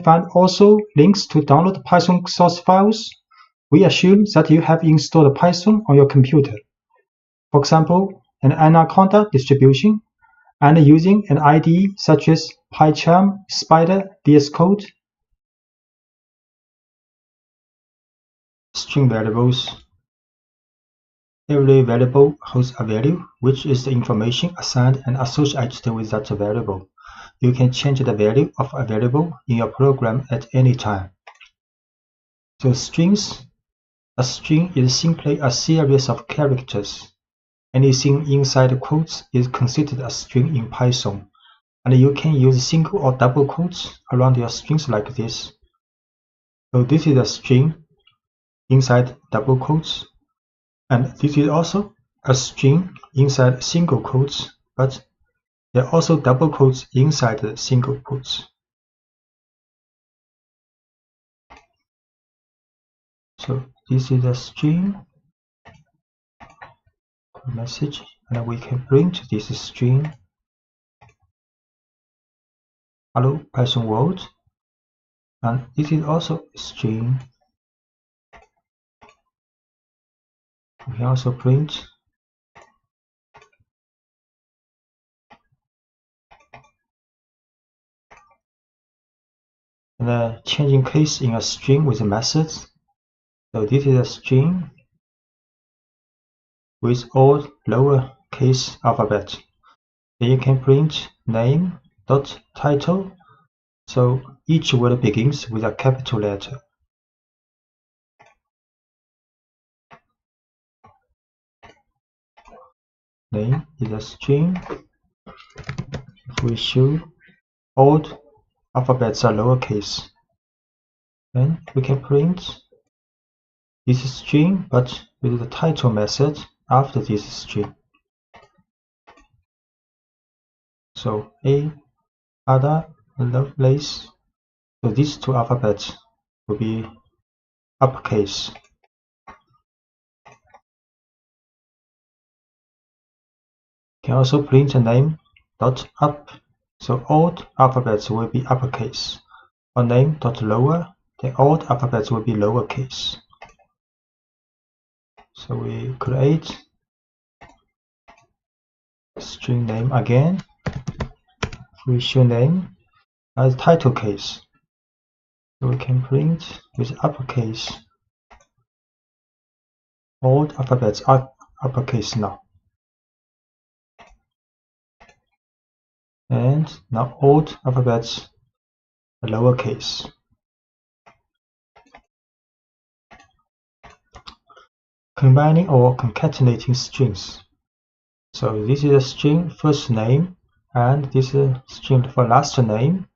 find also links to download Python source files. We assume that you have installed Python on your computer. For example, an Anaconda distribution, and using an IDE such as PyCharm, Spider, VS Code. String variables. Every variable holds a value, which is the information assigned and associated with that variable. You can change the value of a variable in your program at any time. So strings. A string is simply a series of characters. Anything inside quotes is considered a string in Python, and you can use single or double quotes around your strings like this. So this is a string inside double quotes, and this is also a string inside single quotes, but there are also double quotes inside the single quotes. So this is a string message, and we can print this string. Hello Python world, and this is also a string. We can also print and changing case in a string with methods. So this is a string with all lowercase alphabet. Then you can print name.title. So each word begins with a capital letter. Name is a string. If we show all alphabets are lowercase, then we can print this string but with the title method after this string. So A, Ada, Lovelace. So these two alphabets will be uppercase. Can also print a name dot up. So all alphabets will be uppercase. Or name dot lower, then all alphabets will be lowercase. So we create string name again. We show name as title case. So we can print with uppercase. All alphabets are uppercase now. And now all alphabets are lowercase. Combining or concatenating strings. So this is a string first name, and this is a string for last name.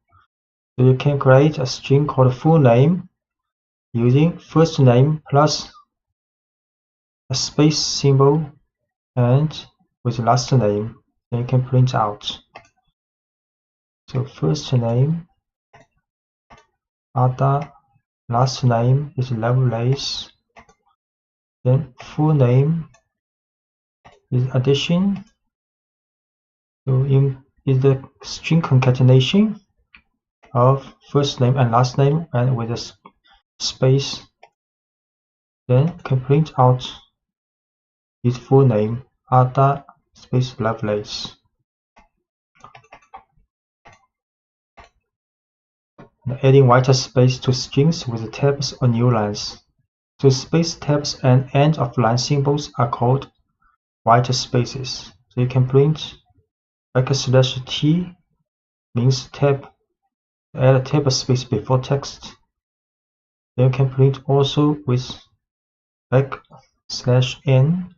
So you can create a string called full name using first name plus a space symbol and with last name. Then you can print out. So first name Ada, last name is Lovelace. Then full name is addition. So is the string concatenation of first name and last name and with a space. Then can print out his full name Ada space Lovelace. Adding white space to strings with tabs or new lines. So space tabs and end of line symbols are called white spaces. So you can print \t means tab, add a tab space before text. Then you can print also with \n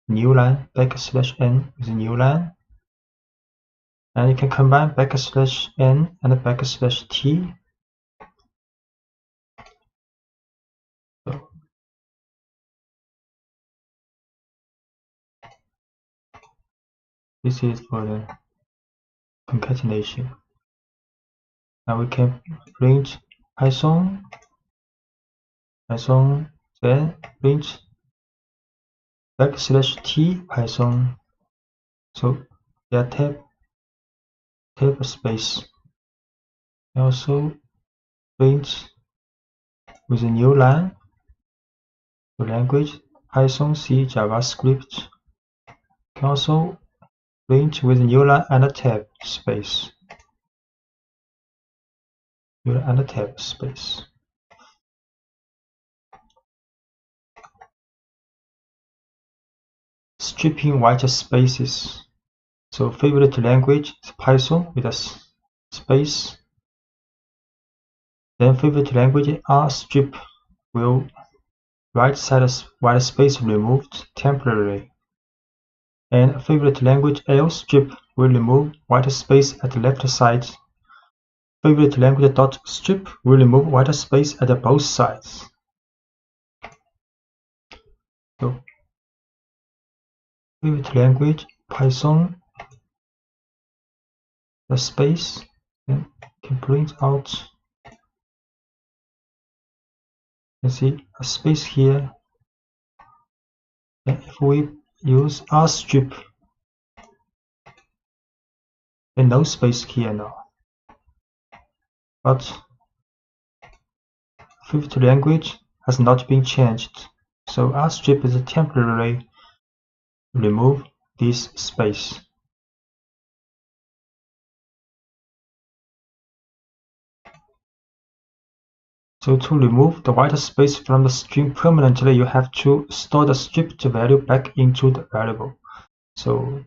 new line, \n with new line. And you can combine \n and \t. So this is for the concatenation. Now we can print Python, then print \t Python. So there tab space. Also print with a new line. The language Python, C, JavaScript. Can also print with a new line and a tab space. And a tab space. Stripping white spaces. So favorite language is Python with a space. Then favorite language R strip will right side white space removed temporarily. And favorite language L strip will remove white space at the left side. Favorite language dot strip will remove white space at both sides. So favorite language Python, the space, and can print out. You see a space here. And if we use R strip, then no space here now. But favorite language has not been changed, so R strip is temporarily remove this space. So to remove the white space from the string permanently, you have to store the stripped value back into the variable. So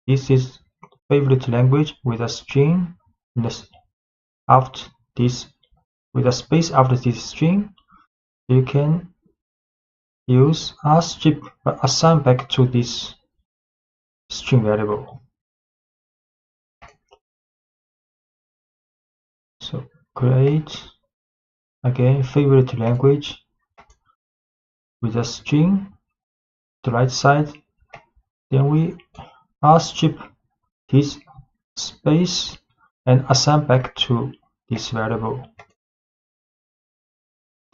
this is favorite language with a string after this, with a space after this string. You can use R strip but assign back to this string variable. So create again favorite language with a string the right side, then we R strip this space and assign back to this variable.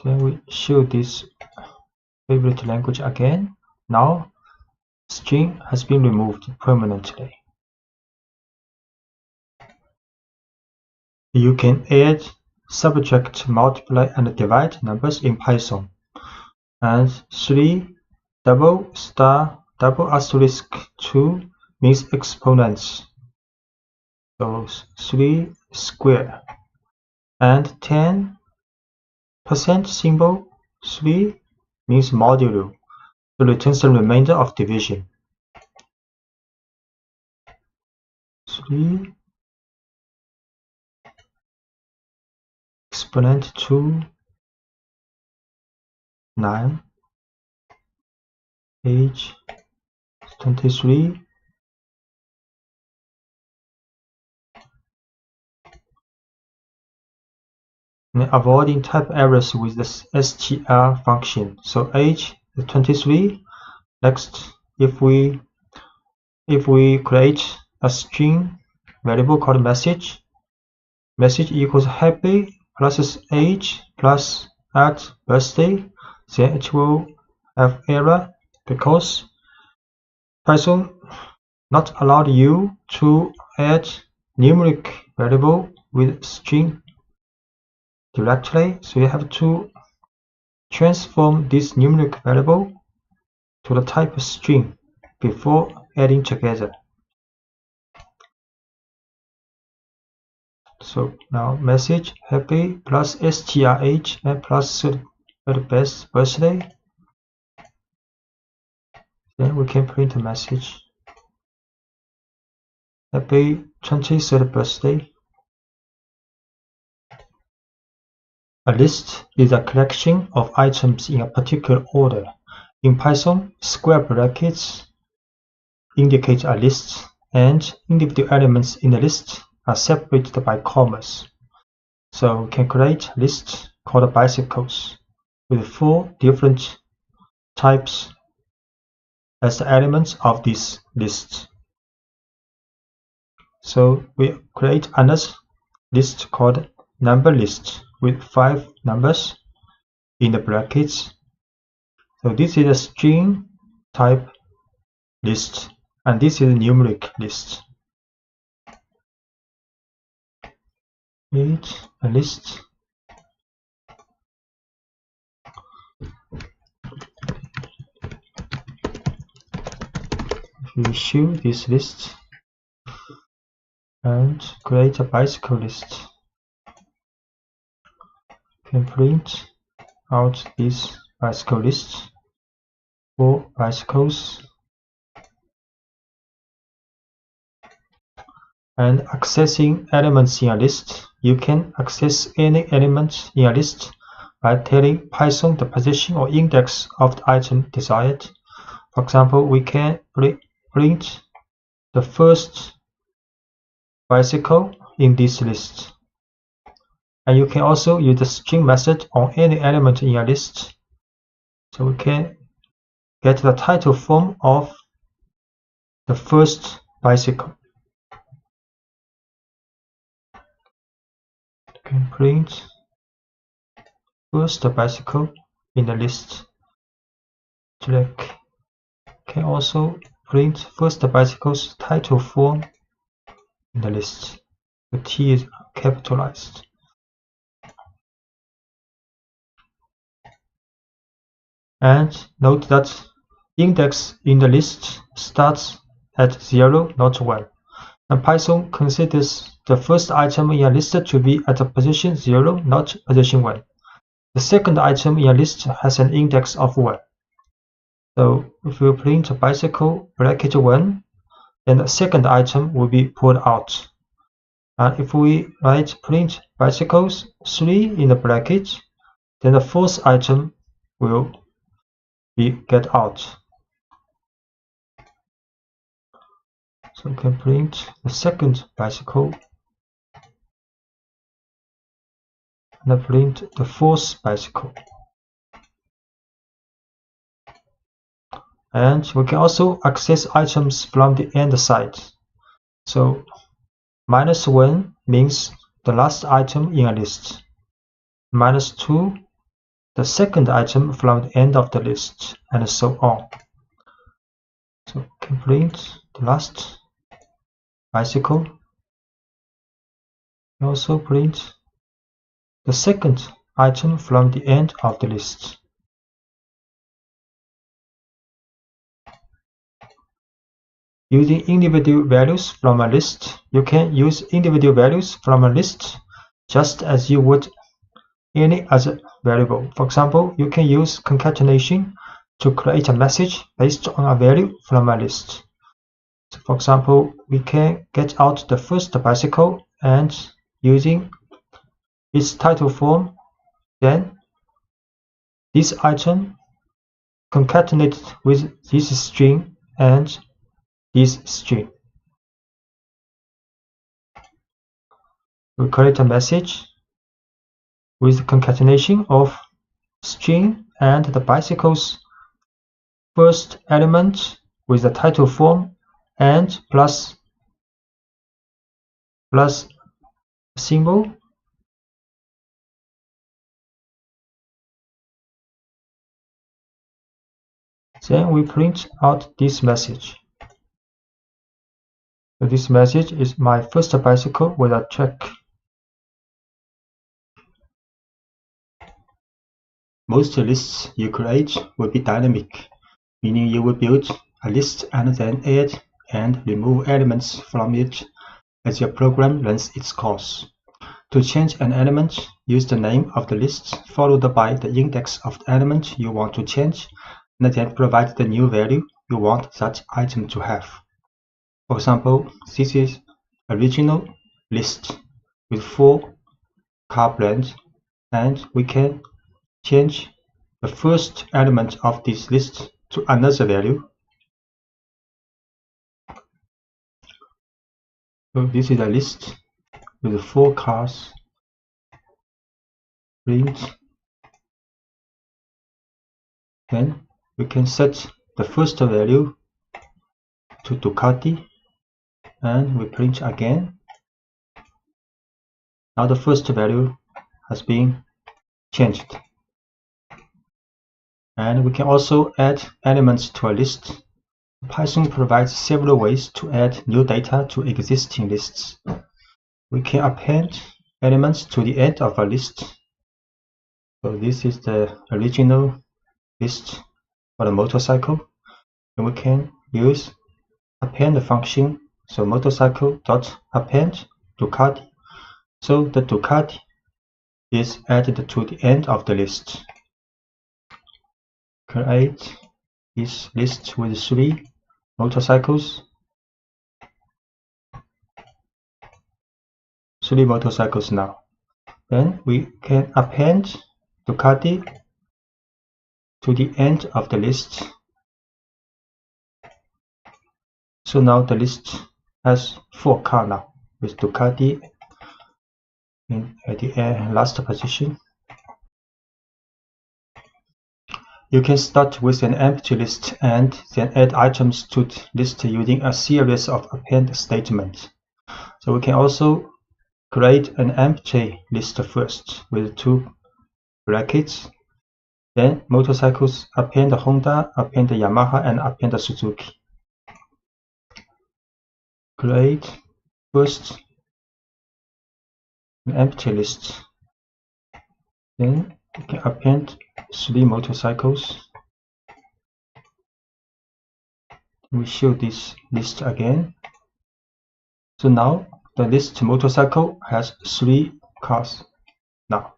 Then we show this favorite language again. Now string has been removed permanently. You can add, subtract, multiply, and divide numbers in Python. And 3 double star double asterisk 2 means exponents. So 3 square. And 10% symbol 3 means modulo. So returns the remainder of division. 3 exponent 2 9 age 23 and avoiding type errors with the str function. So age is 23. Next, if we create a string variable called message equals happy plus age plus at birthday, then it will have error because Python not allowed you to add numeric variable with string directly, so you have to transform this numeric variable to the type string before adding together. So now message happy plus strh and plus best birthday. Then we can print a message happy 23rd birthday. A list is a collection of items in a particular order. In Python, square brackets indicate a list, and individual elements in the list are separated by commas. So we can create a list called bicycles with 4 different types as the elements of this list. So we create another list called number list with 5 numbers in the brackets. So this is a string type list, and this is a numeric list. Create a list we issue this list and create a bicycle list. Can print out this bicycle list for bicycles. And accessing elements in a list, you can access any element in a list by telling Python the position or index of the item desired. For example, we can print the first bicycle in this list. And you can also use the string method on any element in a list. So we can get the title form of the first bicycle. You can print first bicycle in the list. Select. Can also print first bicycle's title form in the list. The T is capitalized. And note that index in the list starts at 0, not 1. And Python considers the first item in a list to be at a position 0, not position 1. The second item in a list has an index of 1. So if we print bicycle bracket 1, then the second item will be pulled out. And if we write print bicycles 3 in the bracket, then the fourth item will be get out. So we can print the second bicycle and print the fourth bicycle. And we can also access items from the end side. So -1 means the last item in a list. -2, the second item from the end of the list, and so on. So we can print the last bicycle. We also print the second item from the end of the list. Using individual values from a list, you can use individual values from a list just as you would any other variable. For example, you can use concatenation to create a message based on a value from a list. So for example, we can get out the first bicycle and using its title form, then this item concatenated with this string and this string. We create a message with concatenation of string and the bicycle's first element with the title form and plus symbol. Then we print out this message. So this message is my first bicycle with a track. Most lists you create will be dynamic, meaning you will build a list and then add and remove elements from it as your program runs its course. To change an element, use the name of the list followed by the index of the element you want to change, and then provide the new value you want that item to have. For example, this is original list with 4 car brands, and we can change the first element of this list to another value. So this is a list with 4 cars. Print. Then we can set the first value to Ducati, and we print again. Now the first value has been changed. And we can also add elements to a list. Python provides several ways to add new data to existing lists. We can append elements to the end of a list. So this is the original list for the motorcycle. And we can use append function. So motorcycle dot append Ducati. So the Ducati is added to the end of the list. Create this list with 3 motorcycles. 3 motorcycles now. Then we can append Ducati to the end of the list. So now the list has 4 cars now, with Ducati at the last position. You can start with an empty list and then add items to the list using a series of append statements. So we can also create an empty list first with 2 brackets. Then motorcycles append Honda, append Yamaha, and append Suzuki. Create first an empty list. Then we can append 3 motorcycles. We show this list again. So now the list motorcycle has 3 cars now.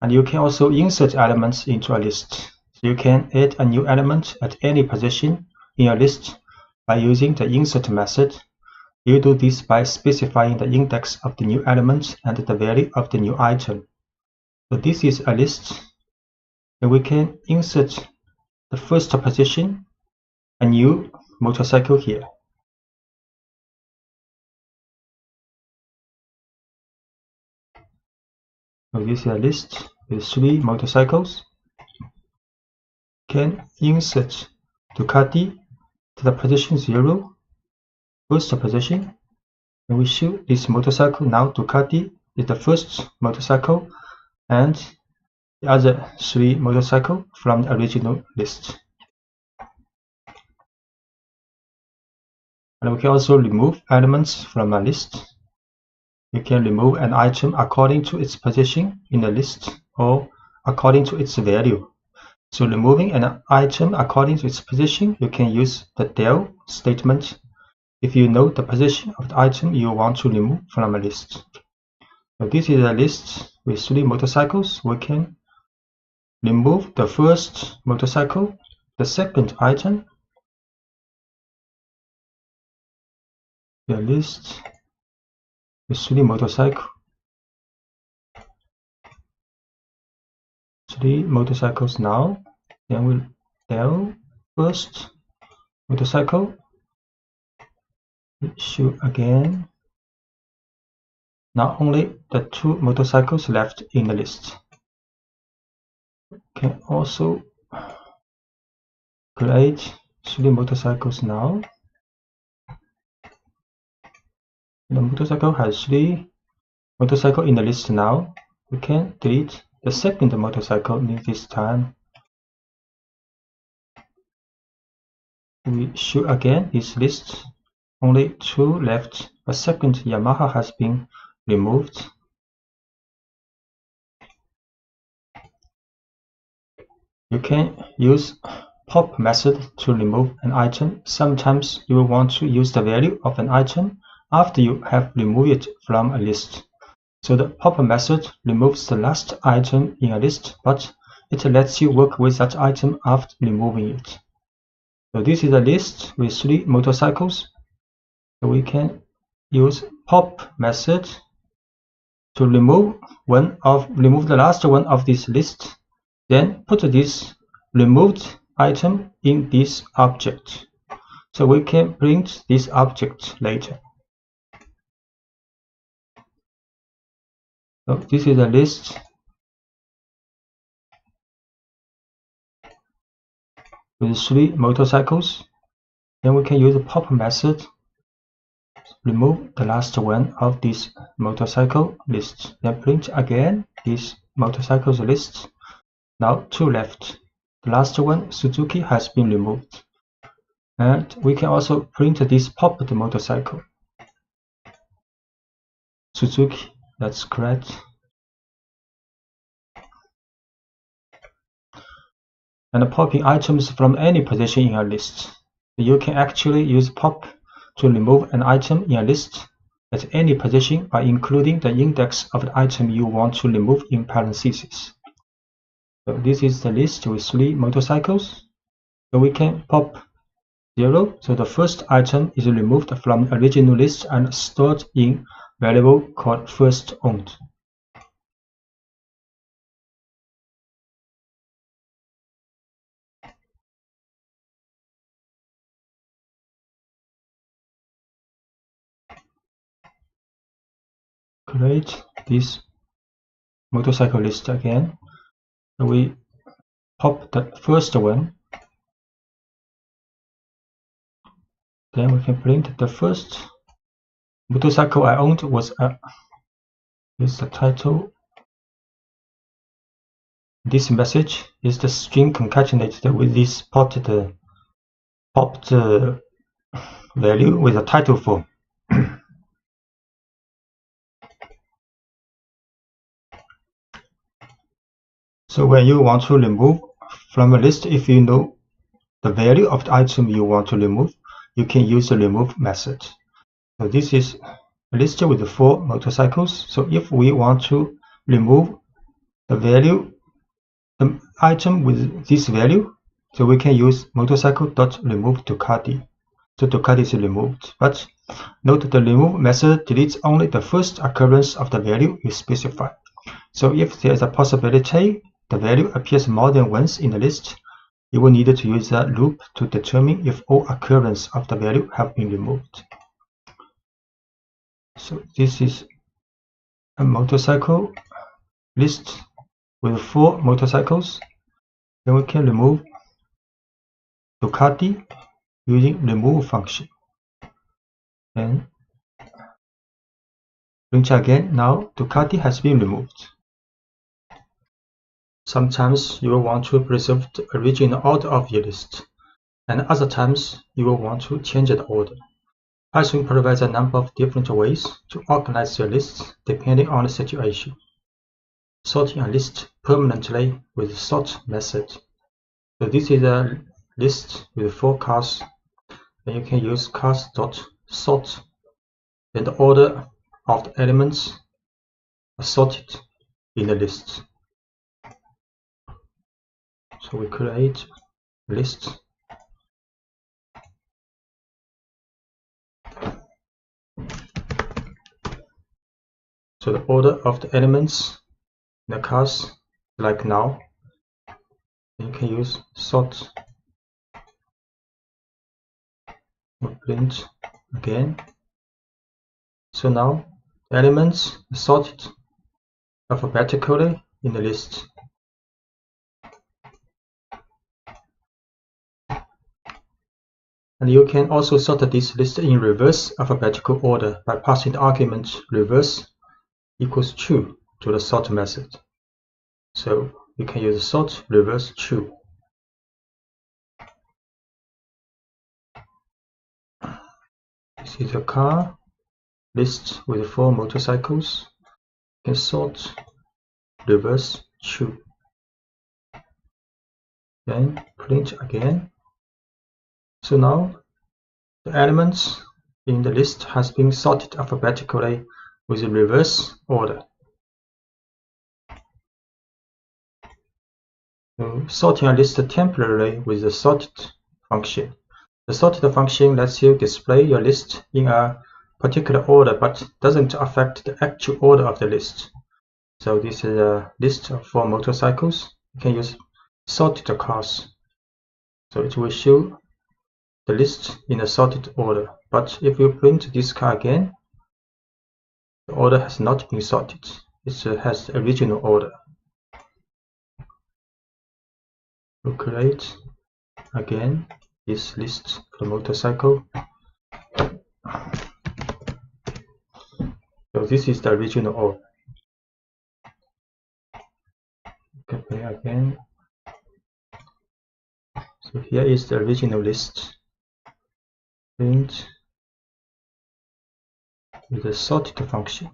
And you can also insert elements into a list. So you can add a new element at any position in a list by using the insert method. You do this by specifying the index of the new element and the value of the new item. So this is a list, and we can insert the first position, a new motorcycle here. So this is a list with 3 motorcycles. Can insert Ducati to the position 0, first position, and we show this motorcycle. Now Ducati is the first motorcycle and the other 3 motorcycles from the original list. And we can also remove elements from a list. You can remove an item according to its position in the list or according to its value. So removing an item according to its position, you can use the del statement if you know the position of the item you want to remove from a list. So this is a list with 3 motorcycles. We can remove the first motorcycle, the second item, the list with 3 motorcycles. 3 motorcycles now. Then we'll del first motorcycle. Show again. Now only the 2 motorcycles left in the list. Can also create 3 motorcycles now. The motorcycle has 3 motorcycles in the list now. We can delete the second motorcycle this time. We show again this list. Only 2 left. A second Yamaha has been removed. You can use pop method to remove an item. Sometimes you will want to use the value of an item after you have removed it from a list. So the pop method removes the last item in a list, but it lets you work with that item after removing it. So this is a list with 3 motorcycles. So we can use pop method to remove the last one of this list. Then put this removed item in this object. So we can print this object later. So this is a list with 3 motorcycles. Then we can use the pop method to remove the last one of this motorcycle list. Then print again this motorcycles list. Now 2 left. The last one, Suzuki, has been removed. And we can also print this popped motorcycle. Suzuki, that's correct. and popping items from any position in a list. You can actually use pop to remove an item in a list at any position by including the index of the item you want to remove in parentheses. So this is the list with 3 motorcycles. So we can pop 0. So the first item is removed from the original list and stored in variable called first owned. Create this motorcycle list again. So we pop the first one. Then we can print the first motorcycle I owned was is the title. This message is the string concatenated with this popped value with a title form. So when you want to remove from a list, if you know the value of the item you want to remove, you can use the remove method. So this is a list with 4 motorcycles. So if we want to remove the item with this value, so we can use motorcycle.remove Ducati. So Ducati is removed, but note the remove method deletes only the first occurrence of the value you specify. So if there is a possibility the value appears more than once in the list, you will need to use a loop to determine if all occurrences of the value have been removed. So this is a motorcycle list with 4 motorcycles. Then we can remove Ducati using remove function. And print again. Now Ducati has been removed. Sometimes you will want to preserve the original order of your list, and other times you will want to change the order. Python provides a number of different ways to organize your lists depending on the situation. Sorting a list permanently with the sort method. So this is a list with 4 cars, and you can use cars.sort. Then the order of the elements are sorted in the list. So we create a list. So the order of the elements in the cars, like now, you can use sort. We'll print again. So now the elements are sorted alphabetically in the list. And you can also sort this list in reverse alphabetical order by passing the argument reverse equals true to the sort method. So you can use sort reverse true. This is a car list with 4 motorcycles. You can sort reverse true. Then print again. So now the elements in the list has been sorted alphabetically with a reverse order. So sorting a list temporarily with the sorted function. The sorted function lets you display your list in a particular order but doesn't affect the actual order of the list. So this is a list of 4 motorcycles. You can use sorted cars. So it will show the list in a sorted order. But if you print this car again, the order has not been sorted. It has the original order. We'll create again this list for the motorcycle. So this is the original order. Play again. So here is the original list. Print with the sorted function.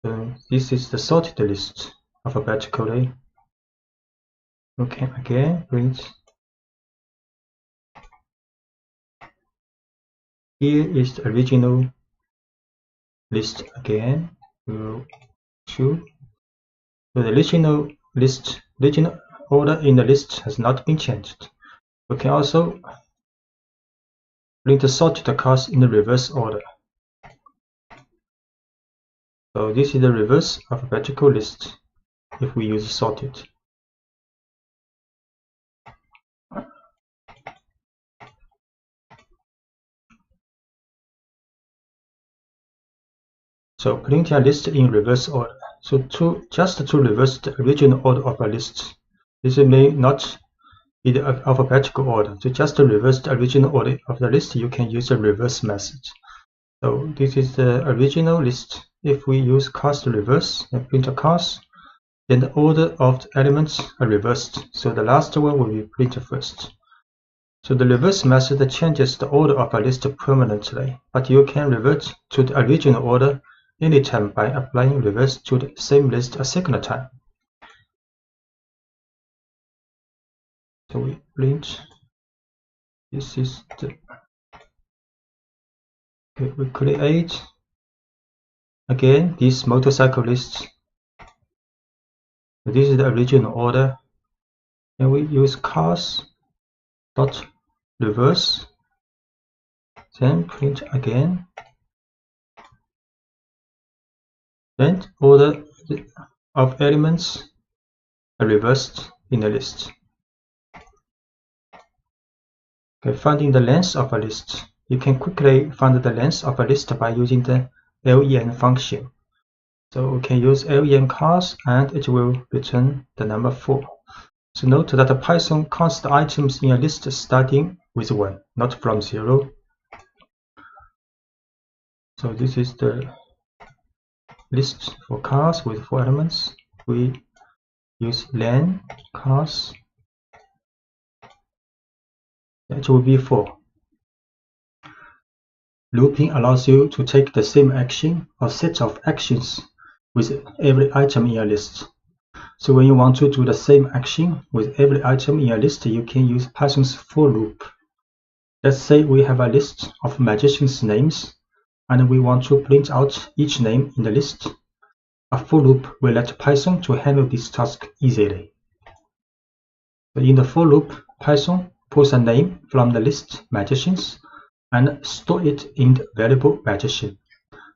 So this is the sorted list alphabetically. Okay, again, print. Here is the original list again. We'll choose. So the original order in the list has not been changed. We can also print the sorted cars in the reverse order. So this is the reverse alphabetical list if we use sorted. So printing a list in reverse order. So just to reverse the original order of a list, this may not be the alphabetical order. So just to reverse the original order of the list, you can use the reverse method. So this is the original list. If we use cast reverse and print a cast, then the order of the elements are reversed. So the last one will be printed first. So the reverse method changes the order of a list permanently, but you can revert to the original order anytime by applying reverse to the same list a second time. So we print. This is the. Okay, we create again this motorcycle list. This is the original order, and we use cars dot reverse, then print again, then order of elements are reversed in the list. Okay, finding the length of a list. You can quickly find the length of a list by using the len function. So we can use len cars and it will return the number 4. So note that Python counts the items in a list starting with 1, not from 0. So this is the list for cars with 4 elements. We use len cars. It will be 4. Looping allows you to take the same action or set of actions with every item in a list. So when you want to do the same action with every item in a list, you can use Python's for loop. Let's say we have a list of magicians' names, and we want to print out each name in the list. A for loop will let Python to handle this task easily. So in the for loop, Python pulls a name from the list magicians and store it in the variable magician.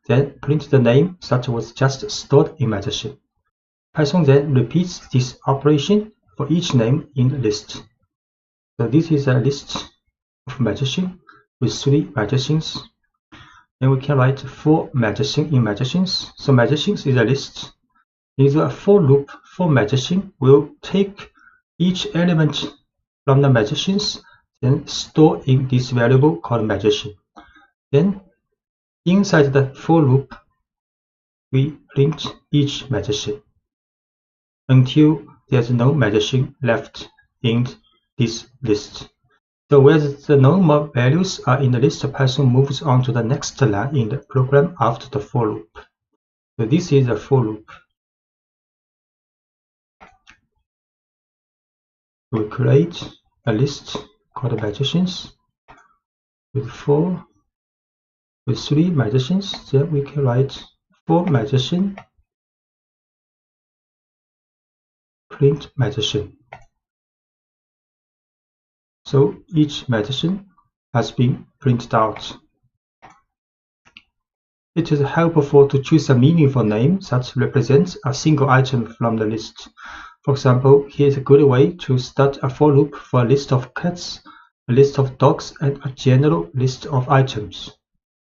Then print the name that was just stored in magician. Python then repeats this operation for each name in the list. So this is a list of magicians with 3 magicians. Then we can write 4 magicians in magicians. So magicians is a list. In the for loop, for magician will take each element from the magicians, then store in this variable called magician. Then inside the for loop, we print each magician until there's no magician left in this list. So where the no more values are in the list, Python moves on to the next line in the program after the for loop. So this is a for loop. We create a list called magicians with 3 magicians. Then we can write 4 magician, print magician. So each magician has been printed out. It is helpful to choose a meaningful name that represents a single item from the list. For example, here's a good way to start a for loop for a list of cats, a list of dogs, and a general list of items.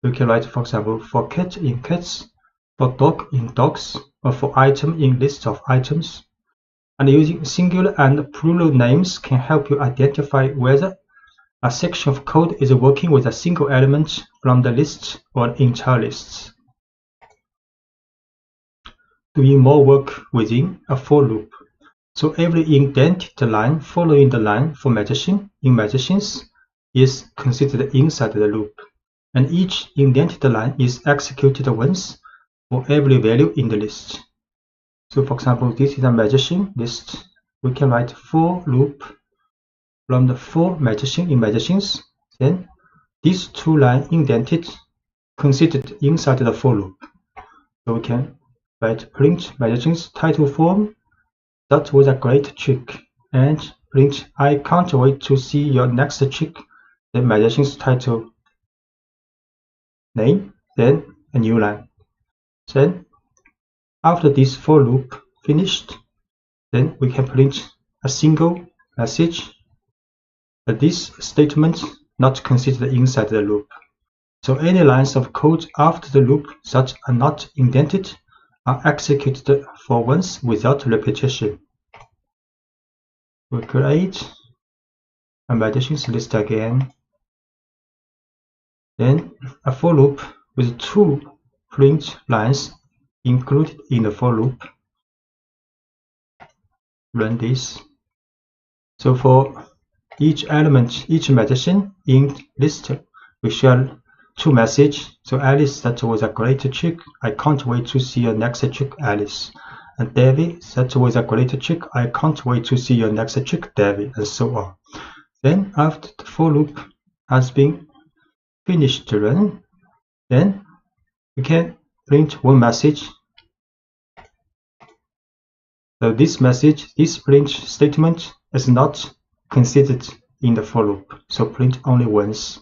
We can write, for example, for cat in cats, for dog in dogs, or for item in list of items. And using singular and plural names can help you identify whether a section of code is working with a single element from the list or entire lists. Doing more work within a for loop. So every indented line following the line for magician in magicians is considered inside the loop, and each indented line is executed once for every value in the list. So for example, this is a magician list. we can write for loop from the for magazine in magazines. Then these two lines indented considered inside the for loop. So we can write print magazines title form. That was a great trick. And print I can't wait to see your next trick. Then magazine's title name. Then a new line. Then after this for loop finished, then we can print a single message. But this statement not considered inside the loop. So any lines of code after the loop that are not indented are executed for once without repetition. We create a magazines list again. Then a for loop with two print lines included in the for loop. Run this. So for each element, each magazine in list, we share two messages. So Alice, that was a great trick. I can't wait to see your next trick, Alice. And David, that was a great trick. I can't wait to see your next trick, David, and so on. Then after the for loop has been finished to run, then we can print one message. So this message, this print statement is not considered in the for loop. So print only once.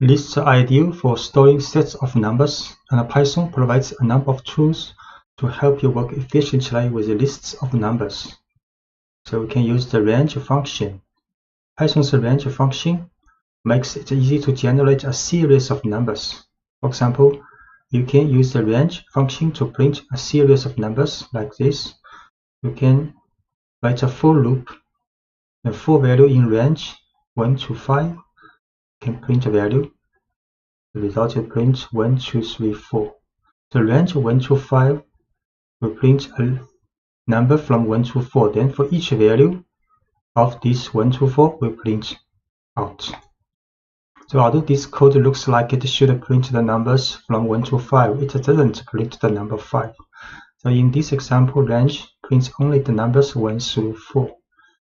Lists are ideal for storing sets of numbers, and Python provides a number of tools to help you work efficiently with lists of numbers. So we can use the range function. Python's range function makes it easy to generate a series of numbers. For example, you can use the range function to print a series of numbers like this. You can write a for loop, the for value in range 1 to 5. Can print a value. The result will print 1, 2, 3, 4. The range 1 to 5 will print a number from 1 to 4. Then for each value of this 1 to 4 will print out. So although this code looks like it should print the numbers from 1 to 5, it doesn't print the number 5. So in this example, range prints only the numbers 1 through 4.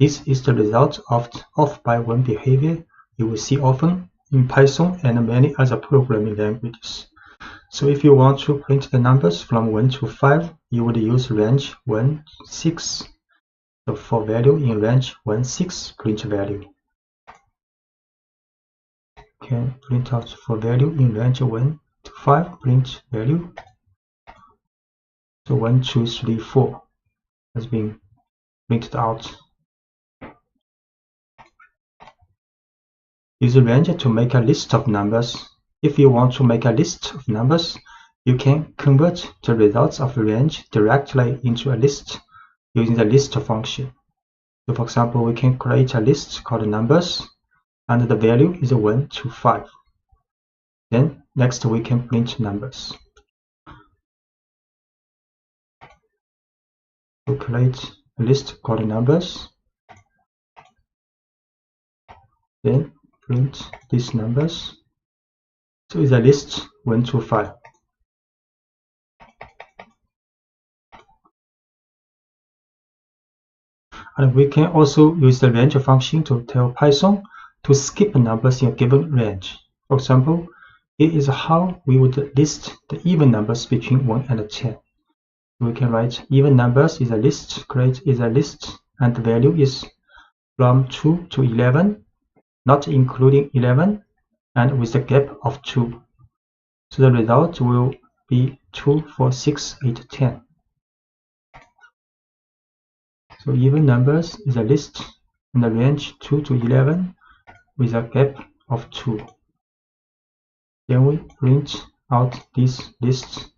This is the result of off by 1 behavior you will see often in Python and many other programming languages. So if you want to print the numbers from 1 to 5, you would use range 1, 6. So for value in range 1, 6, print value. Can print out for value in range 1 to 5, print value. So 1, 2, 3, 4 has been printed out. Use a range to make a list of numbers. If you want to make a list of numbers, you can convert the results of a range directly into a list using the list function. So for example, we can create a list called numbers, and the value is 1 to 5. Then next we can print numbers. We create a list called numbers. Then print these numbers. So it's a list 1 to 5. And we can also use the range function to tell Python to skip numbers in a given range. For example, here is how we would list the even numbers between 1 and 10. We can write even numbers is a list, create is a list, and the value is from 2 to 11, not including 11, and with a gap of 2. So the result will be 2, 4, 6, 8, 10. So even numbers is a list in the range 2 to 11 with a gap of 2. Then we print out this list.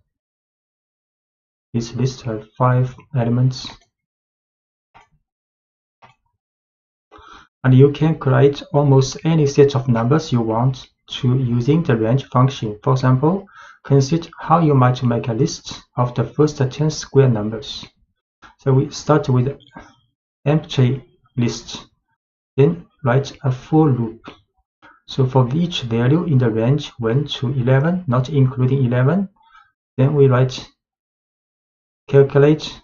This list has 5 elements. And you can create almost any set of numbers you want to using the range function. For example, consider how you might make a list of the first 10 square numbers. So we start with empty list, then write a for loop. So for each value in the range 1 to 11, not including 11, then we write calculate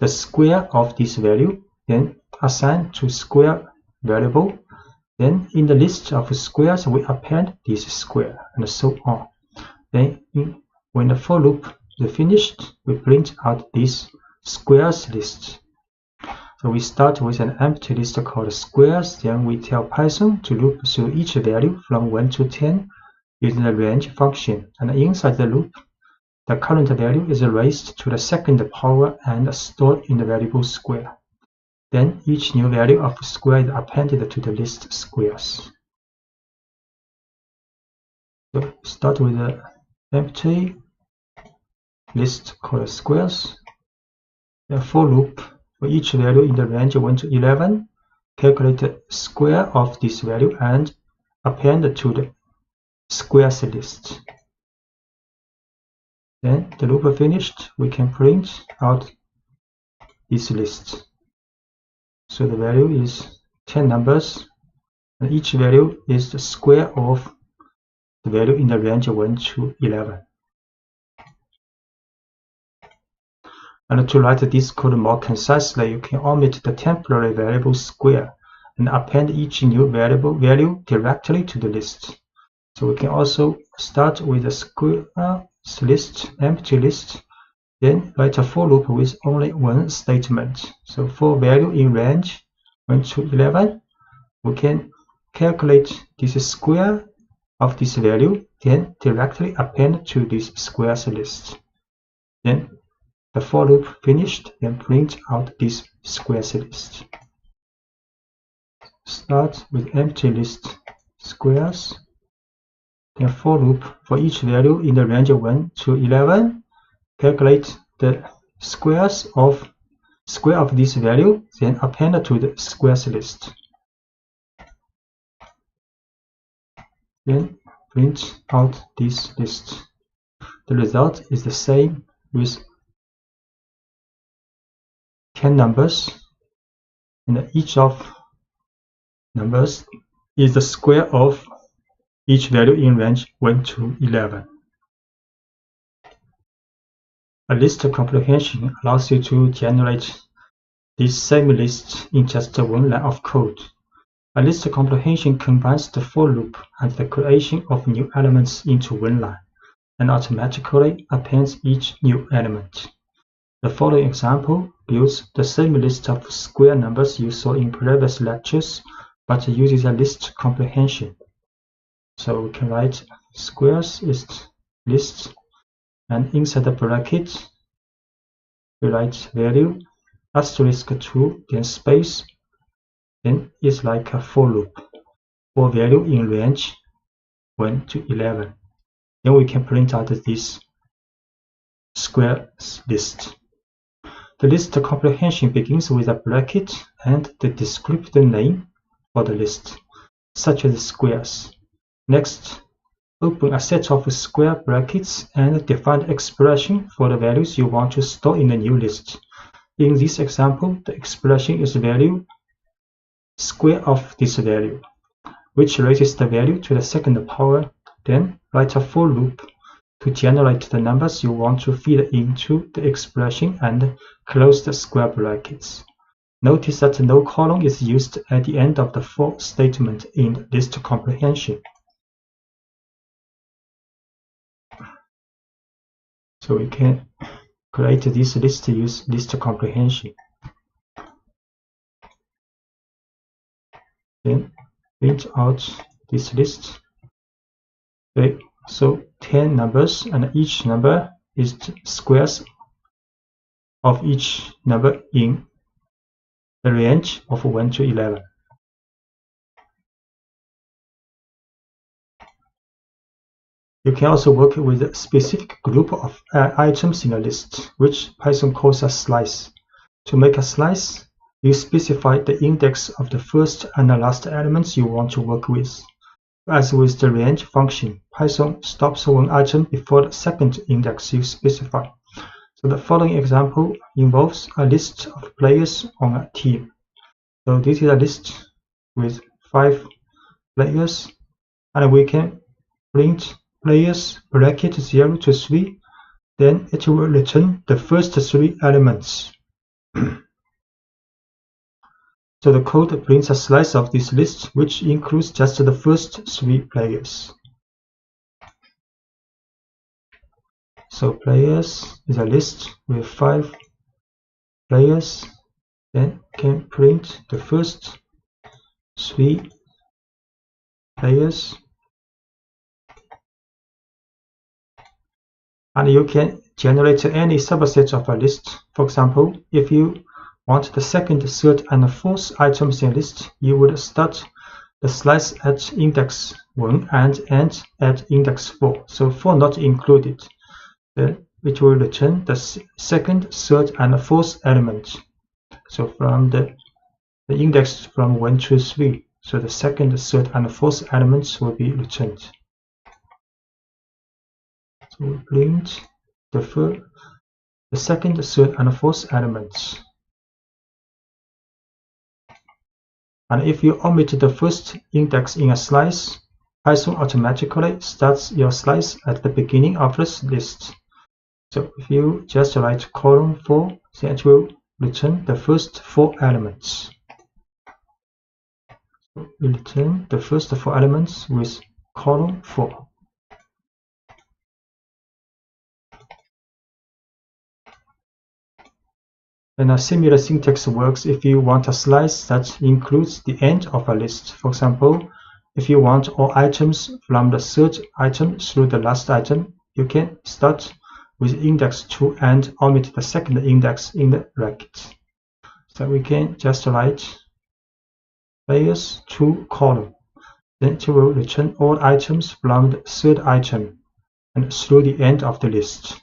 the square of this value, then assign to square variable. Then in the list of squares, we append this square, and so on. Then when the for loop is finished, we print out this squares list. So we start with an empty list called squares, then we tell Python to loop through each value from 1 to 10 using the range function, and inside the loop, the current value is raised to the second power and stored in the variable square. Then each new value of square is appended to the list squares. So start with the empty list called squares. The for loop for each value in the range 1 to 11, calculate the square of this value and append to the squares list. Then the loop finished, we can print out this list. So the value is 10 numbers, and each value is the square of the value in the range 1 to 11. And to write this code more concisely, you can omit the temporary variable square and append each new variable value directly to the list. So we can also start with a squares list, empty list, then write a for loop with only one statement. So for value in range 1 to 11, we can calculate this square of this value, then directly append to this squares list. Then the for loop finished, then print out this squares list. Start with empty list squares, then for loop for each value in the range 1 to 11, calculate the square of this value, then append to the squares list. Then print out this list. The result is the same with 10 numbers, and each of numbers is the square of each value in range 1 to 11. A list comprehension allows you to generate this same list in just one line of code. A list comprehension combines the for loop and the creation of new elements into one line, and automatically appends each new element. The following example builds the same list of square numbers you saw in previous lectures, but uses a list comprehension. So we can write squares is list, and inside the bracket we write value *2, then space, then it's like a for loop for value in range 1 to 11. Then we can print out this squares list. The list comprehension begins with a bracket and the descriptor name for the list, such as squares. Next, open a set of square brackets and define the expression for the values you want to store in the new list. In this example, the expression is value square of this value, which raises the value to the second power. Then write a for loop to generate the numbers you want to feed into the expression and close the square brackets. Notice that no colon is used at the end of the for statement in list comprehension. So we can create this list to use list comprehension. Then print out this list. Okay, so 10 numbers, and each number is squares of each number in the range of 1 to 11. You can also work with a specific group of items in a list, which Python calls a slice. To make a slice, you specify the index of the first and the last elements you want to work with. As with the range function, Python stops one item before the second index you specify. So the following example involves a list of players on a team. So this is a list with 5 players, and we can print players bracket 0 to 3 then it will return the first 3 elements. So the code prints a slice of this list, which includes just the first 3 players. So players is a list with 5 players, then can print the first 3 players. And you can generate any subset of a list. For example, if you want the second, third, and fourth items in a list, you would start the slice at index 1 and end at index 4. So 4 not included. Then it will return the second, third, and fourth element. So from the index from 1 to 3. So the second, third, and fourth elements will be returned. So we print the second, third, and fourth elements. And if you omit the first index in a slice, Python automatically starts your slice at the beginning of this list. So if you just write column 4, then it will return the first 4 elements. So we return the first 4 elements with column 4. And a similar syntax works if you want a slice that includes the end of a list. For example, if you want all items from the third item through the last item, you can start with index 2 and omit the second index in the bracket. So we can just write players 2 column. Then it will return all items from the third item and through the end of the list.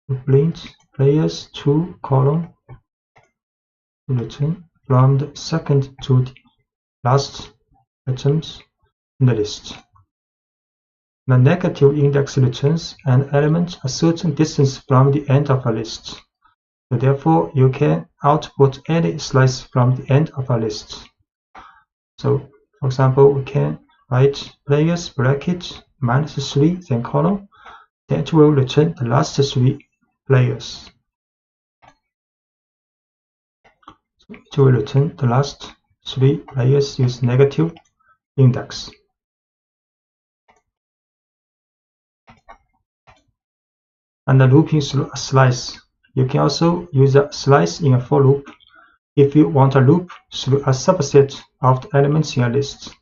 We print players 2 column return from the second to the last items in the list. The negative index returns an element a certain distance from the end of a list. So therefore, you can output any slice from the end of a list. So, for example, we can write players bracket -3 then column. Then it will return the last 3 players. So it will return the last 3 players use negative index. And the looping through a slice. You can also use a slice in a for loop if you want a loop through a subset of the elements in a list.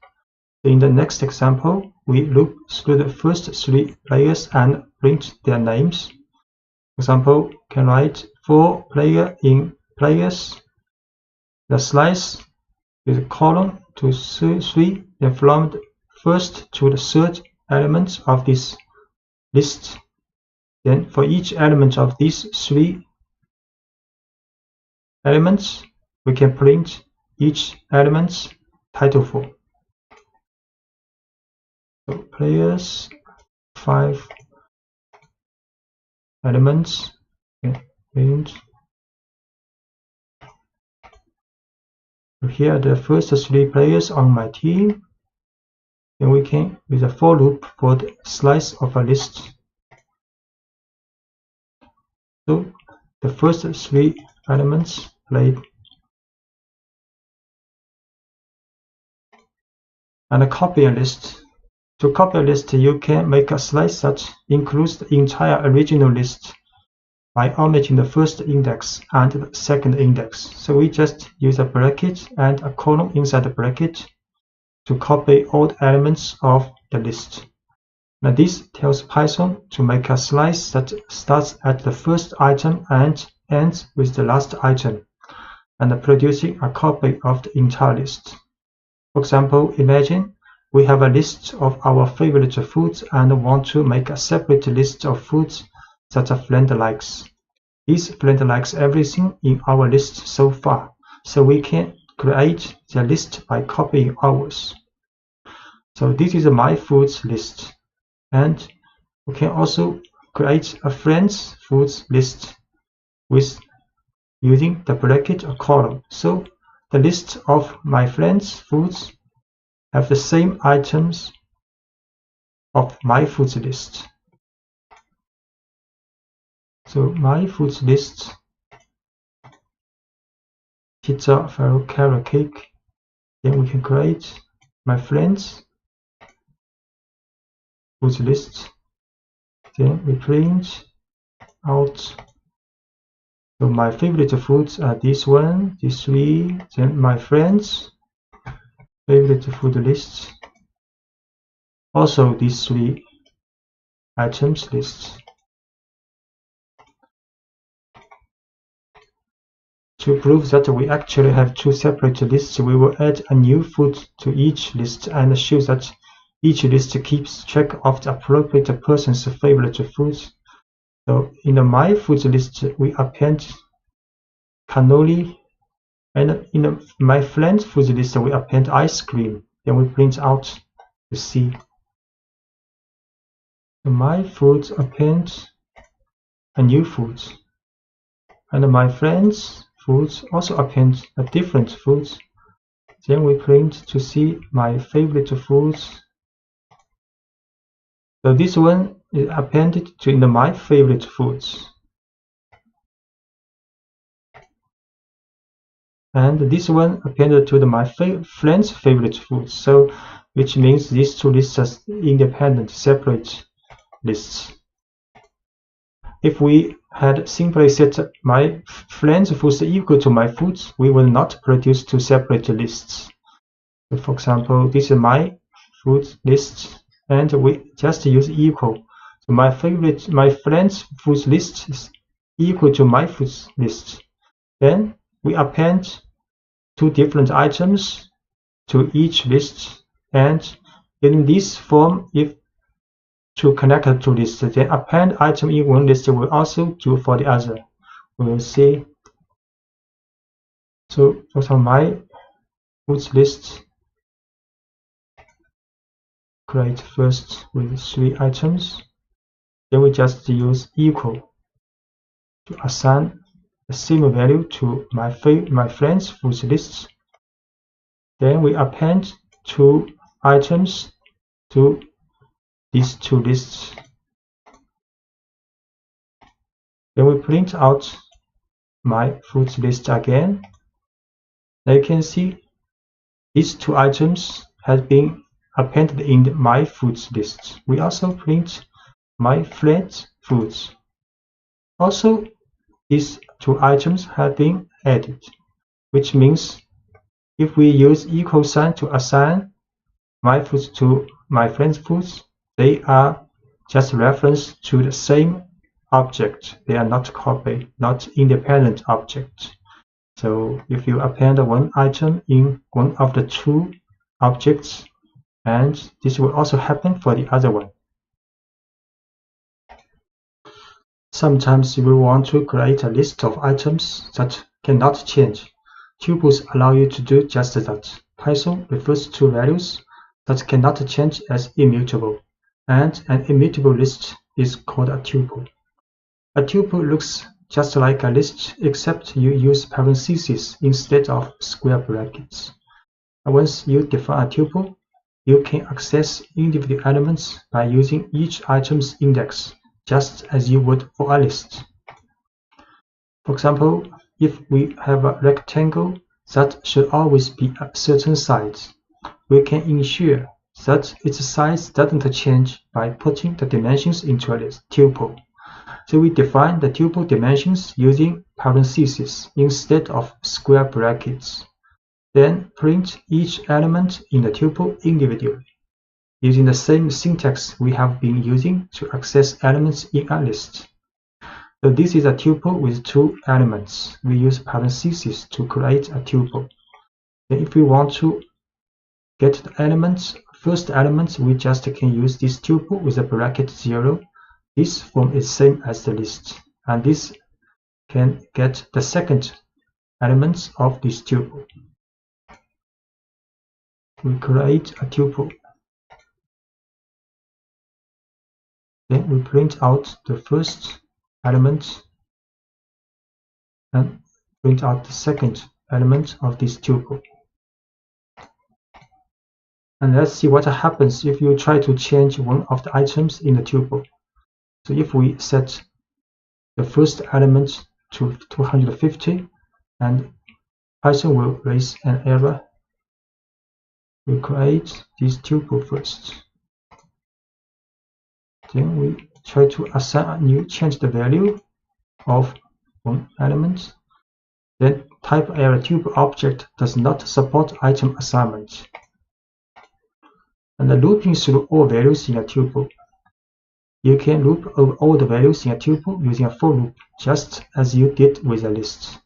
In the next example, we loop through the first 3 players and print their names. For example, can write for player in players. The slice with column to 3, then from the first to the third element of this list. Then for each element of these 3 elements, we can print each element's title for. So players 5 elements, print. So here are the first 3 players on my team. Then we can use a for loop for the slice of a list. So the first 3 elements played. And a copy a list. To copy a list, you can make a slice that includes the entire original list by omitting the first index and the second index. So we just use a bracket and a column inside the bracket to copy all the elements of the list. Now this tells Python to make a slice that starts at the first item and ends with the last item, and producing a copy of the entire list. For example, imagine we have a list of our favorite foods and want to make a separate list of foods that a friend likes. This friend likes everything in our list so far, so we can create the list by copying ours. So this is my foods list, and we can also create a friend's foods list with using the bracket or column. So the list of my friend's foods have the same items of my foods list. So my foods list, pizza, Faro, carrot cake. Then we can create my friends foods list. Then we print out. So my favorite foods are this one, these three. Then my friends favorite food lists. Also these three items lists. To prove that we actually have two separate lists, we will add a new food to each list and show that each list keeps track of the appropriate person's favorite foods. So in the My Foods list, we append cannoli, and in the My Friends Foods list, we append ice cream. Then we print out to see. The My Foods append a new food, and My Friends Foods also append a different food. Then we print to see my favorite foods. So this one is appended to in the My Favorite Foods. And this one appended to the My Friend's Favorite Foods. So which means these two lists are independent, separate lists. If we had simply set my friend's foods equal to my foods, we will not produce two separate lists. So for example, this is my food list, and we just use equal. So my friend's foods list is equal to my foods list. Then we append two different items to each list, and in this form, if to connect the two lists, then append item in one list will also do for the other. We will see. So for example, my foods list, create first with three items. Then we just use equal to assign the same value to my friend's foods list. Then we append two items to these two lists. Then we print out my foods list again. Now you can see these two items have been appended in the My Foods list. We also print My Friends Foods. Also, these two items have been added, which means if we use equal sign to assign My Foods to My Friends Foods, they are just reference to the same object. They are not copy, not independent objects. So if you append one item in one of the two objects, and this will also happen for the other one. Sometimes we want to create a list of items that cannot change. Tuples allow you to do just that. Python refers to values that cannot change as immutable, and an immutable list is called a tuple. A tuple looks just like a list, except you use parentheses instead of square brackets. And once you define a tuple, you can access individual elements by using each item's index, just as you would for a list. For example, if we have a rectangle that should always be a certain size, we can ensure that its size doesn't change by putting the dimensions into a tuple. So we define the tuple dimensions using parentheses instead of square brackets. Then print each element in the tuple individually, using the same syntax we have been using to access elements in a list. So this is a tuple with two elements. We use parentheses to create a tuple. Then if we want to get the elements, first elements, we just can use this tuple with a bracket 0. This form is same as the list, and this can get the second elements of this tuple. We create a tuple. Then we print out the first element and print out the second element of this tuple. And let's see what happens if you try to change one of the items in the tuple. So if we set the first element to 250, and Python will raise an error. We create this tuple first. Then we try to assign a new, change the value of one element. Then type error tuple object does not support item assignment. And the looping through all values in a tuple. You can loop over all the values in a tuple using a for loop, just as you did with a list.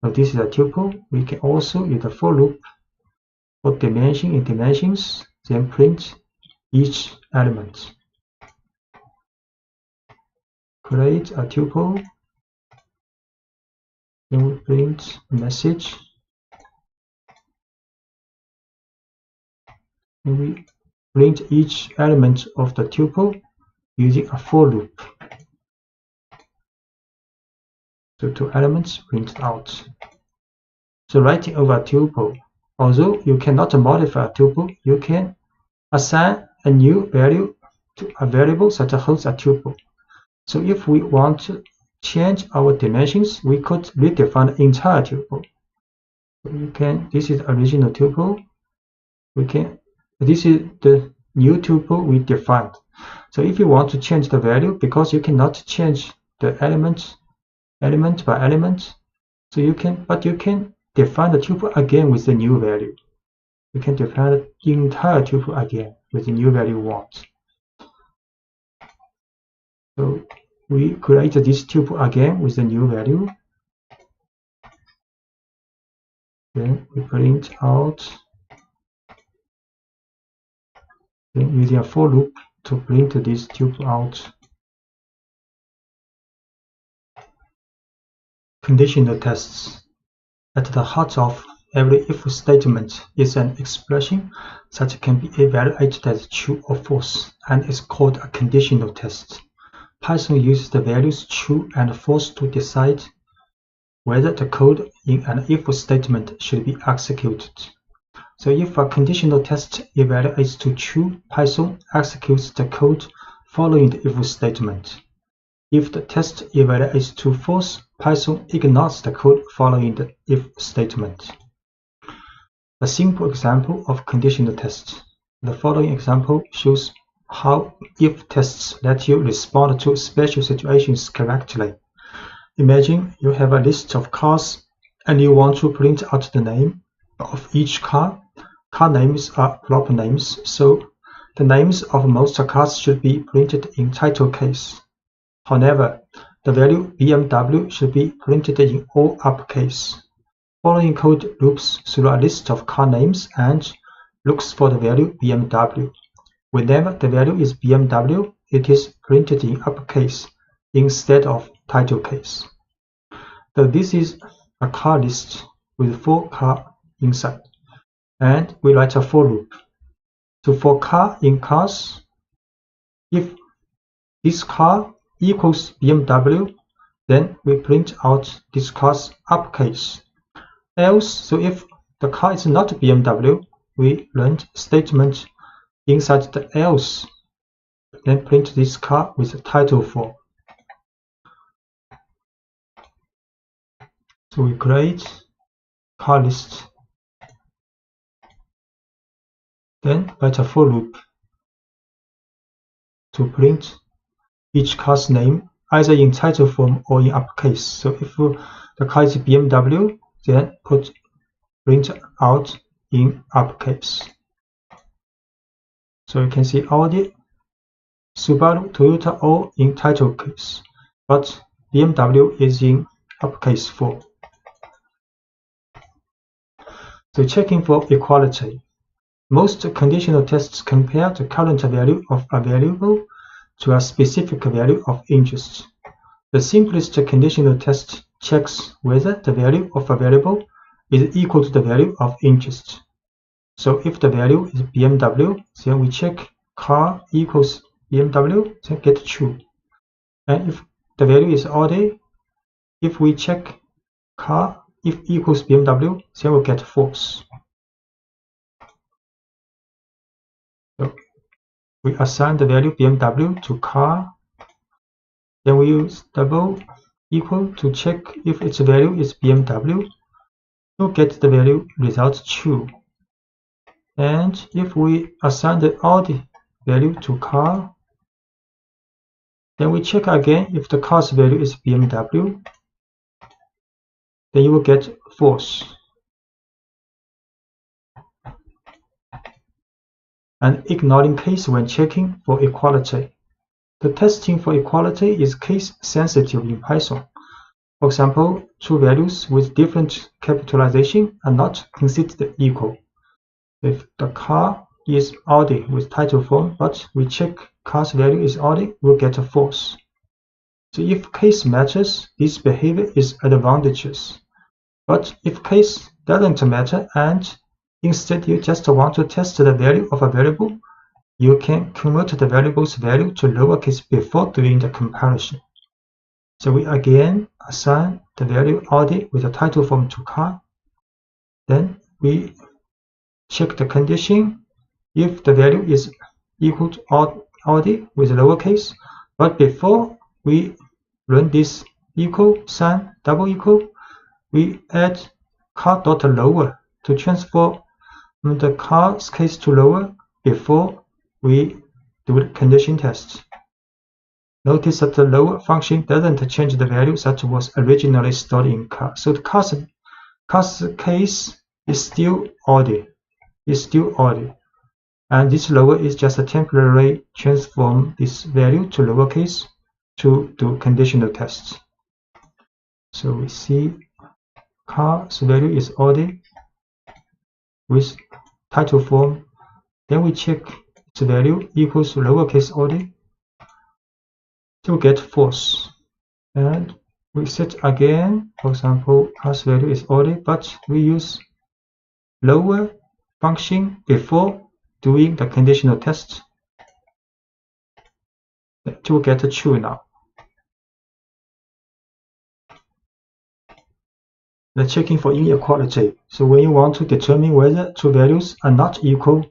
So this is a tuple. We can also use a for loop for dimension in dimensions, then print each element. Create a tuple, then we print a message, and we print each element of the tuple using a for loop. So 2 elements printed out. So writing over a tuple, although you cannot modify a tuple, you can assign a new value to a variable that holds a tuple. So if we want to change our dimensions, we could redefine the entire tuple. So you can, this is original tuple. This is the new tuple we defined. So if you want to change the value, because you cannot change the element by element, so you can define the tuple again with the new value. You can define the entire tuple again with the new value you want. So we create this tuple again with the new value. Then we print out, then using a for loop to print this tuple out. Conditional tests. At the heart of every if statement is an expression that can be evaluated as true or false, and is called a conditional test. Python uses the values true and false to decide whether the code in an if statement should be executed. So if a conditional test evaluates to true, Python executes the code following the if statement. If the test evaluates to false, Python ignores the code following the if statement. A simple example of conditional tests. The following example shows how if tests let you respond to special situations correctly. Imagine you have a list of cars and you want to print out the name of each car. Car names are proper names, so the names of most cars should be printed in title case. However, the value BMW should be printed in all uppercase. Following code loops through a list of car names and looks for the value BMW. Whenever the value is BMW, it is printed in uppercase instead of title case. So this is a car list with 4 cars inside, and we write a for loop. So for car in cars, if this car equals BMW, then we print out this car's uppercase. Else, so if the car is not BMW, we run statement inside the else, then print this car with title for. So we create car list, then write a for loop to print each car's name either in title form or in uppercase. So if the car is BMW, then print out in uppercase. So you can see Audi, Subaru, Toyota all in title case, but BMW is in uppercase 4. So checking for equality. Most conditional tests compare the current value of a variable to a specific value of interest. The simplest conditional test checks whether the value of a variable is equal to the value of interest. So if the value is BMW, then we check car equals BMW, then get true. And if the value is Audi, if we check car if equals BMW, then we'll get false. So we assign the value BMW to car Then we use double equal to check if its value is BMW. To get the value result true. And if we assign the odd value to car, then we check again if the car's value is BMW, then you will get false. And ignoring case when checking for equality. The testing for equality is case sensitive in Python. For example, two values with different capitalization are not considered equal. If the car is Audi with title form, but we check car's value is Audi, we'll get a false. So if case matters, this behavior is advantageous. But if case doesn't matter and instead you just want to test the value of a variable, you can convert the variable's value to lowercase before doing the comparison. So we again assign the value Audi with the title form to car. Then we check the condition if the value is equal to Audi with lowercase, but before we run this equal sign, double equal, we add car.lower to transform the car's case to lower before we do the condition test. Notice that the lower function doesn't change the value that was originally stored in car. So the car's case is still Audi. And this lower is just a temporary transform this value to lowercase to do conditional tests. So we see car's value is Audi with title form. Then we check its value equals lowercase Audi to get false. And we set again, for example, car's value is Audi, but we use lower function before doing the conditional test to get true now. The checking for inequality. So when you want to determine whether two values are not equal,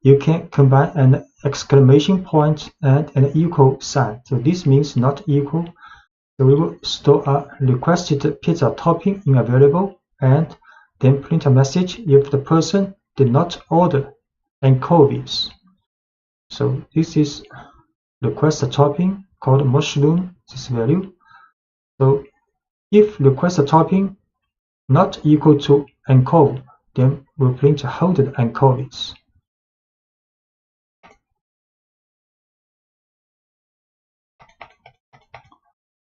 you can combine an exclamation point and an equal sign. So this means not equal. So we will store a requested pizza topping in a variable and then print a message if the person did not order anchovies. So this is request a topping called mushroom, this value. So if request a topping not equal to anchovy, then we'll print holded anchovies.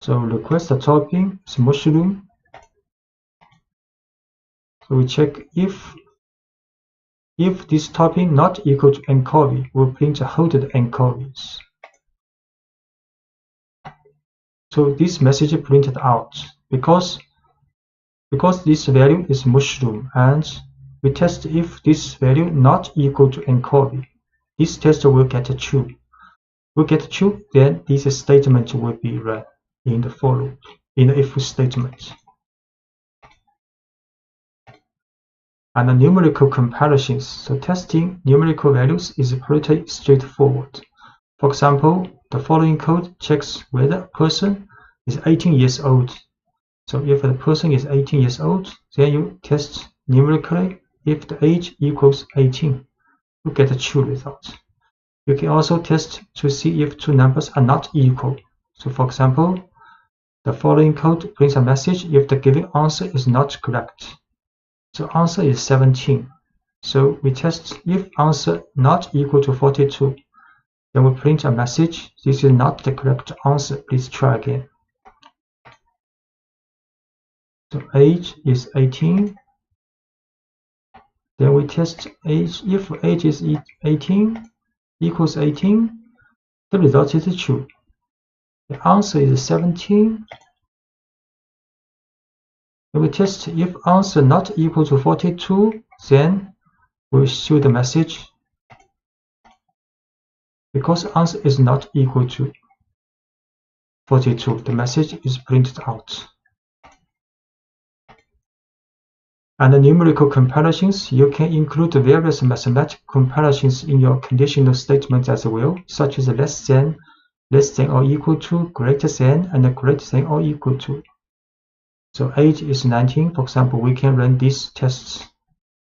So request a topping is mushroom. So we check if this topping not equal to anchovy, we'll print holded anchovies. So this message printed out because this value is mushroom, and we test if this value not equal to anchovy. This test will get true. Will get true, then this statement will be run in the for loop, in the if statement. And the numerical comparisons. So testing numerical values is pretty straightforward. For example, the following code checks whether a person is 18 years old. So if the person is 18 years old, then you test numerically if the age equals 18. You get a true result. You can also test to see if two numbers are not equal. So for example, the following code prints a message if the given answer is not correct. So answer is 17. So we test if answer not equal to 42. Then we print a message. This is not the correct answer. Please try again. So age is 18. Then we test age. If age is 18 equals 18, the result is true. The answer is 17. Then we test if answer not equal to 42, then we show the message because answer is not equal to 42. The message is printed out. And the numerical comparisons, you can include various mathematical comparisons in your conditional statements as well, such as less than, less than or equal to, greater than, and greater than or equal to. So age is 19. For example, we can run these tests.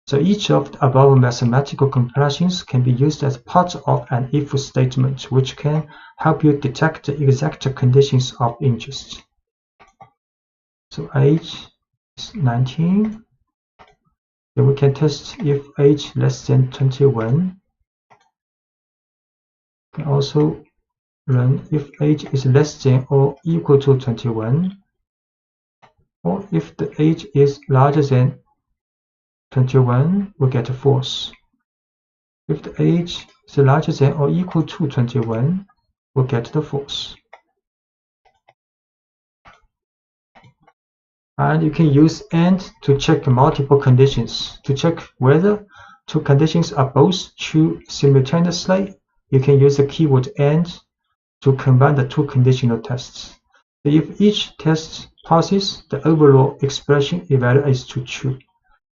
So each of the above mathematical comparations can be used as part of an if statement, which can help you detect the exact conditions of interest. So age is 19. Then we can test if age less than 21. We can also run if age is less than or equal to 21, or if the age is larger than 21, we get false. If the age is larger than or equal to 21, we'll get the false. And you can use AND to check multiple conditions. To check whether two conditions are both true simultaneously, you can use the keyword AND to combine the two conditional tests. If each test passes, the overall expression evaluates to true.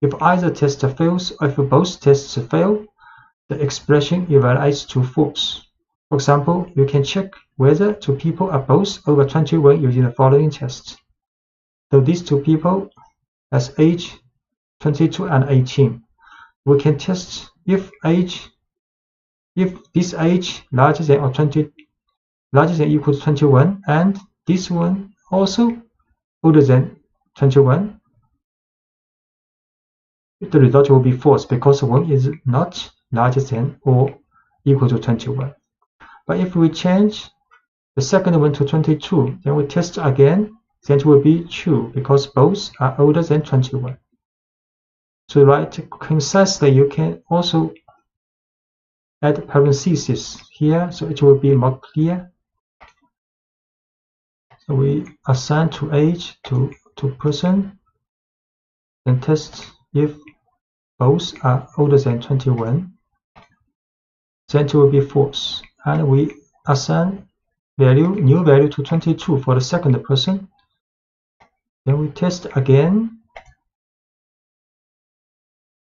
If either test fails or if both tests fail, the expression evaluates to false. For example, you can check whether two people are both over 21 using the following tests. So these two people has age 22 and 18. We can test if this age larger than equal to 21 and this one also older than 21. The result will be false because one is not larger than or equal to 21. But if we change the second one to 22, then we test again, then it will be true because both are older than 21. To write concisely, you can also add parentheses here, so it will be more clear. So we assign to age to person, then test if both are older than 21, then it will be false. And we assign new value to 22 for the second person. Then we test again,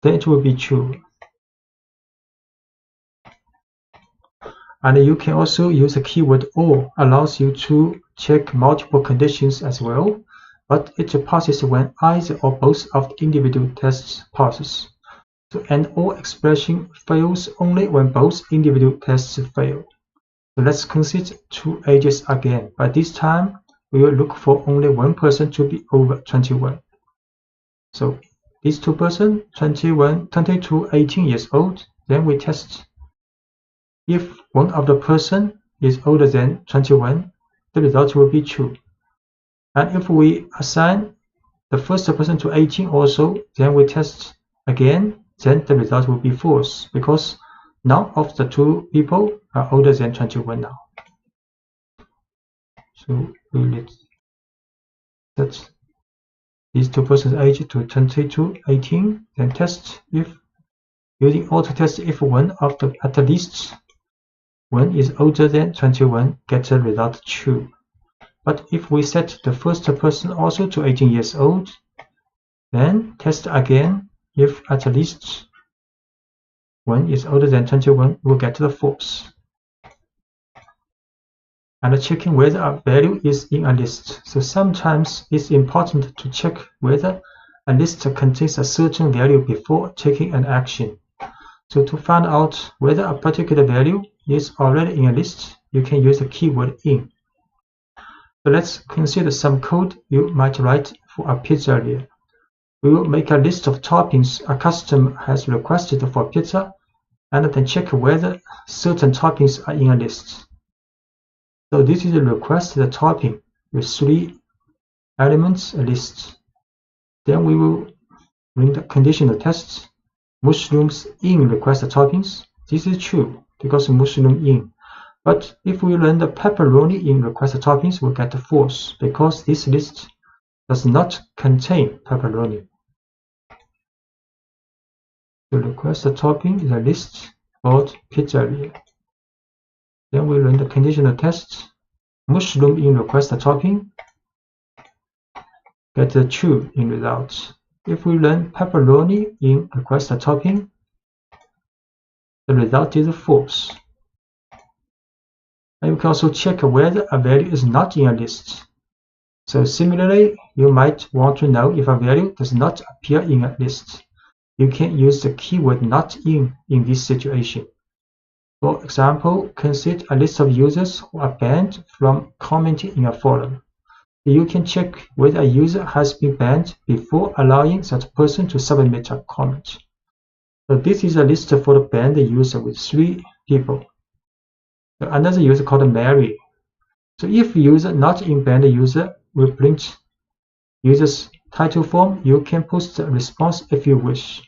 then it will be true. And you can also use the keyword OR, allows you to check multiple conditions as well, but it passes when either or both of the individual tests passes. So an OR expression fails only when both individual tests fail. So let's consider two ages again, but this time we will look for only one person to be over 21. So these two persons, 21, 22, 18 years old, then we test if one of the person is older than 21, the result will be true. And if we assign the first person to 18 also, then we test again, then the result will be false because none of the two people are older than 21 now. So we need set these two persons' age to 22, 18, then test if using auto test if one of the at least one is older than 21, get the result true. But if we set the first person also to 18 years old, then test again if at least one is older than 21, we'll get the false. And checking whether a value is in a list. So sometimes it's important to check whether a list contains a certain value before taking an action. So to find out whether a particular value is already in a list, you can use the keyword in. So let's consider some code you might write for a pizzeria. We will make a list of toppings a customer has requested for pizza, and then check whether certain toppings are in a list. So this is a requested topping with 3 elements, a list. Then we will run the conditional tests. Mushrooms in requested toppings. This is true because mushroom in. But if we run the pepperoni in requested toppings, we'll get false because this list does not contain pepperoni. The requested topping is a list called pizzeria. Then we run the conditional test. Mushroom in requested topping, get the true in results. If we run pepperoni in requested topping, the result is false. And you can also check whether a value is not in a list. So similarly, you might want to know if a value does not appear in a list. You can use the keyword not in this situation. For example, consider a list of users who are banned from commenting in a forum. You can check whether a user has been banned before allowing that person to submit a comment. So this is a list for the banned user with 3 people. So another user called Mary. So if user not in banned user will print user's title form, you can post a response if you wish.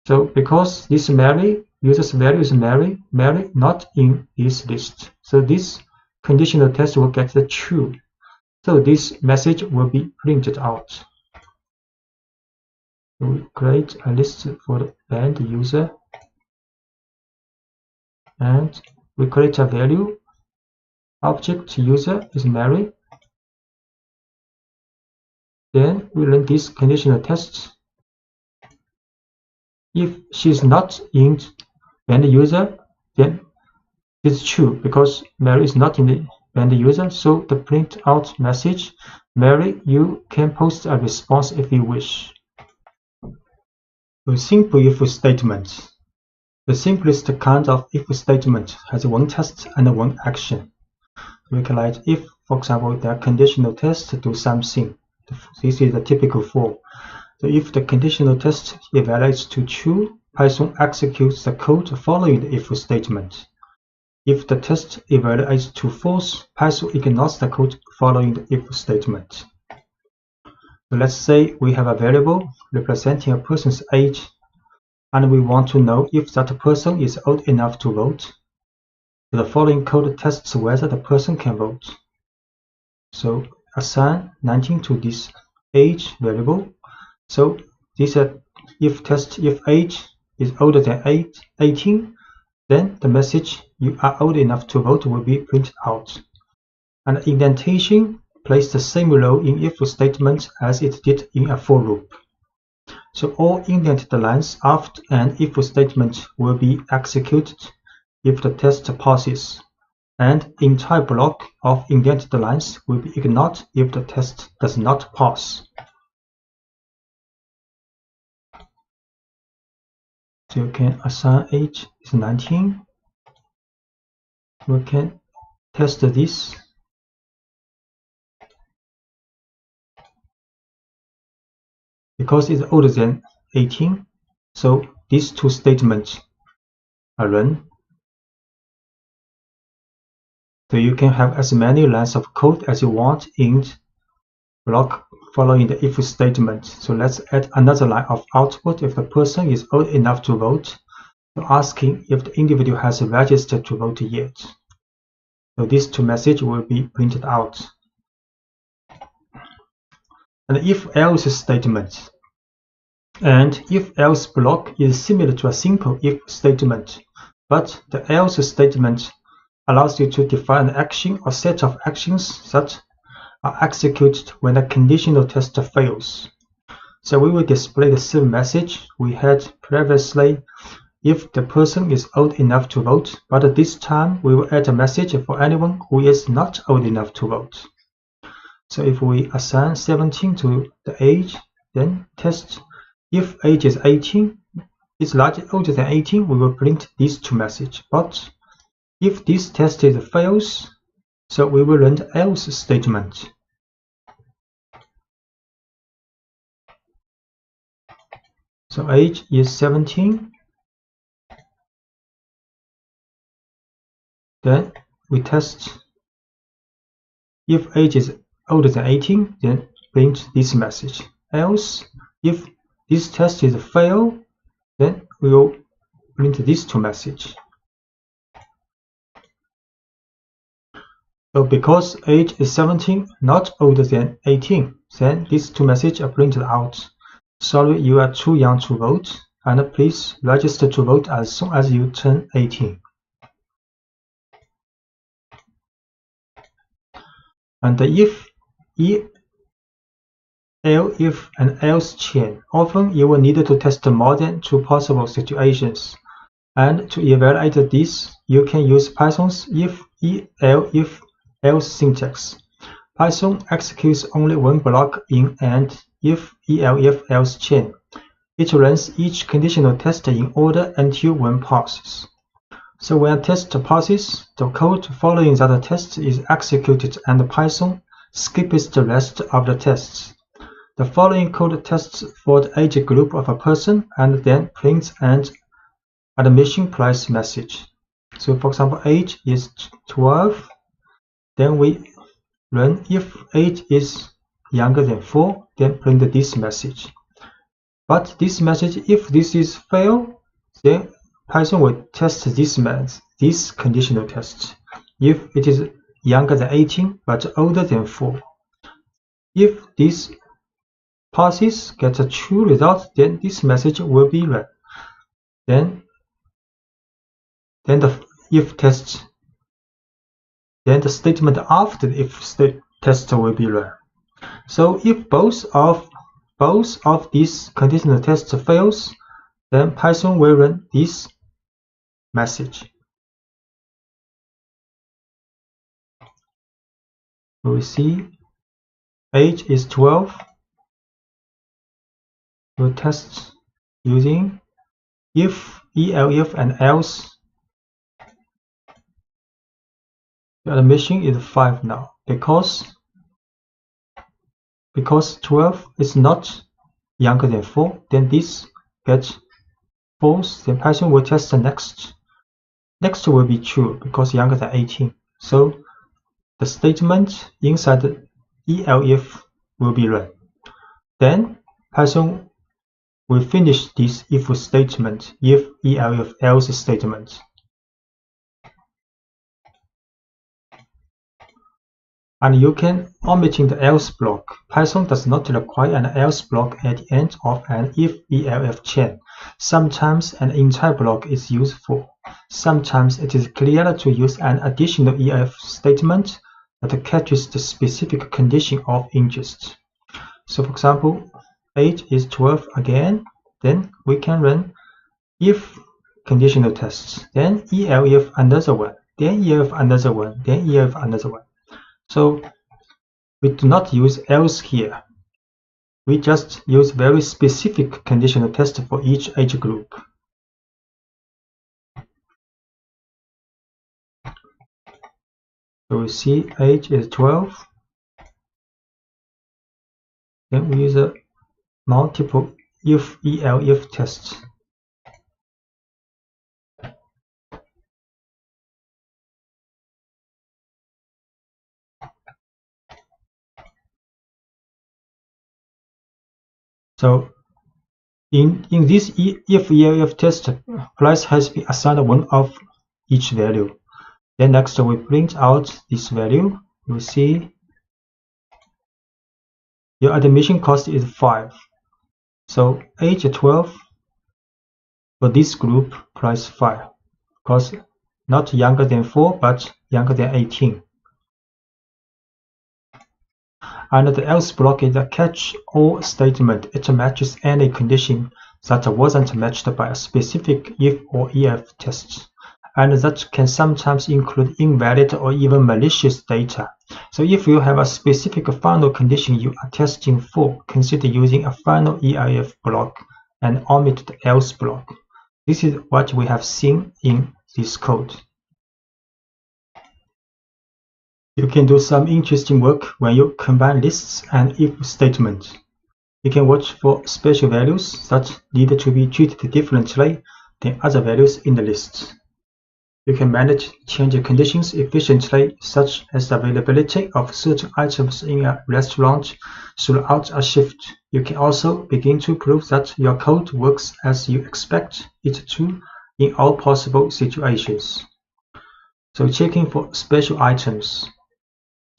So because this Mary, user's value is Mary not in this list. So this conditional test will get the true. So this message will be printed out. So we create a list for the banned user, and we create a value. Object user is Mary. Then we run this conditional test. If she's not in banned user, then it's true because Mary is not in the banned user. So the print out message, Mary, you can post a response if you wish. A simple if statement. The simplest kind of if statement has one test and one action. We can write if, for example, the conditional test to do something. This is the typical form. So if the conditional test evaluates to true, Python executes the code following the if statement. If the test evaluates to false, Python ignores the code following the if statement. So let's say we have a variable representing a person's age, and we want to know if that person is old enough to vote. So the following code tests whether the person can vote. So assign 19 to this age variable. So this if test if age is older than 18, then the message you are old enough to vote will be printed out. And indentation plays the same role in if statement as it did in a for loop. So all indented lines after an if statement will be executed if the test passes, and entire block of indented lines will be ignored if the test does not pass. So you can assign age is 19. We can test this. Because it's older than 18, so these two statements are run. So you can have as many lines of code as you want in block following the if statement. So let's add another line of output if the person is old enough to vote, so asking if the individual has registered to vote yet. So these two messages will be printed out. And if else statement. And if else block is similar to a simple if statement, but the else statement allows you to define an action or set of actions that are executed when a conditional test fails. So we will display the same message we had previously if the person is old enough to vote, but this time we will add a message for anyone who is not old enough to vote. So if we assign 17 to the age, then test if age is 18, is older than 18, we will print these two messages. But if this test fails, so we will run the else statement. So age is 17. Then we test if age is older than 18, then print this message. Else, if this test is fail, then we will print these two messages. So because age is 17, not older than 18, then these two messages are printed out. Sorry, you are too young to vote, and please register to vote as soon as you turn 18. And if and else chain, often you will need to test more than 2 possible situations. And to evaluate this, you can use Python's if-else syntax. Python executes only one block in an if-else chain. It runs each conditional test in order until one passes. So when a test passes, the code following that test is executed and Python skips the rest of the tests. The following code tests for the age group of a person and then prints an admission price message. So for example, age is 12. Then we run if age is younger than 4, then print this message. But this message, if this is fail, then Python will test this conditional test. If it is younger than 18 but older than 4. If this passes, gets a true result, then this message will be run. Then the if test, then the statement after the if test will be run. So if both of these conditional tests fails, then Python will run this message. We see age is 12. We'll test using if, elif, and else. The admission is 5 now because 12 is not younger than 4. Then this gets false. Then Python will test the next. Next will be true because younger than 18. So the statement inside the elif will be run. Then Python will finish this if statement, if, elif, else statement. And you can omitting the else block. Python does not require an else block at the end of an if-elif chain. Sometimes an entire block is useful. Sometimes it is clearer to use an additional if statement that catches the specific condition of interest. So for example, age is 12 again. Then we can run if conditional tests. Then elif another one. Then elif another one. Then elif another one. So we do not use else here. We just use very specific conditional test for each age group. So we see age is 12. Then we use a multiple if, elif tests. So in this if-elif test, price has been assigned one of each value. Then next we print out this value. You see your admission cost is 5. So age 12 for this group, price 5, because not younger than 4 but younger than 18. And the else block is a catch-all statement. It matches any condition that wasn't matched by a specific if or elif test. And that can sometimes include invalid or even malicious data. So if you have a specific final condition you are testing for, consider using a final elif block and omit the else block. This is what we have seen in this code. You can do some interesting work when you combine lists and if statements. You can watch for special values that need to be treated differently than other values in the list. You can manage change conditions efficiently, such as the availability of certain items in a restaurant throughout a shift. You can also begin to prove that your code works as you expect it to in all possible situations. So checking for special items.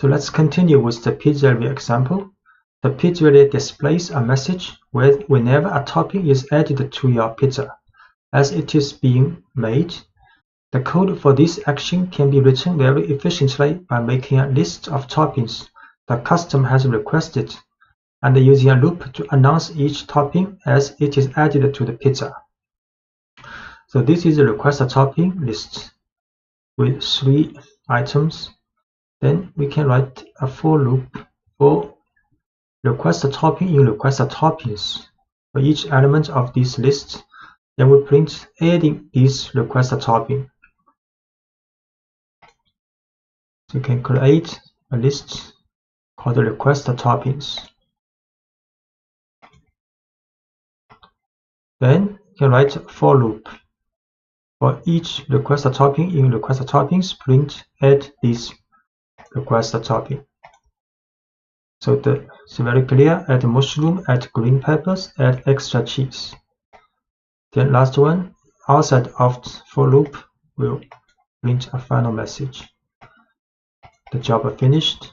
So let's continue with the pizzeria example. The pizzeria displays a message whenever a topping is added to your pizza. As it is being made, the code for this action can be written very efficiently by making a list of toppings the customer has requested and using a loop to announce each topping as it is added to the pizza. So this is a request topping list with 3 items. Then we can write a for loop for request topping in request toppings for each element of this list. Then we print adding this request topping. So you can create a list called request toppings. Then you can write for loop for each request topping in request toppings, print add this request topping. So it's very clear: add mushroom, add green peppers, add extra cheese. Then last one, outside of for loop will print a final message. The job finished.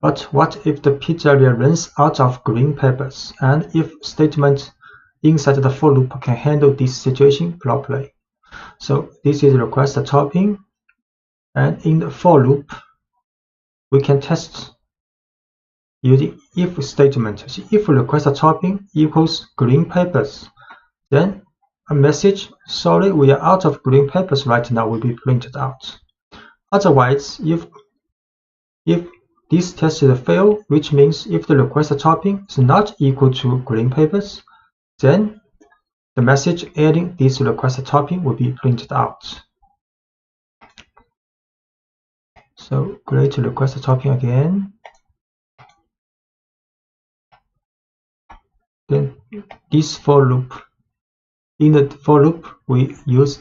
But what if the pizzeria runs out of green peppers, and if statement inside the for loop can handle this situation properly? So this is request topping, and in the for loop we can test using if statement. So if request topping equals green peppers, then a message, sorry, we are out of green peppers right now, will be printed out. Otherwise, if this test is a fail, which means if the request topping is not equal to green peppers, then the message adding this request topping will be printed out. So create a request topping again. Then this for loop. In the for loop, we use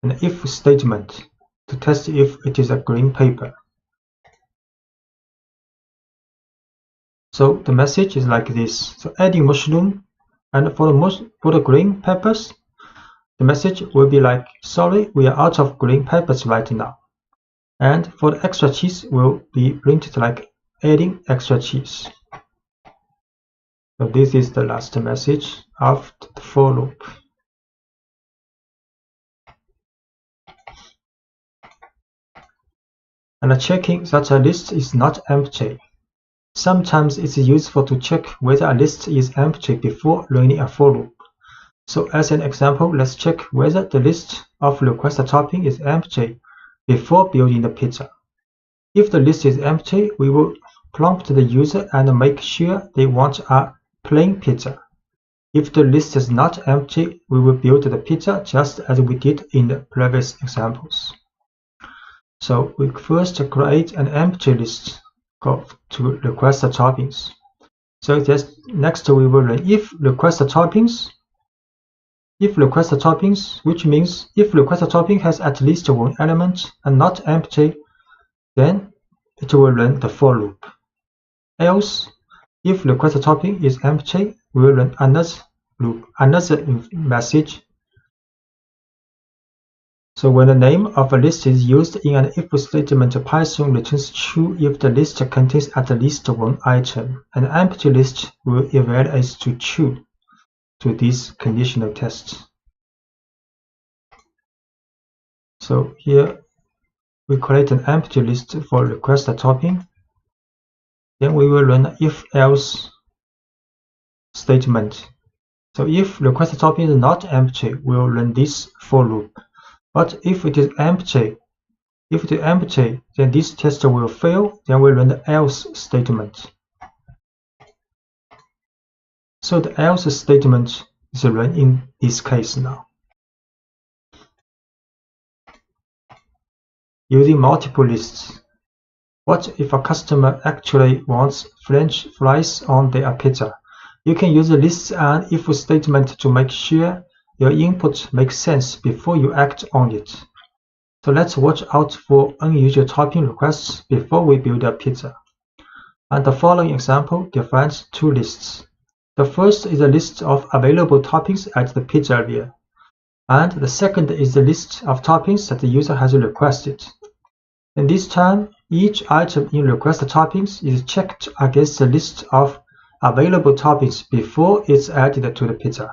an if statement to test if it is a green pepper. So the message is like this. So adding mushroom, and for the green peppers, the message will be like, sorry, we are out of green peppers right now. And for the extra cheese will be printed like adding extra cheese. So this is the last message of the for loop. And checking that a list is not empty. Sometimes it's useful to check whether a list is empty before running a for loop. So as an example, let's check whether the list of request topping is empty before building the pizza. If the list is empty, we will prompt the user and make sure they want a plain pizza. If the list is not empty, we will build the pizza just as we did in the previous examples. So we first create an empty list to request toppings. So next we will run if request toppings, which means if request topping has at least one element and not empty, then it will run the for loop. Else, if request topping is empty, we will run another loop, another message. So when the name of a list is used in an if statement, Python returns true if the list contains at least one item. An empty list will evaluate to true to this conditional test. So here we create an empty list for request topping. Then we will run if-else statement. So if request topping is not empty, we will run this for loop. But if it is empty, then this test will fail. Then we run the else statement. So the else statement is run in this case now. Using multiple lists. What if a customer actually wants French fries on their pizza? You can use the lists and if statement to make sure your input makes sense before you act on it. So let's watch out for unusual topping requests before we build a pizza. And the following example defines two lists. The first is a list of available toppings at the pizzeria, and the second is the list of toppings that the user has requested. And this time, each item in request toppings is checked against the list of available toppings before it's added to the pizza.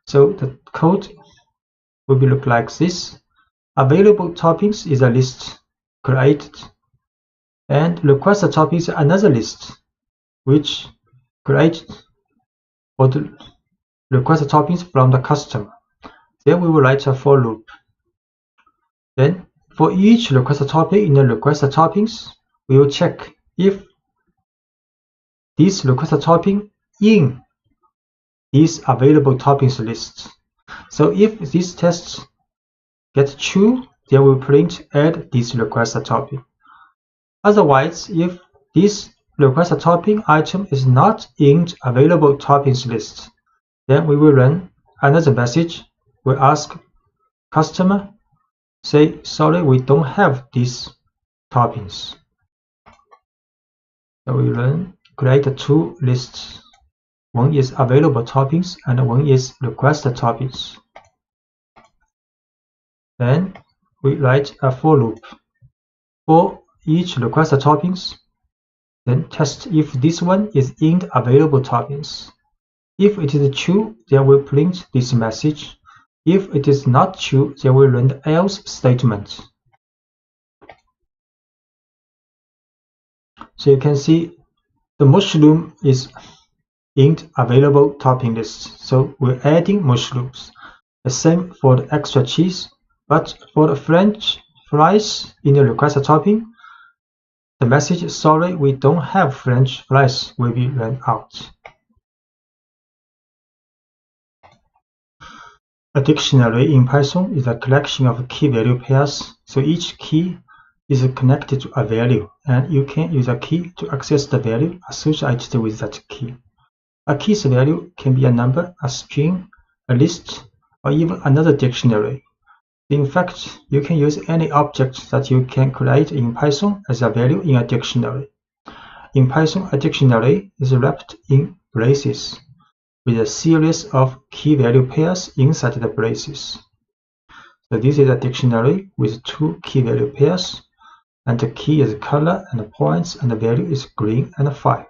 So the code will look like this. Available toppings is a list created, and request toppings is another list which created request toppings from the customer. Then we will write a for loop. Then for each request topping in the request toppings, we will check if this request topping in these available toppings list. So if this test gets true, then we print add this request topping. Otherwise, if this request topping item is not in available toppings list, then we will run another message. We ask customer, say, sorry, we don't have these toppings. So we run create two lists. One is available toppings and one is request toppings. Then we write a for loop for each request toppings. Then test if this one is in the available toppings. If it is true, then we print this message. If it is not true, then we run the else statement. So you can see the mushroom is in the available topping list. So we're adding mushrooms. The same for the extra cheese, but for the French fries in the request topping, the message, sorry, we don't have French fries, will be run out. A dictionary in Python is a collection of key-value pairs, so each key is connected to a value, and you can use a key to access the value associated with that key. A key's value can be a number, a string, a list, or even another dictionary. In fact, you can use any object that you can create in Python as a value in a dictionary. In Python, a dictionary is wrapped in braces, with a series of key-value pairs inside the braces. So this is a dictionary with two key-value pairs, and the key is color and points, and the value is green and 5.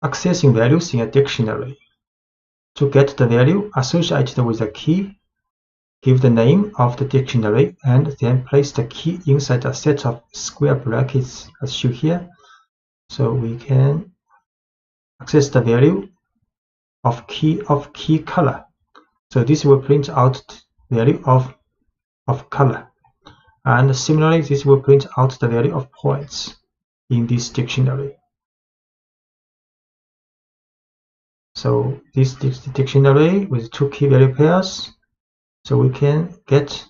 Accessing values in a dictionary. To get the value associated with the key, give the name of the dictionary and then place the key inside a set of square brackets as shown here. So we can access the value of key color. So this will print out the value of color. And similarly, this will print out the value of points in this dictionary. So this is the dictionary with two key-value pairs. So we can get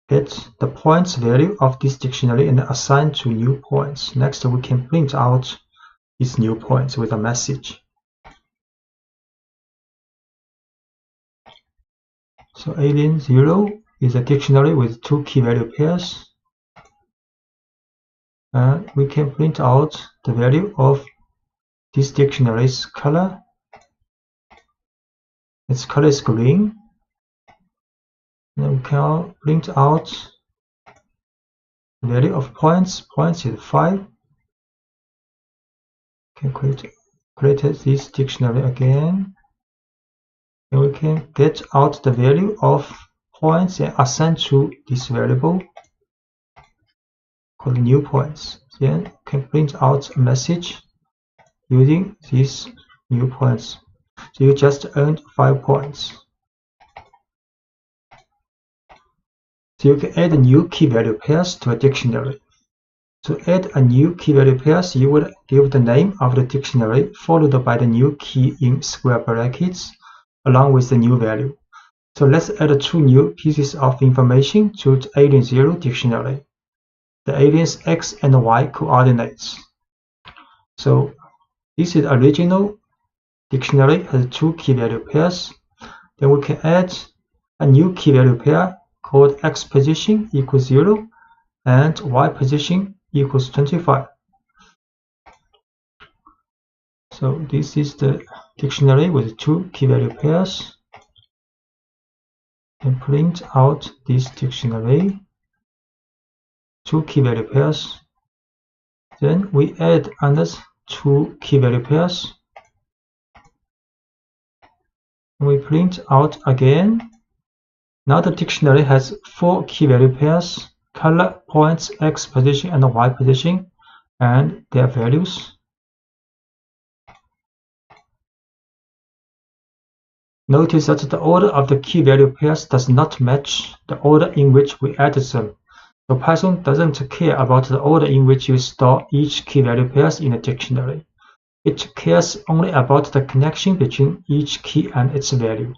the points value of this dictionary and assign to new points. Next, we can print out these new points with a message. So alien 0 is a dictionary with two key-value pairs. And we can print out the value of this dictionary's color. Its color is green. Then we can print out the value of points. Points is 5. Can create this dictionary again. And we can get out the value of points and assign to this variable called new points. Then we can print out a message using these new points. So you just earned 5 points. So you can add new key-value pairs to a dictionary. To add a new key-value pairs, you would give the name of the dictionary followed by the new key in square brackets along with the new value. So let's add 2 new pieces of information to the alien 0 dictionary. The alien's x and y coordinates. So this is original dictionary has 2 key-value pairs. Then we can add a new key-value pair called x position equals 0 and y position equals 25. So this is the dictionary with 2 key-value pairs. And print out this dictionary, 2 key-value pairs. Then we add another 2 key-value pairs. And we print out again. Now the dictionary has 4 key-value pairs, color, points, x position, and y position, and their values. Notice that the order of the key value pairs does not match the order in which we added them. So Python doesn't care about the order in which you store each key value pairs in a dictionary. It cares only about the connection between each key and its value.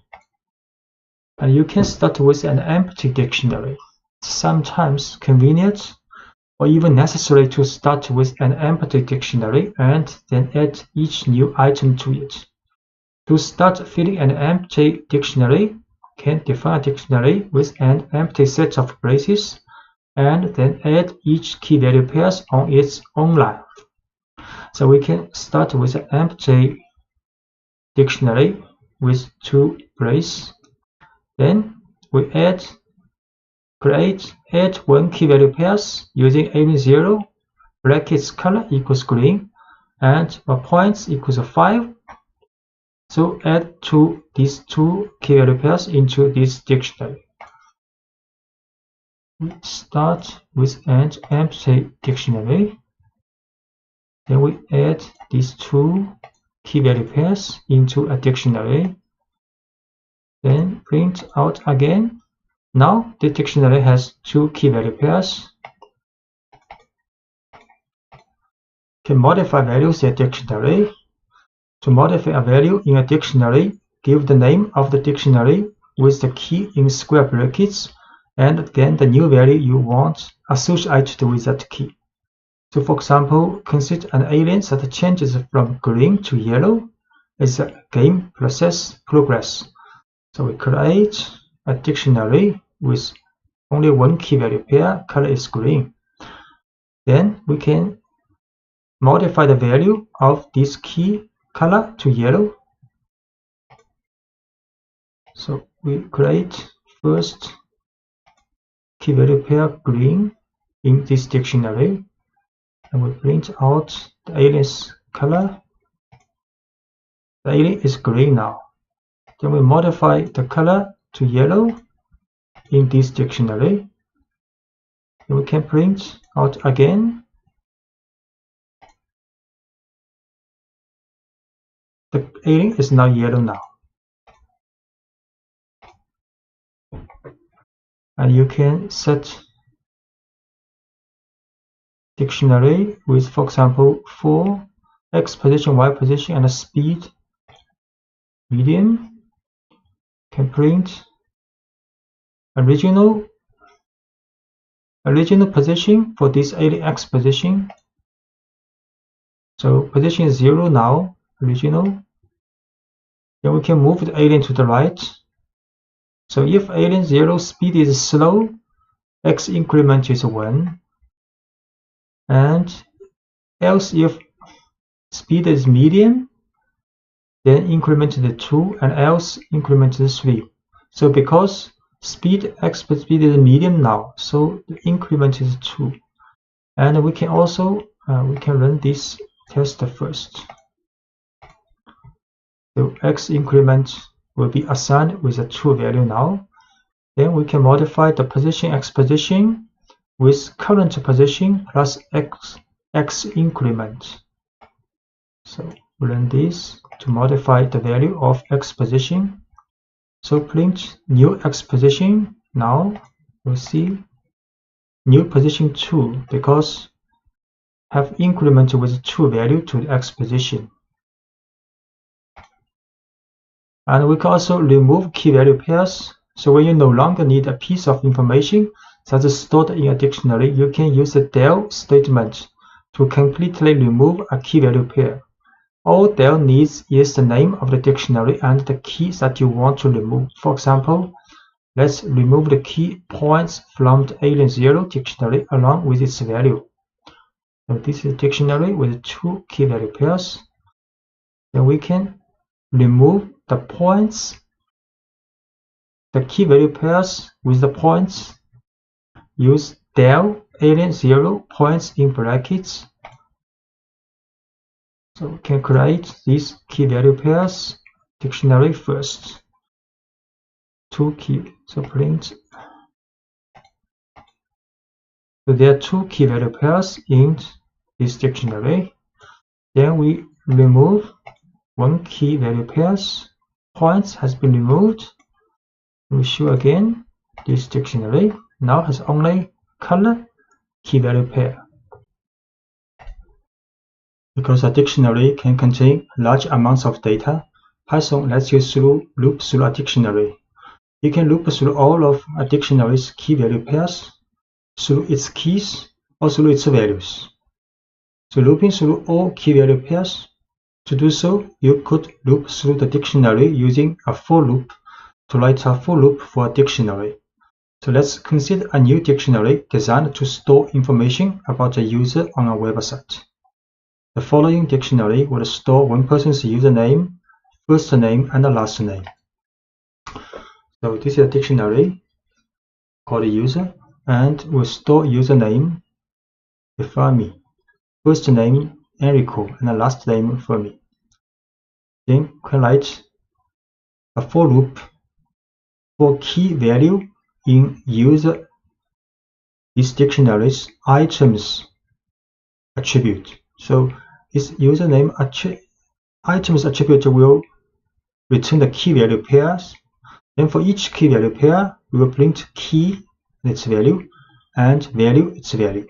And you can start with an empty dictionary. It's sometimes convenient or even necessary to start with an empty dictionary and then add each new item to it. To start filling an empty dictionary, you can define a dictionary with an empty set of braces and then add each key value pairs on its own line. So we can start with an empty dictionary with 2 braces. Then we add 1 key value pairs using alien0, brackets color equals green, and points equals 5. So add these 2 key value pairs into this dictionary. We start with an empty dictionary. Then we add these 2 key value pairs into a dictionary. Then print out again. Now the dictionary has 2 key value pairs. Can modify values in a dictionary. To modify a value in a dictionary, give the name of the dictionary with the key in square brackets and then the new value you want associated with that key. So for example, consider an alien that changes from green to yellow as a game process progress. So we create a dictionary with only 1 key value pair, color is green. Then we can modify the value of this key color to yellow. So we create first key value pair green in this dictionary, and we print out the alien's color. The alien is green now. Then we modify the color to yellow in this dictionary. And we can print out again. The alien is now yellow now. And you can set dictionary with, for example, for x position, y position, and a speed medium. Can print original position for this alien x position. So position is 0 now, original. Then we can move the alien to the right. So if alien 0 speed is slow, x increment is 1. And else if speed is medium, then increment to 2, and else increment to 3. So because x speed is medium now, so the increment is 2. And we can also we can run this test first. So x increment will be assigned with a 2 value now. Then we can modify the position x position with current position plus x increment. So we run this to modify the value of x position. So print new x position. Now we'll see new position 2 because have increment with 2 value to the x position. And we can also remove key value pairs. So when you no longer need a piece of information that is stored in a dictionary, you can use the del statement to completely remove a key value pair. All del needs is the name of the dictionary and the keys that you want to remove. For example, let's remove the key points from the alien0 dictionary along with its value. So this is a dictionary with 2 key value pairs. Then we can remove the points, the key value pairs with the points. Use del alien0 points in brackets. So we can create these key value pairs dictionary first. 2 key. So print. So there are 2 key value pairs in this dictionary. Then we remove 1 key value pairs. points has been removed. We show again this dictionary now has only color key value pair. Because a dictionary can contain large amounts of data, Python lets you loop through a dictionary. You can loop through all of a dictionary's key value pairs, through its keys, or through its values. So looping through all key value pairs, to do so, you could loop through the dictionary using a for loop to write a for loop for a dictionary. So let's consider a new dictionary designed to store information about a user on a website. The following dictionary will store one person's username, first name, and last name. So this is a dictionary called user, and will store username Fermi, first name Enrico, and the last name Fermi. Then we can write a for loop for key value in user this dictionary's items attribute. So this username items attribute will return the key value pairs. Then for each key value pair, we will print key its value and value its value.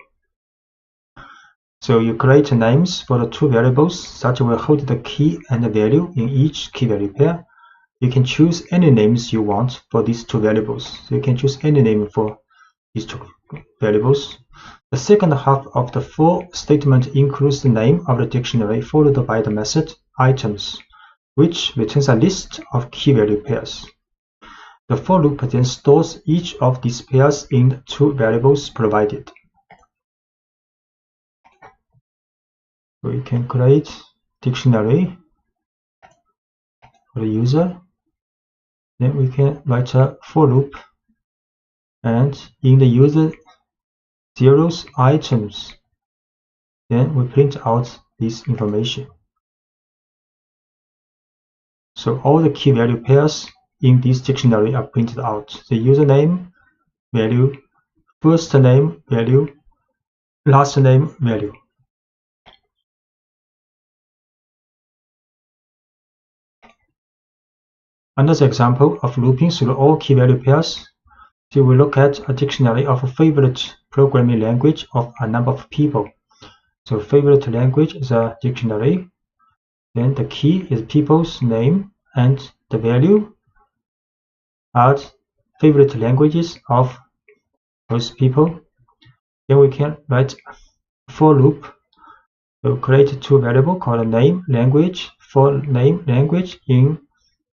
So you create names for the two variables that will hold the key and the value in each key value pair. You can choose any names you want for these two variables. So you can choose any name for these two variables. The second half of the for statement includes the name of the dictionary followed by the method items, which returns a list of key value pairs. The for loop then stores each of these pairs in the two variables provided. So we can create dictionary for the user. Then we can write a for loop, and in the user zeros items, then we print out this information. So all the key value pairs in this dictionary are printed out. The username value, first name value, last name value. Another example of looping through all key value pairs, so we look at a dictionary of a favorite programming language of a number of people. So favorite language is a dictionary. Then the key is people's name, and the value are favorite languages of those people. Then we can write for loop. So create two variables called name language for name language in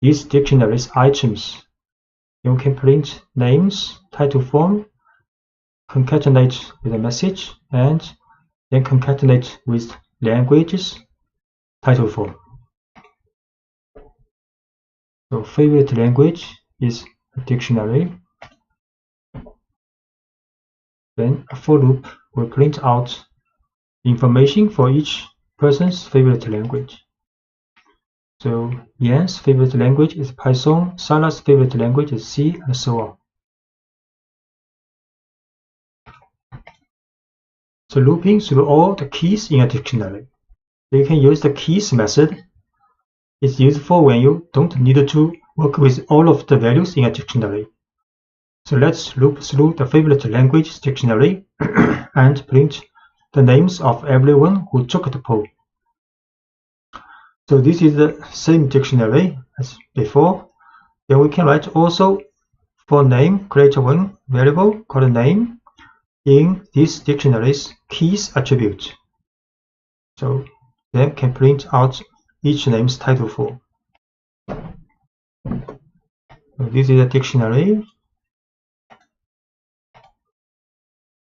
these dictionaries items. Then we can print names title form, concatenate with a message, and then concatenate with languages title form. So favorite language is a dictionary. Then a for loop will print out information for each person's favorite language. So Yan's favorite language is Python, Sarah's favorite language is C, and so on. So looping through all the keys in a dictionary. So you can use the keys method. It's useful when you don't need to work with all of the values in a dictionary. So let's loop through the favorite language dictionary and print the names of everyone who took the poll. So this is the same dictionary as before. Then we can write also for name, create one variable called name in this dictionary's keys attribute. So then can print out each name's title form. So this is a dictionary.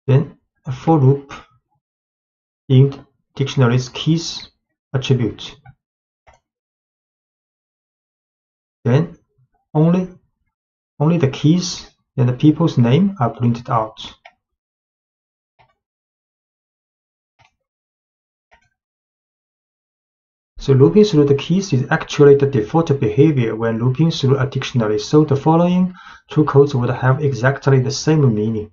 Then a for loop in dictionary's keys attribute. Then only the keys and the people's name are printed out. So looping through the keys is actually the default behavior when looping through a dictionary. So the following two codes would have exactly the same meaning.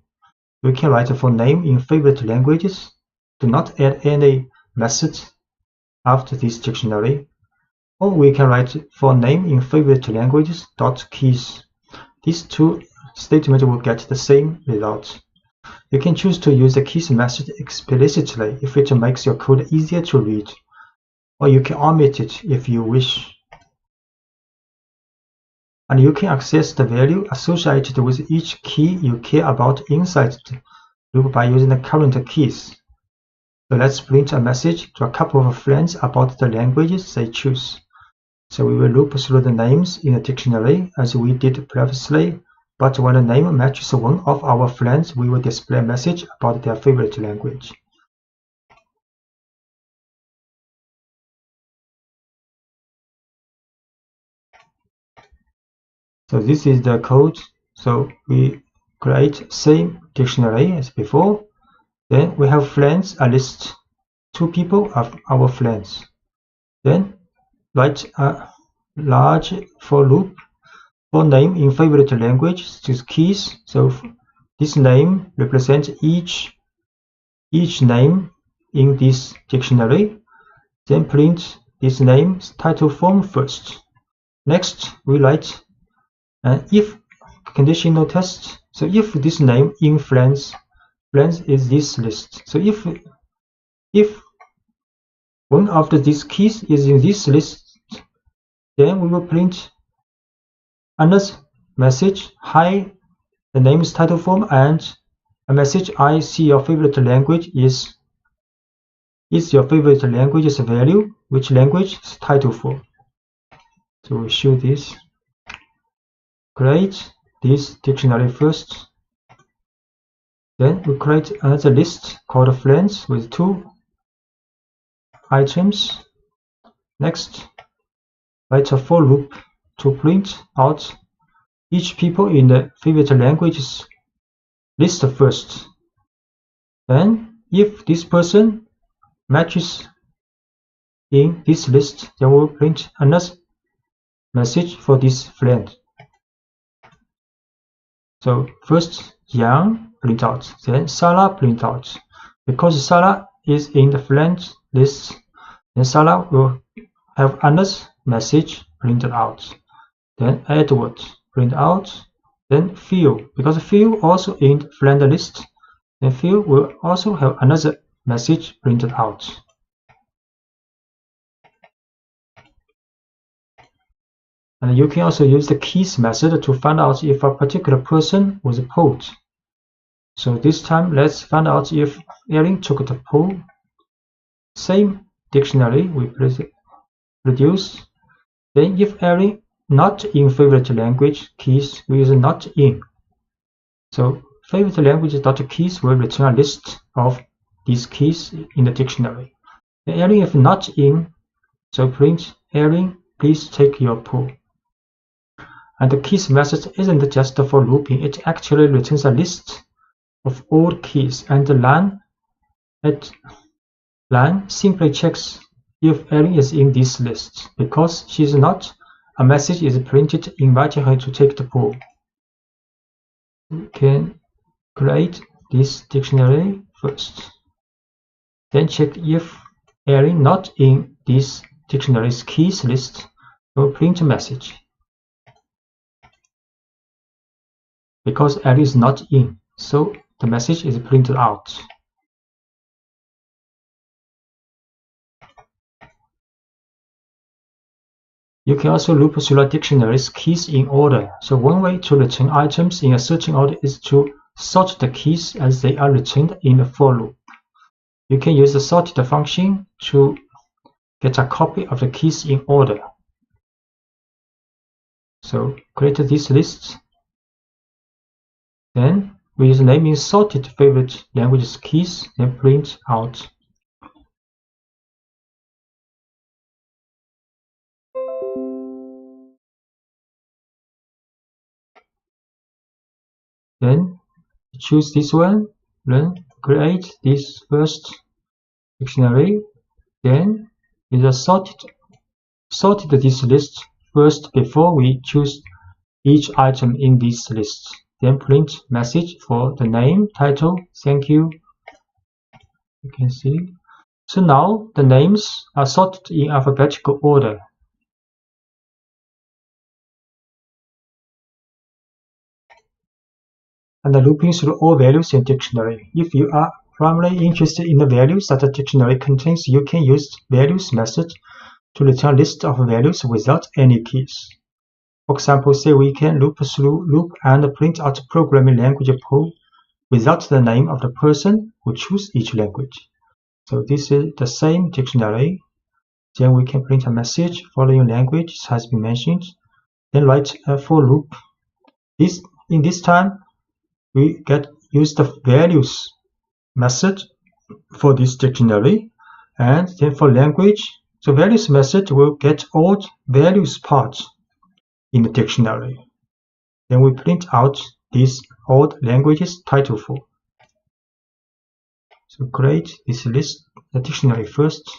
We can write for name in favorite languages. Do not add any methods after this dictionary. Or we can write for name in favorite languages dot keys. These two statements will get the same result. You can choose to use the keys method explicitly if it makes your code easier to read, or you can omit it if you wish. And you can access the value associated with each key you care about inside the loop by using the current keys. So let's print a message to a couple of friends about the languages they choose. So we will loop through the names in the dictionary as we did previously, but when the name matches one of our friends, we will display a message about their favorite language. So this is the code. So we create same dictionary as before. Then we have friends, a list, 2 people of our friends. Then write a large for loop for name in favorite language to keys. So this name represents each name in this dictionary. Then print this name's title form first. Next, we write an if conditional test. So if this name in friends is this list. So if one of these keys is in this list, then we will print another message, hi, the name's title form, and a message, I see your favorite language is your favorite language's value, which language is title form. So we show this. Create this dictionary first. Then we create another list called friends with 2 items. Next, write a for loop to print out each people in the favorite languages list first. Then, if this person matches in this list, then we'll print another message for this friend. So first Yang print out, then Sarah print out. Because Sarah is in the friends list, then Sarah will have another message printed out. Then Edward print out. Then Phil, because Phil also in the friend list, then Phil will also have another message printed out. And you can also use the keys method to find out if a particular person was polled. So this time, let's find out if Erin took the poll. Same dictionary we produce. Then if Erin not in favorite language keys, we use not in. So favorite language.keys will return a list of these keys in the dictionary. Then Erin if not in, so print Erin, please take your poll. And the keys method isn't just for looping, it actually returns a list of all keys, and the line simply checks if Erin is in this list. Because she is not, a message is printed inviting her to take the poll. We can create this dictionary first. Then check if Erin not in this dictionary's keys list, we'll print a message. Because Erin is not in, so the message is printed out. You can also loop through a dictionary's keys in order. So one way to return items in a certain order is to sort the keys as they are returned in a for loop. You can use the sorted function to get a copy of the keys in order. So create this list. Then we use naming sorted favorite languages keys, then print out. Then choose this one, then create this first dictionary, then is a sorted this list first before we choose each item in this list. Then print message for the name, title, thank you. You can see. So now the names are sorted in alphabetical order. and looping through all values in dictionary. If you are primarily interested in the values that the dictionary contains, you can use values method to return a list of values without any keys. For example, say we can loop through loop and print out programming language pool without the name of the person who chose each language. So this is the same dictionary. Then we can print a message following language has been mentioned. Then write a for loop. In this time, we use the values method for this dictionary, and then for language, the values method will get all values parts in the dictionary. Then we print out these old languages title for. So create this list, the dictionary first,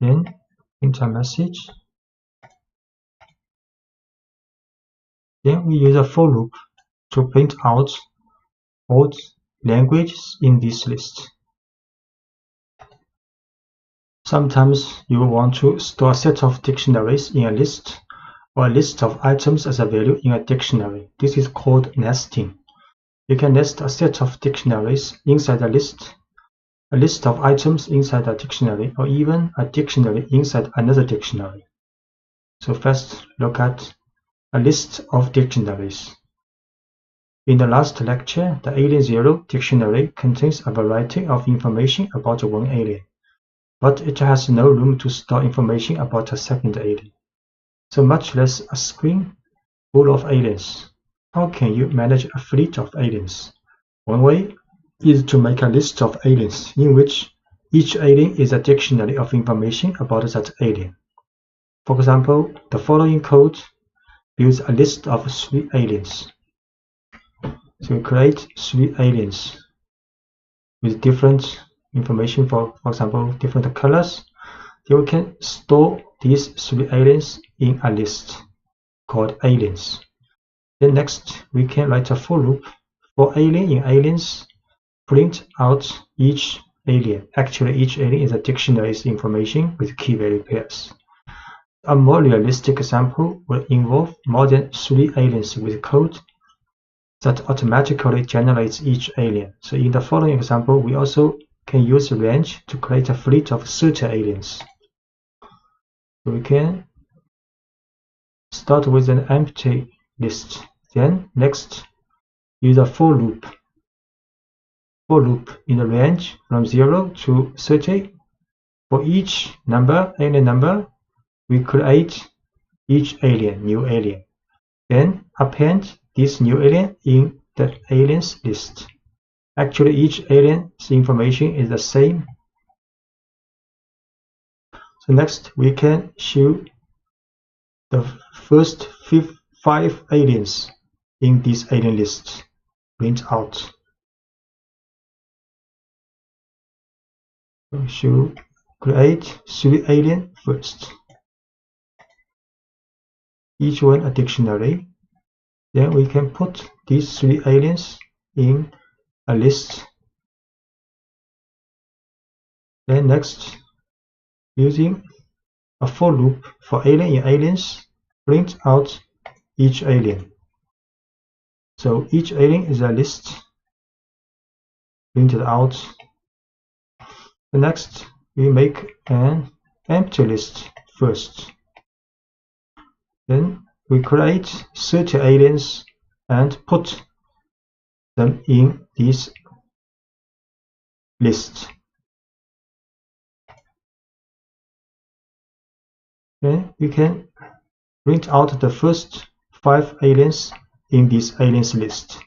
then print a message. Then we use a for loop to print out all languages in this list. Sometimes you will want to store a set of dictionaries in a list, or a list of items as a value in a dictionary. This is called nesting. You can nest a set of dictionaries inside a list of items inside a dictionary, or even a dictionary inside another dictionary. So first, look at a list of dictionaries. In the last lecture, the Alien Zero dictionary contains a variety of information about one alien, but it has no room to store information about a second alien, so much less a screen full of aliens. How can you manage a fleet of aliens? One way is to make a list of aliens in which each alien is a dictionary of information about that alien. For example, the following code builds a list of 3 aliens. So we create 3 aliens with different information, for example, different colors. Then we can store these 3 aliens in a list called aliens. Then next, we can write a for loop for alien in aliens, print out each alien. Actually, each alien is a dictionary's information with key value pairs. A more realistic example will involve more than 3 aliens with code that automatically generates each alien. So in the following example, we also can use range to create a fleet of 30 aliens. So we can start with an empty list. Then next, use a for loop. For loop in the range from 0 to 30. For each alien number, we create each alien, new alien. Then append this new alien in the aliens list. Actually, each alien's information is the same. So next, we can show the first 5 aliens in this alien list. Print out. We should create 3 aliens first. Each one a dictionary. Then we can put these 3 aliens in a list. Then next, using a for loop for alien in aliens, print out each alien. So each alien is a list printed out. The next, we make an empty list first. Then we create 30 aliens and put them in this list. Then we can print out the first 5 aliens in this aliens list.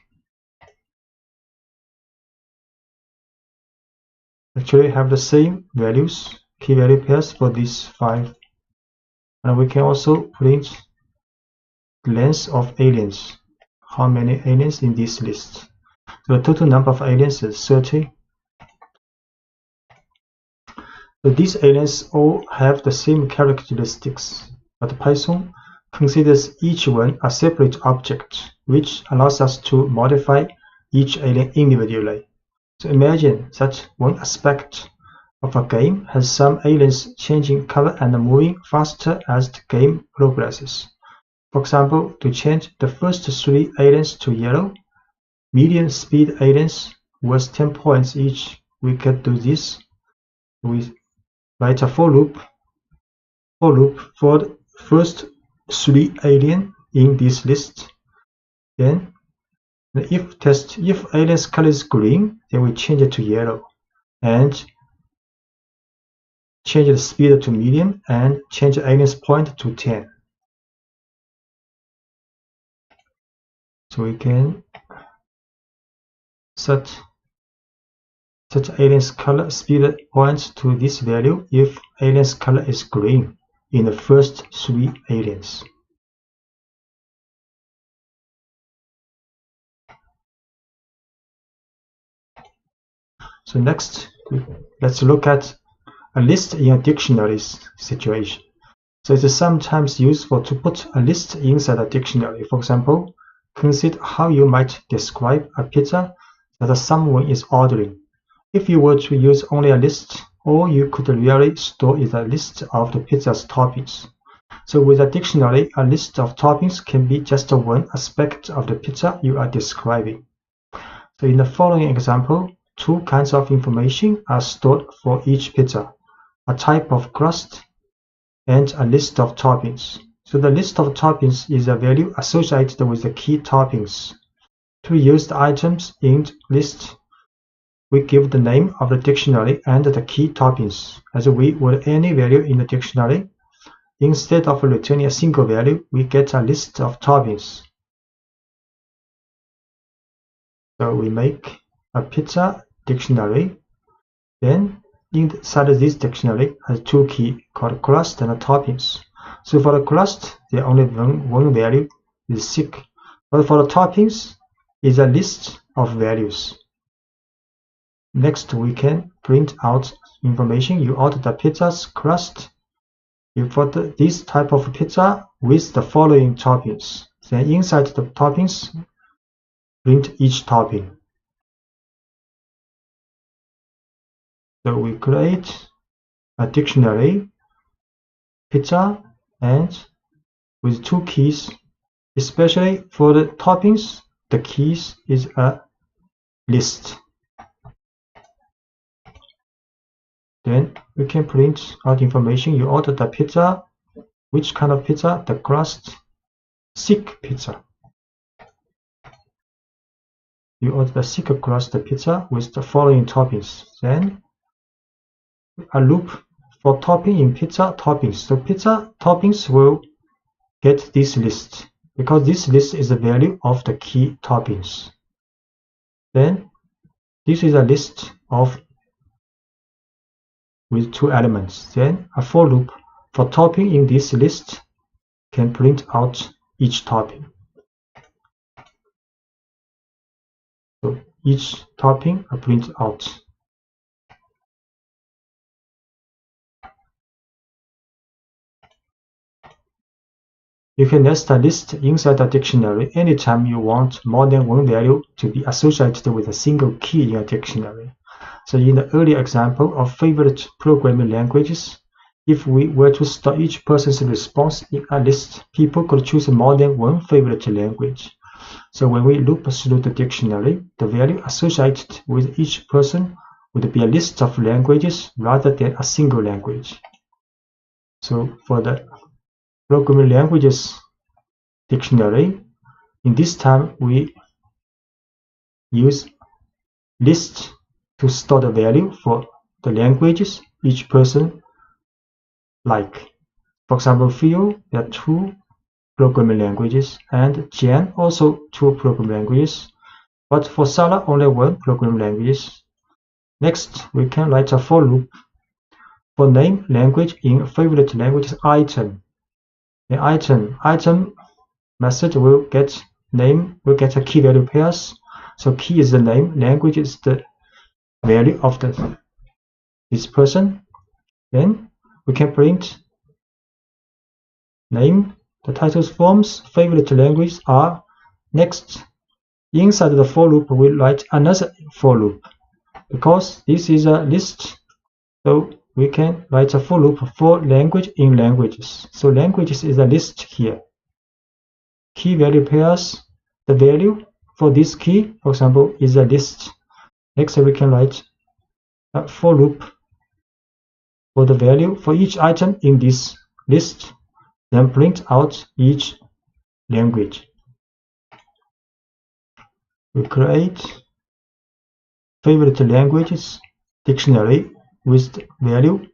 Actually have the same values, key value pairs for these 5. And we can also print the length of aliens, how many aliens in this list. So the total number of aliens is 30. So these aliens all have the same characteristics, but Python considers each one a separate object, which allows us to modify each alien individually. So imagine that one aspect of a game has some aliens changing color and moving faster as the game progresses. For example, to change the first 3 aliens to yellow, median speed aliens was 10 points each. We can do this. We write a for loop for the first 3 alien in this list. Then the if test, if alien's color is green, then we change it to yellow, and change the speed to medium, and change alien's point to 10. So we can set alien's color speed points to this value if alien's color is green in the first 3 aliens. So next, let's look at a list in a dictionaries situation. So it is sometimes useful to put a list inside a dictionary. For example, consider how you might describe a pizza that someone is ordering. If you were to use only a list, all you could really store is a list of the pizza's toppings. So with a dictionary, a list of toppings can be just one aspect of the pizza you are describing. So in the following example, 2 kinds of information are stored for each pizza: a type of crust and a list of toppings. So the list of toppings is a value associated with the key toppings. To use the items in the list, we give the name of the dictionary and the key toppings as we would any value in the dictionary. Instead of returning a single value, we get a list of toppings. So we make a pizza dictionary. Then inside this dictionary has 2 keys called crust and toppings. So for the crust, there only one value is 6. But for the toppings, is a list of values. Next, we can print out information. You order the pizza's crust. You put this type of pizza with the following toppings. Then inside the toppings, print each topping. So we create a dictionary, pizza, and with 2 keys, especially for the toppings, the keys is a list. Then we can print out information. You order the pizza. Which kind of pizza? The crust, thick pizza. You order the thick crust pizza with the following toppings. Then a loop for topping in pizza toppings. So pizza toppings will get this list because this list is the value of the key toppings. Then this is a list of with 2 elements. Then a for loop for topping in this list can print out each topping. So each topping are printed out. You can nest a list inside a dictionary anytime you want more than one value to be associated with a single key in a dictionary. So in the earlier example of favorite programming languages, if we were to store each person's response in a list, people could choose more than one favorite language. So when we loop through the dictionary, the value associated with each person would be a list of languages rather than a single language. So for the programming languages dictionary, in this time we use list to store the value for the languages each person like. For example, Phil, there are 2 programming languages, and Jan also 2 programming languages, but for Sarah only 1 programming language. Next, we can write a for loop for name language in favorite languages item. The item method will get a key value pairs. So key is the name, language is the value of this person. Then we can print name, the titles forms, favorite language are. Next, inside the for loop we write another for loop because this is a list. So we can write a for loop for language in languages. So languages is a list here. key value pairs, the value for this key, for example, is a list. Next, we can write a for loop for the value for each item in this list, then print out each language. We create favorite languages dictionary with value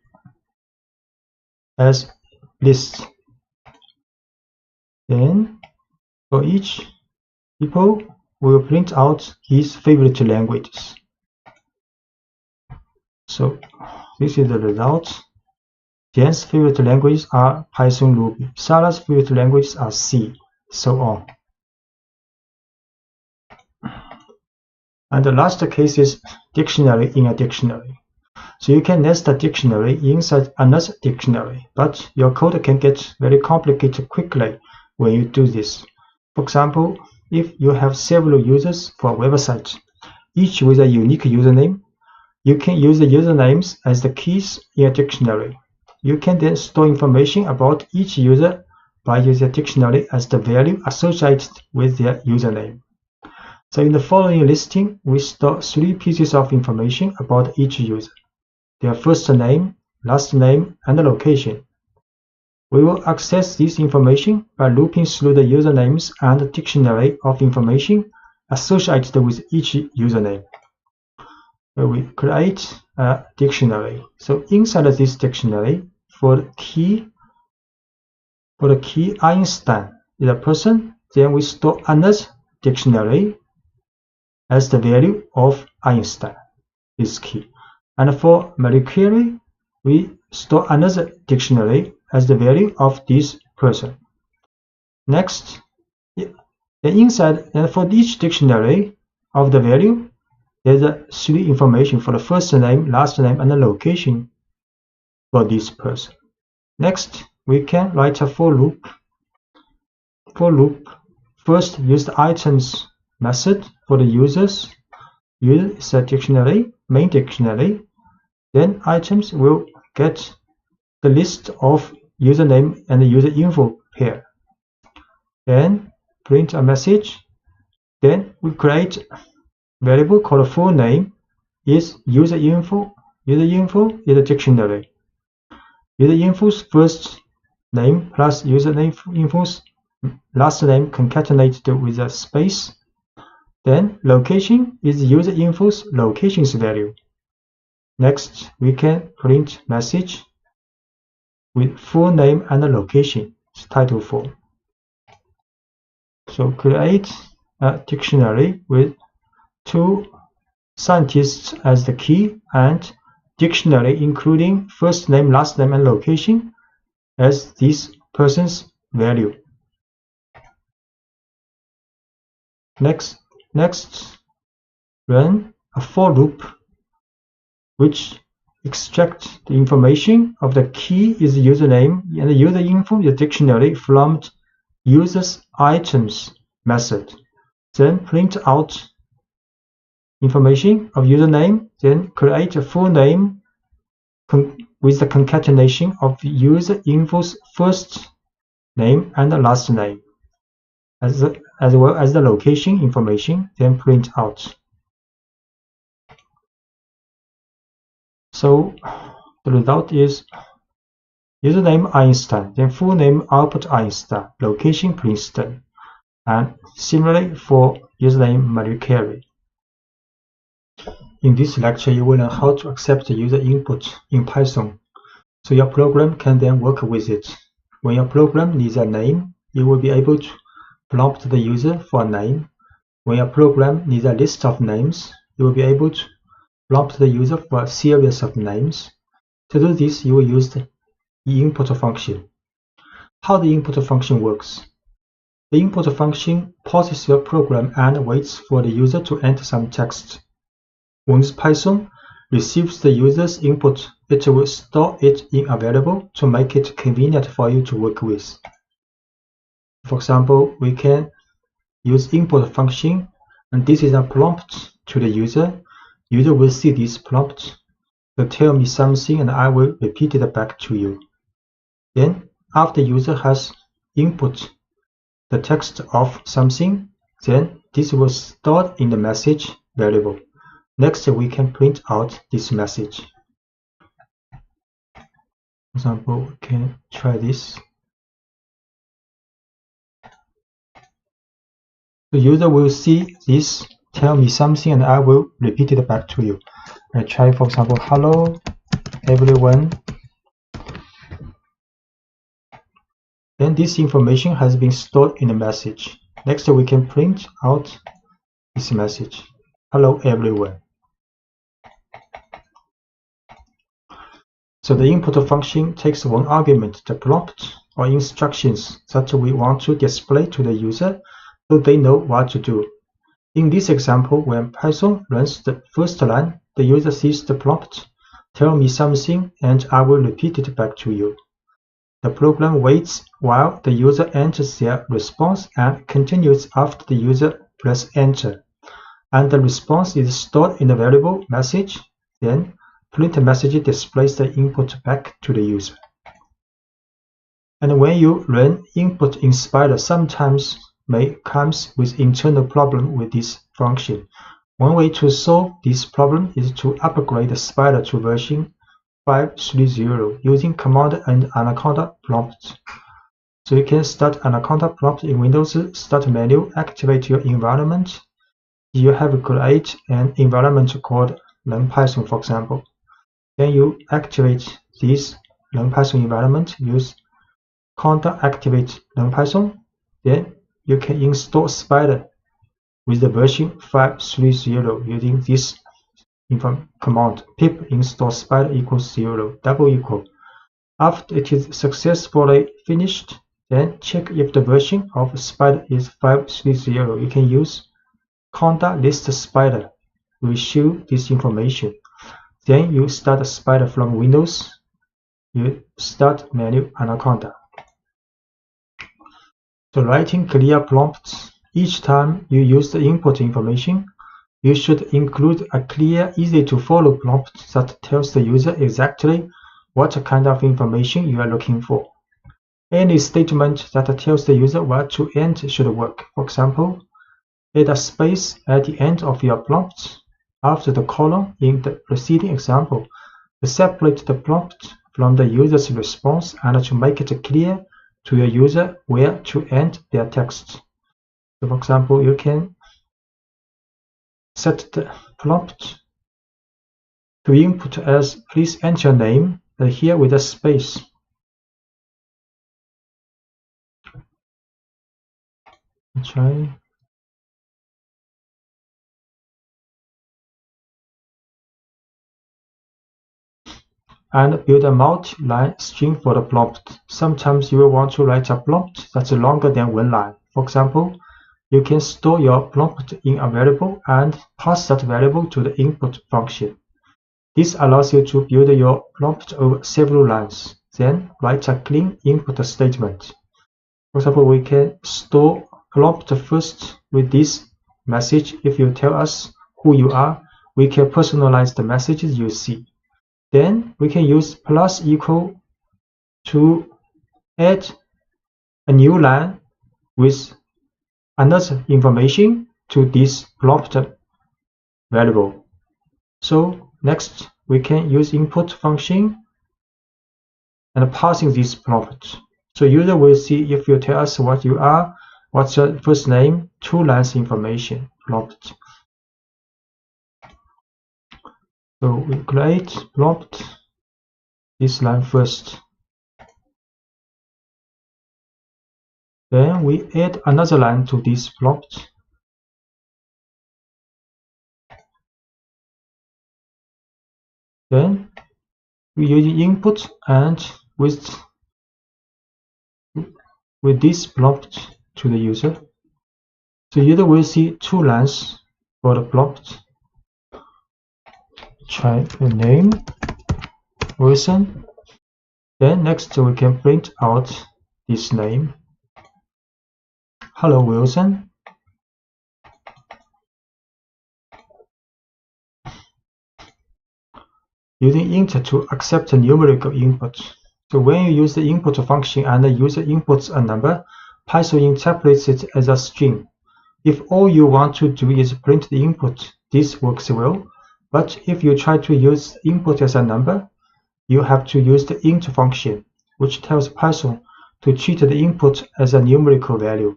as list. Then for each people, we will print out his favorite languages. So this is the result. Jan's favorite languages are Python, Ruby. Sarah's favorite languages are C, so on. And the last case is dictionary in a dictionary. So you can nest a dictionary inside another dictionary, but your code can get very complicated quickly when you do this. For example, if you have several users for a website, each with a unique username, you can use the usernames as the keys in a dictionary. You can then store information about each user by using a dictionary as the value associated with their username. So in the following listing, we store 3 pieces of information about each user: their first name, last name, and the location. We will access this information by looping through the usernames and the dictionary of information associated with each username. We create a dictionary. So inside of this dictionary, for the key Einstein is a person, then we store another dictionary as the value of Einstein, this key. And for Marie Curie, we store another dictionary as the value of this person. Next, inside, and for each dictionary of the value, there's 3 information for the first name, last name, and the location for this person. Next, we can write a for loop. For loop, first use the items method for the users. User is a dictionary, main dictionary. Then items will get the list of username and the user info pair. Then print a message. Then we create variable called full name is user info. User info is a dictionary. User info's first name plus username info's last name concatenated with a space. Then location is user info's location's value. Next, we can print message with full name and the location, title form. So create a dictionary with 2 scientists as the key and dictionary including first name, last name, and location as this person's value. Next, run a for loop which extracts the information of the key is the username and the user info, the dictionary, from user's items method. Then print out information of username, then create a full name with the concatenation of the user info's first name and the last name, as well as the location information, then print out. So the result is username Einstein, then full name Albert Einstein, location Princeton, and similarly for username Marie Curie. In this lecture, you will learn how to accept the user input in Python, so your program can then work with it. When your program needs a name, you will be able to prompt the user for a name. When your program needs a list of names, you will be able to prompt the user for a series of names. To do this, you will use the input function. How the input function works? The input function pauses your program and waits for the user to enter some text. Once Python receives the user's input, it will store it in a variable to make it convenient for you to work with. For example, we can use input function, and this is a prompt to the user. User will see this prompt to tell me something, and I will repeat it back to you. Then, after user has input the text of something, then this was stored in the message variable. Next, we can print out this message. For example, we can try this. The user will see this, tell me something, and I will repeat it back to you. I try, for example, hello everyone. Then this information has been stored in the message. Next, we can print out this message. Hello everyone. So the input function takes one argument, the prompt or instructions that we want to display to the user so they know what to do. In this example, when Python runs the first line, the user sees the prompt, tell me something, and I will repeat it back to you. The program waits while the user enters their response and continues after the user presses enter. And the response is stored in the variable message. Then print message displays the input back to the user. And when you run input in Spider, sometimes may comes with internal problem with this function. One way to solve this problem is to upgrade the Spider to version 5.3.0 using command and Anaconda prompt. So you can start Anaconda prompt in Windows Start menu, activate your environment. You have create an environment called NumPy, for example. Then you activate this NumPy environment, use conda activate NumPy. Then you can install Spider with the version 5.3.0 using this command pip install spider equals 0 double equal. After it is successfully finished, then check if the version of Spider is 5.3.0. You can use conda list Spider will show this information. Then you start Spider from Windows. You start menu Anaconda. So writing clear prompts. Each time you use the input information, you should include a clear, easy-to-follow prompt that tells the user exactly what kind of information you are looking for. Any statement that tells the user where to end should work. For example, add a space at the end of your prompt after the colon in the preceding example to separate the prompt from the user's response and to make it clear to your user where to end their text. So for example, you can set the prompt to input as please enter your name, and here with a space. Try. And build a multi-line string for the prompt. Sometimes you will want to write a prompt that's longer than one line. For example, you can store your prompt in a variable and pass that variable to the input function. This allows you to build your prompt over several lines. Then write a clean input statement. For example, we can store prompt first with this message. If you tell us who you are, we can personalize the messages you see. Then we can use plus equal to add a new line with another information to this prompt variable. So next we can use input function and passing this prompt. So user will see if you tell us what you are, what's your first name, 2 lines information prompt. So we create prompt this line first. Then we add another line to this prompt. Then we use input and with this prompt to the user. So user will see 2 lines for the prompt. Try the name, Wilson. Then next we can print out this name. Hello Wilson. Using int to accept a numerical input. So when you use the input function and the user inputs a number, Python interprets it as a string. If all you want to do is print the input, this works well, but if you try to use input as a number, you have to use the int function, which tells Python to treat the input as a numerical value.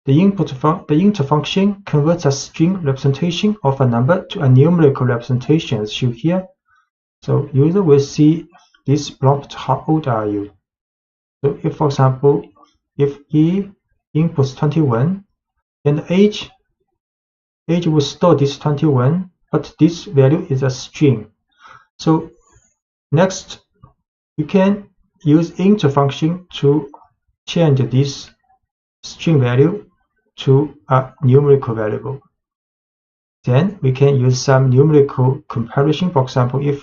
The int function converts a string representation of a number to a numerical representation as shown here. So user will see this prompt, how old are you? So if, for example, if he inputs 21, then the age will store this 21, but this value is a string. So next, you can use int function to change this string value to a numerical variable. Then we can use some numerical comparison. For example, if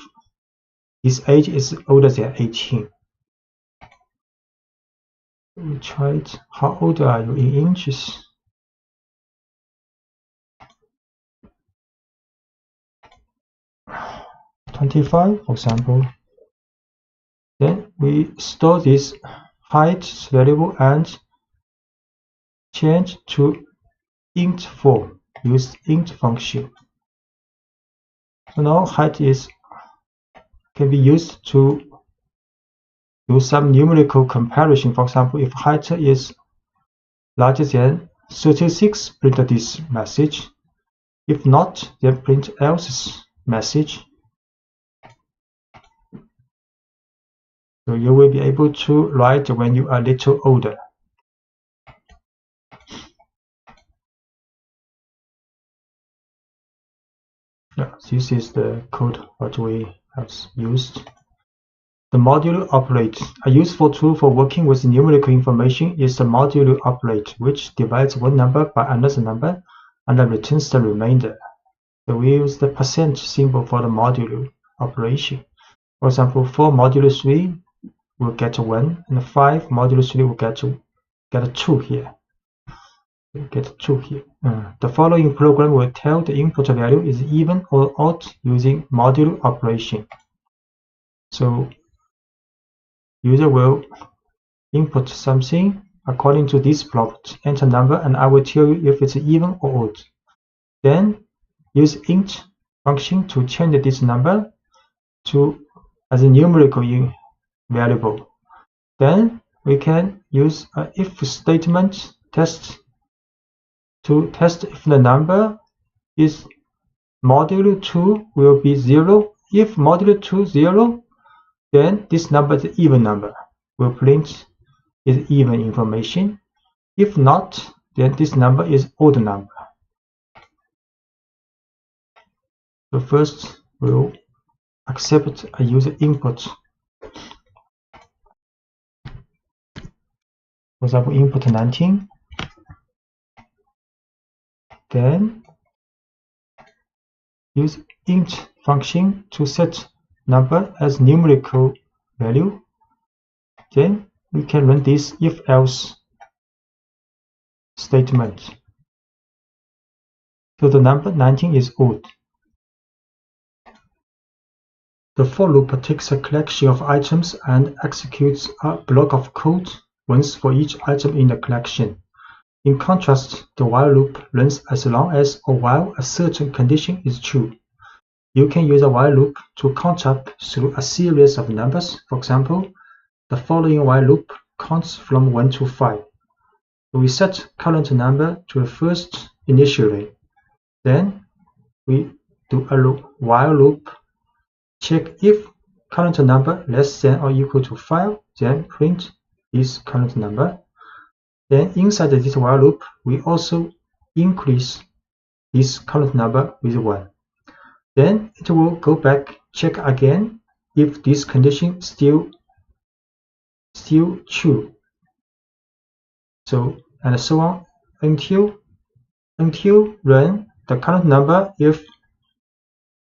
his age is older than 18. We try it. How old are you in inches? $25, for example. Then we store this height variable and change to int form. Use int function. So now height can be used to do some numerical comparison. For example, if height is larger than 36, print this message. If not, then print else message. So you will be able to write when you are a little older. Yeah, this is the code what we have used. The modulo operate. A useful tool for working with numerical information is the modulo operate, which divides one number by another number and then returns the remainder. So we use the percent symbol for the modulo operation. For example, 4 modulo 3 will get 1, and 5 modulo 3 will get 2 here. Get 2 here. The following program will tell the input value is even or odd using modulo operation. So user will input something according to this prompt, enter number, and I will tell you if it's even or odd. Then use int function to change this number as a numerical variable. Then we can use an if statement test to test if the number is modulo 2 will be 0. If modulo 2 0, then this number is an even number. We'll print is even information. If not, then this number is odd number. So first we'll accept a user input. For example, input 19. Then use int function to set number as numerical value. Then we can run this if-else statement. So the number 19 is odd. The for loop takes a collection of items and executes a block of code once for each item in the collection. In contrast, the while loop runs as long as or while a certain condition is true. You can use a while loop to count up through a series of numbers. For example, the following while loop counts from 1 to 5. We set current number to the first initially. Then we do a while loop, check if current number less than or equal to 5, then print this current number. Then inside this while loop, we also increase this current number with 1. Then it will go back, check again if this condition still true. So and so on until run the current number if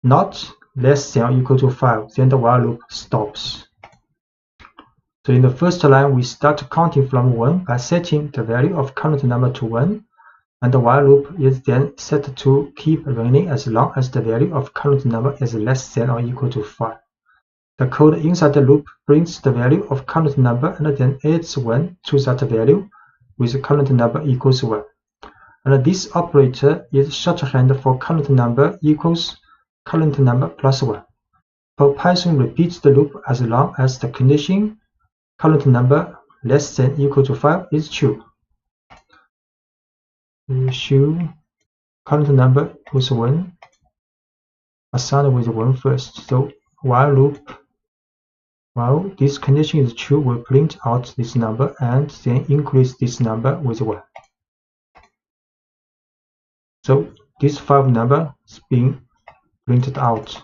not less than or equal to 5, then the while loop stops. So in the first line, we start counting from 1 by setting the value of current number to 1, and the while loop is then set to keep running as long as the value of current number is less than or equal to 5. The code inside the loop brings the value of current number and then adds 1 to that value with current number equals 1. And this operator is shorthand for current number equals current number plus 1. So Python repeats the loop as long as the condition current number less than equal to 5 is true. We show current number equals 1, assigned with 1 first. So while loop, while this condition is true, will print out this number and then increase this number with 1. So this 5 number is being printed out.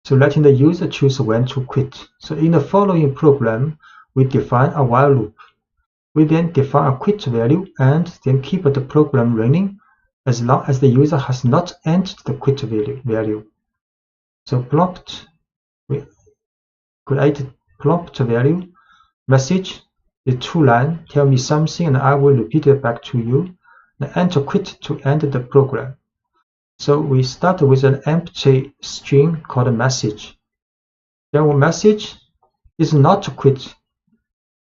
So letting the user choose when to quit. So in the following program, we define a while loop. We then define a quit value and then keep the program running as long as the user has not entered the quit value. So prompt, we create prompt value message, the 2-line, tell me something and I will repeat it back to you. And enter quit to end the program. So we start with an empty string called message. Then our message is not quit,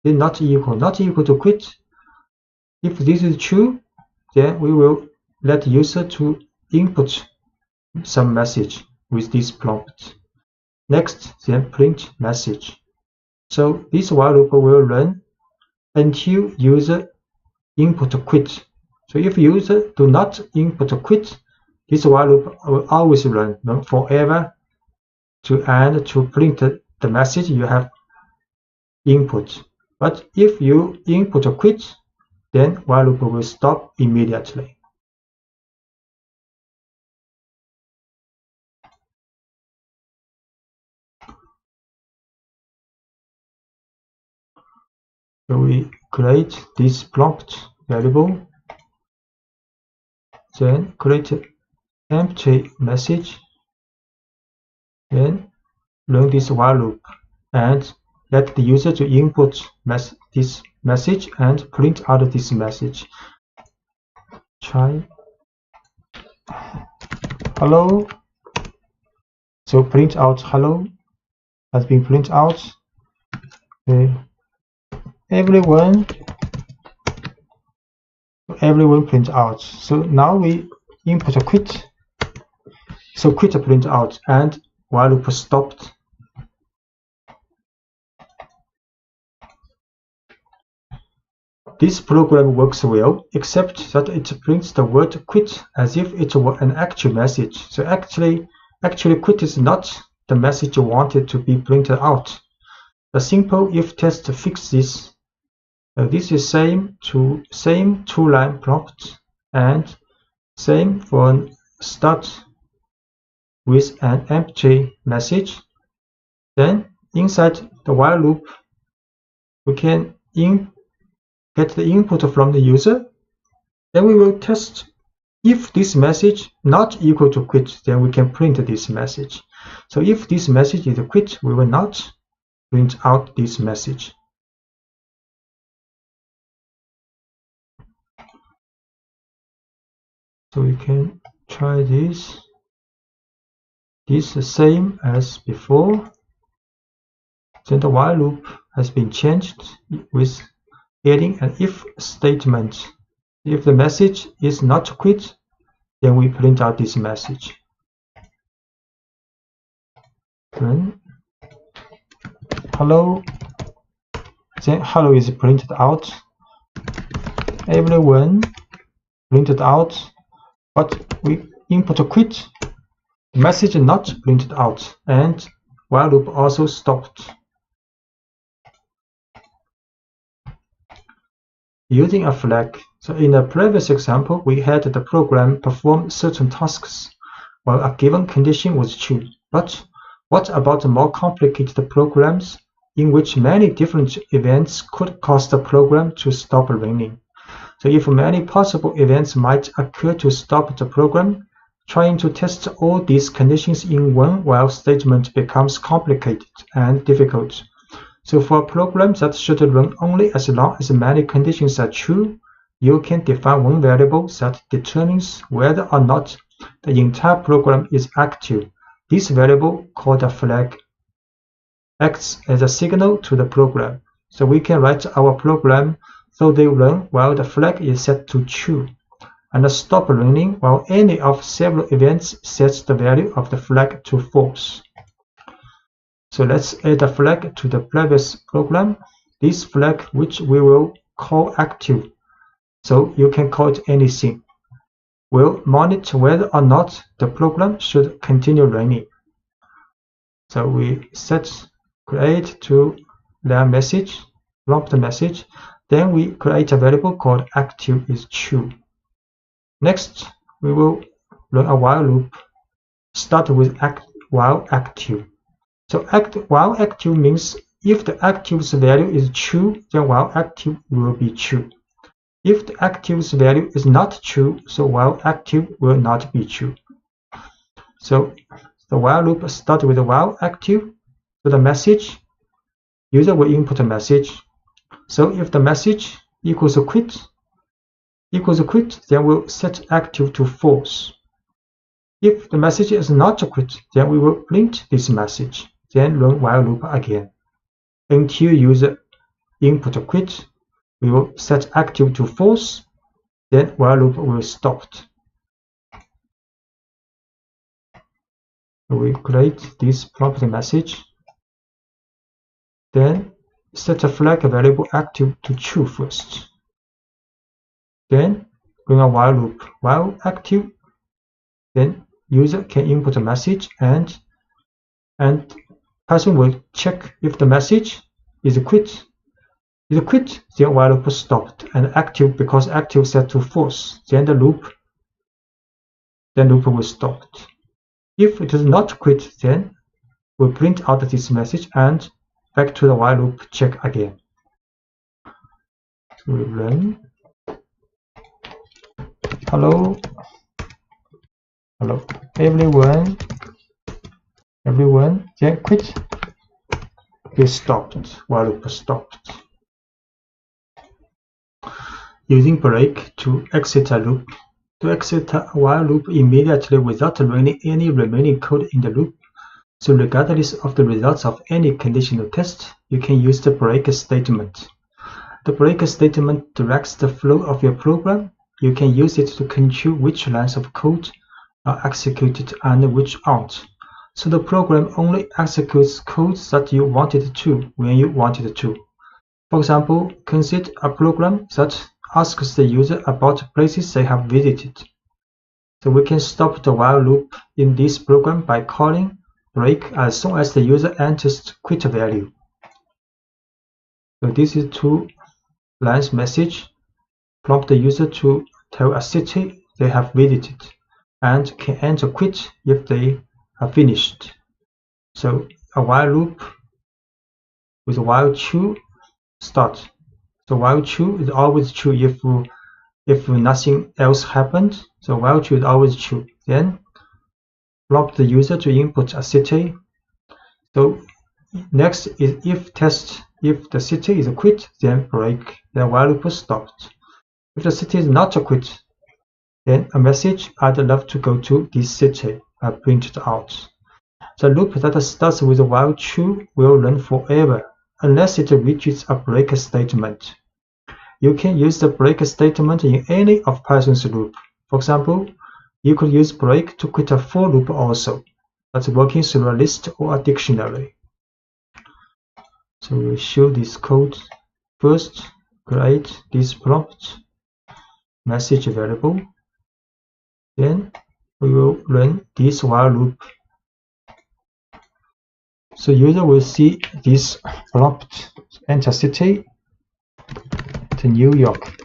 is not equal to quit. If this is true, then we will let user to input some message with this prompt. Next, then print message. So this while loop will run until user input quit. So if user do not input quit, this while loop will always run forever to end to print the message you have input. But if you input quit, then while loop will stop immediately. So we create this prompt variable, then create empty message, then run this while loop and let the user to input this message and print out this message. Try hello. So print out hello has been printed out. Okay. Everyone print out. So now we input a quit. So quit print out and while loop stopped. This program works well, except that it prints the word quit as if it were an actual message. So actually quit is not the message you wanted to be printed out. The simple if test fixes this. This is same 2-line prompt and same for start with an empty message. Then inside the while loop, we can get the input from the user. Then we will test if this message not equal to quit, then we can print this message. So if this message is quit, we will not print out this message. So we can try this. This is the same as before. Then the while loop has been changed with adding an if statement. If the message is not quit, then we print out this message. Then hello. Then hello is printed out. Everyone printed out. But we input a quit, the message not printed out, and while loop also stopped. Using a flag. So in the previous example, we had the program perform certain tasks while a given condition was true. But what about more complicated programs in which many different events could cause the program to stop running? So if many possible events might occur to stop the program, trying to test all these conditions in one while statement becomes complicated and difficult. So for a program that should run only as long as many conditions are true, you can define one variable that determines whether or not the entire program is active. This variable, called a flag, acts as a signal to the program. So we can write our program so they run while the flag is set to true, and stop running while any of several events sets the value of the flag to false. So let's add a flag to the previous program. This flag, which we will call active, so you can call it anything, will monitor whether or not the program should continue running. So we set create to their message, prompt message. Then we create a variable called active is true. Next, we will run a while loop. Start with while active. So while active means if the active's value is true, then while active will be true. If the active's value is not true, so while active will not be true. So the while loop starts with while active. So the message, user will input a message. So if the message equals quit, then we'll set active to false. If the message is not quit, then we will print this message, then run while loop again. Until user input quit, we will set active to false, then while loop will stop. We create this prompt message, then set a flag variable active to true first. Then run a while loop. While active, then user can input a message and Python will check if the message is quit. If quit, then while loop stopped, and active, because active set to false, then the loop will stop. If it is not quit, then we'll print out this message and back to the while loop check again. So we run. Hello everyone, then quit is stopped, while loop stopped. Using break to exit a loop. To exit a while loop immediately without running any remaining code in the loop. So regardless of the results of any conditional test, you can use the break statement. The break statement directs the flow of your program. You can use it to control which lines of code are executed and which aren't. So the program only executes code that you want it to when you want it to. For example, consider a program that asks the user about places they have visited. So we can stop the while loop in this program by calling break as soon as the user enters the quit value. So this is 2 lines message. Prompt the user to tell a city they have visited and can enter quit if they are finished. So a while loop with while true start. So while true is always true if nothing else happened. So while true is always true. Then prompt the user to input a city. So next is if test. If the city is quit, then break. Then while loop stopped. If the city is not quit, then a message I'd love to go to this city are printed out. The loop that starts with while true will run forever unless it reaches a break statement. You can use the break statement in any of Python's loop. For example, you could use break to quit a for loop also. That's working through a list or a dictionary. So we'll show this code. First, create this prompt message variable. Then we will run this while loop. So user will see this prompt, enter city to New York.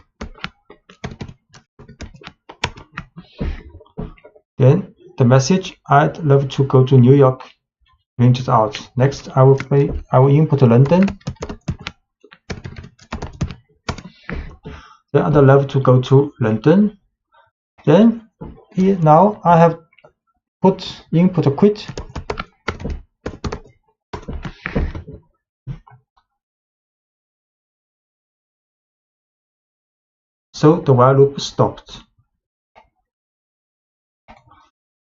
Then the message I'd love to go to New York printed out. Next I will input London. Then I'd love to go to London. Then here now I have put input quit. So the while loop stopped.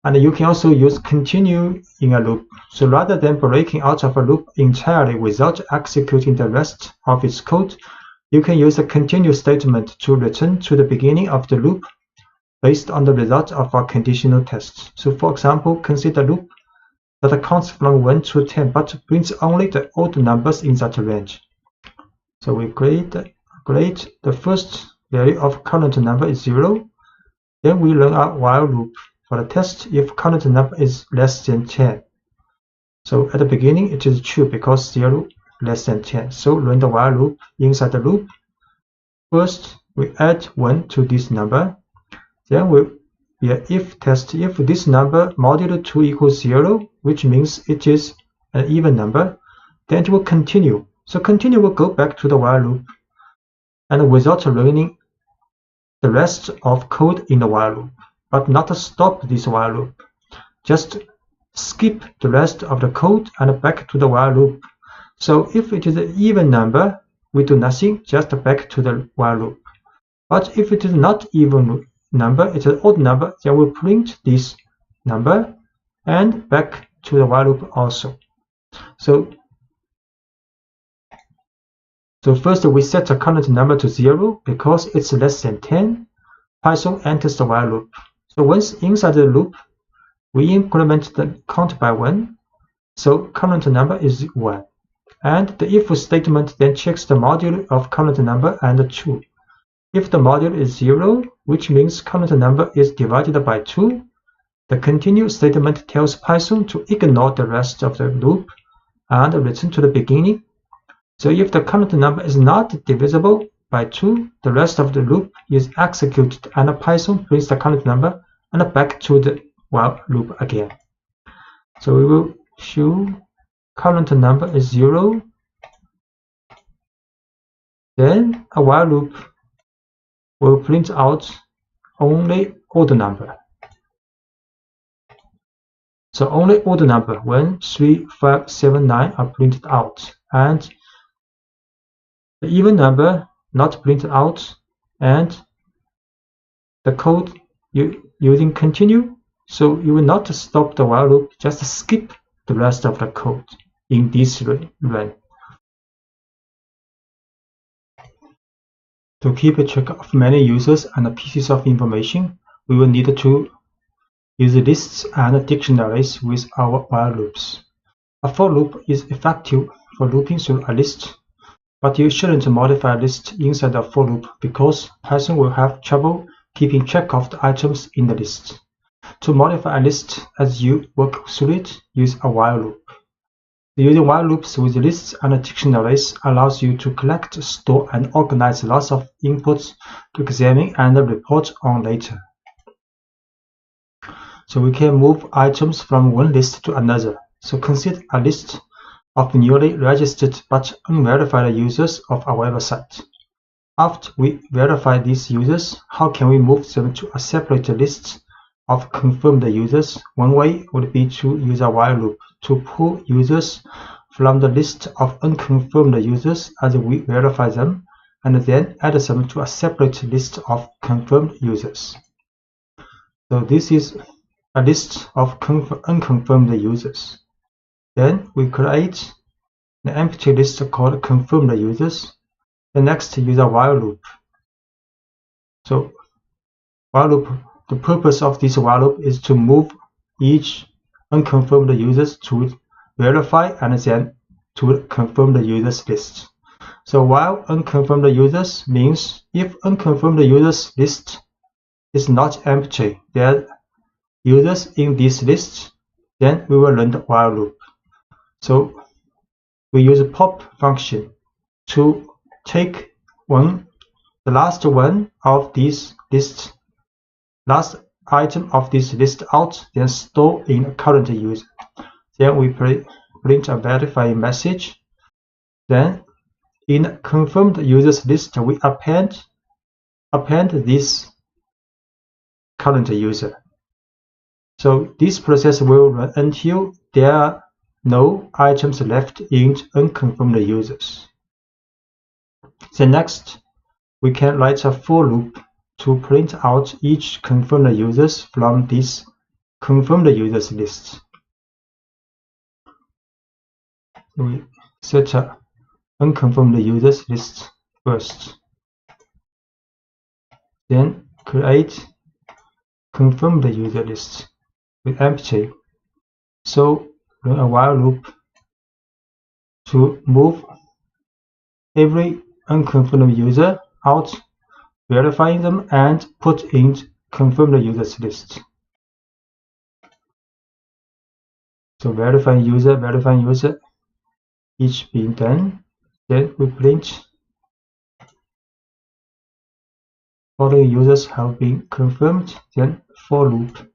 And you can also use continue in a loop. So rather than breaking out of a loop entirely without executing the rest of its code, you can use a continue statement to return to the beginning of the loop based on the result of our conditional test. So for example, consider a loop that counts from 1 to 10 but prints only the odd numbers in that range. So we create the first value of current number is 0. Then we run a while loop for the test if current number is less than 10. So at the beginning it is true because 0 less than 10. So run the while loop. Inside the loop, first we add 1 to this number. Then we if test if this number modulo 2 equals 0, which means it is an even number, then it will continue. So continue will go back to the while loop and without running the rest of code in the while loop, but not stop this while loop. Just skip the rest of the code and back to the while loop. So if it is an even number, we do nothing, just back to the while loop. But if it is not even number, it's an odd number, then we print this number and back to the while loop also. So first we set the current number to 0 because it's less than 10. Python enters the while loop. So once inside the loop, we increment the count by 1. So current number is 1. And the if statement then checks the modulo of current number and 2. If the modulo is 0, which means current number is divided by 2, the continue statement tells Python to ignore the rest of the loop and return to the beginning. So if the current number is not divisible by 2, the rest of the loop is executed and Python prints the current number and back to the while loop again. So we will show current number is 0. Then a while loop will print out only odd number. So only odd number 1, 3, 5, 7, 9 are printed out, and the even number not printed out, and the code using continue. So you will not stop the while loop, just skip the rest of the code in this run. To keep track of many users and pieces of information, we will need to use lists and dictionaries with our while loops. A for loop is effective for looping through a list, but you shouldn't modify a list inside a for loop because Python will have trouble keeping track of the items in the list. To modify a list as you work through it, use a while loop. Using while loops with lists and dictionaries allows you to collect, store, and organize lots of inputs to examine and report on later. So we can move items from one list to another. So consider a list of newly registered but unverified users of our website. After we verify these users, how can we move them to a separate list of confirmed users? One way would be to use a while loop to pull users from the list of unconfirmed users as we verify them, and then add them to a separate list of confirmed users. So this is a list of unconfirmed users. Then we create an empty list called confirmed users. The next use a while loop. So while loop, the purpose of this while loop is to move each unconfirmed users to verify and then to confirm the users list. So while unconfirmed users means if unconfirmed users list is not empty, there are users in this list, then we will run the while loop. So we use a pop function to take the last one of this list, last item of this list out, then store in a current user. Then we print a verifying message. Then in confirmed users list, we append this current user. So this process will run until there are no items left in unconfirmed users. Then next, we can write a for loop to print out each confirmed users from this confirm the user's list. So we set unconfirm the user's list first. Then create confirm the user list with empty. So run a while loop to move every unconfirmed user out, verifying them, and put in confirm the user's list. So verifying user, each being done. Then we print following users have been confirmed. Then for loop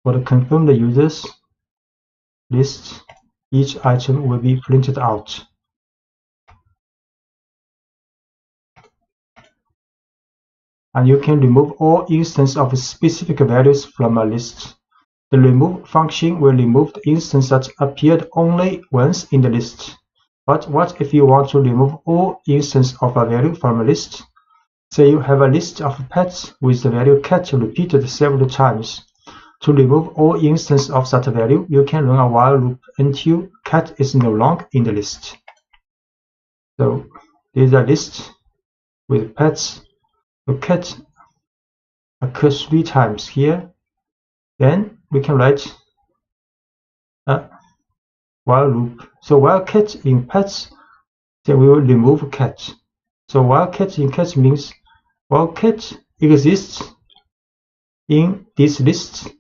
for the confirmed users list, each item will be printed out. And you can remove all instances of specific values from a list. The remove function will remove the instance that appeared only once in the list. But what if you want to remove all instances of a value from a list? Say you have a list of pets with the value cat repeated several times. To remove all instances of that value, you can run a while loop until cat is no longer in the list. So this is a list with pets. The cat occurs 3 times here. Then we can write a while loop. So while cat in pets, then we will remove cat. So while cat in cat means while cat exists in this list,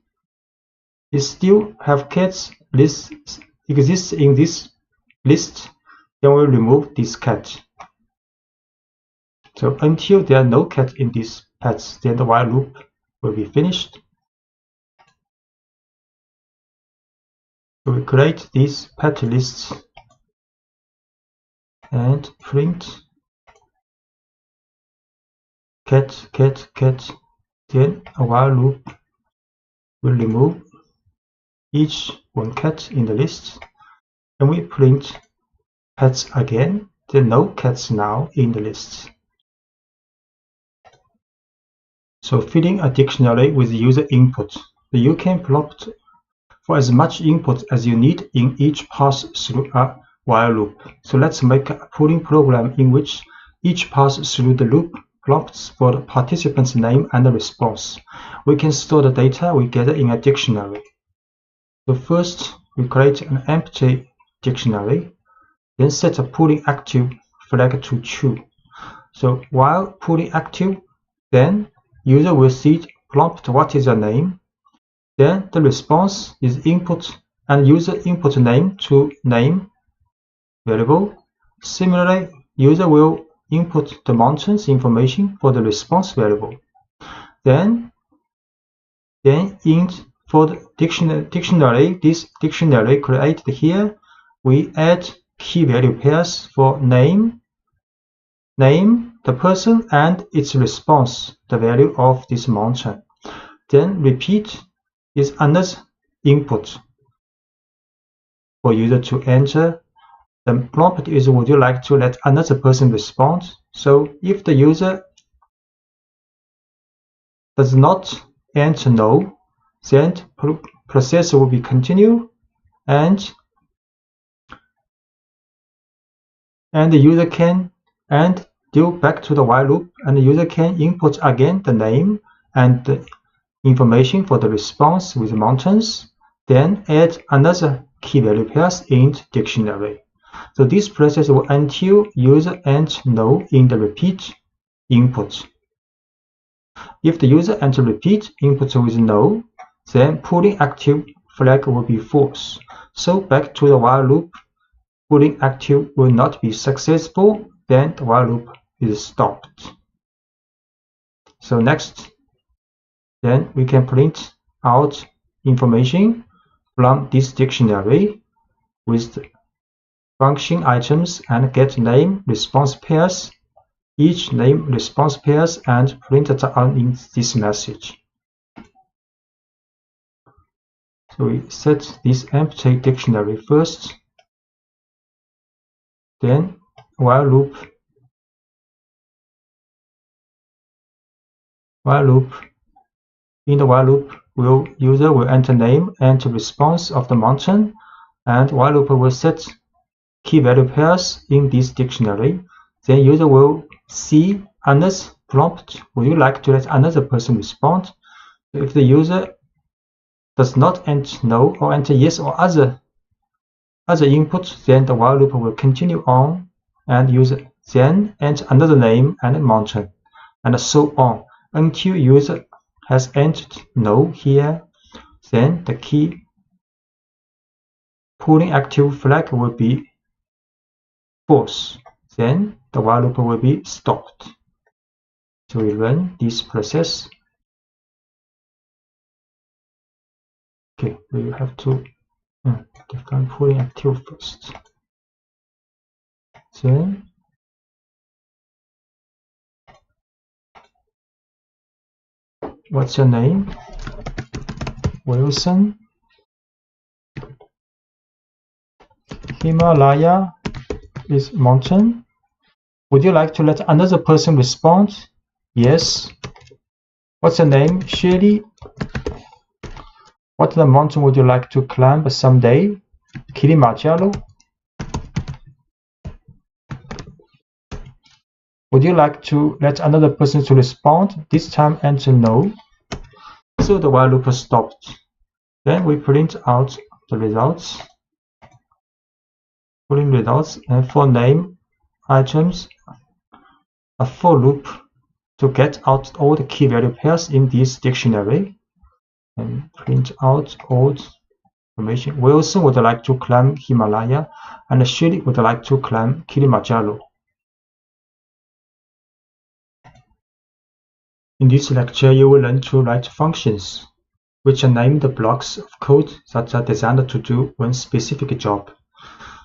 it still have cats list exists in this list, then we'll remove this cat. So until there are no cat in these pets, then the while loop will be finished. So we create these pet lists and print cat, cat, cat. Then a while loop will remove each one cat in the list, and we print pets again. There are no cats now in the list. So filling a dictionary with user input. So you can prompt for as much input as you need in each pass through a while loop. So let's make a pooling program in which each pass through the loop prompts for the participant's name and the response. We can store the data we gather in a dictionary. So first, we create an empty dictionary, then set a pooling active flag to true. So while pooling active, then user will see prompt what is your name. Then the response is input and user input name to name variable. Similarly, user will input the mountains information for the response variable. Then int for the dictionary, this dictionary created here, we add key value pairs for name, the person, and its response, the value of this mountain. Then repeat is another input for user to enter. The prompt is would you like to let another person respond? So if the user does not enter no, then process will be continue, and the user can go back to the while loop, and the user can input again the name and the information for the response with mountains, then add another key value pairs in dictionary. So this process will until user enter no in the repeat input. If the user enter repeat input with no, then pooling active flag will be false. So back to the while loop, pooling active will not be successful, then the while loop is stopped. So next, then we can print out information from this dictionary with function items and get name response pairs, each name response pairs, and print it out in this message. So we set this empty dictionary first, then while loop In the while loop, user will enter name and response of the mountain, and while loop will set key value pairs in this dictionary. Then user will see Anna's prompt. Would you like to let another person respond? So if the user does not enter no or enter yes or other input, then the while loop will continue on, and user then enter another name and mountain, and so on until user has entered no here. Then the key pooling active flag will be false. Then the while loop will be stopped. So we run this process. Okay, we have to define pooling active first. Then what's your name? Wilson. Himalaya is mountain. Would you like to let another person respond? Yes. What's your name? Shirley. What mountain would you like to climb someday? Kilimanjaro. Would you like to let another person to respond? This time enter no. So the while loop stopped. Then we print out the results. Pulling results, and for name items, a for loop to get out all the key value pairs in this dictionary, and print out all information. Wilson would like to climb Himalaya, and Shirley would like to climb Kilimanjaro. In this lecture, you will learn to write functions, which are named blocks of code that are designed to do one specific job.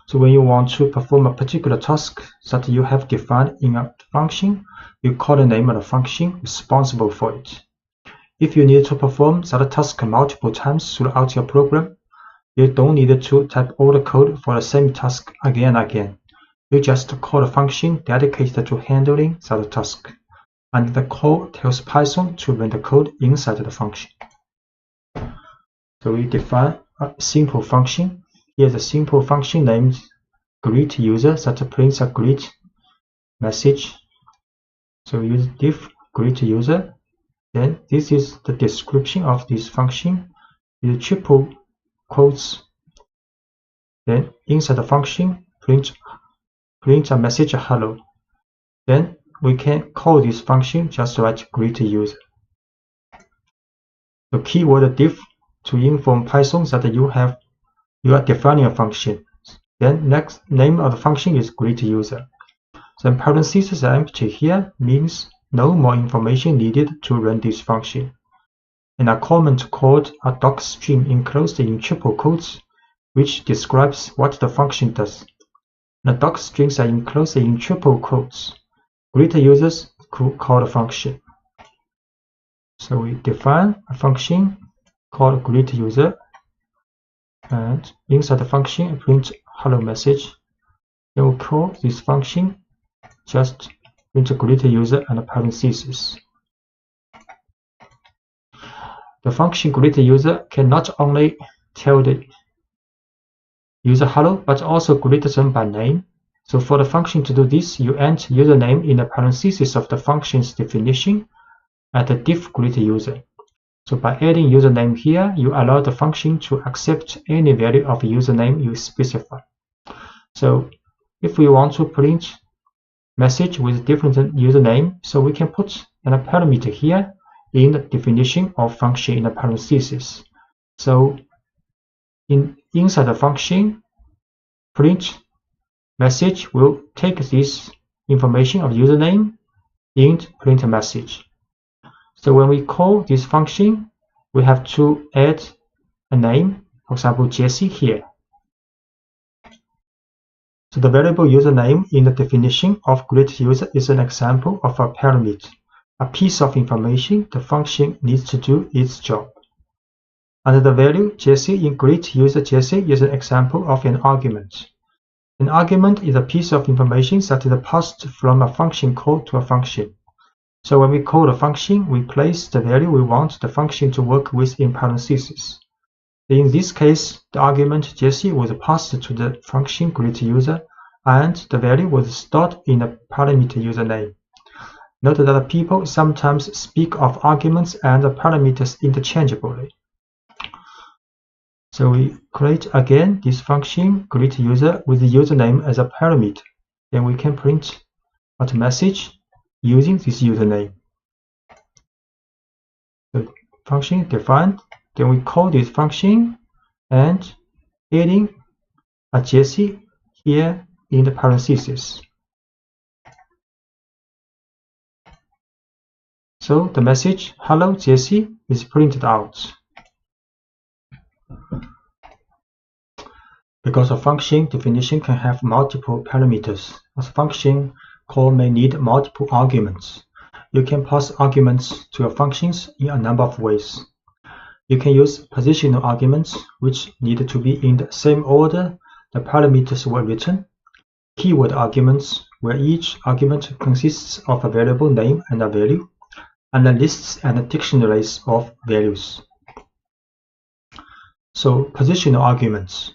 So when you want to perform a particular task that you have defined in a function, you call the name of the function responsible for it. If you need to perform that task multiple times throughout your program, you don't need to type all the code for the same task again and again. You just call a function dedicated to handling that task, and the call tells Python to run the code inside the function. So we define a simple function. Here's a simple function named greet user that prints a greet message. So we use diff greet user. Then this is the description of this function with triple quotes. Then inside the function, print a message hello. Then we can call this function just write greet user. The keyword diff to inform Python that you are defining a function. Then next name of the function is greet user. Then parentheses are empty here means no more information needed to run this function. And a comment called a docstring enclosed in triple quotes, which describes what the function does. The docstrings are enclosed in triple quotes. Greet users could call the function. So we define a function called greet user, and inside the function print hello message. Then we'll call this function just print greet user and parentheses. The function greet user can not only tell the user hello, but also greet them by name. So for the function to do this, you enter username in the parentheses of the function's definition at the diff greet user. So by adding username here, you allow the function to accept any value of username you specify. So if we want to print message with different username, so we can put a parameter here in the definition of function in the parentheses. So inside the function, print message will take this information of username and print a message. So when we call this function, we have to add a name, for example, Jesse here. So the variable username in the definition of greet user is an example of a parameter, a piece of information the function needs to do its job. And the value Jesse in greet user Jesse is an example of an argument. An argument is a piece of information that is passed from a function call to a function. So when we call the function, we place the value we want the function to work with in parentheses. In this case, the argument Jesse was passed to the function greetUser, and the value was stored in the parameter username. Note that people sometimes speak of arguments and parameters interchangeably. So we create again this function greetUser with the username as a parameter. Then we can print out a message using this username. The function defined. Then we call this function and adding a Jesse here in the parentheses. So the message "Hello Jesse" is printed out. Because a function definition can have multiple parameters, a function call may need multiple arguments. You can pass arguments to your functions in a number of ways. You can use positional arguments, which need to be in the same order the parameters were written, keyword arguments, where each argument consists of a variable name and a value, and the lists and dictionaries of values. So positional arguments.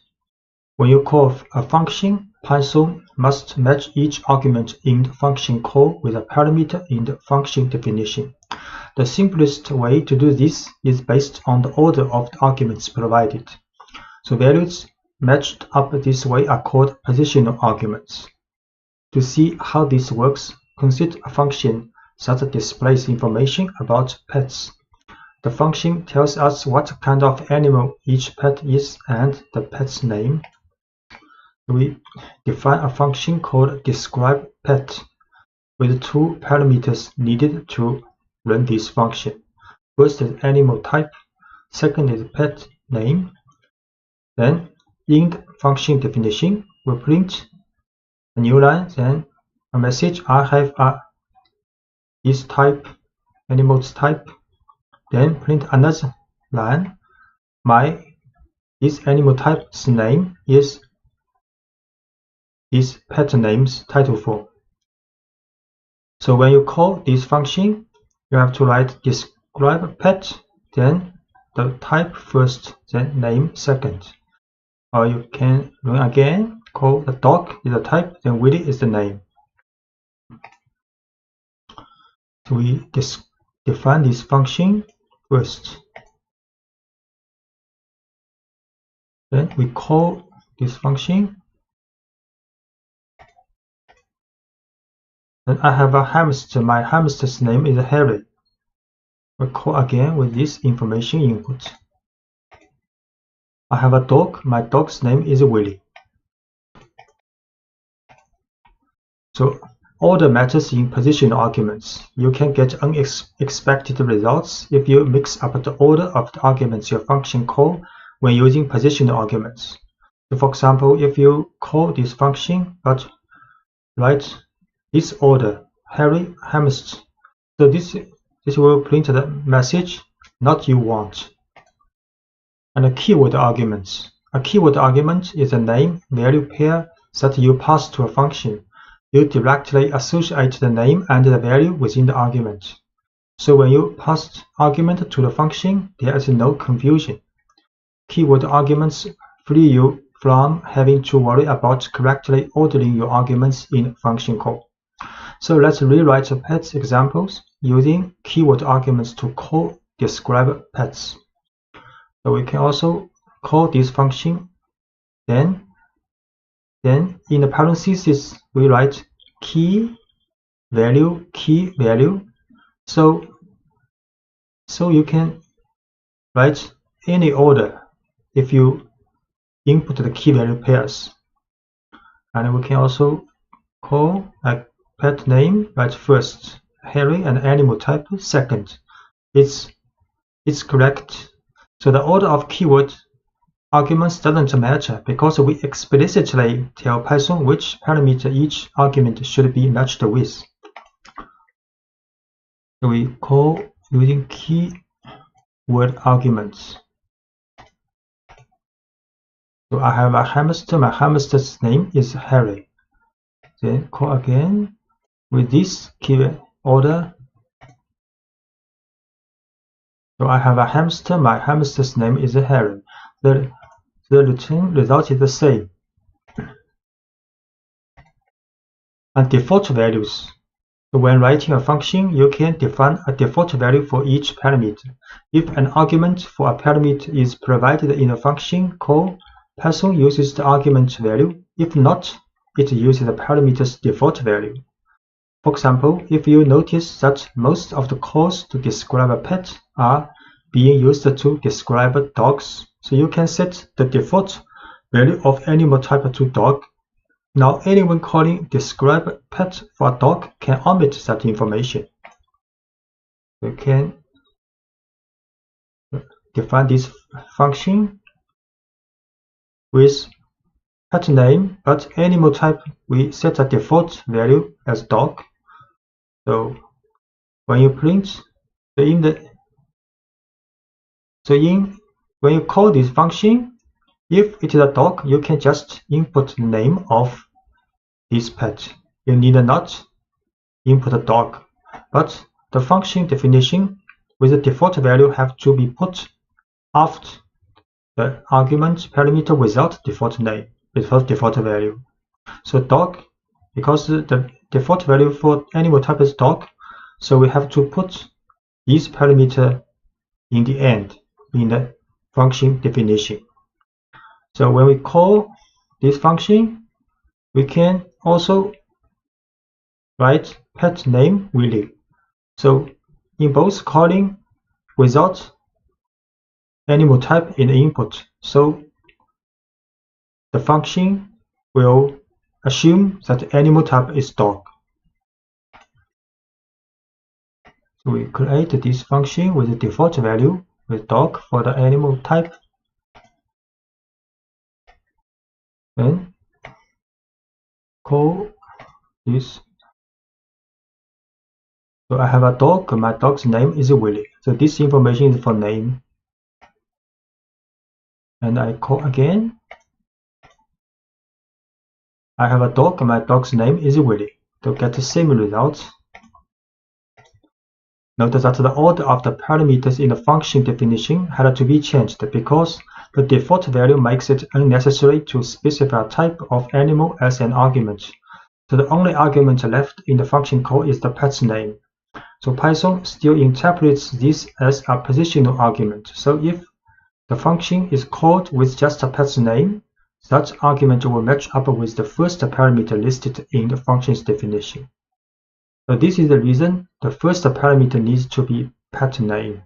When you call a function, Python must match each argument in the function call with a parameter in the function definition. The simplest way to do this is based on the order of the arguments provided. So values matched up this way are called positional arguments. To see how this works, consider a function that displays information about pets. The function tells us what kind of animal each pet is and the pet's name. We define a function called describePet with two parameters needed to run this function. First is animal type, second is pet name. Then in the function definition, we print a new line, then a message "I have this type, animal's type." Then print another line, this animal type's name is this pet name's title form. So when you call this function, you have to write describePet, then the type first, then name second. Or you can run again, call the dog is the type, then Willy is the name. So we define this function first. Then we call this function. Then I have a hamster. My hamster's name is Harry. We call again with this information input. I have a dog. My dog's name is Willy. So order matters in positional arguments. You can get unexpected results if you mix up the order of the arguments your function call when using positional arguments. So for example, if you call this function but write this order, Harry hamster, so this will print the message "not you want." And a keyword arguments. A keyword argument is a name-value pair that you pass to a function. You directly associate the name and the value within the argument. So when you pass argument to the function, there is no confusion. Keyword arguments free you from having to worry about correctly ordering your arguments in function call. So let's rewrite the pets examples using keyword arguments to call describePets. So we can also call this function. Then in the parentheses we write key value. So you can write any order if you input the key value pairs. And we can also call a pet name, right first, Harry, and animal type second. It's correct. So the order of keyword arguments doesn't matter because we explicitly tell Python which parameter each argument should be matched with. So we call using keyword arguments. So I have a hamster. My hamster's name is Harry. Then call again with this keyword order So I have a hamster, my hamster's name is Harry. The return result is the same. And default values. So when writing a function, you can define a default value for each parameter. If an argument for a parameter is provided in a function call, Python uses the argument value. If not, it uses the parameter's default value. For example, if you notice that most of the calls to describe a pet are being used to describe dogs, so you can set the default value of animal type to dog. Now anyone calling describe pet for a dog can omit that information. We can define this function with pet name, but animal type we set a default value as dog. So when you print, when you call this function, if it is a dog, you can just input the name of this pet. You need not input a dog, but the function definition with the default value have to be put after the argument parameter without default name, without default value. So dog, because the default value for animal type is dog, so we have to put this parameter in the end in the function definition. So when we call this function, we can also write pet name Willy. So in both calling without animal type in the input, so the function will assume that animal type is dog. So we create this function with the default value with dog for the animal type. Then call this. So I have a dog, my dog's name is Willy. So this information is for name. And I call again. I have a dog, my dog's name is Willy. To get the same result. Note that the order of the parameters in the function definition had to be changed because the default value makes it unnecessary to specify a type of animal as an argument. So the only argument left in the function call is the pet's name. So Python still interprets this as a positional argument. So if the function is called with just a pet's name, such argument will match up with the first parameter listed in the function's definition. So this is the reason the first parameter needs to be pet name.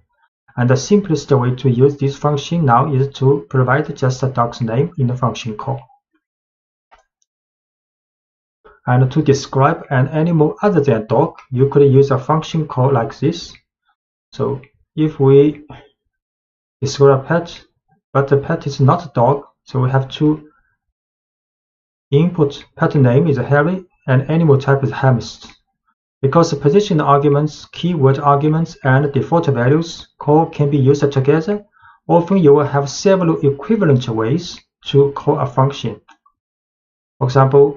And the simplest way to use this function now is to provide just a dog's name in the function call. And to describe an animal other than dog, you could use a function call like this. So if we describe a pet, but the pet is not a dog, so we have to input pet name is Harry and animal type is hamster. Because the position arguments, keyword arguments, and default values call can be used together, often you will have several equivalent ways to call a function. For example,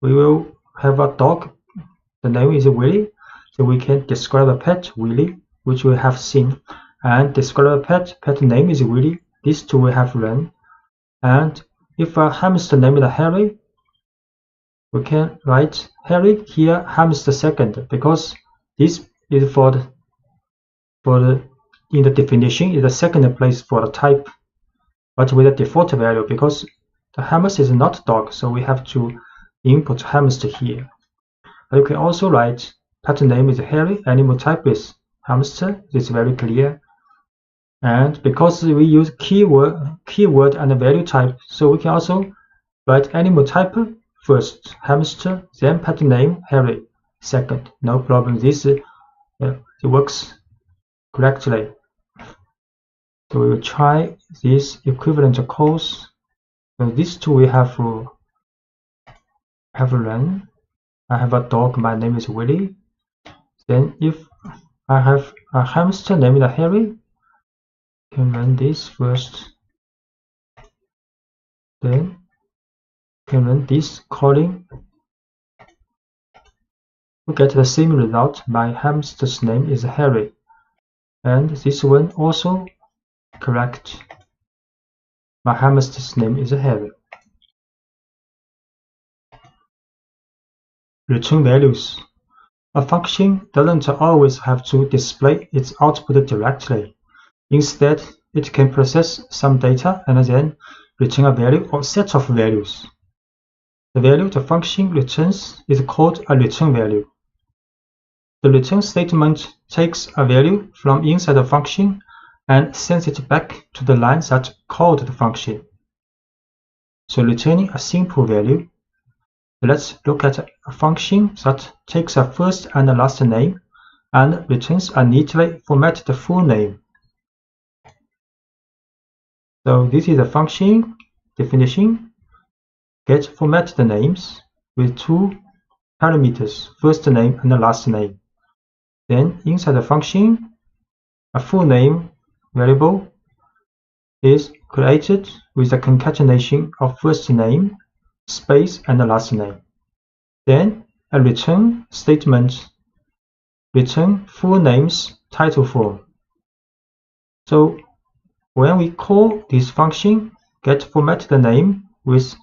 we will have a dog, the name is Willy, so we can describe a pet, Willy, which we have seen, and describe a pet name is Willy, these two we have run. And if a hamster name is Harry, we can write Harry here, hamster second, because this is in the definition is the second place for the type, but with a default value because the hamster is not dog, so we have to input hamster here. But you can also write pet name is Harry, animal type is hamster. This is very clear. And because we use keyword and value type, so we can also write animal type first, hamster, then pet name Harry second. No problem. This it works correctly. So we will try this equivalent calls. So these two we have run. I have a dog, my name is Willy. Then if I have a hamster named Harry, I can run this first. Then can run this calling. We get the same result. My hamster's name is Harry. And this one also correct. My hamster's name is Harry. Return values. A function doesn't always have to display its output directly. Instead, it can process some data and then return a value or set of values. The value the function returns is called a return value. The return statement takes a value from inside the function and sends it back to the line that called the function. So returning a simple value. Let's look at a function that takes a first and a last name and returns a neatly formatted full name. So this is a function definition. Get formatted names with two parameters, first name and the last name. Then inside the function, a full name variable is created with a concatenation of first name, space, and the last name. Then a return statement return full name's title form. So when we call this function get formatted name with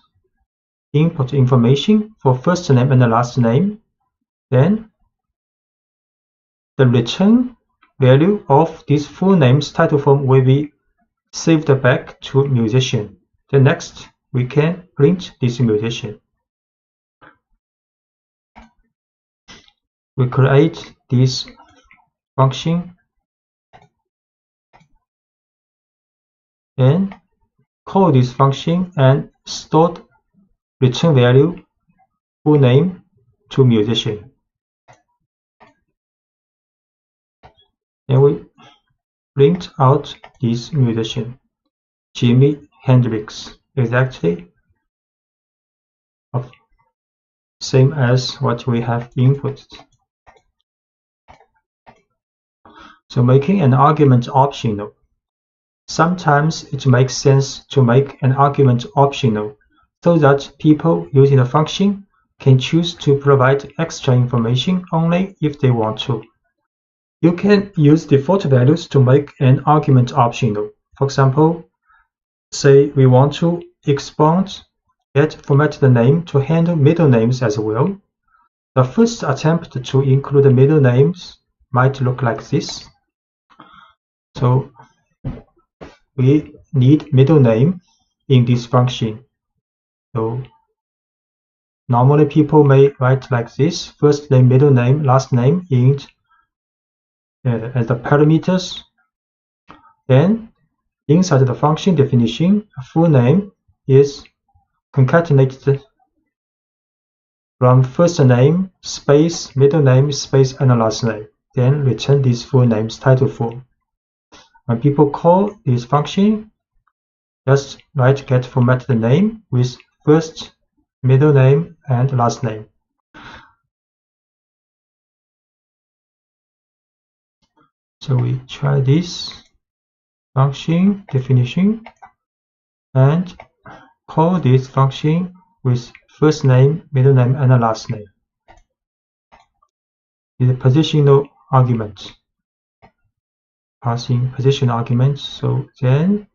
input information for first name and the last name, then the return value of this full name's title form will be saved back to musician. Then next we can print this musician. We create this function and call this function and store return value full name to musician. Then we print out this musician, Jimi Hendrix, exactly same as what we have inputted. So making an argument optional. Sometimes it makes sense to make an argument optional so that people using the function can choose to provide extra information only if they want to. You can use default values to make an argument optional. For example, say we want to expand get formatted name to handle middle names as well. The first attempt to include middle names might look like this. So we need middle name in this function. So normally people may write like this: first name, middle name, last name in as the parameters. Then inside the function definition, a full name is concatenated from first name, space, middle name, space, and last name. Then return this full name's title form. When people call this function, just write get formatted name with first, middle name, and last name. So we try this function definition and call this function with first name, middle name, and last name. It's a positional argument. Passing position argument. So then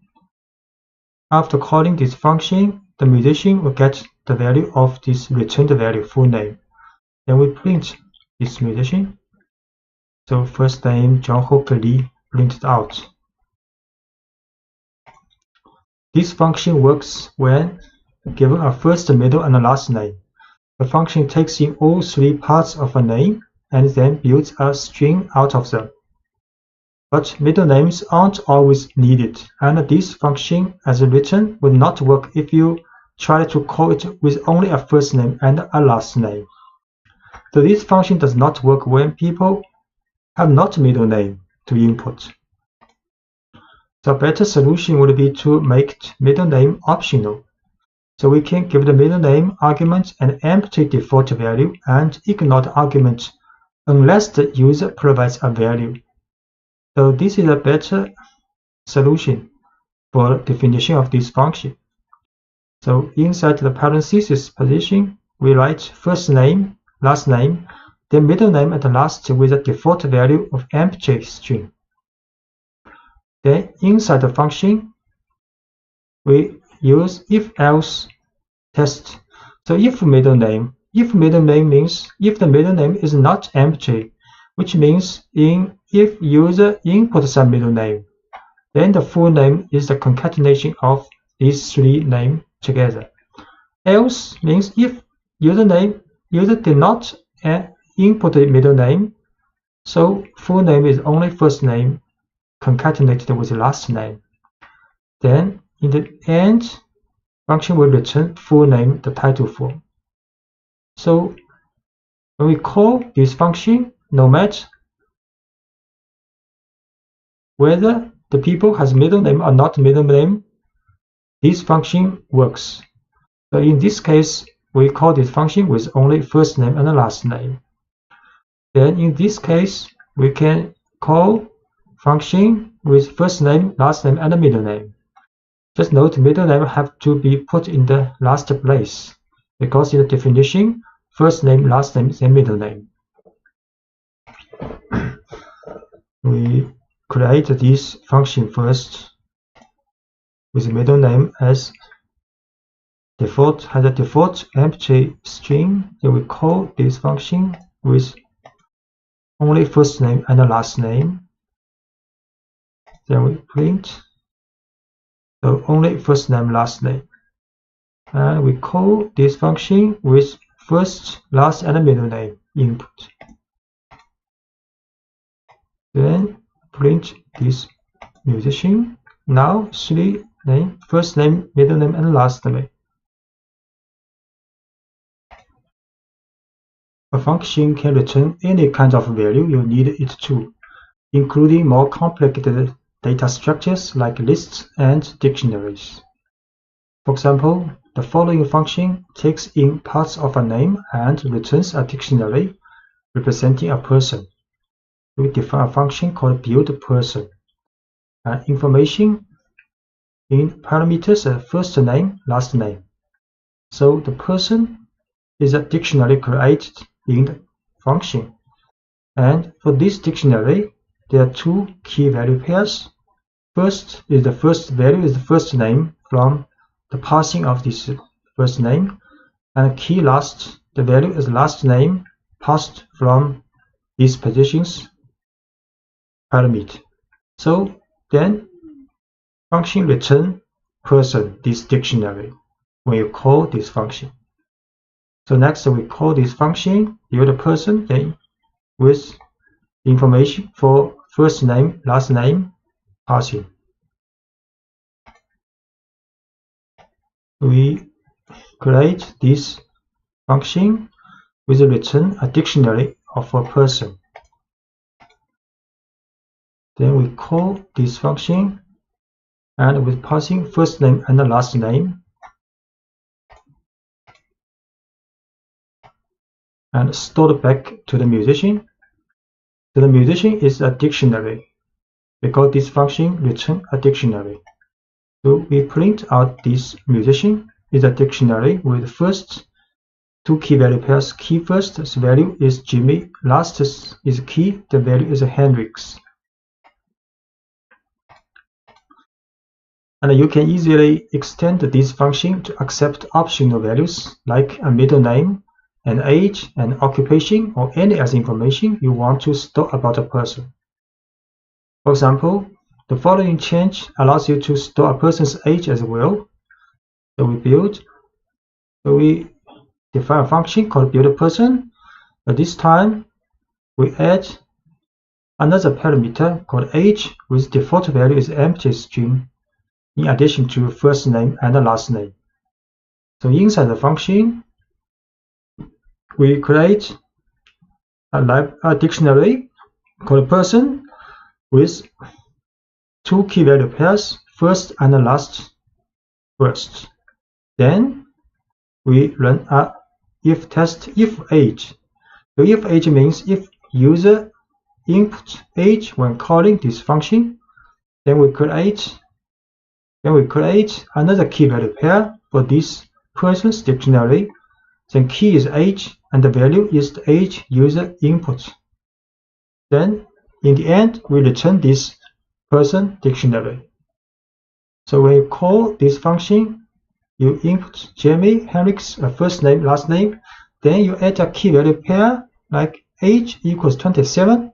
after calling this function, the musician will get the value of this returned value full name. Then we print this musician. So first name John Hooker Lee printed out. This function works when given a first, middle, and a last name. The function takes in all three parts of a name and then builds a string out of them. But middle names aren't always needed, and this function as written would not work if you try to call it with only a first name and a last name. So this function does not work when people have not middle name to input. The better solution would be to make middle name optional. So we can give the middle name argument an empty default value and ignore the argument unless the user provides a value. So this is a better solution for definition of this function. So inside the parenthesis position, we write first name, last name, then middle name at the last with a default value of empty string. Then inside the function, we use if-else test. So if middle name means if the middle name is not empty, which means if user inputs some middle name, then the full name is the concatenation of these three names together. Else means if user did not input the middle name, so full name is only first name concatenated with the last name. Then in the end, function will return full name, the title form. So when we call this function, no matter whether the people has middle name or not middle name, this function works. So in this case, we call this function with only first name and last name. Then in this case, we can call function with first name, last name, and middle name. Just note middle name have to be put in the last place, because in the definition, first name, last name, and middle name. We create this function first with middle name as default, has a default empty string. Then we call this function with only first name and the last name. Then we print so only first name, last name. And we call this function with first, last, and middle name input. Then print this musician. Now three name, first name, middle name, and last name. A function can return any kind of value you need it to, including more complicated data structures like lists and dictionaries. For example, the following function takes in parts of a name and returns a dictionary representing a person. We define a function called buildPerson. Information in parameters are first name, last name. So the person is a dictionary created in the function. And for this dictionary, there are two key value pairs. First is the first value is the first name from the parsing of this first name, and key last, the value is last name passed from these positions parameter. So then function return person, this dictionary, when you call this function. So next we call this function buildPerson, then with information for first name, last name passing. We create this function with a return a dictionary of a person. Then we call this function and with passing first name and the last name, and stored back to the musician. So the musician is a dictionary because this function returns a dictionary. So we print out this musician is a dictionary with first two key value pairs. Key first value is Jimmy, last is key, the value is Hendrix. And you can easily extend this function to accept optional values like a middle name, an age, an occupation, or any other information you want to store about a person. For example, the following change allows you to store a person's age as well. So we define a function called buildPerson, but this time we add another parameter called age with default value is empty string in addition to first name and the last name. So inside the function, we create a dictionary called person with two key value pairs, first and the last first. Then we run a if test if age. So if age means if user input age when calling this function, then we create another key value pair for this person's dictionary. Then key is age and the value is the age user input. Then in the end we return this person dictionary. So when you call this function, you input Jamie, Henrik's first name, last name, then you add a key value pair like age equals 27.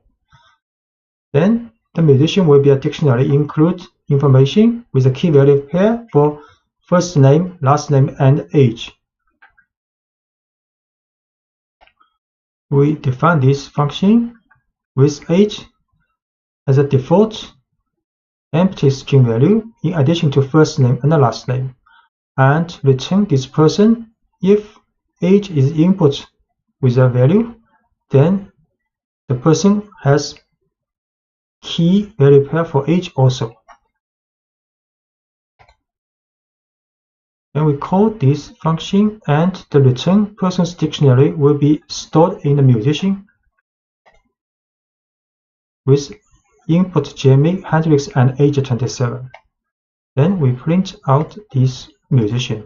Then the musician will be a dictionary include information with a key value pair for first name, last name, and age. We define this function with age as a default empty string value in addition to first name and the last name, and return this person if age is input with a value, then the person has key value pair for age also. And we call this function, and the return person's dictionary will be stored in the musician with input Jamie, Hendrix, and age 27. Then we print out this musician.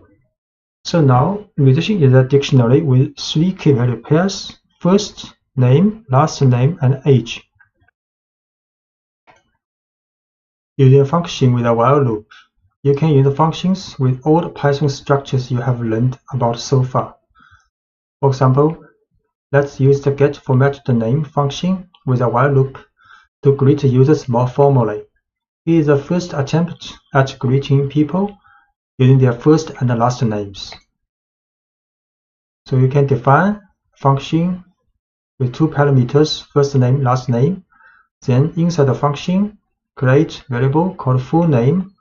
So now musician is a dictionary with 3 key value pairs: first name, last name, and age. Using a function with a while loop, you can use functions with all the Python structures you have learned about so far. For example, let's use the getFormatTheName function with a while loop to greet users more formally. It is the first attempt at greeting people using their first and last names. So you can define a function with 2 parameters, first name, last name. Then inside the function, create variable called full name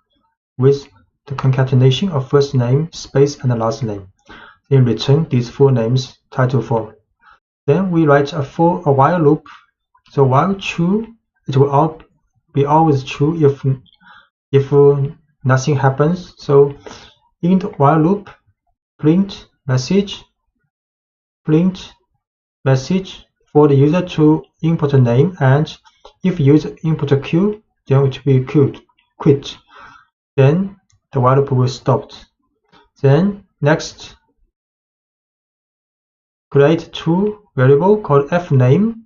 with the concatenation of first name, space, and last name. Then return these full names title form. Then we write a while loop. So while true, it will be always true if nothing happens. So in the while loop, print message for the user to input a name, and if user input a Q, then it will be quit. Then the while loop will stop. Then next, create 2 variable called fName,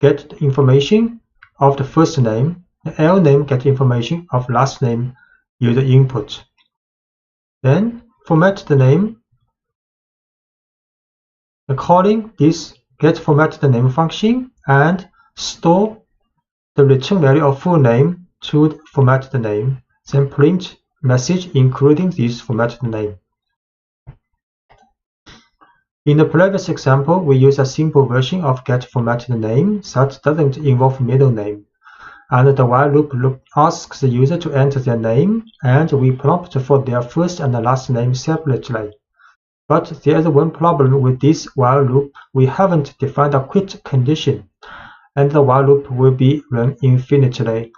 get the information of the first name, and lName get information of last name user input. Then format the name. Calling this getFormatTheName function and store the return value of full name to format the name, then print message including this format name. In the previous example, we use a simple version of getFormatTheName that doesn't involve middle name, and the while loop asks the user to enter their name, and we prompt for their first and last name separately. But there is one problem with this while loop. We haven't defined a quit condition, and the while loop will be run infinitely.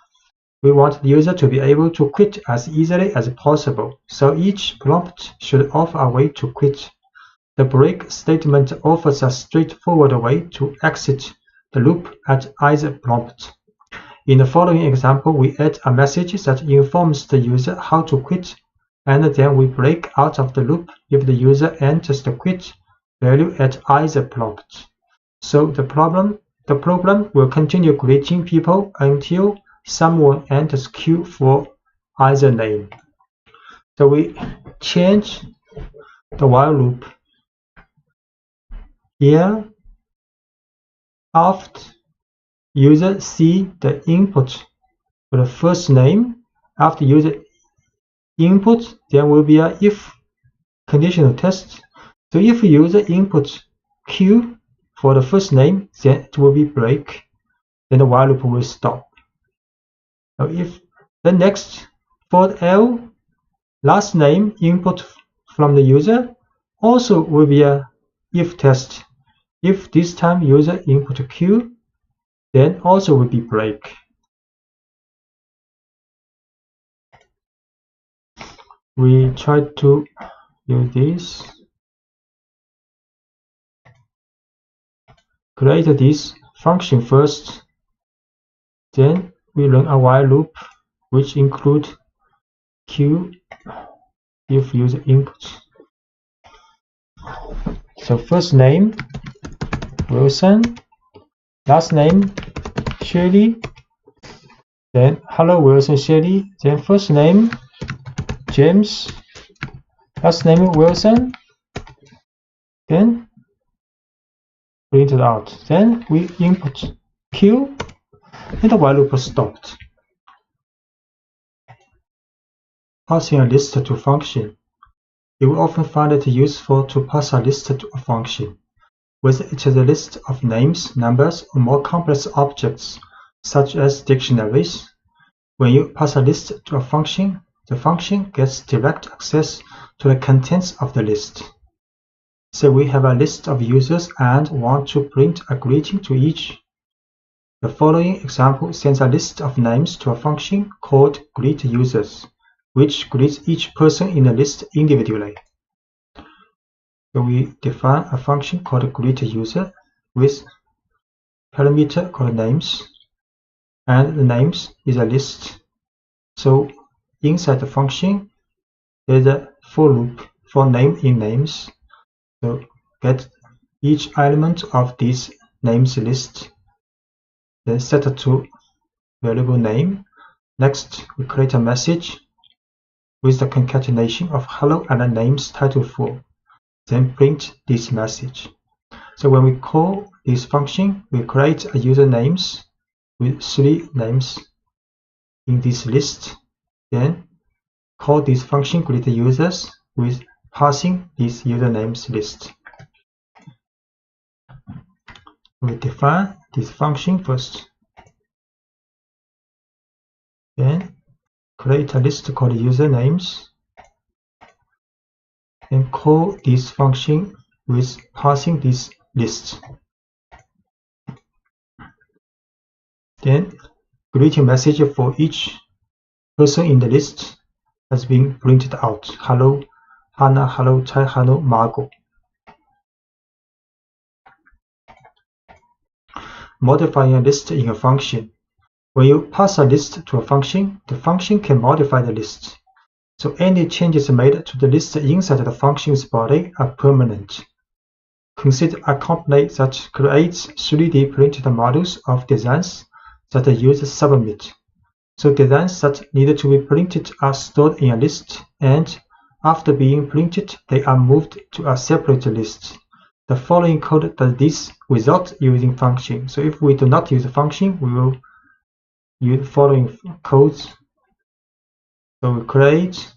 We want the user to be able to quit as easily as possible, so each prompt should offer a way to quit. The break statement offers a straightforward way to exit the loop at either prompt. In the following example, we add a message that informs the user how to quit, and then we break out of the loop if the user enters the quit value at either prompt. So the program will continue greeting people until someone enters Q for either name. So we change the while loop here. After user see the input for the first name, after user input, there will be a if conditional test. So if user input Q for the first name, then it will be break. Then the while loop will stop. Now if the next for L last name input from the user also will be a if test. If this time user input Q, then also will be break. We try to use this. Create this function first, then we run a while loop which include Q if user input. So first name Wilson, last name Shirley, then hello Wilson Shelley, then first name James, last name Wilson, then print it out. Then we input Q and the while loop stopped. Passing a list to function. You will often find it useful to pass a list to a function, whether it is a list of names, numbers, or more complex objects, such as dictionaries. When you pass a list to a function, the function gets direct access to the contents of the list. Say we have a list of users and want to print a greeting to each. The following example sends a list of names to a function called greetUsers, which greets each person in the list individually. So we define a function called greetUser with parameter called names, and the names is a list. So inside the function, there's a for loop for name in names. So get each element of this names list, then set it to variable name. Next, we create a message with the concatenation of hello and the names title for, then print this message. So when we call this function, we create a user names with 3 names in this list, then call this function greetUsers with passing this user names list. We define this function first, then create a list called user names, and call this function with passing this list. Then greeting message for each person in the list has been printed out. Hello Hannah, hello Chai, hello Margot. Modifying a list in a function. When you pass a list to a function, the function can modify the list. So any changes made to the list inside the function's body are permanent. Consider a company that creates 3D printed models of designs that the users submit. So designs that need to be printed are stored in a list, and after being printed, they are moved to a separate list. The following code does this without using function. So if we do not use a function, we will use the following codes. So we create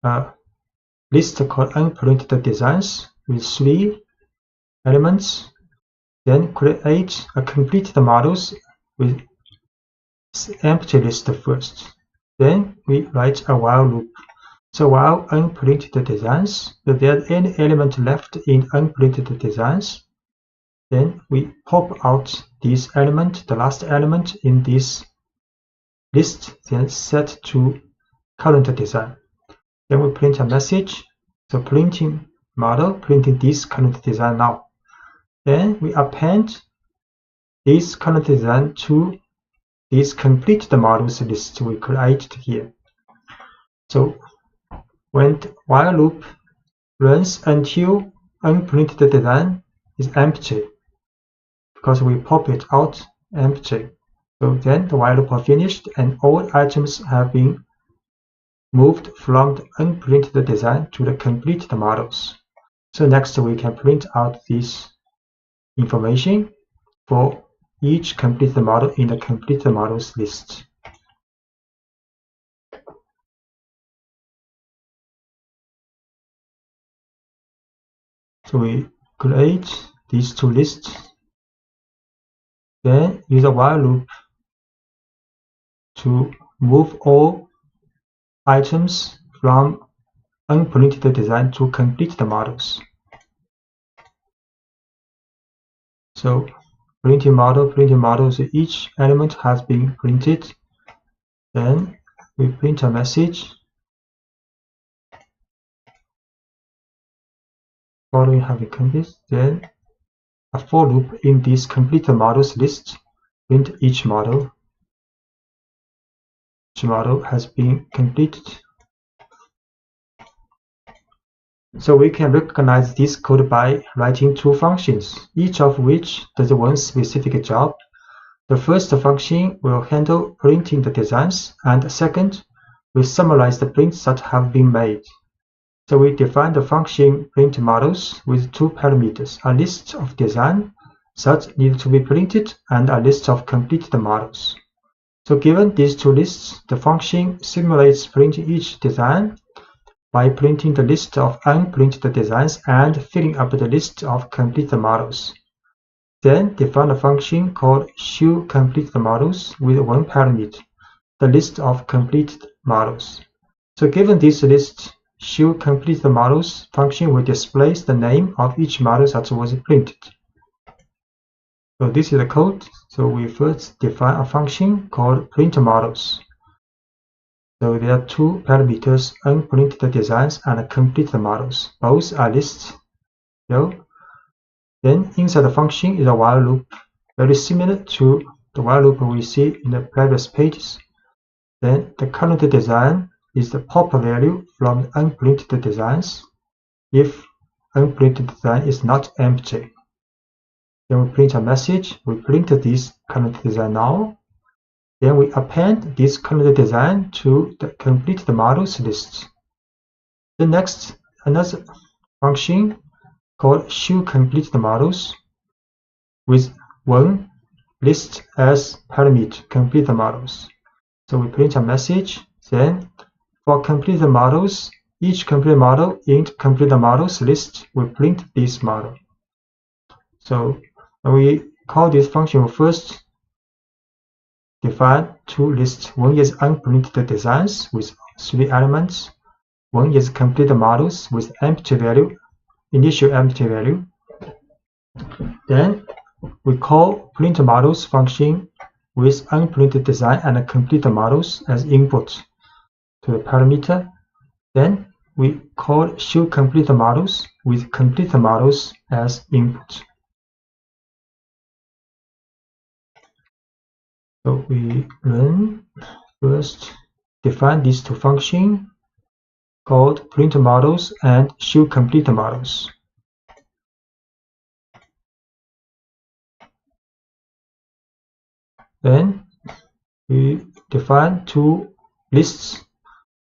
a list called unprinted designs with 3 elements, then create a completed models with empty list first. Then we write a while loop. So while unprinted designs, if there's any element left in unprinted designs, then we pop out this element, the last element in this list, then set to current design. Then we print a message. So printing model, printing this current design now. Then we append this current design to this completed models list we created here. So when the while loop runs until unprinted design is empty, because we pop it out empty. So then the while loop are finished and all items have been moved from the unprinted design to the completed models. So next we can print out this information for each completed model in the completed models list. So we create these 2 lists, then use a while loop to move all items from unprinted design to completed models. So printing models, each element has been printed. Then we print a message. Following have been completed. Then a for loop in this completed models list. Print each model. Each model has been completed. So we can recognize this code by writing 2 functions, each of which does one specific job. The first function will handle printing the designs, and the second will summarize the prints that have been made. So we define the function print models with two parameters, a list of designs that need to be printed and a list of completed models. So given these two lists, the function simulates printing each design by printing the list of unprinted designs and filling up the list of completed models. Then define a function called showCompleteModels with one parameter, the list of completed models. So given this list, showCompleteModels function will display the name of each model that was printed. So this is the code. So we first define a function called printModels. So there are two parameters, unprinted designs and completed models. Both are lists. So then inside the function is a while loop, very similar to the while loop we see in the previous pages. Then the current design is the pop value from the unprinted designs if unprinted design is not empty. Then we print a message, we print this current design now. Then we append this current design to the completed models list. The next, another function called showCompleteModels with one list as parameter, completed models. So we print a message, then for completed models, each completed model in completed models list will print this model. So when we call this function, we first define two lists. One is unprinted designs with 3 elements. One is completed models with empty value, initial empty value. Then we call printModels function with unprinted design and completed models as input to the parameter. Then we call showCompleteModels with completed models as input. So we run first define these two functions called printModels and showCompleteModels. Then we define two lists.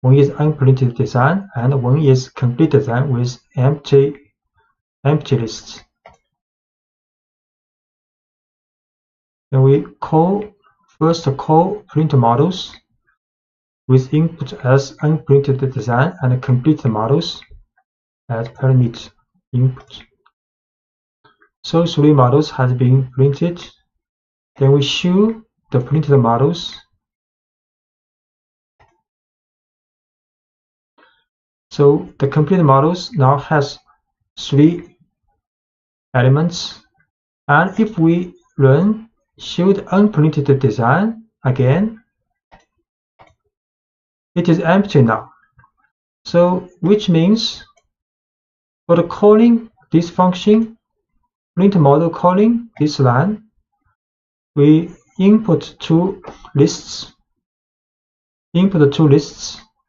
One is unprinted design and one is complete design with empty lists. Then we first call printModels with input as unprinted design and completed models as parameter input. So 3 models has been printed. Then we show the printed models. So the completed models now has 3 elements, and if we run show the unprinted design again, it is empty now. So which means for the calling this function, printModel calling this line, we input two lists,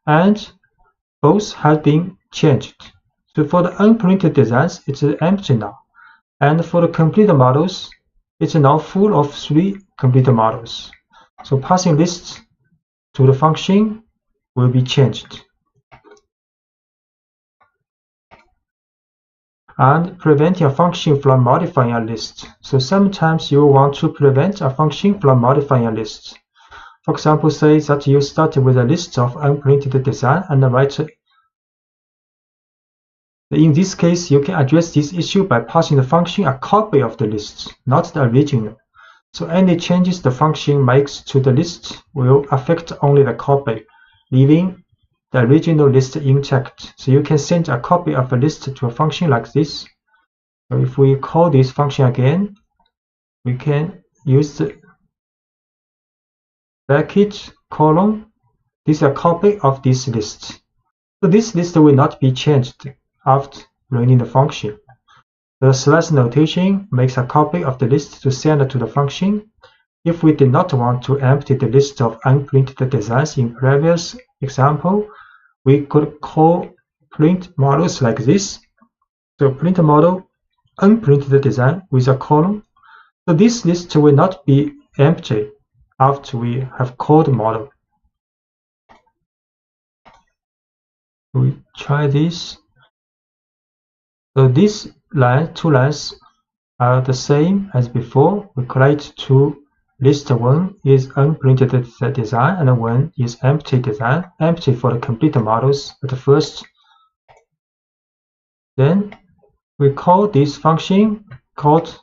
and both have been changed. So for the unprinted designs, it's empty now, and for the completed models, it's now full of 3 completed models. So passing lists to the function will be changed. And preventing a function from modifying a list. So sometimes you want to prevent a function from modifying a list. For example, say that you start with a list of unprinted design and write. In this case, you can address this issue by passing the function a copy of the list, not the original. So any changes the function makes to the list will affect only the copy, leaving the original list intact. So you can send a copy of a list to a function like this. So if we call this function again, we can use the bracket colon. This is a copy of this list. So this list will not be changed after running the function. The slash notation makes a copy of the list to send to the function. If we did not want to empty the list of unprinted designs in previous example, we could call printModels like this. So printModel unprinted design with a colon. So this list will not be empty after we have called the model. We try this. So these two lines are the same as before. We create two lists. One is unprinted design and one is empty design. Empty for the complete models at first. Then we call this function called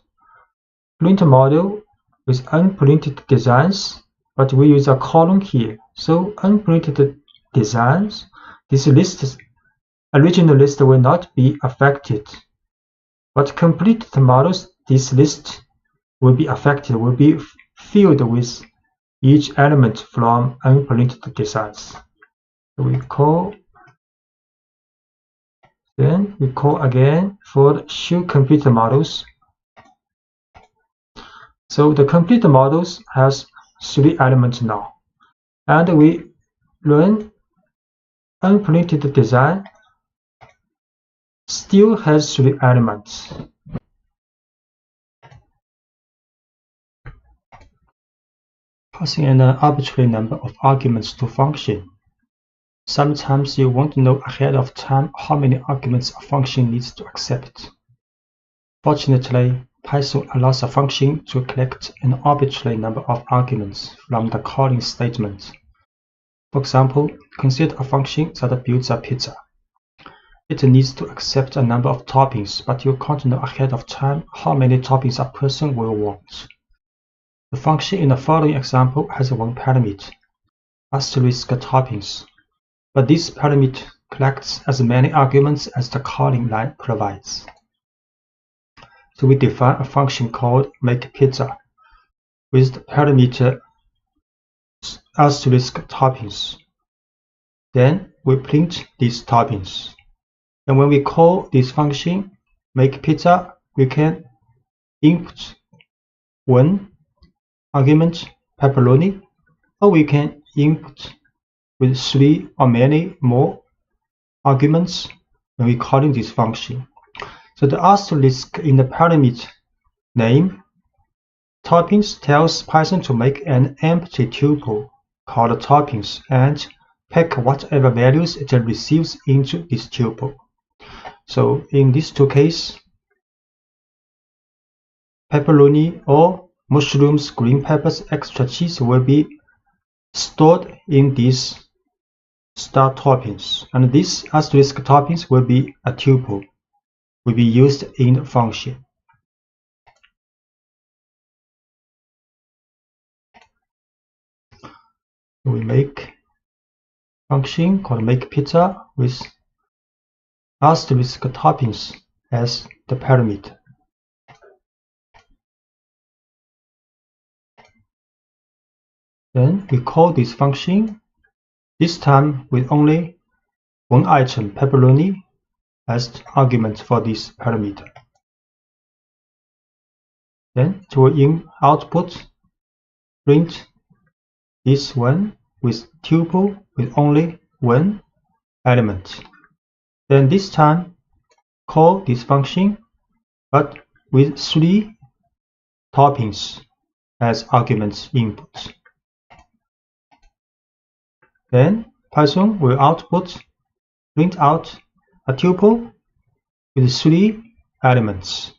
print model with unprinted designs, but we use a colon here. So unprinted designs, this list, original list will not be affected. But completed models, this list will be affected, will be filled with each element from unprinted designs. So we call, then we call again for the show complete models. So the complete models has 3 elements now, and we run unprinted design still has 3 elements. Passing an arbitrary number of arguments to function. Sometimes you want to know ahead of time how many arguments a function needs to accept. Fortunately, Python allows a function to collect an arbitrary number of arguments from the calling statement. For example, consider a function that builds a pizza. It needs to accept a number of toppings, but you can't know ahead of time how many toppings a person will want. The function in the following example has one parameter, asterisk toppings, but this parameter collects as many arguments as the calling line provides. So we define a function called makePizza with the parameter asterisk toppings. Then we print these toppings. And when we call this function makePizza, we can input one argument pepperoni, or we can input with 3 or many more arguments when we calling this function. So the asterisk in the parameter name toppings tells Python to make an empty tuple called toppings and pack whatever values it receives into this tuple. So in these 2 cases, pepperoni or mushrooms, green peppers, extra cheese will be stored in these star toppings, and this asterisk toppings will be a tuple, will be used in the function. We make function called makePizza with asterisk toppings as the parameter. Then we call this function, this time with only one item, pepperoni, as the argument for this parameter. Then it will in output print this one with tuple with only one element. Then this time call this function but with 3 toppings as arguments input. Then Python will print out a tuple with 3 elements.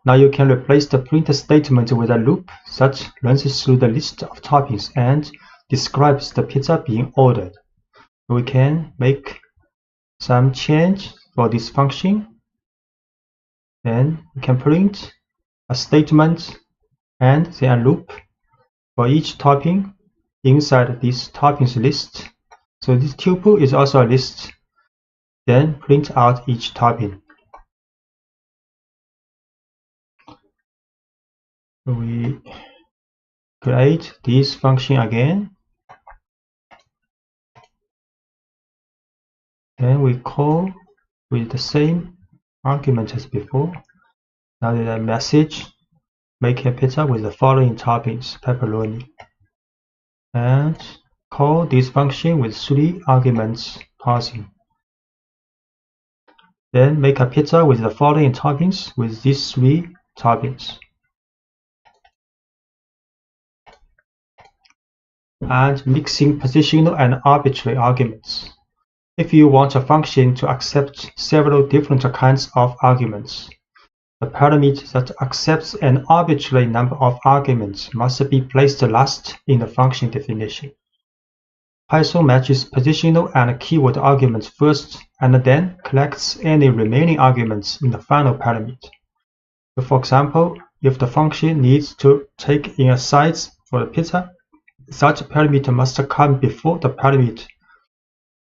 Now you can replace the print statement with a loop that runs through the list of toppings and describes the pizza being ordered. We can make some change for this function. Then we can print a statement and then a loop for each topping inside this toppings list. So this tuple is also a list. Then print out each topping. We create this function again. Then we call with the same argument as before. Now the message, make a pizza with the following toppings, pepperoni. And call this function with 3 arguments passing. Then make a pizza with the following toppings with these 3 toppings. And mixing positional and arbitrary arguments. If you want a function to accept several different kinds of arguments, the parameter that accepts an arbitrary number of arguments must be placed last in the function definition. Python matches positional and keyword arguments first and then collects any remaining arguments in the final parameter. So for example, if the function needs to take in a size for the pizza, such parameter must come before the parameter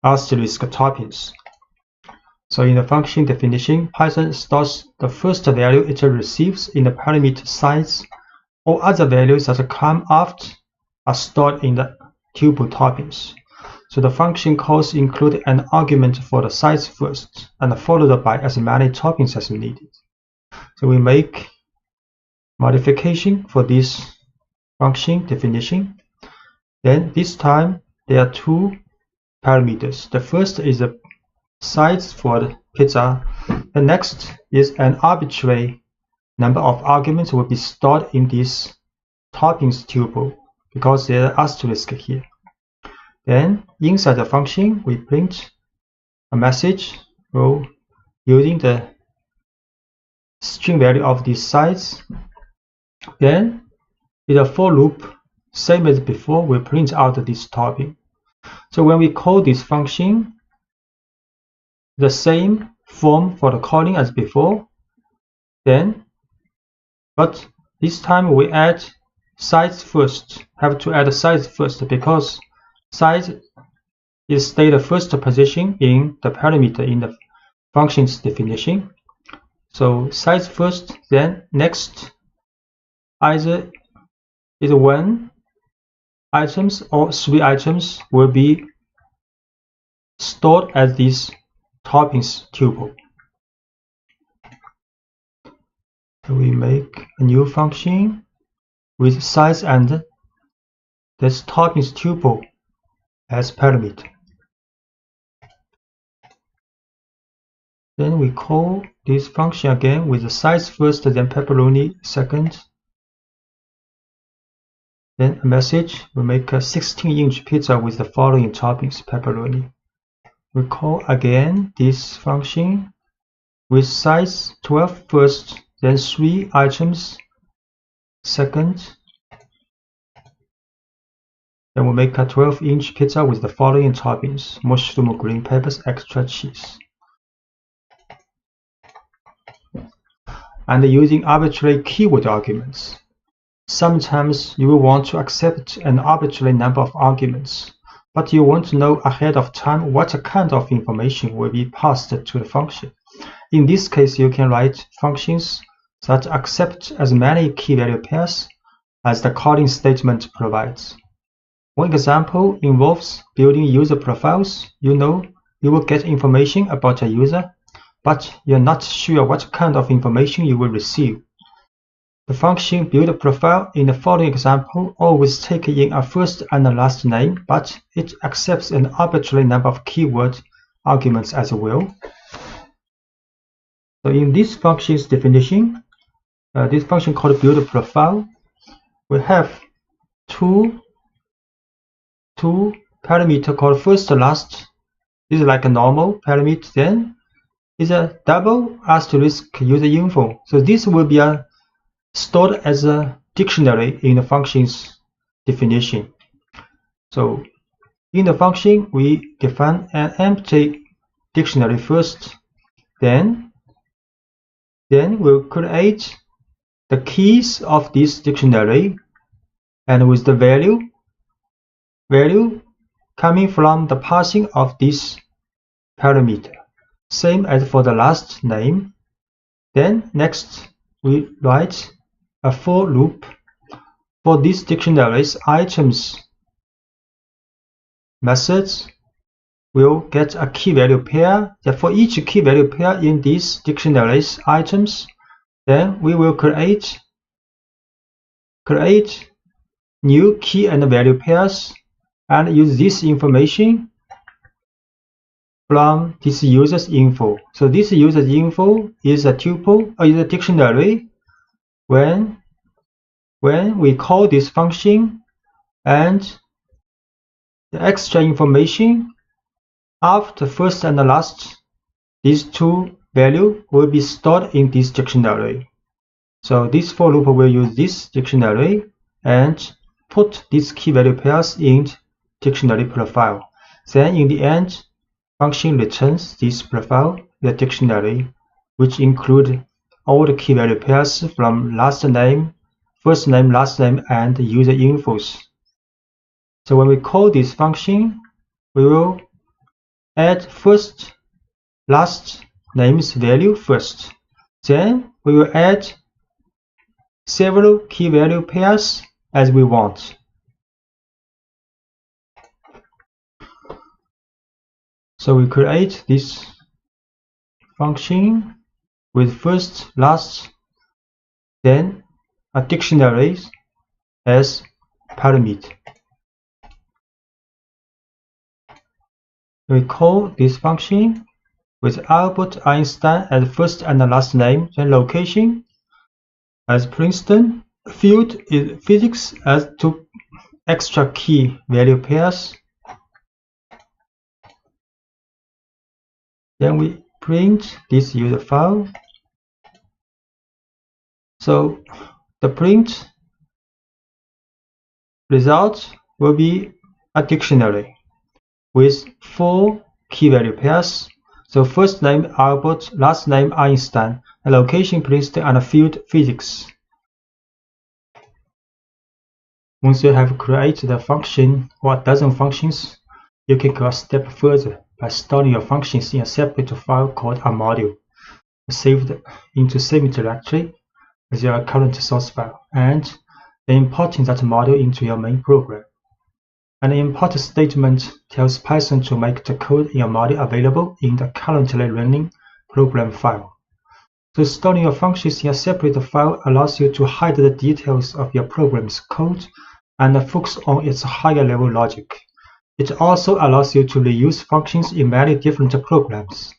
asterisk toppings. So in the function definition, Python stores the first value it receives in the parameter size. All other values that come after are stored in the tuple toppings. So the function calls include an argument for the size first, and followed by as many toppings as needed. So we make modification for this function definition. Then this time there are 2 parameters. The first is the size for the pizza. The next is an arbitrary number of arguments will be stored in this toppings tuple because there are asterisk here. Then inside the function we print a message using the string value of this size. Then in the for loop, same as before, we print out this topping. So when we call this function, the same form for the calling as before, but this time we add size first. Have to add size first because size is stay the first position in the parameter in the function's definition. So size first, then next either is 1 items or 3 items will be stored as this toppings tuple. So we make a new function with size and this toppings tuple as parameter. Then we call this function again with the size first, then pepperoni second. Then a message, we make a 16-inch pizza with the following toppings, pepperoni. We call again this function with size 12 first, then 3 items second. Then we make a 12-inch pizza with the following toppings, mushroom, green peppers, extra cheese. And using arbitrary keyword arguments. Sometimes you will want to accept an arbitrary number of arguments, but you want to know ahead of time what kind of information will be passed to the function. In this case, you can write functions that accept as many key value pairs as the calling statement provides. One example involves building user profiles. You know you will get information about a user, but you're not sure what kind of information you will receive. The function build profile in the following example always takes in a first and a last name, but it accepts an arbitrary number of keyword arguments as well. So in this function's definition, this function called build profile, we have two parameter called first last. This is like a normal parameter. Then is a double asterisk user info. So this will be stored as a dictionary in the function's definition. So in the function, we define an empty dictionary first. Then we'll create the keys of this dictionary, and with the value coming from the parsing of this parameter. Same as for the last name. Then next we write a for loop for this dictionary's items. Methods will get a key value pair. That for each key value pair in this dictionary's items, then we will create new key and value pairs and use this information from this user's info. So this user's info is a tuple or is a dictionary when we call this function, and the extra information after first and the last, these two values will be stored in this dictionary. So this for loop will use this dictionary and put these key value pairs in dictionary profile. Then in the end, function returns this profile, the dictionary, which include all the key value pairs from last name, first name, last name, and user infos. So when we call this function, we will add first, last name's value first. Then we will add several key value pairs as we want. So we create this function with first, last, then a dictionary as parameter. We call this function with Albert Einstein as first and last name, then location as Princeton, field is physics as two extra key value pairs. Then we print this user file. So the print result will be a dictionary with 4 key value pairs. So first name Albert, last name Einstein, and location Princeton, and field physics. Once you have created a function or a dozen functions, you can go a step further by storing your functions in a separate file called a module, saved into same directory as your current source file, and then importing that module into your main program. An import statement tells Python to make the code in your module available in the currently running program file. So storing your functions in a separate file allows you to hide the details of your program's code and focus on its higher level logic. It also allows you to reuse functions in many different programs.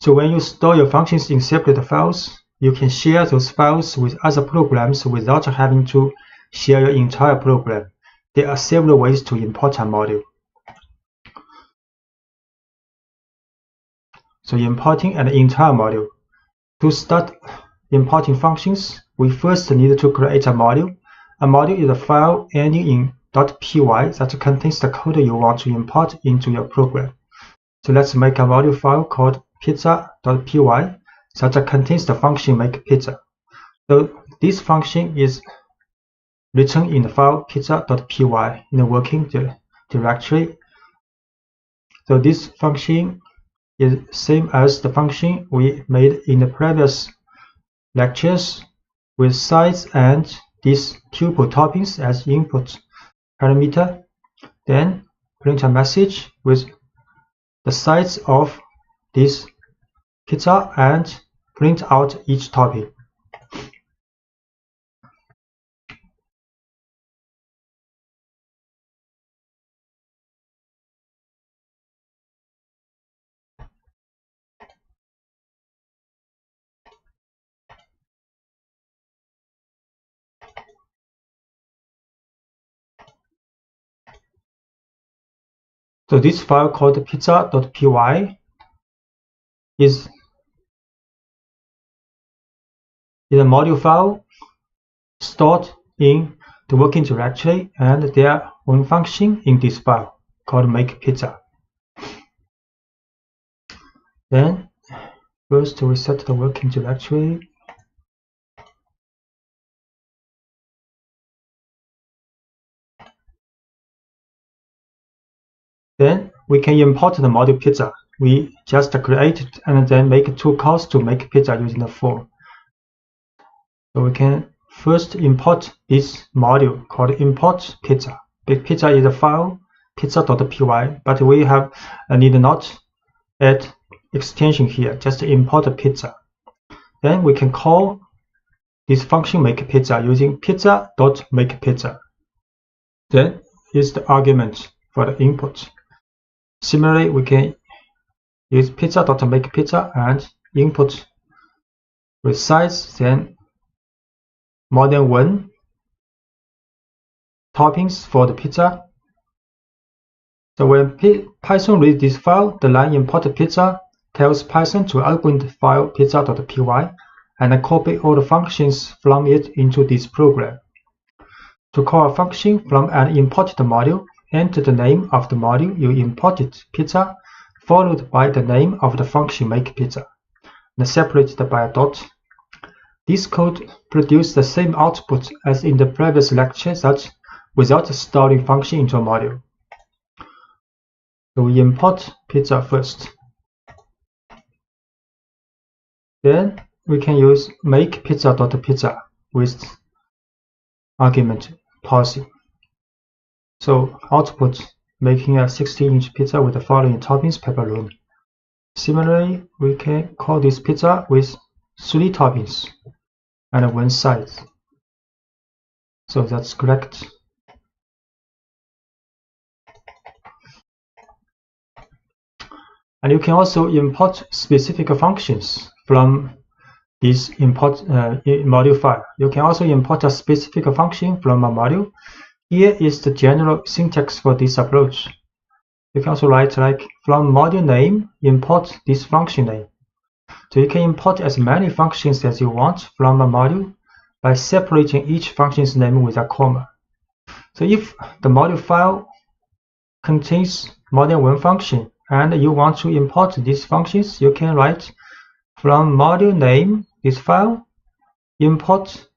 So when you store your functions in separate files, you can share those files with other programs without having to share your entire program. There are several ways to import a module. So importing an entire module. To start importing functions, we first need to create a module. A module is a file ending in .py that contains the code you want to import into your program. So let's make a module file called pizza.py that contains the function make pizza. So this function is written in the file pizza.py in the working directory. So this function is same as the function we made in the previous lectures, with size and these tuple toppings as input parameter. Then print a message with the size of this pizza and print out each topping. So this file called pizza.py is a module file stored in the working directory, and their own function in this file called make pizza. Then first we set the working directory. Then we can import the module pizza. We just create it and then make 2 calls to make pizza using the for. So we can first import this module called import pizza. Pizza is a file pizza.py, but we have need not add extension here, just import pizza. Then we can call this function make pizza using pizza.makepizza. Then is the argument for the input. Similarly, we can use pizza.makePizza and input with size, then more than 1 toppings for the pizza. So when Python reads this file, the line import pizza tells Python to open the file pizza.py and copy all the functions from it into this program. To call a function from an imported module, enter the name of the module you imported, pizza, followed by the name of the function makePizza, and separated by a dot. This code produces the same output as in the previous lecture, that without storing function into a module. So we import pizza first. Then we can use makePizza.pizza with argument parsing. So output making a 16-inch pizza with the following toppings: pepperoni. Similarly, we can call this pizza with 3 toppings and 1 size. So that's correct. And you can also import specific functions from this import module file. You can also import a specific function from a module. Here is the general syntax for this approach. You can also write like from module name, import this function name. So you can import as many functions as you want from a module by separating each function's name with a comma. So if the module file contains more than 1 function and you want to import these functions, you can write from module name, this file, import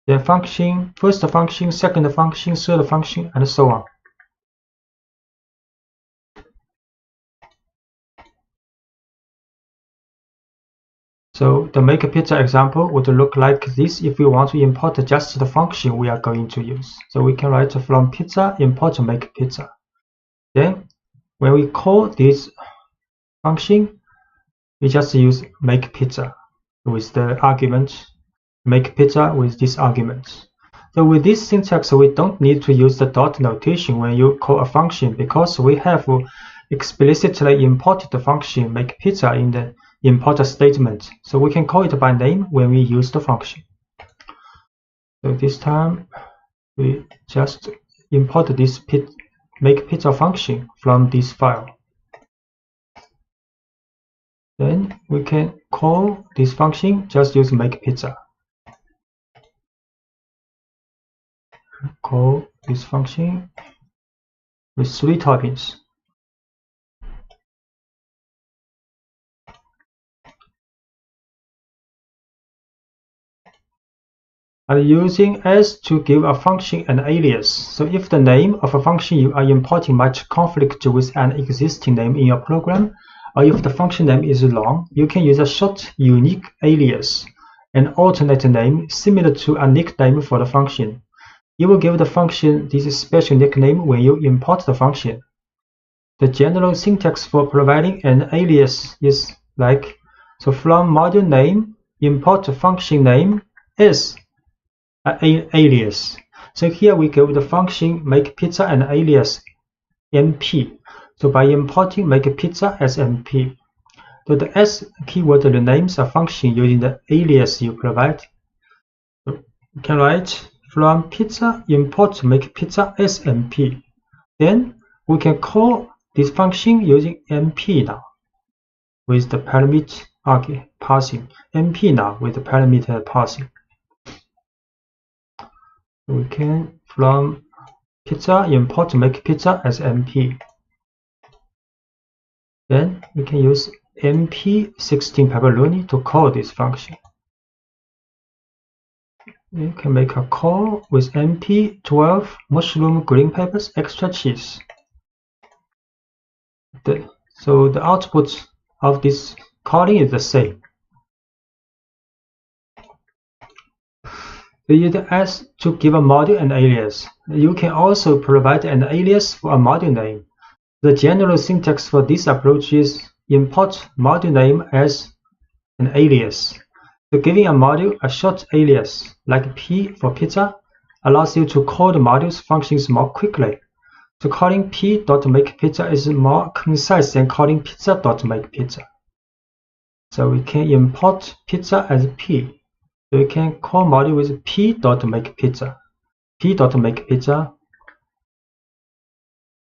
the function, first function, second function, third function, and so on. So the makePizza example would look like this if we want to import just the function we are going to use. So we can write from pizza import makePizza. Then when we call this function, we just use makePizza with the argument makePizza with this argument. So with this syntax, we don't need to use the dot notation when you call a function, because we have explicitly imported the function makePizza in the import statement. So we can call it by name when we use the function. So this time we just import this makePizza function from this file. Then we can call this function, just use makePizza. Call this function with 3 toppings. And using s to give a function an alias. So if the name of a function you are importing might conflict with an existing name in your program, or if the function name is long, you can use a short unique alias, an alternate name similar to a nickname for the function. You will give the function this special nickname when you import the function. The general syntax for providing an alias is like, so from module name, import function name is an alias. So here we give the function makePizza an alias MP. So by importing makePizza as MP, so the s keyword renames a function using the alias you provide. So you can write from pizza import makePizza as MP. Then we can call this function using MP now with the parameter parsing. MP now with the parameter parsing. We can from pizza import makePizza as MP. Then we can use MP16 pepperoni to call this function. You can make a call with MP12 mushroom, green peppers, extra cheese. So the output of this calling is the same. We use s to give a module an alias. You can also provide an alias for a module name. The general syntax for this approach is import module name as an alias. So giving a module a short alias, like p for pizza, allows you to call the module's functions more quickly. So calling p.makePizza is more concise than calling pizza.makePizza. So we can import pizza as p. So we can call module with p.makePizza. p.makePizza.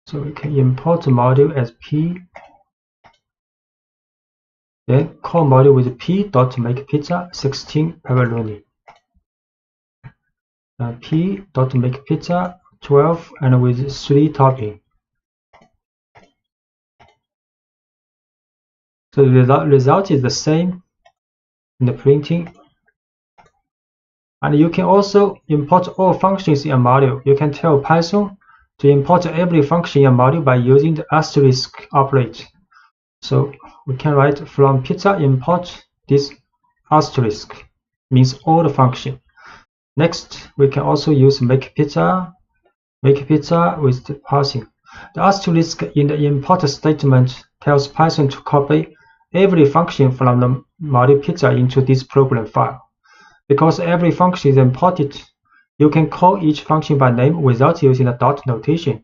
So we can import the module as p. Then call module with p.makePizza 16 pepperoni. P.makePizza 12 and with 3 topping. So the result is the same in the printing. And you can also import all functions in a module. You can tell Python to import every function in a module by using the asterisk operator. So we can write from pizza import this asterisk, means all the function. Next, we can also use makePizza with the parsing. The asterisk in the import statement tells Python to copy every function from the module pizza into this program file. Because every function is imported, you can call each function by name without using the dot notation.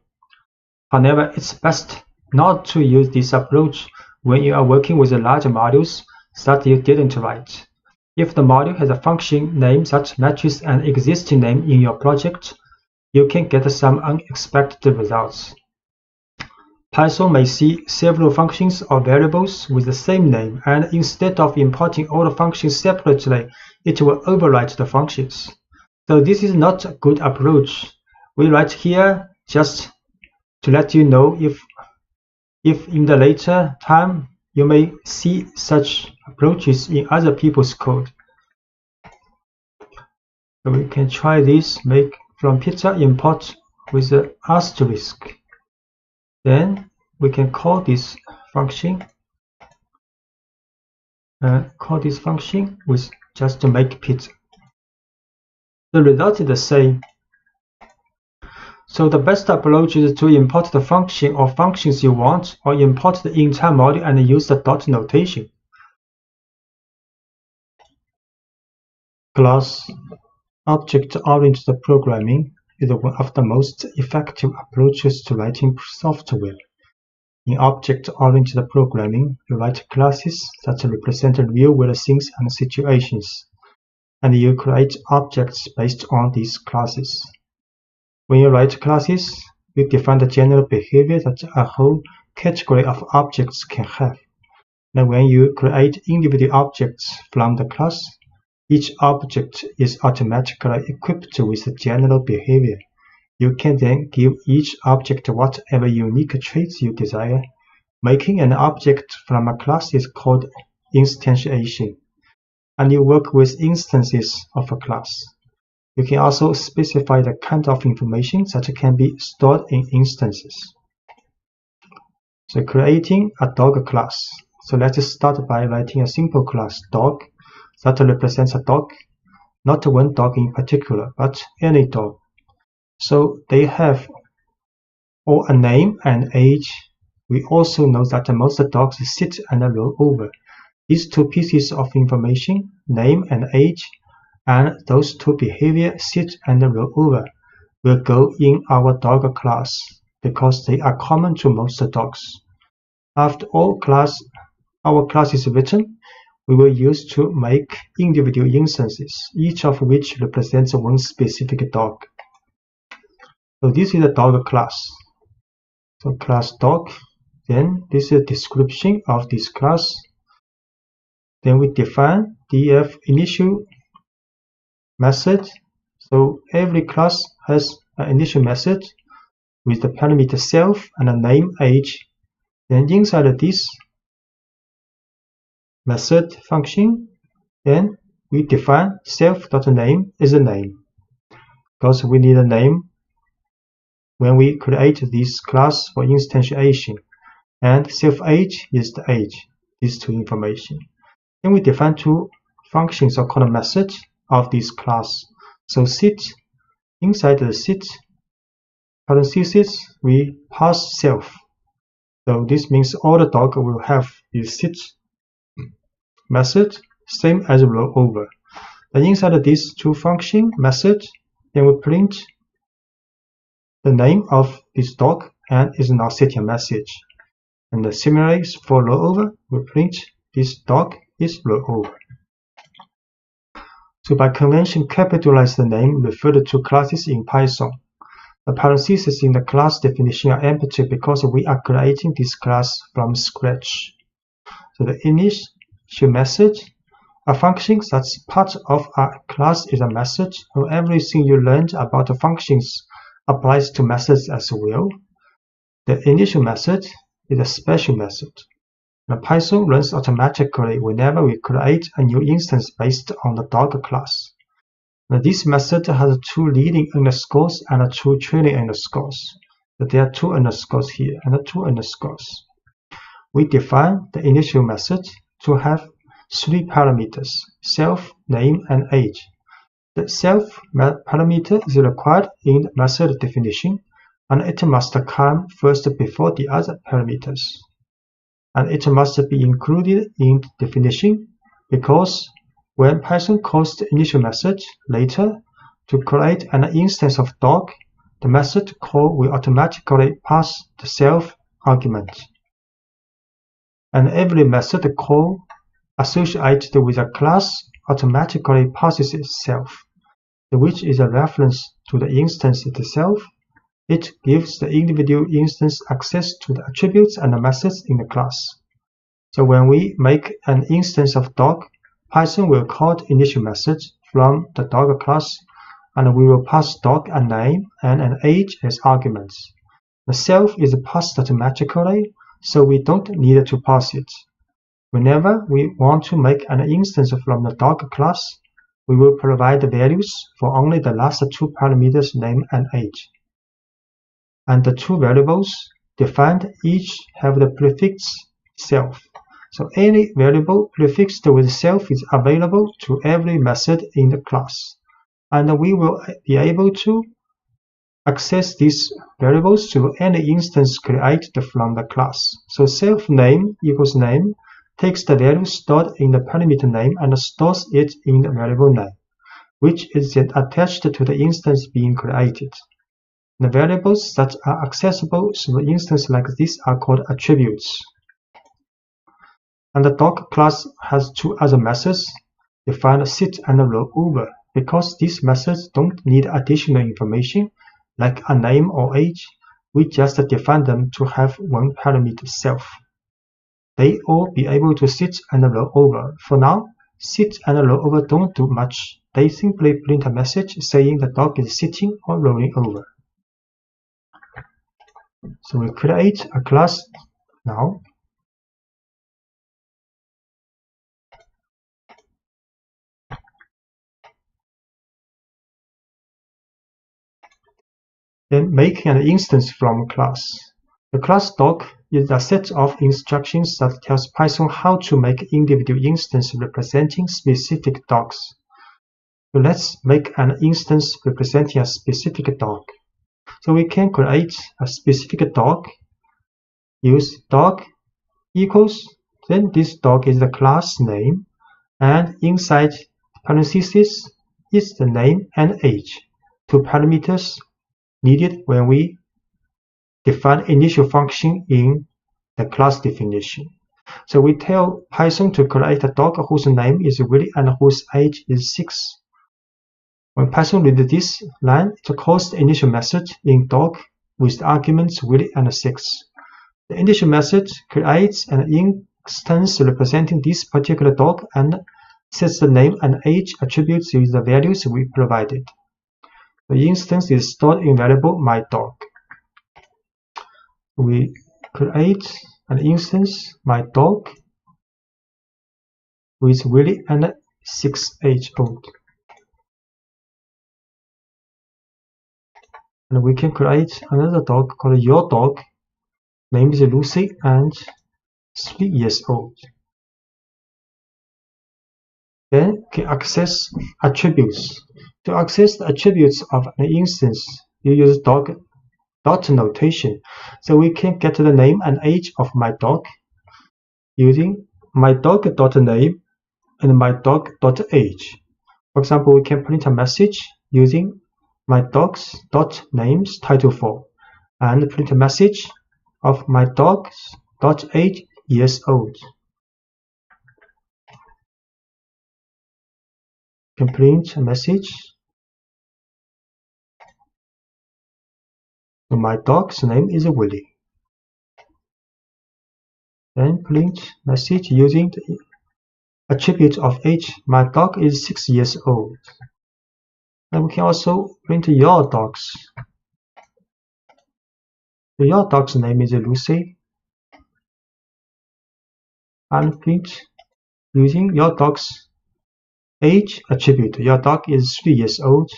However, it's best not to use this approach when you are working with large modules that you didn't write. If the module has a function name that matches an existing name in your project, you can get some unexpected results. Python may see several functions or variables with the same name, and instead of importing all the functions separately, it will overwrite the functions. So this is not a good approach. We write here just to let you know if in the later time you may see such approaches in other people's code. So we can try this, make from pizza import with the asterisk. Then we can call this function with just to make pizza. The result is the same. So the best approach is to import the function or functions you want, or import the entire module and use the dot notation. Class object-oriented programming is one of the most effective approaches to writing software. In object-oriented programming, you write classes that represent real-world things and situations, and you create objects based on these classes. When you write classes, you define the general behavior that a whole category of objects can have. And when you create individual objects from the class, each object is automatically equipped with the general behavior. You can then give each object whatever unique traits you desire. Making an object from a class is called instantiation, and you work with instances of a class. You can also specify the kind of information that can be stored in instances. So creating a dog class. So let's start by writing a simple class, dog, that represents a dog, not one dog in particular, but any dog. So they have all a name and age. We also know that most dogs sit and roll over. These two pieces of information, name and age, and those two behavior, sit and roll over, will go in our dog class because they are common to most dogs. After our class is written, we will use to make individual instances, each of which represents one specific dog. So this is a dog class. So class dog, then this is a description of this class. Then we define df initial method. So every class has an initial method with the parameter self and a name age. Then inside this method function, then we define self.name is a name, because we need a name when we create this class for instantiation, and self-age is the age, these two information. Then we define two functions or called methods of this class. So sit, inside the sit parentheses, we pass self. So this means all the dog will have this sit method, same as roll over. Then inside these two function method, then we print the name of this dog and is not setting a message. And similarly, for rollover, we print this dog is rollover. So by convention, capitalize the name referred to classes in Python. The parentheses in the class definition are empty because we are creating this class from scratch. So the initial message, a function that's part of a class, is a message, and everything you learned about the functions applies to methods as well. The initial method is a special method. The Python runs automatically whenever we create a new instance based on the dog class. Now, this method has 2 leading underscores and 2 trailing underscores. But there are 2 underscores here and 2 underscores. We define the initial method to have 3 parameters: self, name, and age. The self parameter is required in the method definition, and it must come first before the other parameters. And it must be included in the definition because when Python calls the initial method later to create an instance of dog, the method call will automatically pass the self argument. And every method call associated with a class automatically passes itself, which is a reference to the instance itself. It gives the individual instance access to the attributes and the methods in the class. So when we make an instance of dog, Python will call the initial method from the dog class, and we will pass dog a name and an age as arguments. The self is passed automatically, so we don't need to pass it. Whenever we want to make an instance from the dog class, we will provide the values for only the last 2 parameters, name and age. And the 2 variables defined each have the prefix self. So any variable prefixed with self is available to every method in the class. And we will be able to access these variables through any instance created from the class. So self name equals name takes the value stored in the parameter name and stores it in the variable name, which is then attached to the instance being created. The variables that are accessible through an instance like this are called attributes. And the dog class has 2 other methods, defined sit and rollover, because these methods don't need additional information like a name or age. We just define them to have 1 parameter self. They all be able to sit and roll over. For now, sit and rollover don't do much. They simply print a message saying the dog is sitting or rolling over. So we create a class now. Then making an instance from class. The class dog is a set of instructions that tells Python how to make individual instances representing specific dogs. So let's make an instance representing a specific dog. So we can create a specific dog, use dog equals, then this dog is the class name, and inside parentheses is the name and age, 2 parameters needed when we define initial function in the class definition. So we tell Python to create a dog whose name is Willy and whose age is 6. When Python reads this line, it calls the initial method in dog with the arguments Willy and 6. The initial method creates an instance representing this particular dog and sets the name and age attributes with the values we provided. The instance is stored in variable myDog. We create an instance myDog with Willy and 6 age old. And we can create another dog called your dog, named is Lucy and 3 years old. Then we can access attributes. To access the attributes of an instance, you use dot notation. So we can get the name and age of my dog using myDog.name and myDog.age. For example, we can print a message using my dog's dot names title4 and print a message of my dog's dot 8 years old. Can print a message. So my dog's name is Willie. Then print message using the attribute of age. My dog is 6 years old. And we can also print your dog's. Your dog's name is Lucy. And print using your dog's age attribute. Your dog is 3 years old.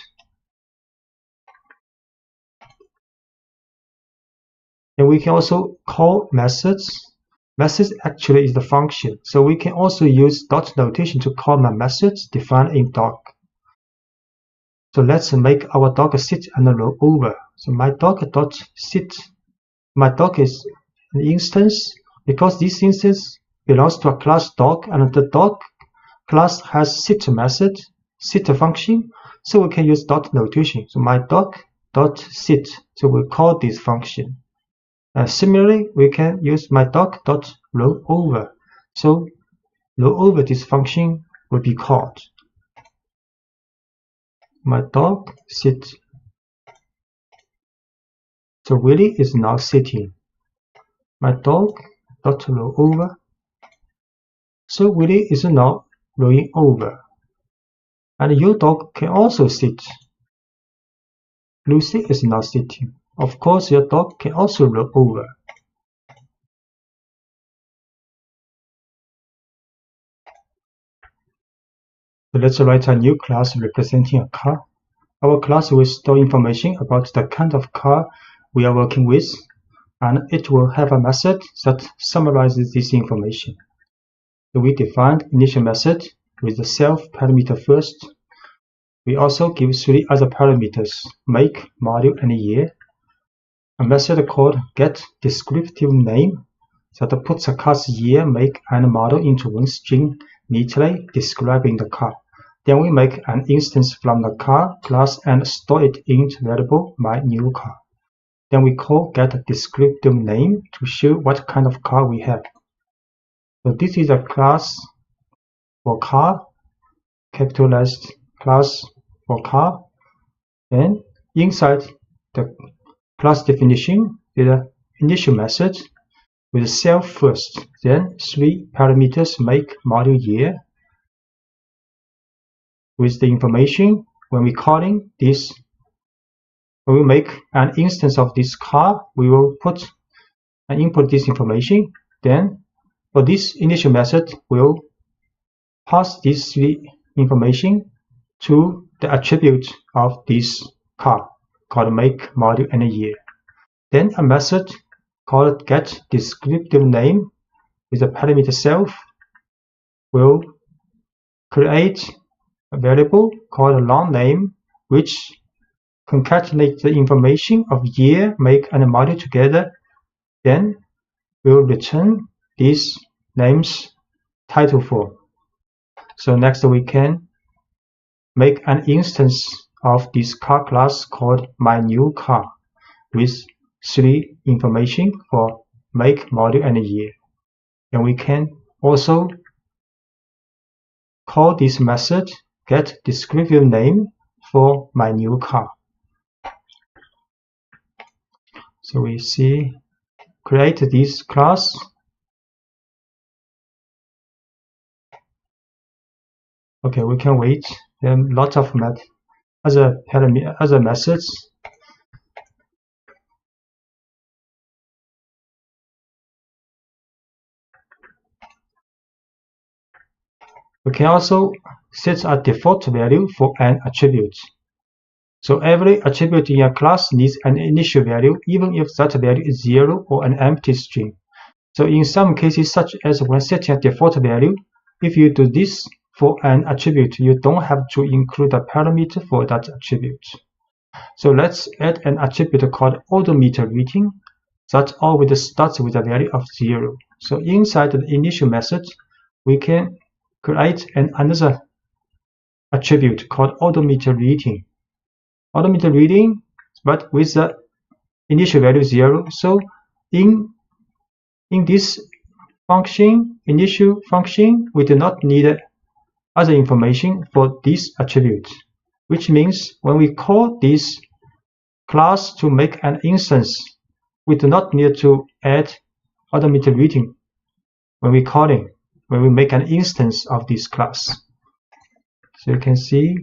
And we can also call methods. Methods actually is the function. So we can also use dot notation to call my methods defined in dog. So let's make our dog sit and roll over. So my dog dot sit. My dog is an instance because this instance belongs to a class dog, and the dog class has sit method, sit function. So we can use dot notation. So my dog dot sit. So we call this function. Similarly, we can use my dog dot roll over. So roll over this function will be called. My dog sit. So Willie is now sitting. My dog dot roll over. So Willie is now rolling over. And your dog can also sit. Lucy is now sitting. Of course, your dog can also roll over. So let's write a new class representing a car. Our class will store information about the kind of car we are working with, and it will have a method that summarizes this information. So we defined initial method with the self parameter first. We also give 3 other parameters: make, model, and year. A method called getDescriptiveName that puts a car's year, make, and model into one string neatly describing the car. Then we make an instance from the car class and store it in the variable myNewCar. Then we call getDescriptiveName to show what kind of car we have. So this is a class for car, capitalized class for car. And inside the class definition is an initial method with self first, then 3 parameters: make, model, year. With the information, when we calling this, when we make an instance of this car, we will put and input this information. Then for this initial method, we'll pass this 3 information to the attribute of this car called make, model, and year. Then a method called getDescriptiveName with the parameter self will create a variable called longName, which concatenates the information of year, make, and model together. Then we'll return these names title4. So next we can make an instance of this car class called myNewCar with 3 information for make, model, and year. And we can also call this method getDescriptiveName for myNewCar. So we see create this class. Okay, we can wait. There are lots of other methods. We can also set a default value for an attribute. So every attribute in a class needs an initial value, even if that value is 0 or an empty string. So in some cases, such as when setting a default value, if you do this for an attribute, you don't have to include a parameter for that attribute. So let's add an attribute called odometer reading that always starts with a value of 0. So inside the initial method, we can create another attribute called odometer reading. automated reading, but with the initial value 0. So in this function, initial function, we do not need other information for this attribute, which means when we call this class to make an instance, we do not need to add automated reading when we make an instance of this class. So you can see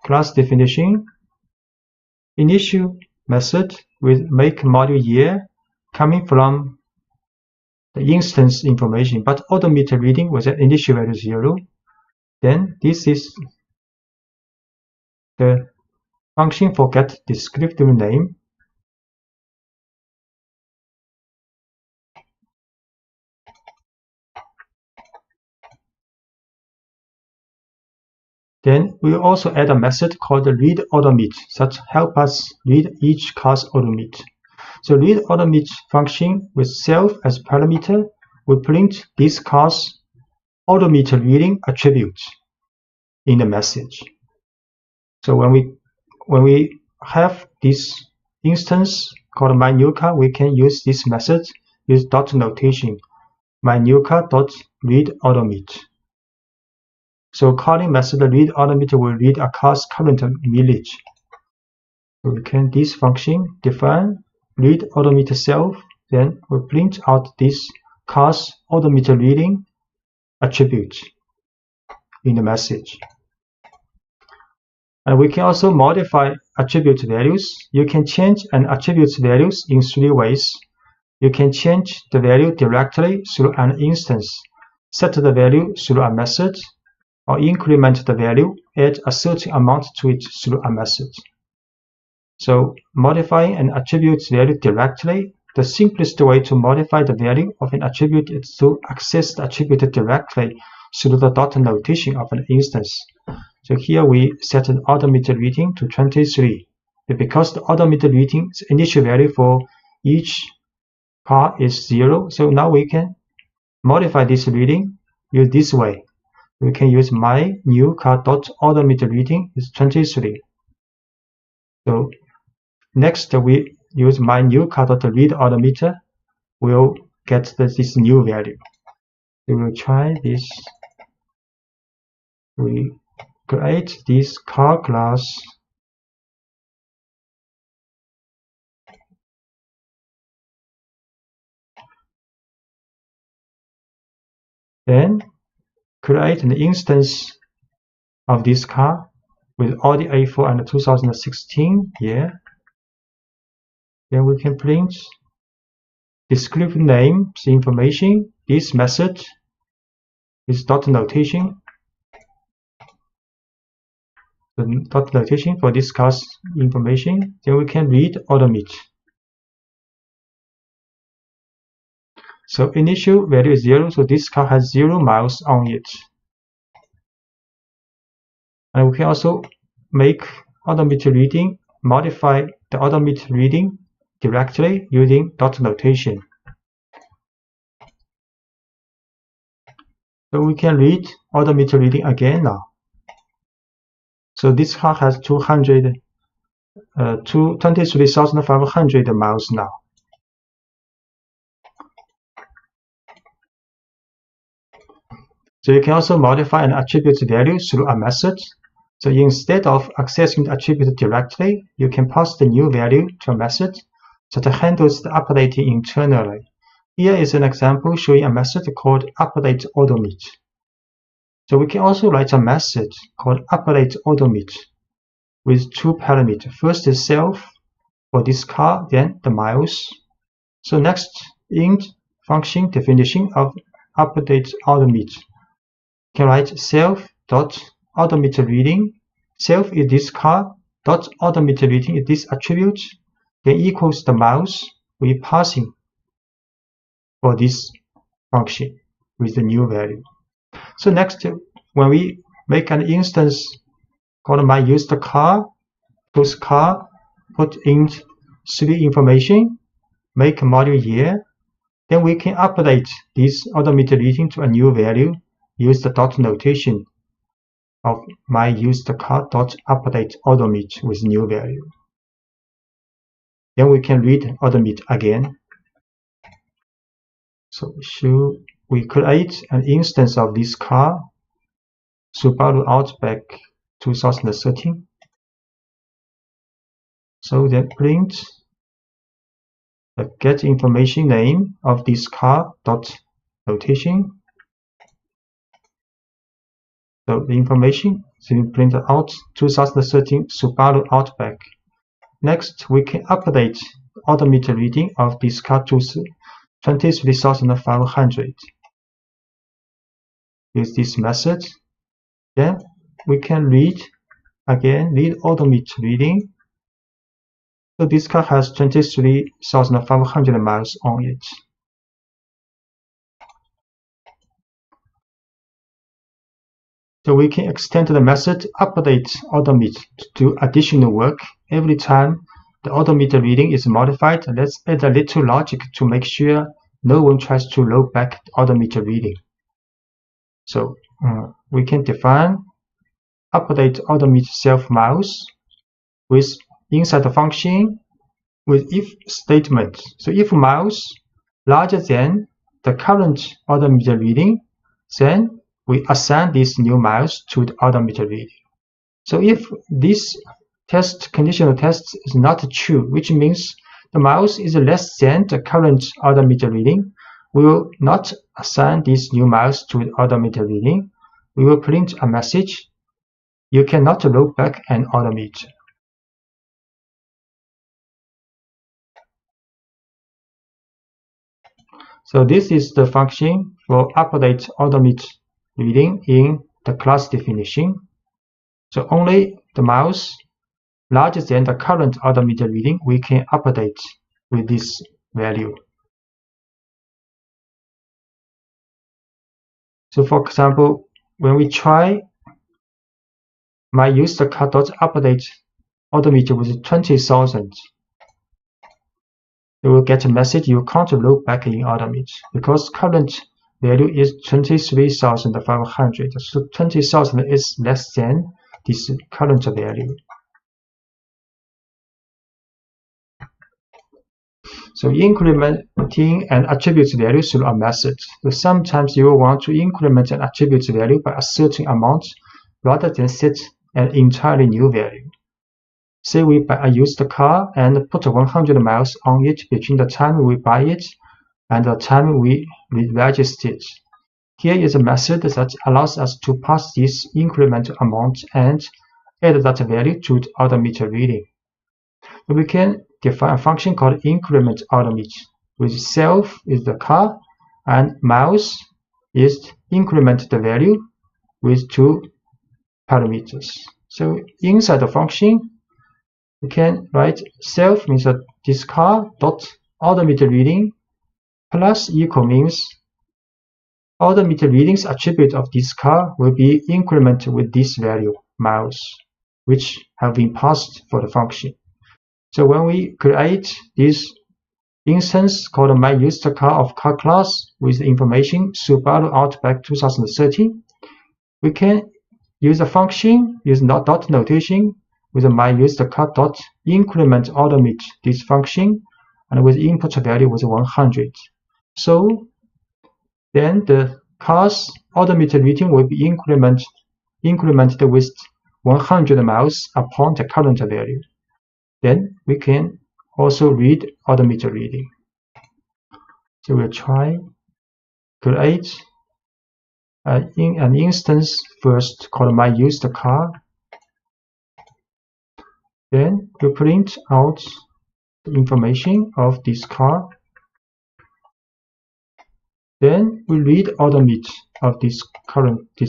class definition, initial method with make module year coming from the instance information, but automated reading with an initial value 0. Then this is the function for get descriptive name. Then we will also add a method called read automate that help us read each class automate. So read automate function with self as parameter will print this class automated reading attribute in the message. So when we have this instance called myNewCar, we can use this method with dot notation myNewCar.read automate. So calling method read automate will read a class current image. So we can this function define read automate self, then we print out this class automated reading attribute in the message. And we can also modify attribute values. You can change an attribute's values in 3 ways. You can change the value directly through an instance, set the value through a method, or increment the value, add a certain amount to it through a method. So modifying an attribute's value directly, the simplest way to modify the value of an attribute is to access the attribute directly through the dot notation of an instance. So here we set an automated reading to 23. Because the automated reading's initial value for each car is 0, so now we can modify this reading use this way. We can use myNewCar.automated reading is 23. So next we use myNewCar.read automator will get this new value. We will try this. We create this car class. Then create an instance of this car with Audi A4 and 2016 year. Then we can print descriptive names information. This method is dot notation. The dot notation for this class information. Then we can read automate. So initial value is 0, so this car has 0 miles on it. And we can also make automated reading, modify the automated reading directly using dot notation. So we can read automated reading again now. So this car has 23,500 miles now. So you can also modify an attribute value through a method. So instead of accessing the attribute directly, you can pass the new value to a method that handles the updating internally. Here is an example showing a method called update automate. So we can also write a method called update automate with 2 parameters. First is self for this car, then the miles. So next, int function definition of update automate. Can write self.automated reading. Self is this car, dot automated reading is this attribute, then equals the miles we passing for this function with the new value. So next, when we make an instance called myUsedCar, post car, put in 3 information, make module year, then we can update this automated reading to a new value. Use the dot notation of my used car dot update odometer with new value. Then we can read odometer again. So we create an instance of this car, Subaru Outback 2013. So then print the get information name of this car dot notation. So the information is printed out 2013 Subaru Outback. Next, we can update the odometer reading of this car to 23,500. Use this method. Then we can read odometer reading. So this car has 23,500 miles on it. So we can extend the method update odometer to do additional work. Every time the odometer reading is modified, let's add a little logic to make sure no one tries to roll back the odometer reading. So we can define update odometer self miles with inside the function with if statement. So if miles larger than the current odometer reading, then we assign these new miles to the odometer reading. So if this conditional test is not true, which means the miles is less than the current odometer reading, we will not assign these new miles to the odometer reading. We will print a message: you cannot roll back an odometer. So this is the function for update odometer reading in the class definition. So only the miles larger than the current odometer reading we can update with this value. So for example, when we try my used car dot update odometer with 20,000, you will get a message you can't roll back in odometer because current value is 23,500. So 20,000 is less than this current value. So incrementing an attribute value through a method. So sometimes you will want to increment an attribute value by a certain amount rather than set an entirely new value. Say we buy a used car and put 100 miles on it between the time we buy it and the time we register it. Here is a method that allows us to pass this incremental amount and add that value to the odometer reading. We can define a function called increment odometer, with self is the car and miles is increment the value with two parameters. So inside the function, we can write self means that this car dot odometer reading plus equal means odometer readings attribute of this car will be incremented with this value miles, which have been passed for the function. So when we create this instance called my used car of car class with the information Subaru Outback 2013, we can use a function, use dot notation with my used car dot increment odometer this function, and with input value was 100. So then the car's odometer reading will be incremented with 100 miles upon the current value. Then we can also read odometer reading. So we'll try create an instance first called my used car. Then we print out the information of this car. Then we read odometer of this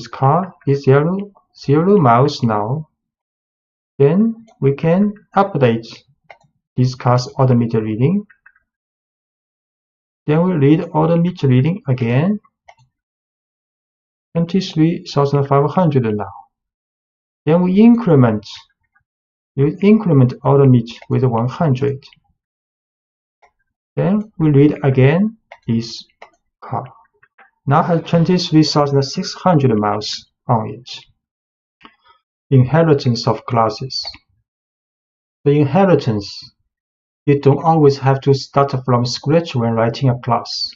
car is 0 miles now. Then we can update this car's odometer reading. Then we read odometer reading again, 23,500 now. Then we increment odometer with 100. Then we read again this car. Now has 23,600 miles on it. inheritance of classes. The inheritance, you don't always have to start from scratch when writing a class.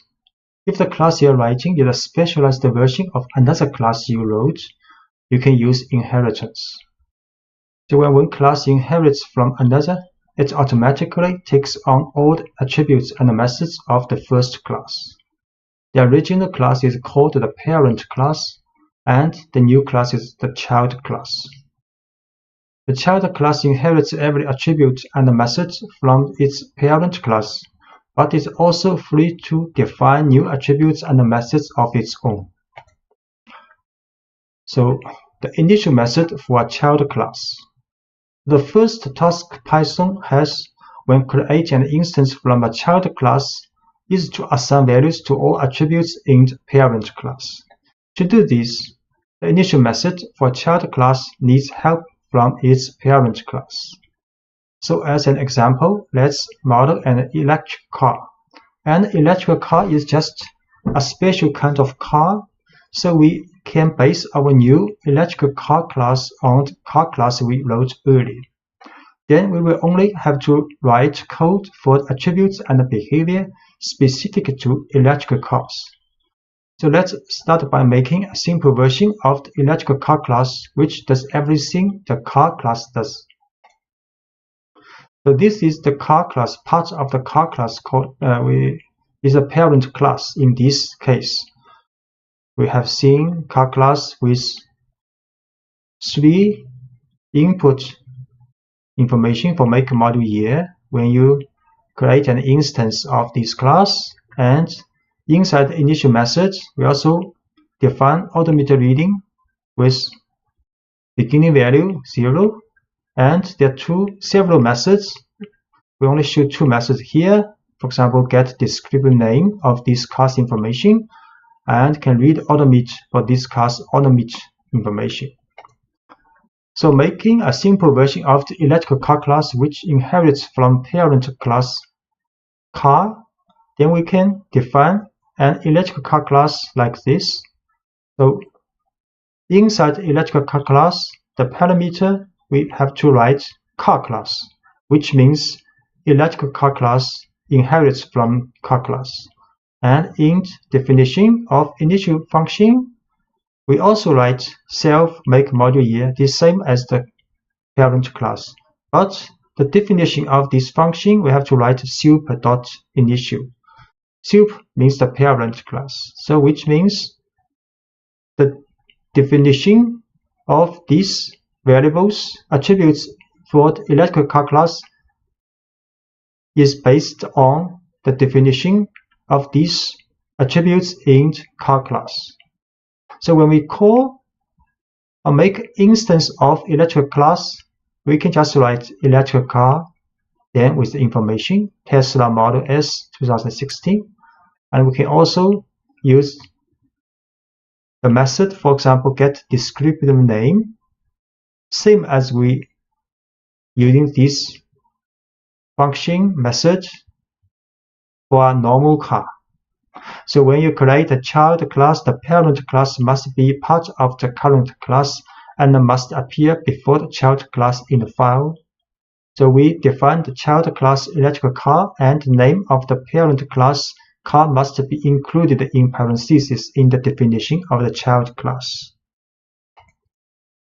If the class you're writing is a specialized version of another class you wrote, you can use inheritance. So when one class inherits from another, it automatically takes on all the attributes and methods of the first class. The original class is called the parent class, and the new class is the child class. The child class inherits every attribute and method from its parent class, but is also free to define new attributes and methods of its own. So, the initial method for a child class. The first task Python has when creating an instance from a child class is to assign values to all attributes in the parent class. To do this, the initial method for a child class needs help from its parent class. So as an example, let's model an electric car. An electric car is just a special kind of car, so we can base our new electric car class on the car class we wrote earlier. Then we will only have to write code for attributes and behavior specific to electric cars. So let's start by making a simple version of the electric car class which does everything the car class does. So this is the car class. Part of the car class called is a parent class in this case. We have seen car class with 3 input information for make, model, year. When you create an instance of this class, and inside the initial method, we also define automated reading with beginning value 0, and there are several methods. We only show 2 methods here. For example, get descriptive name of this class information, and can read automate for this class automate information. So making a simple version of the electric car class which inherits from parent class car, then we can define an electric car class like this. So inside electric car class, the parameter we have to write car class, which means electric car class inherits from car class. And in definition of initial function, we also write self, make, model, year, the same as the parent class. But the definition of this function, we have to write sup.initial. Sup means the parent class, so which means the definition of these variables, attributes for the electric car class is based on the definition of these attributes in car class. So when we call or make instance of electric class, we can just write electric car, then with the information Tesla Model S 2016, and we can also use the method, for example, get descriptive name, same as we using this function method for a normal car. So when you create a child class, the parent class must be part of the current class and must appear before the child class in the file. So we define the child class electric car, and the name of the parent class car must be included in parentheses in the definition of the child class.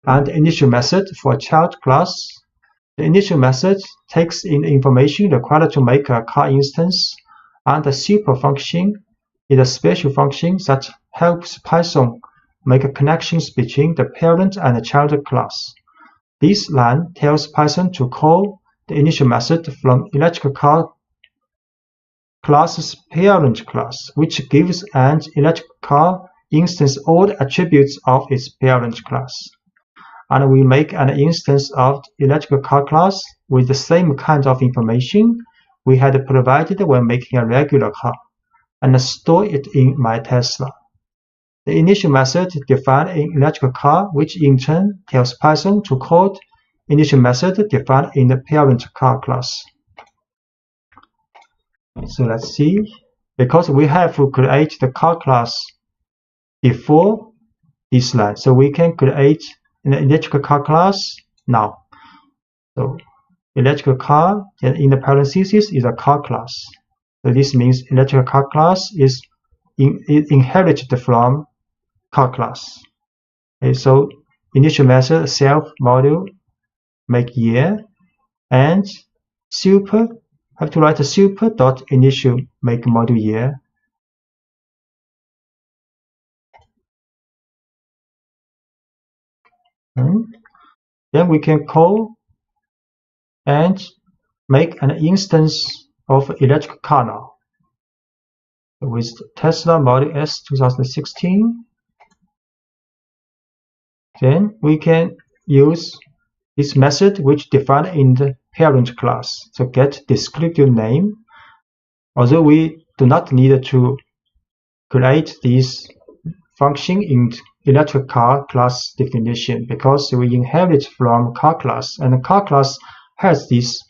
And the initial method for child class. The initial method takes in the information required to make a car instance, and the super function is a special function that helps Python make connections between the parent and the child class. This line tells Python to call the initial method from electric car class's parent class, which gives an electric car instance all the attributes of its parent class. And we make an instance of the electric car class with the same kind of information we had provided when making a regular car, and store it in my Tesla. The initial method defined in electric car, which in turn tells Python to call initial method defined in the parent car class. So let's see. Because we have to create the car class before this line, so we can create in the electrical car class now. So electrical car, and in the parentheses is a car class. So this means electrical car class is inherited from car class. Okay, so initial method self module make year, and super have to write a super dot initial make module year. Then we can call and make an instance of electric car now with Tesla Model S 2016. Then we can use this method which defined in the parent class. So get descriptive name. Although we do not need to create this function in electric car class definition because we inherit from car class, and the car class has this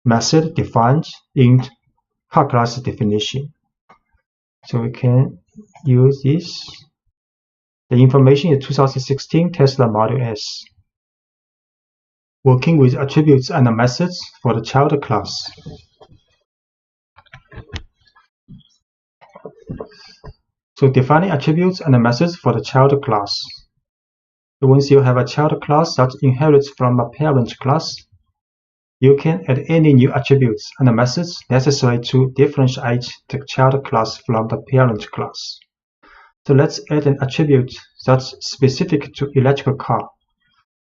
method defined in car class definition. So we can use this. The information is 2016 Tesla Model S. Working with attributes and methods for the child class. So defining attributes and methods for the child class. So once you have a child class that inherits from a parent class, you can add any new attributes and methods necessary to differentiate the child class from the parent class. So let's add an attribute that's specific to electrical car,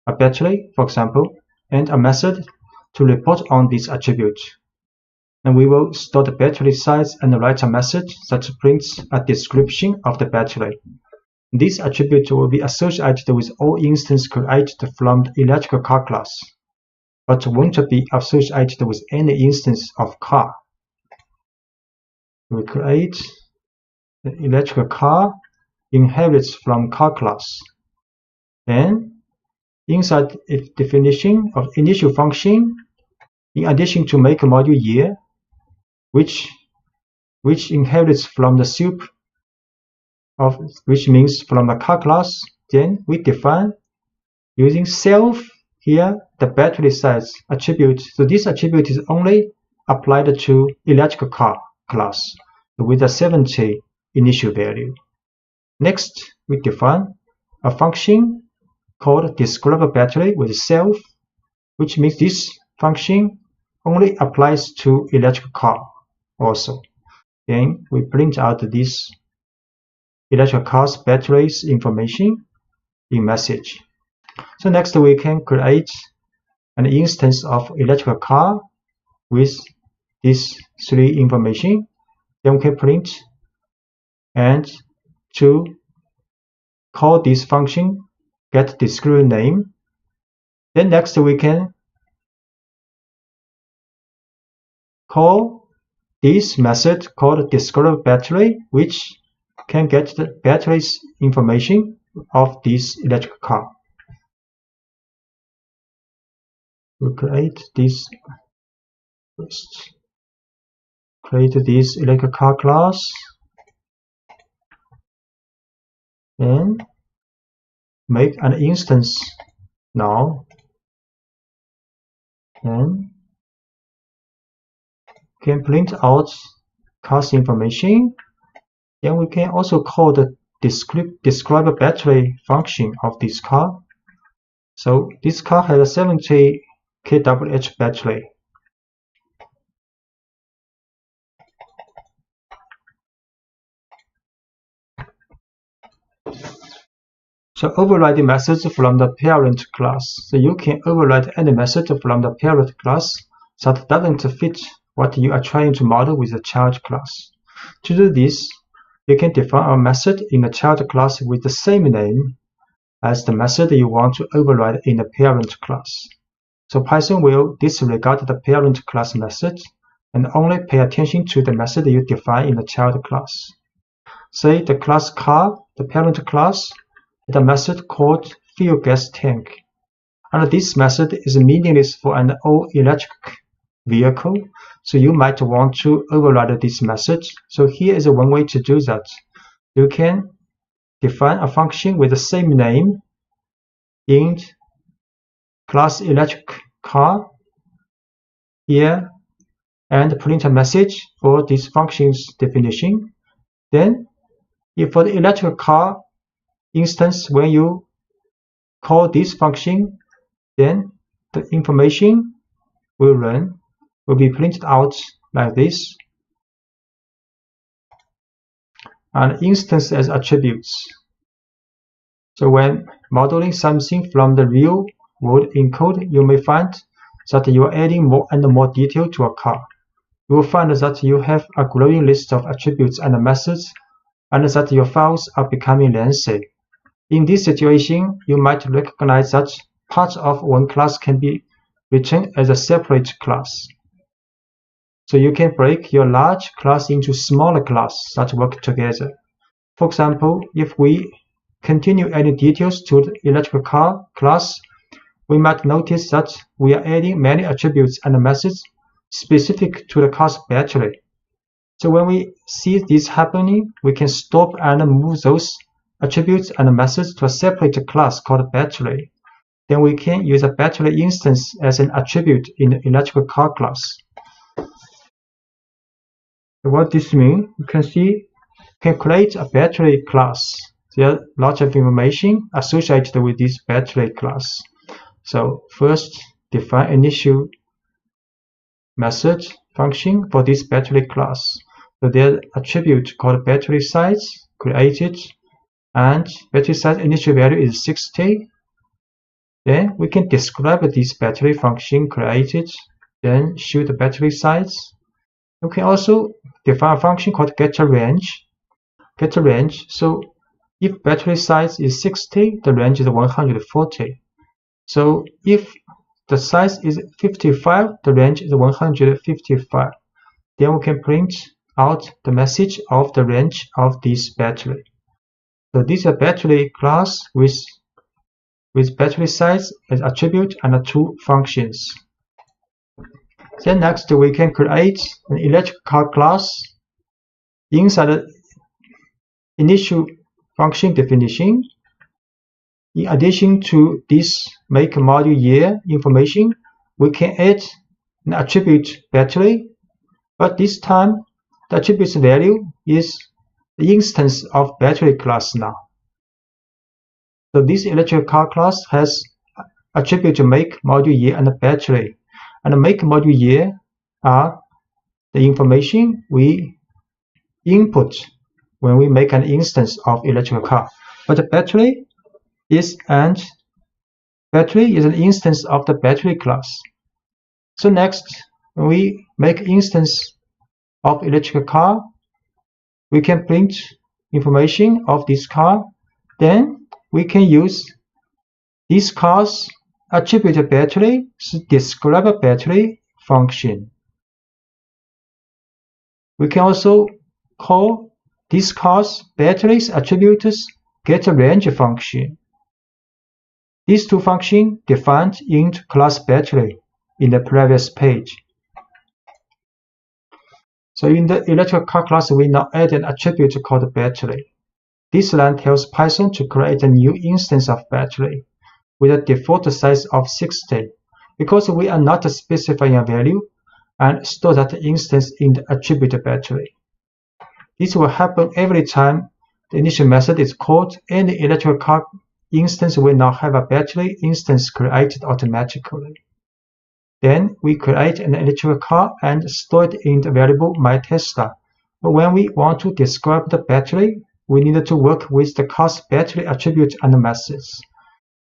a battery, for example, and a method to report on this attribute. And we will store the battery size and write a method that prints a description of the battery. This attribute will be associated with all instances created from the electrical car class, but won't be associated with any instance of car. We create the electrical car inherits from car class. Then inside its definition of initial function, in addition to make module year, which inherits from the soup of which means from the car class, then we define using self here the battery size attribute. So this attribute is only applied to electrical car class with a 70 initial value. Next, we define a function called describe battery with self, which means this function only applies to electric car also. Then we print out this electric car's batteries information in message. So next we can create an instance of electric car with these three information. Then we can print and to call this function get descriptive name. Then next we can call this method called describe battery, which can get the battery's information of this electric car. We create this first. Create this electric car class. Then make an instance now. Then can print out car's information. Then we can also call the describe battery function of this car. So this car has a 70 kWh battery. So overriding methods from the parent class. So you can override any method from the parent class that doesn't fit what you are trying to model with the child class. To do this, you can define a method in the child class with the same name as the method you want to override in the parent class. So Python will disregard the parent class method and only pay attention to the method you define in the child class. Say the class car, the parent class, the method called fuel gas tank. And this method is meaningless for an all-electric vehicle, so you might want to override this method. So here is one way to do that. You can define a function with the same name int class electric car here and print a message for this function's definition. Then if for the electric car instance, when you call this function, then the information will be printed out like this, and instance as attributes. So when modeling something from the real world in code, you may find that you are adding more and more detail to a car. You will find that you have a growing list of attributes and methods, and that your files are becoming lengthy. In this situation, you might recognize that parts of one class can be written as a separate class. So you can break your large class into smaller classes that work together. For example, if we continue adding details to the electric car class, we might notice that we are adding many attributes and methods specific to the car's battery. So when we see this happening, we can stop and move those attributes and methods to a separate class called battery. Then we can use a battery instance as an attribute in the electric car class. What this means, you can see, you can create a battery class. There are lots of information associated with this battery class. So first, define initial method function for this battery class. So there's attribute called battery size created, and battery size initial value is 60. Then we can describe this battery function created, then show the battery size. We can also define a function called getRange. So if battery size is 60, the range is 140. So if the size is 55, the range is 155. Then we can print out the message of the range of this battery. So this is a battery class with battery size as attribute and two functions. Then next we can create an electric car class inside the initial function definition. In addition to this make model year information, we can add an attribute battery, but this time the attribute's value is the instance of battery class now. So this electric car class has attribute make, module year, and battery. And make, module year are the information we input when we make an instance of electric car. But the battery is an instance of the battery class. So next, when we make instance of electric car, we can print information of this car. Then we can use this car's attribute battery to describe a battery function. We can also call this car's battery's attributes getRange function. These two functions defined in class battery in the previous page. So in the electric car class, we now add an attribute called battery. This line tells Python to create a new instance of battery with a default size of 60, because we are not specifying a value, and store that instance in the attribute battery. This will happen every time the initial method is called, and the electric car instance will now have a battery instance created automatically. Then we create an electric car and store it in the variable myTesla. But when we want to describe the battery, we need to work with the car's battery attribute and methods.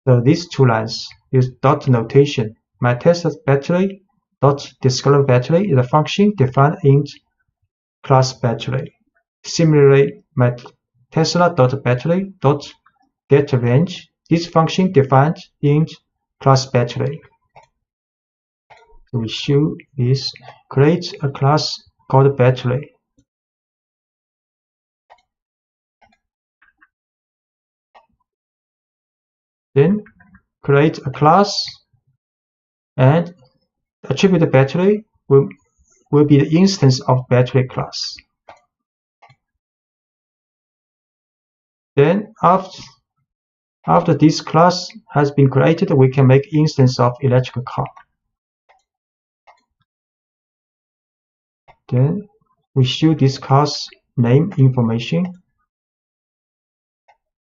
So these two lines use dot notation. MyTesla's battery dot describe battery is a function defined in class battery. Similarly, myTesla.battery dot getRange, this function defined in class battery. So we show this, create a class called battery. Then create a class, and attribute battery will be the instance of battery class. Then after After this class has been created, we can make instance of electric car. Then we show this class name information.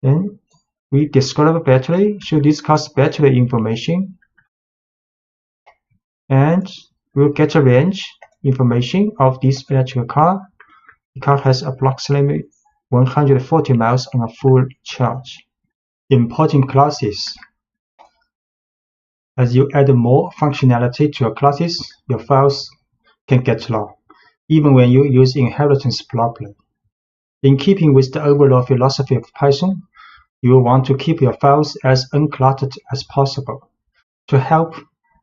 Then we describe battery, show this class battery information. And we'll get a range information of this electric car. The car has approximately 140 miles on a full charge. Importing classes. As you add more functionality to your classes, your files can get long, even when you use inheritance properly. In keeping with the overall philosophy of Python, you will want to keep your files as uncluttered as possible. To help,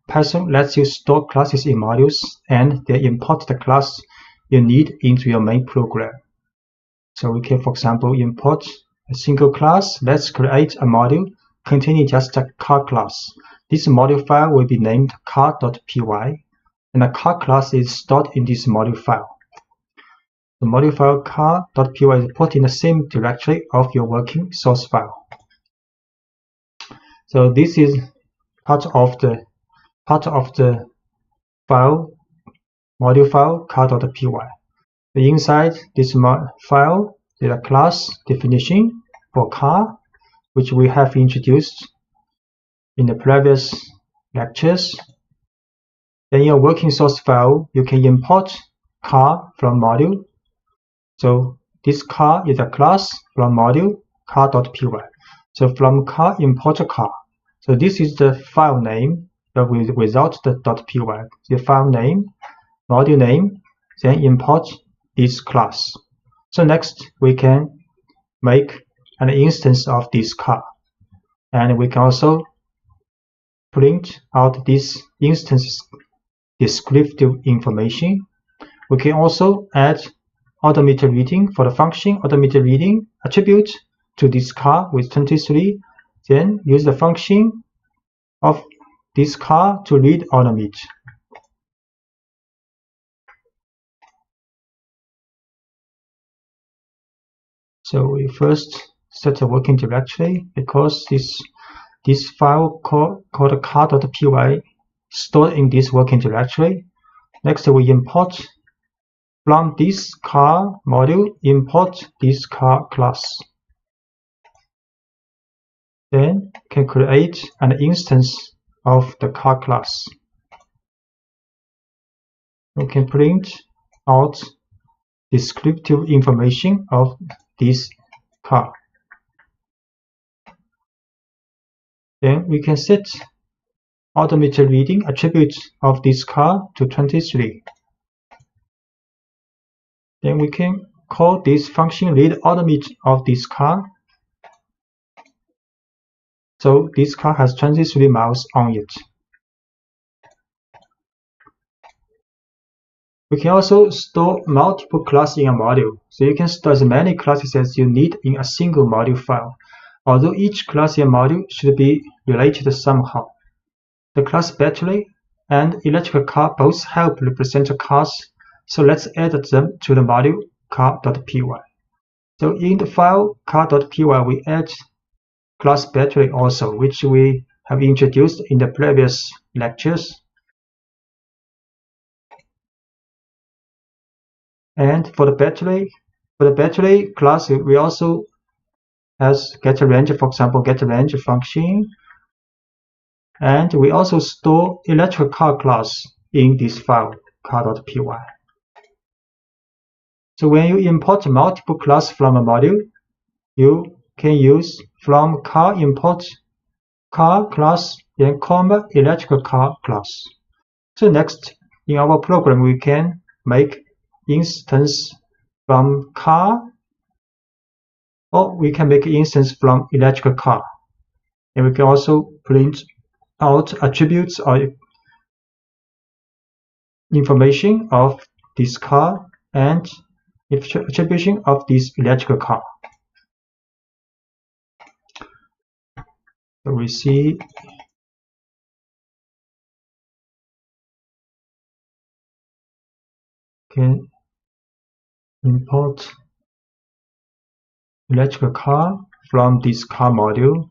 Python lets you store classes in modules and then import the class you need into your main program. So we can, for example, import a single class. Let's create a module containing just a car class. This module file will be named car.py, and the car class is stored in this module file. The module file car.py is put in the same directory of your working source file. So this is part of the file, module file car.py. Inside this file is a class definition for car, which we have introduced in the previous lectures. In your working source file, you can import car from module. So this car is a class from module car.py. So from car, import car. So this is the file name without the .py. The file name, module name, then import this class. So next we can make an instance of this car, and we can also print out this instance descriptive information. We can also add automated reading for the function automated reading attribute to this car with 23, then use the function of this car to read automate. So we first set a working directory because this file called car.py stored in this working directory. Next, we import from this car module, import this car class. Then can create an instance of the car class. We can print out descriptive information of this car. Then we can set automated reading attribute of this car to 23. Then we can call this function read automate of this car. So this car has 23 miles on it. We can also store multiple classes in a module. So you can store as many classes as you need in a single module file, although each class in a module should be related somehow. The class battery and electric car both help represent cars, so let's add them to the module car.py. So in the file car.py, we add class battery also, which we have introduced in the previous lectures. And for the battery class, we also has getRange, for example, getRange function. And we also store electric car class in this file car.py. So when you import multiple classes from a module, you can use from car import car class, then comma electric car class. So next, in our program, we can make instance from car, or we can make instance from electric car. And we can also print out attributes or information of this car and attribution of this electric car. So we see can import electric car from this car module.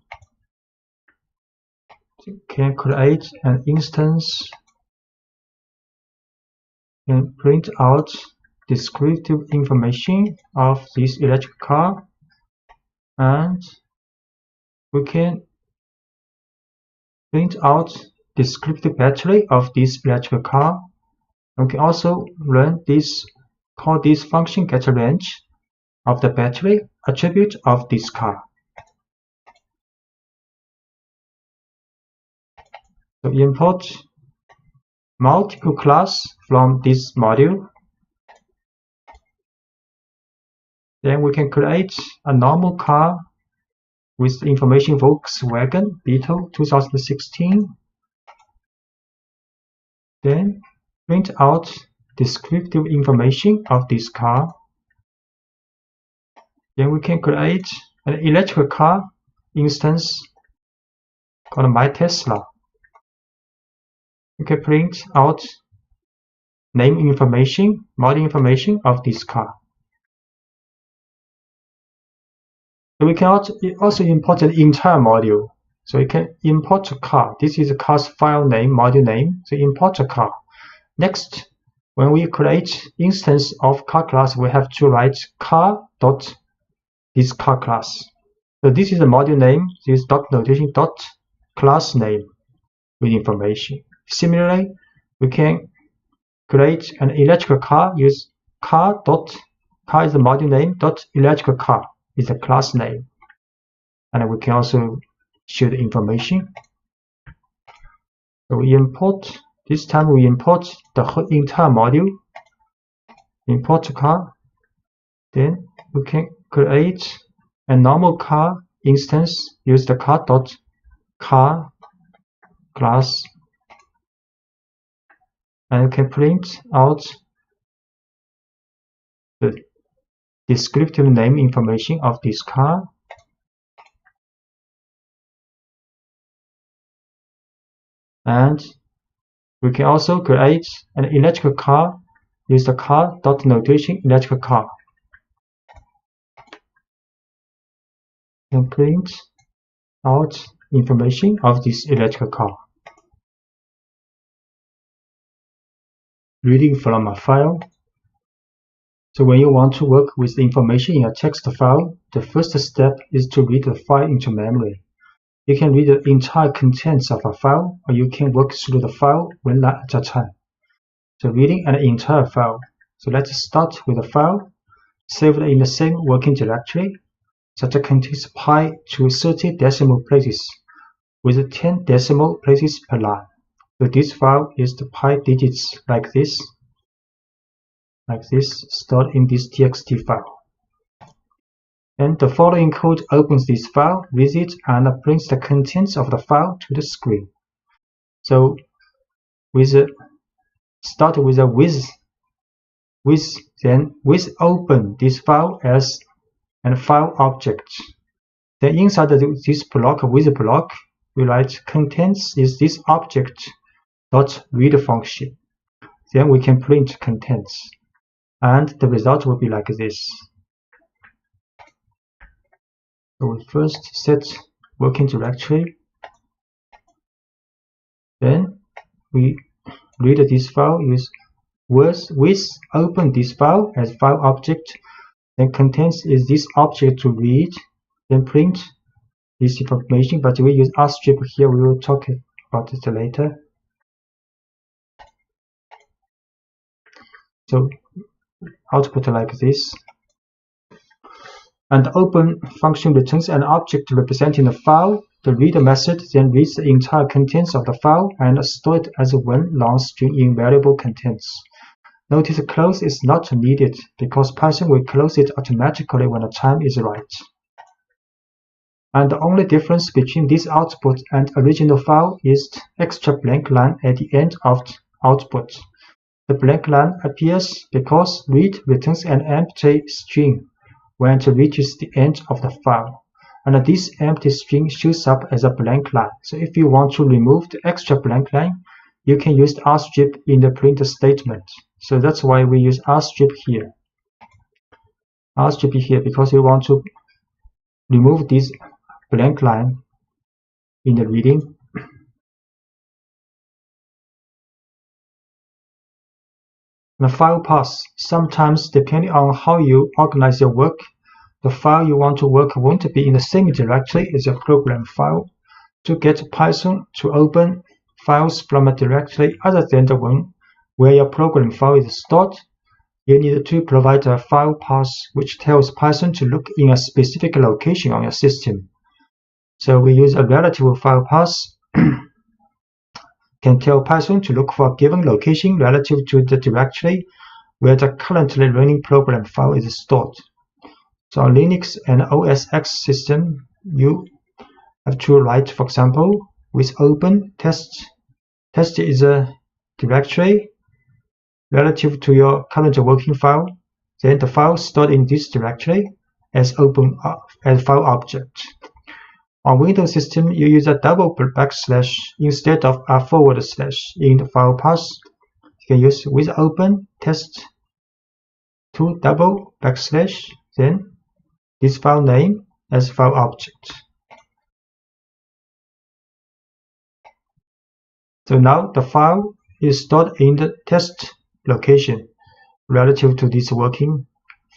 can create an instance and print out descriptive information of this electric car, and we can print out descriptive battery of this electric car. We can also run this, call this function getRange of the battery attribute of this car. So import multiple class from this module. Then we can create a normal car with the information Volkswagen Beetle 2016. Then print out descriptive information of this car. Then we can create an electric car instance called My Tesla. We can print out name information, model information of this car. So we can also import an entire module. So you can import a car. This is a car's file name, module name. So import a car. Next, when we create instance of car class, we have to write car dot this car class. So this is a module name. This dot notation dot class name with information. Similarly, we can create an electric car. Use car is the module name dot electric car is the class name, and we can also show the information. So we import. This time we import the whole entire module. Import car. Then we can create a normal car instance. Use the car dot car class, and we can print out the descriptive name information of this car. And we can also create an electric car. Use the car dot notation electric car. And print out information of this electric car. Reading from a file. So when you want to work with the information in a text file, the first step is to read the file into memory. You can read the entire contents of a file, or you can work through the file one line at a time. So reading an entire file. So let's start with a file saved in the same working directory that contains pi to 30 decimal places with 10 decimal places per line. So this file is the pi digits like this, stored in this txt file. And the following code opens this file, reads it, and brings the contents of the file to the screen. So start with a then with open this file as a file object. Then inside this block, with block, we write contents is this object dot read function. Then we can print contents, and the result will be like this. So we first set working directory. Then we read this file. Use with open this file as file object. Then contents is this object to read. Then print this information. But we use rstrip here. We will talk about it later. So output like this. And the open function returns an object representing the file. The reader method then reads the entire contents of the file and stores it as one long string in variable contents. Notice close is not needed because Python will close it automatically when the time is right. And the only difference between this output and original file is the extra blank line at the end of the output. The blank line appears because read returns an empty string when it reaches the end of the file, and this empty string shows up as a blank line. So if you want to remove the extra blank line, you can use rstrip in the print statement. So that's why we use rstrip here. Rstrip here because we want to remove this blank line in the reading. And file path. Sometimes, depending on how you organize your work, the file you want to work won't be in the same directory as your program file. To get Python to open files from a directory other than the one where your program file is stored, you need to provide a file path which tells Python to look in a specific location on your system. So we use a relative file path can tell Python to look for a given location relative to the directory where the currently running program file is stored. So on Linux and OS X system, you have to write, for example, with open test. Test is a directory relative to your current working file. Then the file stored in this directory as open as file object. On Windows system, you use a double backslash instead of a forward slash in the file path. You can use with open test to double backslash, then this file name as file object. So now the file is stored in the test location relative to this working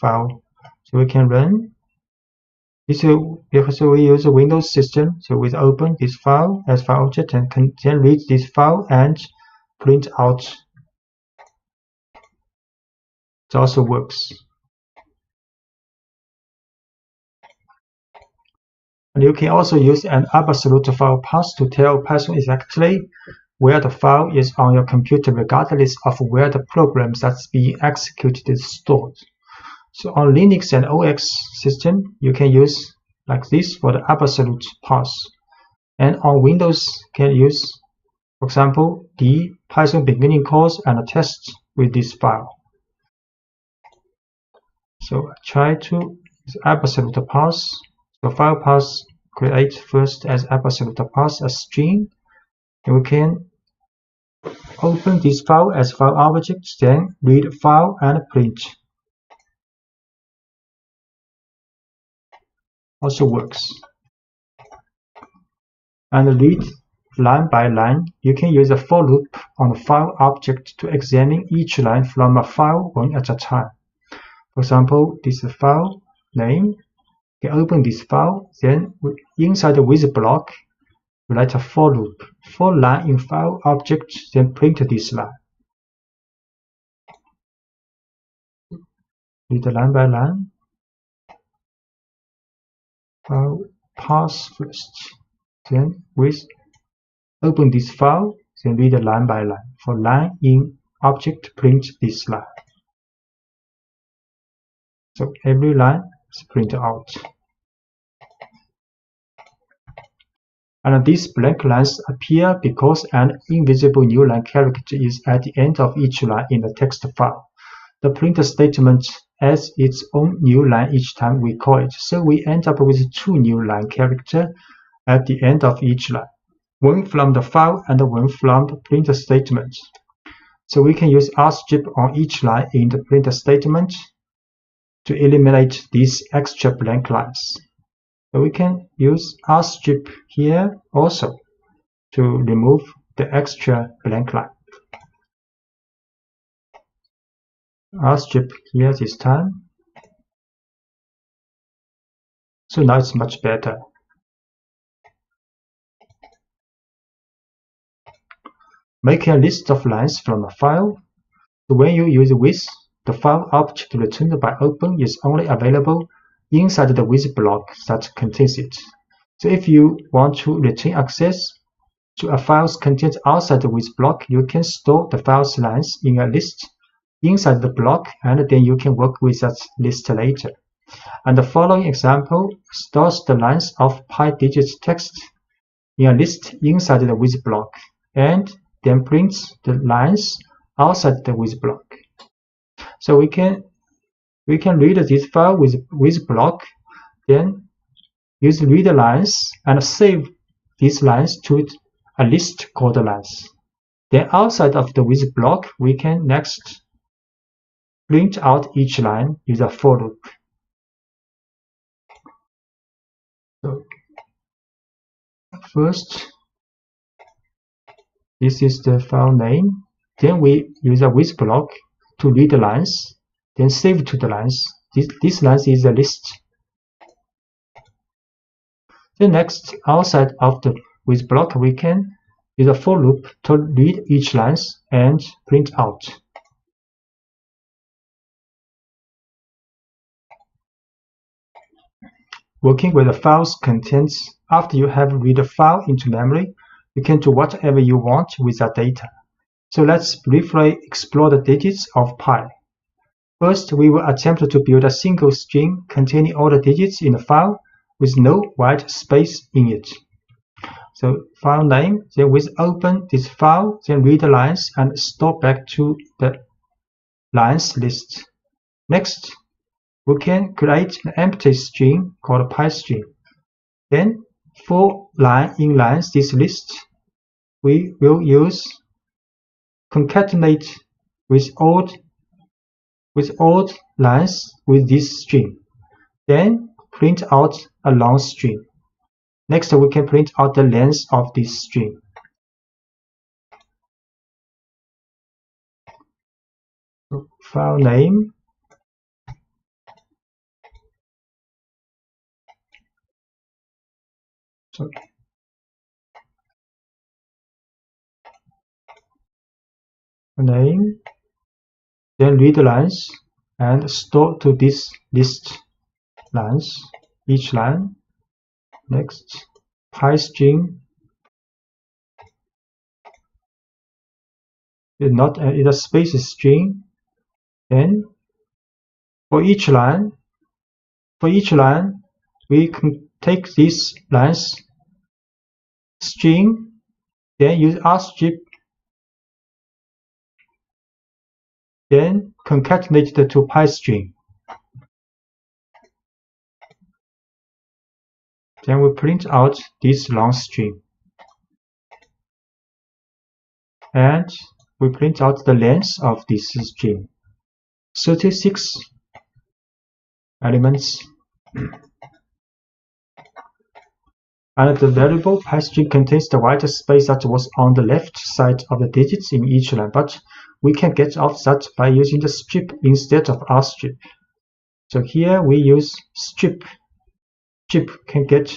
file. So we can run this because we use a Windows system. So we open this file as file object and can then read this file and print out. It also works. And you can also use an absolute file path to tell Python exactly where the file is on your computer regardless of where the program that's being executed is stored. So on Linux and OS system, you can use like this for the absolute path. And on Windows, you can use, for example, the Python beginning course and a test with this file. So I try to use absolute path. So file path create first as absolute path a string, and we can open this file as file object, then read file and print. Also works. And read line by line. You can use a for loop on the file object to examine each line from a file one at a time. For example, this is file name. You can open this file, then inside the with block, write a for loop. For line in file object, then print this line. Read line by line. File path first. Then with open this file, then read line by line. For line in object, print this line. So every line is printed out. And these blank lines appear because an invisible new line character is at the end of each line in the text file. The print statement adds its own new line each time we call it, so we end up with two new line characters at the end of each line, one from the file and one from the print statement. So we can use rstrip on each line in the print statement to eliminate these extra blank lines. So we can use rstrip here also to remove the extra blank line. Rstrip here this time. So now it's much better. Make a list of lines from a file. So when you use with, the file object returned by open is only available inside the with block that contains it. So if you want to retain access to a file's content outside the with block, you can store the file's lines in a list inside the block, and then you can work with that list later. And the following example stores the lines of pi digits text in a list inside the with block, and then prints the lines outside the with block. So we can read this file with block, then use read lines and save these lines to a list called lines. Then outside of the with block, we can next print out each line with a for loop. So first, this is the file name. Then we use a with block to read the lines, then save to the lines. This lines is a list. Then next, outside of the with block, we can use a for loop to read each lines and print out. Working with the file's contents, after you have read the file into memory, you can do whatever you want with that data. So let's briefly explore the digits of pi. First, we will attempt to build a single string containing all the digits in the file with no white space in it. So file name, then we open this file, then read the lines and store back to the lines list. Next, we can create an empty string called pi string. Then for line in lines this list, we will use concatenate with odd lines with this string. Then print out a long string. Next, we can print out the length of this string. So, file name. Name, then read the lines and store to this list lines, each line. Next, pi string is not is a space string. Then for each line we can take this lines string, then use rstrip, then concatenate the to pi string. Then we print out this long string. And we print out the length of this string. 36 elements. And the variable pi string contains the white space that was on the left side of the digits in each line, but we can get off that by using the strip instead of rstrip. So here we use strip. Strip can get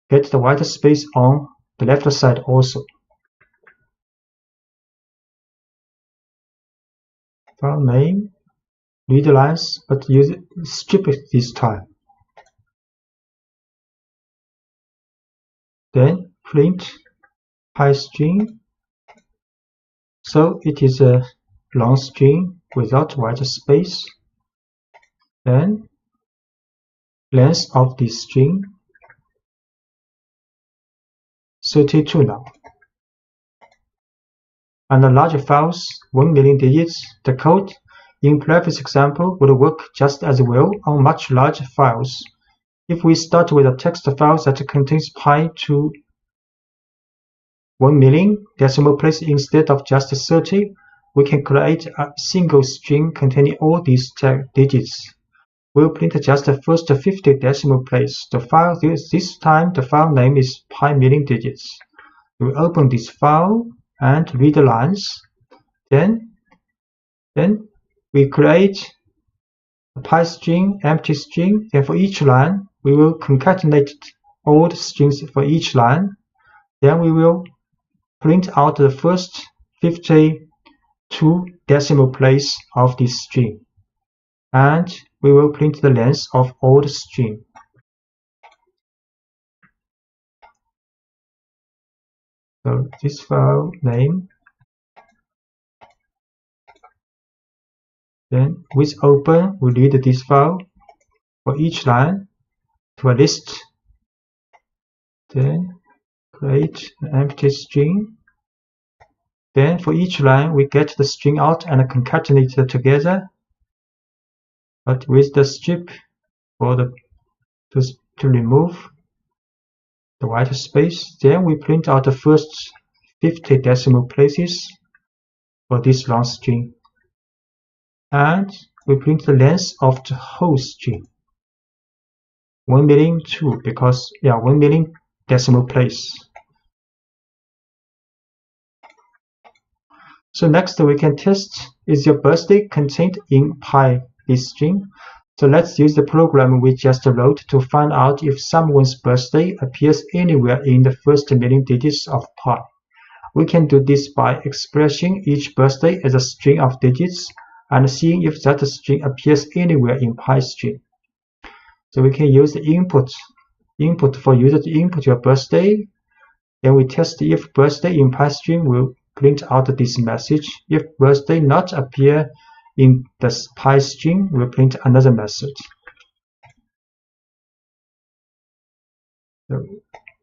the white space on the left side also. File name, read the lines, but use strip this time. Then print pi string. So it is a long string without white space. Then length of this string 32 now. And the larger files, 1 million digits, the code in previous example would work just as well on much larger files. If we start with a text file that contains pi to 1 million decimal place instead of just 30, we can create a single string containing all these digits. We'll print just the first 50 decimal place. The file this time the file name is pi million digits. We open this file and read the lines. Then we create a pi string, empty string. Then for each line, we will concatenate all the strings for each line. Then we will print out the first 52 decimal place of this string. And we will print the length of all the string. So this file name. Then with open, we read this file for each line to a list. Then create an empty string. Then for each line, we get the string out and concatenate it together. But with the strip for to remove the white space. Then we print out the first 50 decimal places for this long string. And we print the length of the whole string. 1 million 2 because 1 million decimal place. So next we can test is your birthday contained in pi this string? So let's use the program we just wrote to find out if someone's birthday appears anywhere in the first million digits of pi. We can do this by expressing each birthday as a string of digits and seeing if that string appears anywhere in pi string. So we can use the input for user to input your birthday. Then we test if birthday in pi string will print out this message. If birthday not appear in the pi string, we'll print another message. So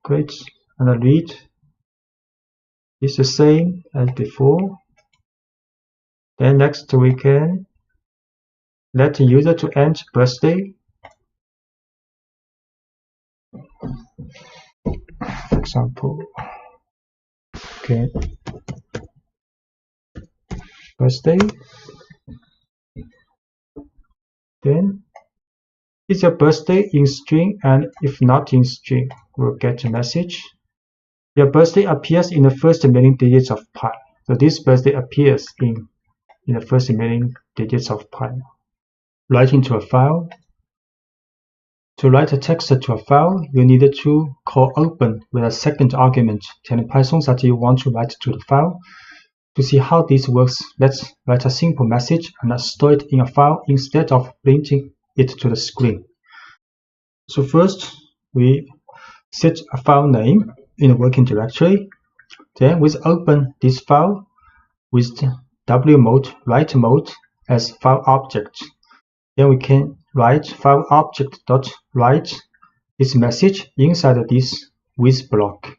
great, and read is the same as before. Then next we can let the user to enter birthday. For example, okay, birthday. Then is your birthday in string, and if not in string, we'll get a message. Your birthday appears in the first million digits of pi. So this birthday appears in the first million digits of pi. Write into a file. To write a text to a file, you need to call open with a second argument, telling Python that you want to write to the file. To see how this works, let's write a simple message and store it in a file instead of printing it to the screen. So first, we set a file name in the working directory. Then we open this file with W mode, write mode as file object. Then we can write file object.write this message inside this with block.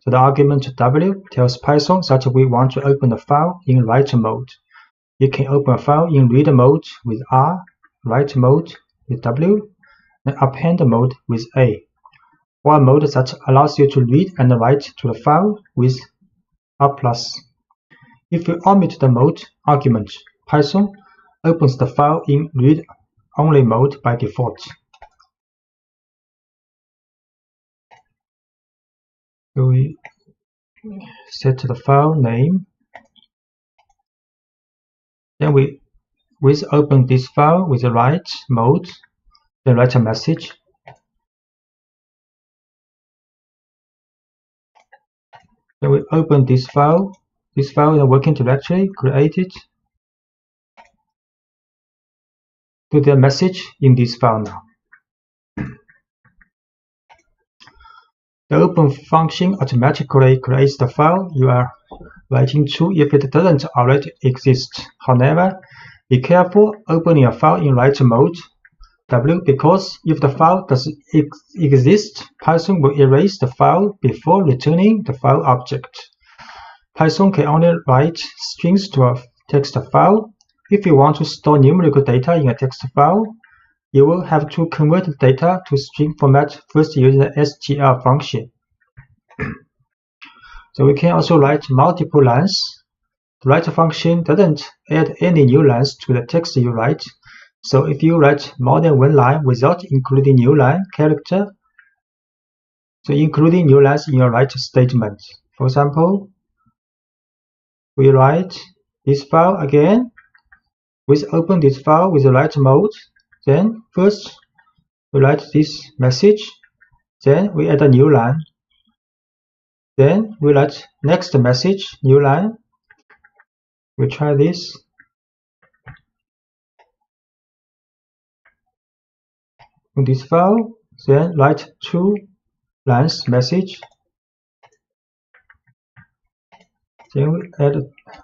So the argument W tells Python that we want to open the file in write mode. You can open a file in read mode with R, write mode with W, and append mode with A. One mode that allows you to read and write to the file with R+. If you omit the mode argument, Python opens the file in read-only mode by default. So we set the file name. Then we open this file with the write mode, then write a message. Then we open this file in the working directory, create it. Do the message in this file now. The open function automatically creates the file you are writing to if it doesn't already exist. However, be careful opening a file in write mode W, because if the file does exist, Python will erase the file before returning the file object. Python can only write strings to a text file. If you want to store numerical data in a text file, you will have to convert the data to string format first using the str function. So we can also write multiple lines. The write function doesn't add any new lines to the text you write. So if you write more than one line without including new line character, so including new lines in your write statement. For example, we write this file again. We open this file with the write mode. Then first we write this message. Then we add a new line. Then we write next message, new line. We try this. In this file, then write two lines message. Then we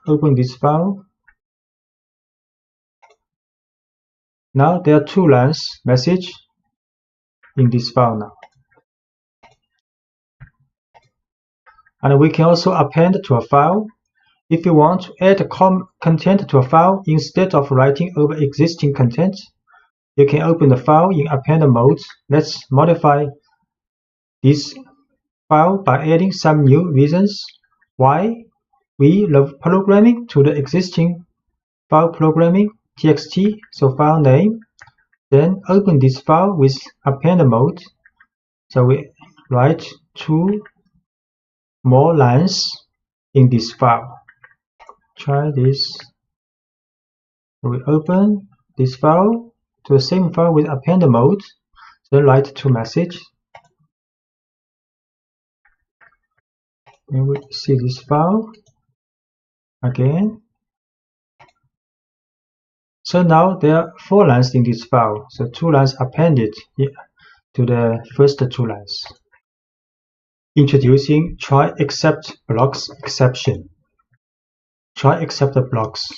open this file. Now there are two lines message in this file now. And we can also append to a file. If you want to add content to a file instead of writing over existing content, you can open the file in append mode. Let's modify this file by adding some new reasons why we love programming to the existing file programming txt, so file name. Then open this file with append mode. So we write two more lines in this file. Try this. We open this file to the same file with append mode, then write to message. Then we see this file again. So now there are 4 lines in this file, so 2 lines appended to the first 2 lines. Introducing try except blocks exception. Try except blocks.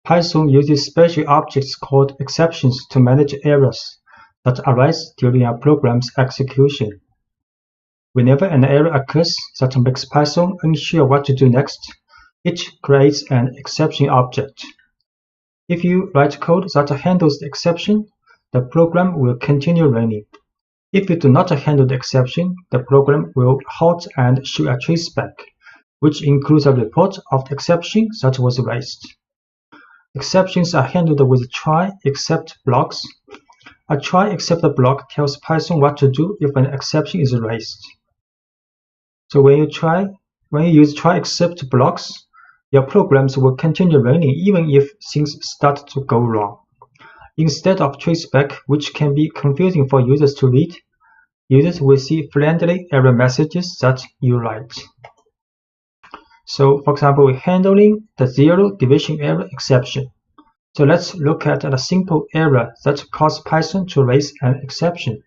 Python uses special objects called exceptions to manage errors that arise during a program's execution. Whenever an error occurs that makes Python unsure what to do next, it creates an exception object. If you write code that handles the exception, the program will continue running. If you do not handle the exception, the program will halt and show a traceback, which includes a report of the exception that was raised. Exceptions are handled with try except blocks. A try except block tells Python what to do if an exception is raised. So when you use try except blocks, your programs will continue running even if things start to go wrong. Instead of traceback, which can be confusing for users to read, users will see friendly error messages that you write. So, for example, we're handling the 0 division error exception. So let's look at a simple error that caused Python to raise an exception.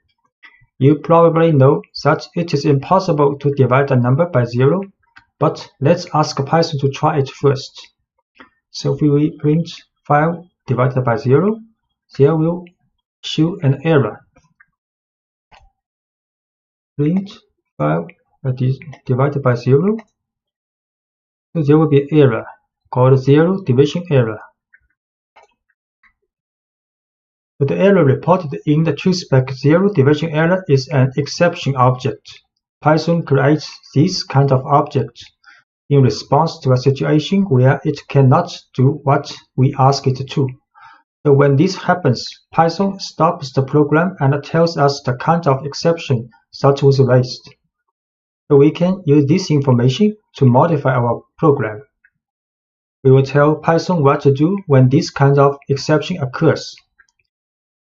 You probably know that it is impossible to divide a number by 0, but let's ask Python to try it first. So if we print file divided by 0, there will show an error. Print file divided by 0. So there will be an error called 0 division error. But the error reported in the traceback 0 division error is an exception object. Python creates this kind of object in response to a situation where it cannot do what we ask it to. So when this happens, Python stops the program and tells us the kind of exception that was raised. So we can use this information to modify our program. We will tell Python what to do when this kind of exception occurs.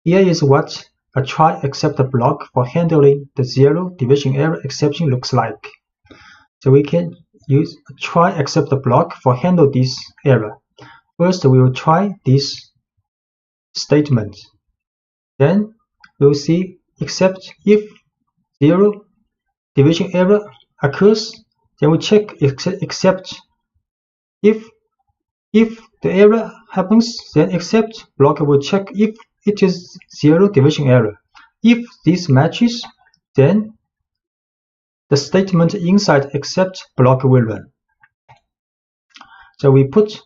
Here is what a try except block for handling the 0 division error exception looks like. So we can use a try except block for handle this error. First, we will try this statement. Then we'll see except if 0 division error occurs, then we check except if the error happens, then except block will check if it is 0 division error. If this matches, then the statement inside except block will run. So we put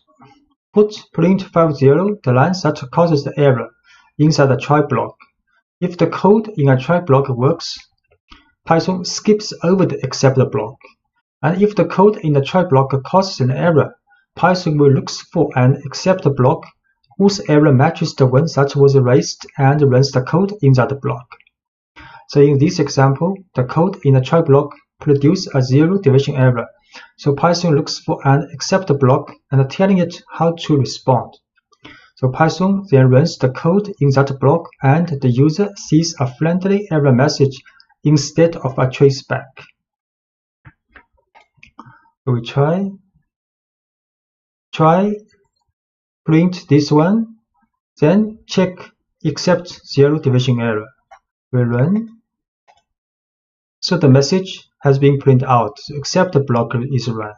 print file 0, the line that causes the error, inside the try block. If the code in a try block works, Python skips over the except block. And if the code in the try block causes an error, Python will look for an except block whose error matches the one that was raised and runs the code in that block. So in this example, the code in the try block produces a 0 division error. So Python looks for an except block and telling it how to respond. So Python then runs the code in that block and the user sees a friendly error message instead of a traceback. So we try print this one, then check except 0 division error. We run. So the message has been printed out, so except block is run.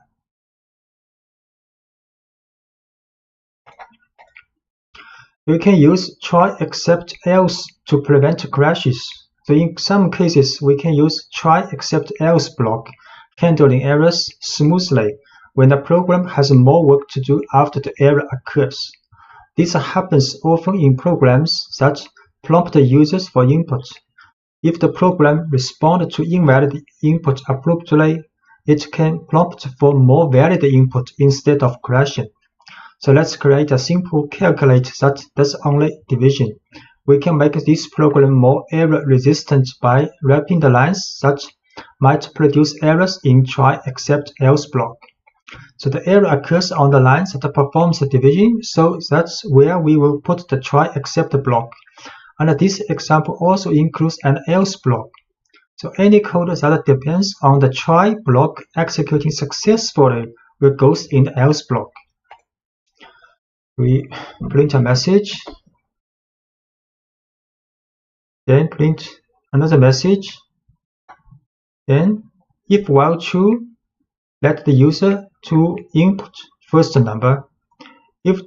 We can use try except else to prevent crashes. So in some cases, we can use try except else block, handling errors smoothly when the program has more work to do after the error occurs. This happens often in programs that prompt users for input. If the program responds to invalid input abruptly, it can prompt for more valid input instead of crashing. So let's create a simple calculate that does only division. We can make this program more error resistant by wrapping the lines that might produce errors in try except else block. So the error occurs on the lines that performs the division, so that's where we will put the try except block. And this example also includes an else block. So any code that depends on the try block executing successfully will go in the else block. We print a message, then print another message, then if while true, let the user to input first number. If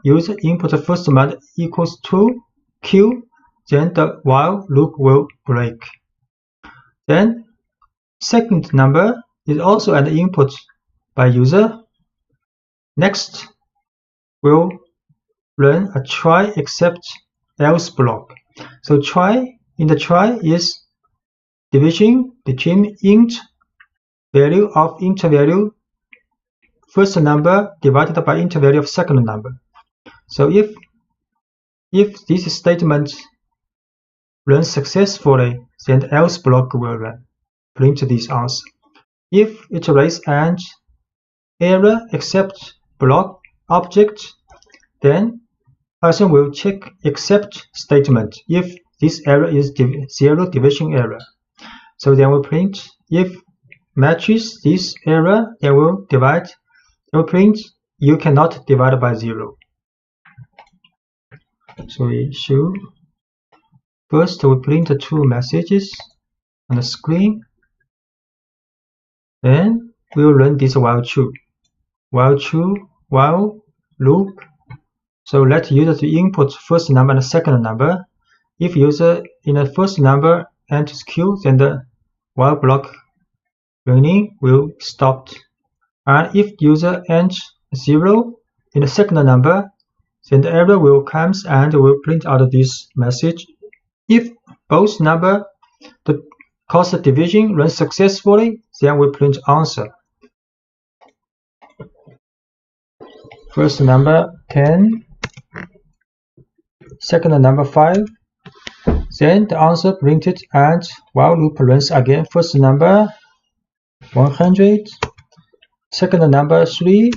user input first number equals to Q, then the while loop will break. Then second number is also an input by user. Next, we'll run a try except else block. So in the try is division between int value of int value first number divided by int value of second number. So if this statement runs successfully, then the else block will run. Print this answer. If it raise an error except block object, then Python will check except statement if this error is zero division error. So then we'll print if matches this error, then we'll print you cannot divide by 0. So we should first we print the two messages on the screen. Then we'll run this while true, while loop. So let user to input first number and second number. If user in the first number enters Q, then the while block running will stop. And if user enters 0 in the second number, then the error will come and will print out this message. If both number cause the division runs successfully, then we print answer. First number 10, second number 5. Then the answer printed and while loop runs again. First number 100, second number 3,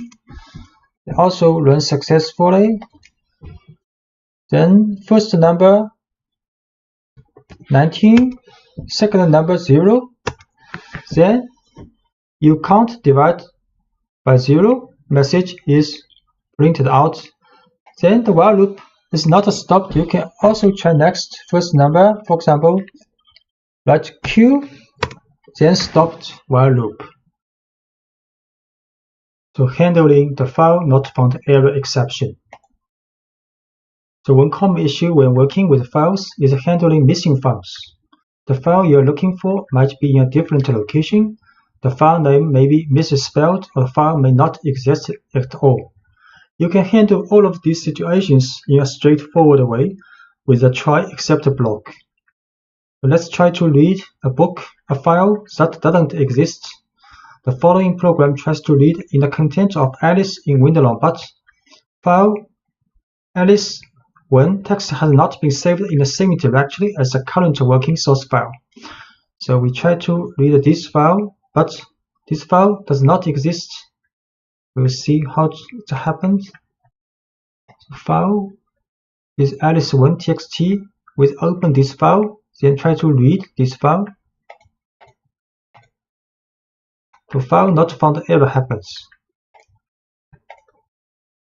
also runs successfully. Then first number 19, second number 0. Then you can't divide by 0. Message is printed out. Then the while loop is not stopped. You can also try next first number. For example, write Q, then stopped while loop. So handling the file not found error exception. So one common issue when working with files is handling missing files. The file you are looking for might be in a different location. The file name may be misspelled, or the file may not exist at all. You can handle all of these situations in a straightforward way with the try except block. Let's try to read a file that doesn't exist. The following program tries to read in the content of Alice in Wonderland, but file Alice 1 text has not been saved in the same directory as the current working source file. So we try to read this file, but this file does not exist. We'll see how it happens. So file is alice1.txt. We open this file, then try to read this file. The file not found error happens.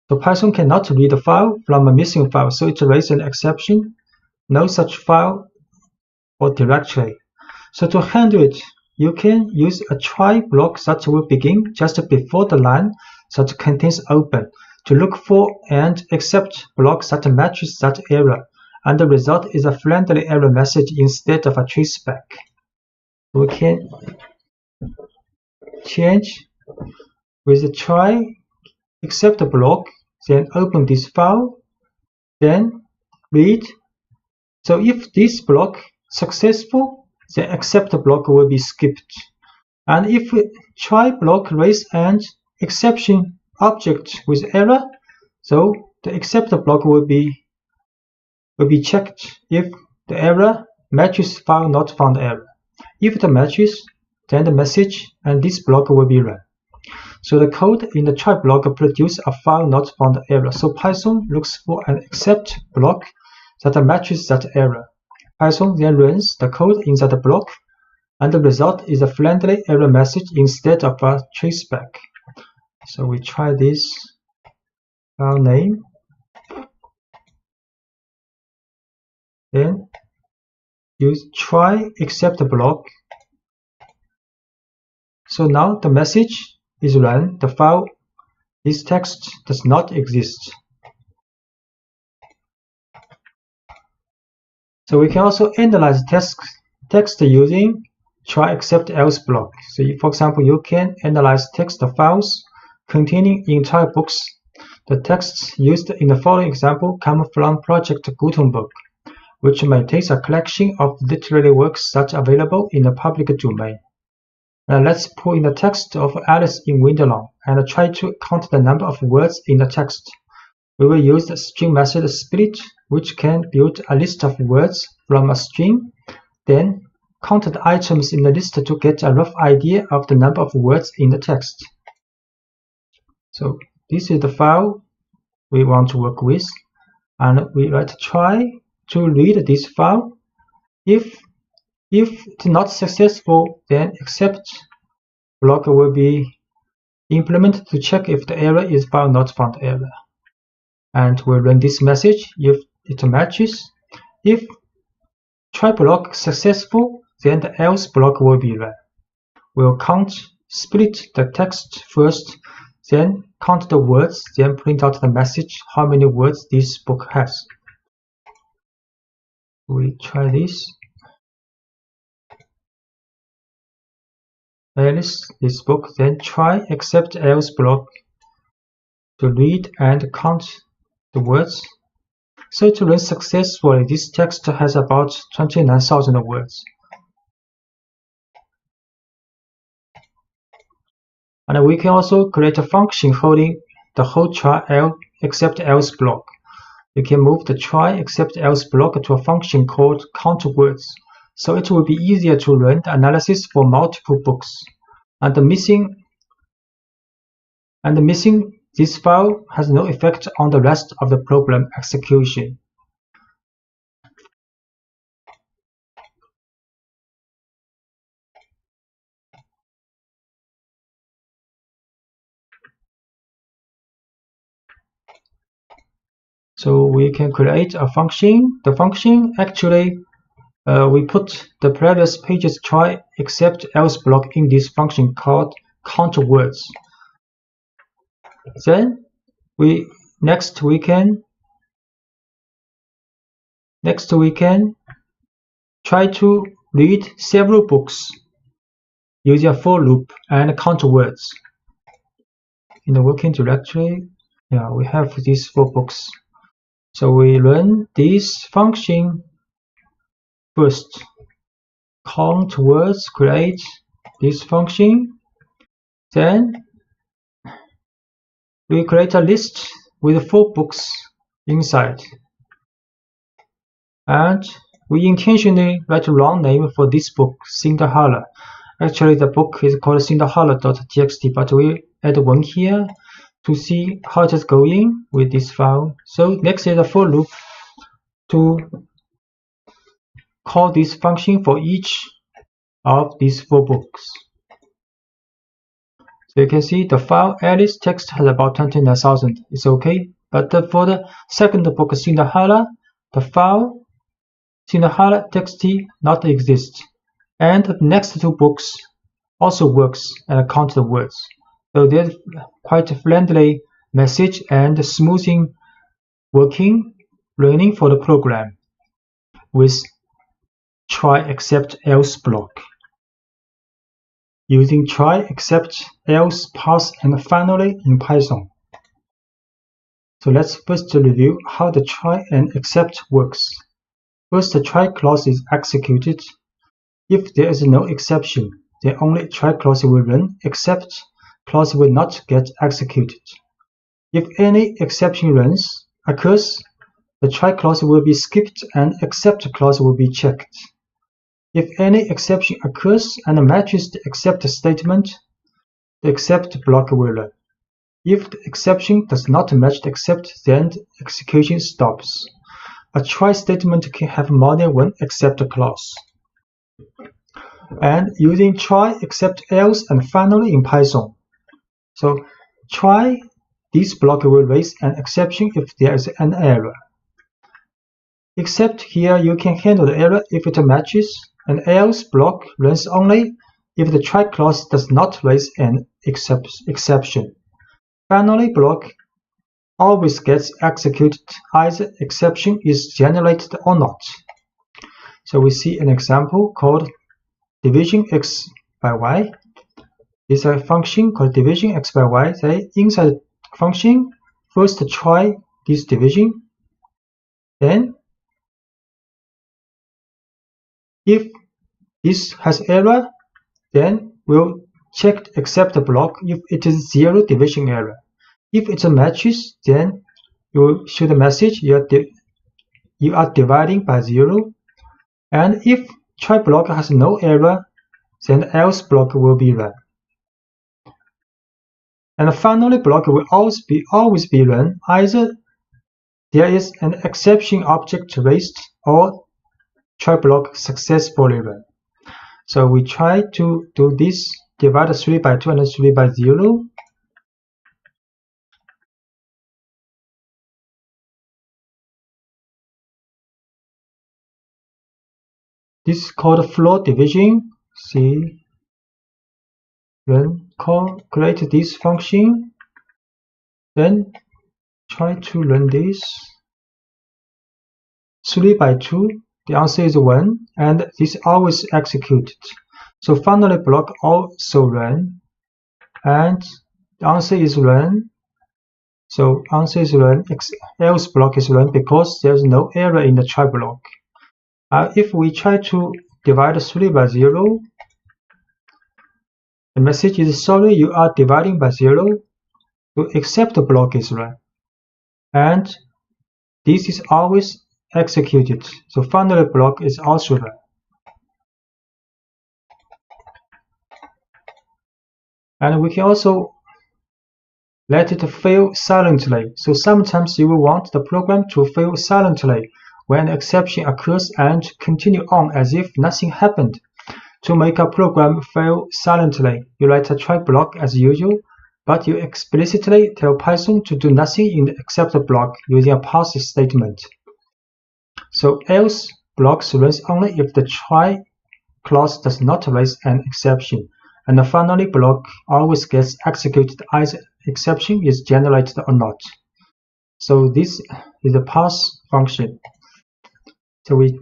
So Python cannot read the file from a missing file, so it raises an exception. No such file or directory. So to handle it, you can use a try block that will begin just before the line that contains open to look for and accept blocks that matches that error, and the result is a friendly error message instead of a traceback. We can change with the try except block, then open this file, then read. So if this block successful, the accept block will be skipped. And if try block raise an exception object with error, so the accept block will be checked if the error matches file not found error. If it matches, then the message and this block will be run. So the code in the try block produces a file not found error. So Python looks for an except block that matches that error. Python then runs the code in that block, and the result is a friendly error message instead of a traceback. So we try this file name. Then use try except block. So now the message is run. The file, this text does not exist. So we can also analyze text using try except else block. So for example, you can analyze text files containing entire books. The texts used in the following example come from Project Gutenberg, which maintains a collection of literary works that are available in the public domain. Now let's pull in the text of Alice in Wonderland and try to count the number of words in the text. We will use the string method split, which can build a list of words from a string, then count the items in the list to get a rough idea of the number of words in the text. So this is the file we want to work with, and we write try to read this file. If it's not successful, then except block will be implemented to check if the error is file not found error. And we'll run this message if it matches. If try block successful, then the else block will be run. We'll split the text first, then count the words, then print out the message how many words this book has. We try this. Alice, this book, then try except else block to read and count the words. So to run successfully, this text has about 29,000 words. And we can also create a function holding the whole try except else block. We can move the try except else block to a function called count words. So it will be easier to run the analysis for multiple books. And missing this file has no effect on the rest of the program execution. So we can create a function. The function actually we put the previous page's try except else block in this function called count words. Then next we can try to read several books using a for loop and count words. In the working directory, we have these 4 books. So we run this function first. Count words, create this function. Then we create a list with 4 books inside. And we intentionally write a wrong name for this book, Cinderella. Actually, the book is called Cinderella.txt, but we add 1 here to see how it is going with this file. So next is a for loop to call this function for each of these 4 books. So you can see the file Alice text has about 29,000. It's okay. But for the second book, Cinderella, the file Cinderella.txt not exist. And the next 2 books also works and count the words. So there's quite a friendly message and smoothing working running for the program with try except else block. Using try except else pass and finally in Python. So let's first review how the try and except works. First, the try clause is executed. If there is no exception, then only try clause will run, except clause will not get executed. If any exception occurs, the try clause will be skipped and except clause will be checked. If any exception occurs and matches the except statement, the except block will run. If the exception does not match the except, then the execution stops. A try statement can have more than one except clause. And using try, except, else, and finally in Python. So try, this block will raise an exception if there is an error. Except here you can handle the error if it matches, and else block runs only if the try clause does not raise an exception. Finally block always gets executed either exception is generated or not. So we see an example called division x by y. This is a function called division x by y. Say inside the function, first try this division, then if this has error, then we'll check the except block if it is zero division error. If it matches, then you show the message you are dividing by 0. And if try block has no error, then else block will be run. And finally block will always be run either there is an exception object raised or try block successfully run. So we try to do this, divide 3 by 2 and 3 by 0. This is called floor division. See, run, create this function, then try to run this. 3 by 2, the answer is 1, and this always executed. So finally block also run, and the answer is run. So answer is run, else block is run because there's no error in the try block. If we try to divide 3 by 0, the message is sorry you are dividing by 0. So except the block is run, and this is always executed. So finally block is also run. And we can also let it fail silently. So sometimes you will want the program to fail silently when an exception occurs and continue on as if nothing happened. To make a program fail silently, you write a try block as usual, but you explicitly tell Python to do nothing in the except block using a pass statement. So else blocks runs only if the try clause does not raise an exception, and the finally block always gets executed either exception is generated or not. So this is the pass function. So we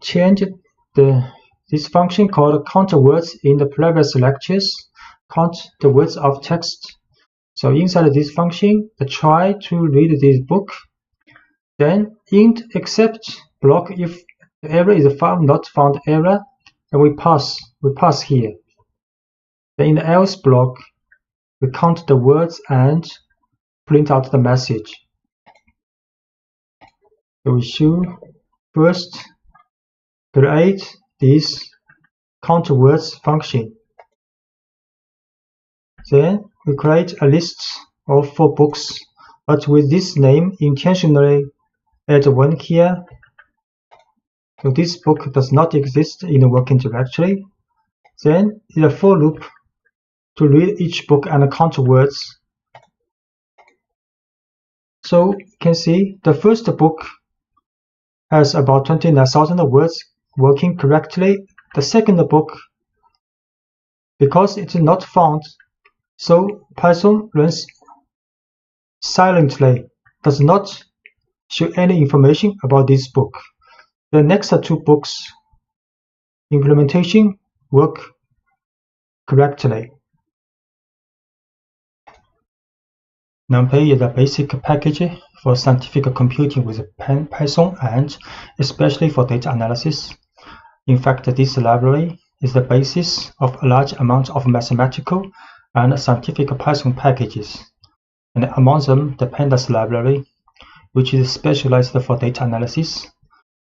changed this function called count words in the previous lectures. Count the words of text. So inside this function, I try to read this book. Then int except block if the error is found not found error, and we pass here. Then in the else block, we count the words and print out the message. So we should first create this count words function. Then we create a list of 4 books, but with this name intentionally add 1 here. So this book does not exist in the working directory. Then in a for loop to read each book and count words. So you can see the first book has about 29,000 words working correctly. The second book, because it's not found, so Python runs silently, does not show any information about this book. The next 2 books implementation work correctly. NumPy is a basic package for scientific computing with Python and especially for data analysis. In fact, this library is the basis of a large amount of mathematical and scientific Python packages, and among them the Pandas library, which is specialized for data analysis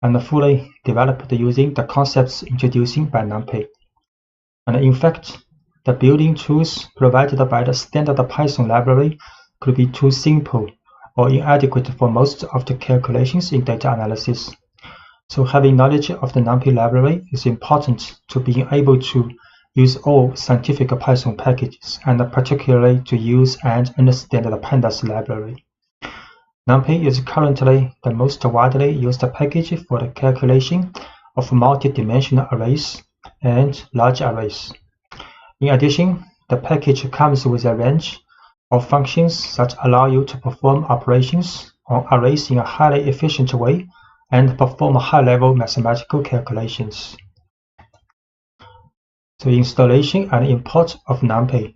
and fully developed using the concepts introduced by NumPy. And in fact, the building tools provided by the standard Python library could be too simple or inadequate for most of the calculations in data analysis. So having knowledge of the NumPy library is important to being able to use all scientific Python packages, and particularly to use and understand the Pandas library. NumPy is currently the most widely used package for the calculation of multi-dimensional arrays and large arrays. In addition, the package comes with a range of functions that allow you to perform operations on arrays in a highly efficient way and perform high-level mathematical calculations. So installation and import of NumPy.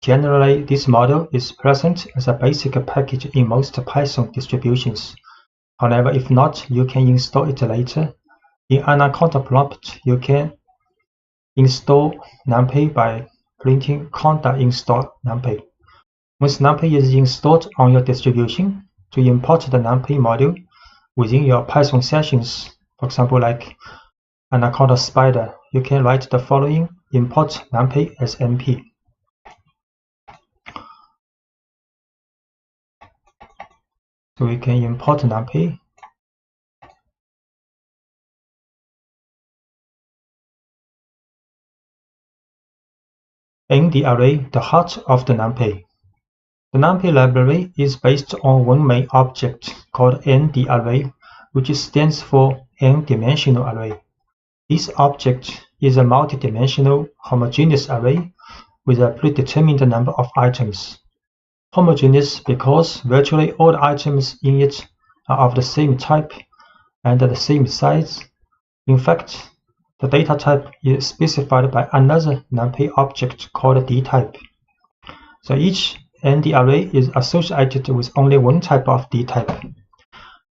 Generally, this model is present as a basic package in most Python distributions. However, if not, you can install it later. In Anaconda prompt, you can install NumPy by printing conda install NumPy. Once NumPy is installed on your distribution, to import the NumPy module within your Python sessions, for example, like Anaconda Spider, you can write the following: import NumPy as np. So we can import NumPy. In the array, the heart of the NumPy. The NumPy library is based on one main object called n_the_array, which stands for n-dimensional array. This object is a multi-dimensional homogeneous array with a predetermined number of items. Homogeneous because virtually all the items in it are of the same type and the same size. In fact, the data type is specified by another NumPy object called dtype. So each n_the_array is associated with only one type of dtype,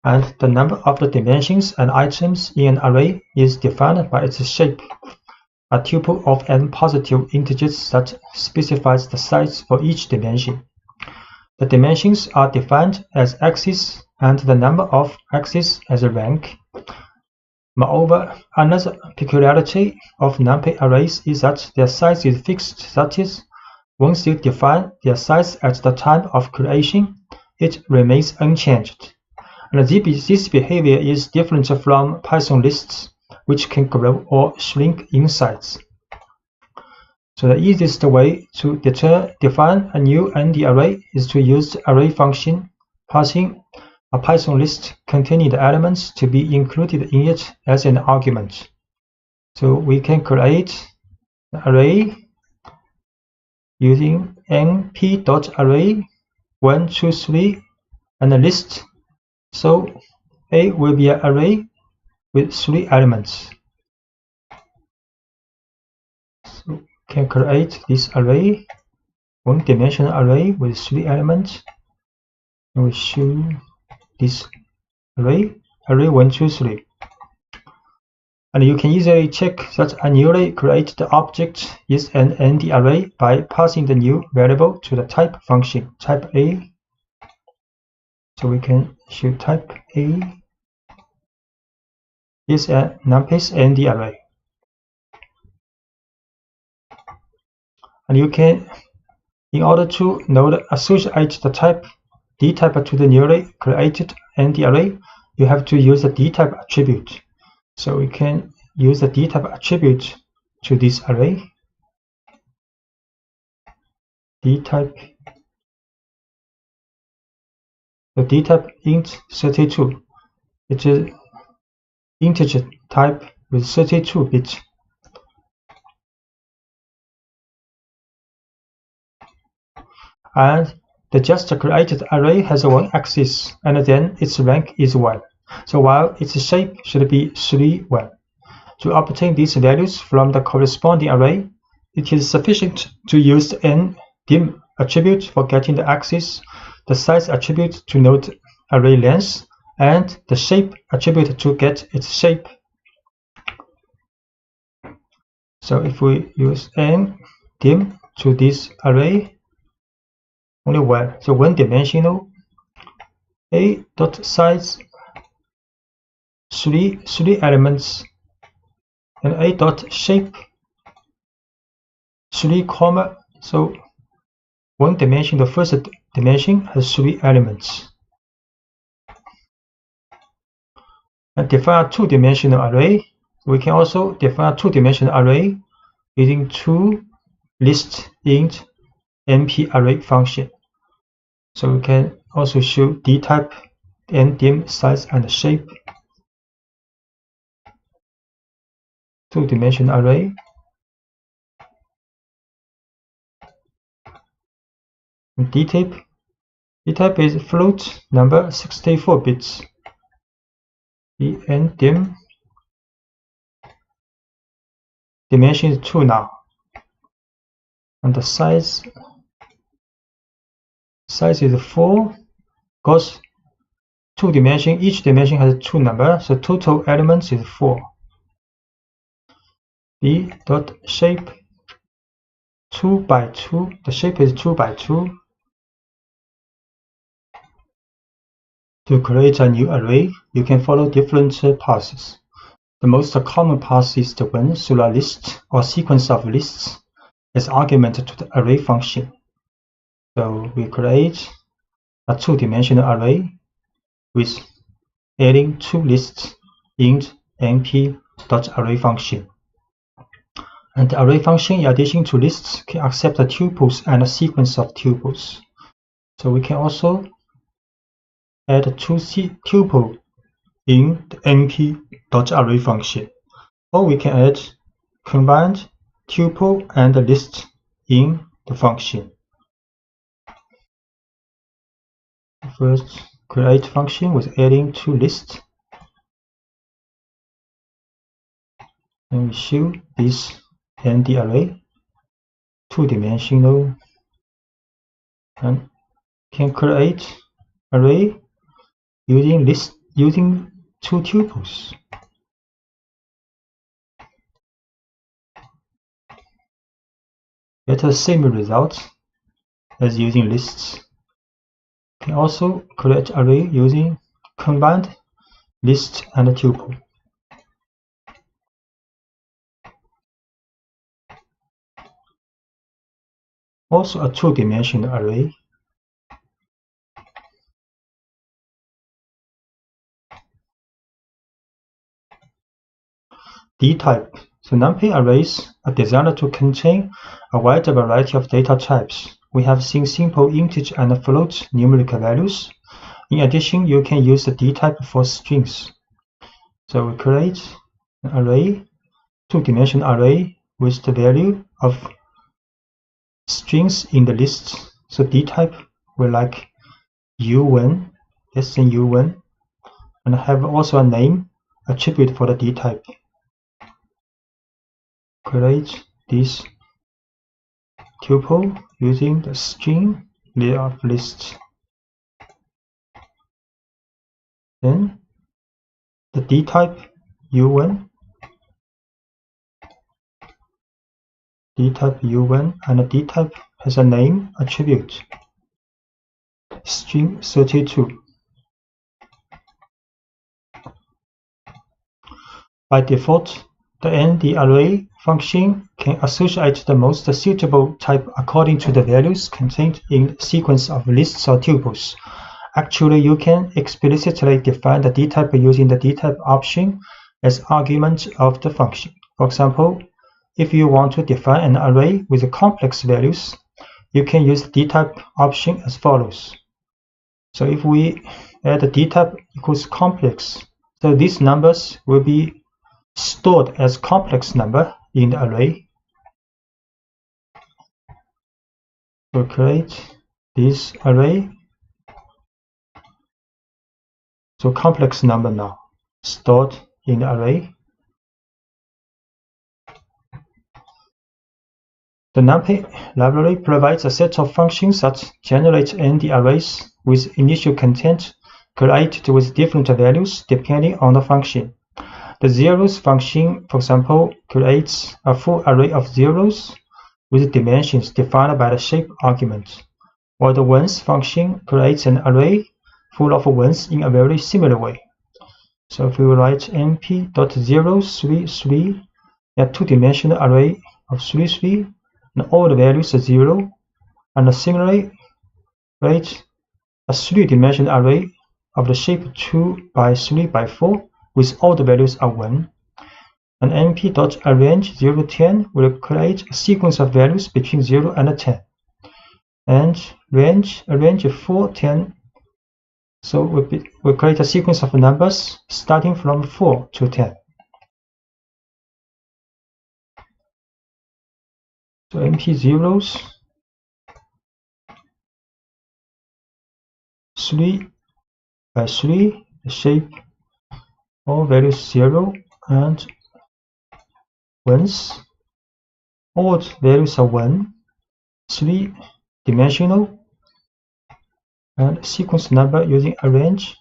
and the number of the dimensions and items in an array is defined by its shape, a tuple of n positive integers that specifies the size for each dimension. The dimensions are defined as axes and the number of axes as a rank. Moreover, another peculiarity of NumPy arrays is that their size is fixed, that is, once you define their size at the time of creation, it remains unchanged. And this behavior is different from Python lists, which can grow or shrink in size. So the easiest way to define a new n_the_array is to use the array function, passing a Python list containing the elements to be included in it as an argument. So we can create an array using np.array 1, 2, 3 and a list. So A will be an array with 3 elements. So we can create this array, one-dimensional array with 3 elements. And we show this array 1, 2, 3. And you can easily check that a newly created object is an n_the_array by passing the new variable to the type function, type A. So we can show type A is a NumPy's n_the_array. And you can, in order to associate the type dtype to the newly created n_the_array, you have to use the dtype attribute. So we can use the dtype attribute to this array. Dtype. The dtype int 32. It is integer type with 32 bits. And the just created array has one axis, and then its rank is 1. So while its shape should be 3, 1. To obtain these values from the corresponding array, it is sufficient to use the n_dim attribute for getting the axis, the size attribute to note array length, and the shape attribute to get its shape. So if we use n_dim to this array, only 1, so one-dimensional, a.size 3 elements, and a.shape 3, so one dimension, the first dimension has 3 elements. And define a 2-dimensional array. We can also define a 2-dimensional array using 2 list int np array function. So we can also show dtype, ndim, size, and shape. 2-dimensional array. And dtype is float number 64 bits. The ndim dimension is 2 now. And the size is 4, because 2 dimension, each dimension has 2 numbers, so total elements is 4. B dot shape 2 by 2, the shape is 2 by 2. To create a new array, you can follow different paths. The most common path is the one through a list or sequence of lists as argument to the array function. So we create a 2-dimensional array with adding 2 lists int np.array function. And the array function, in addition to lists, can accept the tuples and a sequence of tuples. So we can also add 2 tuple in the np.array function, or we can add combined tuple and list in the function. First, create function with adding 2 lists, and we show this nd array 2-dimensional, and can create array using 2 tuples. Get the same result as using lists. Can also create array using combined list and tuple. Also a 2-dimensional array. Dtype. So NumPy arrays are designed to contain a wide variety of data types. We have seen simple integer and float numerical values. In addition, you can use the dtype for strings. So we create an array, 2-dimensional array with the value of strings in the list. So dtype will like u1, less than u1, and have also a name attribute for the dtype. Create this tuple using the string layer of list. Then the dtype u1, and the dtype has a name attribute, string 32. By default, the nd array function can associate the most suitable type according to the values contained in the sequence of lists or tuples. Actually, you can explicitly define the dtype using the dtype option as argument of the function. For example, if you want to define an array with complex values, you can use the dtype option as follows. So if we add the dtype equals complex, so these numbers will be stored as complex number in the array. So create this array. So complex number now stored in the array. The NumPy library provides a set of functions that generate nd arrays with initial content created with different values depending on the function. The zeros function, for example, creates a full array of zeros with dimensions defined by the shape argument, while the ones function creates an array full of ones in a very similar way. So if we write np.033, a 2-dimensional array of 33, and all the values are 0. And similarly, create a 3-dimensional array of the shape 2 by 3 by 4 with all the values are 1. And np.arrange 0 to 10 will create a sequence of values between 0 and 10. And arrange 4, 10. So we'll create a sequence of numbers starting from 4 to 10. So np zeros 3 by 3, the shape all values 0 and 1s. All values are 1, 3-dimensional, and sequence number using arrange.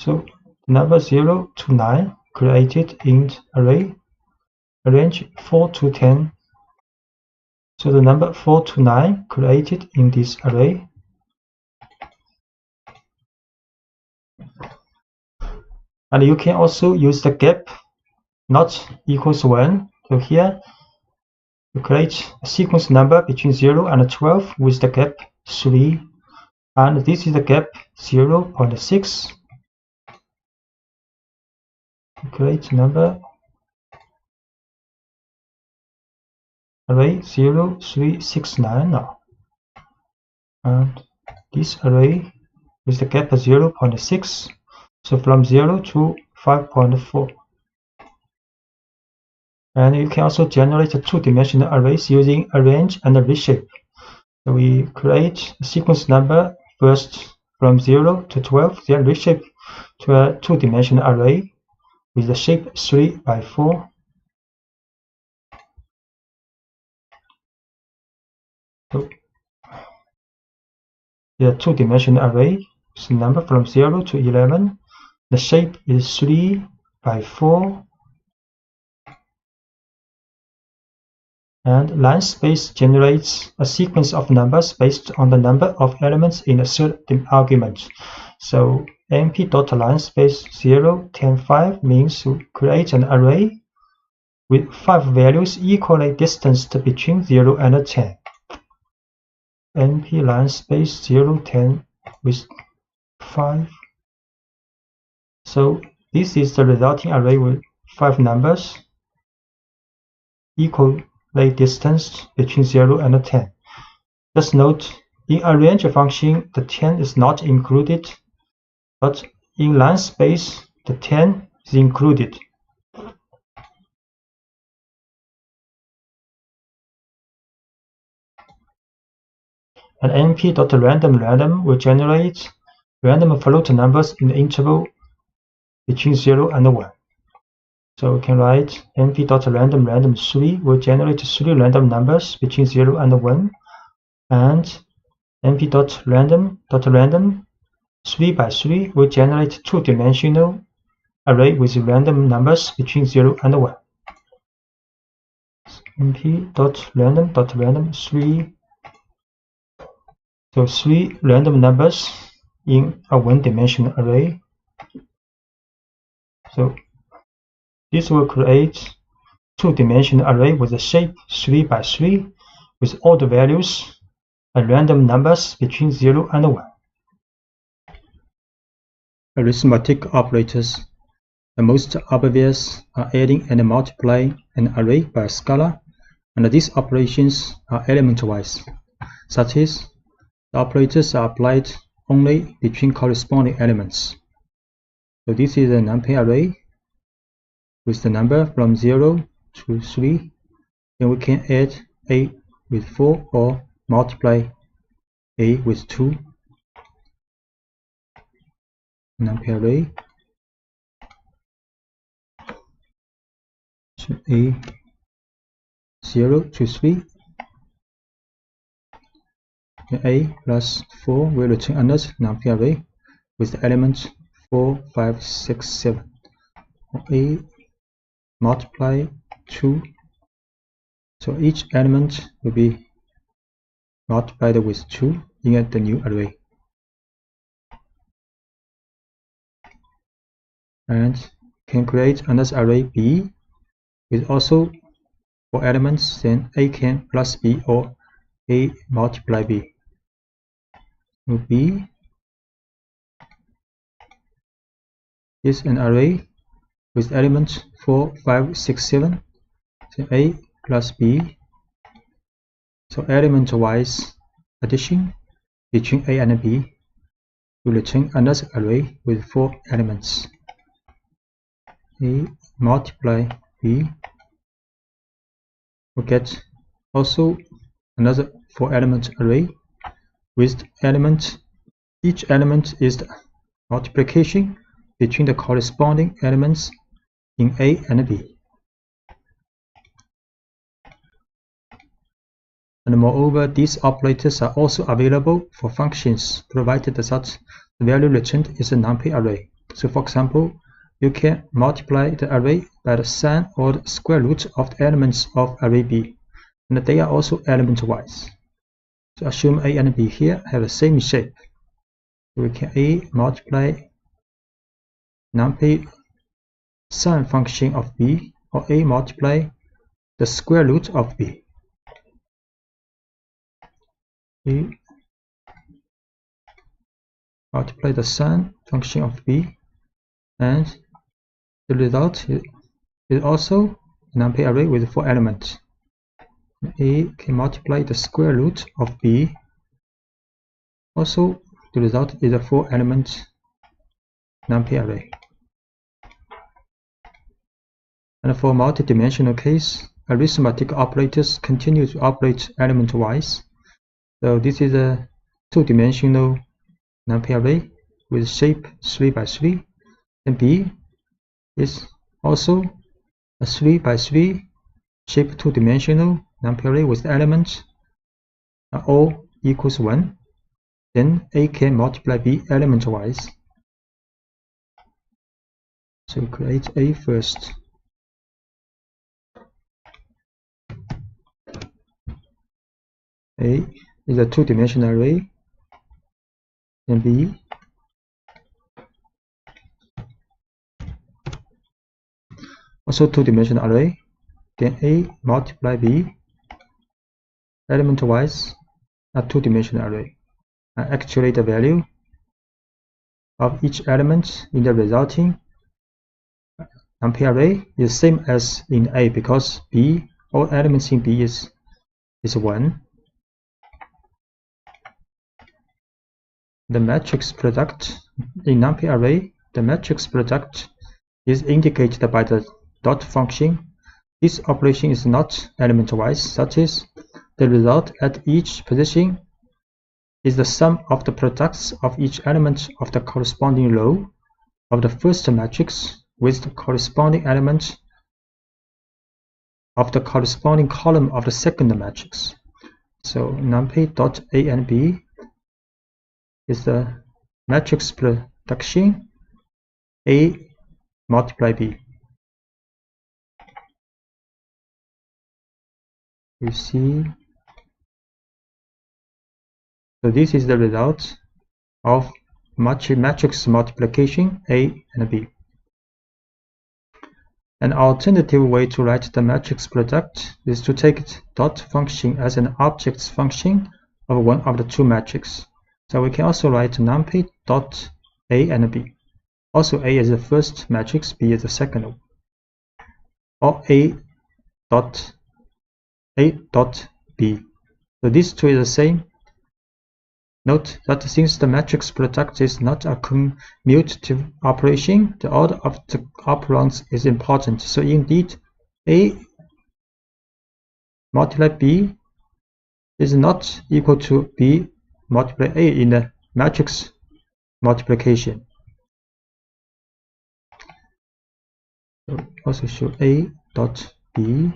So number 0 to 9 created in array, arrange 4 to 10. So the number 4 to 9 created in this array. And you can also use the gap not equals 1. So here you create a sequence number between 0 and 12 with the gap 3. And this is the gap 0.6. Create number array 0, 3, 6, 9 now. And this array with the gap 0.6. So from 0 to 5.4. And you can also generate 2-dimensional arrays using arrange and reshape. So we create a sequence number first from 0 to 12, then reshape to a 2-dimensional array with the shape 3 by 4. So the 2-dimensional array is the number from 0 to 11. The shape is 3 by 4. And line space generates a sequence of numbers based on the number of elements in a third argument. So np.linespace 0, 10, 5 means to create an array with 5 values equally distanced between 0 and 10. np linespace 0, 10 with 5. So this is the resulting array with 5 numbers equally distanced between 0 and 10. Just note, in arrange function, the 10 is not included, but in line space, the 10 is included. And np.random will generate random float numbers in the interval between 0 and 1. So we can write np.random 3 will generate 3 random numbers between 0 and 1, and np.random 3 by 3 will generate 2-dimensional array with random numbers between 0 and 1. np.random 3. So 3 random numbers in a 1-dimensional array. So this will create 2-dimensional array with a shape 3 by 3 with all the values and random numbers between 0 and 1. Arithmetic operators. The most obvious are adding and multiplying an array by a scalar, and these operations are element-wise. Such as, the operators are applied only between corresponding elements. So this is a NumPy array with the number from 0 to 3. Then we can add a with 4 or multiply a with 2. NumPy array. So a 0 to 3. A plus 4 will return another NumPy array with the elements 4, 5, 6, 7. A multiply 2. So each element will be multiplied with 2 in the new array. And can create another array B with also for elements, then A can plus B or A multiply B. So B is an array with elements 4, 5, 6, 7. So A plus B. So element-wise addition between A and B will return another array with 4 elements. A multiply B will get also another 4-element array with element. Each element is the multiplication between the corresponding elements in A and B. And moreover, these operators are also available for functions provided that the value returned is a NumPy array. So for example, you can multiply the array by the sum or the square root of the elements of array B, and they are also element-wise. So assume A and B here have the same shape. We can A multiply NumPy sum function of B, or A multiply the square root of B. A multiply the sum function of B, and the result is also a NumPy array with 4 elements. A can multiply the square root of B. Also, the result is a 4-element NumPy array. And for multidimensional case, arithmetic operators continue to operate element-wise. So this is a 2-dimensional NumPy array with shape 3 by 3, and B is also a 3 by 3 shape 2-dimensional NumPy array with elements all equals 1. Then A can multiply B element-wise. So we create A first. A is a 2-dimensional array, and B also 2-dimensional array. Then A multiply B element-wise a 2-dimensional array. And actually the value of each element in the resulting NumPy array is same as in A, because B, all elements in B is 1. The matrix product in NumPy array, the matrix product is indicated by the dot function. This operation is not element-wise, that is, the result at each position is the sum of the products of each element of the corresponding row of the first matrix with the corresponding element of the corresponding column of the second matrix. So NumPy dot A and B is the matrix production A multiply B. You see, so this is the result of matrix multiplication A and B. An alternative way to write the matrix product is to take dot function as an object function of one of the two matrices. So we can also write NumPy dot A and B. Also A is the first matrix, B is the second one. Or A dot B. So these two is the same. Note that since the matrix product is not a commutative operation, the order of the operands is important. So indeed, A multiply B is not equal to B multiply A in the matrix multiplication. So also show A dot B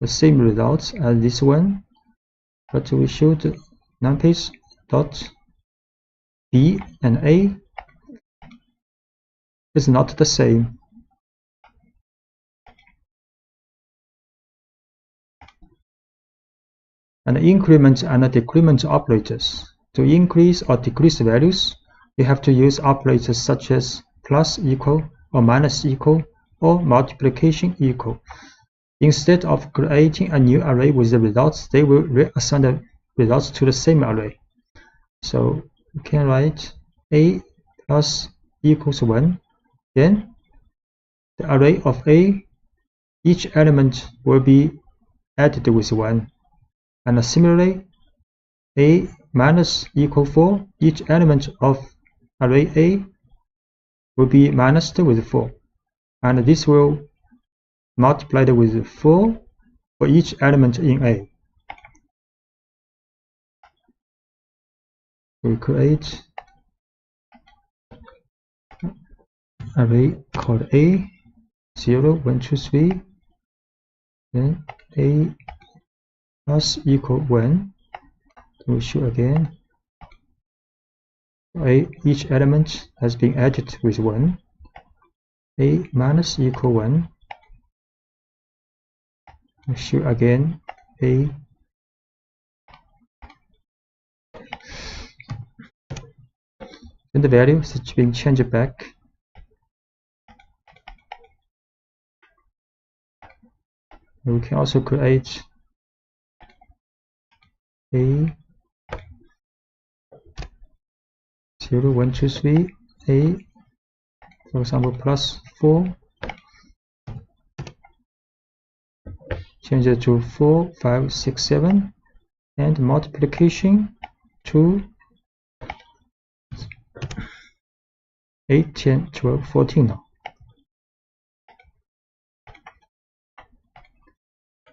the same results as this one, but we showed NumPy dot B and A is not the same. And increment and decrement operators. To increase or decrease values, we have to use operators such as plus equal or minus equal or multiplication equal. Instead of creating a new array with the results, they will reassign the results to the same array. So we can write a plus equals 1. Then the array of a, each element will be added with 1. And similarly, a minus equal 4, each element of array a will be minused with 4. And this will multiply with 4 for each element in a. We create array called a 0, 1, 2, 3. Then a plus equal 1. We show again each element has been added with 1. A minus equal 1. We show again a. Then the value is being changed back. And we can also create a 0, 1, 2, 3, a, for example, plus 4, change it to 4, 5, 6, 7, and multiplication to 8, 10, 12, 14 now.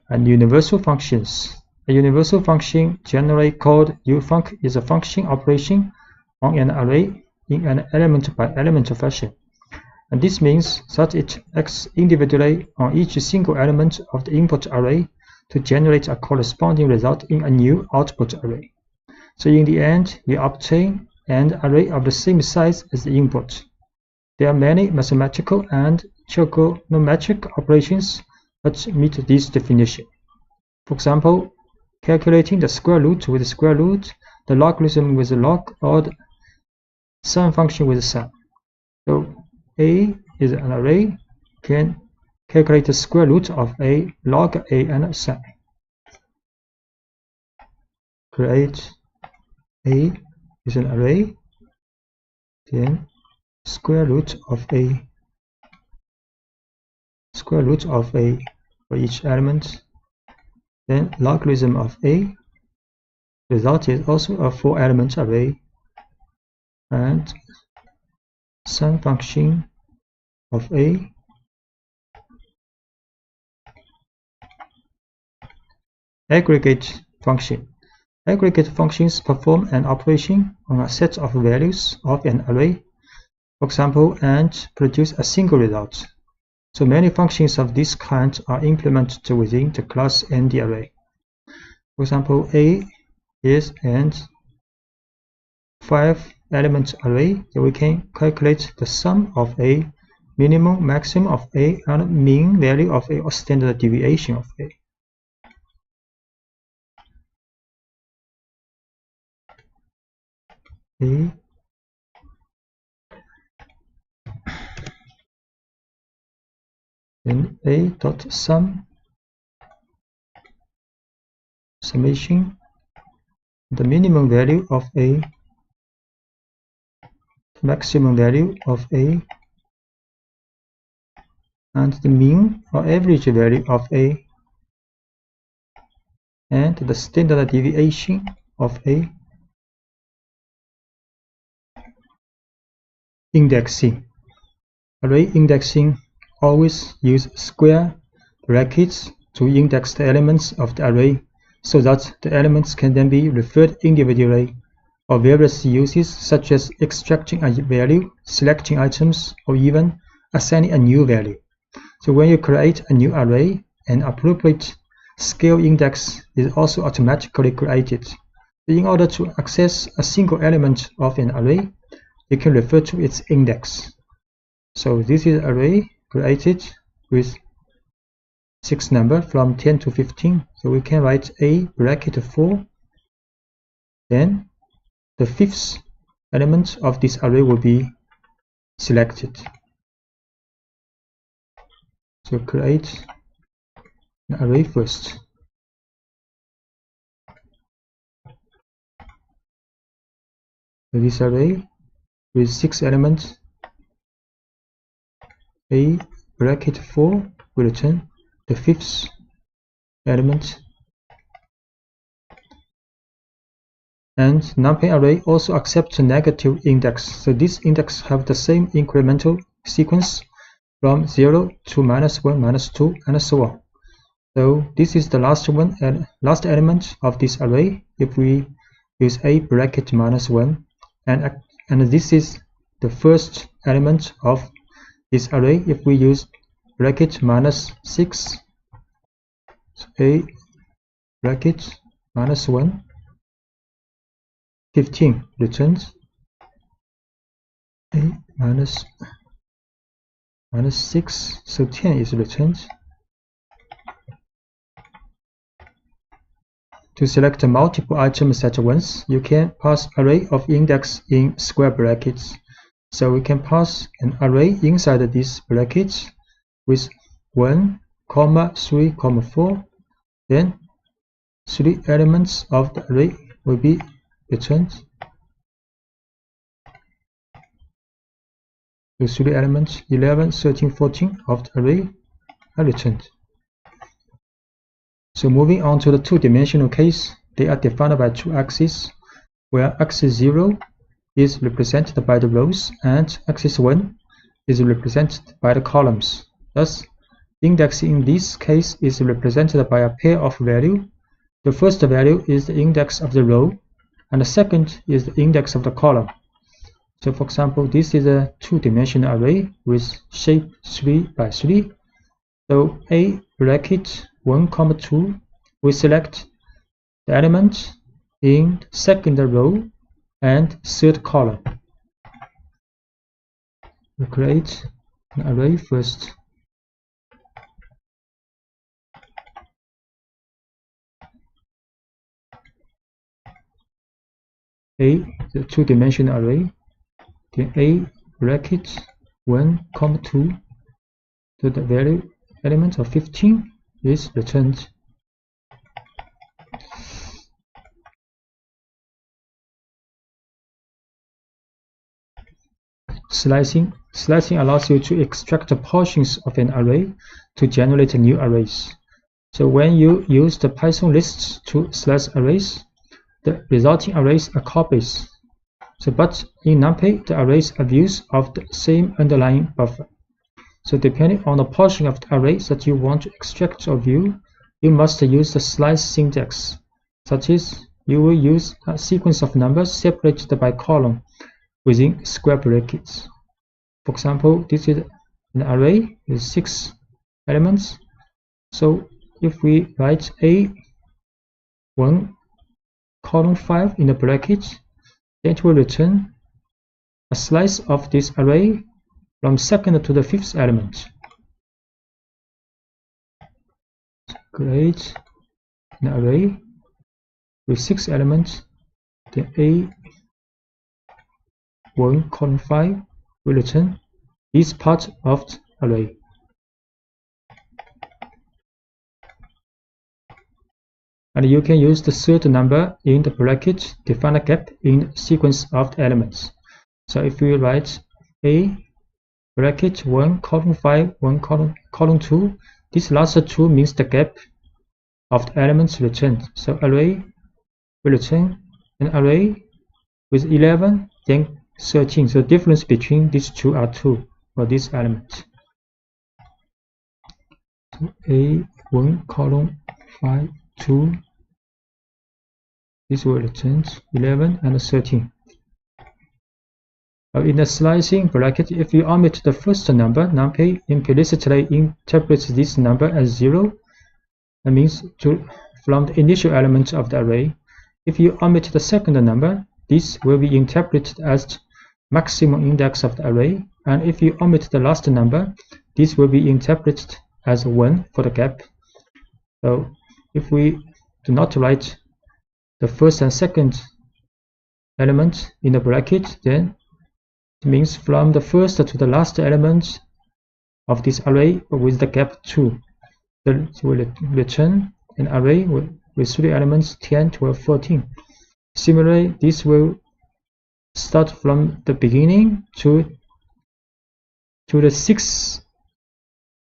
And universal functions. A universal function, generally called ufunc, is a function operation on an array in an element-by-element fashion. And this means that it acts individually on each single element of the input array to generate a corresponding result in a new output array. So in the end, we obtain an array of the same size as the input. There are many mathematical and trigonometric operations that meet this definition. For example, calculating the square root with the square root, the logarithm with the log, or the sum function with the sum. So a is an array, can calculate the square root of a, log a, and sum. Create a is an array, then square root of a for each element, then logarithm of a. Result is also a 4-element array, and sum function of a. Aggregate function. Aggregate functions perform an operation on a set of values of an array, for example, and produce a single result. So many functions of this kind are implemented within the class and the array. For example, a is an 5-element array, so we can calculate the sum of a, minimum, maximum of a, and mean value of a, or standard deviation of a. Then a dot summation, the minimum value of a, maximum value of a, and the mean or average value of a, and the standard deviation of a. Indexing. Array indexing always use square brackets to index the elements of the array so that the elements can then be referred individually, or various uses such as extracting a value, selecting items, or even assigning a new value. So when you create a new array, an appropriate scale index is also automatically created. In order to access a single element of an array, you can refer to its index. So this is an array created with 6 numbers from 10 to 15. So we can write a bracket 4. Then the 5th element of this array will be selected. So create an array first. So this array with 6 elements, a bracket 4 will return the 5th element. And NumPy array also accepts a negative index. So this index have the same incremental sequence from 0 to -1, -2, and so on. So this is the last one and last element of this array if we use a bracket -1, and this is the first element of this array if we use bracket -6. So a bracket -1, 15 returns a -6, so 10 is returned. To select multiple items at once, you can pass array of index in square brackets. So we can pass an array inside these brackets with 1, 3, 4. Then 3 elements of the array will be returned. The 3 elements 11, 13, 14 of the array are returned. So moving on to the two-dimensional case, they are defined by 2 axes, where axis 0 is represented by the rows and axis 1 is represented by the columns. Thus, index in this case is represented by a pair of values. The first value is the index of the row, and the second is the index of the column. So for example, this is a two-dimensional array with shape 3 by 3. So a bracket 1, 2, we select the element in the second row and third column. We create an array first. A, the two-dimensional array, then a bracket 1, 2, so the value element of 15 is returned. Slicing allows you to extract the portions of an array to generate new arrays. So when you use the Python lists to slice arrays, the resulting arrays are copies. So but in NumPy, the arrays are views of the same underlying buffer. So depending on the portion of the array that you want to extract or view, you must use the slice syntax, such as you will use a sequence of numbers separated by column within square brackets. For example, this is an array with 6 elements. So if we write A1 column 5 in the bracket, then it will return a slice of this array from 2nd to the 5th element. Create an array with 6 elements. Then A1 column 5 will return this part of the array. And you can use the third number in the bracket, define a gap in the sequence of the elements. So if we write A bracket 1 column 5, 1 column 2, this last 2 means the gap of the elements returned. So array will return an array with 11, then 13. So the difference between these two are 2 for this element. So A1 column 5, 2. This will return 11 and 13. In the slicing bracket, if you omit the first number, NumPy implicitly interprets this number as 0. That means from the initial element of the array. If you omit the second number, this will be interpreted as the maximum index of the array. And if you omit the last number, this will be interpreted as 1 for the gap. So if we do not write the first and second element in the bracket, then it means from the first to the last element of this array with the gap 2. it will return an array with 3 elements 10, 12, 14. Similarly, this will start from the beginning to the 6th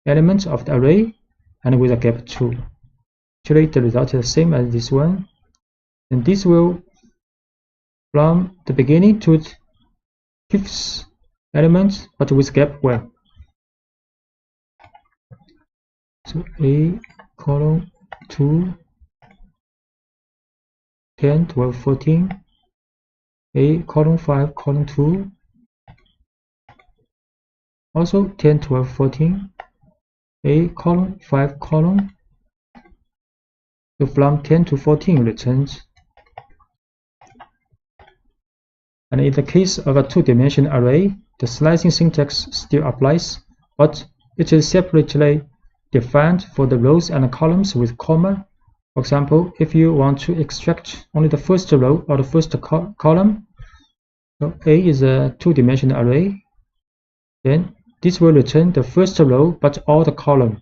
element of the array and with a gap 2. Actually, the result is the same as this one, and this will from the beginning to the 5th element but with gap 1. So A column 2 10, 12, 14, A column 5 column 2 also 10, 12, 14, A column 5 column. So from 10 to 14 returns. And in the case of a two-dimensional array, the slicing syntax still applies, but it is separately defined for the rows and columns with comma. For example, if you want to extract only the first row or the first column, so A is a two-dimensional array, then this will return the first row but all the column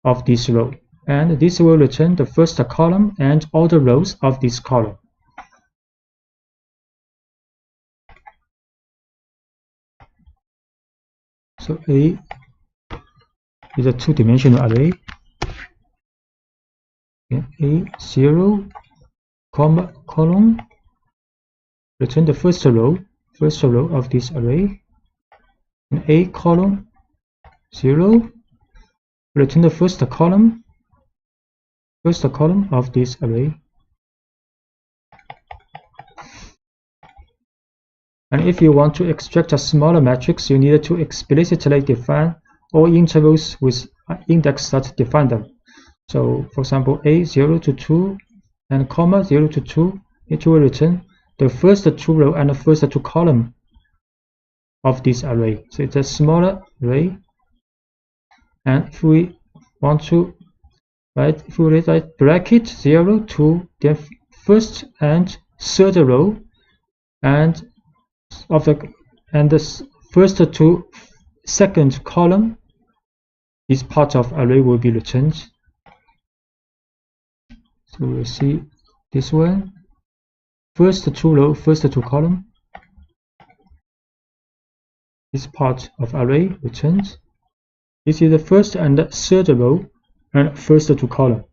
of this row, and this will return the first column and all the rows of this column. So A is a two-dimensional array. A 0, comma, column, return the first row of this array. And A column 0, return the first column of this array. And if you want to extract a smaller matrix, you need to explicitly define all intervals with an index that define them. So, for example, A 0 to 2 and comma 0 to 2, it will return the first 2 row and the first 2 column of this array. So it's a smaller array. And if we want to write, if we write bracket 0 to the first and third row and the first 2 second column, this part of array will be returned. So we'll see this one, first 2 row, first 2 column, this part of array returned. This is the first and the third row and first 2 column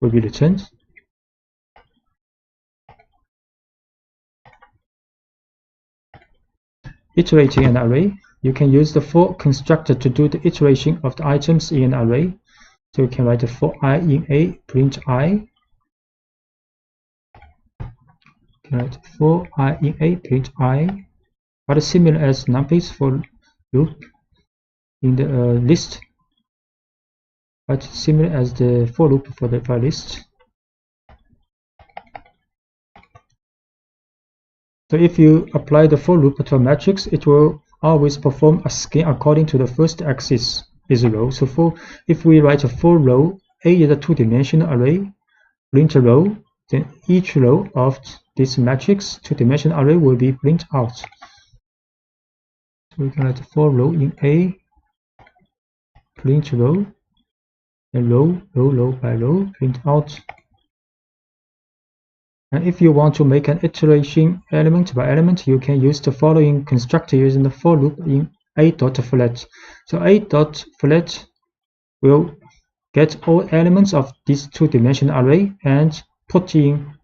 will be returned. Iterating an array, you can use the for constructor to do the iteration of the items in an array. So you can write the for I in A, print I. You can write for I in A, print I, but similar as NumPy's for loop in the list, but similar as the for loop for the file list. So if you apply the for loop to a matrix, it will always perform a scan according to the first axis is a row. So if we write a for row, A is a two-dimensional array, print a row, then each row of this matrix two-dimensional array will be print out. So we can write a for row in A, print row, and row by row, print out. And if you want to make an iteration element by element, you can use the following constructor using the for loop in A.flat. So A.flat will get all elements of this two-dimensional array and put in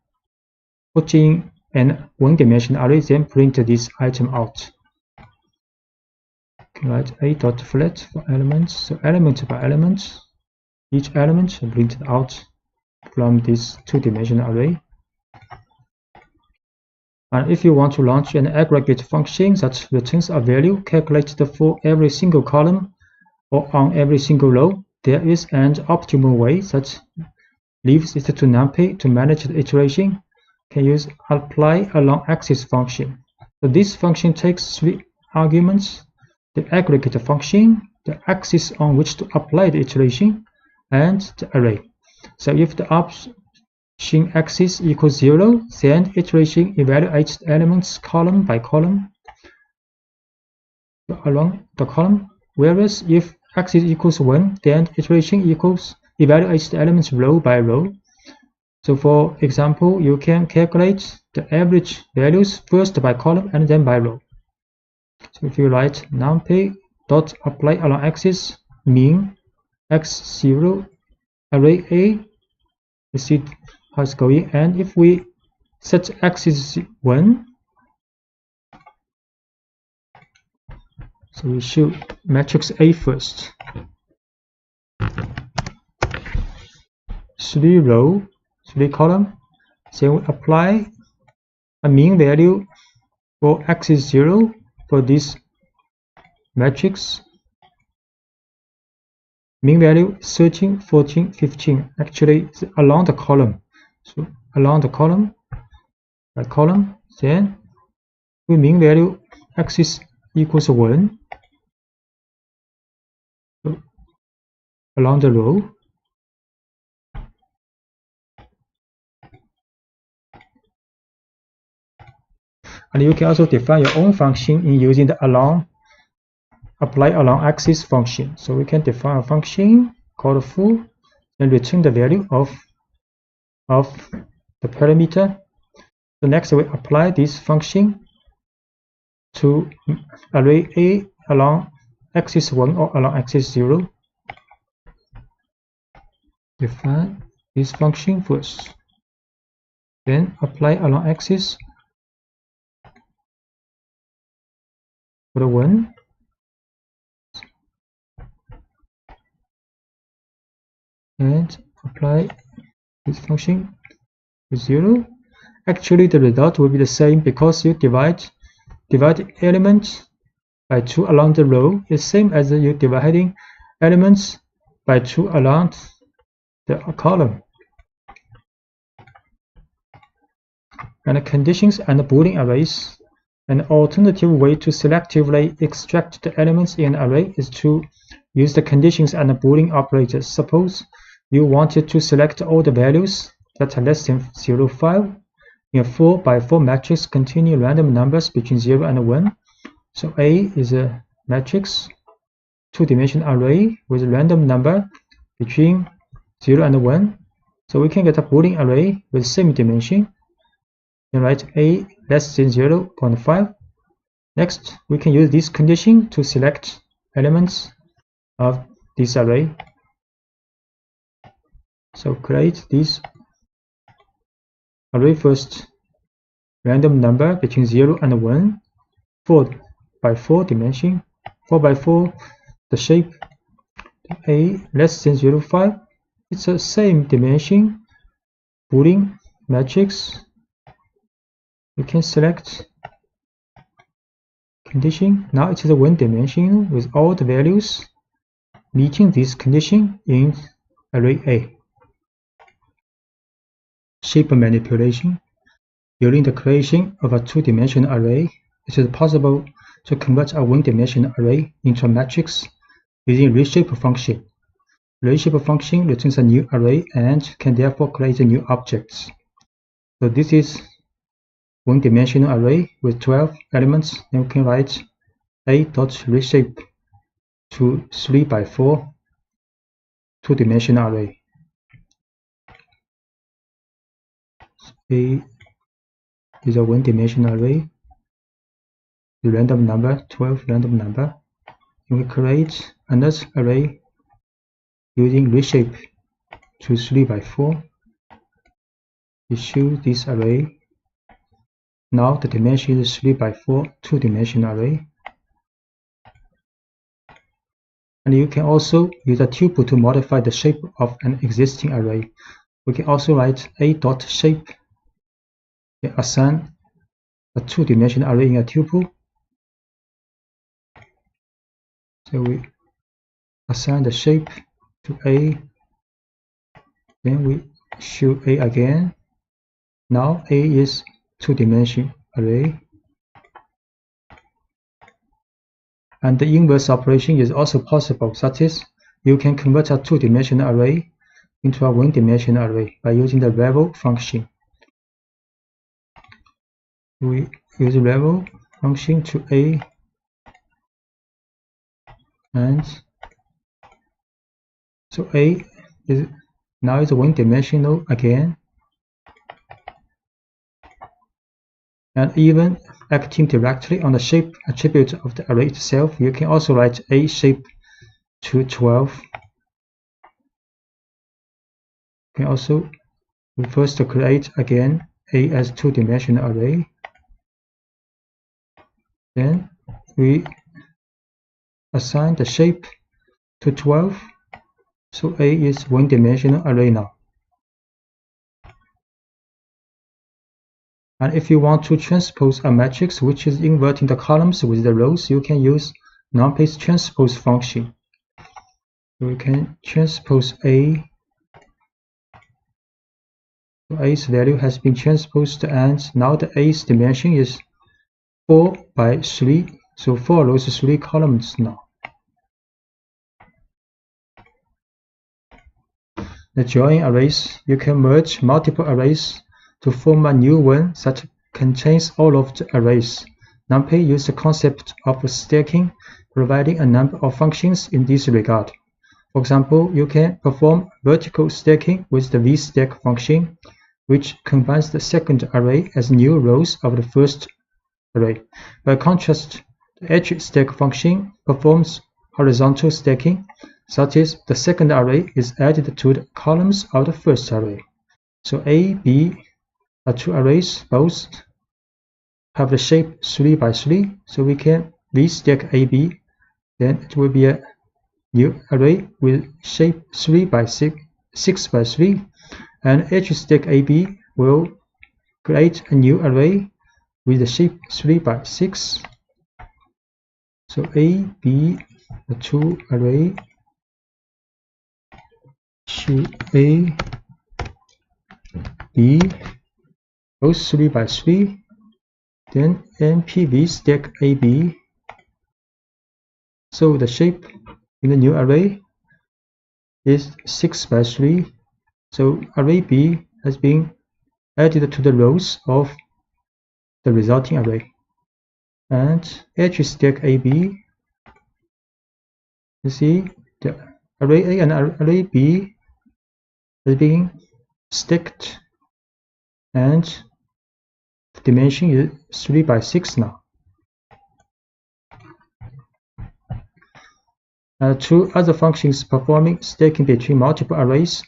an one-dimensional array, then print this item out. Okay, write A.flat for elements. So element by element, each element printed out from this two-dimensional array. And if you want to launch an aggregate function that returns a value calculated for every single column or on every single row, there is an optimal way that leaves it to NumPy to manage the iteration. You can use apply along axis function. So this function takes 3 arguments: the aggregate function, the axis on which to apply the iteration, and the array. So if the option axis equals 0, then iteration evaluates the elements column by column along the column, whereas if x is equals 1, then iteration equals evaluates the elements row by row. So for example, you can calculate the average values first by column and then by row. So if you write NumPy dot apply along axis mean x0 array A, you see how it's going, and if we set x is 1, so we should matrix A first, 3 row, 3 column, then we apply a mean value for x is 0 for this matrix. Mean value 13, 14, 15. Actually, it's along the column. So along the column by column, then we mean value x is equals 1. So along the row. And you can also define your own function in using the apply along axis function. So we can define a function called foo and return the value of the parameter. So next we apply this function to array A along axis 1 or along axis 0. Define this function first, then apply along axis for the 1, and apply this function with 0. Actually, the result will be the same because you divide elements by 2 along the row. It's same as you dividing elements by 2 along the column. And the conditions and the Boolean arrays. An alternative way to selectively extract the elements in an array is to use the conditions and the Boolean operators. Suppose you wanted to select all the values that are less than 0, 5 in a 4 by 4 matrix containing random numbers between 0 and 1. So A is a matrix, 2-dimensional array with a random number between 0 and 1. So we can get a Boolean array with same dimension. Then write A less than 0.5. Next, we can use this condition to select elements of this array. So create this array first, random number between 0 and 1, 4 by 4 dimension, 4 by 4, the shape A less than 0.5, it's the same dimension, Boolean matrix. You can select condition. Now it is a 1 dimension with all the values meeting this condition in array A. Shape manipulation. During the creation of a 2-dimensional array, it is possible to convert a 1-dimensional array into a matrix using reshape function. Reshape function returns a new array and can therefore create new objects. So this is 1-dimensional array with 12 elements, and we can write A.reshape to 3 by 4 2-dimensional array. A is a 1-dimensional array with random number, 12 random number, and we create another array using reshape to 3 by 4. We choose this array. Now the dimension is 3 by 4 2-dimensional array. And you can also use a tuple to modify the shape of an existing array. We can also write A.shape, assign a 2-dimensional array in a tuple. So we assign the shape to A, then we show A again. Now A is 2-dimensional array, and the inverse operation is also possible. That is, you can convert a 2-dimensional array into a 1-dimensional array by using the level function. We use the level function to A and So A is now is one-dimensional again, and even acting directly on the shape attribute of the array itself, you can also write A shape to 12. You can also first create again A as two-dimensional array. Then we assign the shape to 12. So A is one-dimensional array now. And if you want to transpose a matrix which is inverting the columns with the rows, you can use NumPy's transpose function. We can transpose A. So A's value has been transposed, and now the A's dimension is 4 by 3. So 4 rows, 3 columns now. The join arrays, you can merge multiple arrays to form a new one that contains all of the arrays. NumPy uses the concept of stacking, providing a number of functions in this regard. For example, you can perform vertical stacking with the vstack function, which combines the second array as new rows of the first array. By contrast, the edge stack function performs horizontal stacking. That is, the second array is added to the columns of the first array. So A, B are two arrays, both have the shape 3 by 3. So we can vstack AB, then it will be a new array with shape 3 by 6 by 3. And edge stack AB will create a new array with the shape 3 by 6. So A, B are two array. To A, B, both 3 by 3, then NP vstack AB. So the shape in the new array is 6 by 3. So array B has been added to the rows of the resulting array. And edge stack AB, you see the array A and array B is being stacked, and the dimension is 3 by 6 now. Two other functions performing stacking between multiple arrays,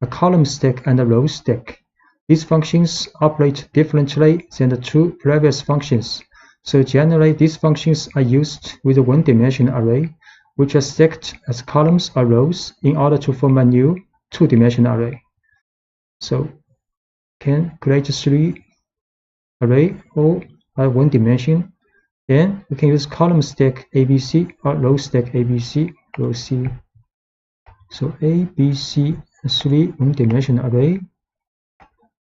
a column stack and a row stack. These functions operate differently than the two previous functions. So generally, these functions are used with a one-dimensional array, which are stacked as columns or rows in order to form a new two-dimensional array. So can create 3 array all by one dimension. Then we can use column stack ABC or row stack ABC, row C. So ABC 3 one-dimensional array.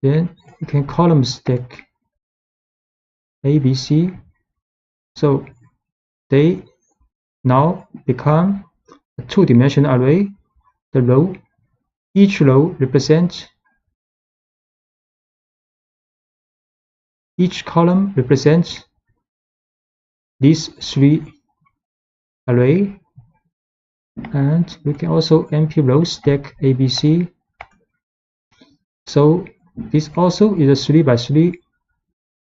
Then we can column stack ABC. So they now become a two-dimensional array. The row, each row represents, each column represents these 3 array, and we can also NP row stack ABC. So this also is a 3 by 3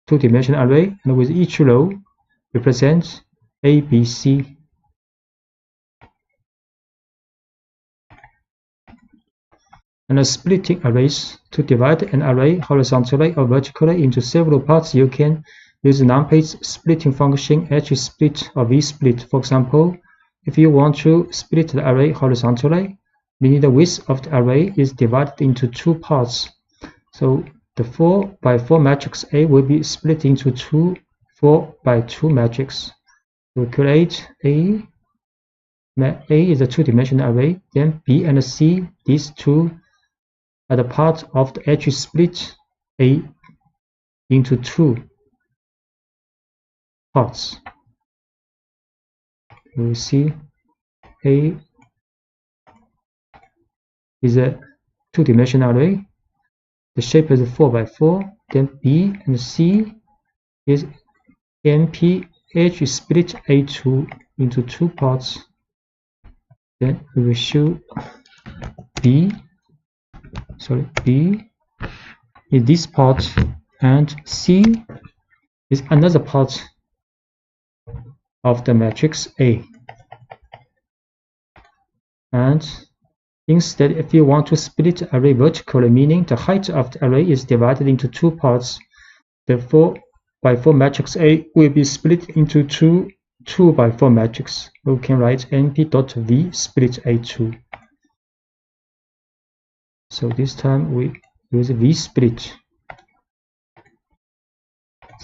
two-dimensional array, and with each row represents ABC. And splitting arrays, to divide an array horizontally or vertically into several parts, you can use NumPy's splitting function hsplit or vsplit. For example, if you want to split the array horizontally, meaning the width of the array is divided into 2 parts. So the 4 by 4 matrix A will be split into 2 4 by 2 matrix. We create A is a two-dimensional array, then B and C, these two are the part of the edge split A into 2 parts. You will see A is a two-dimensional array. The shape is 4 by 4. Then B and C is NP edge split A2 into 2 parts. Then we will show B is this part, and C is another part of the matrix A. And instead, if you want to split the array vertically, meaning the height of the array is divided into two parts, the 4x4 matrix A will be split into two 2x4 matrix. We can write np.v split A2. So this time we use v split.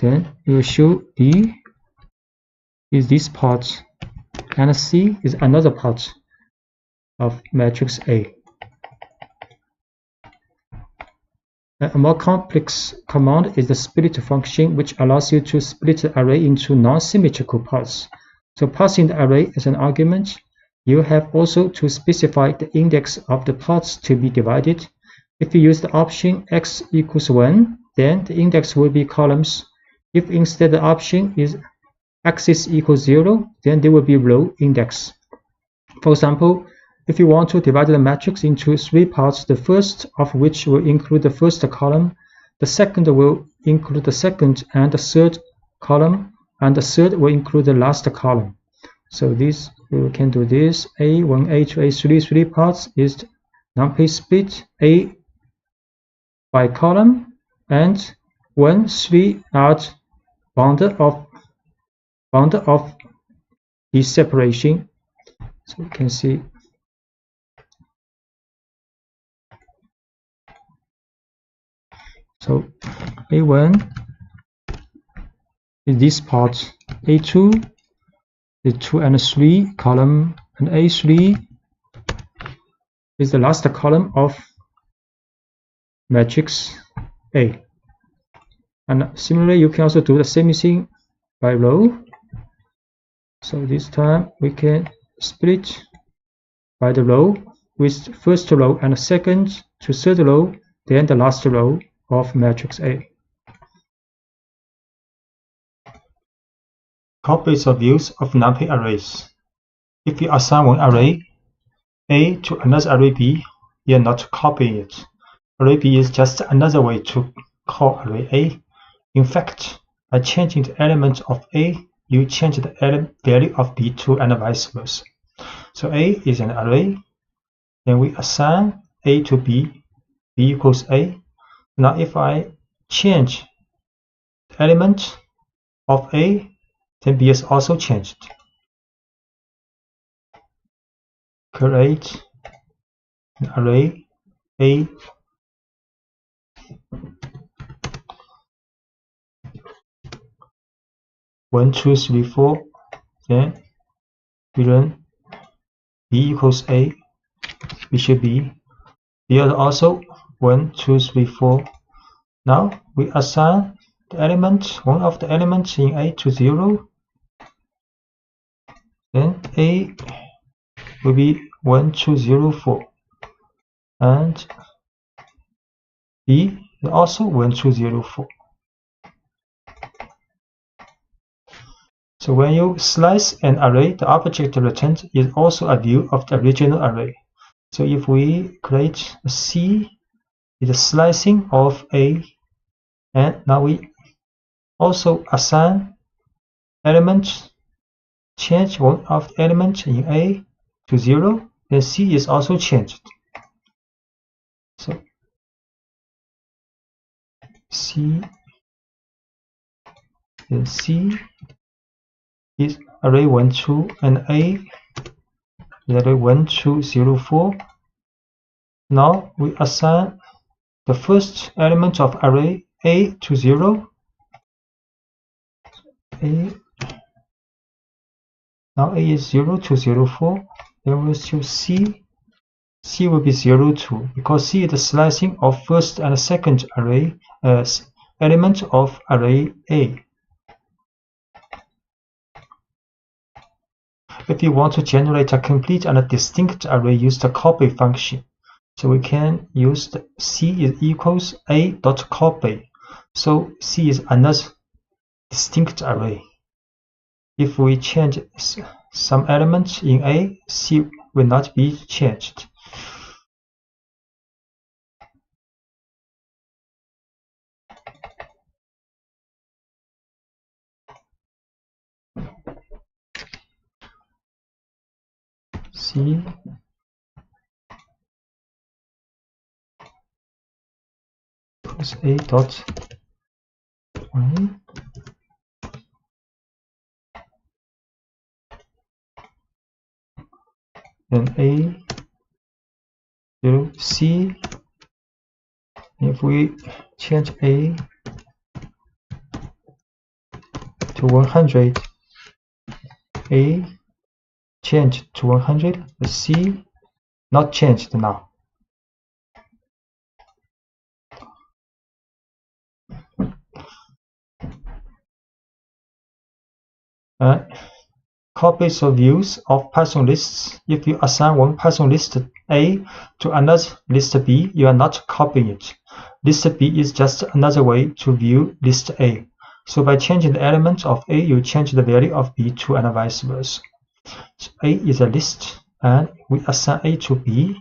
Then we will show B is this part and C is another part of matrix A. A more complex command is the split function, which allows you to split the array into non-symmetrical parts. So passing the array as an argument, you have also to specify the index of the parts to be divided. If you use the option x equals 1, then the index will be columns. If instead the option is axis equals 0, then there will be row index. For example, if you want to divide the matrix into 3 parts, the first of which will include the first column, the second will include the second and the third column, and the third will include the last column. So this, we can do this. A1, A2, A3, 3 parts is NumPy split A by column, and 1, 3 are bounded of this separation. So you can see. So A1 is this part, A2 is 2 and 3 column, and A3 is the last column of matrix A. And similarly, you can also do the same thing by row. So this time we can split by the row with first row and second to third row, then the last row of matrix A. Copies or views of NumPy arrays. If you assign one array A to another array B, you are not copying it. Array B is just another way to call array A. In fact, by changing the element of A, you change the value of B too, and vice versa. So A is an array, then we assign A to B, B equals A. Now if I change the element of A, then B is also changed. Create an array A one, 2, 3, 4, then we run B equals A, we should be B is also 1, 2, 3, 4. Now we assign the element, one of the elements in A to 0. Then A will be 1, 2, 0, 4. And B is also 1, 2, 0, 4. So when you slice an array, the object returned is also a view of the original array. So if we create a C, it's a slicing of A, and now we also assign elements, change one of the elements in A to 0, then C is also changed. So C, then C is array 1, 2, and A is array 1, 2, 0, 4. Now we assign the first element of array A to 0. Now A is 0 to 0, 4. Then we'll choose C. C will be 0, 2, because C is the slicing of first and second array element of array A. If you want to generate a complete and a distinct array, use the copy function. So we can use the C is equals A.copy. So C is another distinct array. If we change some elements in A, C will not be changed. C equals A dot Y. Then A 0 C. If we change A to 100, A changed to 100, the C not changed now. Copies or views of Python lists. If you assign one Python list A to another list B, you are not copying it. List B is just another way to view list A. So by changing the element of A, you change the value of B to and vice versa. So A is a list, and we assign A to B.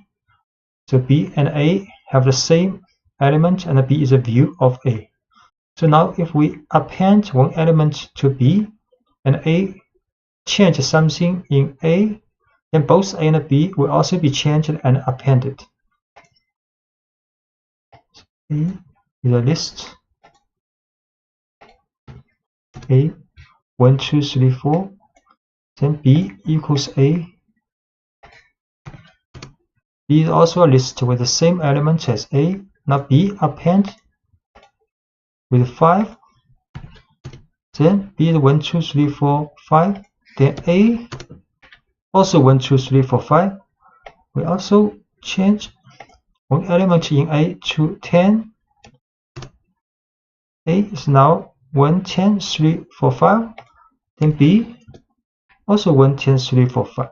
So B and A have the same element, and B is a view of A. So now if we append one element to B, and A change something in A, then both A and B will also be changed and appended. A is a list. A 1, 2, 3, 4. Then B equals A. B is also a list with the same element as A. Now B append with 5. Then B is 1, 2, 3, 4, 5. Then A also 1, 2, 3, 4, 5. We also change one element in A to 10. A is now 1, 10, 3, 4, 5. Then B also 1, 10, 3, 4, 5.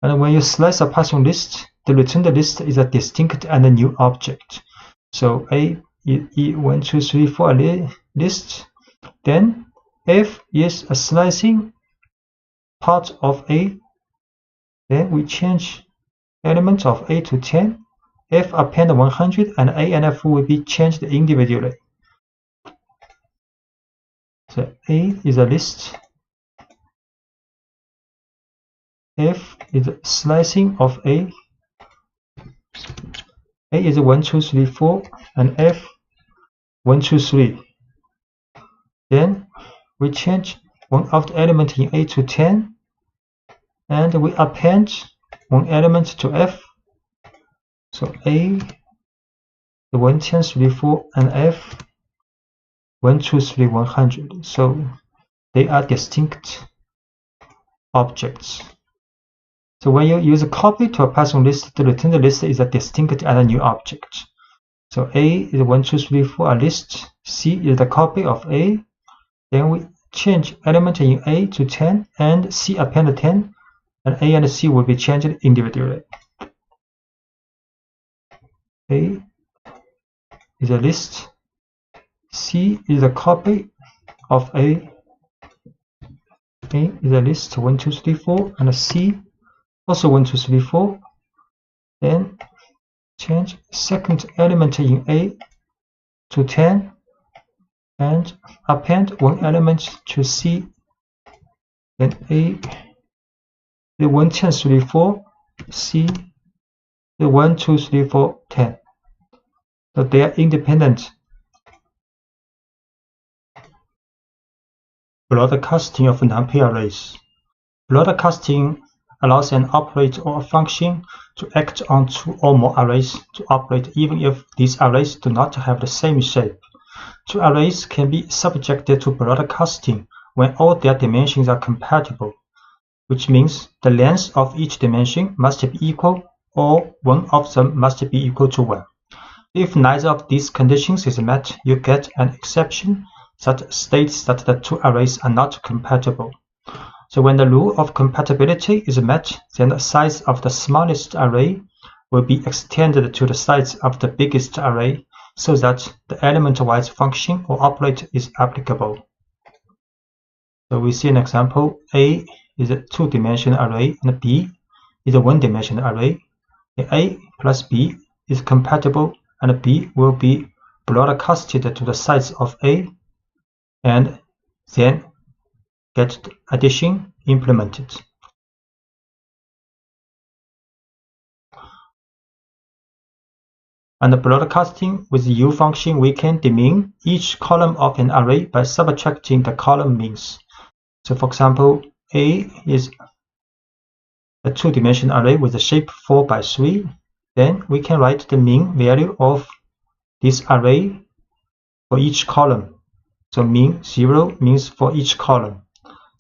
And when you slice a Python list, the returned list is a distinct and a new object. So A is 1, 2, 3, 4 list. Then F is a slicing part of A. Then we change element of A to 10. F append 100, and A and F will be changed individually. So A is a list. F is a slicing of A. A is 1, 2, 3, 4, and F 1, 2, 3. Then we change one of the element in A to 10, and we append one element to F. So A, the 1, 10, 3, 4, and F 1, 2, 3, 100. So they are distinct objects. So when you use a copy to a Python list, the returned list is a distinct and a new object. So A is 1, 2, 3, 4 a list. C is the copy of A. Then we change element in A to 10, and C append 10, and A and C will be changed individually. A is a list. C is a copy of A. A is a list 1, 2, 3, 4, and C also 1, 2, 3, 4. Then change second element in A to 10, and append one element to C. Then A the 1, 10, 3, 4, C the 1, 2, 3, 4, 10. So they are independent. Broadcasting of NumPy arrays. Broadcasting allows an operator or a function to act on 2 or more arrays to operate even if these arrays do not have the same shape. 2 arrays can be subjected to broadcasting when all their dimensions are compatible, which means the length of each dimension must be equal, or one of them must be equal to 1. If neither of these conditions is met, you get an exception that states that the 2 arrays are not compatible. So when the rule of compatibility is met, then the size of the smallest array will be extended to the size of the biggest array, so that the element-wise function or operator is applicable. So we see an example. A is a 2-dimensional array, and B is a 1-dimensional array. A plus B is compatible, and B will be broadcasted to the size of A, and then get the addition implemented. And broadcasting with the U function, we can demean each column of an array by subtracting the column means. So for example, A is a two-dimensional array with a shape 4 by 3. Then we can write the mean value of this array for each column. So mean 0 means for each column.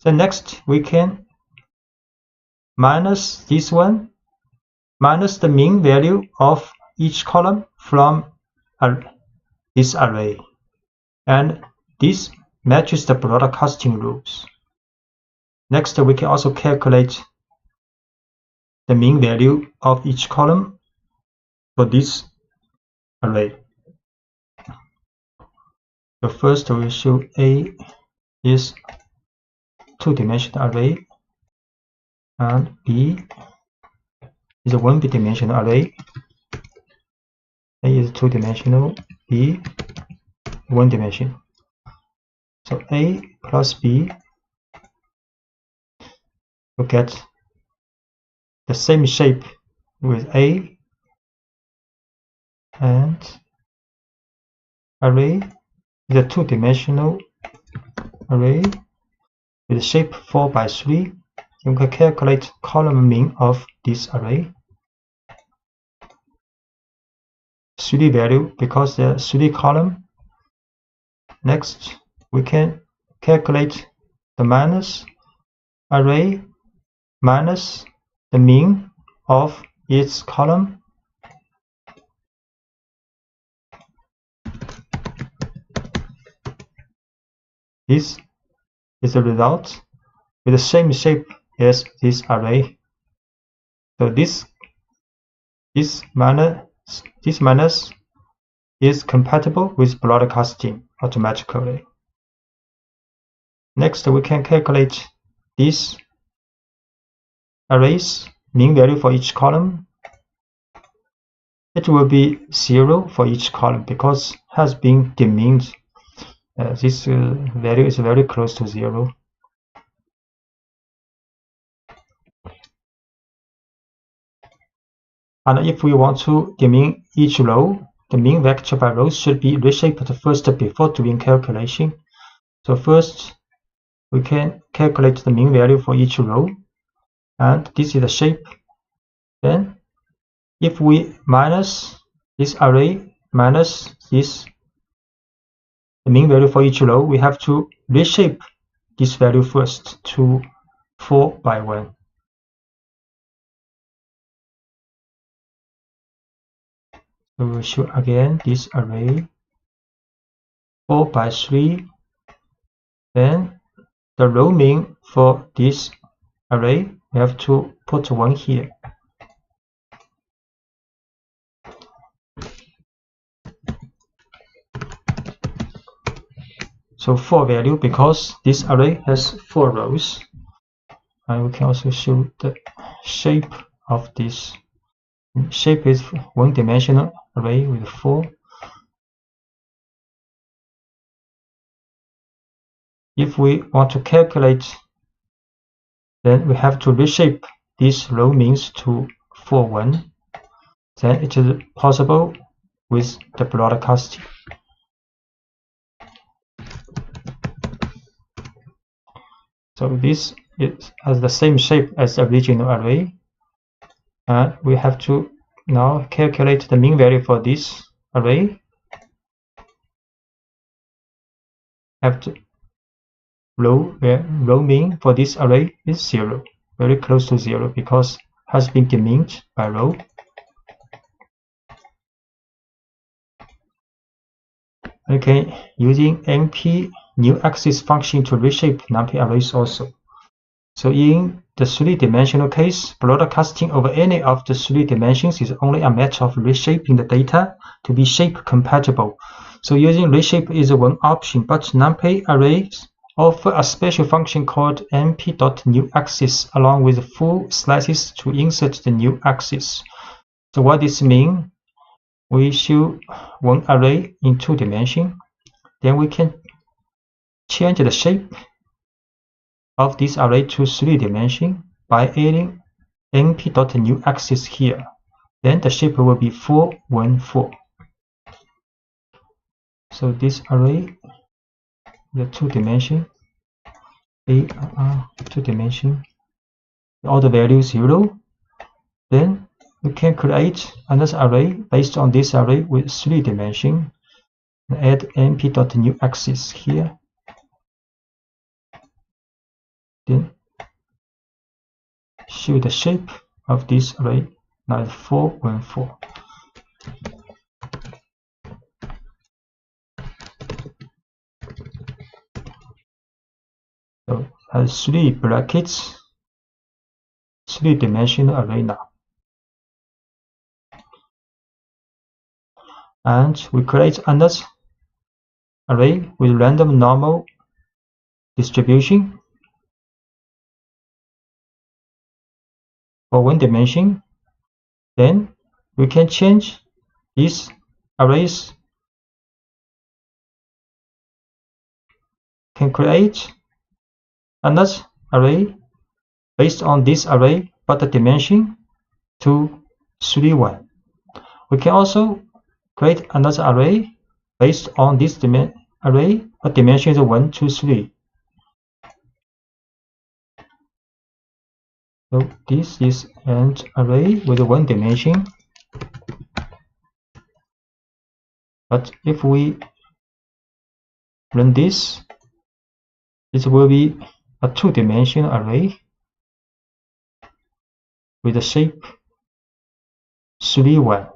Then next we can minus this one, minus the mean value of each column from this array. And this matches the broadcasting rules. Next, we can also calculate the mean value of each column for this array. So first we show A is two-dimensional array and B is a one-dimensional array. A is two-dimensional, B one-dimensional. So A plus B will get the same shape with A, and array is a two-dimensional array with shape 4 by 3. You can calculate column mean of this array. 3 value because there are 3 columns. Next, we can calculate the minus array minus the mean of its column. This is the result with the same shape as this array. So this minus is compatible with broadcasting automatically. Next, we can calculate this array's mean value for each column. It will be 0 for each column because it has been demeaned. This value is very close to 0. And if we want to demean each row, the mean vector by row should be reshaped first before doing calculation. So first, we can calculate the mean value for each row, and this is the shape. Then, if we minus this array minus this, the mean value for each row, we have to reshape this value first to 4 by 1. We will show again this array 4 by 3. Then the row mean for this array, we have to put 1 here. So 4 value because this array has 4 rows. And we can also show the shape of this. Shape is one-dimensional array with 4. If we want to calculate, then we have to reshape this row means to 4, 1. Then it is possible with the broadcasting. So this has the same shape as the original array. And we have to now calculate the mean value for this array. Have to row mean for this array is 0, very close to 0 because it has been demeaned by row. Okay, using NP new axis function to reshape NumPy arrays also. So in the 3-dimensional case, broadcasting over any of the 3 dimensions is only a matter of reshaping the data to be shape compatible. So using reshape is one option, but NumPy arrays offer a special function called np.newAxis along with full slices to insert the new axis. So what this means? We show one array in 2 dimensions, then we can change the shape of this array to 3 dimensions by adding np.newAxis here. Then the shape will be 4, 1, 4. So this array, the 2 dimension, 2 dimension, all the values 0. Then we can create another array based on this array with 3 dimensions. Add np.newAxis here. Then show the shape of this array like 4, 1, 4. So has 3 brackets, 3-dimensional array now. And we create another array with random normal distribution for 1 dimension. Then we can change these arrays, can create another array based on this array but the dimension to 3, 1. We can also create another array based on this array but dimension is 1, 2, 3. So this is an array with 1 dimension. But if we run this, it will be a 2-dimensional array with the shape 3, 1.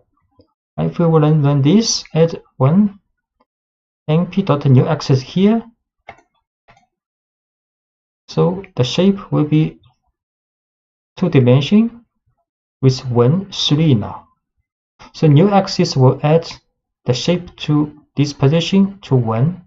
If we will run this, add 1 np.newAxis here, so the shape will be 2 dimension with 1, 3 now. So newAxis will add the shape to this position to 1.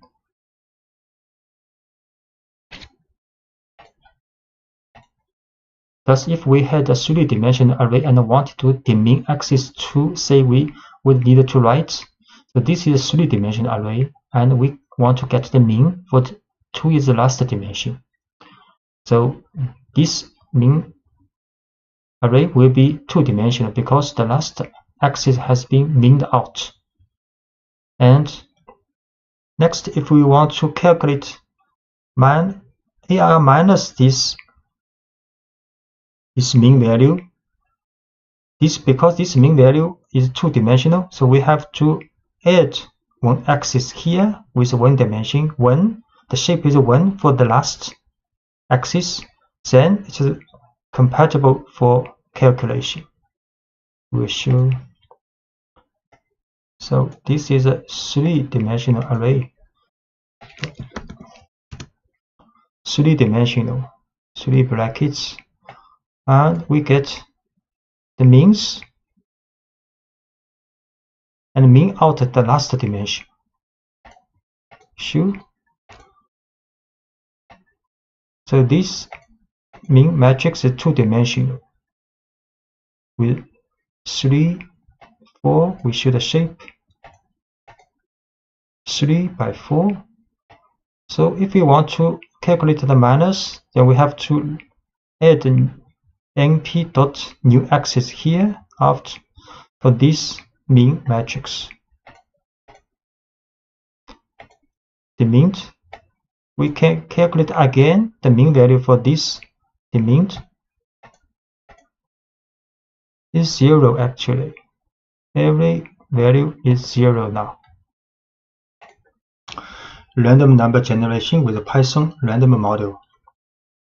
Thus, if we had a 3-dimensional array and wanted to demin axis 2, say we would need to write. So this is a 3-dimensional array, and we want to get the mean for 2 is the last dimension. So this mean array will be 2-dimensional because the last axis has been meaned out. And next, if we want to calculate AR minus this mean value, because this mean value is 2-dimensional, so we have to add 1 axis here with 1 dimension, 1. The shape is 1 for the last axis, then it is compatible for calculation. We'll show. So this is a 3-dimensional array. 3-dimensional, 3 brackets, and we get the means and mean out at the last dimension. Sure. So this mean matrix is 2-dimensional with 3, 4. We show the shape 3 by 4. So if we want to calculate the minus, then we have to add np.newAxis here after for this mean matrix. The mean, we can calculate again the mean value for this. The mean is 0 actually. Every value is 0 now. Random number generation with a Python random model.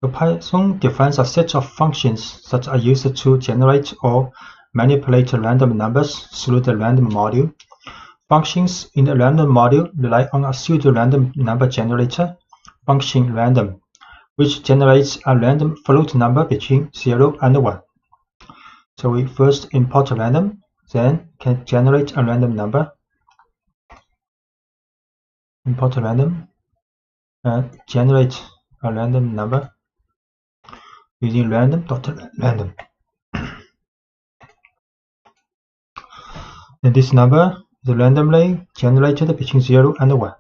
The Python defines a set of functions that are used to generate or manipulate random numbers through the random module. Functions in the random module rely on a pseudo-random number generator, function random, which generates a random float number between 0 and 1. So we first import random, then can generate a random number. Import random and generate a random number using random.random. And this number is randomly generated between 0 and 1.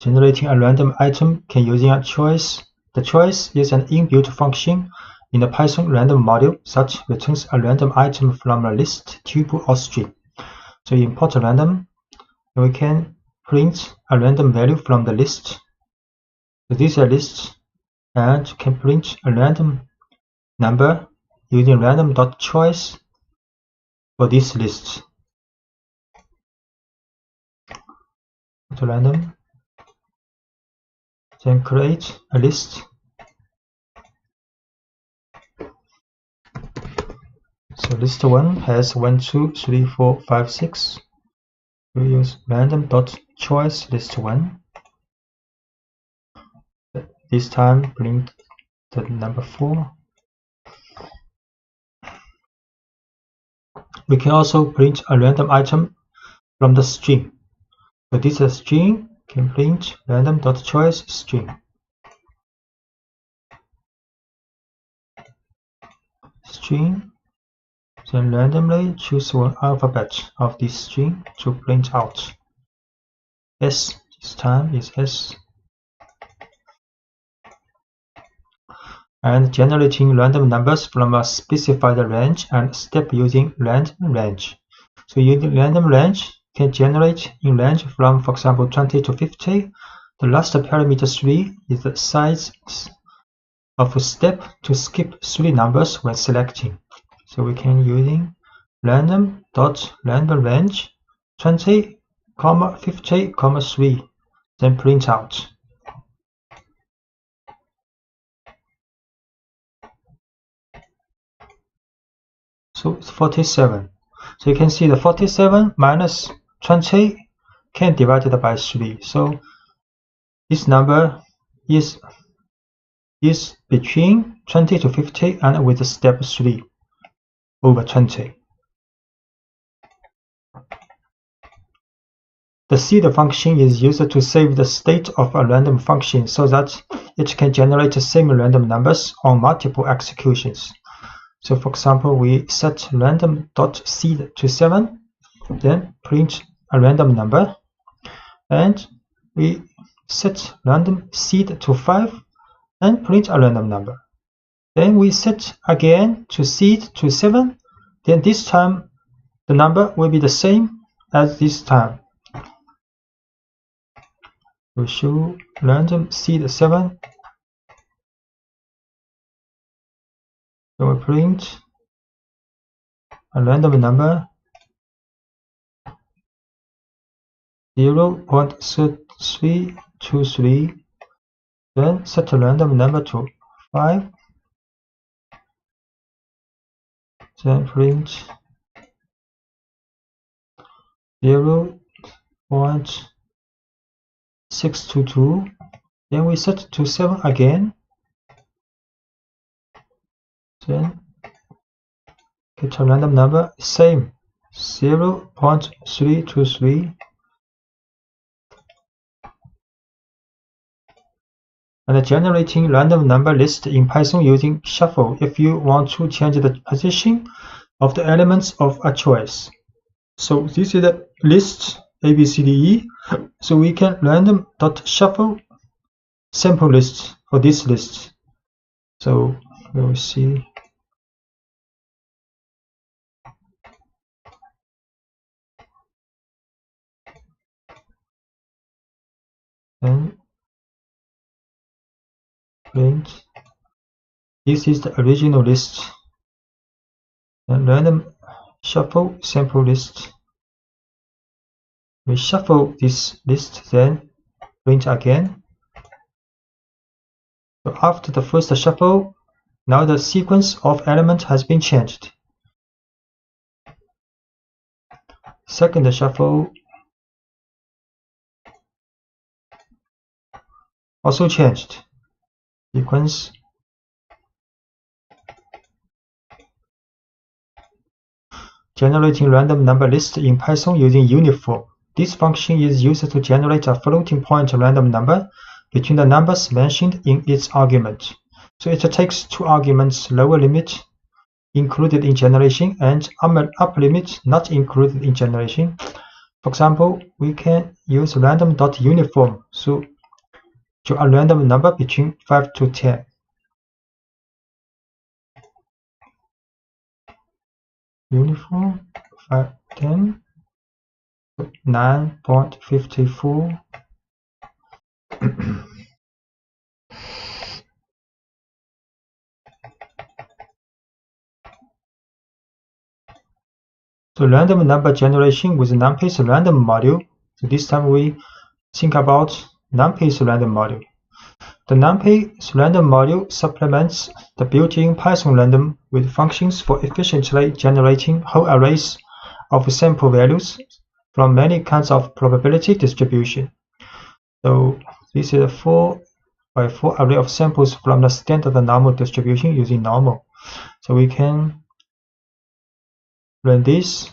Generating a random item can using a choice. The choice is an inbuilt function in the Python random module that returns a random item from a list, tuple, or string. So you import a random, and we can print a random value from the list. So this is a list, and can print a random number using random.choice for this list. To random, then create a list. So list 1 has 1, 2, 3, 4, 5, 6. We use random.choice list 1. This time print the number 4. We can also print a random item from the string. So this is a string, can print random.choice string. String, then randomly choose one alphabet of this string to print out. S, this time is S. And generating random numbers from a specified range and step using random range. So using random range can generate in range from, for example, 20 to 50. The last parameter 3 is the size of a step to skip 3 numbers when selecting. So we can using random.random range 20, 50, 3, then print out. So it's 47. So you can see the 47 minus 20 can be divided by 3. So this number is between 20 to 50 and with step 3 over 20. The seed function is used to save the state of a random function so that it can generate the same random numbers on multiple executions. So for example, we set random.seed to 7, then print a random number, and we set random seed to 5 and print a random number. Then we set again to seed to 7, then this time the number will be the same as this time. We show random seed 7. So we print a random number 0.3323, then set a random number to 5, then print 0.622, then we set to 7 again, then get a random number, same 0.323, and generating random number list in Python using shuffle if you want to change the position of the elements of a choice. So this is the list ABCDE. So we can random.shuffle sample list for this list. So we will see. And print. This is the original list. And random shuffle sample list. We shuffle this list, then print again. So after the first shuffle, now the sequence of elements has been changed. Second shuffle also changed. Sequence. Generating random number list in Python using uniform. This function is used to generate a floating point random number between the numbers mentioned in its argument. So it takes 2 arguments, lower limit included in generation and upper limit not included in generation. For example, we can use random.uniform. So to a random number between 5 to 10. Uniform 5, 10, 9.54. So random number generation with NumPy's random module. So this time we think about NumPy's random module. The NumPy's random module supplements the built-in Python random with functions for efficiently generating whole arrays of sample values from many kinds of probability distribution. So this is a 4x4 array of samples from the standard normal distribution using normal. So we can run this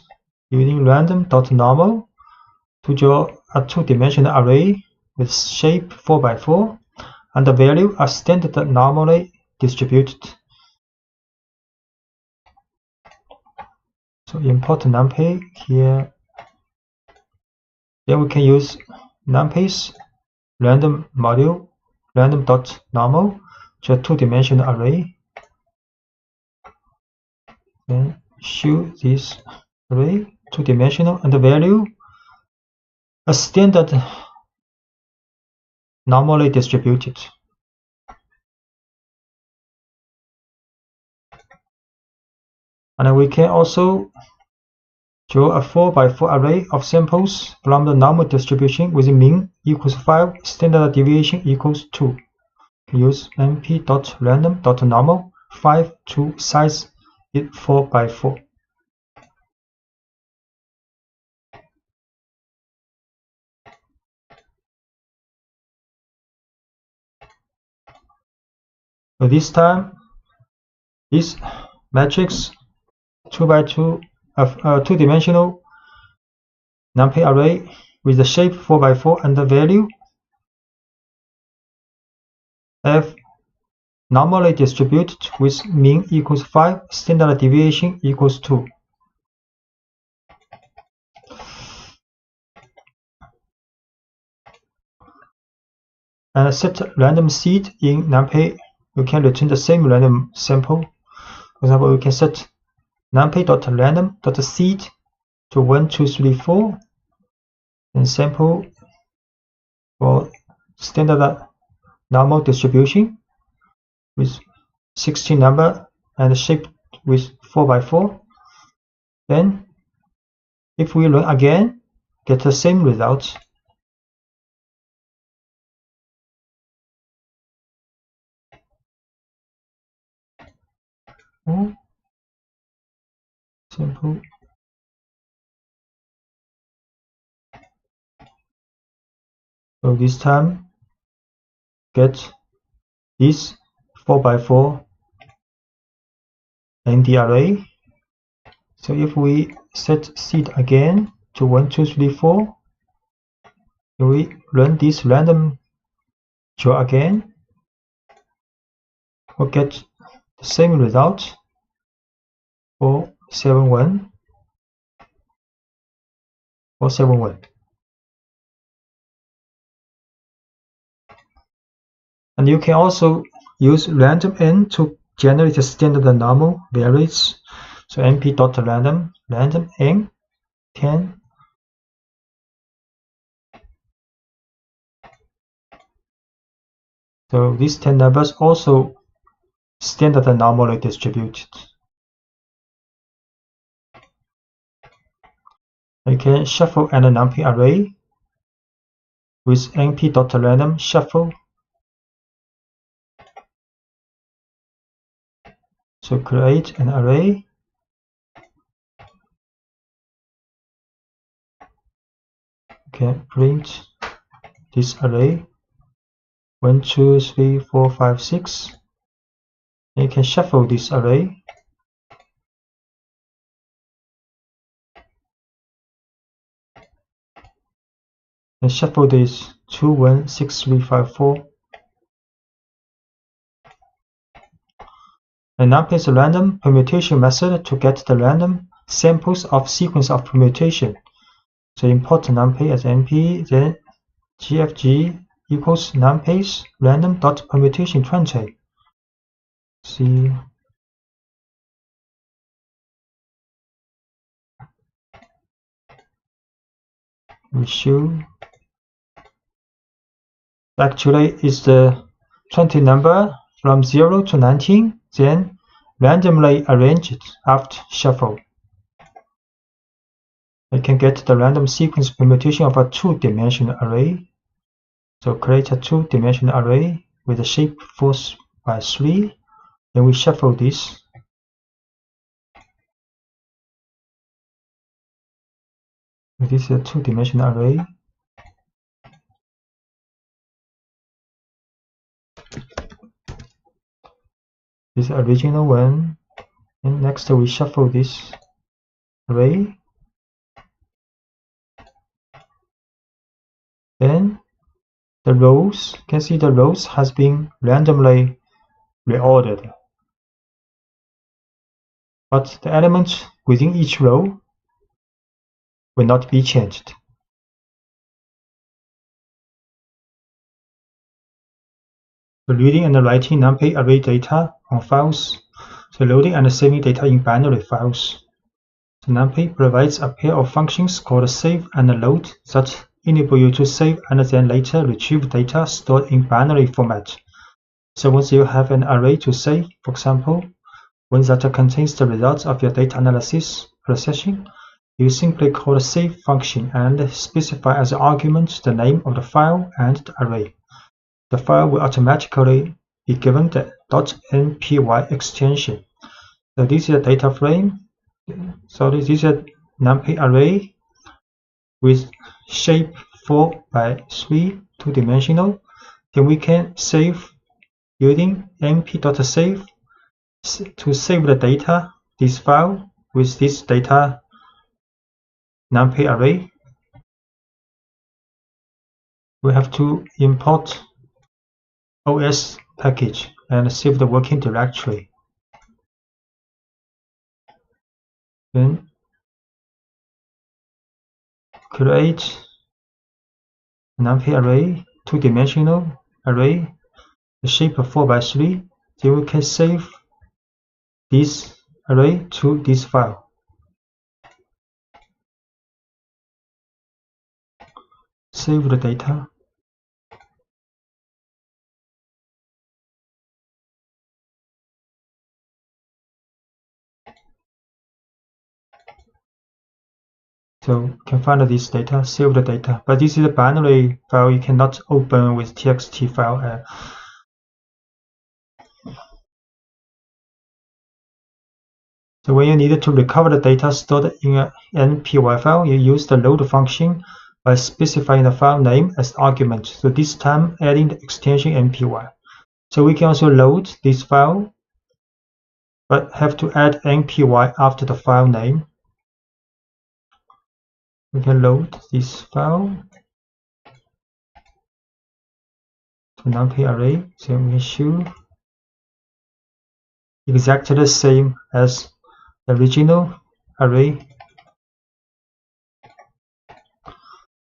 using random.normal to draw a two-dimensional array with shape 4x4 and the value are standard normally distributed. So import NumPy here. Then we can use NumPy's random module random.normal to a two-dimensional array. Then show this array two-dimensional and the value a standard normally distributed. And we can also draw a 4x4 array of samples from the normal distribution with mean equals 5, standard deviation equals 2. Use np.random.normal 5 to size it 4x4. So this time, this matrix 2x2 two-dimensional NumPy array with the shape 4x4 and the value f normally distributed with mean equals 5, standard deviation equals 2. And set random seed in NumPy. You can return the same random sample. For example, we can set numpy.random.seed to 1, 2, 3, 4 and sample for standard normal distribution with 16 number and shape with 4x4. Then if we run again, get the same result. Simple. So this time get this 4x4 ND array. So if we set seed again to 1, 2, 3, 4, we run this random draw again, we'll get the same result. 471 471. And you can also use random n to generate a standard normal values. So np.random random n 10. So these 10 numbers also standard normally distributed. You can shuffle an NumPy array with np.random shuffle. So create an array. You can print this array 1, 2, 3, 4, 5, 6. And you can shuffle this array. And shuffle this 2, 1, 6, 3, 5, 4. And NumPy's random permutation method to get the random samples of sequence of permutation. So import NumPy as np, then gfg equals numpy random.permutation20. See, we show actually is the 20 number from 0 to 19, then randomly arranged after shuffle. I can get the random sequence permutation of a two-dimensional array. So create a two-dimensional array with a shape 4 by 3. Then we shuffle this. This is a two-dimensional array. This is the original one. And next we shuffle this array. Then the rows, you can see the rows has been randomly reordered. But the elements within each row will not be changed. So reading and writing NumPy array data on files. So loading and saving data in binary files. So NumPy provides a pair of functions called save and load that enable you to save and then later retrieve data stored in binary format. So once you have an array to save, for example, one that contains the results of your data analysis processing, you simply call the save function and specify as an argument the name of the file and the array. The file will automatically be given the .npy extension. So this is a data frame. So this is a NumPy array with shape 4 by 3, two-dimensional. Then we can save using np.save to save the data, this file with this data NumPy array. We have to import OS package and save the working directory. Then create a NumPy array, two-dimensional array, the shape of 4 by 3. Then we can save this array to this file. Save the data. So you can find this data, save the data. But this is a binary file you cannot open with txt file. So when you need to recover the data stored in an NPY file, you use the load function by specifying the file name as argument. So this time adding the extension NPY. So we can also load this file, but have to add NPY after the file name. We can load this file to NumPy array. So we can show exactly the same as the original array.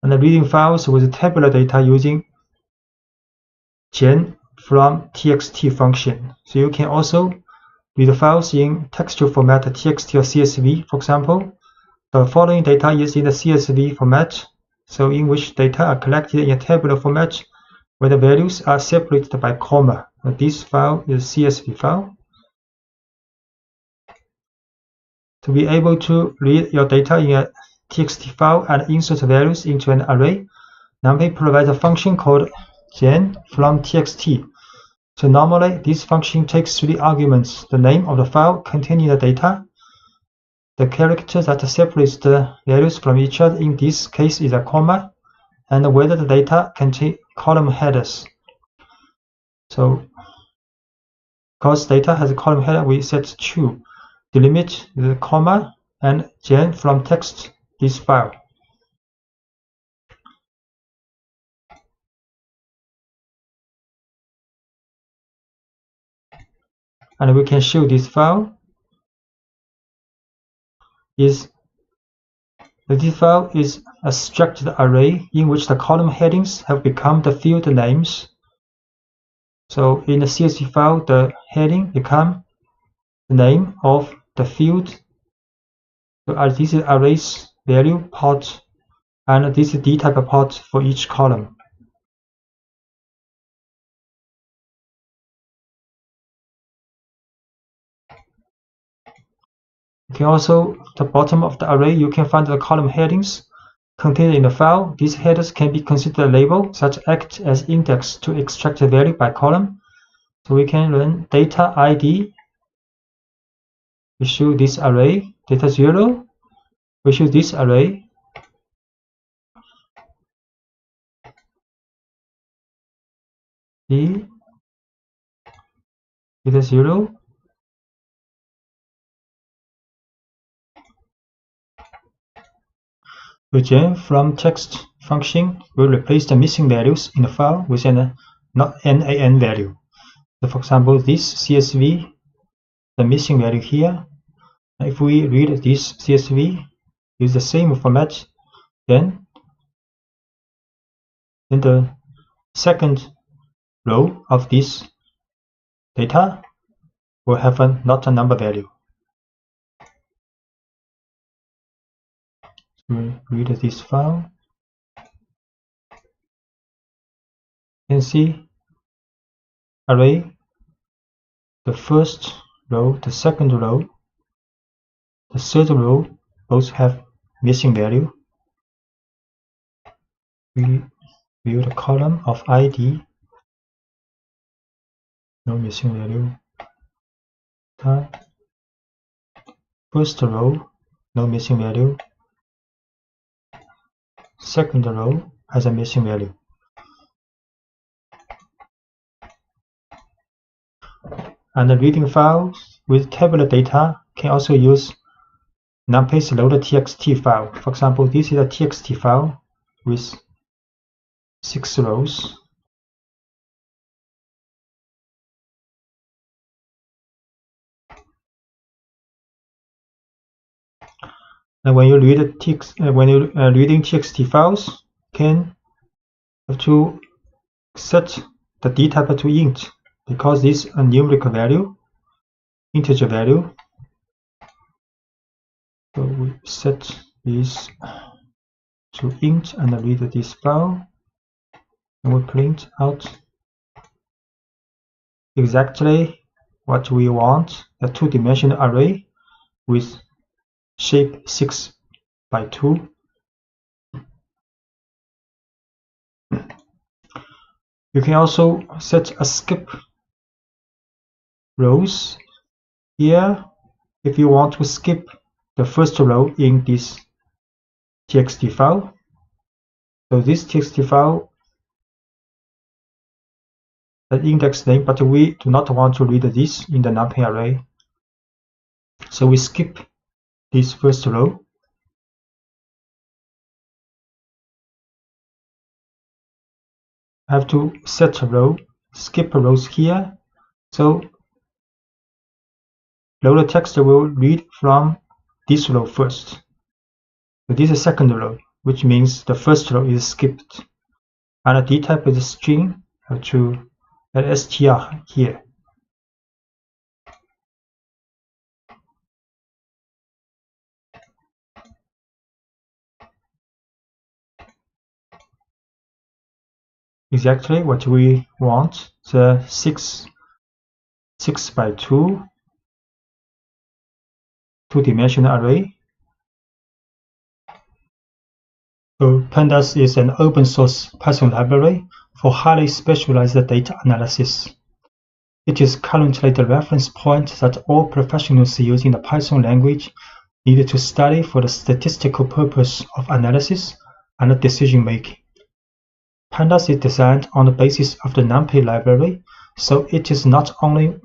And the reading files with tabular data using gen from txt function. So you can also read files in textual format txt or CSV. For example, the following data is in the CSV format, so in which data are collected in a tabular format where the values are separated by comma. This file is CSV file. To be able to read your data in a txt file and insert values into an array, NumPy provides a function called gen from txt. So normally this function takes 3 arguments: the name of the file containing the data, the character that separates the values from each other, in this case is a comma, and whether the data contain column headers. So because data has a column header, we set true. Delimit the comma and gen from text this file. And we can show this file is The data file is a structured array in which the column headings have become the field names. So in the CSV file, the heading become the name of the field. So this is arrays value part, and this is dtype part for each column. You can also, the bottom of the array, you can find the column headings contained in the file. These headers can be considered a label, such act as index to extract the value by column. So we can run data ID, issue this array, data 0, issue this array, D, data 0, Return from text function will replace the missing values in the file with an NaN value. So for example, this CSV, the missing value here, if we read this CSV with the same format, then the second row of this data will have not a number value. We read this file. You can see array, the first row, the second row, the third row both have missing value. We view the column of ID, no missing value. First row, no missing value. Second row has a missing value. And the reading files with tabular data can also use NumPy's load.txt file. For example, this is a txt file with 6 rows. And when you read text, reading txt files, can have to set the dtype to int, because this is a numerical value, integer value. So we set this to int and read this file, and we print out exactly what we want, a two-dimensional array with shape 6 by 2. You can also set a skip rows here if you want to skip the first row in this txt file. So this txt file, the index name, but we do not want to read this in the NumPy array. So we skip this first row. I have to set a row, skip rows here. So loader text will read from this row first. So this is the second row, which means the first row is skipped. And the dtype is a string. I have to add str here. Exactly what we want, the 6 by 2 two-dimensional array. So Pandas is an open source Python library for highly specialized data analysis. It is currently the reference point that all professionals using the Python language need to study for the statistical purpose of analysis and decision making. Pandas is designed on the basis of the NumPy library, so it is not only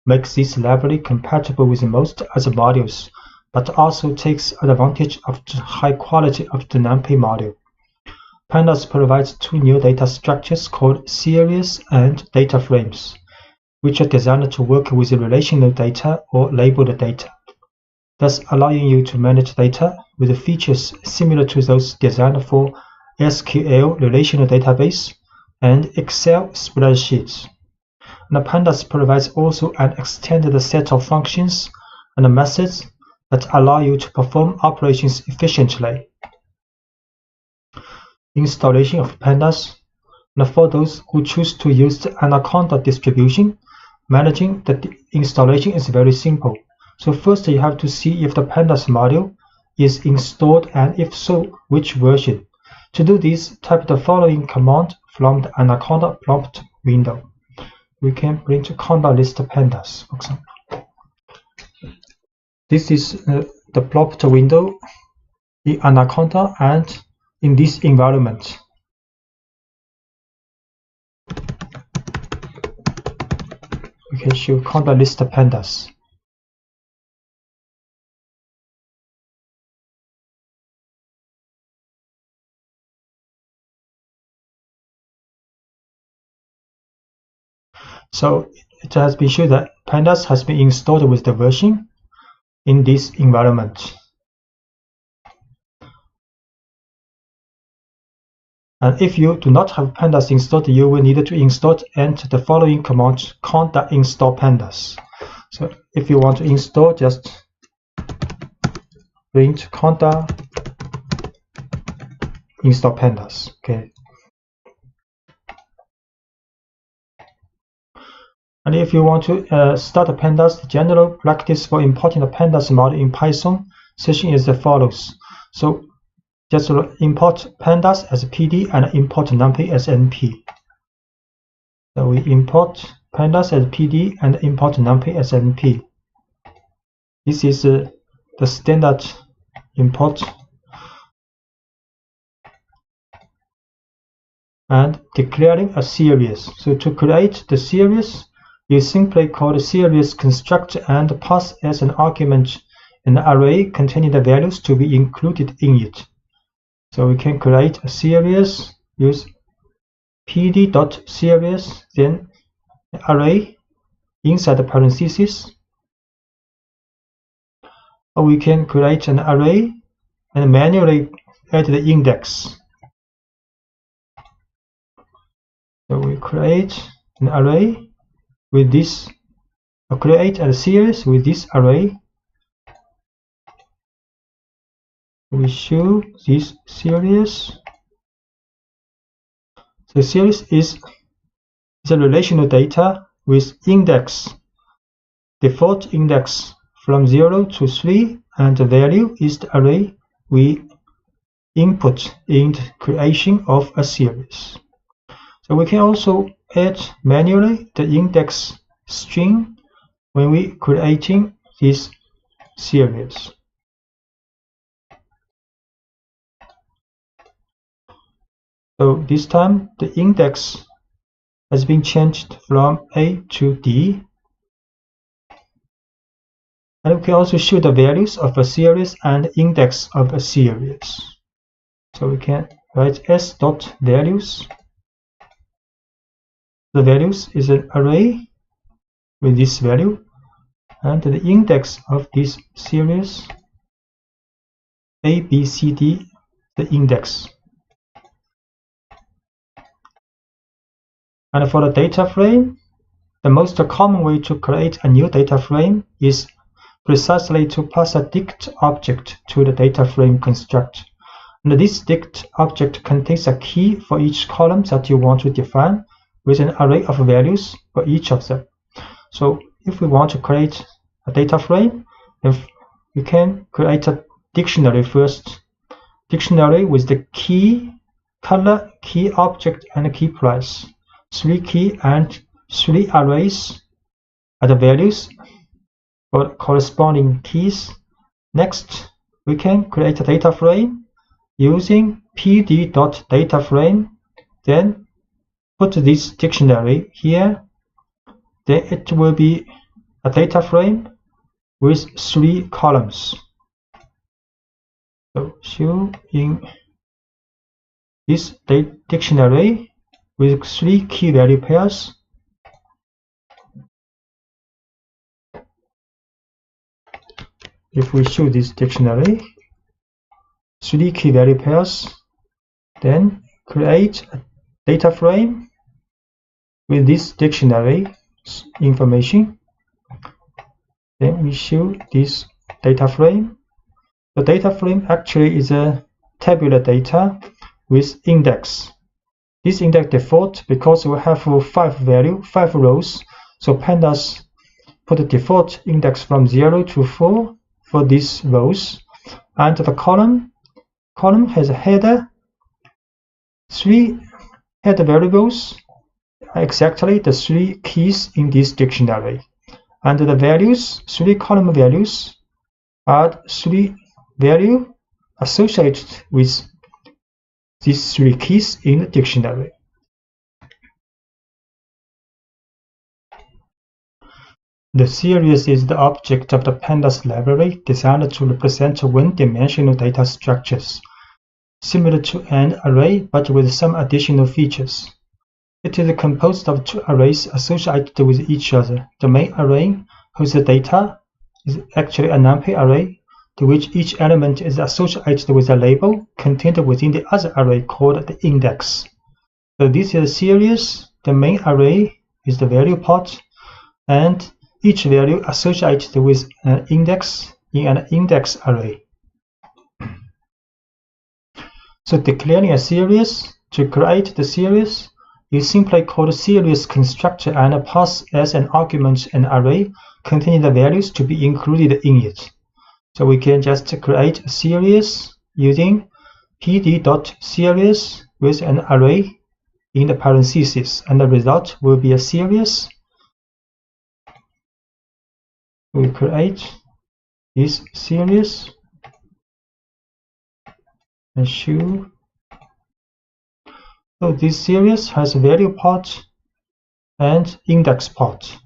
makes this library compatible with most other modules, but also takes advantage of the high quality of the NumPy module. Pandas provides two new data structures called series and data frames, which are designed to work with relational data or labeled data. thus allowing you to manage data with features similar to those designed for SQL relational database and Excel spreadsheets. And Pandas provides also an extended set of functions and methods that allow you to perform operations efficiently. Installation of Pandas. And for those who choose to use the Anaconda distribution, managing the installation is very simple. So first you have to see if the Pandas module is installed, and if so, which version. To do this, type the following command from the Anaconda prompt window. We can print Conda list Pandas, for example. This is the prompt window in Anaconda and in this environment. We can show Conda list Pandas. So it has been shown that Pandas has been installed with the version in this environment. And if you do not have Pandas installed, you will need to install and the following command, conda install Pandas. So if you want to install, just print conda install Pandas. Okay. And if you want to start a Pandas, the general practice for importing a Pandas module in Python session is as follows. So just import Pandas as PD and import NumPy as NP. So we import Pandas as PD and import NumPy as NP. This is the standard import. And declaring a series. So to create the series, you simply call the series construct and pass as an argument an array containing the values to be included in it. So we can create a series, use pd.series, then array inside the parentheses. Or we can create an array and manually add the index. So we create an array with this, create a series with this array. We show this series. The series is a relational data with index, default index from 0 to 3, and the value is the array we input in the creation of a series. So we can also add manually the index string when we creating this series. So this time the index has been changed from A to D. And we can also show the values of a series and index of a series. So we can write s.values. The values is an array with this value, and the index of this series A, B, C, D, the index. And for the data frame, the most common way to create a new data frame is precisely to pass a dict object to the data frame construct. And this dict object contains a key for each column that you want to define, with an array of values for each of them. So if we want to create a data frame, then we can create a dictionary first. Dictionary with the key, color, key object, and key price. 3 key and 3 arrays are the values for corresponding keys. Next, we can create a data frame using pd.dataframe, then put this dictionary here, then it will be a data frame with 3 columns. So show in this dictionary with 3 key value pairs. if we show this dictionary, 3 key value pairs, then create a data frame with this dictionary information. Then we show this data frame. The data frame actually is a tabular data with index. This index default because we have 5 rows. So Pandas put the default index from 0 to 4 for these rows. And the column has a header, 3 header variables, exactly the 3 keys in this dictionary. And the values, 3 column values, are 3 values associated with these 3 keys in the dictionary. The series is the object of the Pandas library designed to represent one-dimensional data structures, similar to an array but with some additional features. It is composed of 2 arrays associated with each other. The main array, whose data is actually a NumPy array, to which each element is associated with a label contained within the other array called the index. So this is a series. The main array is the value part, and each value associated with an index in an index array. So declaring a series, to create the series, you simply call the series constructor and pass as an argument an array containing the values to be included in it. So we can just create a series using pd.series with an array in the parentheses, and the result will be a series. We create this series and show. So this series has value part and index part.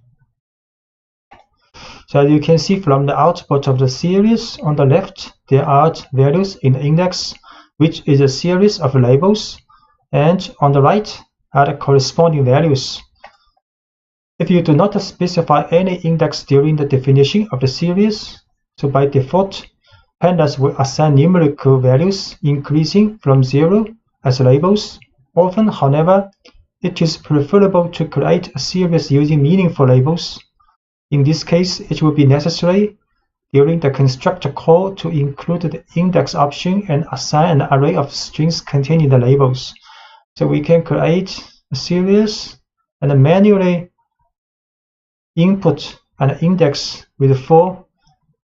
So as you can see from the output of the series, on the left there are values in the index, which is a series of labels, and on the right are the corresponding values. If you do not specify any index during the definition of the series, so by default, Pandas will assign numerical values increasing from 0 as labels. Often, however, it is preferable to create a series using meaningful labels. In this case, it will be necessary during the constructor call to include the index option and assign an array of strings containing the labels. So we can create a series and manually input an index with 4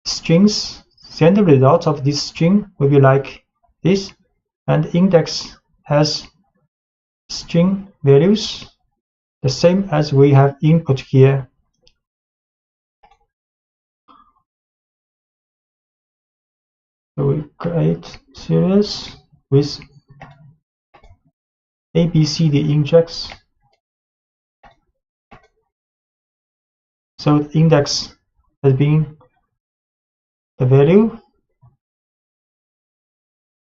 strings. Then the result of this string will be like this, and the index has string values the same as we have input here. So we create series with ABCD index. So the index has been the value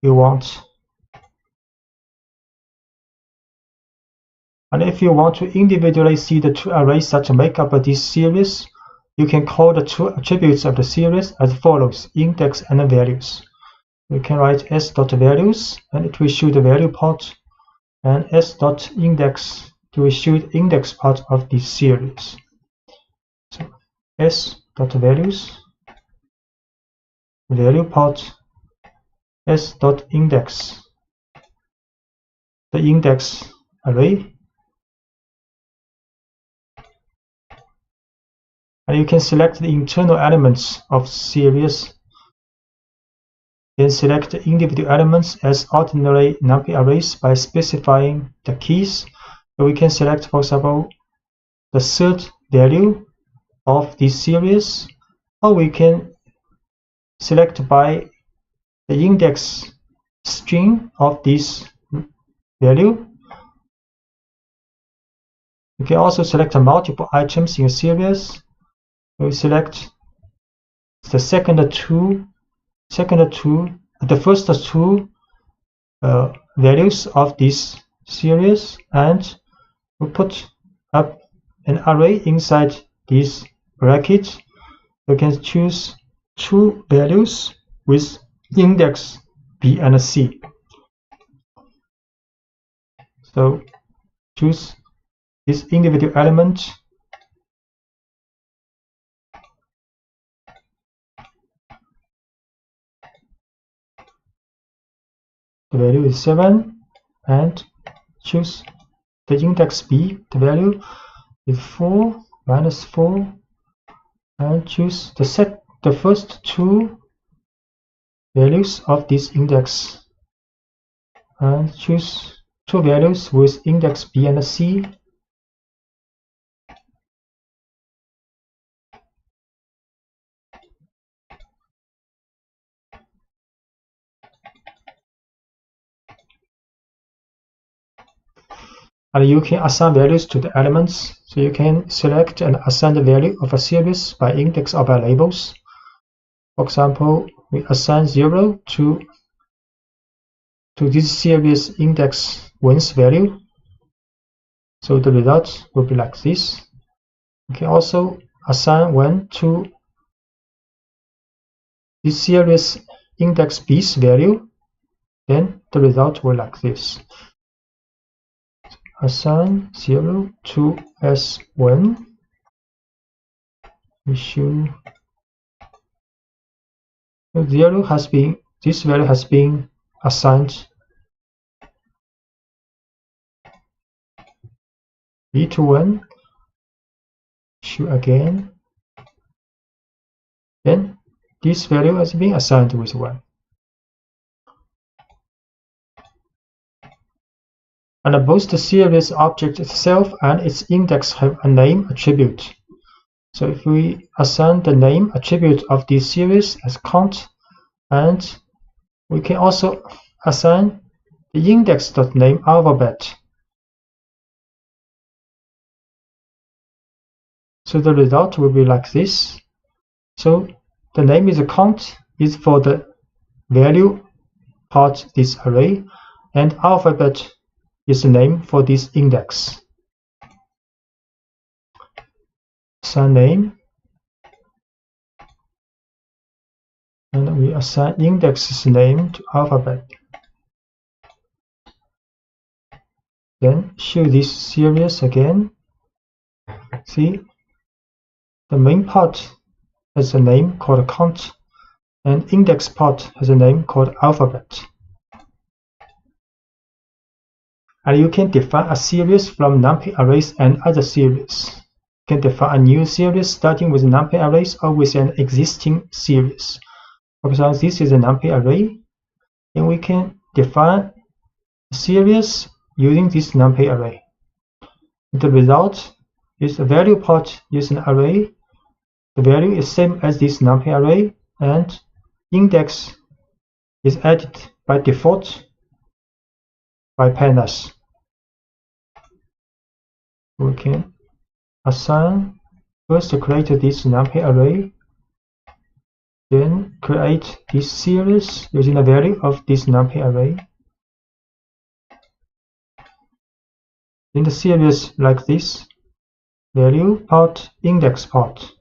you want. And if you want to individually see the 2 arrays that make up this series, you can call the 2 attributes of the series as follows: index and values. We can write s.values, and it will show the value part, and s.index to show the index part of this series. So s.values, value part, s.index, the index array. And you can select the internal elements of series. Then select the individual elements as ordinary NumPy arrays by specifying the keys. So we can select, for example, the 3rd value of this series, or we can select by the index string of this value. You can also select multiple items in a series. We select the first two values of this series, and we put up an array inside this bracket. You can choose two values with index B and C. So choose this individual element. The value is 7, and choose the index B. The value is 4 minus 4, and choose the first two values of this index, and choose two values with index B and C. And you can assign values to the elements. So you can select and assign the value of a series by index or by labels. For example, we assign 0 to this series index 1's value. So the result will be like this. You can also assign 1 to this series index B's value. Then the result will like this. Assign 0 to S1. Issue 0 has been, this value has been assigned B to 1. Issue again. Then this value has been assigned with 1. And both the series object itself and its index have a name attribute. So if we assign the name attribute of this series as count, and we can also assign the index.name alphabet. So the result will be like this. So the name is a count is for the value part this array, and alphabet is the name for this index. Assign name, and we assign index's name to alphabet. Then show this series again. See, the main part has a name called count, and index part has a name called alphabet. And you can define a series from NumPy arrays and other series. You can define a new series starting with NumPy arrays or with an existing series. For example, this is a NumPy array, and we can define a series using this NumPy array. The result is the value part is an array. The value is same as this NumPy array, and index is added by default by Pandas. We can assign first create this NumPy array, then create this series using the value of this NumPy array. In the series like this, value part, index part.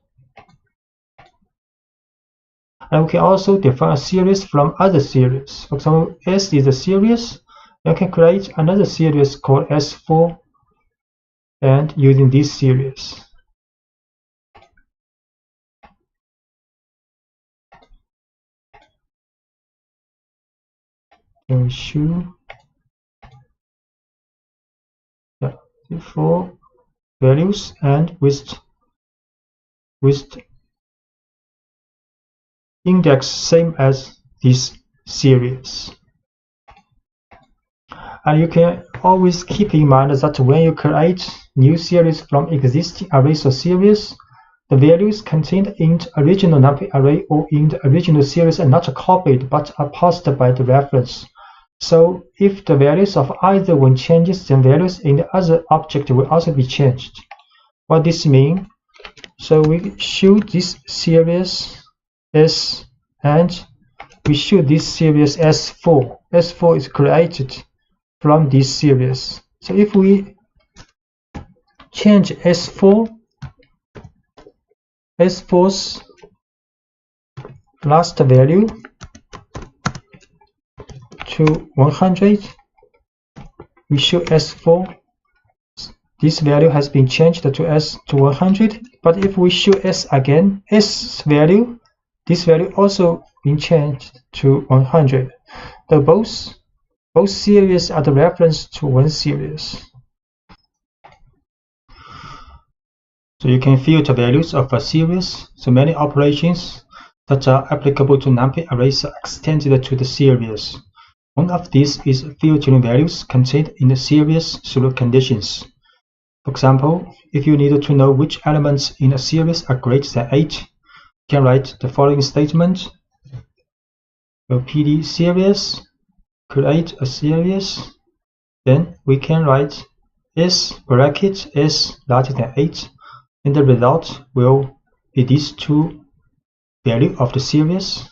And we can also define a series from other series. For example, S is a series. You can create another series called S4, and using this series. Then we show four values and with index same as this series. And you can always keep in mind that when you create new series from existing arrays or series, the values contained in the original NumPy array or in the original series are not copied but are passed by the reference. So if the values of either one changes, then values in the other object will also be changed. What this means? So we show this series S, and we show this series S4. S4 is created from this series. So if we change S4's last value to 100, we show S4. This value has been changed to S to 100, but if we show S again, S value, this value also been changed to 100. The both series are the reference to one series. So you can filter values of a series. So many operations that are applicable to NumPy arrays are extended to the series. One of these is filtering values contained in the series through conditions. For example, if you need to know which elements in a series are greater than 8, you can write the following statement. PD series, create a series, then we can write S bracket S larger than 8, and the result will be these two values of the series.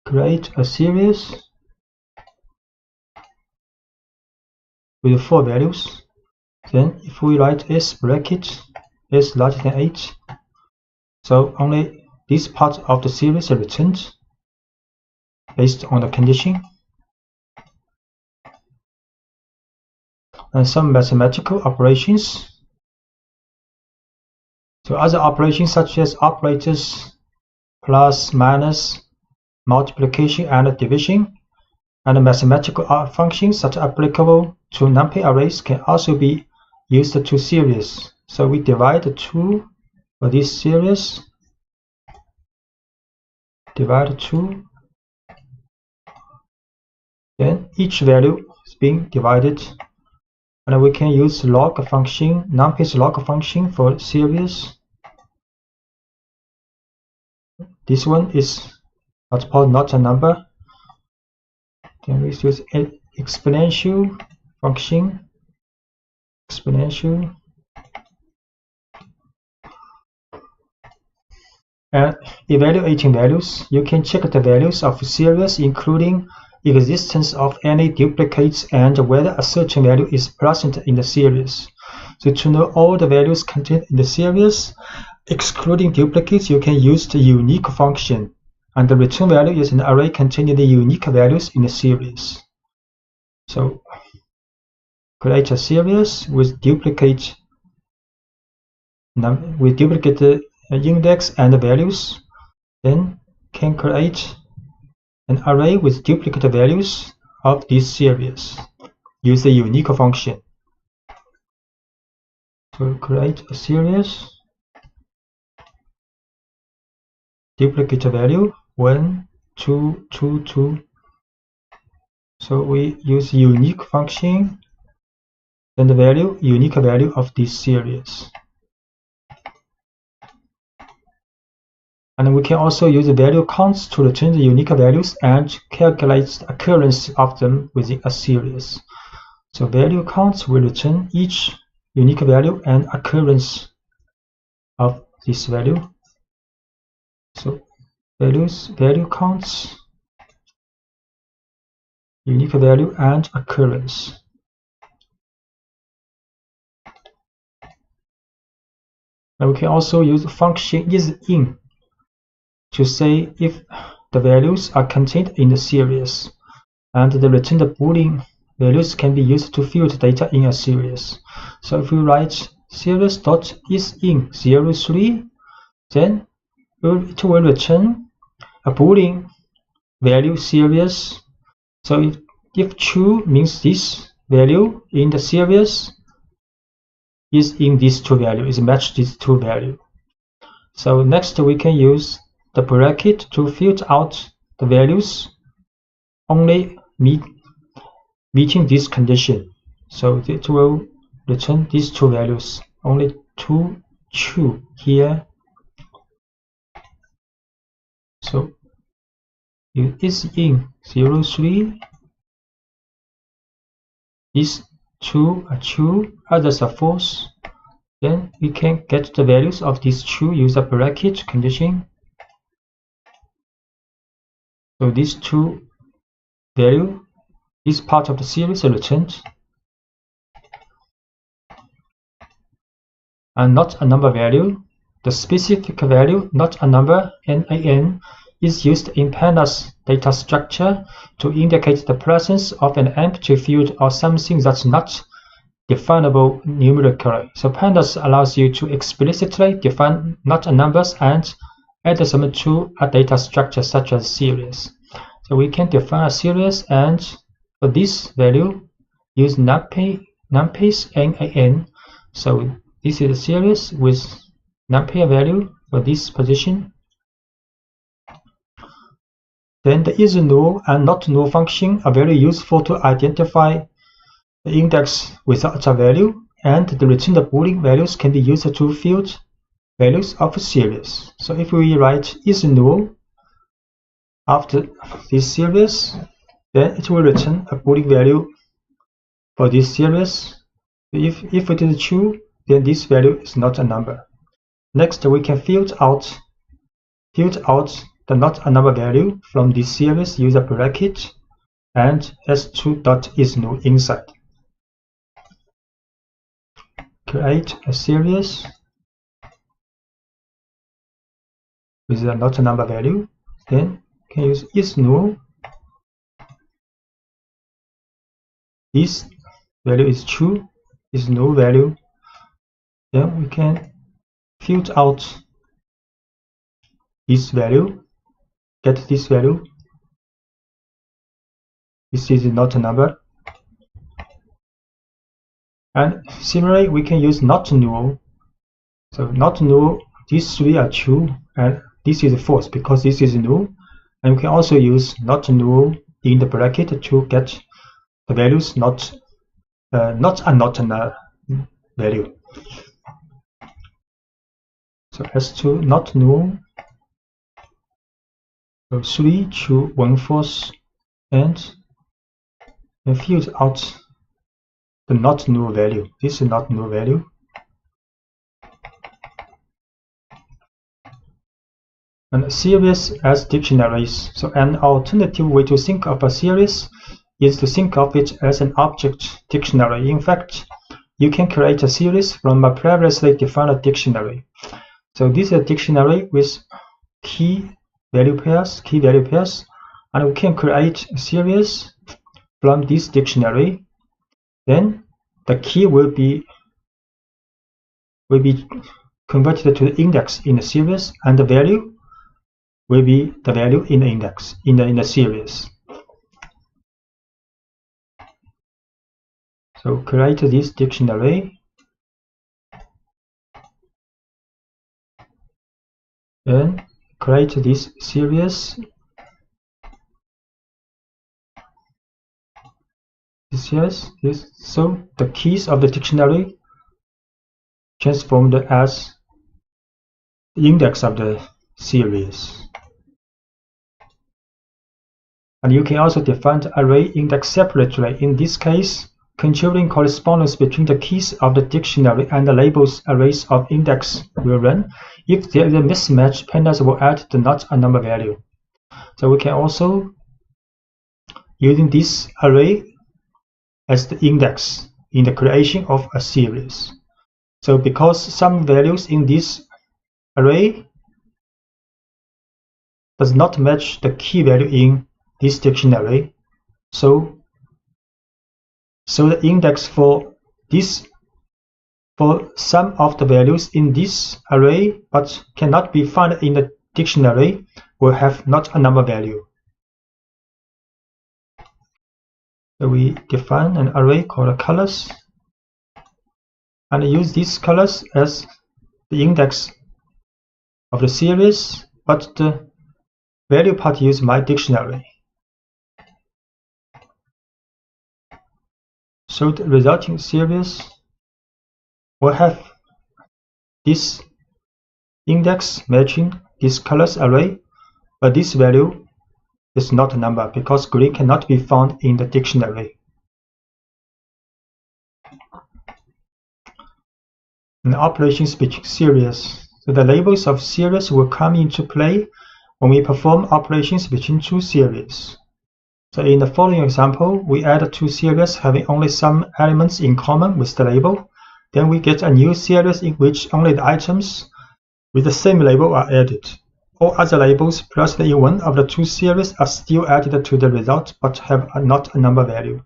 Create a series with 4 values. Then if we write S bracket S larger than 8, so only this part of the series is returned based on the condition. And some mathematical operations. So other operations such as operators, plus, minus, multiplication, and division, and mathematical functions that are applicable to NumPy arrays can also be used to series. So we divide the 2 for this series, divide 2, then each value is being divided, and we can use log function, NumPy's log function for series. This one is not a number. Then we use exponential function, exponential, and evaluating values. You can check the values of series, including existence of any duplicates and whether a certain value is present in the series. So to know all the values contained in the series, excluding duplicates, you can use the unique function, and the return value is an array containing the unique values in the series. So create a series with duplicate index and values, then can create an array with duplicate values of this series. Use the unique function. So create a series, duplicate value 1, 2, 2, 2. So we use unique function and the value, unique value of this series. And we can also use the value counts to return the unique values and calculate the occurrence of them within a series. So value counts will return each unique value and occurrence of this value. So value counts, unique value, and occurrence. And we can also use function isIn to say if the values are contained in the series, and the returned Boolean values can be used to filter data in a series. So if we write series.isIn03, then it will return a Boolean value series. So if true means this value in the series is in these two values, is matched these two values. So next we can use the bracket to filter out the values only meeting this condition. So it will return these two values, only two true here. So it is in 03. These two are true, others are false. Then we can get the values of these true, use a bracket condition. So these two value, this part of the series are returned, and not a number value. the specific value, not a number, NaN, is used in Pandas data structure to indicate the presence of an empty field or something that's not definable numerically. So Pandas allows you to explicitly define not numbers and add them to a data structure such as series. So we can define a series, and for this value use NumPy's NaN. So this is a series with NumPy value for this position. Then the isNull and notNull function are very useful to identify the index without a value, and the returned Boolean values can be used to field values of a series. So if we write isNull after this series, then it will return a Boolean value for this series. If it is true, then this value is not a number. Next, we can field out the not a number value from this series, use a bracket and s2.isNull inside. Create a series with a not a number value. Then can use isNull. This value is true, isNull value. Then we can field out this value, get this value. This is not a number. And similarly, we can use notNull. So notNull, these three are true, and this is false because this is null. And we can also use notNull in the bracket to get the values not a value. So S2 not null. So 3 true, 1 false, and field out the not null value. This is not null value. And series as dictionaries. So an alternative way to think of a series is to think of it as an object dictionary. In fact, you can create a series from a previously defined dictionary. So this is a dictionary with key value pairs, and we can create a series from this dictionary. Then the key will be converted to the index in the series, and the value will be the value in the index in the series. So create this dictionary, then create this series. So the keys of the dictionary transformed as the index of the series. And you can also define the array index separately. In this case, controlling correspondence between the keys of the dictionary and the labels arrays of index will run. If there is a mismatch, Pandas will add the not a number value. So we can also using this array as the index in the creation of a series. So because some values in this array does not match the key value in this dictionary, so the index for some of the values in this array but cannot be found in the dictionary will have not a number value. So we define an array called colors and use these colors as the index of the series, but the value part use my dictionary. So the resulting series will have this index matching this colors array, but this value is not a number because green cannot be found in the dictionary. And operations between series. So the labels of series will come into play when we perform operations between two series. So in the following example, we add two series having only some elements in common with the label. Then we get a new series in which only the items with the same label are added. All other labels present in one of the two series are still added to the result but have not a number value.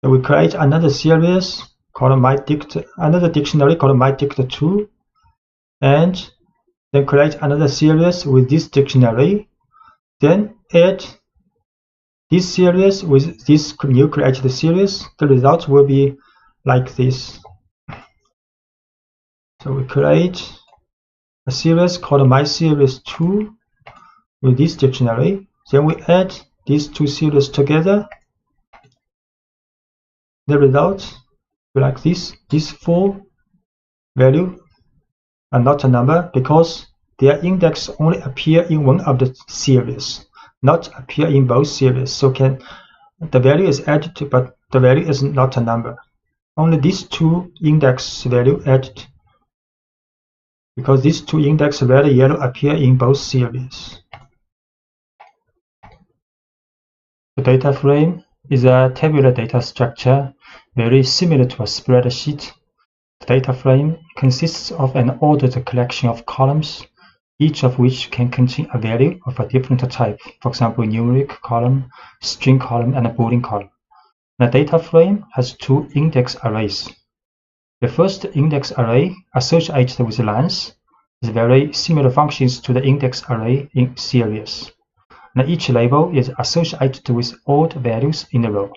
So we create another series called another dictionary called myDict2, and then create another series with this dictionary, then add this series with this new created series. The result will be like this. So we create a series called mySeries2 with this dictionary. Then we add these two series together. The result will be like this. These four values are not a number because their index only appear in one of the series, not appear in both series. So the value is added, but the value is not a number. Only these two index value added, because these two index red and yellow appear in both series. The data frame is a tabular data structure very similar to a spreadsheet. The data frame consists of an ordered collection of columns, each of which can contain a value of a different type, for example, numeric column, string column, and a Boolean column. The data frame has two index arrays. The first index array, associated with length, has very similar functions to the index array in series. And each label is associated with odd values in a row.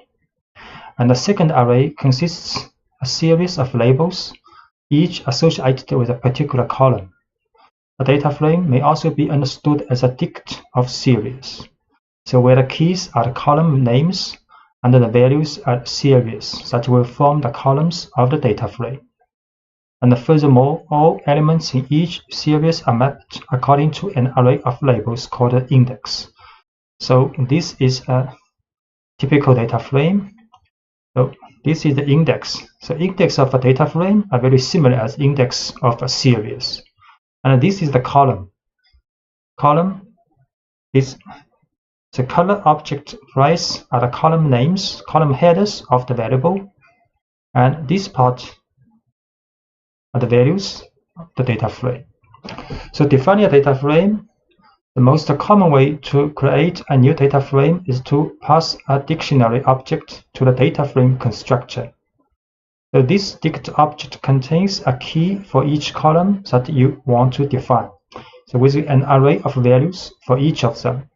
And the second array consists of a series of labels, each associated with a particular column. A data frame may also be understood as a dict of series. So where the keys are the column names and the values are series that will form the columns of the data frame. And furthermore, all elements in each series are mapped according to an array of labels called an index. So this is a typical data frame. So this is the index. So index of a data frame are very similar as index of a series. And this is the column. Column is the color object price are the column names, column headers of the variable, and this part are the values of the data frame. So defining a data frame, the most common way to create a new data frame is to pass a dictionary object to the data frame constructor. So this dict object contains a key for each column that you want to define. So with an array of values for each of them.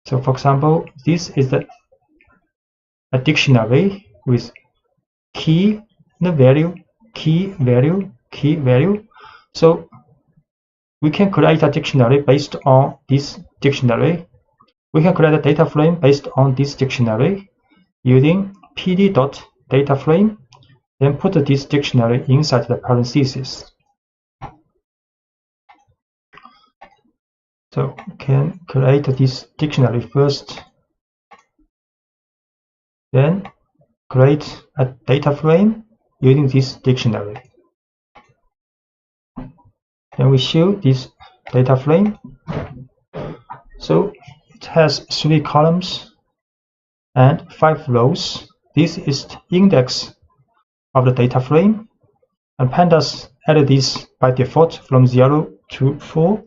So for example, this is a dictionary with key, the value, key, value, key, value. So we can create a dictionary based on this dictionary. We can create a data frame based on this dictionary using pd.dataframe, then put this dictionary inside the parentheses. So we can create this dictionary first, then create a data frame using this dictionary. Then we show this data frame. So it has 3 columns and 5 rows. This is the index of the data frame, and Pandas added this by default from 0 to 4.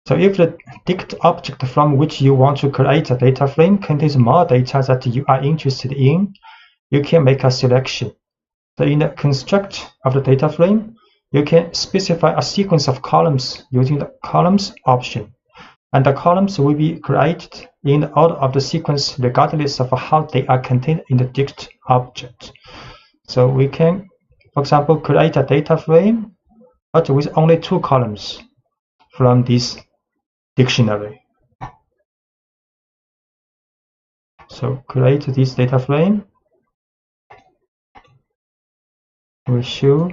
So if the dict object from which you want to create a data frame contains more data that you are interested in, you can make a selection. So in the construct of the data frame, you can specify a sequence of columns using the columns option. And the columns will be created in the order of the sequence regardless of how they are contained in the dict object. So we can, for example, create a data frame, but with only 2 columns from this dictionary. So create this data frame. We show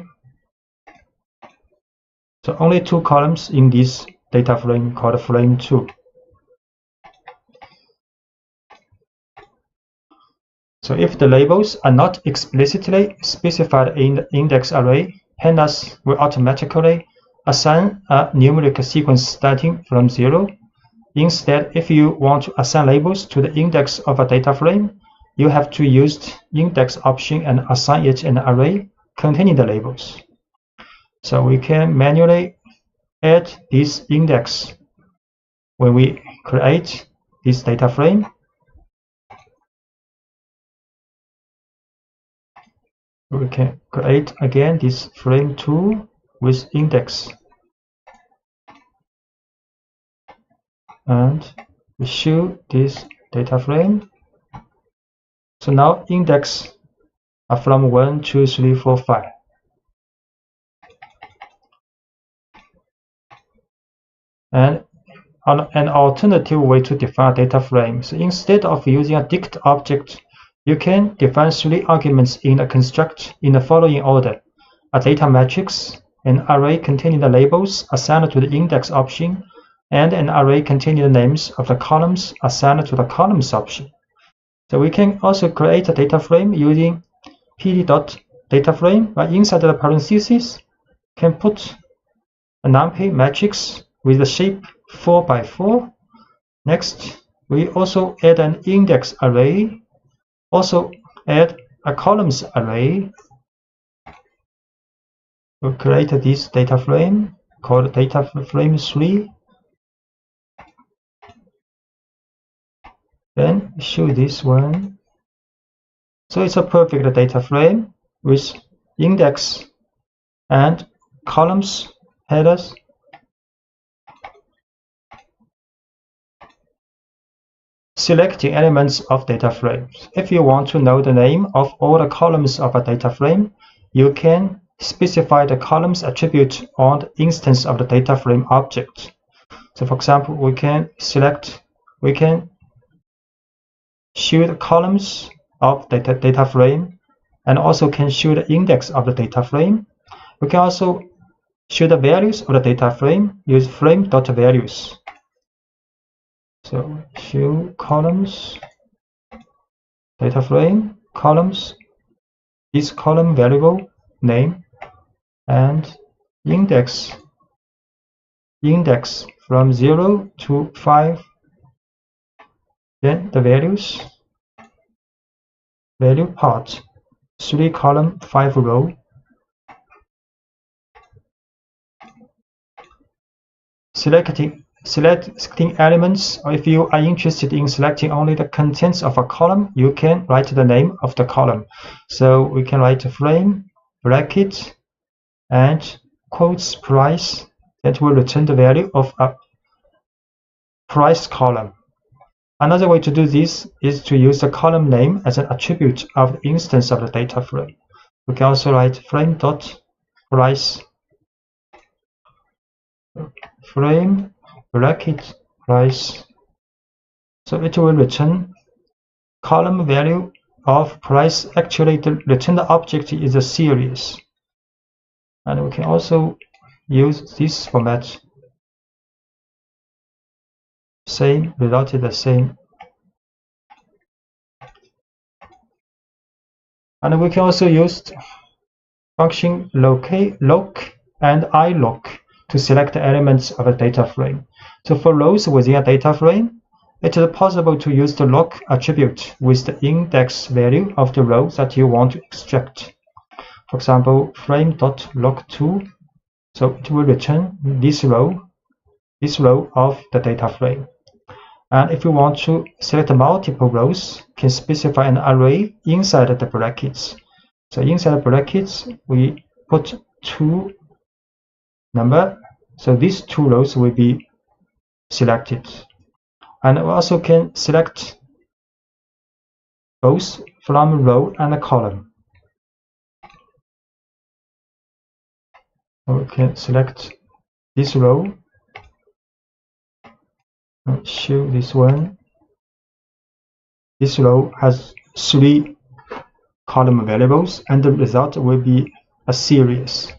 so only 2 columns in this data frame called frame 2. So if the labels are not explicitly specified in the index array, Pandas will automatically assign a numeric sequence starting from 0. Instead, if you want to assign labels to the index of a data frame, you have to use index option and assign it an array containing the labels. So we can manually add this index when we create this data frame. We can create again this frame 2 with index, and we show this data frame. So now index are from 1, 2, 3, 4, 5. And an alternative way to define a data frame. So instead of using a dict object, you can define 3 arguments in a construct in the following order: a data matrix, an array containing the labels assigned to the index option, and an array containing the names of the columns assigned to the columns option. So we can also create a data frame using pd.dataframe, but inside the parentheses can put a NumPy matrix with the shape 4 by 4. Next, we also add an index array, also add a columns array. We'll create this data frame called data frame 3. Then show this one. So it's a perfect data frame with index and columns headers. Selecting elements of data frames. If you want to know the name of all the columns of a data frame, you can specify the columns attribute on the instance of the data frame object. So for example, we can show the columns of the data frame, and also can show the index of the data frame. We can also show the values of the data frame, use frame.values. So show columns, data frame, columns, this column variable name, and index from 0 to 5. Then the values, value part, 3 column, 5 row. Selecting elements, or if you are interested in selecting only the contents of a column, you can write the name of the column. So we can write frame, bracket, and quotes price. That will return the value of a price column. Another way to do this is to use the column name as an attribute of the instance of the data frame. We can also write frame.price, frame, bracket, price. So it will return column value of price. Actually, the returned object is a series. And we can also use this format. Same, result is the same. And we can also use function loc and iloc to select the elements of a data frame. So for rows within a data frame, it is possible to use the loc attribute with the index value of the row that you want to extract. For example, frame.loc2. So it will return this row of the data frame. And if you want to select multiple rows, can specify an array inside the brackets. So inside the brackets, we put 2 number. So these 2 rows will be selected. And we also can select both from row and column. We can select this row. Show this one. This row has 3 column variables, and the result will be a series.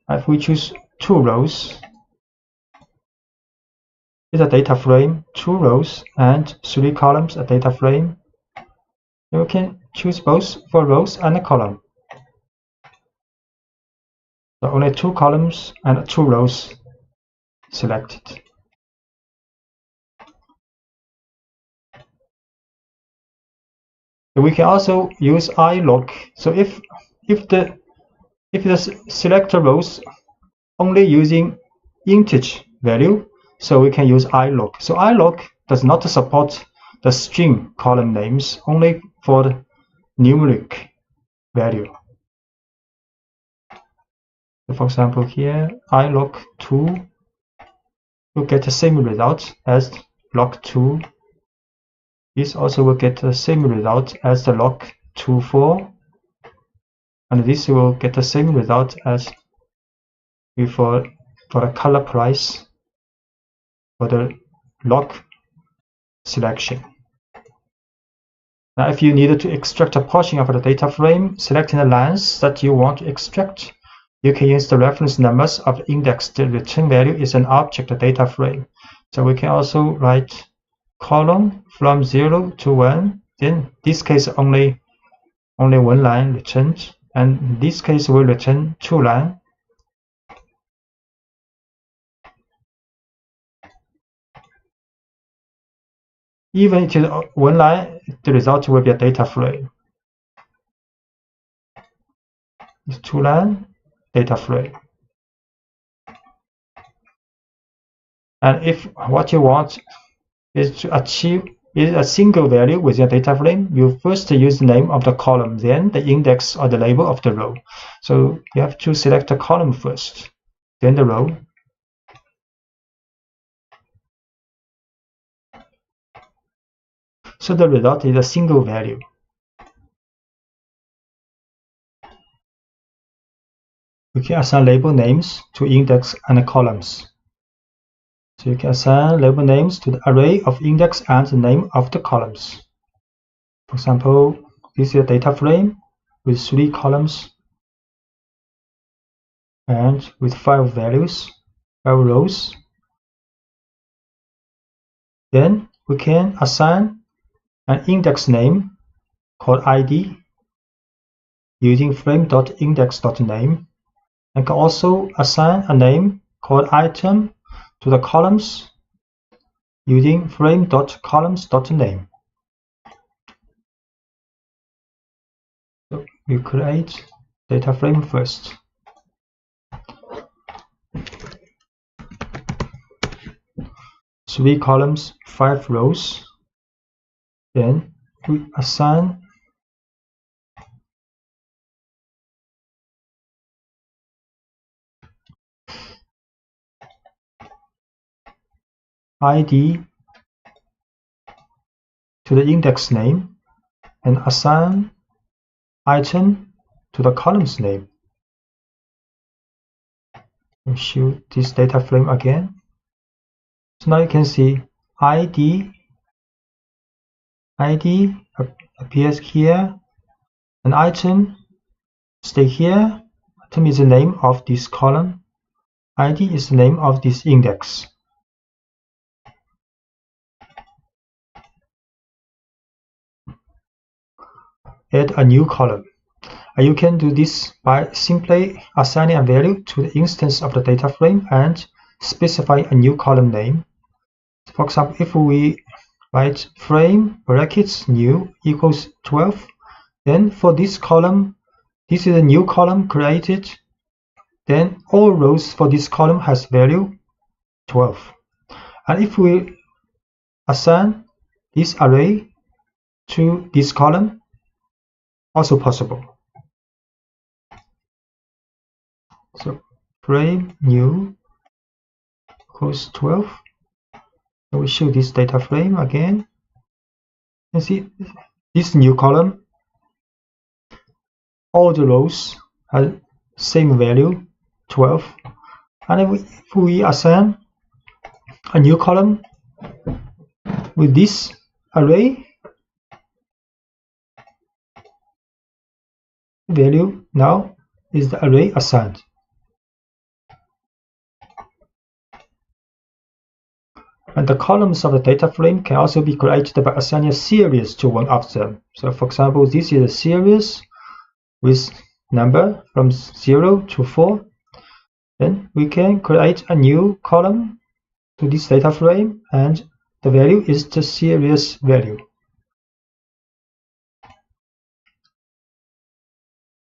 If we choose 2 rows, it's a data frame, 2 rows and 3 columns, a data frame. You can choose both for rows and a column. So only 2 columns and 2 rows selected. So we can also use iLock. So if the selector rows only using integer value, so we can use iLock. So iLock does not support the string column names, only for the numeric value. So for example, here iLock 2 will get the same result as log 2. This also will get the same result as the log 2.4, and this will get the same result as before for the color price for the log selection. Now, if you needed to extract a portion of the data frame, selecting the lines that you want to extract, you can use the reference numbers of the index. The return value is an object data frame. So we can also write column from 0 to 1. Then in this case only one line returned, and in this case will return 2 lines. Even if it is one line, the result will be a data frame. It's 2 line data frame. And if what you want is to achieve a single value within a data frame, you first use the name of the column, then the index or the label of the row. So you have to select the column first, then the row. So the result is a single value. We can assign label names to index and columns. So you can assign label names to the array of index and the name of the columns. For example, this is a data frame with 3 columns and with 5 values, 5 rows. Then we can assign an index name called ID using frame.index.name, and can also assign a name called item to the columns using frame.columns.name. So we create data frame first. Three columns, 5 rows. Then we assign ID to the index name and assign item to the columns name. We'll show this data frame again. So now you can see ID appears here, an item stay here. Item is the name of this column. ID is the name of this index. Add a new column. And you can do this by simply assigning a value to the instance of the data frame and specify a new column name. For example, if we write frame brackets new equals 12, then for this column, this is a new column created. Then all rows for this column has value 12. And if we assign this array to this column, also possible. So frame new equals 12. So we show this data frame again. You see this new column, all the rows have same value 12. And if we assign a new column with this array, value now is the array assigned. And the columns of the data frame can also be created by assigning a series to one of them. So for example, this is a series with number from 0 to 4. Then we can create a new column to this data frame, and the value is the series value.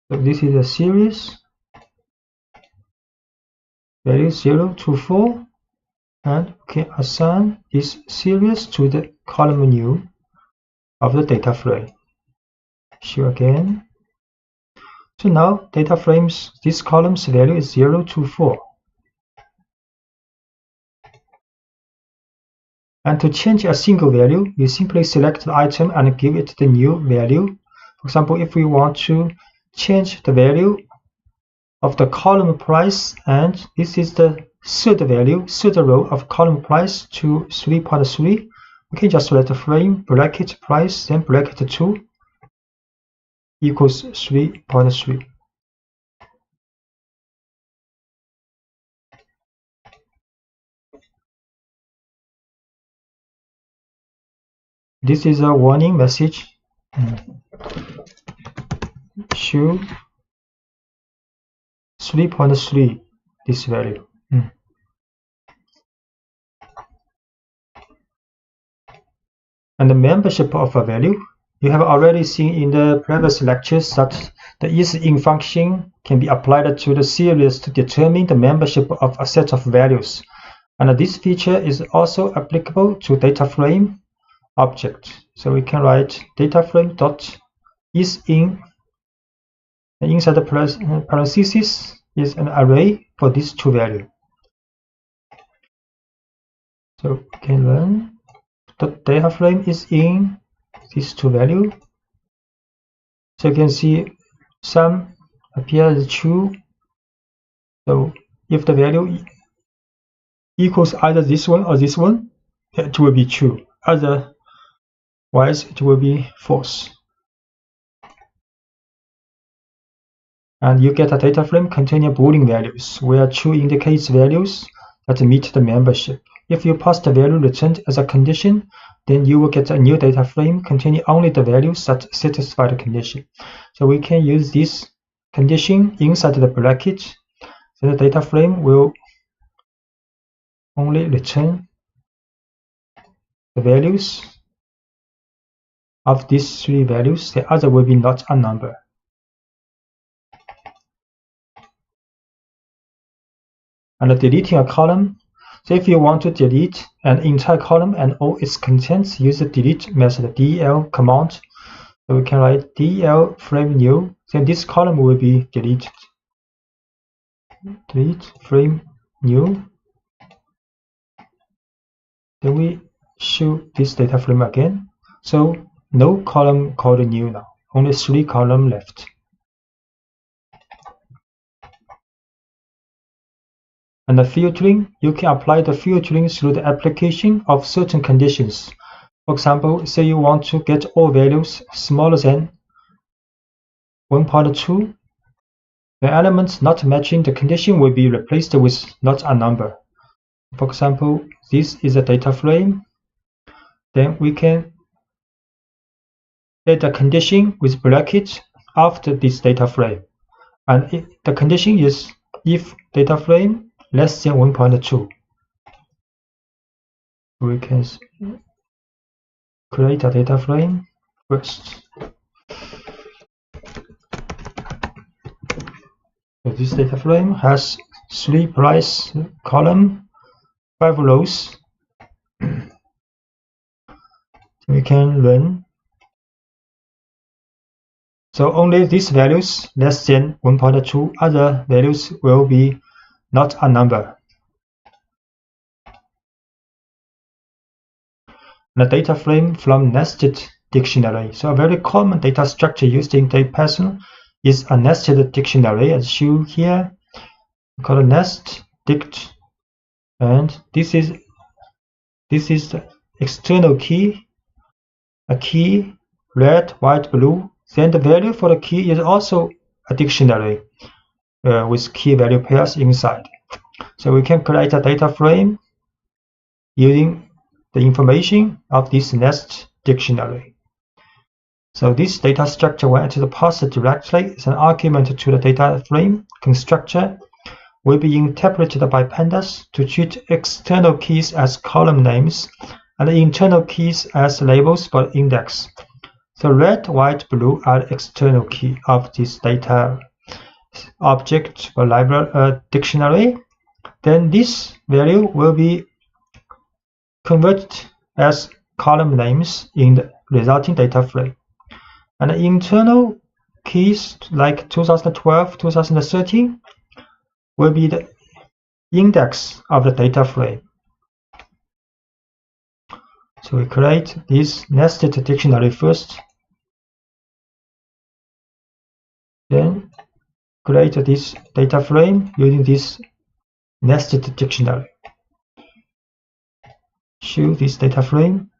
So this is a series, value 0 to 4, and we can assign this series to the column new of the data frame. Show again. So now data frames, this column's value is 0 to 4. And to change a single value, you simply select the item and give it the new value. For example, if we want to change the value of the column price, and this is the third value, third row of column price to 3.3, we can just write the frame bracket price, then bracket 2 equals 3.3. This is a warning message. Show 3.3 this value. And the membership of a value, you have already seen in the previous lectures that the isIn function can be applied to the series to determine the membership of a set of values. And this feature is also applicable to data frame object. So we can write data frame dot isIn, and inside the parentheses is an array for these two values. So we can learn the data frame is in these two values. So you can see some appears true. So if the value equals either this one or this one, it will be true. Otherwise, it will be false. And you get a data frame containing Boolean values, where true indicates values that meet the membership. If you pass the value returned as a condition, then you will get a new data frame containing only the values that satisfy the condition. So we can use this condition inside the bracket. So the data frame will only return the values of these three values. The other will be not a number. And deleting a column. So if you want to delete an entire column and all its contents, use the delete method, del command. So we can write del frame new, then this column will be deleted. Delete frame new. Then we show this data frame again. So no column called new now, only 3 columns left. And the filtering, you can apply the filtering through the application of certain conditions. For example, say you want to get all values smaller than 1.2. The elements not matching the condition will be replaced with not a number. For example, this is a data frame. Then we can add a condition with bracket after this data frame. And the condition is if data frame less than 1.2. We can create a data frame first. So this data frame has 3 price columns, 5 rows. We can run. So only these values less than 1.2, other values will be not a number. The data frame from nested dictionary. So a very common data structure used in Python is a nested dictionary, as shown here, called nest dict. And this is the external key, a key, red, white, blue. Then the value for the key is also a dictionary with key value pairs inside. So we can create a data frame using the information of this nest dictionary. So this data structure, when it is passed directly as an argument to the data frame constructor, will be interpreted by Pandas to treat external keys as column names and internal keys as labels for index. So red, white, blue are external key of this data object or library dictionary. Then this value will be converted as column names in the resulting data frame. And internal keys like 2012, 2013 will be the index of the data frame. So we create this nested dictionary first, then create this data frame using this nested dictionary. Show this data frame.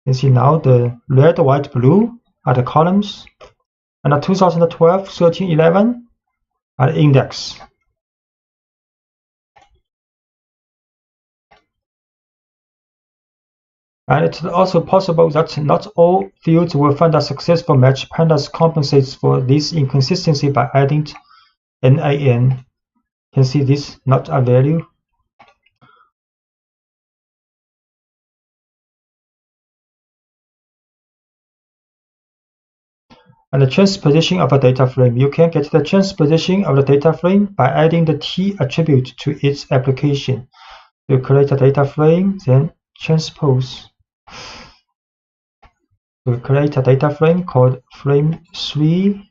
You can see now the red, white, blue are the columns, and the 2012, 13, 11 are the index. And it's also possible that not all fields will find a successful match. Pandas compensates for this inconsistency by adding NaN. You can see this not a value. And the transposition of a data frame. You can get the transposition of the data frame by adding the T attribute to its application. You create a data frame, then transpose. We create a data frame called frame3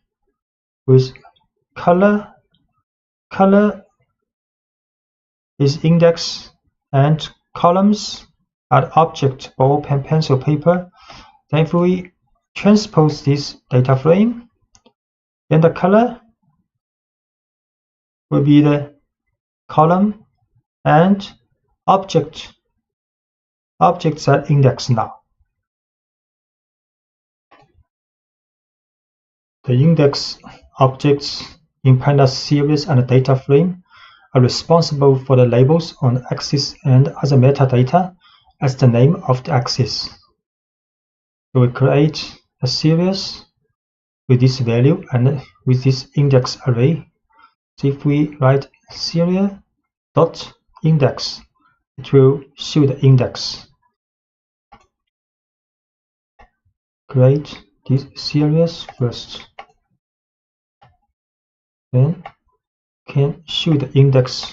with color. Color is index and columns are object, ball, pen, pencil, paper. Then if we transpose this data frame, then the color will be the column and objects are indexed now. The index objects in Pandas series and data frame are responsible for the labels on the axis and other metadata as the name of the axis. So we create a series with this value and with this index array. So if we write serial.index, it will show the index. Create this series first. Then can show the index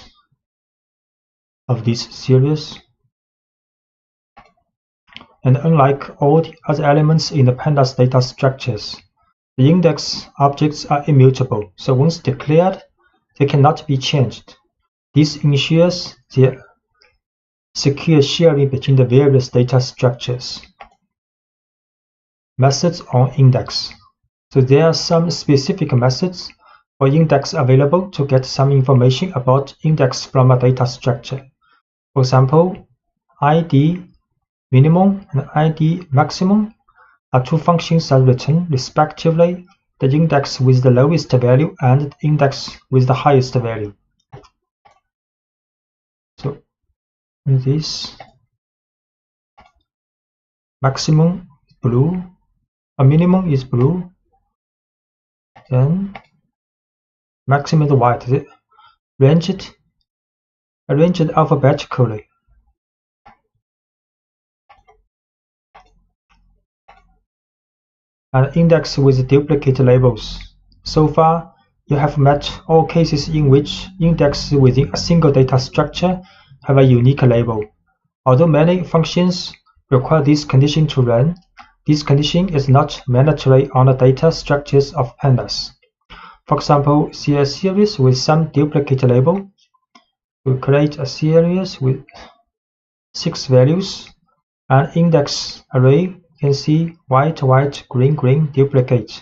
of this series. And unlike all the other elements in the Pandas data structures, the index objects are immutable, so once declared, they cannot be changed. This ensures the secure sharing between the various data structures. Methods on index. So there are some specific methods for index available to get some information about index from a data structure. For example, ID minimum and ID maximum are two functions that return respectively the index with the lowest value and the index with the highest value. So this maximum is blue, a minimum is blue, then maximum is white. Arranged alphabetically. And index with duplicate labels. So far, you have met all cases in which indexes within a single data structure have a unique label. Although many functions require this condition to run, this condition is not mandatory on the data structures of Pandas. For example, see a series with some duplicate label. We create a series with 6 values, and index array. You can see white, white, green, green, duplicate.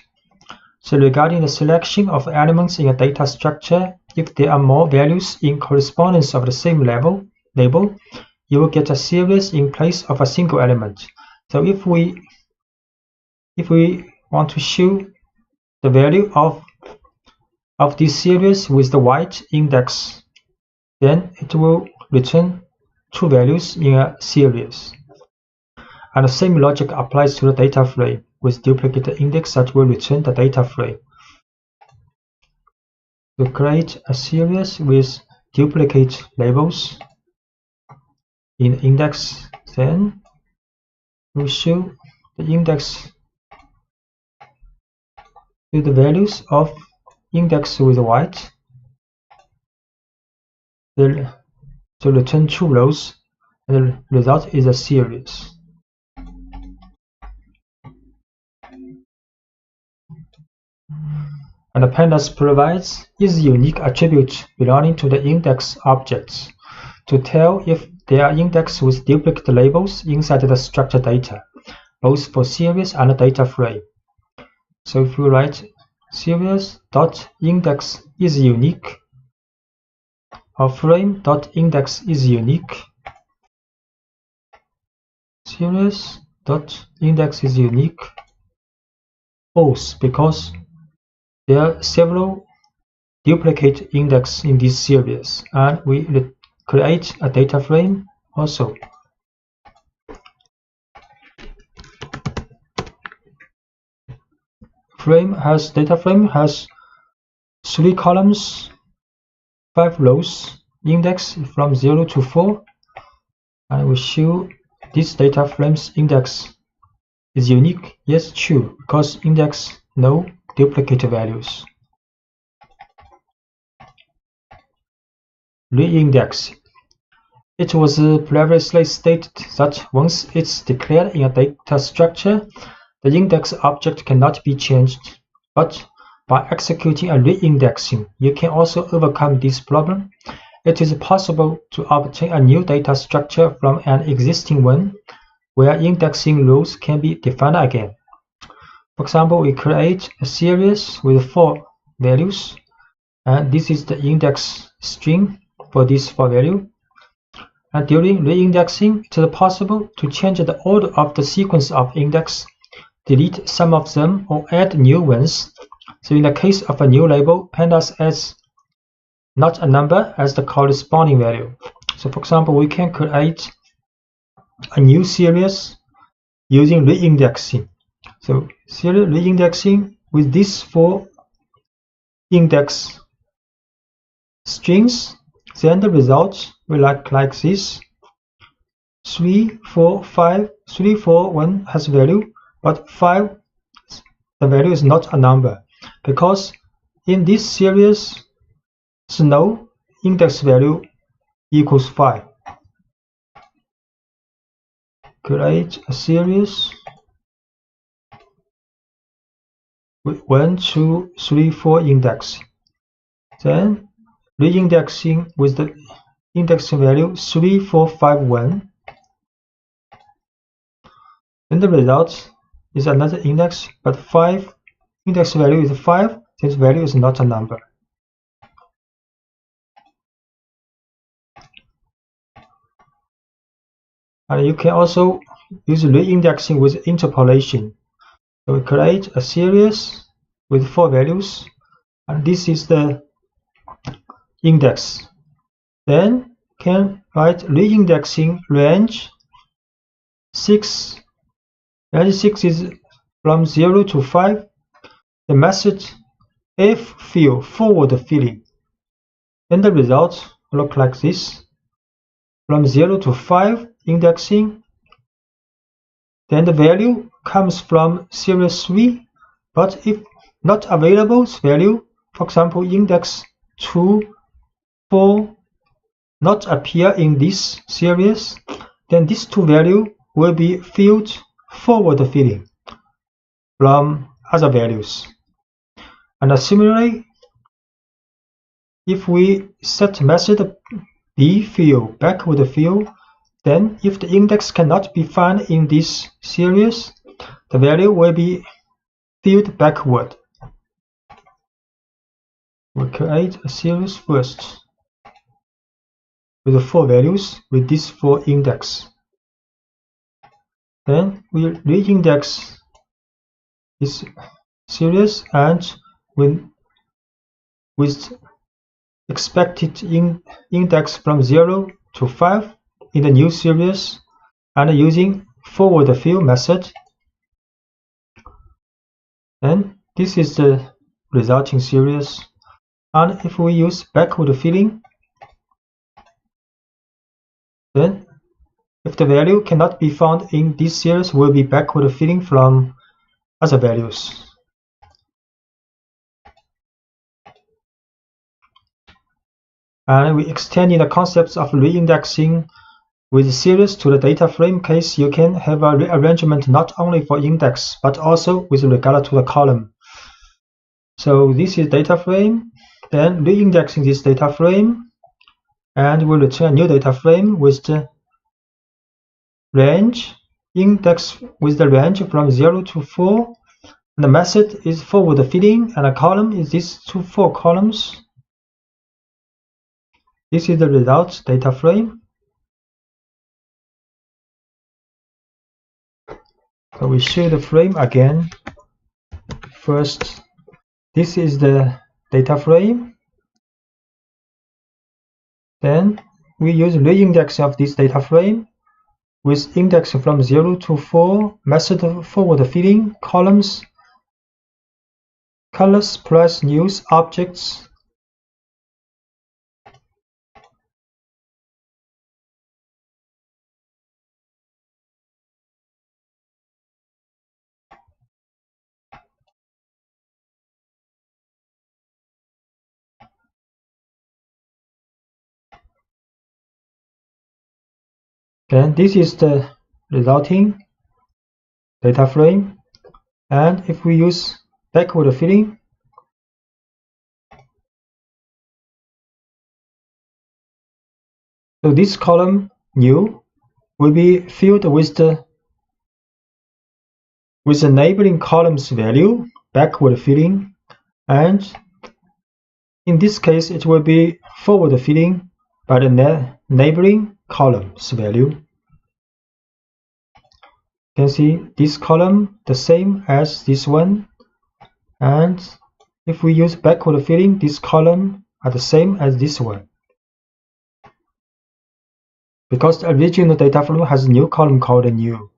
So regarding the selection of elements in a data structure, if there are more values in correspondence of the same label, you will get a series in place of a single element. So if we want to show the value of this series with the white index, then it will return 2 values in a series. And the same logic applies to the data frame with duplicate index that will return the data frame. To create a series with duplicate labels in index, then we show the index to the values of index with white, to return true rows, and the result is a series. And the Pandas provides is unique attribute belonging to the index objects to tell if they are indexed with duplicate labels inside the structured data, both for series and data frame. So if we write series.index is unique or frame.index is unique, series.index is unique both because there are several duplicate index in this series, and we create a data frame also. Data frame has 3 columns, 5 rows, index from 0 to 4, and we show this data frame's index is unique. Yes, true, because index no duplicate values. Reindex. It was previously stated that once it's declared in a data structure, the index object cannot be changed. But by executing a reindexing, you can also overcome this problem. It is possible to obtain a new data structure from an existing one, where indexing rules can be defined again. For example, we create a series with 4 values, and this is the index string for this 4 value. And during reindexing, it is possible to change the order of the sequence of index, delete some of them, or add new ones. So in the case of a new label, Pandas adds not a number as the corresponding value. So for example, we can create a new series using reindexing. So series reindexing with these 4 index strings, then the result will look like this. 3, 4, 5, 3, 4, 1 has value, but 5, the value is not a number, because in this series, no index value equals 5. Create a series with 1, 2, 3, 4 index. Then reindexing with the index value 3, 4, 5, 1. Then the result is another index, but 5 index value is 5, since value is not a number. And you can also use reindexing with interpolation. So we create a series with 4 values, and this is the index. Then can write reindexing range 6. Range 6 is from 0 to 5. The method ffill forward filling. Then the result will look like this. From 0 to 5 indexing. Then the value comes from series 3, but if not available value, for example, index 2, 4, not appear in this series, then these 2 values will be filled forward filling from other values. And similarly, if we set method bfill backward fill, then if the index cannot be found in this series, the value will be filled backward. We'll create a series first with 4 values with these 4 index. Then we reindex this series, and with expected index from 0 to 5 in the new series, and using forward fill method. And this is the resulting series. And if we use backward filling, then if the value cannot be found in this series, will be backward filling from other values. And we extending the concepts of reindexing with series to the data frame case. You can have a rearrangement not only for index but also with regard to the column. So this is data frame, then reindexing this data frame, and we'll return a new data frame with the range, index with the range from 0 to 4. And the method is forward filling, and a column is these 2 4 columns. This is the result data frame. So we show the frame again. First, this is the data frame. Then we use reindex of this data frame with index from 0 to 4, method forward filling, columns, colors plus news objects. Then this is the resulting data frame. And if we use backward filling, so this column new will be filled with the neighboring column's value, backward filling, and in this case it will be forward filling by the neighboring column's value. You can see this column the same as this one, and if we use backward filling, this column are the same as this one. Because the original data frame has a new column called new.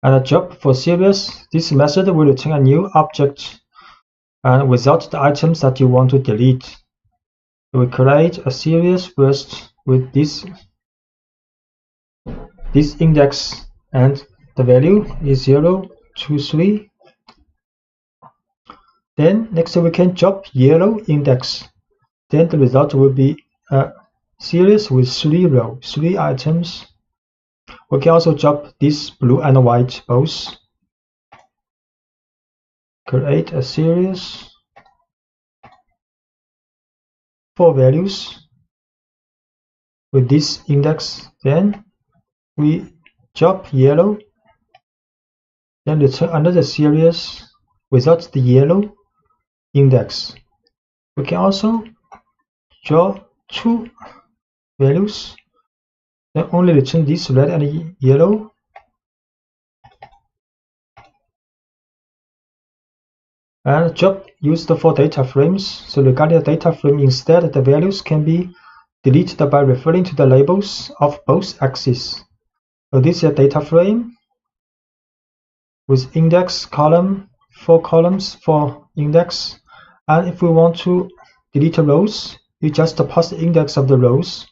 And a job for series, this method will return a new object and without the items that you want to delete. We create a series first with this index, and the value is 0, 2, 3. Then next we can job yellow index. Then the result will be a series with 3 rows, 3 items. We can also job this blue and white both. Create a series, 4 values with this index. Then we job yellow, then return another series without the yellow index. We can also draw 2 values, then only return this red and yellow. And job used for data frames. So regarding the data frame, instead the values can be deleted by referring to the labels of both axes. So this is a data frame with index column, 4 columns for index. And if we want to delete rows, you just pass the index of the rows.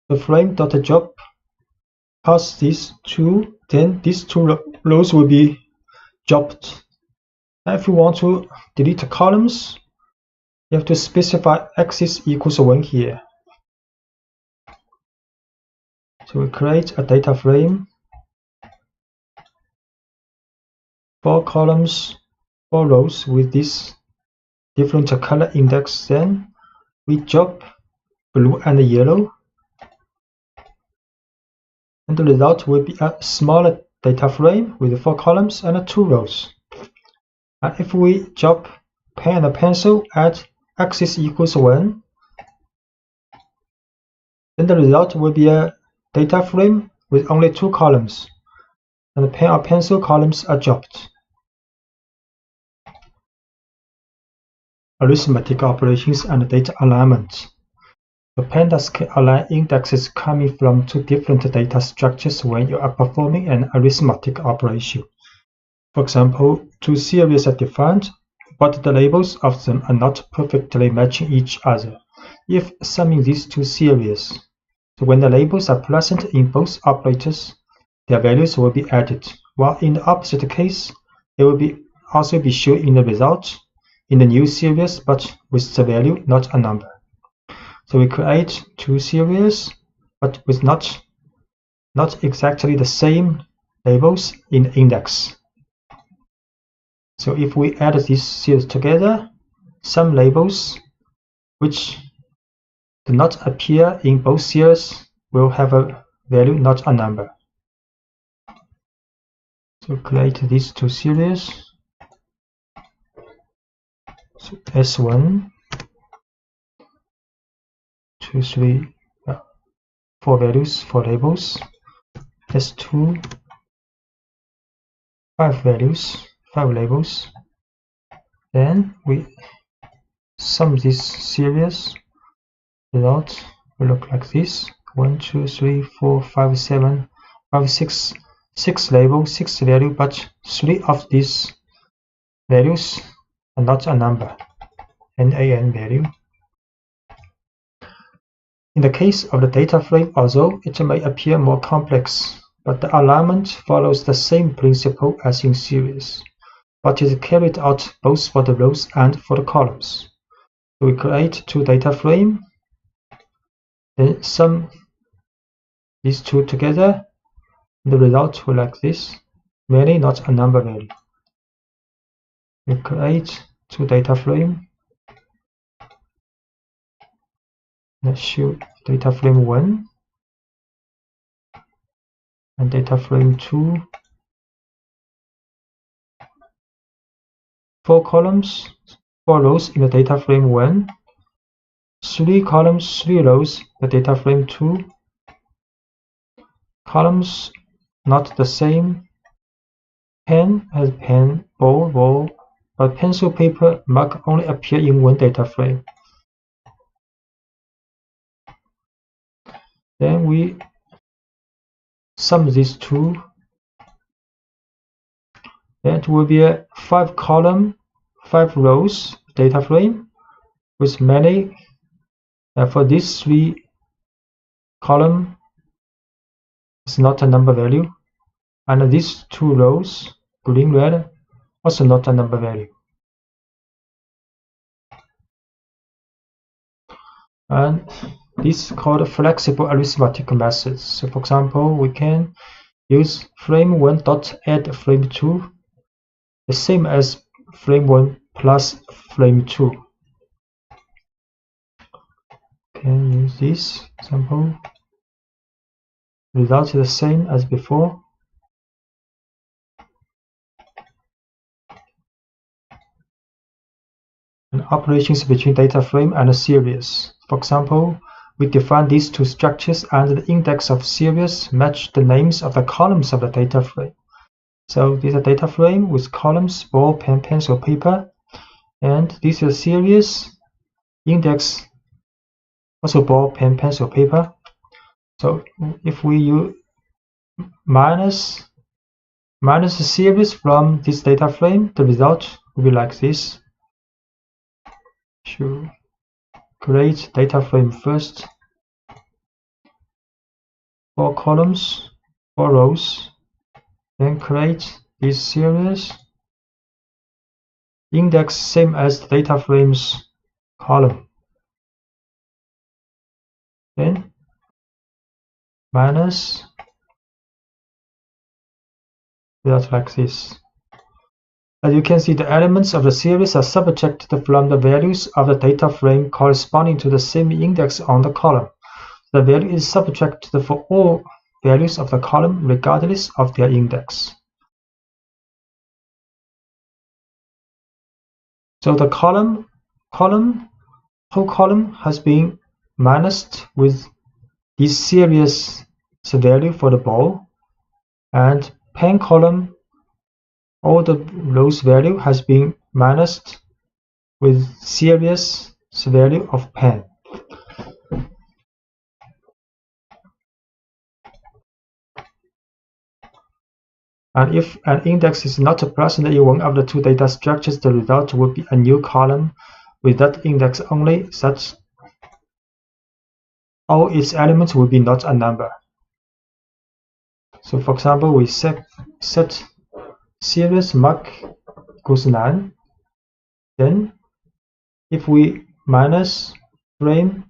The frame.job pass these 2, then these 2 rows will be jobbed. And if you want to delete columns, you have to specify axis equals 1 here. So we create a data frame, 4 columns, 4 rows with this different color index. Then we job blue and yellow, and the result will be a smaller data frame with 4 columns and 2 rows. And if we job pen and pencil at axis equals 1, then the result will be a data frame with only 2 columns, and the pen or pencil columns are jobbed. Arithmetic operations and data alignment. The Pandas can align indexes coming from 2 different data structures when you are performing an arithmetic operation. For example, 2 series are defined, but the labels of them are not perfectly matching each other. If summing these 2 series, so when the labels are present in both operators, their values will be added, while in the opposite case, they will also be shown in the result in the new series, but with the value not a number. So we create two series, but with not exactly the same labels in the index. So if we add these series together, some labels which do not appear in both series will have a value not a number. So create these two series. So S1, 2, 3, 4 values, 4 labels. S2, 5 values, 5 labels. Then we sum this series. Result will look like this: 1, 2, 3, 4, 5, 7, 5, 6, 6 labels, 6 value, but 3 of these values are not a number, NaN value. In the case of the data frame, although it may appear more complex, but the alignment follows the same principle as in series, but is carried out both for the rows and for the columns. So we create two data frames, then sum these two together. The result will like this: many, not a number value. We create two data frames. Let's show data frame 1 and data frame 2. 4 columns, 4 rows in the data frame 1. 3 columns, 3 rows, the data frame 2. Columns not the same. Pen has pen, ball, ball, but pencil, paper, mug only appear in one data frame. Then we sum these two. That will be a 5 column, 5 rows data frame with many. For these 3 column is not a number value, and these 2 rows, green, red, also not a number value. And this is called flexible arithmetic methods. So for example, we can use frame 1 dot add frame 2, the same as frame 1 plus frame 2. Can use this example. Result is the same as before. And operations between data frame and a series. For example, we define these two structures, and the index of series match the names of the columns of the data frame. So this is a data frame with columns, ball, pen, pencil, paper, and this is a series, index also ball, pen, pencil, paper. So if we use minus the series from this data frame, the result will be like this. To create data frame first, 4 columns, 4 rows, then create this series, index same as the data frame's column, then minus, result like this. As you can see, the elements of the series are subtracted from the values of the data frame corresponding to the same index on the column. The value is subtracted for all values of the column regardless of their index. So the whole column has been minused with this series value for the ball, and pen column, all the rows value has been minused with series value of pen. And if an index is not present in one of the two data structures, the result will be a new column with that index only, such all its elements will be not a number. So for example, we set series mark equals 9. Then if we minus frame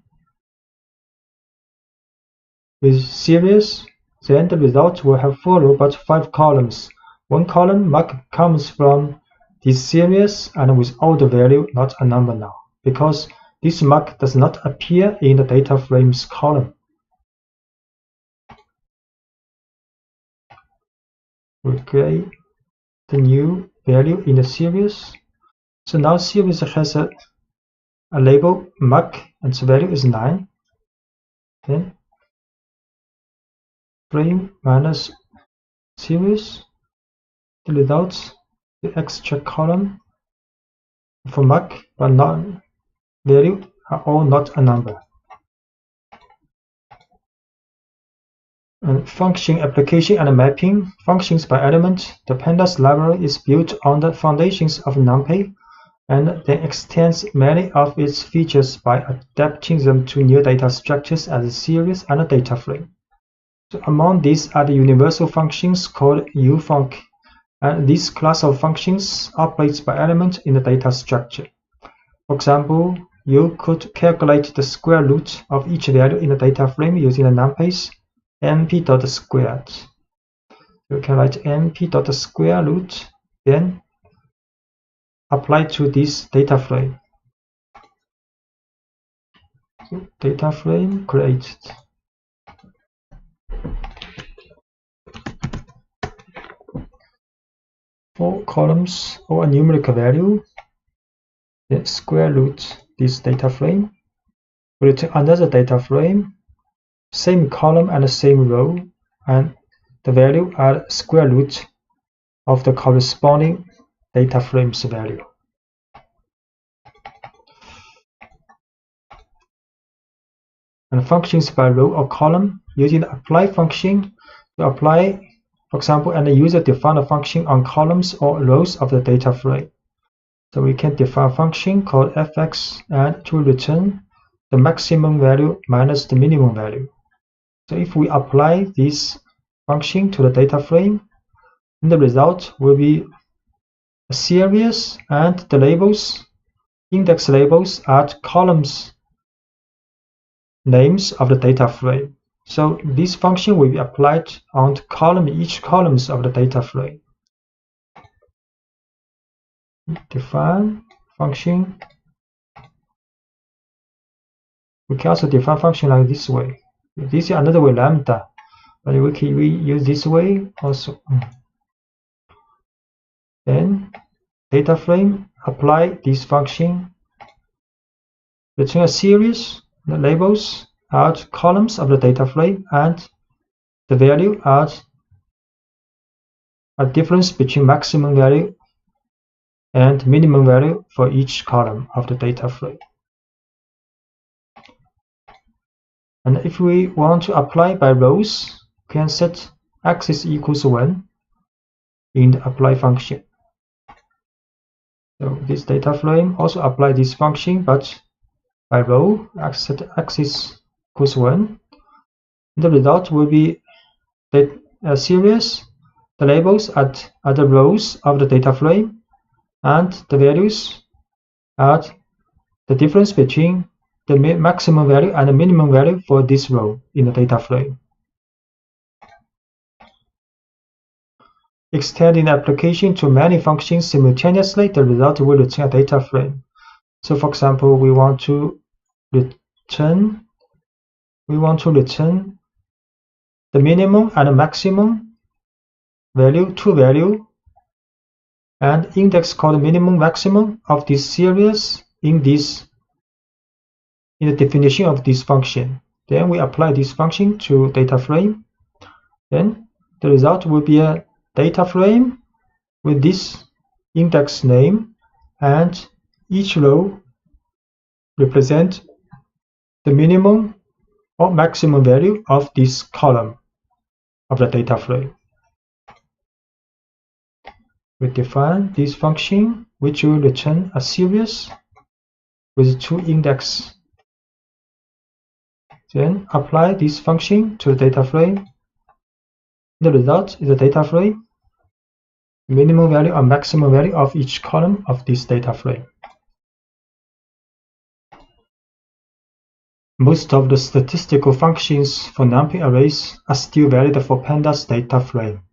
with series, then the result will have 4 rows but 5 columns. One column mark comes from this series and without the value, not a number now, because this mark does not appear in the data frames column. We create the new value in the series. So now series has a label mark and the value is 9. Then frame minus series, the results, the extra column for mark but not value are all not a number. And function application and mapping functions by element. The Pandas library is built on the foundations of NumPy and then extends many of its features by adapting them to new data structures as a series and a data frame. So among these are the universal functions called ufunc, and this class of functions operates by element in the data structure. For example, you could calculate the square root of each value in the data frame using the NumPy's np.squared. You can write np.square root, then apply to this data frame. So data frame created. Four columns or a numerical value, then square root this data frame. We return another data frame, same column and the same row, and the value are square root of the corresponding data frame's value. And functions by row or column, using the apply function to apply, for example, and the user define a function on columns or rows of the data frame. So we can define a function called fx and to return the maximum value minus the minimum value. So if we apply this function to the data frame, then the result will be a series and the labels, index labels are columns names of the data frame. So this function will be applied on each columns of the data frame. Define function. We can also define function like this way. This is another way, lambda, but we use this way also. Then data frame, apply this function, return a series. The labels are columns of the data frame and the value are a difference between maximum value and minimum value for each column of the data frame. And if we want to apply by rows, we can set axis equals 1 in the apply function. So this data frame also apply this function, but by row, set axis equals 1. The result will be the series, the labels are the rows of the data frame, and the values are the difference between the maximum value and the minimum value for this row in the data frame. Extending the application to many functions simultaneously, the result will return a data frame. So for example, we want to return the minimum and the maximum value, two value, and index called minimum maximum of this series in the definition of this function. Then we apply this function to data frame. Then the result will be a data frame with this index name, and each row represent the minimum or maximum value of this column of the data frame. We define this function which will return a series with two indexes. Then apply this function to the data frame. The result is a data frame, minimum value or maximum value of each column of this data frame. Most of the statistical functions for NumPy arrays are still valid for Pandas data frame,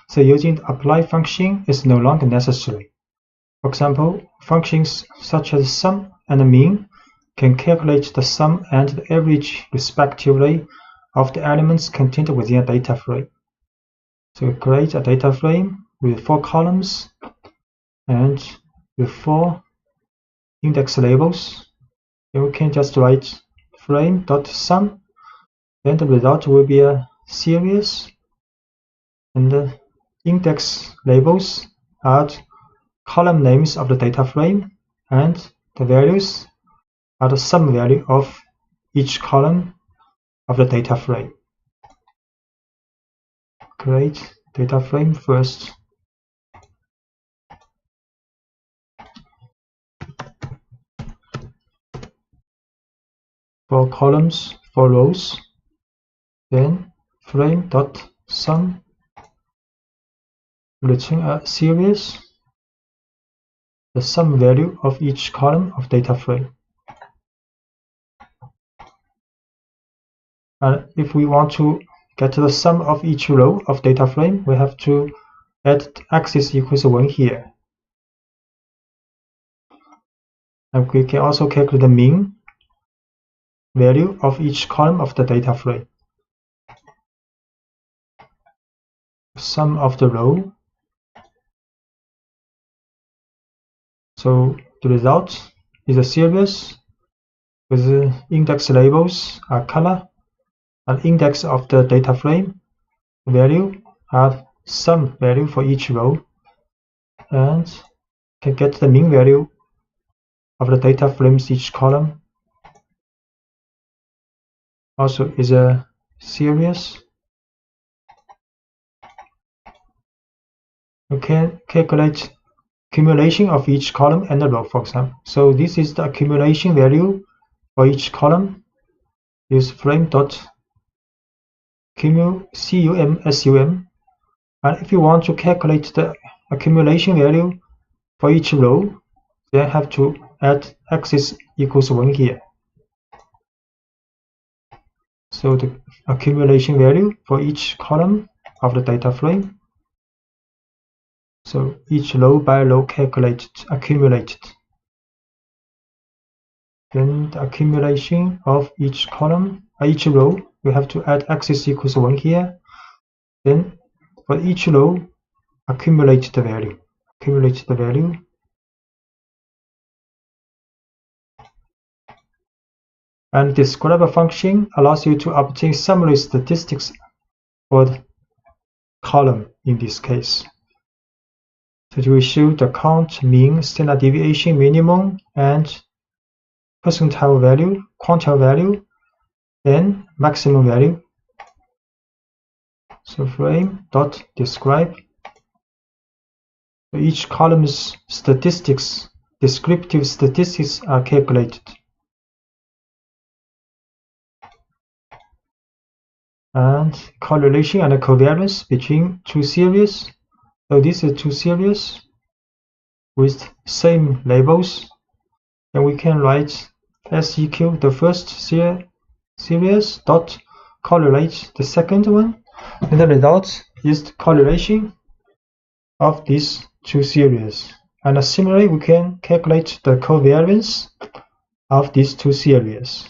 so using the apply function is no longer necessary. For example, functions such as sum and mean can calculate the sum and the average respectively of the elements contained within a data frame. So we create a data frame with 4 columns and with 4 index labels. Then we can just write frame.sum. Then the result will be a series, and the index labels are column names of the data frame, and the values are the sum value of each column of the data frame. Create data frame first. For columns, for rows, then frame.sum, return a series, the sum value of each column of data frame. And if we want to get the sum of each row of data frame, we have to add axis equals 1 here. And we can also calculate the mean value of each column of the data frame. Sum of the row. So the result is a series with the index labels are color, and index of the data frame value are sum value for each row, and can get the mean value of the data frames each column. Also is a series. We can calculate accumulation of each column and the row, for example. So this is the accumulation value for each column. Is frame.cum, and if you want to calculate the accumulation value for each row, then have to add axis equals 1 here. So the accumulation value for each column of the data frame. So each row by row calculated, accumulated. Then the accumulation of each column, each row, we have to add axis equals 1 here. Then for each row, accumulate the value. Accumulate the value. And describe function allows you to obtain summary statistics for the column in this case. So it will show the count, mean, standard deviation, minimum, and percentile value, quantile value, and maximum value. So frame.describe. So each column's statistics, descriptive statistics are calculated. And correlation and covariance between 2 series. So this is 2 series with same labels. And we can write SEQ, the first series, dot correlate the second one. And the result is the correlation of these 2 series. And similarly, we can calculate the covariance of these 2 series.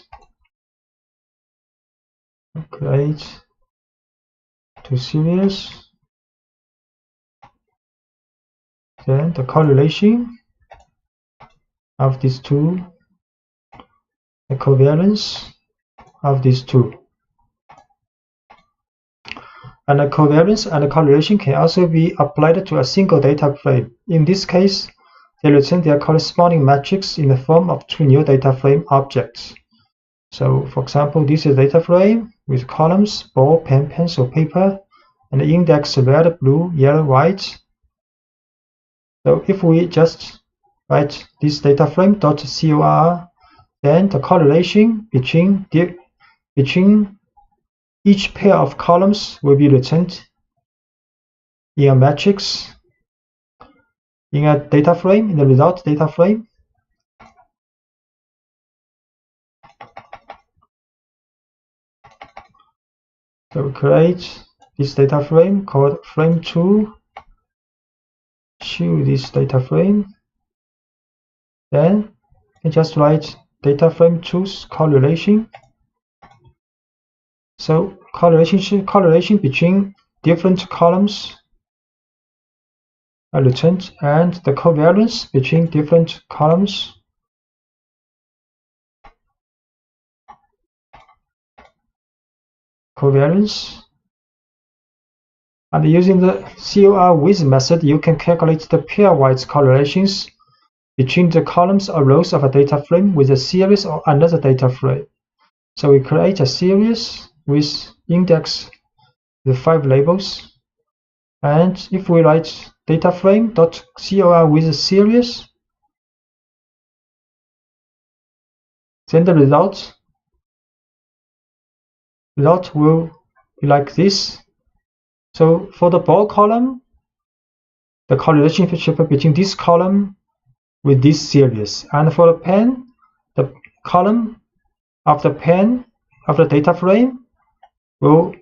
Create 2 series. Then the correlation of these 2, the covariance of these 2. And the covariance and the correlation can also be applied to a single data frame. In this case, they return their corresponding metrics in the form of 2 new data frame objects. So, for example, this is a data frame with columns, ball, pen, pencil, paper, and the index red, blue, yellow, white. So if we just write this data frame .cor, then the correlation between each pair of columns will be returned in a matrix, in a data frame, in the result data frame. So we create this data frame called frame2, choose this data frame, then you just write data frame choose correlation. So correlation between different columns are returned, and the covariance between different columns covariance. And using the COR with method, you can calculate the pairwise correlations between the columns or rows of a data frame with a series or another data frame. So we create a series with index with 5 labels, and if we write data frame.cor with a series, then the result will be like this. So for the ball column, the correlation between this column with this series, and for the pen, the column of the pen of the data frame will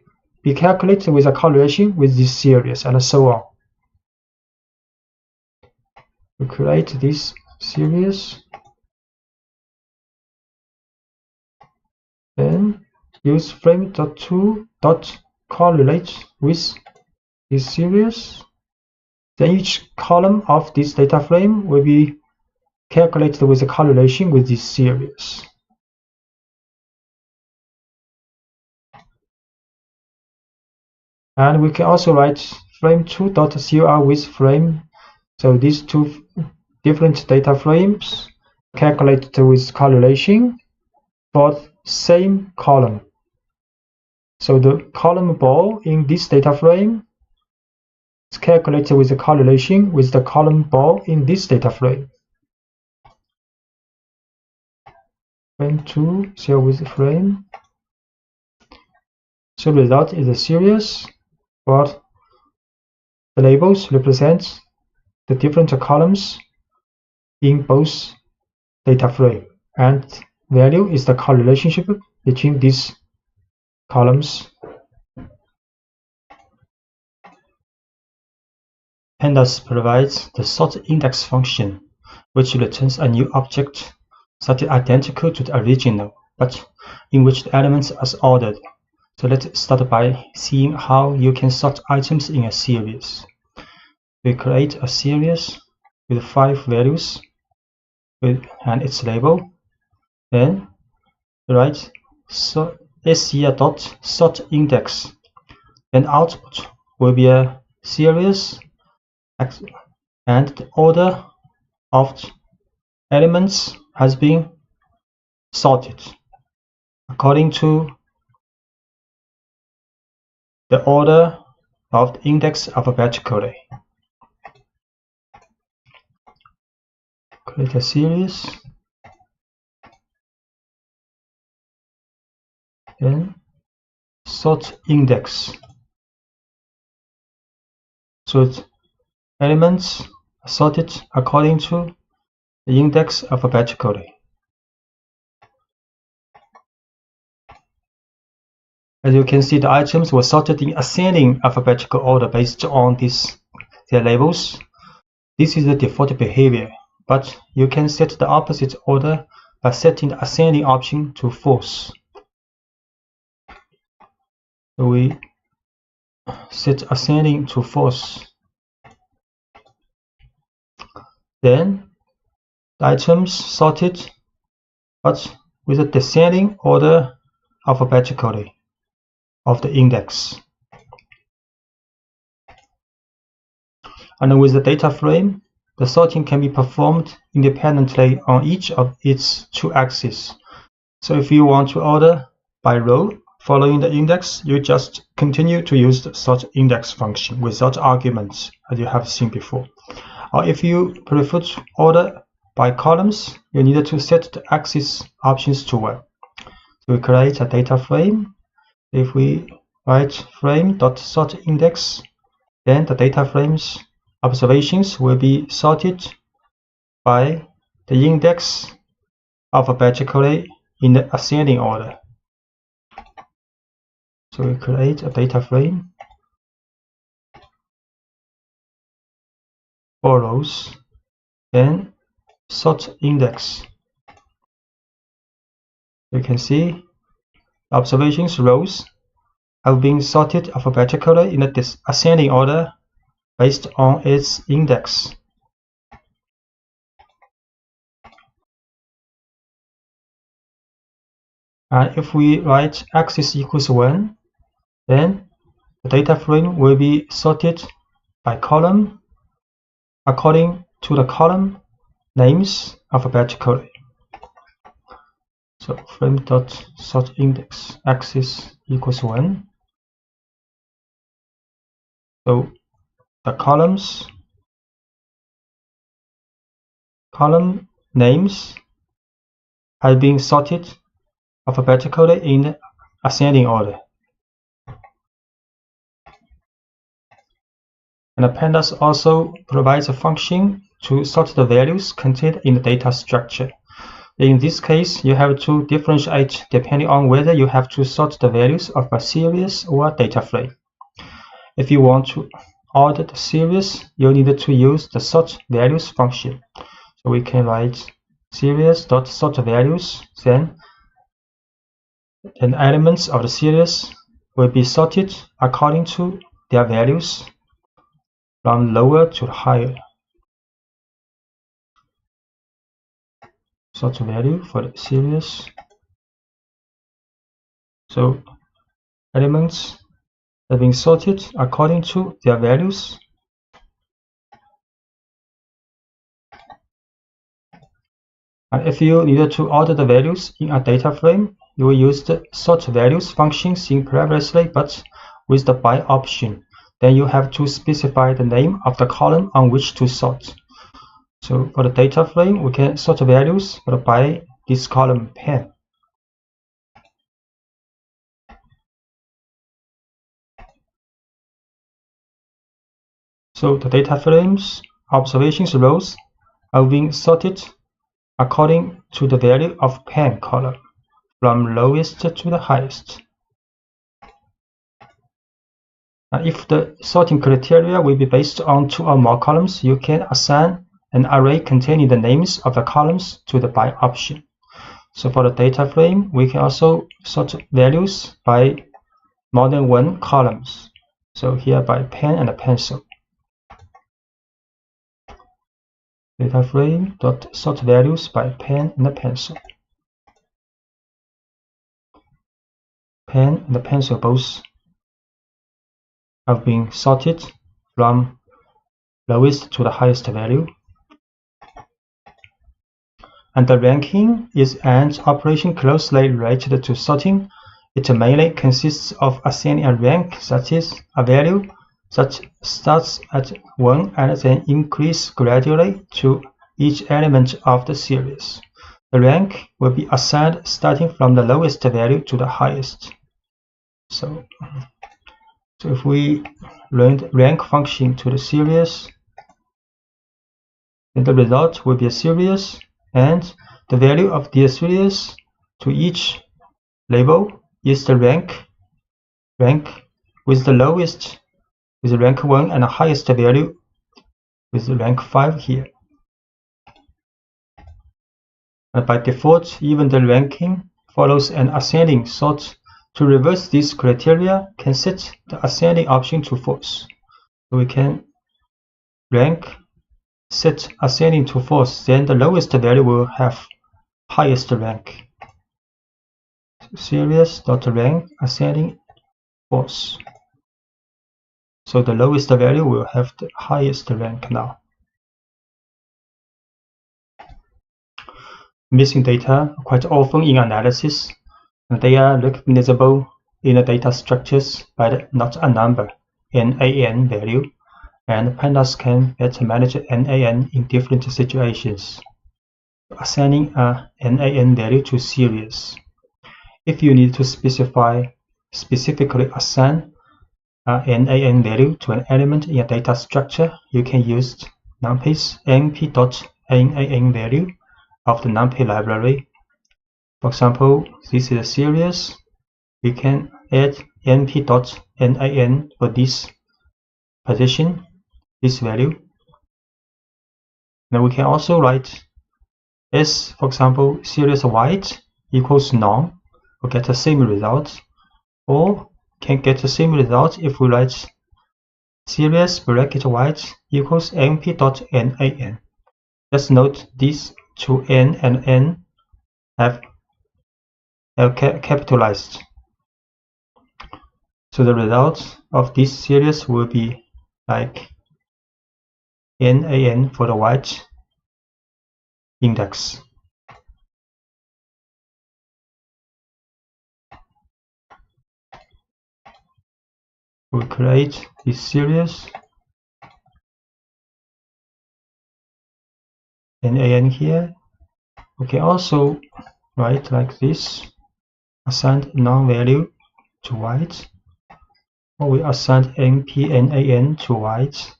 be calculated with a correlation with this series, and so on. We create this series, then use frame.to.correlate with this series. Then each column of this data frame will be calculated with a correlation with this series. And we can also write frame2.cor with frame. So these two different data frames calculated with correlation for the same column. So the column ball in this data frame is calculated with a correlation with the column ball in this data frame. Frame2 CR with frame. So the result is a series, but the labels represent the different columns in both data frame, and value is the correlationship between these columns. Pandas provides the sort index function, which returns a new object that is identical to the original, but in which the elements are ordered. So let's start by seeing how you can sort items in a series. We create a series with 5 values and its label. Then write SCR.sortIndex. Then output will be a series, and the order of the elements has been sorted according to the order of the index alphabetically. Create a series, then sort index. So the elements are sorted according to the index alphabetically. As you can see, the items were sorted in ascending alphabetical order based on their labels. This is the default behavior, but you can set the opposite order by setting the ascending option to false. So we set ascending to false. Then the items sorted, but with a descending order alphabetically of the index. And with the data frame, the sorting can be performed independently on each of its 2 axes. So if you want to order by row following the index, you just continue to use the sort index function without arguments, as you have seen before. Or if you prefer to order by columns, you need to set the axis options to 1. So we create a data frame. If we write frame.sortIndex then the data frames observations will be sorted by the index alphabetically in the ascending order. So we create a data frame for rows, then sort index. You can see the observations rows have been sorted alphabetically in the ascending order based on its index. And if we write axis equals 1, then the data frame will be sorted by column according to the column names alphabetically. So frame.sortIndex axis equals 1. So the column names have been sorted alphabetically in ascending order. And Pandas also provides a function to sort the values contained in the data structure. In this case, you have to differentiate depending on whether you have to sort the values of a series or a data frame. If you want to order the series, you need to use the sort values function. So we can write series.sortValues, then elements of the series will be sorted according to their values from lower to higher. Sort value for the series. So elements have been sorted according to their values. And if you need to order the values in a data frame, you will use the sort values function seen previously, but with the by option. Then you have to specify the name of the column on which to sort. So for the data frame, we can sort values by this column pen. So the data frames observations rows are being sorted according to the value of pen column, from lowest to the highest. And if the sorting criteria will be based on 2 or more columns, you can assign an array containing the names of the columns to the by option. So for the data frame, we can also sort values by more than 1 columns. So here by pen and pencil. Data frame dot sort values by pen and pencil. Pen and pencil both have been sorted from lowest to the highest value. And the ranking is an operation closely related to sorting. It mainly consists of assigning a rank, that is, a value that starts at 1 and then increases gradually to each element of the series. The rank will be assigned starting from the lowest value to the highest. So if we run the rank function to the series, then the result will be a series, and the value of the series to each label is the rank with the lowest with rank 1 and the highest value with rank 5 here. And by default, even the ranking follows an ascending sort. To reverse this criteria, can set the ascending option to false. So we can rank set ascending to false, then the lowest value will have highest rank. So series.rank ascending false. So the lowest value will have the highest rank now. Missing data are quite often in analysis, and they are recognizable in the data structures by the not a number NaN value, and Pandas can better manage NaN in different situations. Assigning a NaN value to series. If you need to specifically assign NaN value to an element in a data structure, you can use NumPy's np.nan value of the NumPy library. For example, this is a series. We can add np.nan for this position, this value. Now we can also write S, for example, series white equals none, or get the same result, or can get the same result if we write series bracket white equals np.nan. Let's note these two n and n have capitalized. So the result of this series will be like nan for the white index. We'll create this series nan here. We can also write like this, assign non-value to white, or we assign np.nan to white,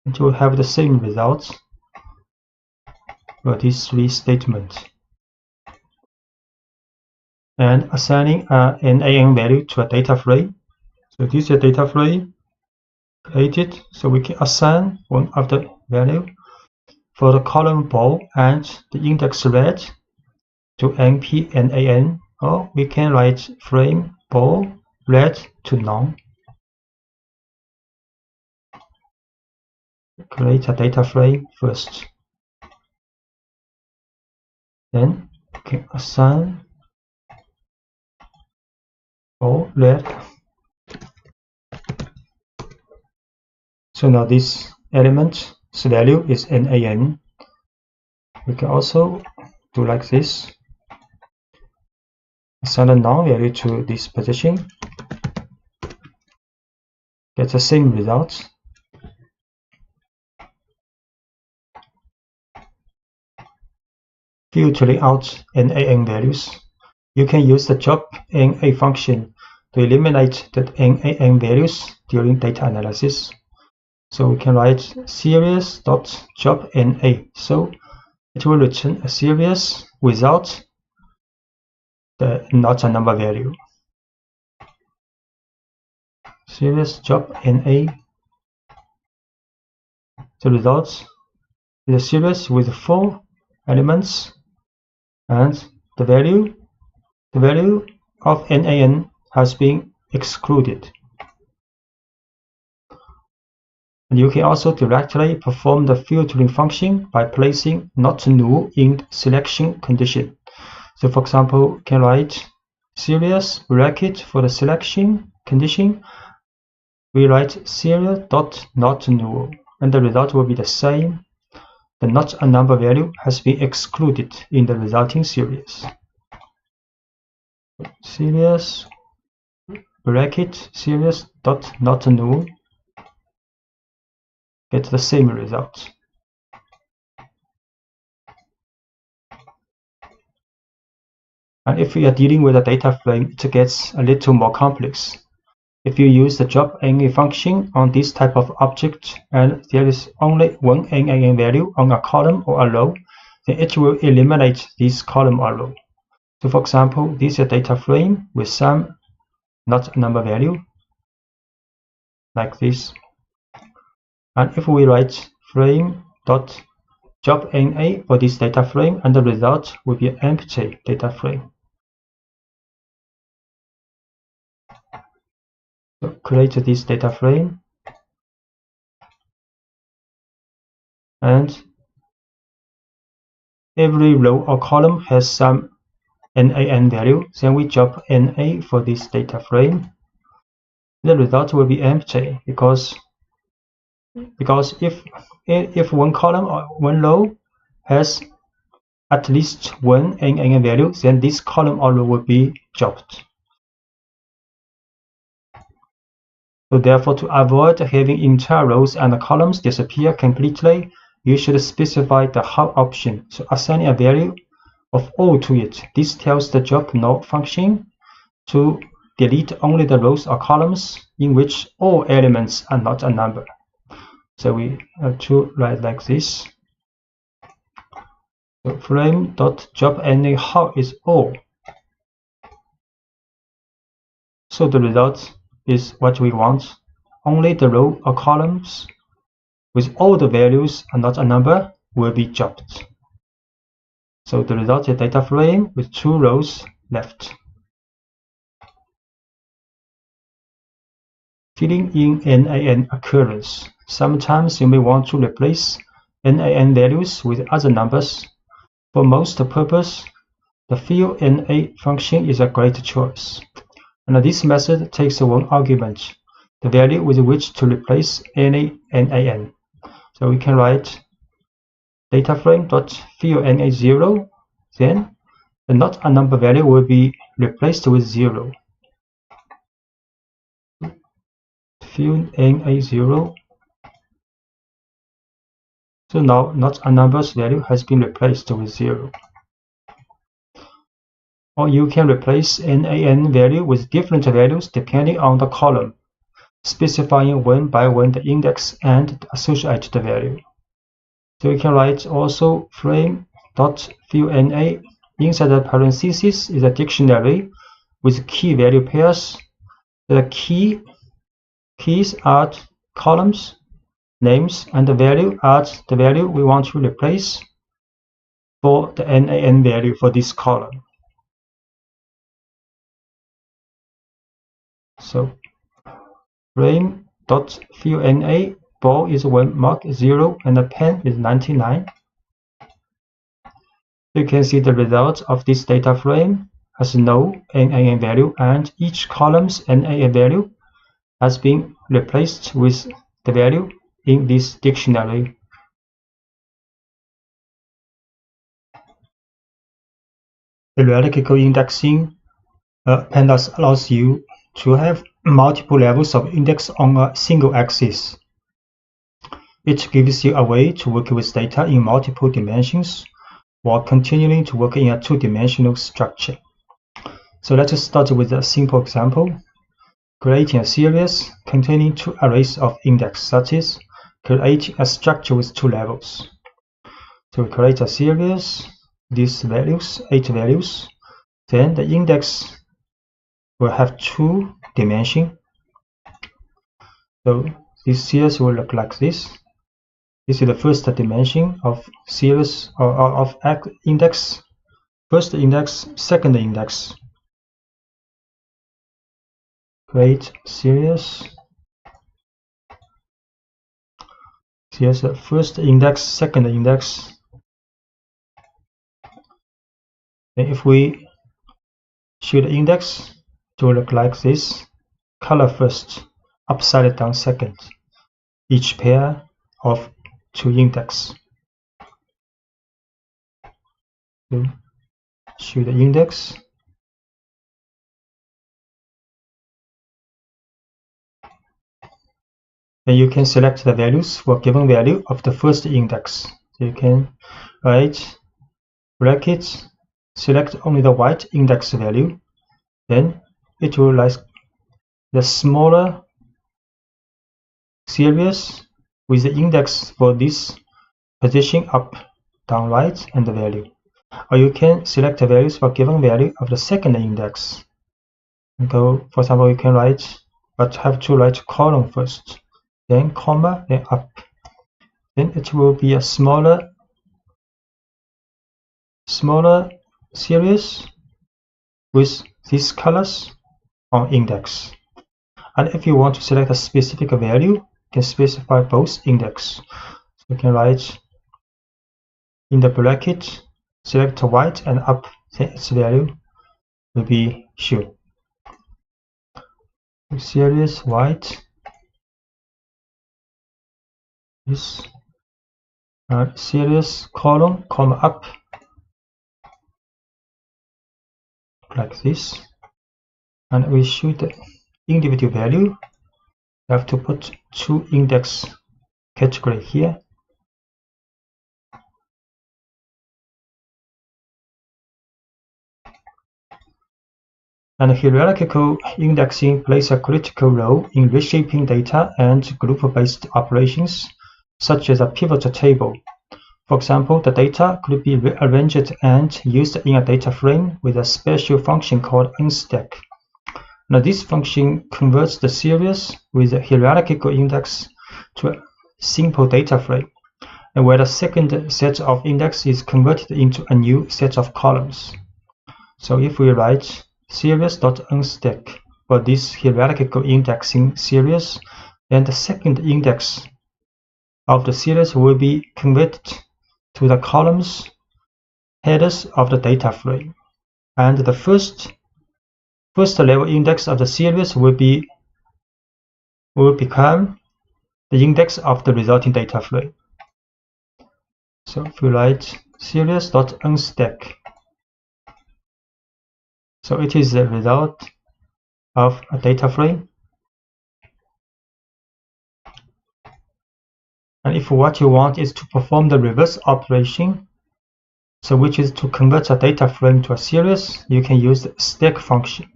and to have the same result for these three statements. And assigning an NaN value to a data frame. So this is a data frame created, so we can assign one of the value for the column ball and the index red to np.nan, or we can write frame ball red to none. Create a data frame first. Then we can assign ball red. So now this element's value is nan. We can also do like this. Assign a non-value to this position. Get the same result. Filtering out NaN values. You can use the job_na function to eliminate the NaN values during data analysis. So we can write series.job_na. So it will return a series without not a number value. Series.job_na. The result is a series with 4 elements, and the value of nan has been excluded. And you can also directly perform the filtering function by placing not null in the selection condition. So for example, you can write series bracket for the selection condition. We write series.not null, and the result will be the same. The not a number value has been excluded in the resulting series. Series bracket series.not null, get the same result. And if we are dealing with a data frame, it gets a little more complex. If you use the job_na function on this type of object and there is only one NaN value on a column or a row, then it will eliminate this column or row. So for example, this is a data frame with some not number value, like this. And if we write frame.job_na for this data frame, and the result will be an empty data frame. So create this data frame, and every row or column has some NaN value. Then we job_na for this data frame. The result will be empty because if one column or one row has at least one NaN value, then this column or row will be jobbed. So therefore, to avoid having entire rows and columns disappear completely, you should specify the how option. So assigning a value of all to it. This tells the job_no function to delete only the rows or columns in which all elements are not a number. So we have to write like this. So frame.drop_NA how is all. So the result is what we want. Only the row or columns with all the values are not a number will be dropped. So the result is a data frame with 2 rows left. Filling in NaN occurrence. Sometimes you may want to replace NaN values with other numbers. For most purposes, the fill NA function is a great choice. And this method takes one argument, the value with which to replace any NaN. So we can write dataframe.fillNA0, then the not a number value will be replaced with 0. FillNA0. So now not a number's value has been replaced with 0. Or you can replace NaN value with different values depending on the column, specifying one by one the index and the associated value. So you can write also frame.fillNA. Inside the parentheses is a dictionary with key value pairs. The keys are columns, names, and the value are the value we want to replace for the NaN value for this column. So frame.fillNA, ball is 1, mark 0, and the pen is 99. You can see the result of this data frame has no NaN value, and each column's NaN value has been replaced with the value in this dictionary. Hierarchical indexing. Pandas allows you to have multiple levels of index on a single axis. It gives you a way to work with data in multiple dimensions while continuing to work in a 2-dimensional structure. So let's start with a simple example. Creating a series containing 2 arrays of index, such as creating a structure with 2 levels. So we create a series, these values, 8 values. Then the index will have 2 dimensions. So this series will look like this. This is the first dimension of series of index. First index, second index. Create series. Here's the first index, second index. And if we show the index, it will look like this. Color first, upside down second. Each pair of 2 index. So show the index. Then you can select the values for given value of the first index. So you can write brackets, select only the white index value. Then it will like the smaller series with the index for this position up, down, right, and the value. Or you can select the values for given value of the second index. And go, for example, you can write, but have to write column first, then comma, then up. Then it will be a smaller series with these colors on index. And if you want to select a specific value, you can specify both index. So you can write in the bracket, select white and up, then its value will be shown. Series white, this series column, comma up, like this. And we show the individual value. We have to put 2 index category here. And hierarchical indexing plays a critical role in reshaping data and group-based operations, such as a pivot table. For example, the data could be rearranged and used in a data frame with a special function called unstack. Now, this function converts the series with a hierarchical index to a simple data frame, and where the second set of index is converted into a new set of columns. So if we write series.unstack for this hierarchical indexing series, then the second index of the series will be converted to the columns headers of the data frame, and the first level index of the series will become the index of the resulting data frame. So if we write series.unstack, so it is the result of a data frame. And if what you want is to perform the reverse operation, so which is to convert a data frame to a series, you can use the stack function.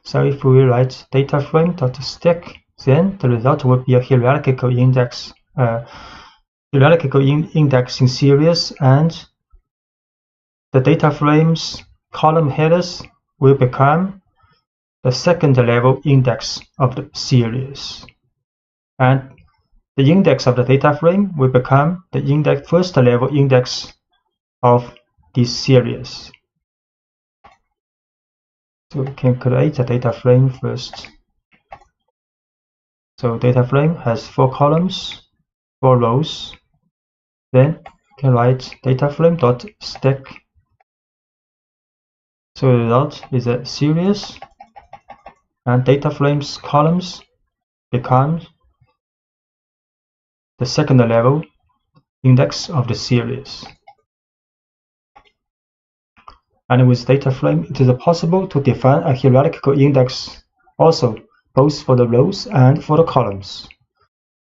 So if we write data frame.stack, then the result will be a hierarchical indexing series, and the data frame's column headers will become the second level index of the series, and the index of the data frame will become the first level index of this series. So we can create a data frame first. So data frame has 4 columns, 4 rows. Then we can write data frame.stack. So the result is a series, and data frame's columns become the second level index of the series. And with data frame, it is possible to define a hierarchical index also, both for the rows and for the columns.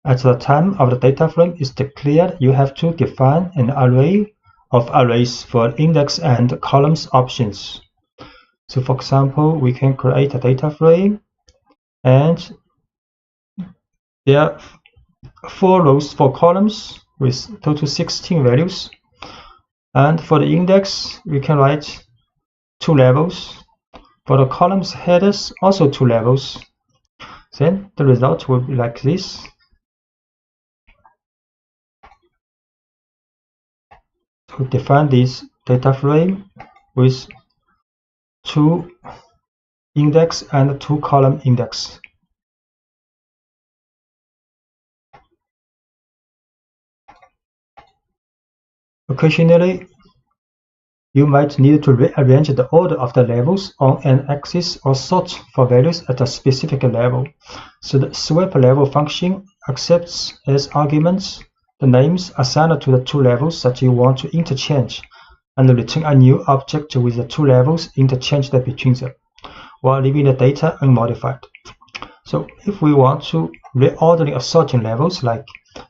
At the time of the data frame is declared, you have to define an array of arrays for index and columns options. So for example, we can create a data frame, and there are 4 rows, 4 columns with total 16 values. And for the index, we can write 2 levels. For the columns headers, also 2 levels. Then the result will be like this. To define this data frame with 2 index and 2 column index. Occasionally, you might need to rearrange the order of the levels on an axis or sort for values at a specific level. So the swap level function accepts as arguments the names assigned to the 2 levels that you want to interchange, and return a new object with the 2 levels interchanged between them, while leaving the data unmodified. So if we want to reordering assorting levels,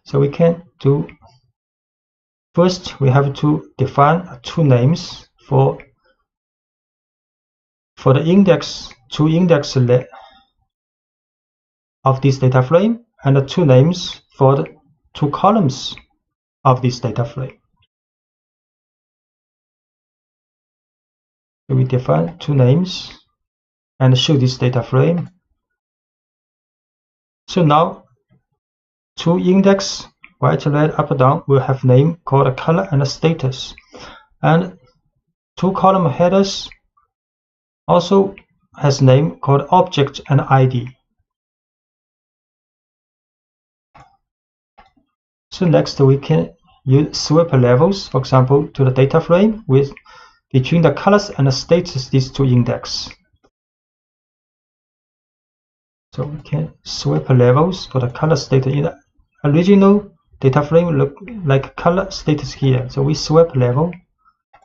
so we can do, first we have to define 2 names for the index, 2 index of this data frame, and the 2 names for the 2 columns of this data frame. So we define 2 names and show this data frame. So now 2 index, right, left, up, down, will have name called color and status, and 2 column headers also has name called object and ID. So next we can use swap levels, for example, to the data frame with between the colors and the status, these 2 index. So we can swap levels for the color status. In the original data frame look like color status here. So we swap level,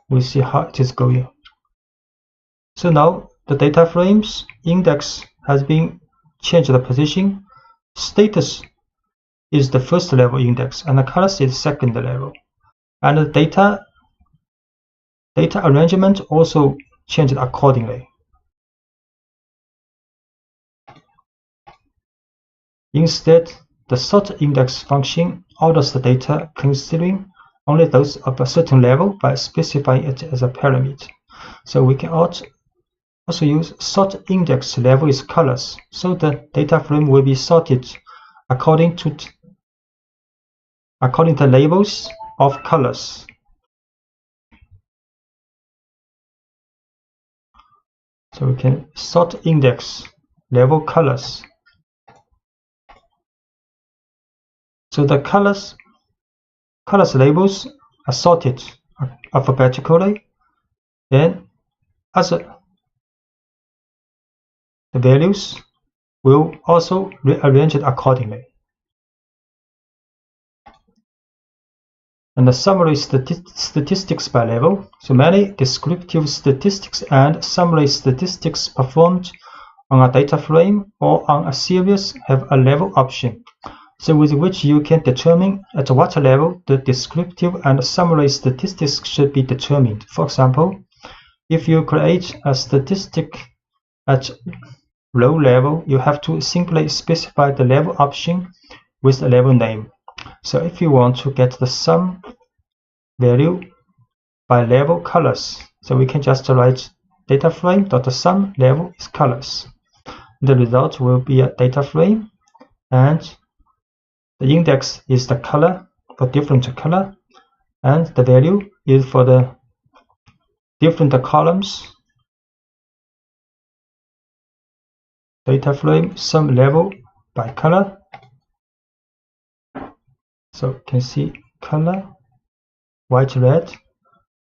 we see how it is going. So now the data frame's index has been changed the position. Status is the first level index, and the colors is second level. And the data arrangement also changed accordingly. Instead, the sort index function orders the data considering only those of a certain level by specifying it as a parameter. So we can also use sort index level is colors, so the data frame will be sorted according to the labels of colors. So we can sort index level colors. So the colors labels are sorted alphabetically, and the values will also rearrange it accordingly. And the summary statistics by level. So many descriptive statistics and summary statistics performed on a data frame or on a series have a level option, so with which you can determine at what level the descriptive and summary statistics should be determined. For example, if you create a statistic at row level, you have to simply specify the level option with the level name. So if you want to get the sum value by level colors, so we can just write data frame.sum level is colors. The result will be a data frame, and the index is the color for different color, and the value is for the different columns. Data frame sum level by color. So you can see color, white, red,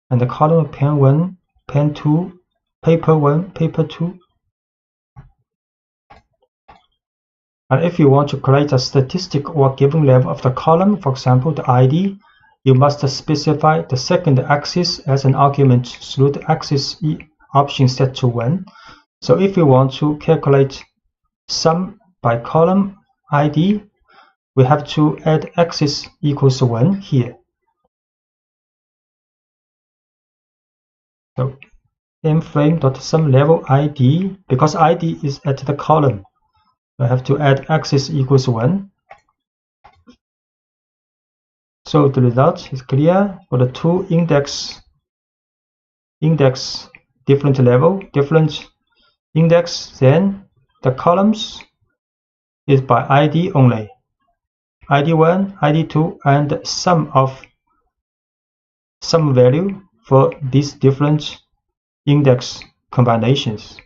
and the column pen 1, pen 2, paper 1, paper 2. And if you want to create a statistic or given level of the column, for example, the ID, you must specify the second axis as an argument through the axis option set to 1. So if you want to calculate sum by column ID, we have to add axis equals 1 here. So mFrame.sum level ID, because ID is at the column, I have to add axis equals 1. So the result is clear for the two index different level, different index, then the columns is by ID only. ID1, ID2, and sum value for these different index combinations.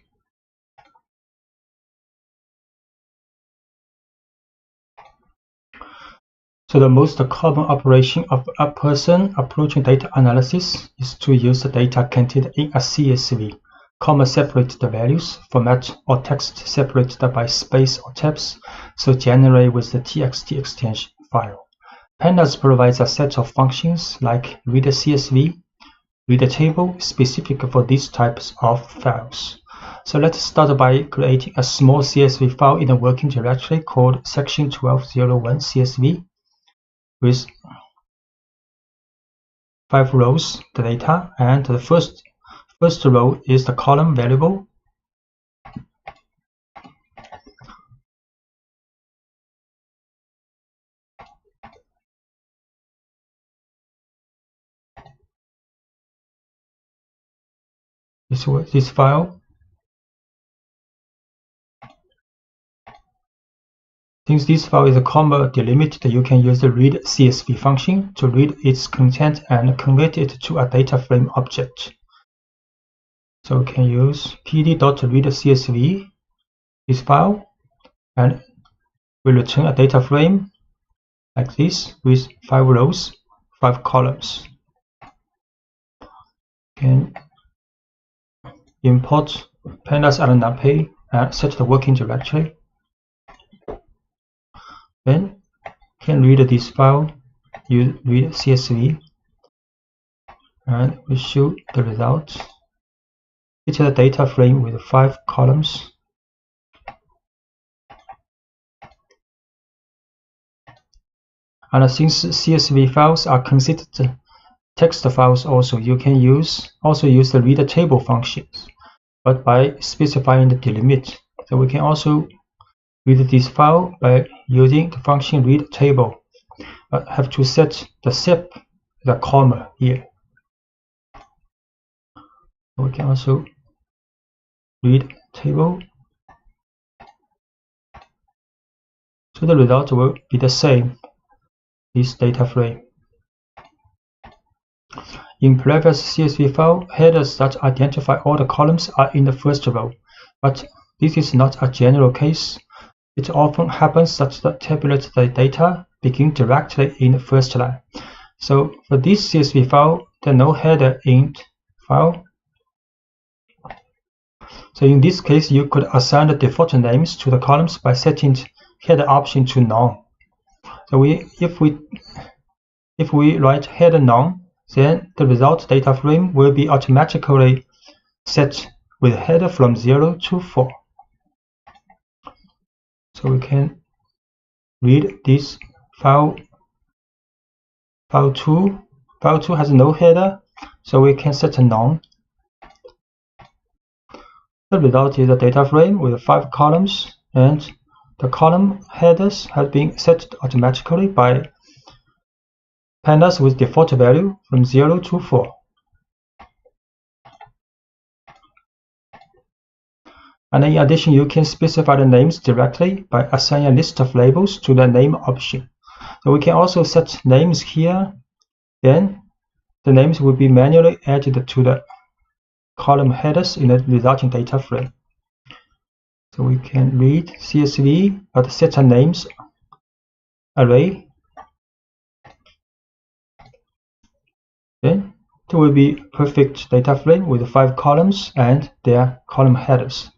So the most common operation of a person approaching data analysis is to use the data contained in a CSV, comma separate the values, format or text separated by space or tabs, so generate with the txt extension file. Pandas provides a set of functions like read a CSV, read a table specific for these types of files. So let's start by creating a small CSV file in a working directory called section 1201 CSV with 5 rows, the data, and the first row is the column variable. This file. Since this file is a comma delimited, you can use the read CSV function to read its content and convert it to a data frame object. So we can use pd.readCSV, this file, and we return a data frame like this with 5 rows, 5 columns. Can import pandas and NumPy and set the working directory. Then can read this file, use read CSV, and we show the result. It's a data frame with 5 columns. And since CSV files are considered text files also, you can also use the read table functions, but by specifying the delimit. So we can also read this file by using the function read table. But have to set the sep, the comma here. We can also read table. So the result will be the same, this data frame. In previous CSV file, headers that identify all the columns are in the first row, but this is not a general case. It often happens that the tabulate the data begin directly in the first line. So for this CSV file, there are no header in file. So in this case, you could assign the default names to the columns by setting header option to none. So if we write header none, then the result data frame will be automatically set with header from 0 to 4. So we can read this file. File 2 has no header, so we can set a none. The result is a data frame with 5 columns, and the column headers have been set automatically by Pandas with default value from 0 to 4. And in addition, you can specify the names directly by assigning a list of labels to the name option. So we can also set names here, then the names will be manually added to the column headers in the resulting data frame. So we can read CSV but set a names array. Then it will be perfect data frame with 5 columns and their column headers.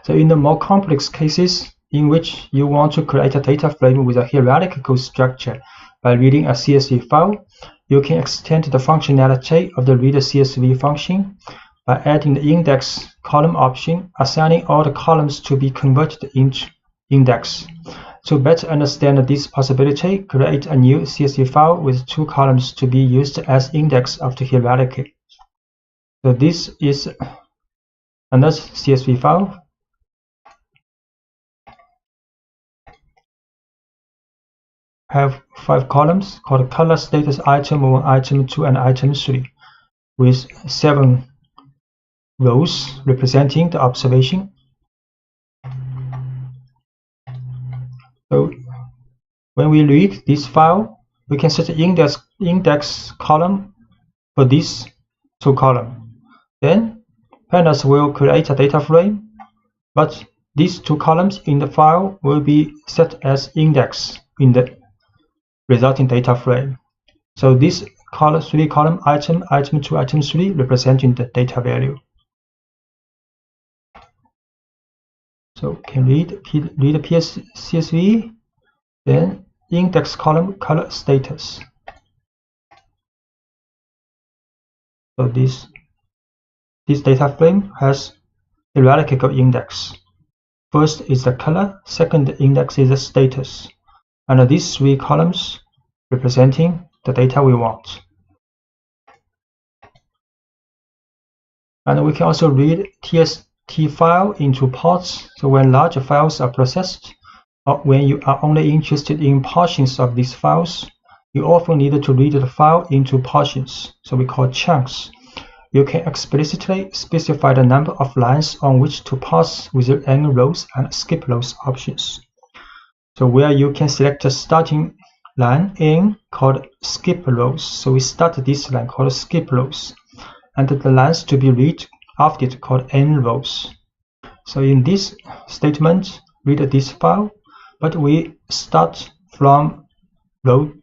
So in the more complex cases in which you want to create a data frame with a hierarchical structure by reading a CSV file, you can extend the functionality of the read CSV function by adding the index column option, assigning all the columns to be converted into index. To better understand this possibility, create a new CSV file with 2 columns to be used as index of the hierarchy. So this is another CSV file. Have 5 columns called color status item 1, item 2, and item 3, with 7 rows representing the observation. So when we read this file, we can set the index column for these 2 columns. Then Pandas will create a data frame, but these 2 columns in the file will be set as index in the resulting data frame. So this 3 column item 2, item 3 representing the data value. So can read the CSV, then index column color status. So this data frame has hierarchical index. First is the color, second index is the status, and these 3 columns representing the data we want. And we can also read TST file into parts. So when large files are processed, or when you are only interested in portions of these files, you often need to read the file into portions, so we call chunks. You can explicitly specify the number of lines on which to parse with the n rows and skip rows options. So where you can select a starting line n called skip rows. So we start this line called skip rows, and the lines to be read after it called n rows. So in this statement, read this file, but we start from the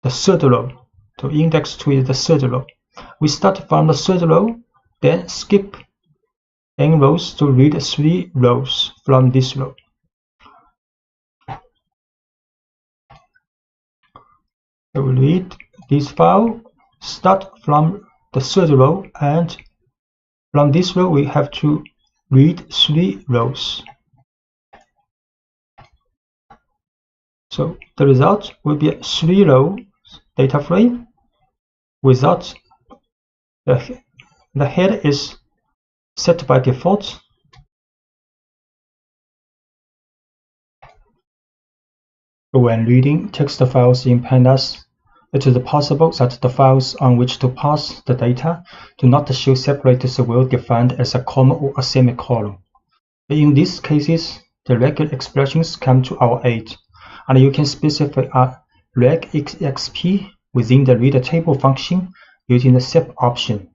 3rd row. So index 2 is the 3rd row. We start from the 3rd row, then skip n rows to read 3 rows from this row. So we read this file, start from the 3rd row, and from this row we have to read 3 rows. So the result will be a 3-row data frame without the header is set by default, When reading text files in Pandas, it is possible that the files on which to pass the data do not show separators well defined as a comma or a semicolon. In these cases, the regular expressions come to our aid, and you can specify a regexp within the read table function using the sep option.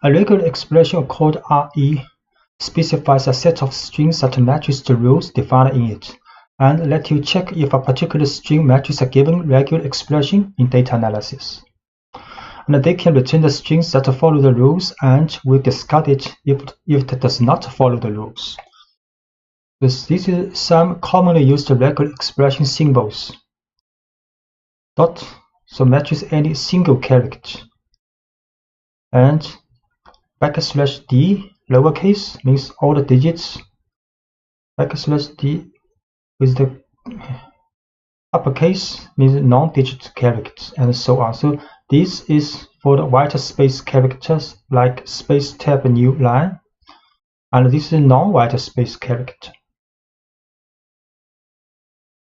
A regular expression called RE specifies a set of strings that matches the rules defined in it, and let you check if a particular string matches a given regular expression in data analysis. And they can return the strings that follow the rules and will discard it if it does not follow the rules. This is some commonly used regular expression symbols. Dot, so matches any single character. And \d, lowercase, means all the digits. \d with the uppercase means non-digit characters, and so on. So this is for the white space characters like space tab new line, and this is non-white space character.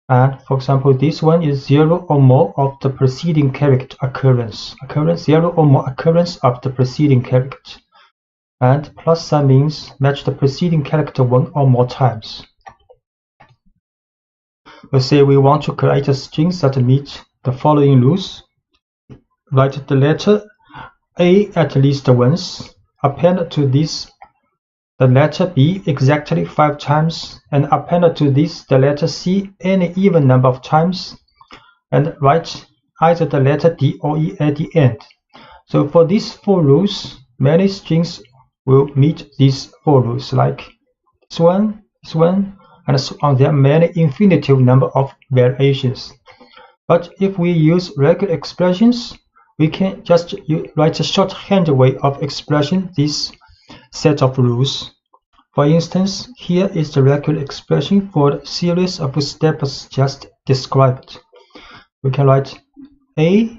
And for example, this one is 0 or more of the preceding character occurrence. 0 or more occurrence of the preceding character. And plus sign means match the preceding character one or more times. Let's say we want to create a string that meets the following rules. Write the letter A at least once, append to this the letter B exactly 5 times, and append to this the letter C any even number of times, and write either the letter D or E at the end. So for these 4 rules, many strings will meet these 4 rules, like this one, and so on. There are many infinitive number of variations. But if we use regular expressions, we can just write a shorthand way of expressing this set of rules. For instance, here is the regular expression for the series of steps just described. We can write A,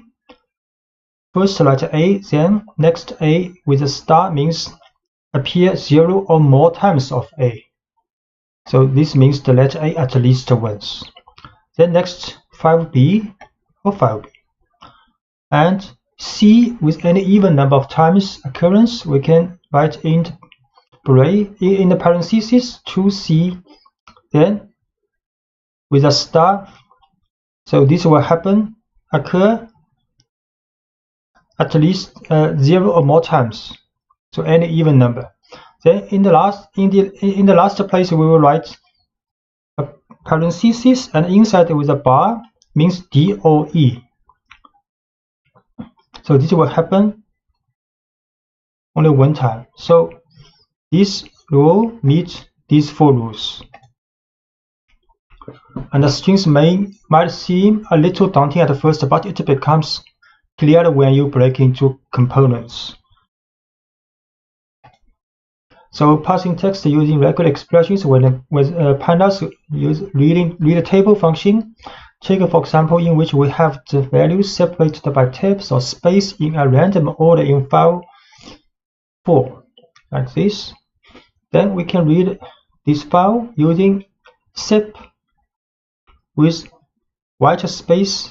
first write A, then next A with a star means appear 0 or more times of A. So this means the letter A at least once. Then next 5B or 5B. And C with any even number of times occurrence, we can write in the parentheses 2C, then with a star. So this will occur at least 0 or more times. So any even number. Then in the last place we will write a parenthesis, and inside with a bar means D or E. So this will happen only one time. So this rule meets these 4 rules. And the strings might seem a little daunting at first, but it becomes clear when you break into components. So passing text using regular expressions with Pandas use read table function. Take for example in which we have the values separated by tabs or space in a random order in file 4, like this. Then we can read this file using sep with white space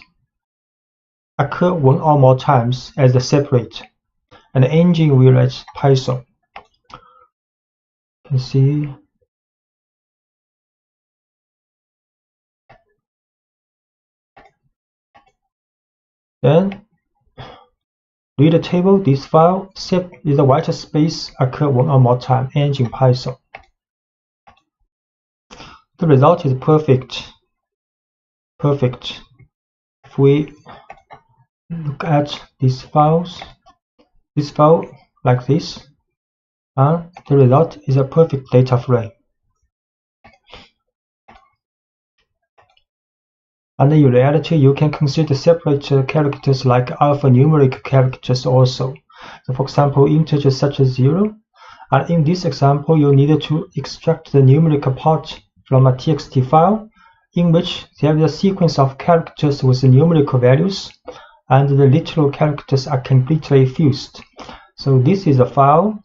occur 1 or more times as the separator, and the engine will write Python. You can see. Then read the table, this file, sep is the white space occur 1 or more time, engine Python. The result is perfect. If we look at these files, this file like this, the result is a perfect data frame. And in reality, you can consider separate characters like alphanumeric characters also. So for example, integers such as 0. And in this example, you need to extract the numerical part from a txt file in which there is a sequence of characters with numerical values, and the literal characters are completely fused. So this is a file,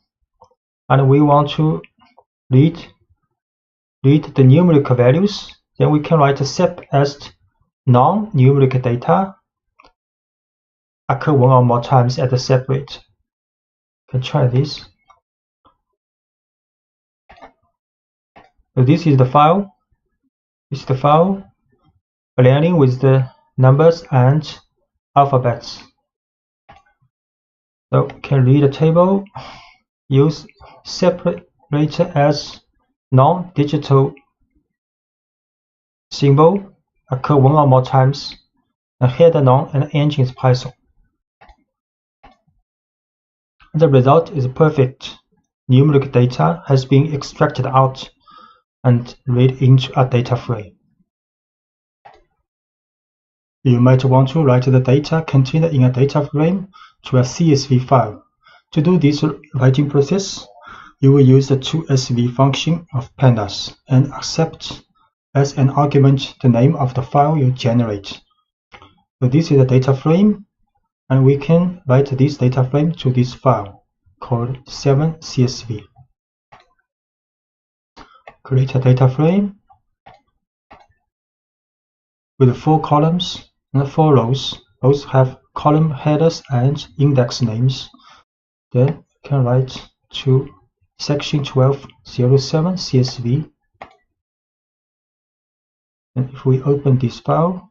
and we want to read the numerical values. Then we can write a sep as non-numeric data occur one or more times at a separate. You can try this. So this is the file. This is the file aligning with the numbers and alphabets. So can read the table, use separator as non-digital symbol, occur one or more times, and header none and engine is Python. The result is perfect. Numeric data has been extracted out and read into a data frame. You might want to write the data contained in a data frame to a CSV file. To do this writing process, you will use the toSV function of Pandas and accept as an argument the name of the file you generate. So this is a data frame, and we can write this data frame to this file called 7CSV. Create a data frame with 4 columns and 4 rows. Both have column headers and index names. Then you can write to section 1207 CSV. And if we open this file,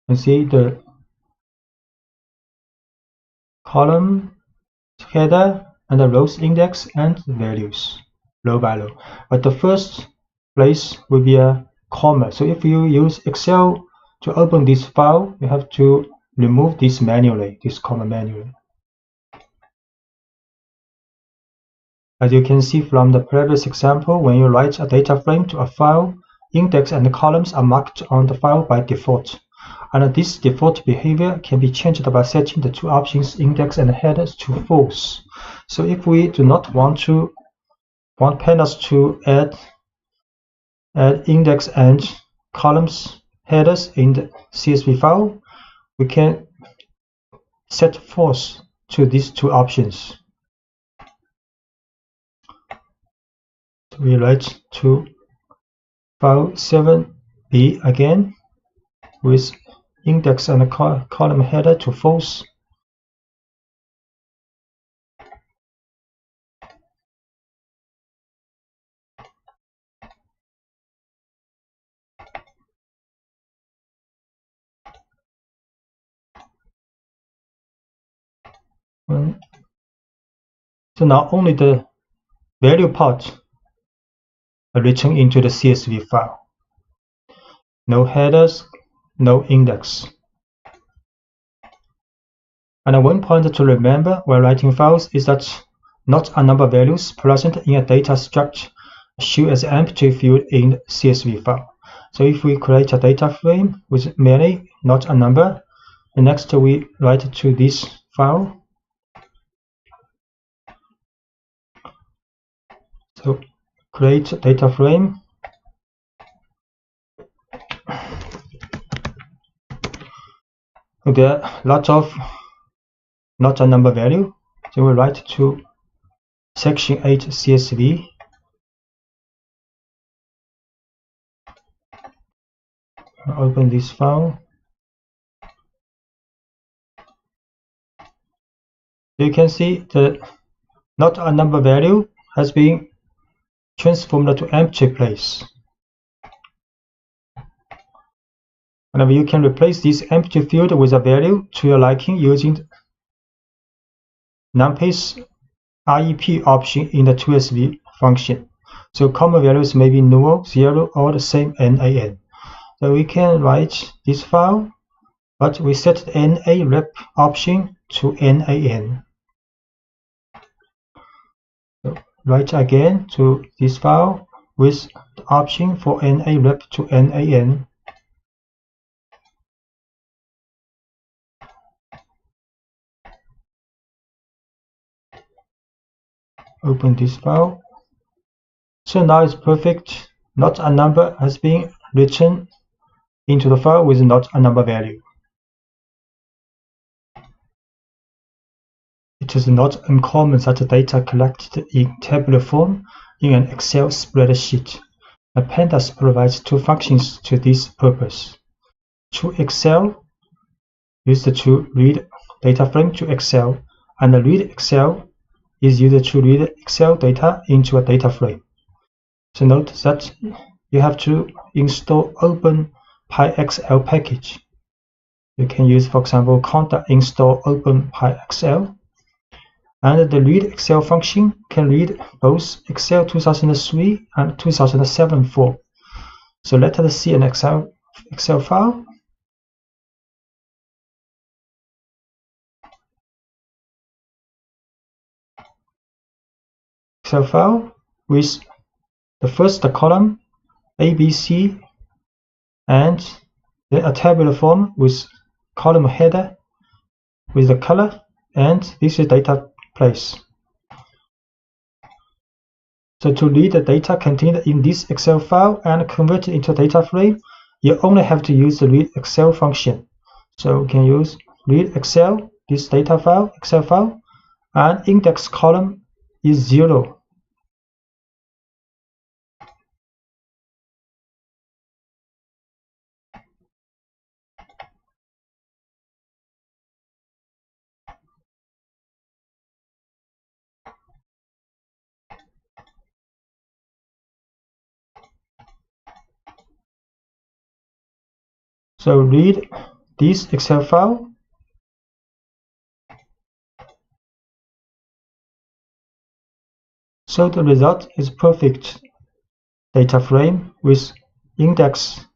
you see the column header and the rows index and values row by row. But the first place will be a comma. So if you use Excel to open this file, you have to remove this manually, this comma manually. As you can see from the previous example, when you write a data frame to a file, index and columns are marked on the file by default. And this default behavior can be changed by setting the 2 options index and headers to false. So if we do not want Pandas to add index and columns headers in the CSV file, we can set false to these 2 options. So we write to file 7b again with index and column header to false. So now only the value part are written into the CSV file. No headers, no index. And one point to remember while writing files is that not a number of values present in a data structure show as empty field in the CSV file. So if we create a data frame with many, not a number, and next we write to this file. So create data frame. There are lots of not a number value. So we write to section 8 CSV. Open this file. You can see the not a number value has been transformed to empty place. And you can replace this empty field with a value to your liking using NumPy's REP option in the toSV function. So common values may be null, 0, or the same NaN. So we can write this file, but we set the NA-rep option to NaN. So write again to this file with the option for NA-rep to NaN. Open this file. So now it's perfect. Not a number has been written into the file with not a number value. It it is not uncommon that the data collected in tabular form in an Excel spreadsheet. The Pandas provides two functions to this purpose. ToExcel used to read data frame to Excel, and the read Excel is used to read Excel data into a data frame. So note that you have to install OpenPyXL package. You can use, for example, conda install OpenPyXL. And the read Excel function can read both Excel 2003 and 2007 form. So let us see an Excel file. Excel file with the first column ABC and then a tabular form with column header with the color, and this is data place. So to read the data contained in this Excel file and convert it into a data frame, you only have to use the read Excel function. So we can use read Excel, this data file, Excel file, and index column is 0. So read this Excel file. So the result is perfect data frame with index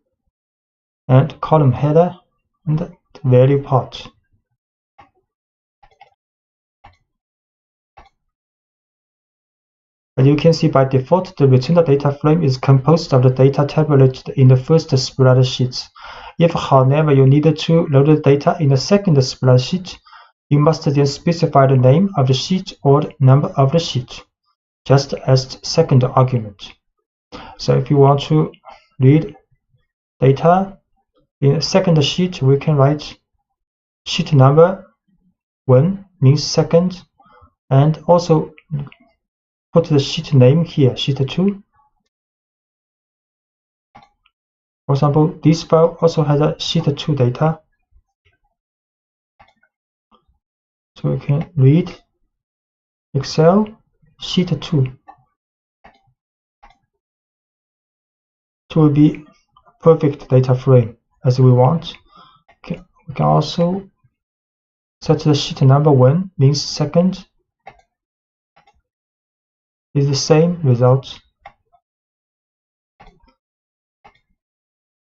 and column header and the value part. As you can see, by default, the returned data frame is composed of the data tabulated in the first spreadsheet. If, however, you need to load the data in the second spreadsheet, you must then specify the name of the sheet or the number of the sheet, just as the second argument. So if you want to read data in the second sheet, we can write sheet number 1 means second, and also put the sheet name here, sheet 2. For example, this file also has a sheet 2 data. So we can read Excel sheet 2. It will be a perfect data frame as we want. We can also set the sheet number 1 means second is the same result.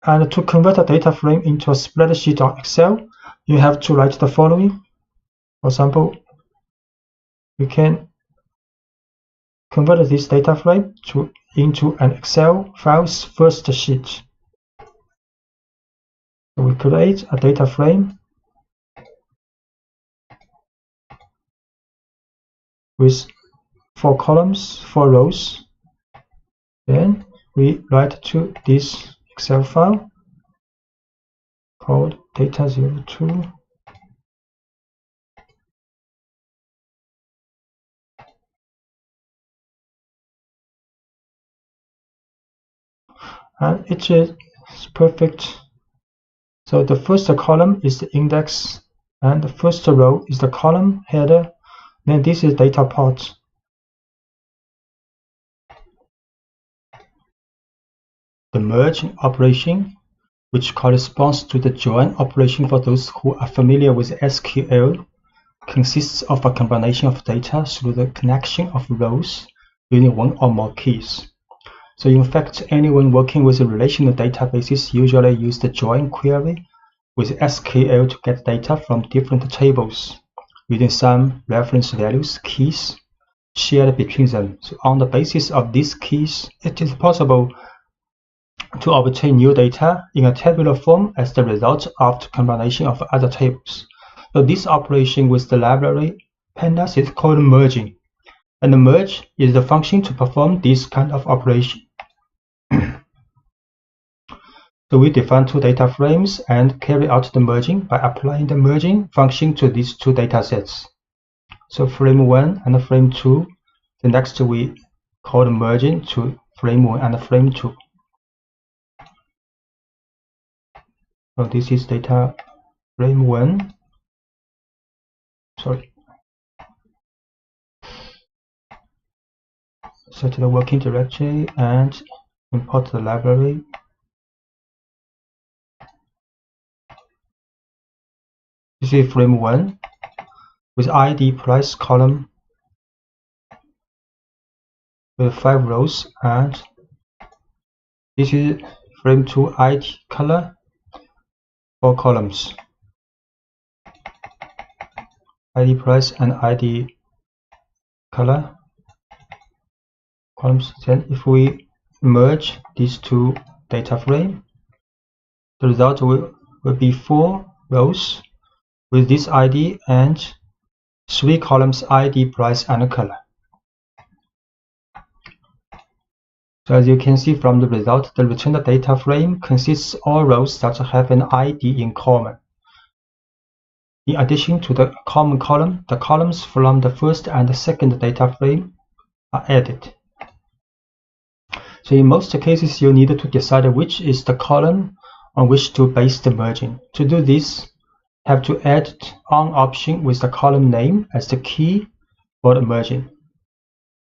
And to convert a data frame into a spreadsheet on Excel, you have to write the following. For example, we can convert this data frame into an Excel file's first sheet. So we create a data frame with 4 columns, 4 rows. Then we write to this Excel file called data02. And it is perfect. So the first column is the index, and the first row is the column header. Then this is data part. The merge operation, which corresponds to the join operation for those who are familiar with SQL, consists of a combination of data through the connection of rows using one or more keys. So in fact, anyone working with relational databases usually use the join query with SQL to get data from different tables using some reference values, keys, shared between them. So on the basis of these keys, it is possible to obtain new data in a tabular form as the result of the combination of other tables. So this operation with the library Pandas is called merging, and the merge is the function to perform this kind of operation. So we define 2 data frames and carry out the merging by applying the merging function to these 2 data sets. So frame 1 and frame 2. The next we call merging to frame 1 and frame 2. So this is data frame 1. Sorry. Set the working directory and import the library. This is frame 1 with ID price column with 5 rows, and this is frame 2 ID color, 4 columns. ID price and ID color columns. Then if we merge these two data frames, the result will be 4 rows with this ID and 3 columns ID, price, and color. So as you can see from the result, the returned data frame consists all rows that have an ID in common. In addition to the common column, the columns from the first and the second data frame are added. So in most cases, you need to decide which is the column on which to base the merging. To do this, have to add on option with the column name as the key for the merging.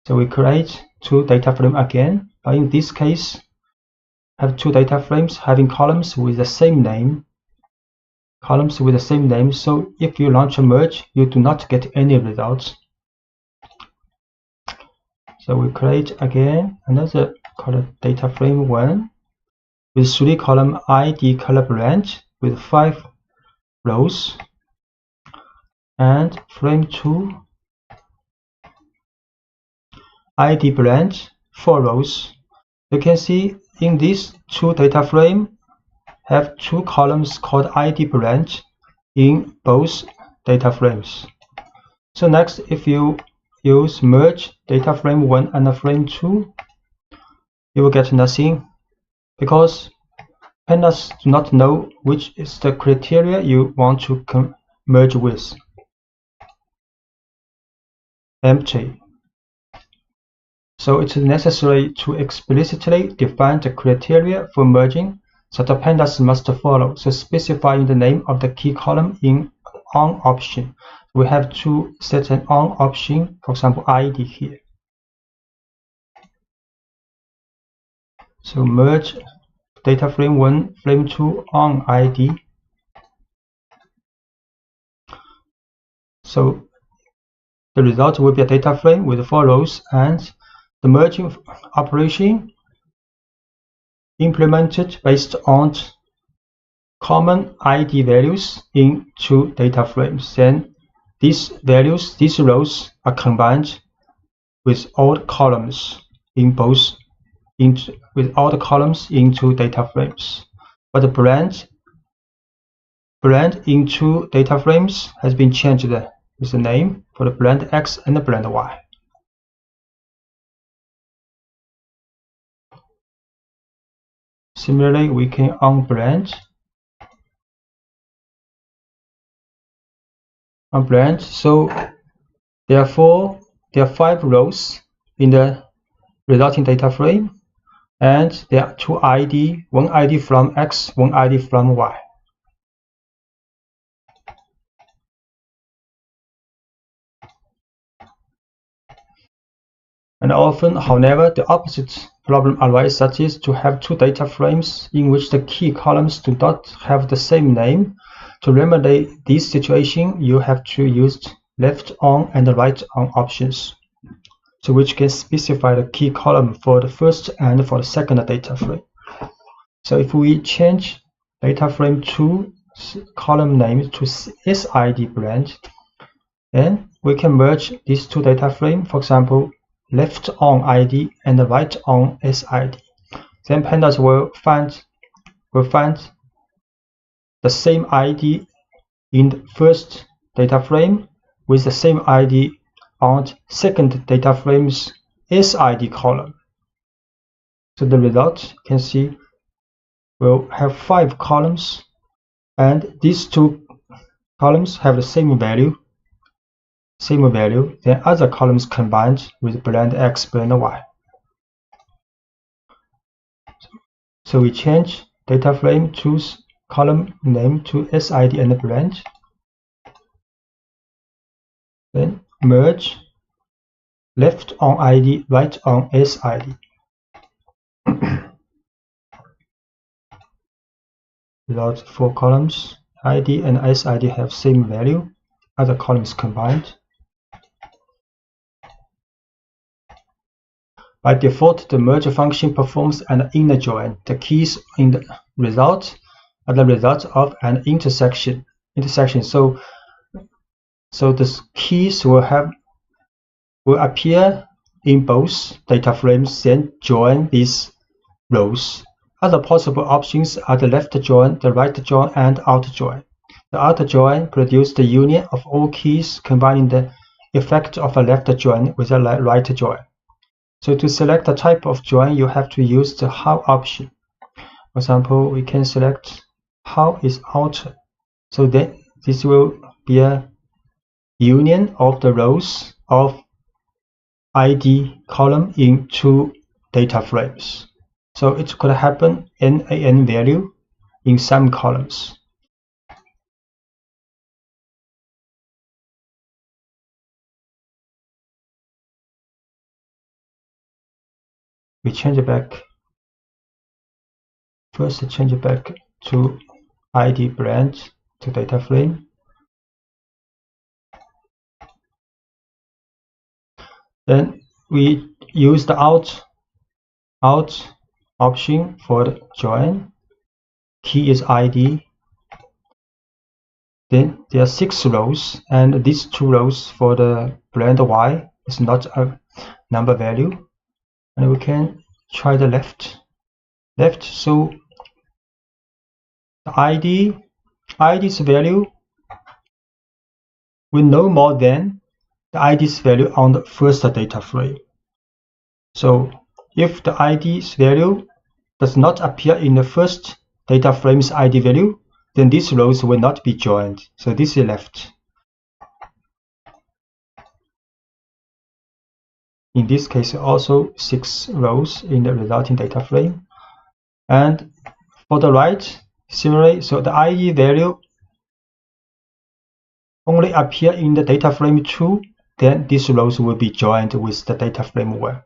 So we create 2 data frames again, but in this case, have 2 data frames having columns with the same name. So if you launch a merge, you do not get any results. So we create again another color data frame 1 with 3 column ID color branch with 5 rows, and frame 2 ID branch 4 rows. You can see in these 2 data frame have 2 columns called ID branch in both data frames. So next, if you use merge data frame 1 and frame 2, you will get nothing because Pandas do not know which is the criteria you want to merge with. Empty. So it's necessary to explicitly define the criteria for merging that the Pandas must follow. So specifying the name of the key column in on option. We have to set an on option, for example, ID here. So merge data frame 1, frame 2 on ID. So the result will be a data frame with 4 rows, and the merging operation implemented based on common ID values in 2 data frames. Then these rows are combined with all the columns into data frames. But the brand in 2 data frames has been changed with the name for the brand X and the brand Y. Similarly, we can unbrand. So there are 5 rows in the resulting data frame, and there are 2 ID, 1 ID from X, 1 ID from Y. And often, however, the opposite problem arises, that is to have 2 data frames in which the key columns do not have the same name. To remedy this situation, you have to use left on and right on options, so which can specify the key column for the first and for the second data frame. So if we change data frame 2 column name to SID branch, then we can merge these 2 data frames, for example, left on ID and right on SID. Then Pandas will find the same ID in the first data frame with the same ID on second data frame's SID column. So the result, you can see, will have 5 columns, and these 2 columns have the same value. same value, then other columns combined with blend X, blend Y. So we change data frame, choose column name to SID and blend. Then merge left on ID, right on SID. Without 4 columns, ID and SID have same value, other columns combined. By default, the merge function performs an inner join. The keys in the result are the result of an intersection. So the keys will appear in both data frames, then join these rows. Other possible options are the left join, the right join, and outer join. The outer join produces the union of all keys, combining the effect of a left join with a right join. So to select a type of join, you have to use the how option. For example, we can select how is outer. So then this will be a union of the rows of ID column in 2 data frames. So it could happen NaN value in some columns. We change it back. First, change it back to ID blend to data frame. Then we use the out option for the join. Key is ID. Then there are 6 rows, and these 2 rows for the blend Y is not a number value. And we can try the left. So the ID's value will no more than the ID's value on the first data frame. So if the ID's value does not appear in the first data frame's ID value, then these rows will not be joined. So this is left. In this case, also 6 rows in the resulting data frame. And for the right, similarly, so the ID value only appear in the data frame 2, then these rows will be joined with the data frame 1.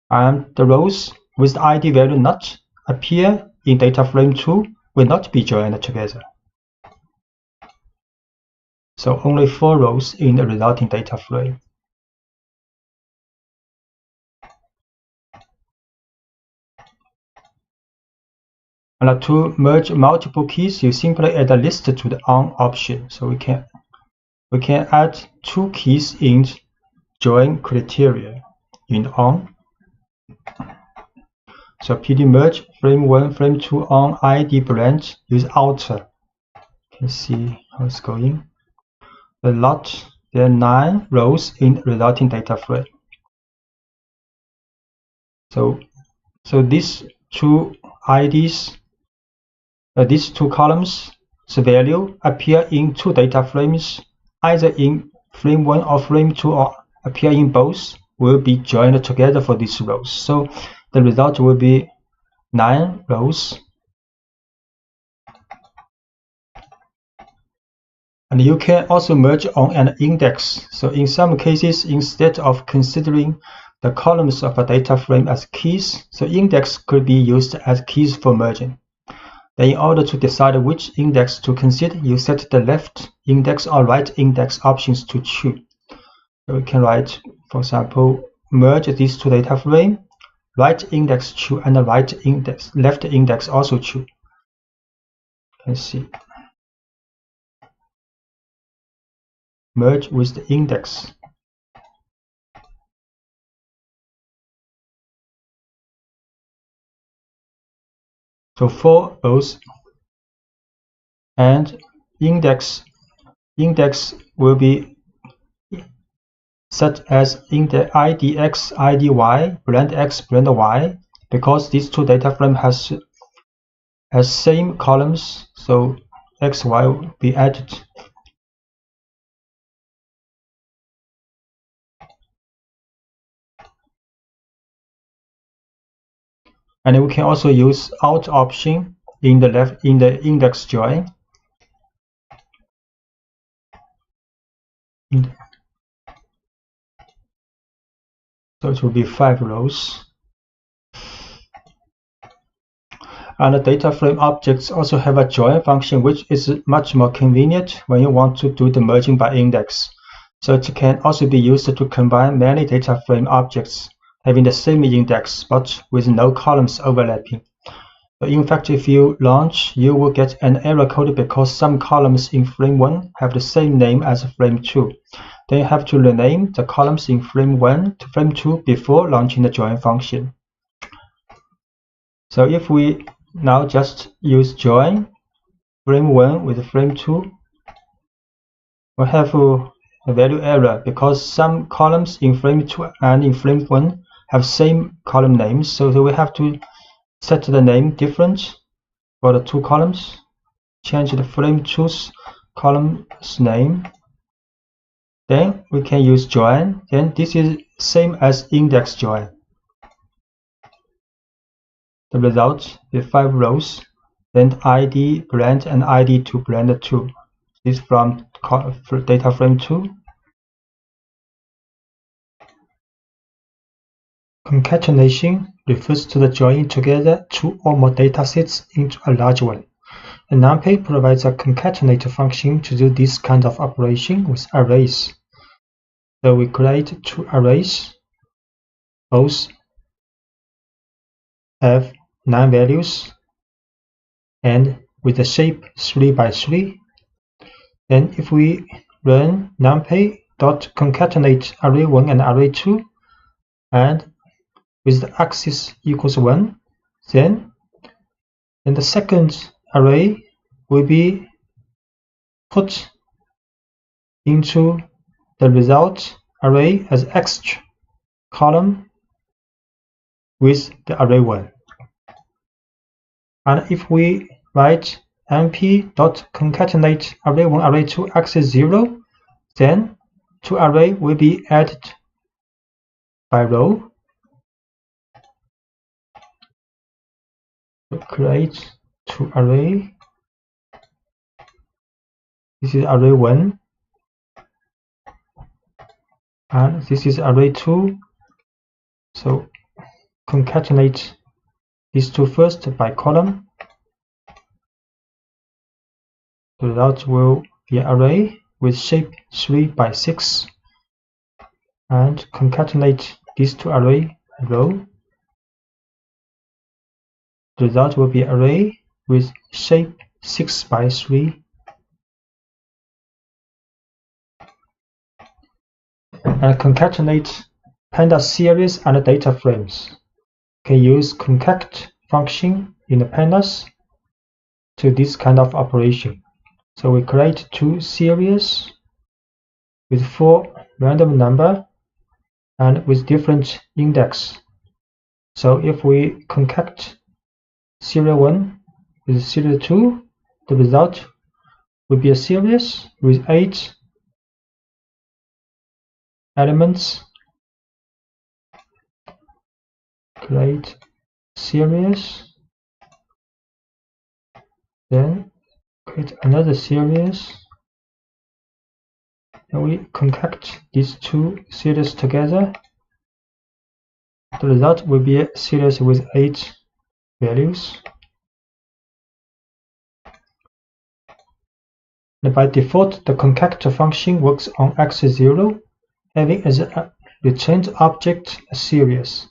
And the rows with the ID value not appear in data frame 2 will not be joined together. So only 4 rows in the resulting data frame. And to merge multiple keys, you simply add a list to the on option. So we can add 2 keys in join criteria in on. So PD merge frame 1, frame 2 on ID blend use outer. You can see how it's going. The lot, there are 9 rows in resulting data frame. So these 2 IDs, these 2 columns, the value appear in 2 data frames, either in frame 1 or frame 2, or appear in both, will be joined together for these rows. So the result will be 9 rows. And you can also merge on an index. So in some cases, instead of considering the columns of a data frame as keys, so index could be used as keys for merging. Then in order to decide which index to consider, you set the left index or right index options to choose. So we can write, for example, merge these 2 data frames, right index true and the left index also true. You can see. Merge with the index. So 4 rows, and index will be set as index IDX, IDY, blend X, blend Y, because these 2 data frame has same columns, so XY will be added. And we can also use Alt option in the index join. So it will be 5 rows. And the data frame objects also have a join function, which is much more convenient when you want to do the merging by index. So it can also be used to combine many data frame objects having the same index but with no columns overlapping. So in fact, if you launch, you will get an error code because some columns in frame 1 have the same name as frame 2. Then you have to rename the columns in frame 1 to frame 2 before launching the join function. So if we now just use join frame 1 with frame 2, we have a value error because some columns in frame 2 and in frame 1 have same column names. So we have to set the name different for the two columns, change the frame 2's column's name. Then we can use join. Then this is same as index join. The result is 5 rows, then ID blend and ID to blend 2. This from data frame 2. Concatenation refers to the joining together two or more datasets into a large one. And NumPy provides a concatenate function to do this kind of operation with arrays. So we create two arrays, both have 9 values and with the shape 3 by 3. Then if we run numpy.concatenate array1 and array2 and with the axis equals 1, then the second array will be put into the result array as extra column with the array1. And if we write np.concatenate array1 array2 axis 0, then two array will be added by row. So create two array. This is array 1 and this is array 2. So concatenate these two first by column. The result will be an array with shape 3 by 6 and concatenate these two array row. The result will be an array with shape 6 by 3. And concatenate Pandas series and data frames. Can use concat function in the Pandas to this kind of operation. So we create two series with 4 random number and with different index. So if we concat serial 1 with serial 2, the result will be a series with 8 elements. Create series, then create another series, and we concatenate these two series together. The result will be a series with 8 values. And by default, the concatenate function works on axis 0, having as a returned object a series.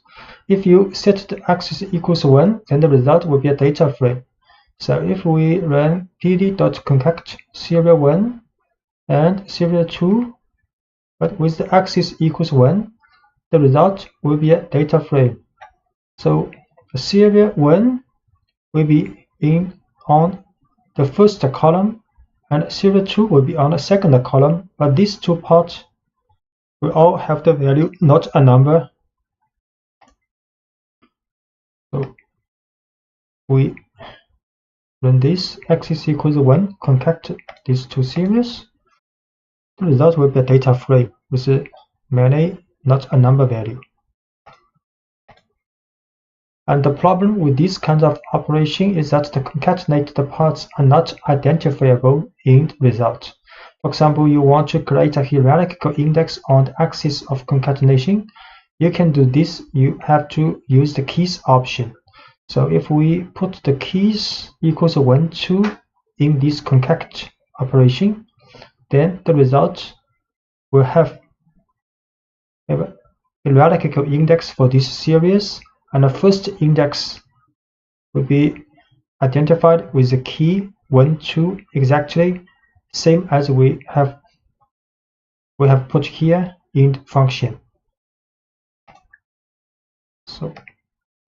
If you set the axis equals 1, then the result will be a data frame. So if we run pd.concat serial 1 and serial 2, but with the axis equals 1, the result will be a data frame. So the serial 1 will be on the first column and serial 2 will be on the second column, but these two parts will all have the value, not a number. So we run this axis equals 1, concatenate these two series. The result will be a data frame with many, not a number value. And the problem with this kind of operation is that the concatenated parts are not identifiable in the result. For example, you want to create a hierarchical index on the axis of concatenation. You can do this. You have to use the keys option. So if we put the keys equals 1, 2 in this concat operation, then the result will have a hierarchical index for this series, and the first index will be identified with the key 1, 2, exactly same as we have put here in the function. So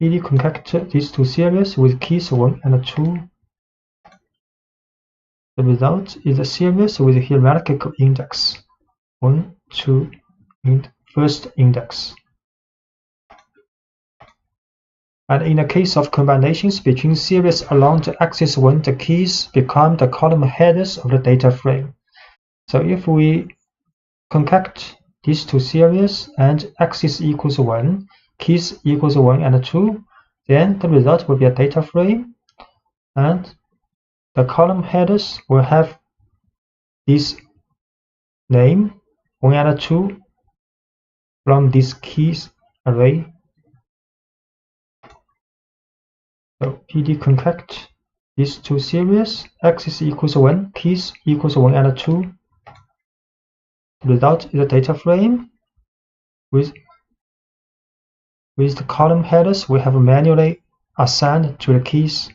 PD concatenate these two series with keys 1 and 2. The result is a series with a hierarchical index 1, 2 in the first index. And in the case of combinations between series along the axis 1, the keys become the column headers of the data frame. So if we concat these two series and axis equals 1, keys equals 1 and 2, then the result will be a data frame, and the column headers will have this name 1 and 2 from this keys array. So PD concat these two series, axis equals 1, keys equals 1 and 2. The result is a data frame with the column headers we have manually assigned to the keys.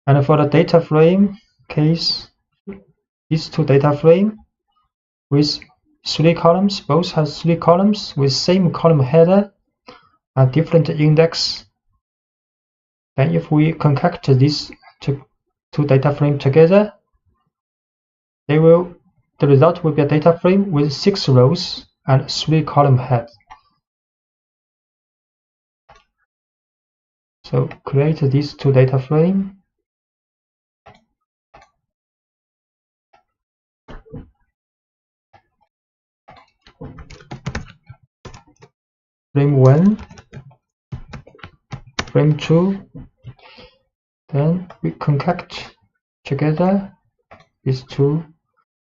And for the data frame case, these two data frame with 3 columns, both has 3 columns with same column header and different index. Then if we concat these two data frame together, the result will be a data frame with 6 rows and 3 column heads. So create these two data frame. Frame 1, frame 2, then we concat together these two.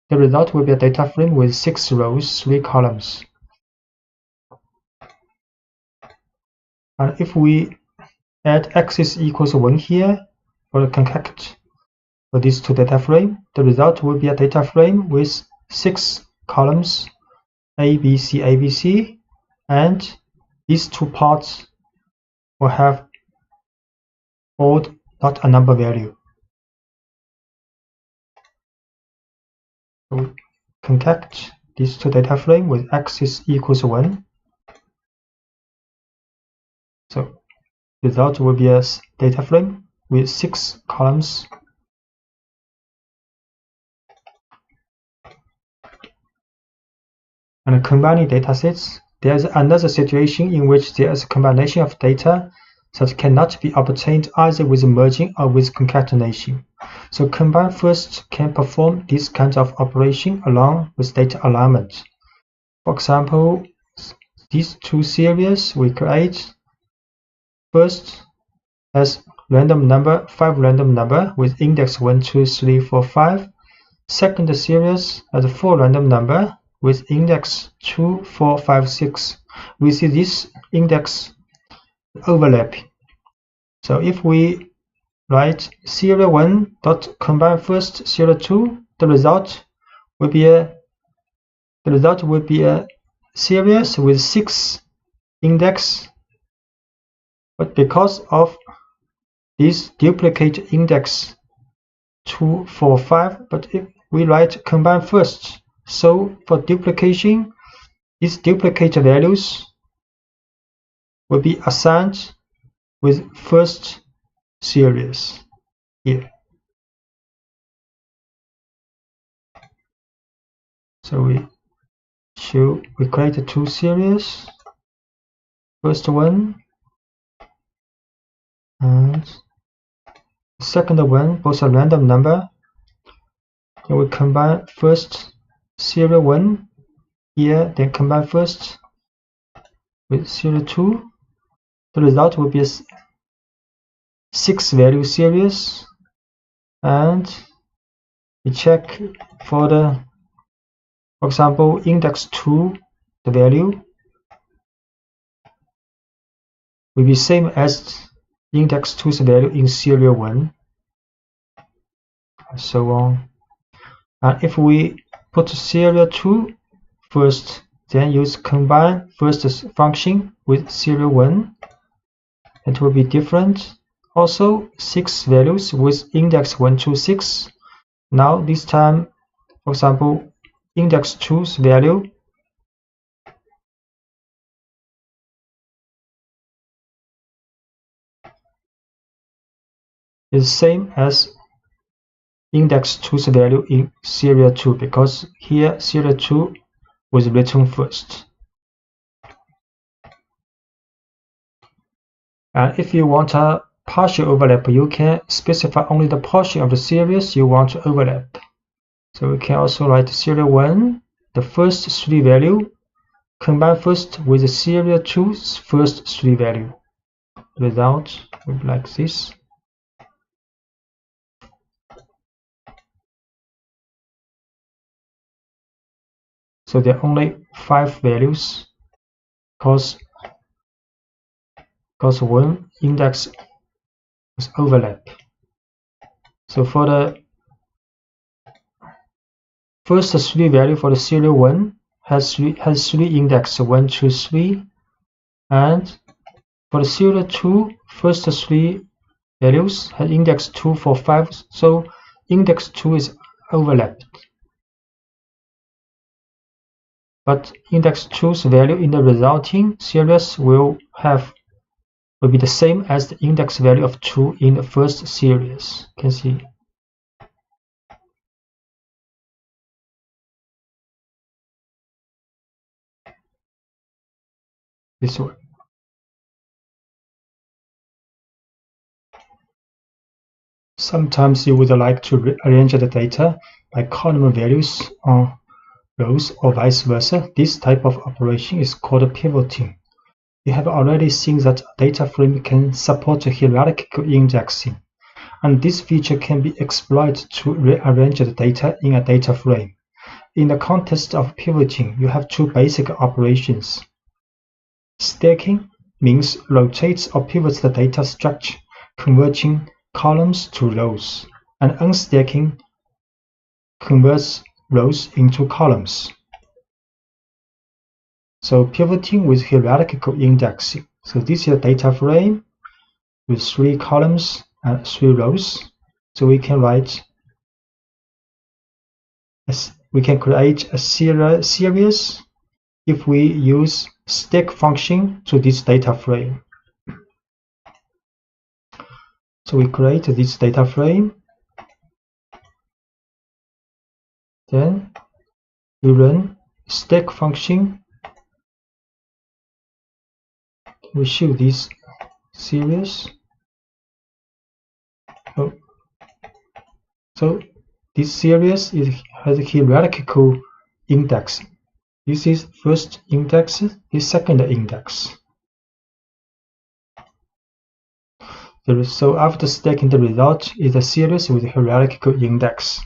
The result will be a data frame with 6 rows, 3 columns. And if we add axis equals 1 here for the concat for these two data frame, the result will be a data frame with 6 columns, A, B, C, A, B, C, and these two parts will have odd, not a number value. So concat these two data frame with axis equals 1. So result will be a data frame with 6 columns. And combining datasets, there is another situation in which there is a combination of data that cannot be obtained either with merging or with concatenation. So combine first can perform this kind of operation along with data alignment. For example, these two series we create first as random number, 5 random number with index 1, 2, 3, 4, 5. Second series as a 4 random number with index 2, 4, 5, 6. We see this index overlapping. So if we write serial 1 dot combine first serial 2, the result will be a series with 6 index. But because of this duplicate index 2, 4, 5, but if we write combine first, so for duplication, these duplicate values will be assigned with first series here. So we create 2 series. First one and second one, both are random number. Then we combine first serial 1 here, then combine first with serial 2. The result will be a 6 value series, and we check for the, for example, index 2, the value will be same as index 2's value in serial 1, and so on. And if we put serial 2 first, then use combine first function with serial 1, it will be different. Also 6 values with index 1 to 6. Now this time, for example, index 2's value is same as index 2's value in serial 2, because here serial 2 was written first. And if you want a partial overlap, you can specify only the portion of the series you want to overlap. So we can also write serial 1, the first 3 value, combine first with the serial 2's first 3 value. Result will be like this. So there are only 5 values because one index was overlap. So for the first 3 value for the serial 1 has 3 index 1 to 3, and for the serial 2 first 3 values has index 2 for 5, so index 2 is overlapped. But index 2's value in the resulting series will be the same as the index value of 2 in the first series. You can see. This one. Sometimes you would like to rearrange the data by column values on rows or vice versa. This type of operation is called pivoting. You have already seen that a data frame can support hierarchical indexing, and this feature can be exploited to rearrange the data in a data frame. In the context of pivoting, you have 2 basic operations. Stacking means rotates or pivots the data structure, converting columns to rows, and unstacking converts rows into columns. So pivoting with hierarchical indexing. So this is a data frame with 3 columns and 3 rows. So we can create a series if we use stack function to this data frame. So we create this data frame. Then we run stack function. We show this series. So this series has a hierarchical index. This is first index, this second index. So after stacking, the result is a series with a hierarchical index.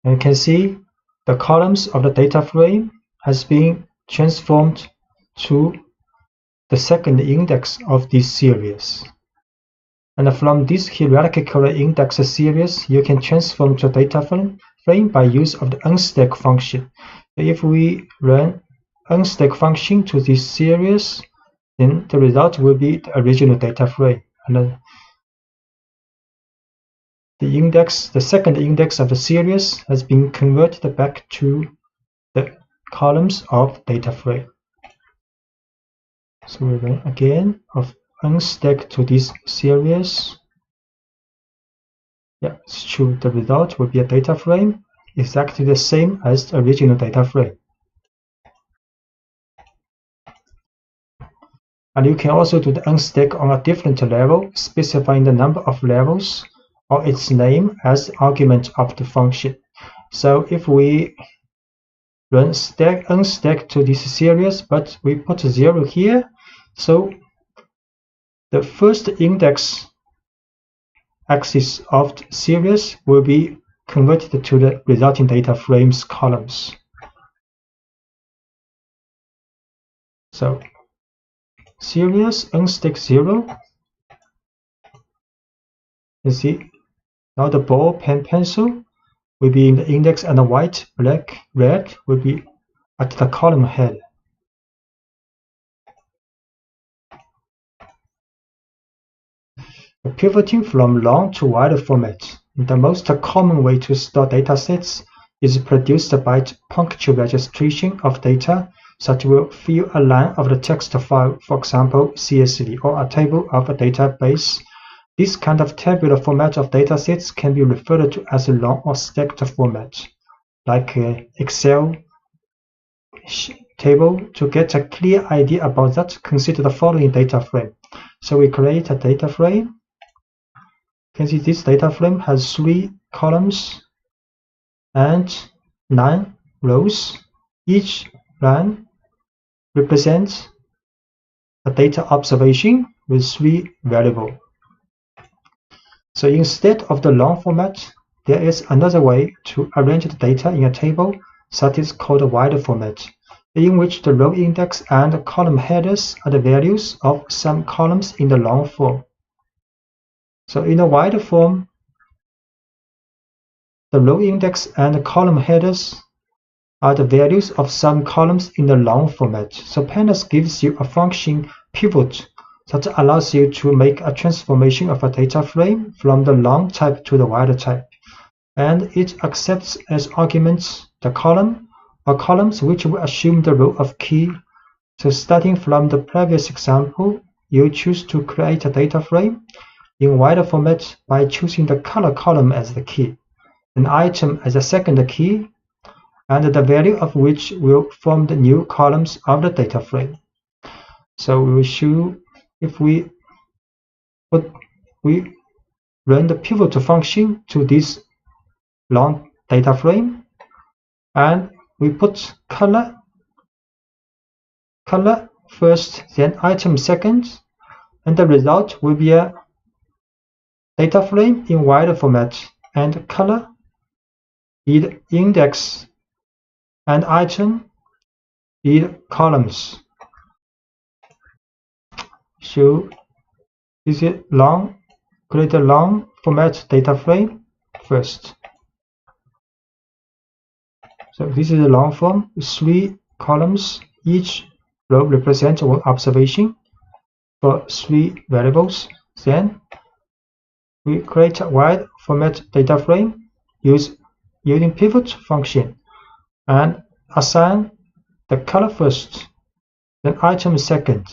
And you can see the columns of the data frame has been transformed to the second index of this series. And from this hierarchical index series, you can transform to a data frame by use of the unstack function. If we run unstack function to this series, then the result will be the original data frame. And the second index of the series has been converted back to the columns of data frame. So we run again of unstack to this series. Yeah, it's true. The result will be a data frame exactly the same as the original data frame. And you can also do the unstack on a different level, specifying the number of levels or its name as argument of the function. So if we run unstack to this series, but we put 0 here, so the first index axis of the series will be converted to the resulting data frames columns. So series unstack 0. You see now the ball, pen, pencil will be in the index, and the white, black, red will be at the column head. Pivoting from long to wide format. The most common way to store datasets is produced by punctual registration of data that will fill a line of the text file, for example, CSV, or a table of a database. This kind of tabular format of datasets can be referred to as a long or stacked format, like Excel table. To get a clear idea about that, consider the following data frame. So we create a data frame. You can see this data frame has 3 columns and 9 rows. Each line represents a data observation with 3 variables. So instead of the long format, there is another way to arrange the data in a table that is called a wide format, in which the row index and column headers are the values of some columns in the long form. So in the wide form, the row index and column headers are the values of some columns in the long format. So Pandas gives you a function pivot that allows you to make a transformation of a data frame from the long type to the wide type. And it accepts as arguments the column or columns which will assume the role of key. So starting from the previous example, you choose to create a data frame in wide format by choosing the color column as the key, an item as a second key, and the value of which will form the new columns of the data frame. So we will show if we run the pivot function to this long data frame, and we put color first, then item second, and the result will be a data frame in wide format, and color is index and item is columns. So this is create a long format data frame first. So this is a long form, 3 columns, each row represents one observation for 3 variables. Then we create a wide format data frame using pivot function and assign the color first, then item second.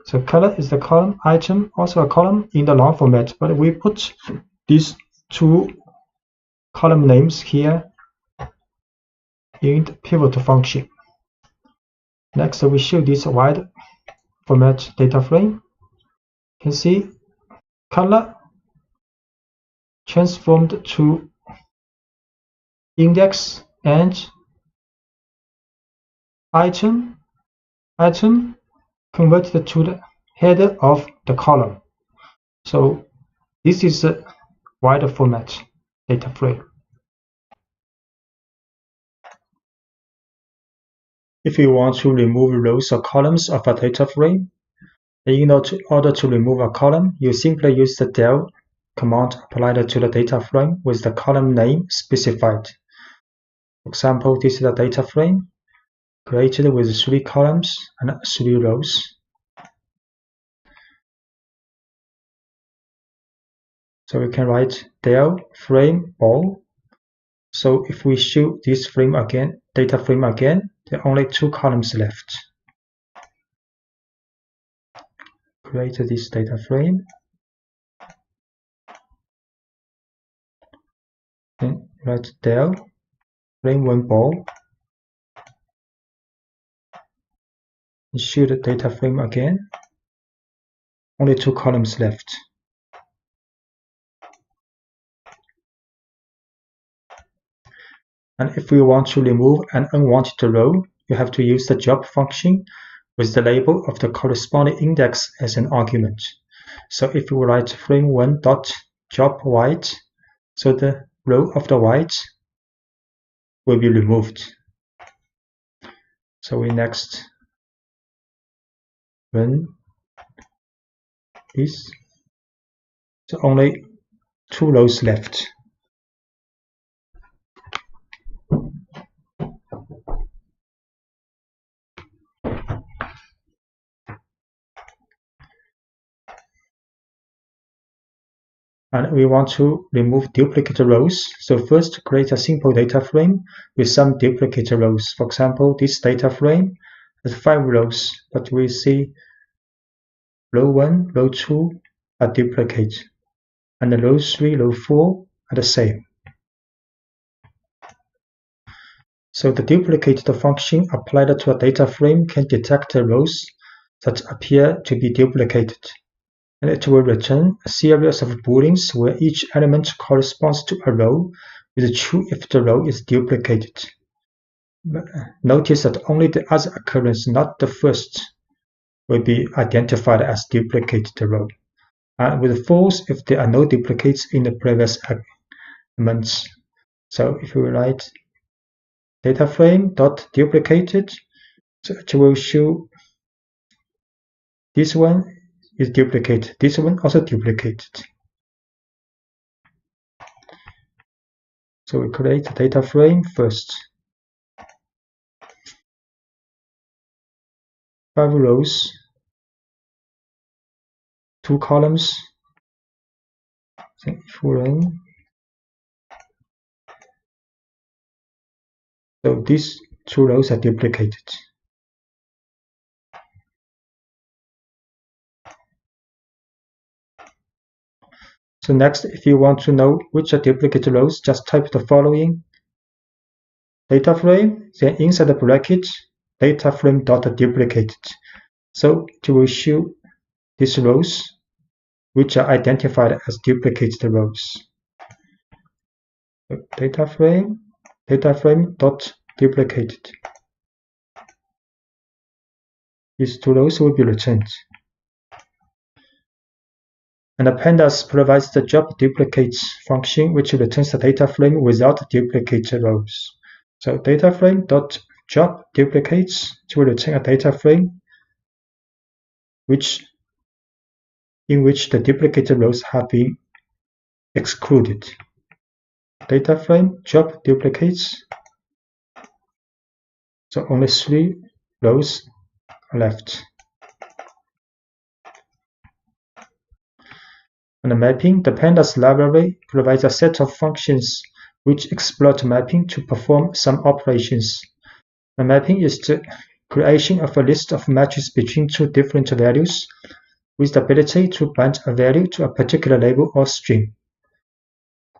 So color is the column, item also a column in the long format, but we put these 2 column names here in the pivot function. Next, we show this wide format data frame. You can see color transformed to index and item converted to the header of the column. So this is a wide format data frame. If you want to remove rows or columns of a data frame, in order to remove a column, you simply use the del command applied to the data frame with the column name specified. For example, this is a data frame created with 3 columns and 3 rows. So we can write del frame ball. So if we show this frame again, data frame again, there are only 2 columns left. Create this data frame. Then write del frame 1 ball. And show the data frame again. Only 2 columns left. And if we want to remove an unwanted row, you have to use the job function with the label of the corresponding index as an argument. So if we write frame1 dot job white, so the row of the white will be removed. So we next run this. So only 2 rows left. And we want to remove duplicate rows. So first, create a simple data frame with some duplicate rows. For example, this data frame has 5 rows, but we see row 1, row 2 are duplicate, and the row 3, row 4 are the same. So the duplicate function applied to a data frame can detect the rows that appear to be duplicated, and it will return a series of booleans where each element corresponds to a row with true if the row is duplicated. Notice that only the other occurrence, not the first, will be identified as duplicated row, and with false if there are no duplicates in the previous elements. So if we write data frame dot duplicated, so it will show this one is duplicated, this one also duplicated. So we create a data frame first. 5 rows, 2 columns. So if we run, so these 2 rows are duplicated. So next, if you want to know which are duplicate rows, just type the following data frame, then inside the bracket, data frame dot duplicated. So it will show these rows which are identified as duplicate rows. So data frame dot duplicated. These 2 rows will be returned. And the Pandas provides the job duplicates function, which returns the data frame without duplicate rows. So data frame dot job duplicates to return a data frame in which the duplicate rows have been excluded. Data frame job duplicates, so only 3 rows are left. And the mapping, the Pandas library provides a set of functions which exploit mapping to perform some operations. The mapping is the creation of a list of matches between 2 different values with the ability to bind a value to a particular label or string.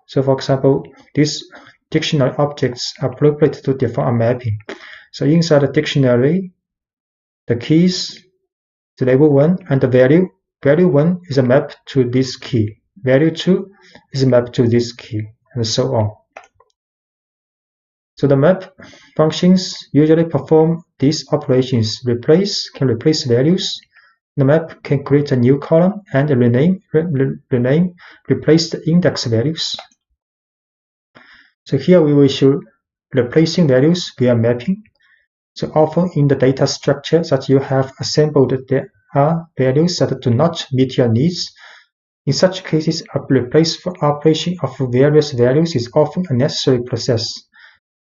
So for example, these dictionary objects are appropriate to define a mapping. So inside the dictionary, the keys, the label 1 and the value 1 is a map to this key, value 2 is a map to this key, and so on. So the map functions usually perform these operations. Replace can replace values. The map can create a new column and replace the index values. So here we will show replacing values via mapping. So often in the data structure that you have assembled, there are values that do not meet your needs. In such cases, a replacement operation of various values is often a necessary process.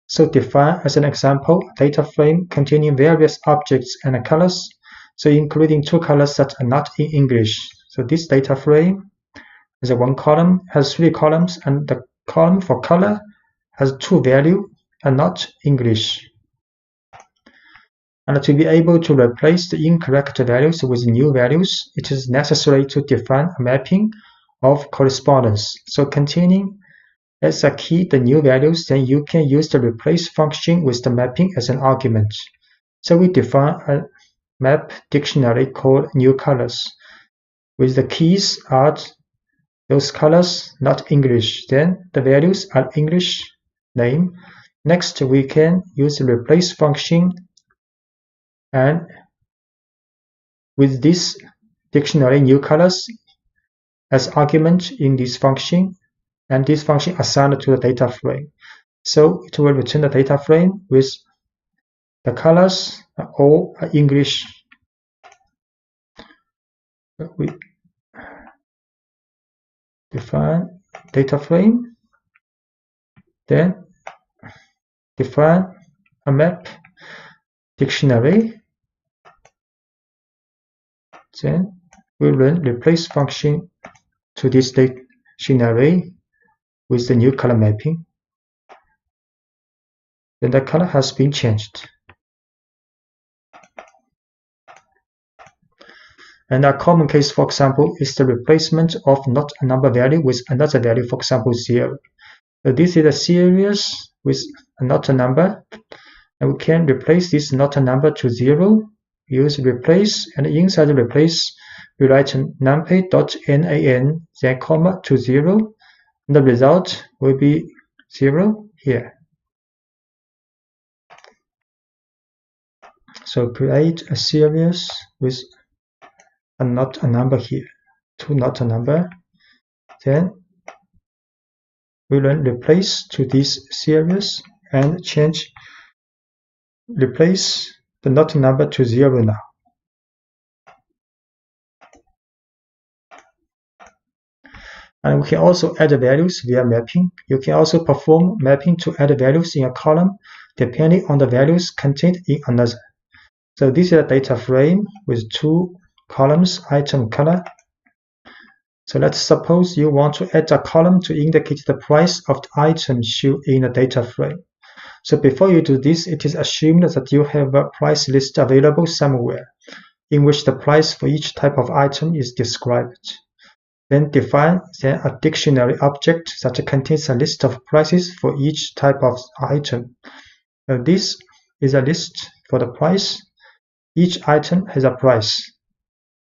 So define, as an example, a data frame containing various objects and colors, so including 2 colors that are not in English. So this data frame has 1 column, has 3 columns, and the column for color has 2 values and not English. And to be able to replace the incorrect values with new values, it is necessary to define a mapping of correspondence. So containing as a key the new values, then you can use the replace function with the mapping as an argument. So we define a map dictionary called new colors, with the keys are those colors not English. Then the values are English name, Next, we can use the replace function, and with this dictionary new colors as argument in this function, and this function assigned to the data frame. So it will return the data frame with the colors all English. We define data frame, then define a map dictionary, then we run replace function to this dictionary with the new color mapping. Then the color has been changed. And a common case, for example, is the replacement of not a number value with another value, for example, 0. So this is a series with not a number, and we can replace this not a number to 0, use replace, and inside the replace, we write numpy.nan, then comma to 0, and the result will be 0 here. So create a series with not a number here, to not a number, then we run replace to this series and change replace the not a number to 0 now. And we can also add values via mapping. You can also perform mapping to add values in a column depending on the values contained in another. So this is a data frame with 2 columns, item, color. So let's suppose you want to add a column to indicate the price of the item shown in the data frame. So before you do this, it is assumed that you have a price list available somewhere in which the price for each type of item is described. Then define a dictionary object that contains a list of prices for each type of item. Now this is a list for the price. Each item has a price.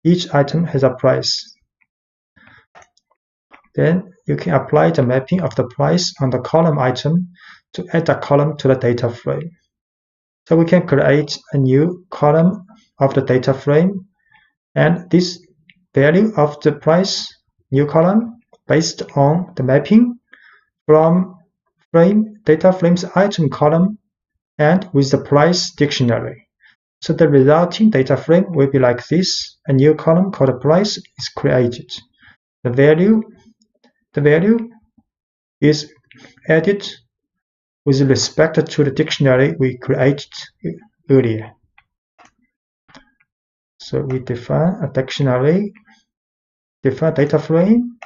Each item has a price. Then you can apply the mapping of the price on the column item to add a column to the data frame. So we can create a new column of the data frame, and this value of the price new column based on the mapping from data frame's item column and with the price dictionary. So the resulting data frame will be like this. A new column called price is created. The value is added with respect to the dictionary we created earlier. So we define a dictionary, define data frame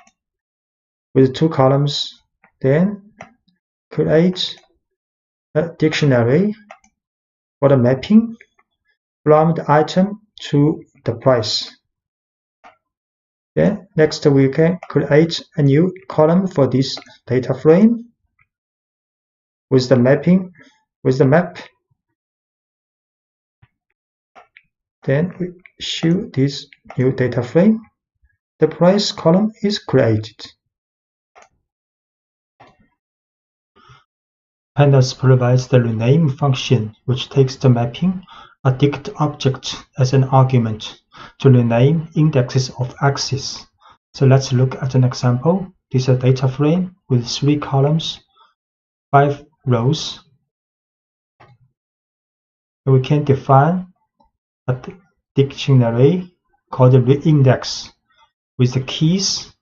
with 2 columns, then create a dictionary for the mapping from the item to the price. Then next we can create a new column for this data frame with the mapping, with the map. Then we show this new data frame. The price column is created. Pandas provides the rename function, which takes the mapping, a dict object, as an argument to rename indexes of axes. So let's look at an example. This is a data frame with 3 columns, 5 rows. And we can define a dictionary called the reindex with the keys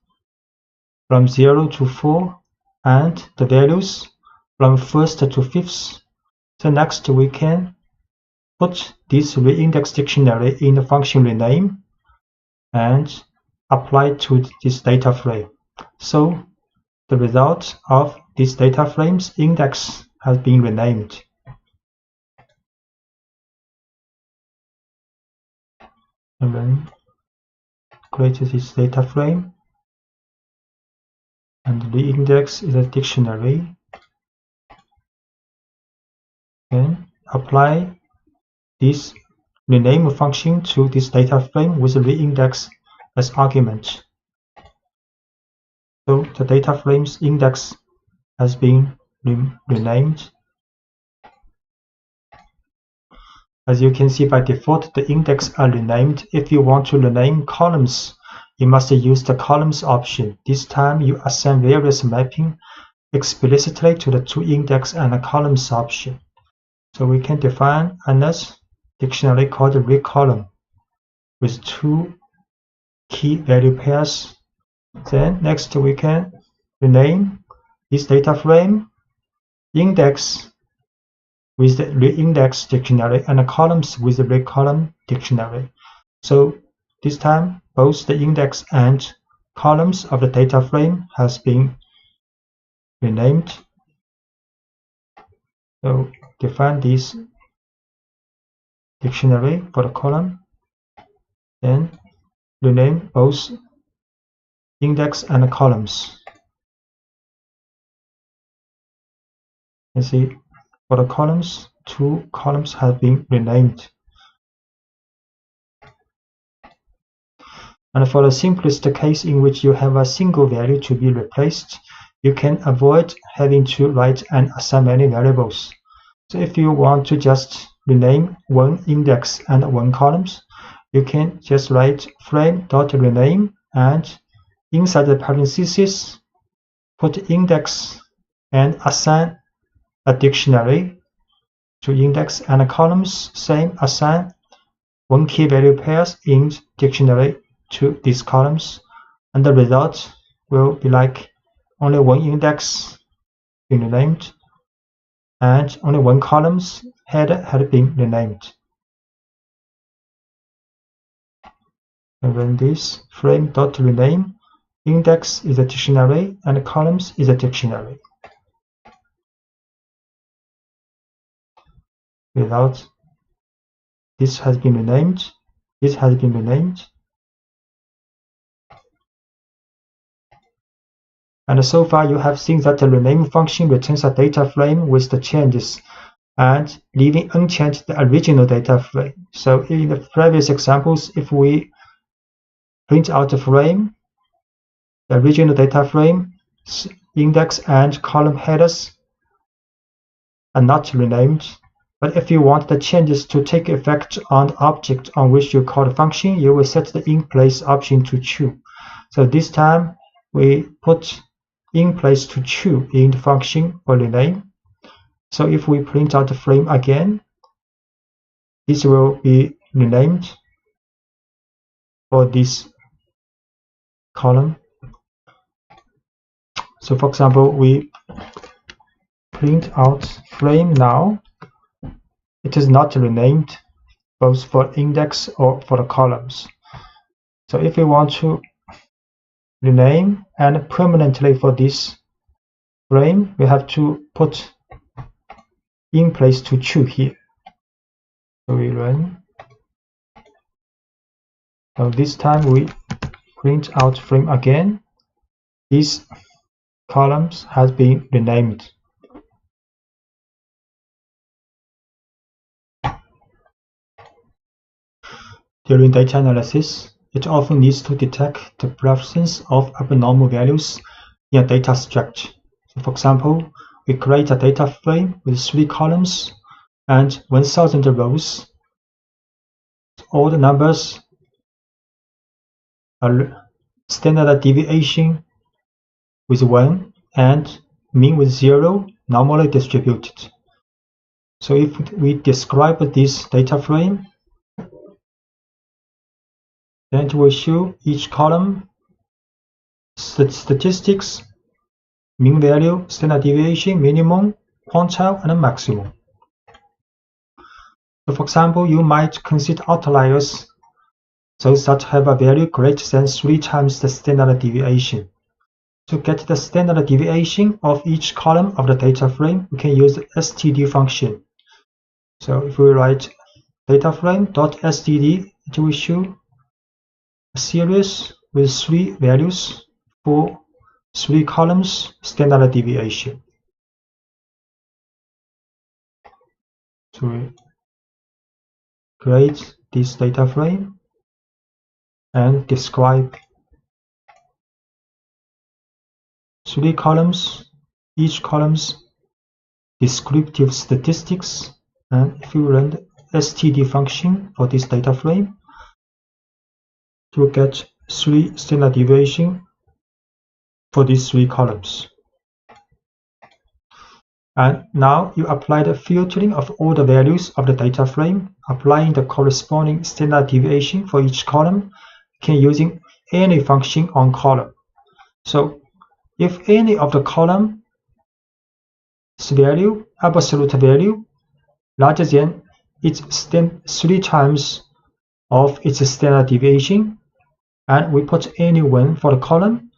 from 0 to 4 and the values from 1st to 5th. So next we can put this reindex dictionary in the function rename and apply to this data frame. So the result of this data frame's index has been renamed. And then create this data frame, and the index is a dictionary. Then apply this rename function to this data frame with the reindex as argument. So the data frame's index has been renamed As you can see, by default, the index are renamed. If you want to rename columns, you must use the columns option. This time, you assign various mapping explicitly to the toIndex and columns option. So we can define another dictionary called recolumn with 2 key value pairs. Then next we can rename this data frame index with the reindex dictionary and columns with the recolumn dictionary. So this time both the index and columns of the data frame has been renamed. So define this dictionary for the column, then rename both index and columns. You see, for the columns, 2 columns have been renamed. And for the simplest case in which you have a single value to be replaced, you can avoid having to write and assign many variables. So if you want to just rename 1 index and 1 columns, you can just write frame.rename and inside the parentheses put index and assign a dictionary to index and columns. Same, assign 1 key value pairs in dictionary to these columns, and the result will be like only 1 index been renamed and only 1 columns had been renamed. And when this frame.rename, index is a dictionary and columns is a dictionary. Without this has been renamed, this has been renamed. And so far you have seen that the rename function returns a data frame with the changes and leaving unchanged the original data frame. So in the previous examples, if we print out the frame, the original data frame, index and column headers are not renamed. But if you want the changes to take effect on the object on which you call the function, you will set the in-place option to true. So this time we put in-place to true in the function for rename. So if we print out the frame again, this will be renamed for this column. So for example, we print out frame now. It is not renamed both for index or for the columns. So if we want to rename and permanently for this frame, we have to put in place to true here. So we run. So this time we print out frame again. These columns has been renamed. During data analysis, it often needs to detect the presence of abnormal values in a data structure. So for example, we create a data frame with 3 columns and 1000 rows. All the numbers are standard deviation with 1 and mean with 0, normally distributed. So if we describe this data frame, then it will show each column statistics, mean value, standard deviation, minimum, quantile, and maximum. So for example, you might consider outliers, those that have a value greater than 3 times the standard deviation. To get the standard deviation of each column of the data frame, we can use the std function. So if we write data frame.std, it will show a series with 3 values for 3 columns standard deviation. So we create this data frame and describe 3 columns, each column's descriptive statistics, and if you run std function for this data frame to get 3 standard deviation for these 3 columns. And now you apply the filtering of all the values of the data frame, applying the corresponding standard deviation for each column, can using any function on column. So if any of the column's value, absolute value, larger than its 3 times of its standard deviation, and we put any one for the column,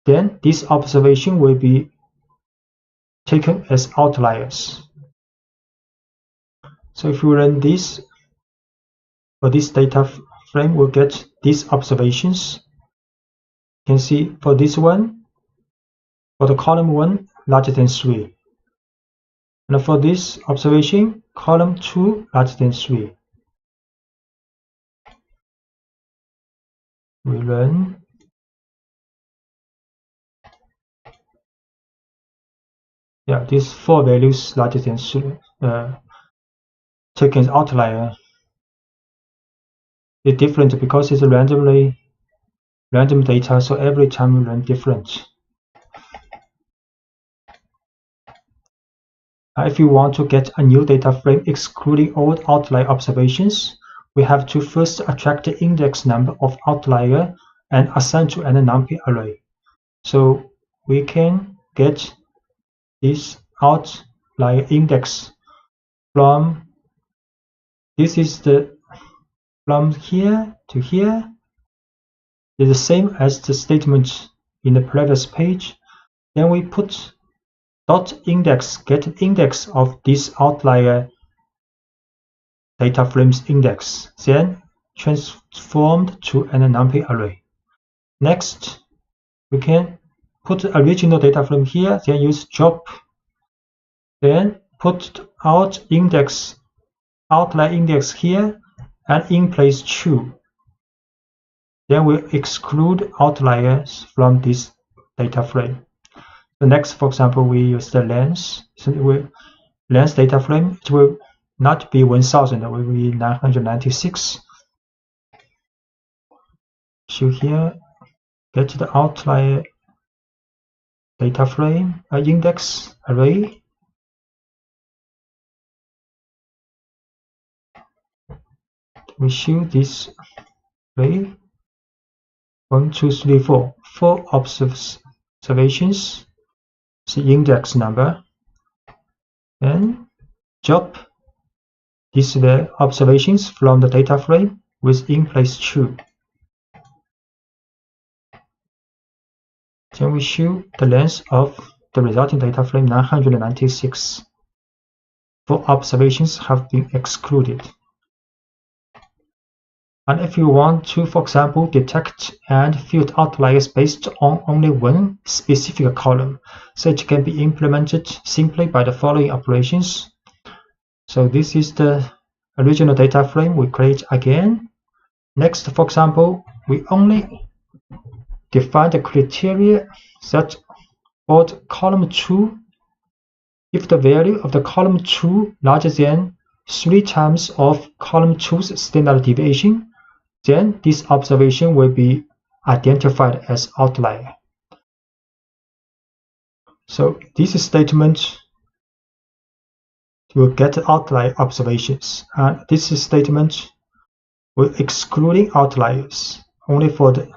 then this observation will be taken as outliers. So if we run this, for this data frame, we'll get these observations. You can see for this one, for the column 1, larger than 3. And for this observation, column 2, larger than 3. We run. Yeah, these 4 values larger than 3, taken as outlier. It's different because it's random data, so every time we run different. If you want to get a new data frame excluding all outlier observations, we have to first attract the index number of outlier and assign to an NumPy array. So we can get this outlier index from, this is the from here to here. It's the same as the statement in the previous page. Then we put dot index, get index of this outlier data frame's index, then transformed to an NumPy array. Next, we can put the original data frame here, then use drop, then put outlier index here, and in place true. Then we exclude outliers from this data frame. The next, for example, we use the length. So length data frame, it will not be 1000, it will be 996. So here, get the outlier data frame, index array. We show this array 1, 2, 3, 4. 4 observations. The index number, and drop these observations from the data frame with in place true. Then we show the length of the resulting data frame 996. 4 observations have been excluded. And if you want to, for example, detect and filter outliers based on only one specific column, so it can be implemented simply by the following operations. So this is the original data frame we create again. Next, for example, we only define the criteria that for the column 2, if the value of the column 2 larger than 3 times of column 2's standard deviation, then this observation will be identified as outlier. So this statement will get outlier observations, and this statement will excluding outliers only for the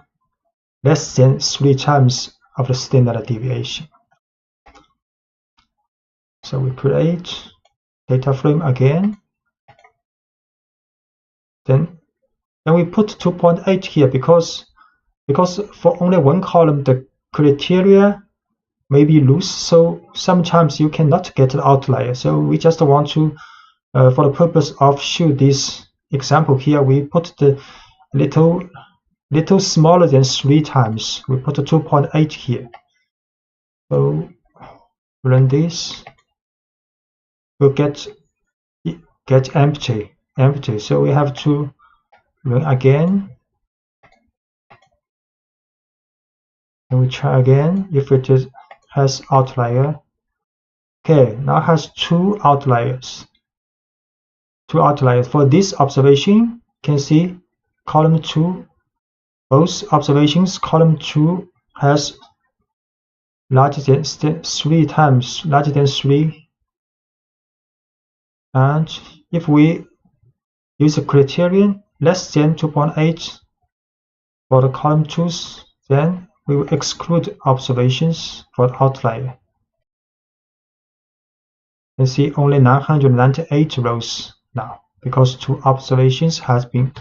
less than 3 times of the standard deviation. So we create data frame again. Then we put 2.8 here because for only one column the criteria may be loose, so sometimes you cannot get the outlier. So we just want to, for the purpose of show this example here, we put the little smaller than 3 times. We put the 2.8 here. So run this. We'll get empty. So we have to run again, and we try again if it has outlier. Okay, now has 2 outliers. two outliers. For this observation, you can see column 2, both observations, column 2 has larger than 3 times larger than 3. And if we use a criterion less than 2.8 for the column 2s, then we will exclude observations for the outlier. You can see only 998 rows now, because 2 observations has been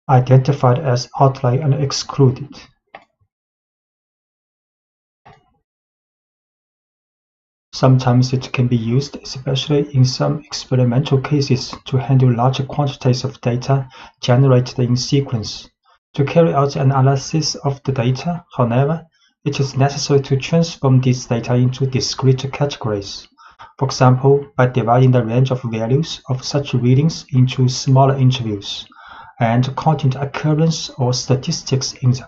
identified as outlier and excluded. Sometimes it can be used, especially in some experimental cases, to handle large quantities of data generated in sequence. To carry out the analysis of the data, however, it is necessary to transform this data into discrete categories. For example, by dividing the range of values of such readings into smaller intervals and counting the occurrence or statistics in them.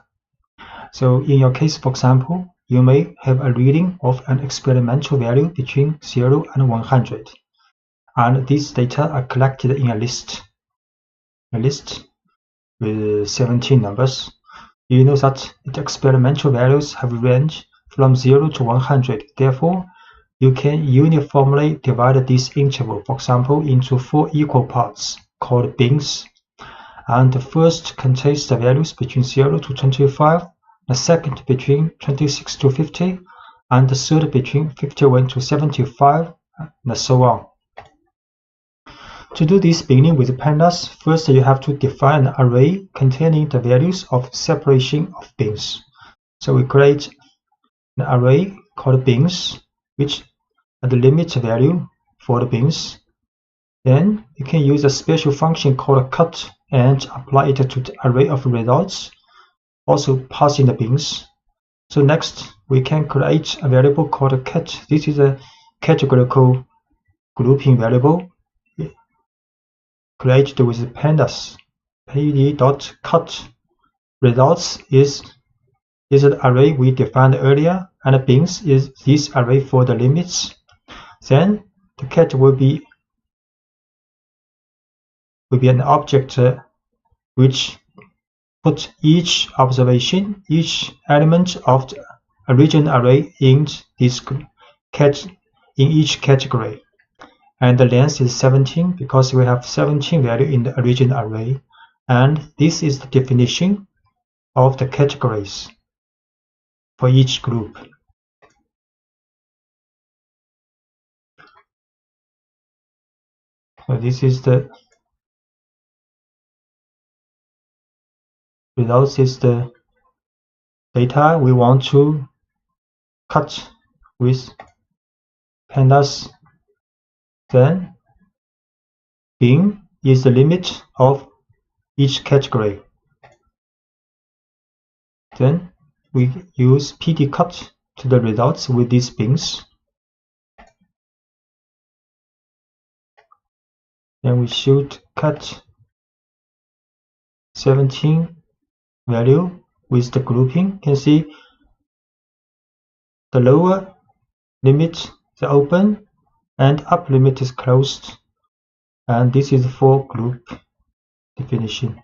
So in your case, for example, you may have a reading of an experimental value between 0 and 100, and these data are collected in a list with 17 numbers. You know that the experimental values have a range from 0 to 100. Therefore, you can uniformly divide this interval, for example, into 4 equal parts called bins. And the first contains the values between 0 to 25, the second between 26 to 50, and the third between 51 to 75, and so on. To do this beginning with pandas, first you have to define an array containing the values of separation of bins. So we create an array called bins, which are the limit value for the bins. Then you can use a special function called cut and apply it to the array of results, also passing the bins. So next, we can create a variable called cat. This is a categorical grouping variable created with pandas. pd.cut results is an array we defined earlier, and bins is this array for the limits. Then the cat will be an object which put each observation, each element of the original array in this in each category. And the length is 17 because we have 17 value in the original array. And this is the definition of the categories for each group. So this is the results is the data we want to cut with pandas. Then bin is the limit of each category. Then we use pd_cut to the results with these bins. Then we should cut 17 value with the grouping. You can see the lower limit is open and up limit is closed, and this is for group definition.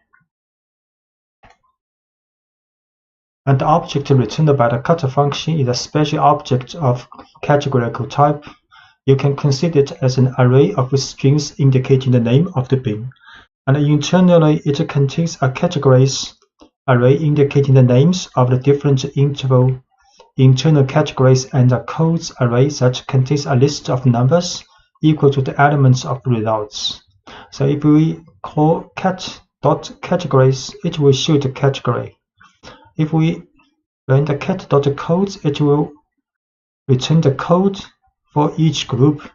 And the object returned by the cut function is a special object of categorical type. You can consider it as an array of strings indicating the name of the bin, and internally it contains a categories array indicating the names of the different internal categories, and a codes array that contains a list of numbers equal to the elements of results. So if we call cat.categories, it will show the category. If we run the cat.codes, it will return the code for each group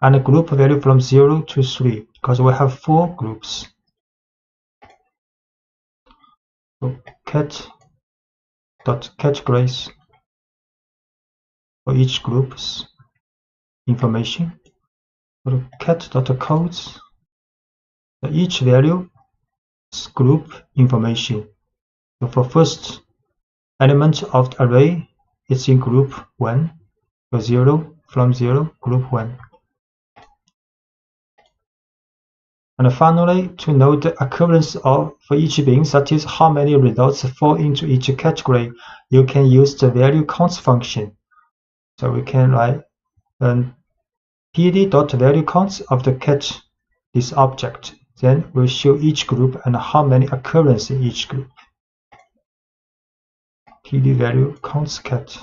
and a group value from 0 to 3, because we have 4 groups. So cat.categories for each group's information. For cat.codes, each value is group information. So for first element of the array, it's in group 1. For 0, from 0, group 1. And finally, to know the occurrence for each bin, that is how many results fall into each category, you can use the value counts function. So we can write pd.valueCounts of the cat, this object. Then we'll show each group and how many occurrences in each group. pd value counts cat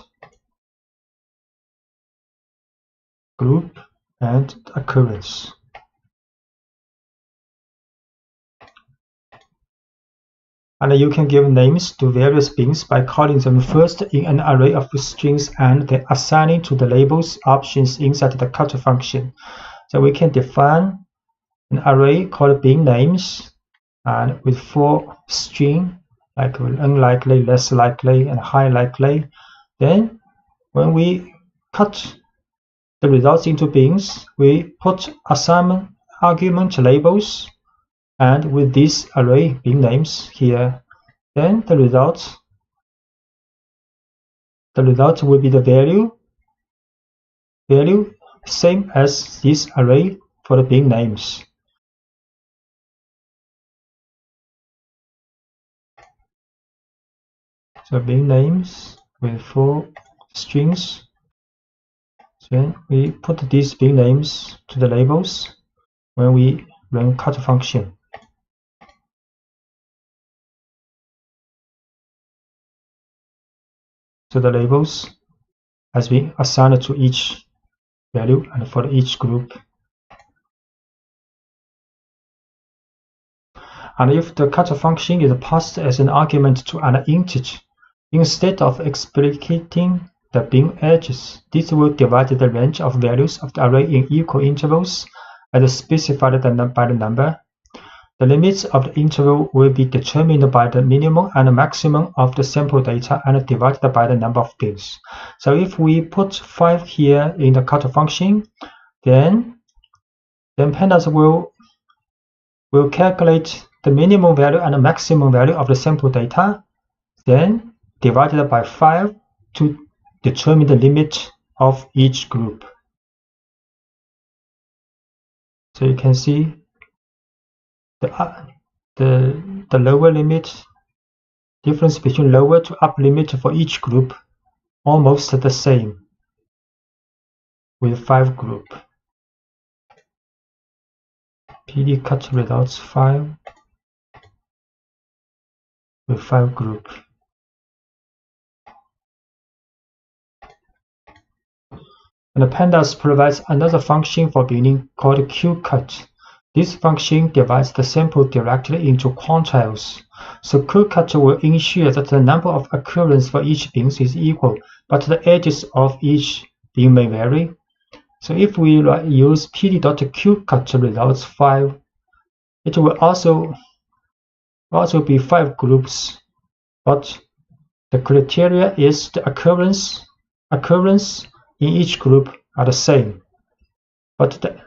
group and occurrence. And you can give names to various bins by calling them first in an array of strings and then assigning to the labels options inside the cut function. So we can define an array called bin names and with 4 strings like unlikely, less likely, and high likely. Then when we cut the results into bins, we put assignment argument labels, and with this array bin names here, then the result will be the value same as this array for the bin names. So bin names with 4 strings. Then we put these bin names to the labels when we run cut function. So the labels has been assigned to each value and for each group. And if the cut function is passed as an argument to an integer, instead of explicating the bin edges, this will divide the range of values of the array in equal intervals as specified by the number. The limits of the interval will be determined by the minimum and maximum of the sample data and divided by the number of bins. So if we put 5 here in the cut function, then Pandas will calculate the minimum value and the maximum value of the sample data, then divided by 5 to determine the limit of each group. So you can see the lower limit, difference between lower to upper limit for each group almost the same with 5 group. PD cut results 5 with 5 group. And the Pandas provides another function for binning called qcut. This function divides the sample directly into quantiles. So qcut will ensure that the number of occurrences for each bin is equal, but the edges of each bin may vary. So if we use pd.qcut results 5, it will also be 5 groups, but the criteria is the occurrence in each group are the same, but the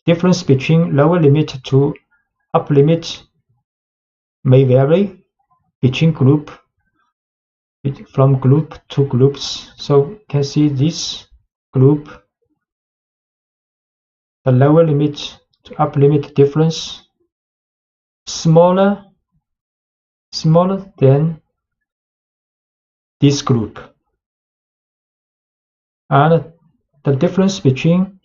difference between lower limit to upper limit may vary between from group to groups. So you can see this group, the lower limit to upper limit difference smaller than this group, and the difference between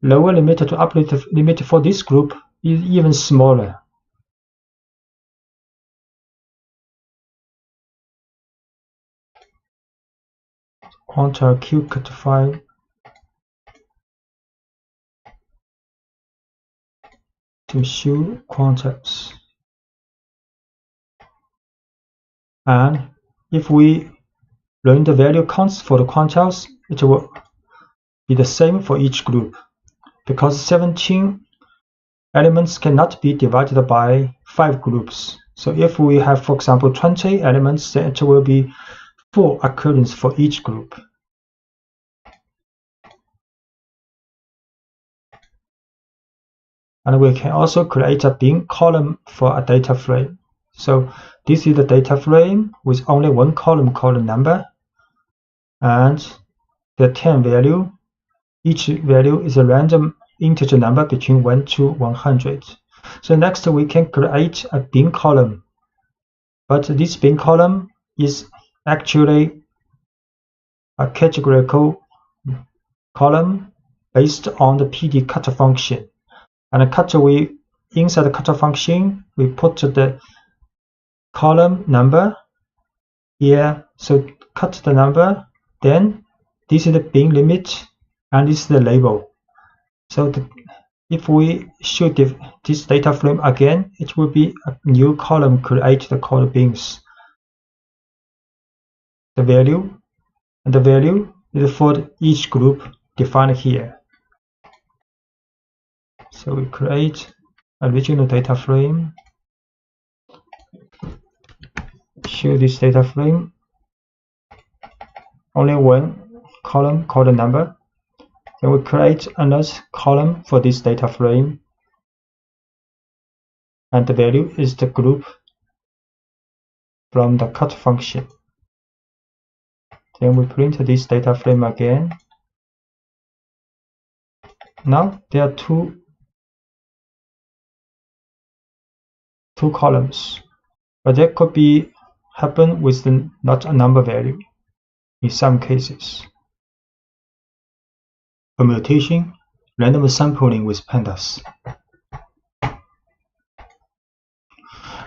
lower limit to upper limit for this group is even smaller. Quantile qcut 5 to show quantiles. And if we run the value counts for the quantiles, it will be the same for each group, because 17 elements cannot be divided by 5 groups. So if we have, for example, 20 elements, then it will be 4 occurrences for each group. And we can also create a bin column for a data frame. So this is the data frame with only one column called number, and the 10 value. Each value is a random integer number between 1 to 100. So next we can create a bin column, but this bin column is actually a categorical column based on the PD cut function. And inside the cut function we put the column number here. So cut the number, then this is the bin limit, and this is the label. So if we show this data frame again, it will be a new column created called bins. The value is for each group defined here. So we create a original data frame, show this data frame, only one column called number. Then we create another column for this data frame, and the value is the group from the cut function. Then we print this data frame again. Now there are two columns, but that could be happen with not a number value in some cases. Permutation, random sampling with Pandas.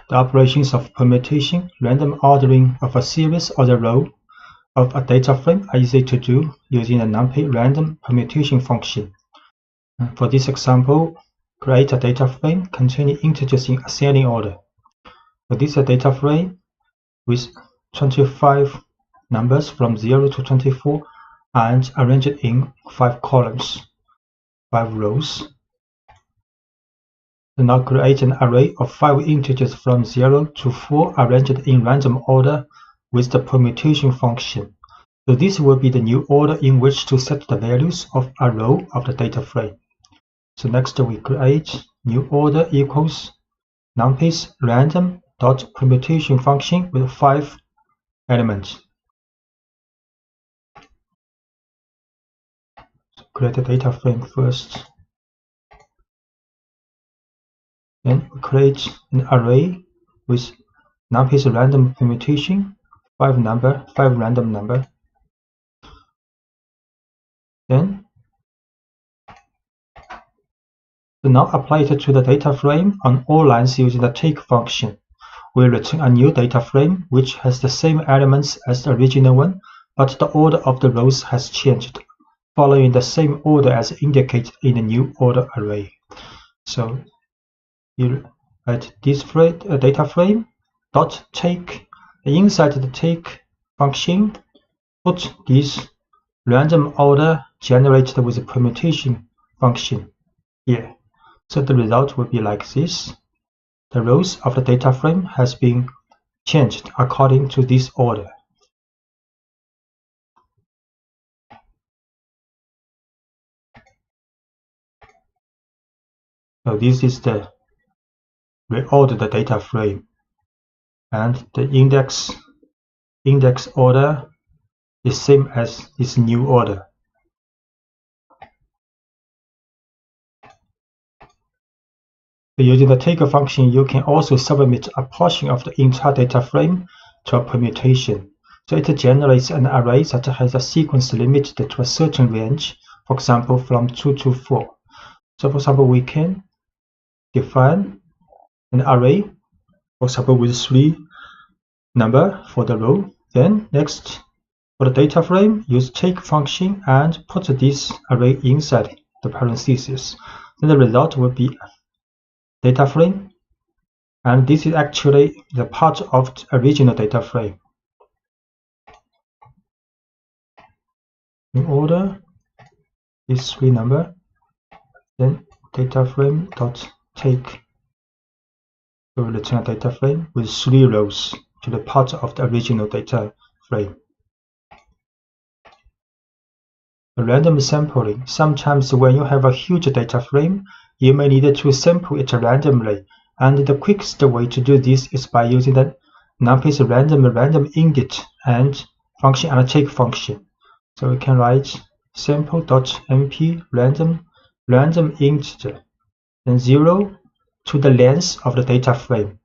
The operations of permutation, random ordering of a series or the row of a data frame are easy to do using the NumPy random permutation function. For this example, create a data frame containing integers in ascending order. So this is a data frame with 25 numbers from 0 to 24 and arranged in 5 columns, 5 rows. So now create an array of 5 integers from 0 to 4 arranged in random order with the permutation function. So this will be the new order in which to set the values of a row of the data frame. So next we create new order equals NumPy's random.permutation function with 5 elements. Create a data frame first. Then we create an array with NumPy's random permutation, 5 random number. Then now apply it to the data frame on all lines using the take function. We return a new data frame which has the same elements as the original one, but the order of the rows has changed, following the same order as indicated in the new order array. So you write this data frame dot take. Inside the take function, put this random order generated with the permutation function here. So the result will be like this. The rows of the data frame has been changed according to this order. So this is the reordered data frame, and the index order is same as this new order. Using the take function, you can also submit a portion of the entire data frame to a permutation. So it generates an array that has a sequence limited to a certain range, for example from 2 to 4. So for example, we can define an array, for example with 3 number for the row. Then next, for the data frame, use take function and put this array inside the parentheses. Then the result will be data frame, and this is actually the part of the original data frame. In order is 3 number, then data frame dot take will return a data frame with 3 rows to the part of the original data frame. The random sampling. Sometimes when you have a huge data frame, you may need to sample it randomly, and the quickest way to do this is by using the NumPy's random init and function and take function. So we can write sample.np random integer, then 0 to the length of the data frame.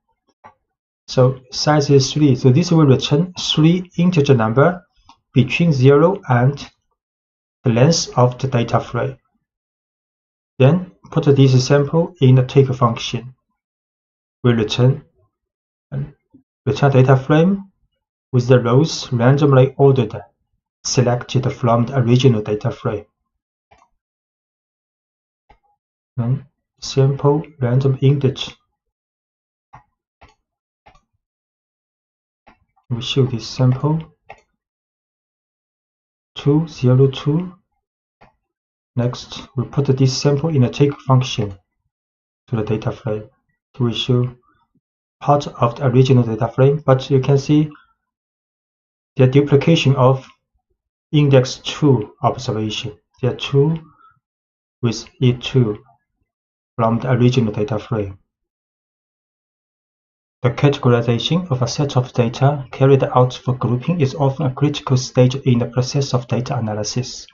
So size is 3. So this will return 3 integer number between 0 and the length of the data frame. Then put this sample in the take function. We return data frame with the rows randomly ordered, selected from the original data frame. Then sample random index. We show this sample 202. Next, we put this sample in a take function to the data frame. So we show part of the original data frame, but you can see the duplication of index 2 observation. There are 2 with E2 from the original data frame. The categorization of a set of data carried out for grouping is often a critical stage in the process of data analysis.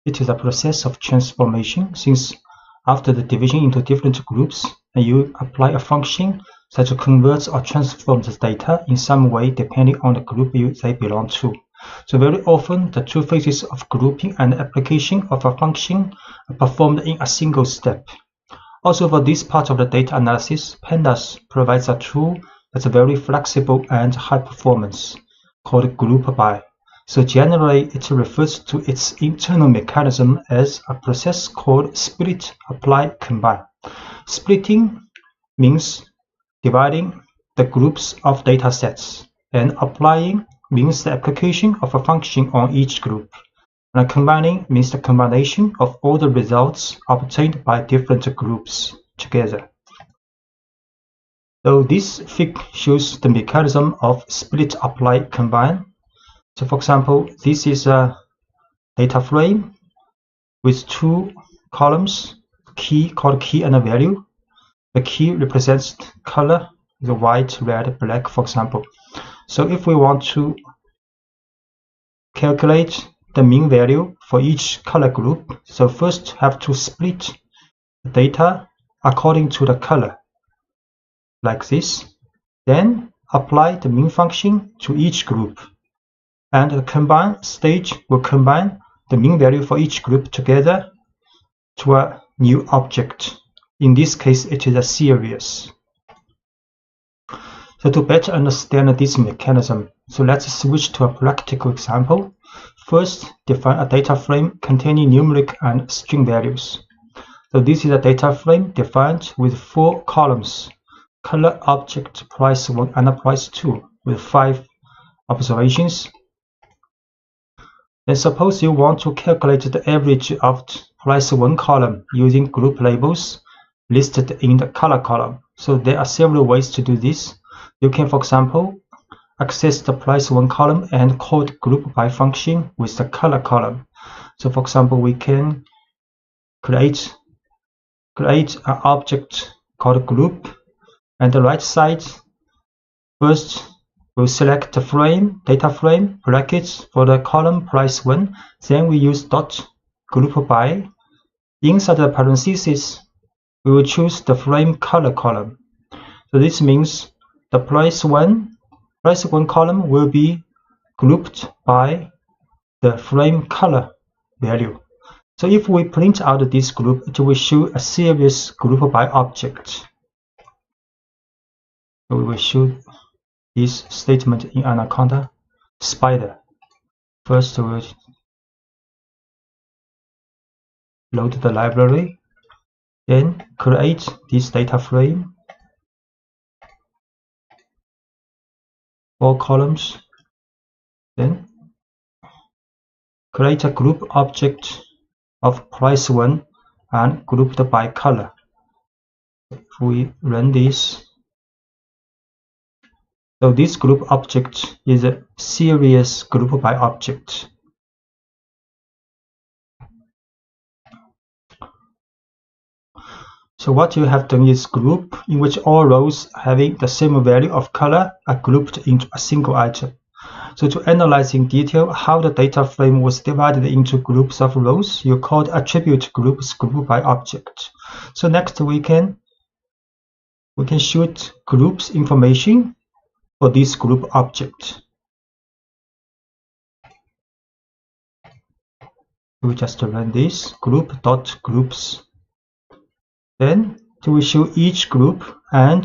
It is a process of transformation, since after the division into different groups, and you apply a function that converts or transforms the data in some way depending on the group they belong to. So very often, the two phases of grouping and application of a function are performed in a single step. Also, for this part of the data analysis, Pandas provides a tool that's very flexible and high performance, called group by. So generally, it refers to its internal mechanism as a process called split, apply, combine. Splitting means dividing the groups of data sets, and applying means the application of a function on each group. And combining means the combination of all the results obtained by different groups together. So this fig shows the mechanism of split, apply, combine. So for example, this is a data frame with 2 columns, key called key and a value. The key represents color, the white, red, black, for example. So if we want to calculate the mean value for each color group, so first have to split the data according to the color, like this. Then apply the mean function to each group. And the combine stage will combine the mean value for each group together to a new object. In this case, it is a series. So to better understand this mechanism, so let's switch to a practical example. First, define a data frame containing numeric and string values. So this is a data frame defined with 4 columns: color, object, price 1 and price 2, with 5 observations. Then suppose you want to calculate the average of the price 1 column using group labels listed in the color column. So there are several ways to do this. You can, for example, access the price 1 column and call the group by function with the color column. So for example, we can create an object called group, and the right side, first we'll select the frame, data frame, brackets for the column price 1. Then we use dot group by. Inside the parentheses, we will choose the frame color column. So this means the price 1 column will be grouped by the frame color value. So if we print out this group, it will show a series group by object. So we will show this statement in Anaconda. Spider. First, we'll load the library, then create this data frame, 4 columns, then create a group object of price 1 and grouped by color. If we run this, so this group object is a series group by object. So what you have done is group in which all rows having the same value of color are grouped into a single item. So to analyze in detail how the data frame was divided into groups of rows, you call attribute groups group by object. So next we can we can shoot groups information for this group object. We just run this group.groups. Then we show each group and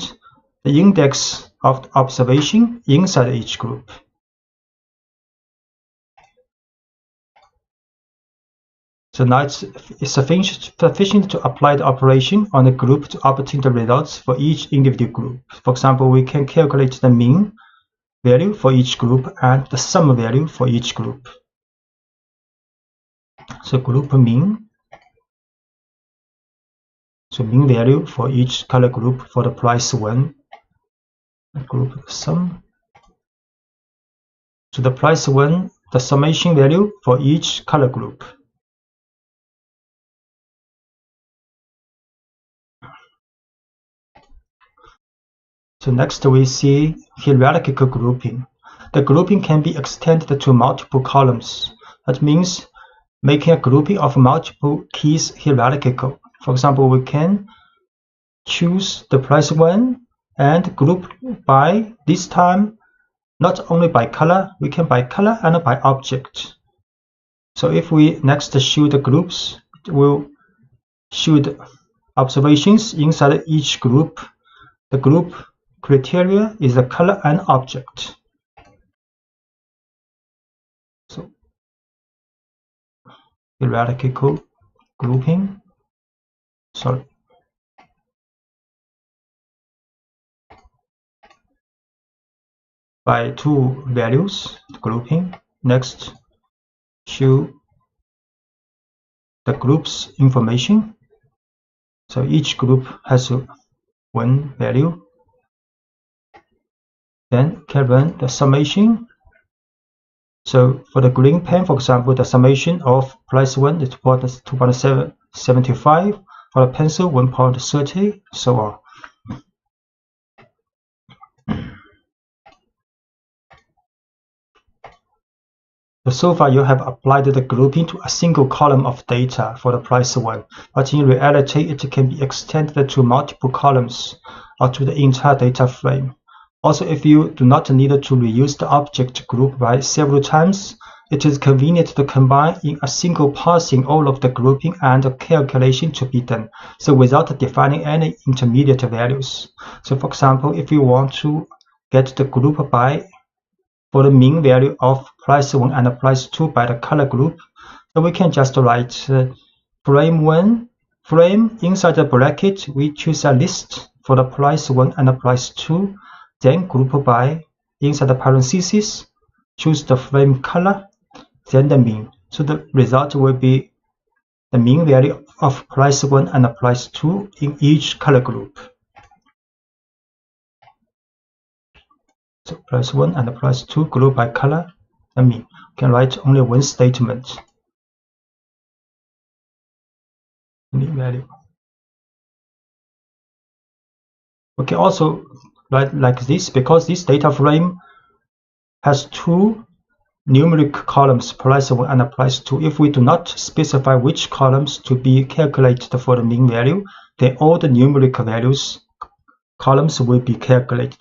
the index of the observation inside each group. So now it's sufficient to apply the operation on a group to obtain the results for each individual group. For example, we can calculate the mean value for each group and the sum value for each group. So group mean. So mean value for each color group for the price 1. Group sum. So the price 1, the summation value for each color group. So next we see hierarchical grouping. The grouping can be extended to multiple columns. That means making a grouping of multiple keys hierarchical. For example, we can choose the price 1 and group by, this time, not only by color, we can by color and by object. So if we next show the groups, it will show the observations inside each group. The group criteria is the color and object. So hierarchical grouping. By 2 values grouping. Next, show the group's information. So each group has 1 value. Then can run the summation. So for the green pen, for example, the summation of price 1 is 2.75. For the pencil, 1.30, so on. So far, you have applied the grouping to a single column of data for the price 1, but in reality, it can be extended to multiple columns or to the entire data frame. Also, if you do not need to reuse the object group by several times, it is convenient to combine in a single parsing all of the grouping and the calculation to be done, so without defining any intermediate values. So for example, if you want to get the group by for the mean value of price 1 and price 2 by the color group, so we can just write frame 1, frame inside the bracket, we choose a list for the price 1 and the price 2, then group by inside the parentheses, choose the frame color, then the mean. So the result will be the mean value of price 1 and the price 2 in each color group. So price 1 and price 2 group by color, the mean. You can write only one statement. Mean value. We can also write like this, because this data frame has 2 numeric columns, price 1 and price 2. If we do not specify which columns to be calculated for the mean value, then all the numeric values columns will be calculated.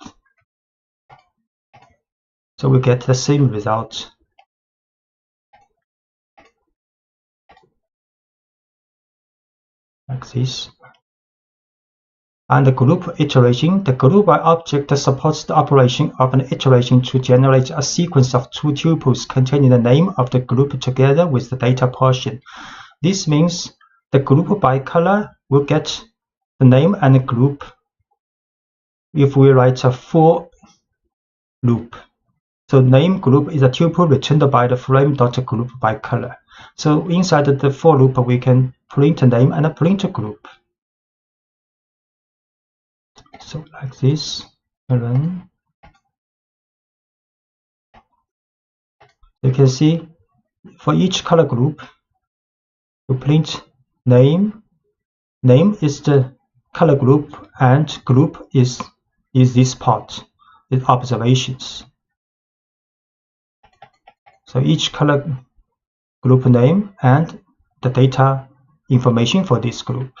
So we get the same result. Like this. And the group iteration, the group by object supports the operation of an iteration to generate a sequence of 2 tuples containing the name of the group together with the data portion. This means the group by color will get the name and the group if we write a for loop. So name group is a tuple returned by the frame.group by color. So inside the for loop, we can print name and print group. So like this, run. You can see for each color group, we print name. Name is the color group, and group is this part with observations. So each color group name and the data information for this group.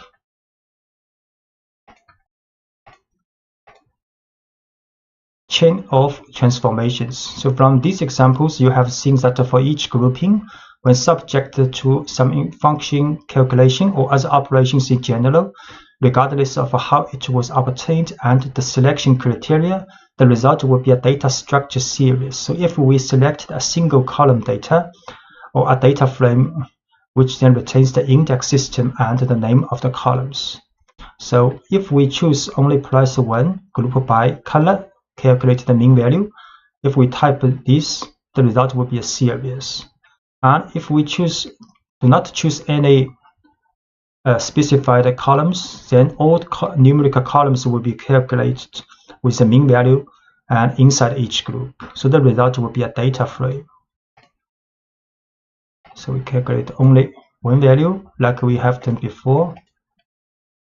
chain of transformations. So from these examples, you have seen that for each grouping, when subjected to some function calculation or other operations in general, regardless of how it was obtained and the selection criteria, the result will be a data structure series. So if we select a single column data or a data frame, which then retains the index system and the name of the columns. So if we choose only price 1, group by color, calculate the mean value. If we type this, the result will be a series. And if we do not choose any specified columns, then all numerical columns will be calculated with the mean value and inside each group. So the result will be a data frame. So we calculate only one value like we have done before.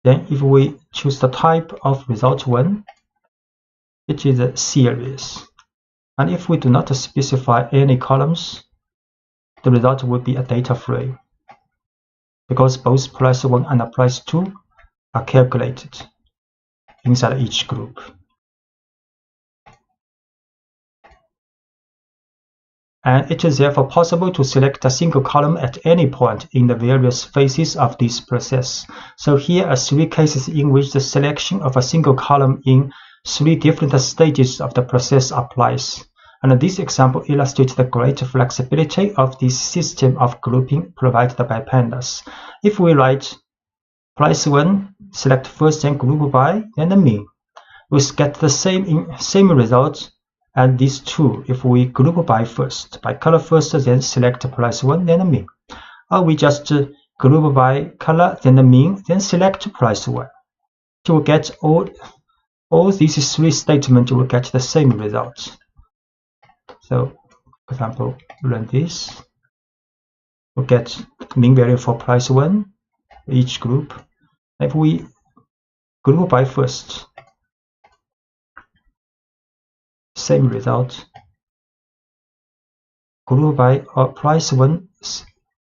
Then if we choose the type of result 1, it is a series. And if we do not specify any columns, the result will be a data frame, because both price 1 and price 2 are calculated inside each group. And it is therefore possible to select a single column at any point in the various phases of this process. So here are 3 cases in which the selection of a single column in 3 different stages of the process applies. And this example illustrates the great flexibility of this system of grouping provided by Pandas. If we write price 1, select first and group by, then the mean, we get the same result as these 2 if we group by first, by color first, then select price 1, then the mean. Or we just group by color, then the mean, then select price 1. To get all these 3 statements, will get the same result. So, for example, run this. We'll get mean value for price 1, each group. If we group by first, same result. Group by price 1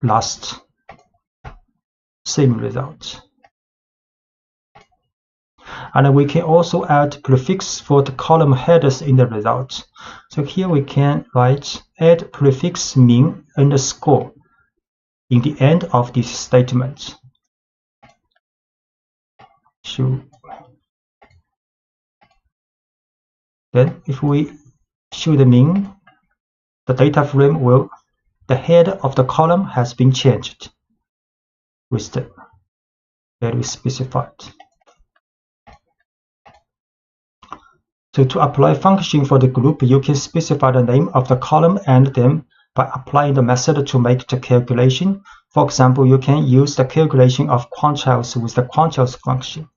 last, same result. And we can also add prefix for the column headers in the result. So here we can write add prefix mean underscore in the end of this statement. Then if we show the mean, the data frame the head of the column has been changed with the value specified. So to apply function for the group, you can specify the name of the column and then by applying the method to make the calculation. For example, you can use the calculation of quantiles with the quantiles function.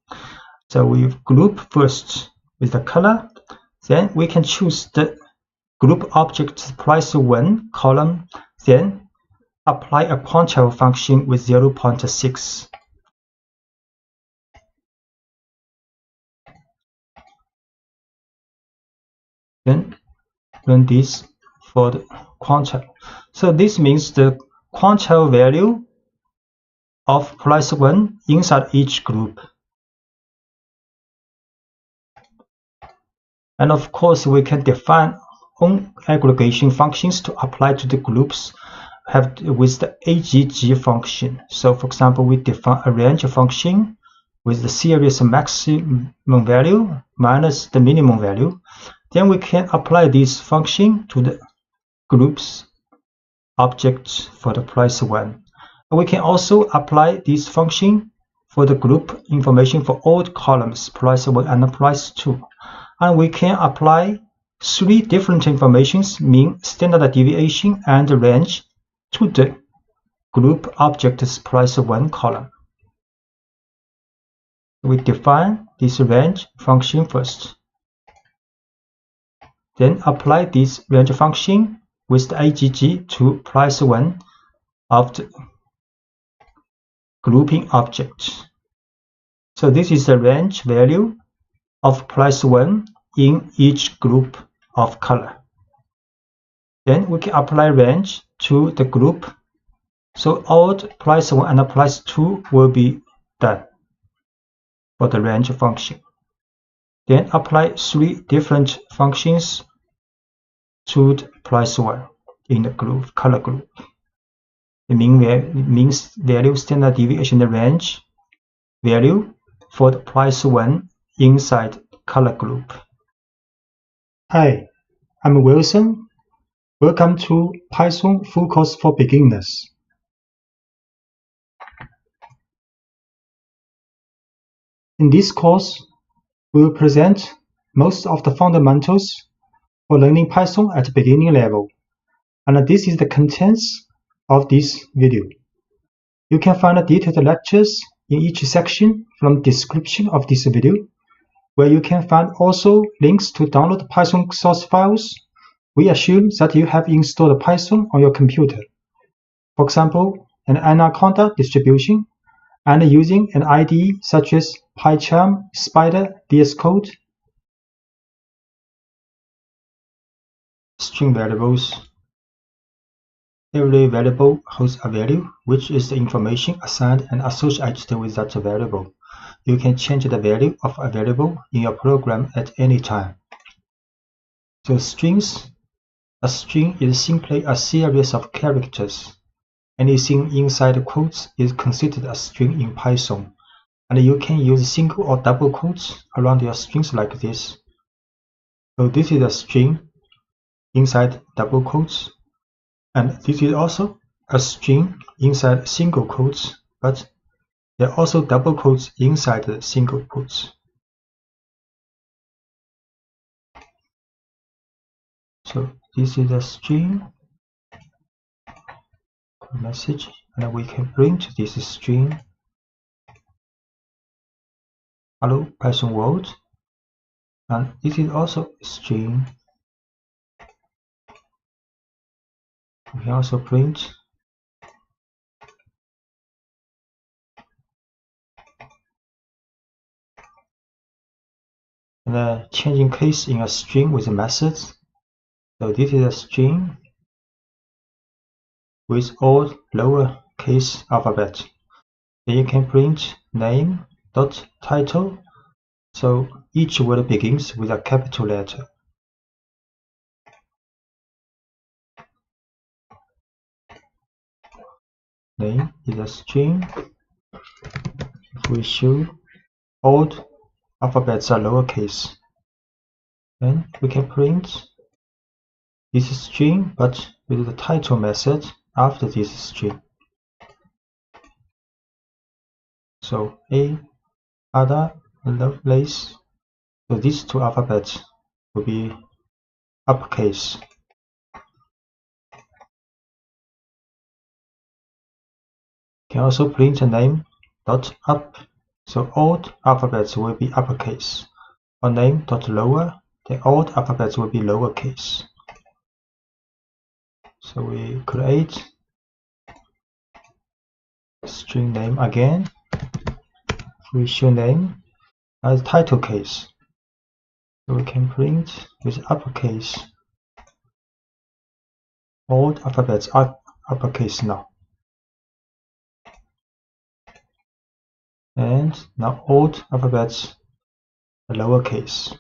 So we group first with the color, then we can choose the group object price 1 column, then apply a quantile function with 0.6. Then run this for the quantile. So this means the quantile value of price 1 inside each group. And of course, we can define own aggregation functions to apply to the groups with the AGG function. So for example, we define a range function with the series maximum value minus the minimum value. Then we can apply this function to the groups object for the price 1. We can also apply this function for the group information for all columns, price 1 and price 2. And we can apply 3 different informations, mean, standard deviation, and range, to the group object's price 1 column. We define this range function first. Then apply this range function with the AGG to price 1 of the grouping object. So this is the range value of price 1 in each group of color. Then we can apply range to the group. So all price 1 and price 2 will be done for the range function. Then apply 3 different functions to the price one in the group, color group. The means value, standard deviation range value for the price one inside color group. Hi, I'm Wilson. Welcome to Python Full Course for Beginners. In this course, we will present most of the fundamentals for learning Python at beginning level, and this is the contents of this video. You can find detailed lectures in each section from the description of this video, where you can find also links to download Python source files. We assume that you have installed Python on your computer. For example, an Anaconda distribution, and using an IDE such as PyCharm, Spider, VS Code. String variables. Every variable holds a value, which is the information assigned and associated with that variable. You can change the value of a variable in your program at any time. So strings. A string is simply a series of characters. Anything inside quotes is considered a string in Python, and you can use single or double quotes around your strings like this. So this is a string inside double quotes, and this is also a string inside single quotes, but there are also double quotes inside the single quotes. So this is a string message, and we can print this string hello Python world, and this is also a string. We can also print and changing case in a string with methods. So this is a string with all lowercase alphabet. Then you can print name.title, so each word begins with a capital letter. Name is a string. If we show all alphabets are lowercase, then we can print this string but with the title method after this string. So A, Ada, Lovelace. So these two alphabets will be uppercase. Can also print a name dot up. So all alphabets will be uppercase. Or name dot lower, then all alphabets will be lowercase. So we create string name again. We show name as title case. So we can print with uppercase. All alphabets are uppercase now. And now all alphabets are lowercase.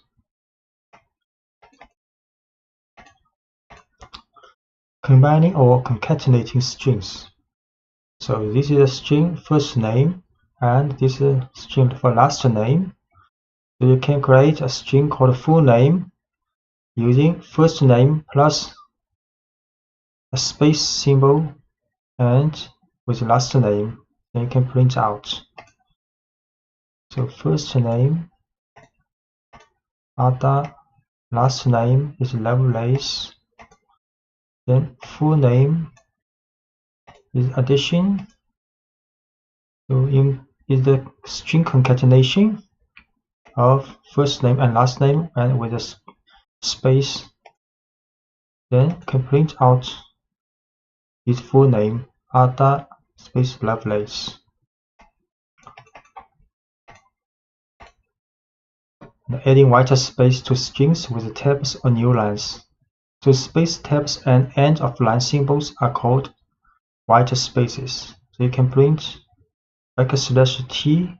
Combining or concatenating strings. So this is a string first name, and this is a string for last name. So you can create a string called full name using first name plus a space symbol and with last name. Then you can print out. So first name Ada, last name is Lovelace. Then full name is addition. So is the string concatenation of first name and last name and with a space. Then can print out his full name Ada space Lovelace. And adding white space to strings with tabs or new lines. So space tabs and end of line symbols are called white spaces. So you can print /T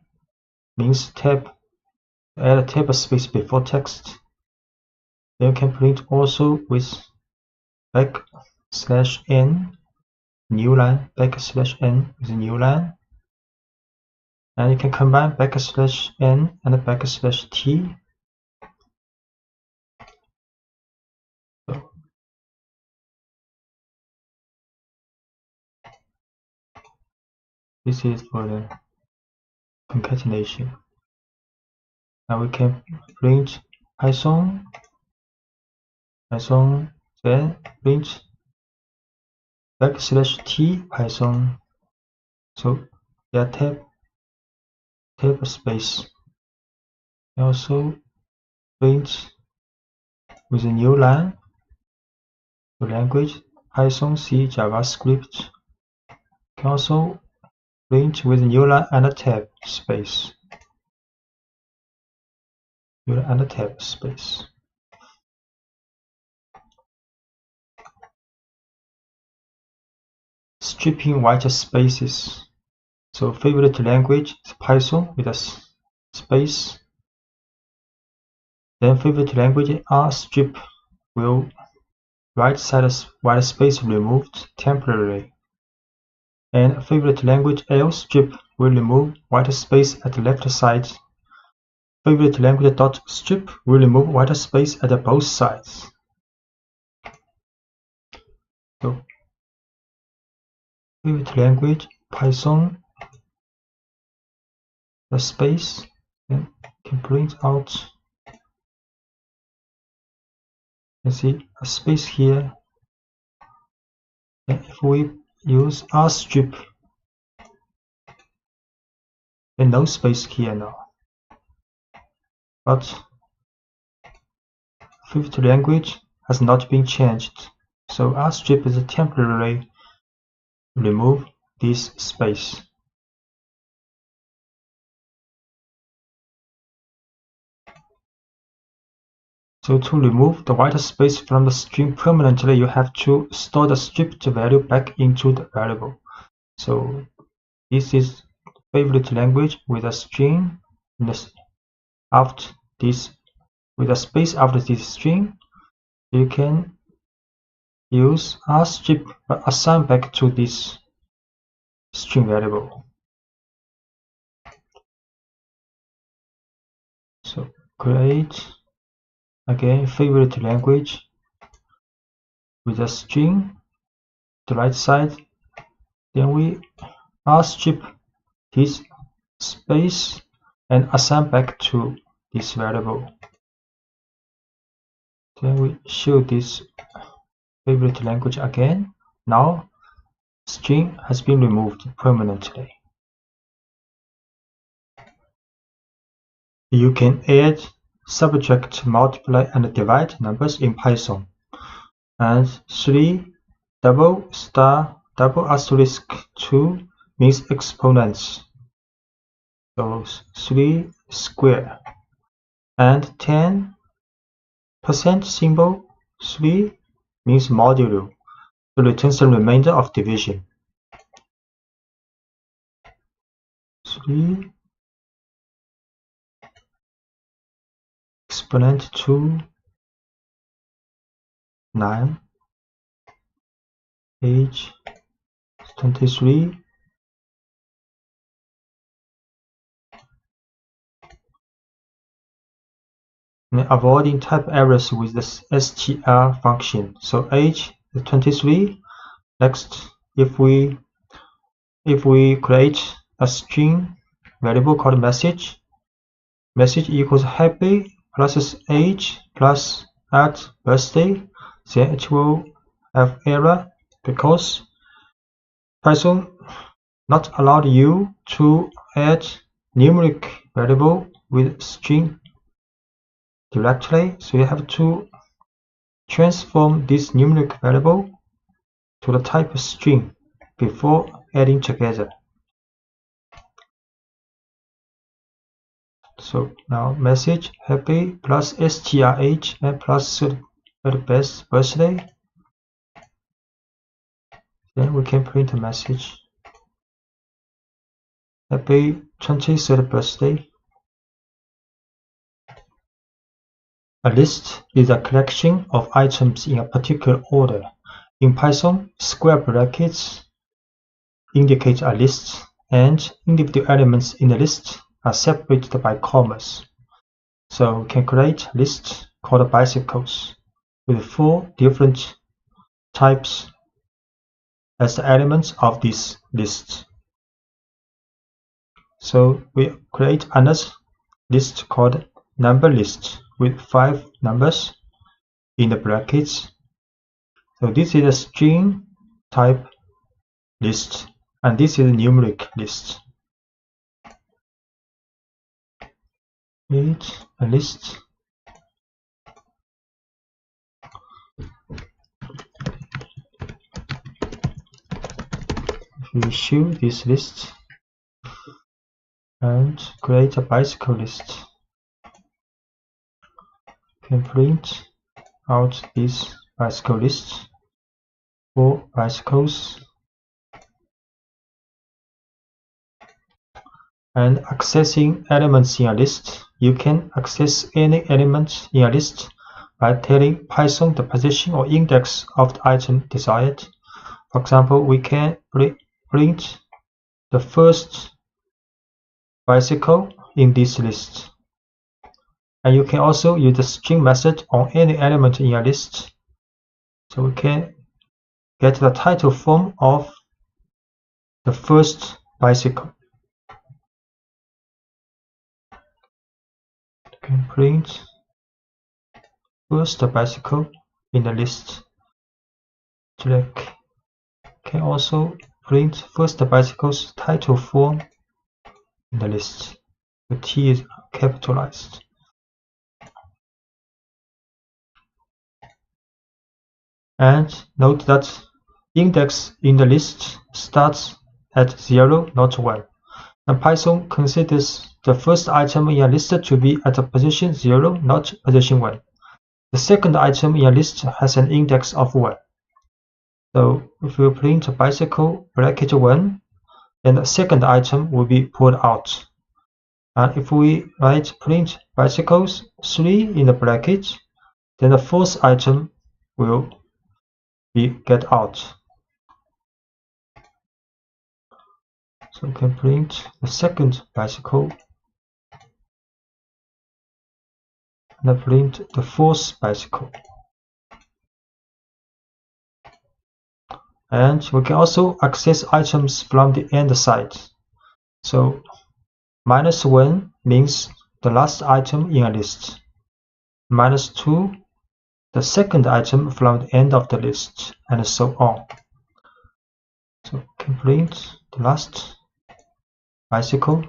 means tab Add a table space before text. Then you can print also with \n new line \n with a new line, and you can combine \n and \t. So this is for the concatenation. Now we can print Python, then print \t Python. So there table space. Also print with a new line. The language Python, C, JavaScript. Can also print with a new line and a tab space. New line and a tab space. Stripping white spaces. So favorite language is Python with a space. Then favorite language R strip will right side white space removed temporarily. And favorite language L strip will remove white space at the left side. Favorite language dot strip will remove white space at both sides. So favorite language Python, the space, then can print out. You see a space here. And if we use R strip, then no space here now. But favorite language has not been changed, so R strip is temporarily remove this space. So to remove the white space from the string permanently, you have to store the stripped value back into the variable. So this is favorite language with a string after this, with a space after this string. You can use R strip but assign back to this string variable. So create again favorite language with a string, the right side. Then we R strip this space and assign back to this variable. Then we show this favorite language again. Now string has been removed permanently. You can add, subtract, multiply, and divide numbers in Python. And 3 double star double asterisk 2 means exponents. So 3 square. And 10% symbol 3 means modulo. So returns the remainder of division. 3 exponent 2 9 age 23. And avoiding type errors with the str function. So age is 23. Next, if we create a string variable called message equals happy plus age plus at birthday, then it will have error because Python not allowed you to add numeric variable with string directly, so you have to transform this numeric variable to the type string before adding together. So now message happy plus strh and plus best birthday. Then we can print a message happy 23rd birthday. A list is a collection of items in a particular order. In Python, square brackets indicate a list, and individual elements in the list are separated by commas. So we can create a list called bicycles with 4 different types as the elements of this list. So we create another list called number list with 5 numbers in the brackets. So this is a string type list, and this is a numeric list. Create a list. We issue this list and create a bicycle list. Can print out this bicycle list for bicycles, and accessing elements in a list. You can access any element in a list by telling Python the position or index of the item desired. For example, we can print the first bicycle in this list. And you can also use the string method on any element in your list. So we can get the title form of the first bicycle. You can print first bicycle in the list. Select. Can also print first bicycle's title form in the list. The T is capitalized. And note that index in the list starts at 0, not 1. And Python considers the first item in a list to be at a position 0, not position 1. The second item in a list has an index of 1. So if we print bicycle bracket 1, then the second item will be pulled out. And if we write print bicycles 3 in the bracket, then the fourth item will be get out. So we can print the second bicycle and print the fourth bicycle. And we can also access items from the end side. So -1 means the last item in a list. -2, the second item from the end of the list, and so on. So we can print the last bicycle.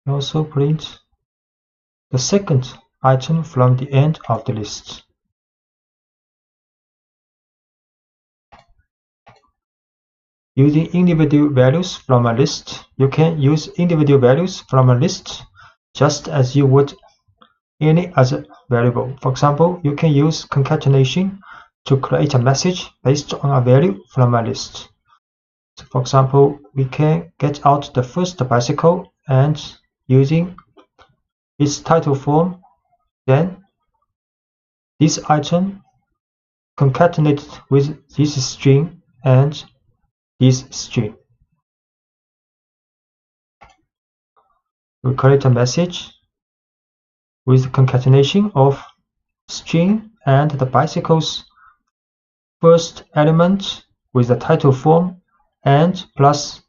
And also print the second item from the end of the list. Using individual values from a list, you can use individual values from a list just as you would any other variable. For example, you can use concatenation to create a message based on a value from a list. So for example, we can get out the first bicycle and using its title form, then this item concatenated with this string and this string. We create a message with concatenation of string and the bicycle's first element with the title form and plus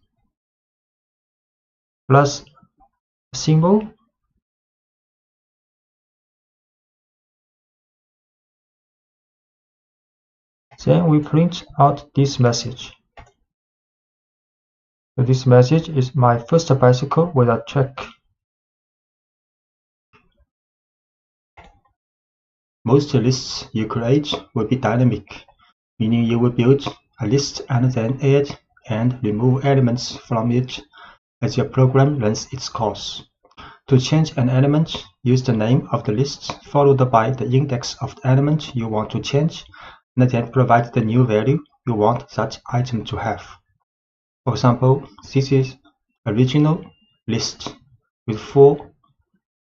symbol. Then we print out this message. So this message is my first bicycle with a check. Most lists you create will be dynamic, meaning you will build a list and then add and remove elements from it as your program runs its course. To change an element, use the name of the list followed by the index of the element you want to change, and then provide the new value you want that item to have. For example, this is original list with 4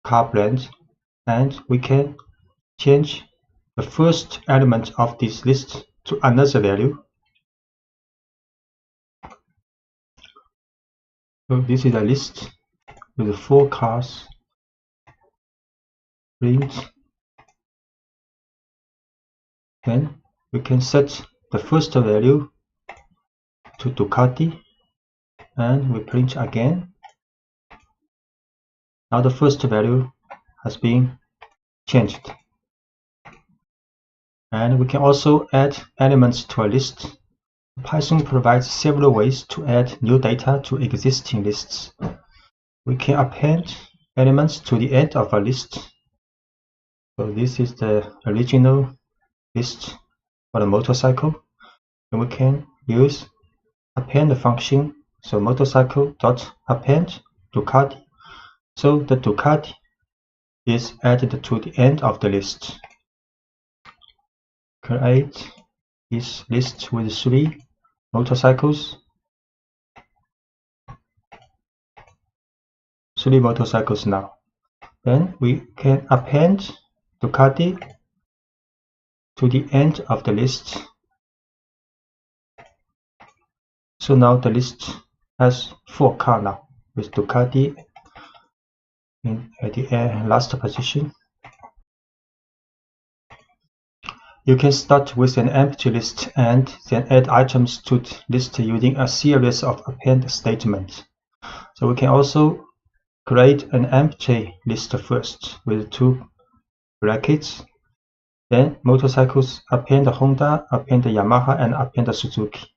car brands and we can change the first element of this list to another value. So this is a list with 4 cars. Print. Then we can set the first value to Ducati, and we print again. Now the first value has been changed. And we can also add elements to a list. Python provides several ways to add new data to existing lists. We can append elements to the end of a list. So this is the original list for the motorcycle. And we can use append function. So motorcycle.append Ducati. So the Ducati is added to the end of the list. Create this list with 3 motorcycles. 3 motorcycles now. Then we can append Ducati to the end of the list. So now the list has 4 cars now, with Ducati at the last position. You can start with an empty list and then add items to the list using a series of append statements. So we can also create an empty list first with 2 brackets. Then motorcycles, append Honda, append Yamaha, and append Suzuki.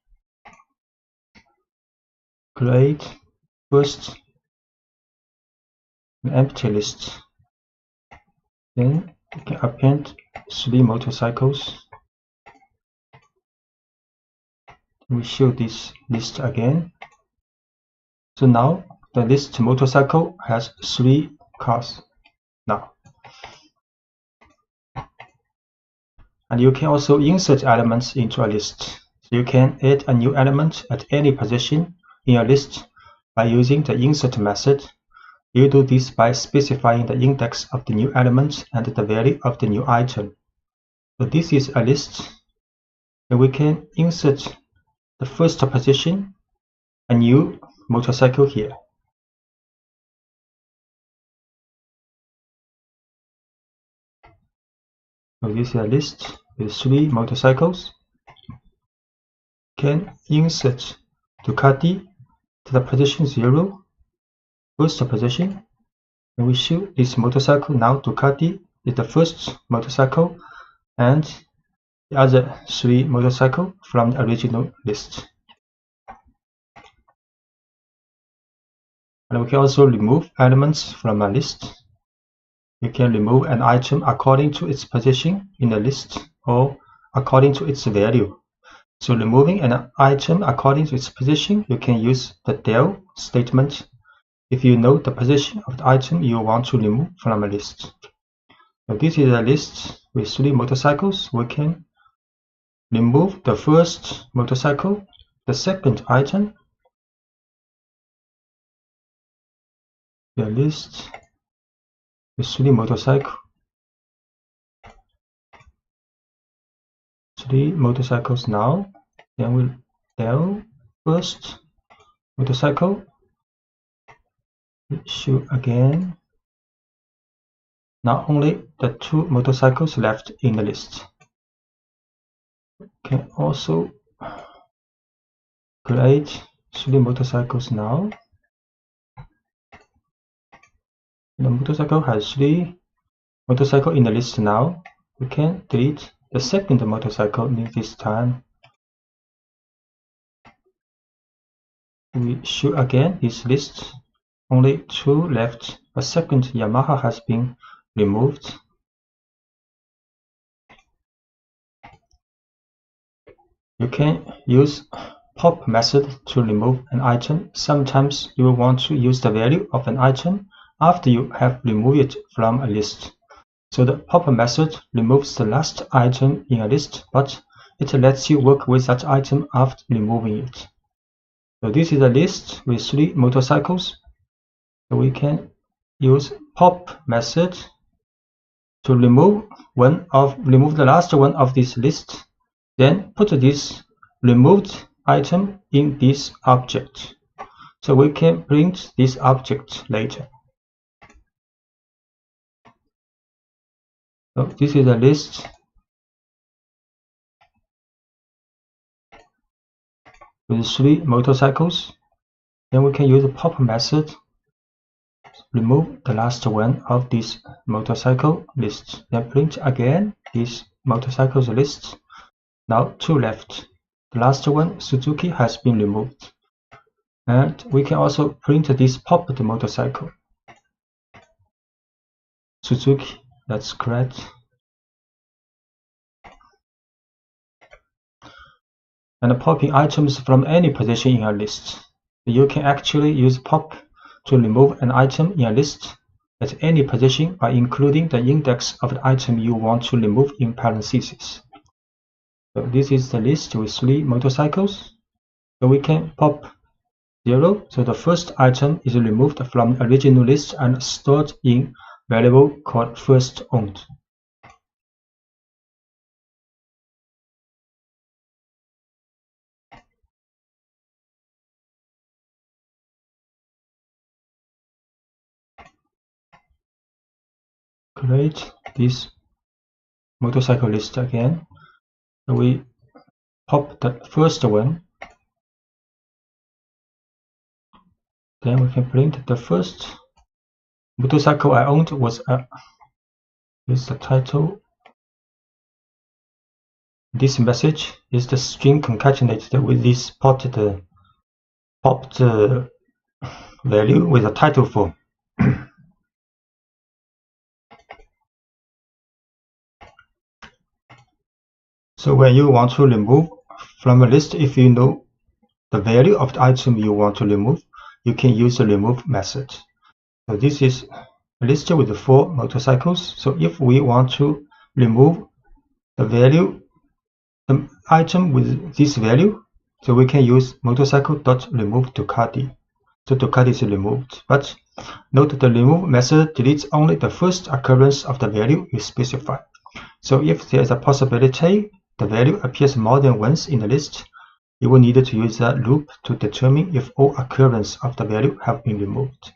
Create first an empty list. Then we can append 3 motorcycles. We show this list again. So now the list motorcycle has 3 cars now. And you can also insert elements into a list. So you can add a new element at any position in a list by using the insert method. You do this by specifying the index of the new element and the value of the new item. So this is a list, and we can insert the first position, a new motorcycle here. So this is a list with 3 motorcycles. Can insert Ducati to the position 0, first position, and we show this motorcycle. Now Ducati is the first motorcycle and the other 3 motorcycles from the original list. And we can also remove elements from a list. You can remove an item according to its position in the list or according to its value. So removing an item according to its position, you can use the del statement if you know the position of the item you want to remove from a list. So this is a list with 3 motorcycles. We can remove the first motorcycle, the second item, the list with 3 motorcycles. 3 motorcycles now. Then we'll del first motorcycle. Show again. Now only the 2 motorcycles left in the list. Can also create 3 motorcycles now. The motorcycle has 3 motorcycles in the list now. We can delete the second motorcycle this time. We show again this list. Only 2 left. A second Yamaha has been removed. You can use pop method to remove an item. Sometimes you will want to use the value of an item after you have removed it from a list. So the pop method removes the last item in a list, but it lets you work with that item after removing it. So this is a list with 3 motorcycles. So we can use pop method to remove the last one of this list, then put this removed item in this object. So we can print this object later. So this is a list with 3 motorcycles. Then we can use the pop method, remove the last one of this motorcycle list. Then print again this motorcycles list. Now 2 left. The last one, Suzuki, has been removed. And we can also print this popped motorcycle. Suzuki, that's correct. And popping items from any position in a list. You can actually use pop to remove an item in a list at any position by including the index of the item you want to remove in parentheses. So this is the list with 3 motorcycles. So we can pop 0. So the first item is removed from the original list and stored in variable called first owned. Create this motorcycle list again. So we pop the first one. Then we can print the first motorcycle I owned was is the title. This message is the string concatenated with this popped value with a title form. So when you want to remove from a list, if you know the value of the item you want to remove, you can use the remove method. So this is a list with 4 motorcycles. So if we want to remove the item with this value, so we can use motorcycle.remove Ducati. So Ducati is removed. But note the remove method deletes only the first occurrence of the value you specify. So if there is a possibility the value appears more than once in the list, you will need to use a loop to determine if all occurrences of the value have been removed.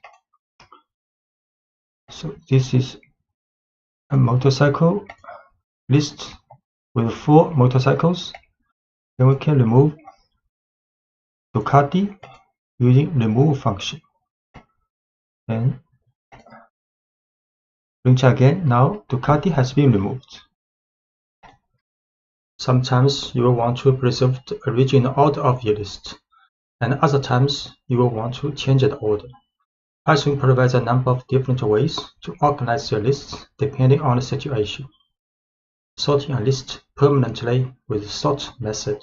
So this is a motorcycle list with 4 motorcycles. Then we can remove Ducati using remove function. Then print again. Now Ducati has been removed. Sometimes you will want to preserve the original order of your list, and other times you will want to change the order. Python provides a number of different ways to organize your lists depending on the situation. Sorting a list permanently with the sort method.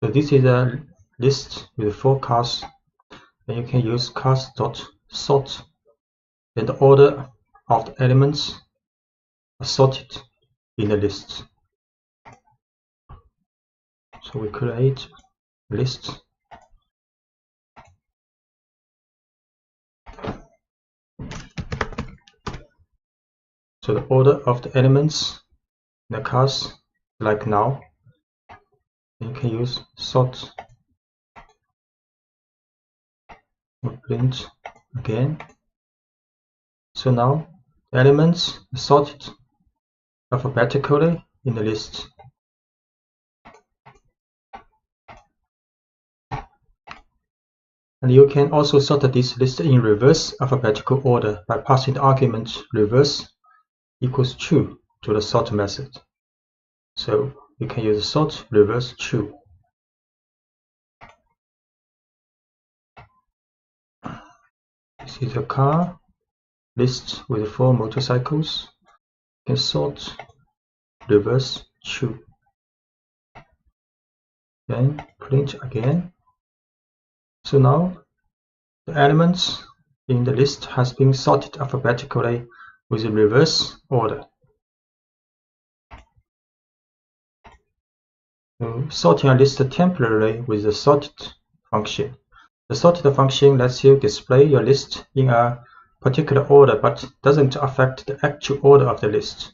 So this is a list with 4 cars, and you can use cars.sort. Then the order of the elements are sorted in the list. So we create a list. So the order of the elements in the cars, like now, you can use sort. We print again. So now the elements are sorted alphabetically in the list. And you can also sort this list in reverse alphabetical order by passing the argument reverse equals true to the sort method. So you can use sort reverse true. This is a car list with 4 motorcycles. You can sort reverse true. Then print again. So now the elements in the list has been sorted alphabetically with a reverse order. Sorting a list temporarily with the sorted function. The sorted function lets you display your list in a particular order but doesn't affect the actual order of the list.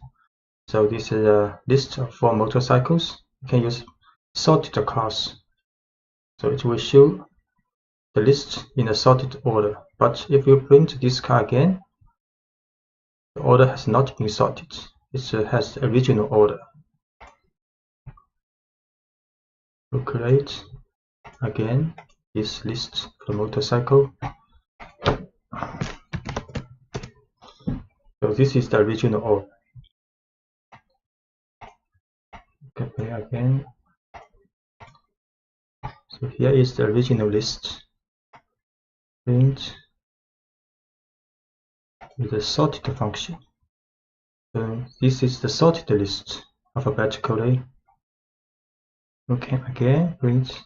So this is a list of 4 motorcycles. You can use sorted cars. So it will show the list in a sorted order. But if you print this car again, the order has not been sorted. It has the original order. We'll create again this list for the motorcycle. So this is the original order. Copy again. So here is the original list. Print with the sorted function. So this is the sorted list alphabetically. Okay, again, print.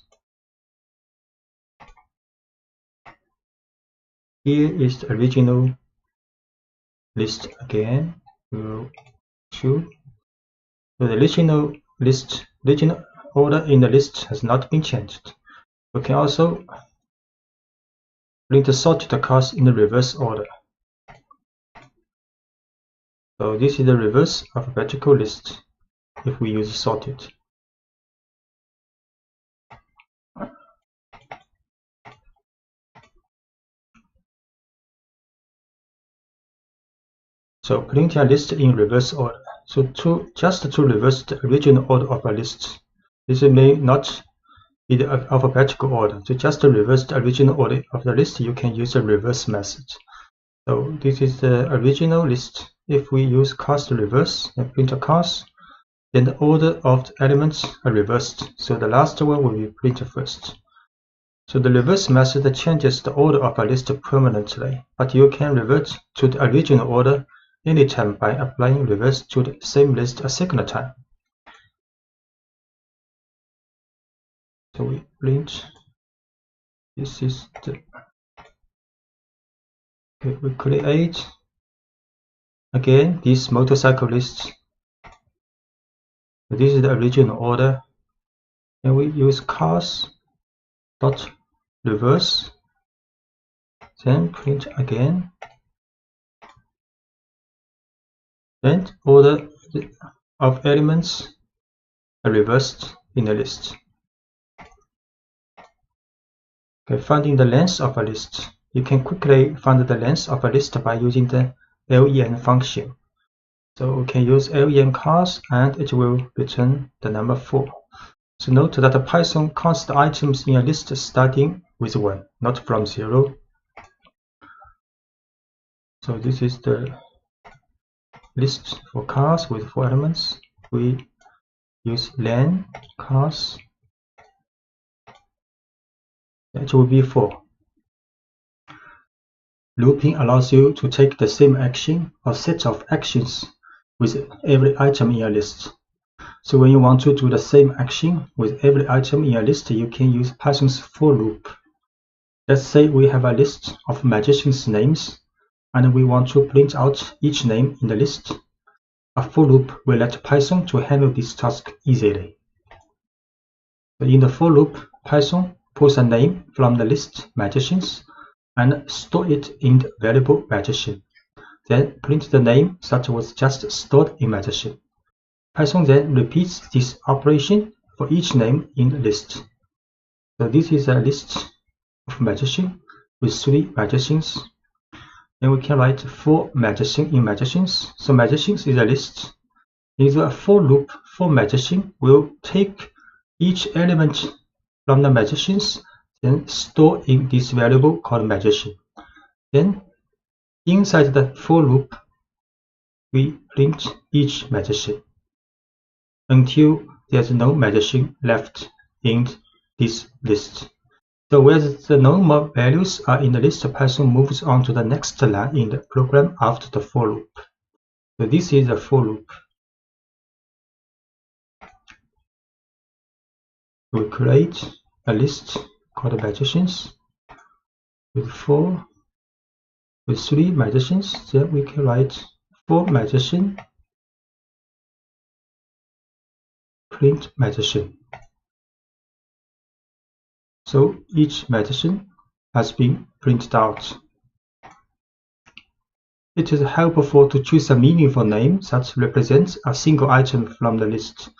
Here is the original list again. We'll choose. So the original order in the list has not been changed. We can also print the sorted cars in the reverse order. So this is the reverse alphabetical list if we use sorted. So print a list in reverse order. So just to reverse the original order of a list. This may not be the alphabetical order. So just to reverse the original order of the list, you can use a reverse method. So this is the original list. If we use cast reverse and print a cast, then the order of the elements are reversed. So the last one will be printed first. So the reverse method changes the order of a list permanently, but you can revert to the original order anytime by applying reverse to the same list a second time. So we print. This is the. Okay, we create again this motorcycle list. This is the original order, and we use cars dot reverse, then print again. Then order of elements are reversed in the list. Okay, finding the length of a list. You can quickly find the length of a list by using the len function. So we can use len cars and it will return the number 4. So note that Python counts the items in a list starting with 1, not from 0. So this is the list for cars with 4 elements. We use len cars. That will be 4. Looping allows you to take the same action or set of actions with every item in a list. So when you want to do the same action with every item in a list, you can use Python's for loop. Let's say we have a list of magicians' names, and we want to print out each name in the list. A for loop will let Python to handle this task easily. In the for loop, Python pulls a name from the list magicians and store it in the variable magician. Then print the name that was just stored in magician. Python then repeats this operation for each name in the list. So this is a list of magicians with 3 magicians. Then we can write 4 magicians in magicians. So magicians is a list. In the for loop, for magician will take each element from the magicians, then store in this variable called magician. Then inside the for loop, we print each magician until there's no magician left in this list. So where the no more values are in the list, Python moves on to the next line in the program after the for loop. So this is the for loop. We create a list called magicians with 3 magicians. Then we can write 4 magician, print magician. So each magician has been printed out. It is helpful to choose a meaningful name that represents a single item from the list.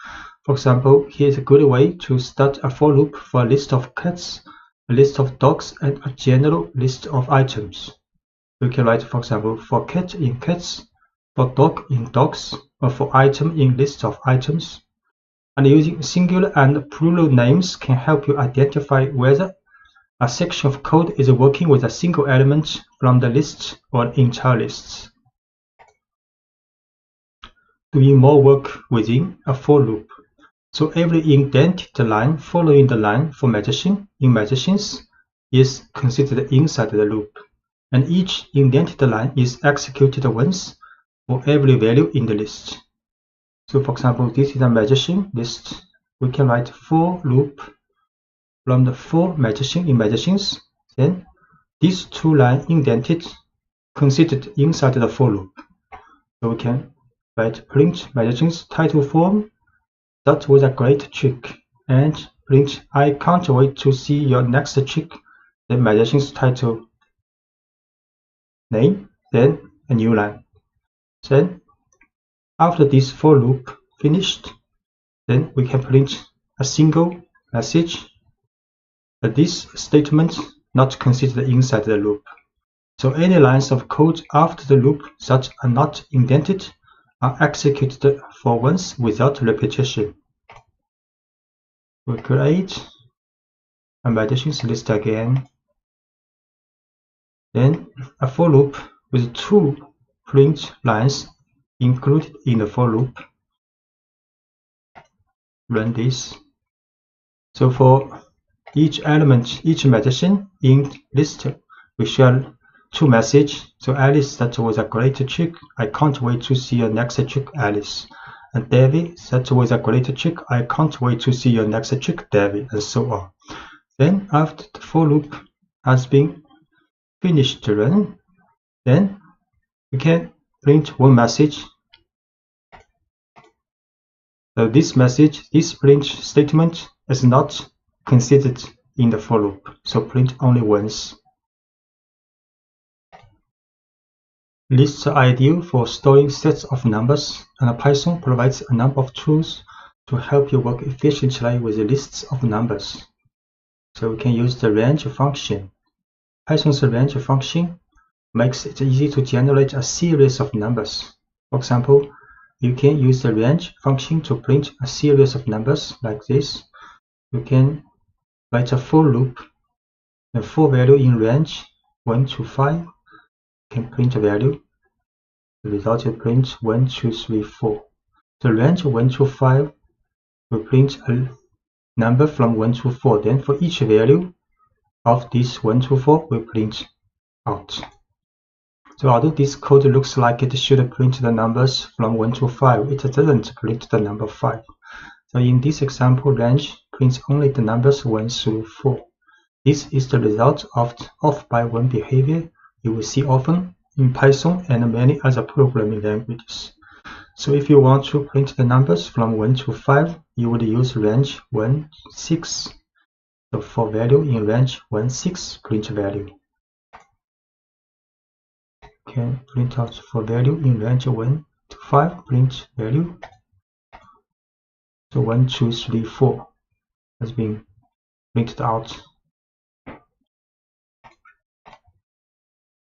For example, here is a good way to start a for loop for a list of cats, a list of dogs, and a general list of items. We can write, for example, for cat in cats, for dog in dogs, or for item in list of items. And using singular and plural names can help you identify whether a section of code is working with a single element from the list or entire lists. Doing more work within a for loop. So every indented line following the line for magazine in magazines is considered inside the loop, and each indented line is executed once for every value in the list. So for example, this is a magazine list. We can write for loop from the for magazine in magazines, then these two lines indented considered inside the for loop. So we can write print magazines title form. That was a great trick. And print I can't wait to see your next trick. Then magazine's title name, then a new line. Then after this for loop finished, then we can print a single message. But this statement not considered inside the loop. So any lines of code after the loop that are not indented are executed for once without repetition. We create a magazines list again. Then a for loop with two print lines included in the for loop. Run this. So for each element, each magazine in list, we share two messages. So Alice, that was a great trick. I can't wait to see your next trick, Alice. And David, that was a great trick. I can't wait to see your next trick, David, and so on. Then after the for loop has been finished to run, then we can print one message. So this message, this print statement is not considered in the for loop, so print only once. Lists are ideal for storing sets of numbers, and Python provides a number of tools to help you work efficiently with lists of numbers. So we can use the range function. Python's range function makes it easy to generate a series of numbers. For example, you can use the range function to print a series of numbers like this. You can write a for loop, and for value in range 1 to 5, can print a value. The result will print 1, 2, 3, 4. The range 1 to 5 will print a number from 1 to 4. Then for each value of this 1 to 4 will print out. So although this code looks like it should print the numbers from 1 to 5, it doesn't print the number 5. So in this example, range prints only the numbers 1 through 4. This is the result of off-by-1 behavior you will see often in Python and many other programming languages. So if you want to print the numbers from 1 to 5, you would use range 1, 6. So for value in range 1, 6, print value. Can print out for value in range 1 to 5, print value. So 1, 2, 3, 4 has been printed out.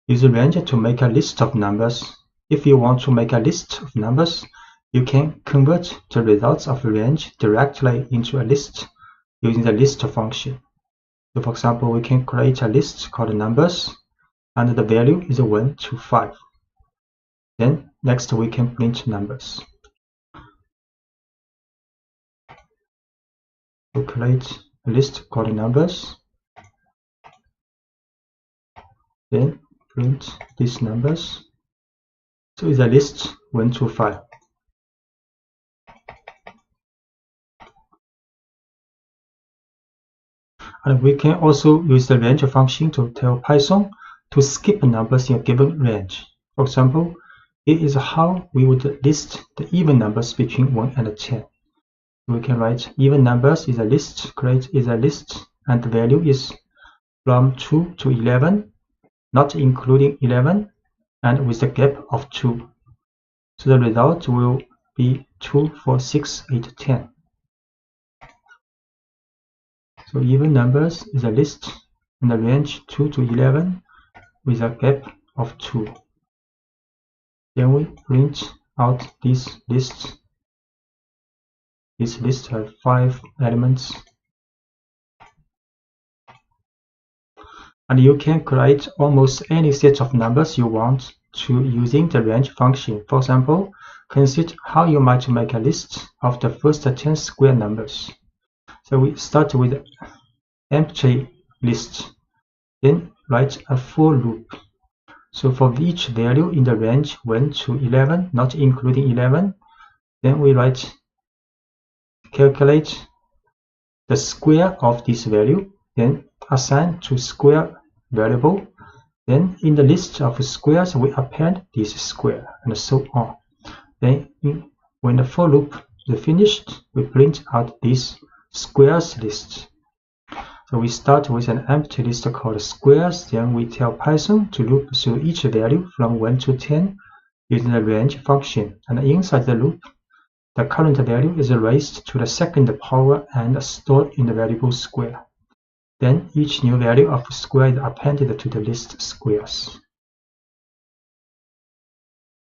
Use range to make a list of numbers. If you want to make a list of numbers, you can convert the results of range directly into a list using the list function. So for example, we can create a list called numbers, and the value is 1 to 5. Then next we can print numbers. We create a list called numbers, then print these numbers. So it's a list 1 to 5. And we can also use the range function to tell Python to skip numbers in a given range. For example, here is how we would list the even numbers between 1 and 10. We can write even numbers is a list, create is a list, and the value is from 2 to 11, not including 11, and with a gap of 2. So the result will be 2, 4, 6, 8, 10. So even numbers is a list in the range 2 to 11 with a gap of 2. Then we print out this list. This list has 5 elements. And you can create almost any set of numbers you want to using the range function. For example, consider how you might make a list of the first 10 square numbers. So we start with an empty list, then write a for loop. So for each value in the range 1 to 11, not including 11, then we calculate the square of this value, then assign to square variable. Then in the list of squares, we append this square, and so on. Then when the for loop is finished, we print out this squares list. So we start with an empty list called squares, then we tell Python to loop through each value from 1 to 10 using the range function. And inside the loop, the current value is raised to the second power and stored in the variable square. Then each new value of square is appended to the list squares.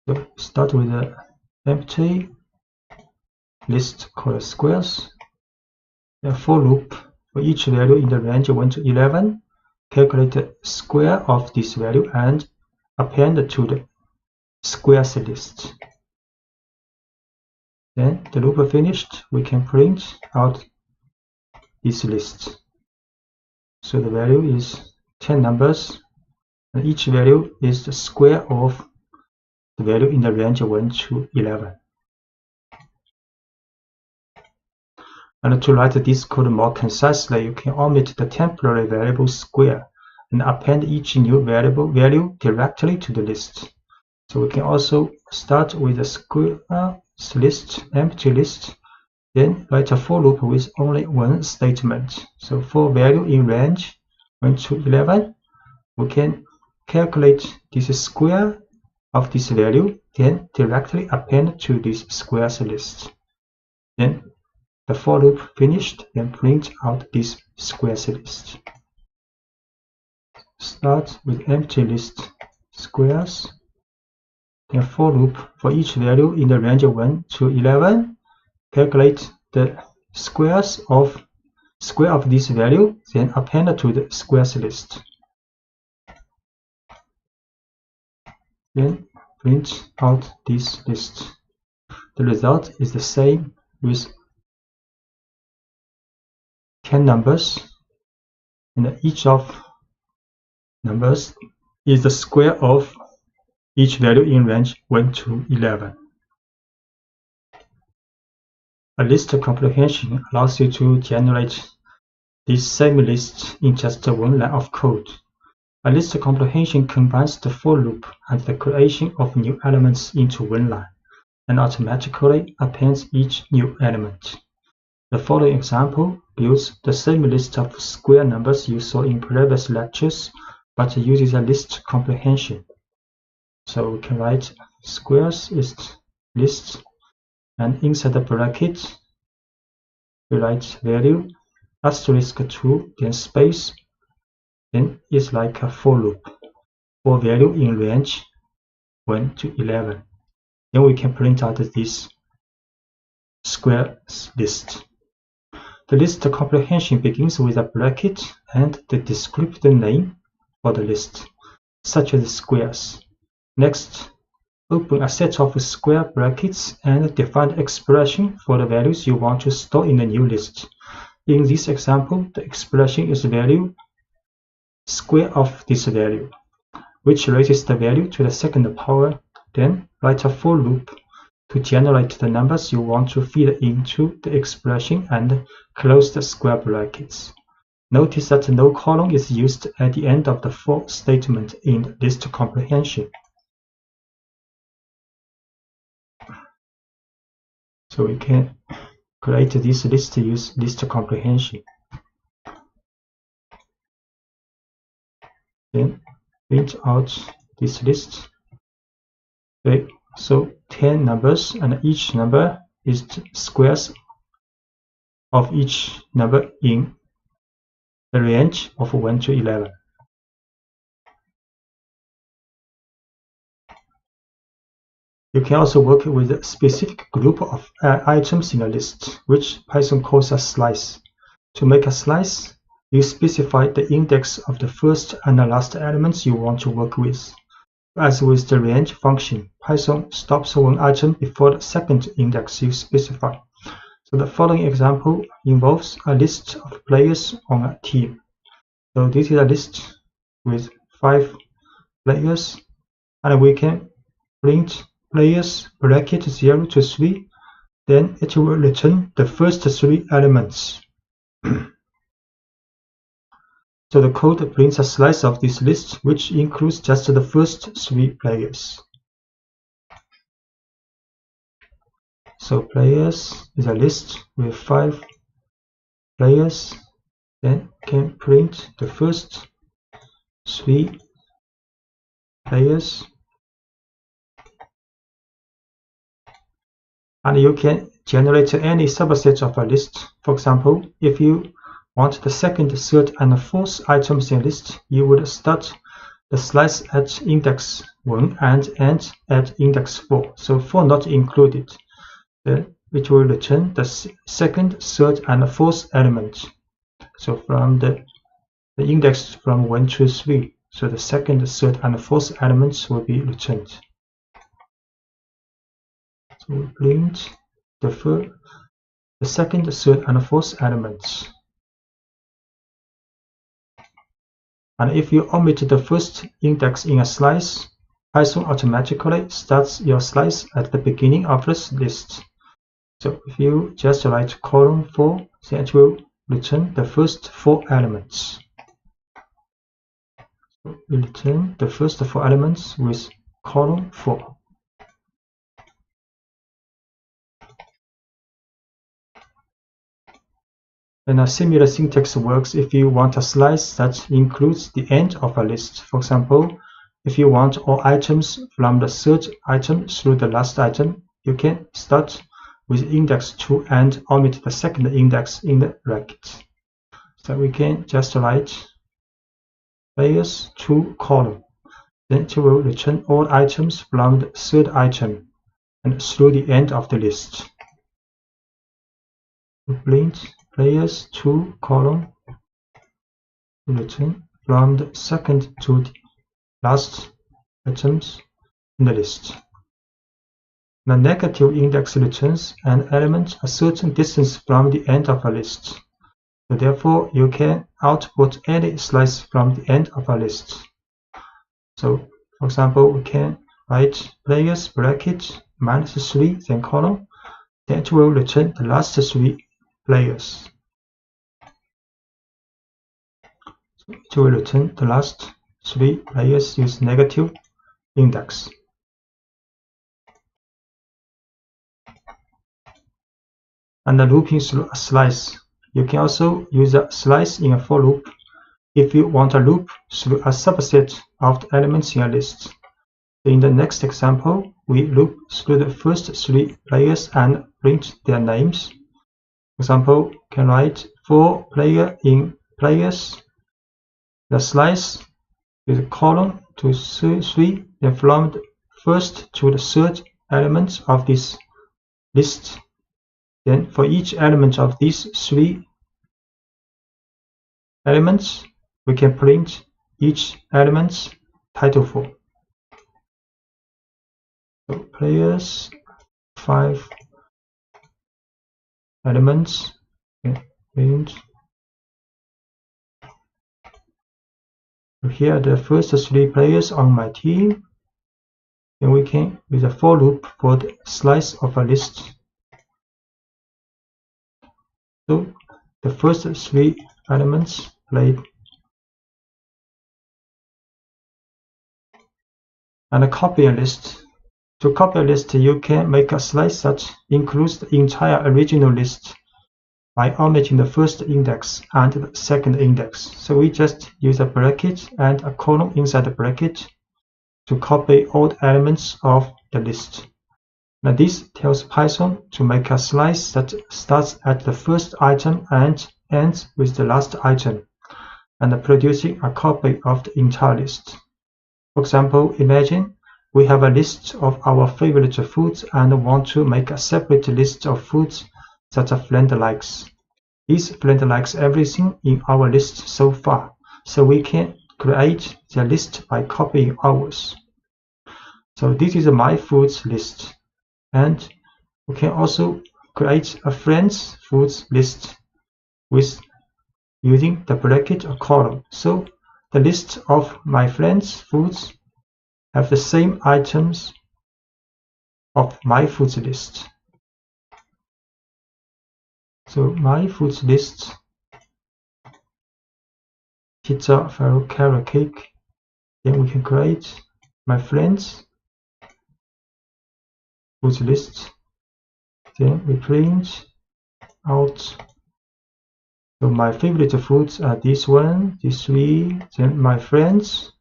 So start with an empty list called squares. A for loop for each value in the range 1 to 11. Calculate the square of this value and append to the squares list. Then the loop finished, we can print out this list. So the value is 10 numbers, and each value is the square of the value in the range 1 to 11. And to write this code more concisely, you can omit the temporary variable square and append each new variable value directly to the list. So we can also start with a squares list, empty list, then write a for loop with only one statement. So for value in range 1 to 11, we can calculate this square of this value, then directly append to this squares list. Then the for loop finished, then print out this squares list. Start with empty list squares, then for loop for each value in the range 1 to 11, calculate the square of this value, then append to the squares list. Then print out this list. The result is the same with 10 numbers, and each of numbers is the square of each value in range 1 to 11. A list comprehension allows you to generate this same list in just one line of code. A list comprehension combines the for loop and the creation of new elements into one line, and automatically appends each new element. The following example builds the same list of square numbers you saw in previous lectures, but uses a list comprehension. So we can write squares is list, and inside the bracket we write value asterisk 2, then space, then it's like a for loop for value in range 1 to 11. Then we can print out this squares list. The list comprehension begins with a bracket and the descriptor name for the list, such as squares. Next, open a set of square brackets and define the expression for the values you want to store in the new list. In this example, the expression is value square of this value, which raises the value to the second power. Then write a for loop to generate the numbers you want to feed into the expression and close the square brackets. Notice that no colon is used at the end of the for statement in list comprehension. So we can create this list to use list comprehension. Then print out this list. Okay, so 10 numbers, and each number is squares of each number in the range of 1 to 11. You can also work with a specific group of items in a list, which Python calls a slice. To make a slice, you specify the index of the first and the last elements you want to work with. As with the range function, Python stops one item before the second index you specify. So the following example involves a list of players on a team. So this is a list with 5 players, and we can print players bracket 0 to 3, then it will return the first 3 elements. So the code prints a slice of this list, which includes just the first 3 players. So players is a list with 5 players, then can print the first 3 players. And you can generate any subset of a list. For example, if you want the second, third, and fourth items in a list, you would start the slice at index 1 and end at index 4. So 4 not included. Then it will return the second, third, and fourth element. So from the index from 1 to 3. So the second, third, and fourth elements will be returned. So we print the second, third, and fourth elements. And if you omit the first index in a slice, Python automatically starts your slice at the beginning of this list. So if you just write column 4, then it will return the first 4 elements. So we return the first 4 elements with column 4. And a similar syntax works if you want a slice that includes the end of a list. For example, if you want all items from the third item through the last item, you can start with index 2 and omit the second index in the bracket. So we can just write players 2 column. Then it will return all items from the third item and through the end of the list. We print players 2 column return from the second to the last items in the list. The negative index returns an element a certain distance from the end of a list. So therefore, you can output any slice from the end of a list. So, for example, we can write players bracket -3 then column. Then it will return the last 3 players. So it will return the last 3 players with negative index. And the looping through a slice. You can also use a slice in a for loop if you want a loop through a subset of the elements in a list. In the next example, we loop through the first 3 players and print their names. For example, can write for player in players. The slice with column to 3, then from the first to the third element of this list. Then for each element of these 3 elements, we can print each element's title for. So players 5 elements, print. So here are the first 3 players on my team. Then we can use a for loop for the slice of a list. So the first 3 elements played. And a copy a list. To copy a list, you can make a slice that includes the entire original list by omitting the first index and the second index. So we just use a bracket and a column inside the bracket to copy all the elements of the list. Now this tells Python to make a slice that starts at the first item and ends with the last item, and producing a copy of the entire list. For example, imagine we have a list of our favorite foods and want to make a separate list of foods that a friend likes. This friend likes everything in our list so far, so we can create the list by copying ours. So this is my foods list, and we can also create a friend's foods list with using the bracket or column. So the list of my friend's foods have the same items of my foods list. So my foods list, pizza, Faro, carrot cake. Then we can create my friends foods list. Then we print out. So my favorite foods are this one, these three. Then my friends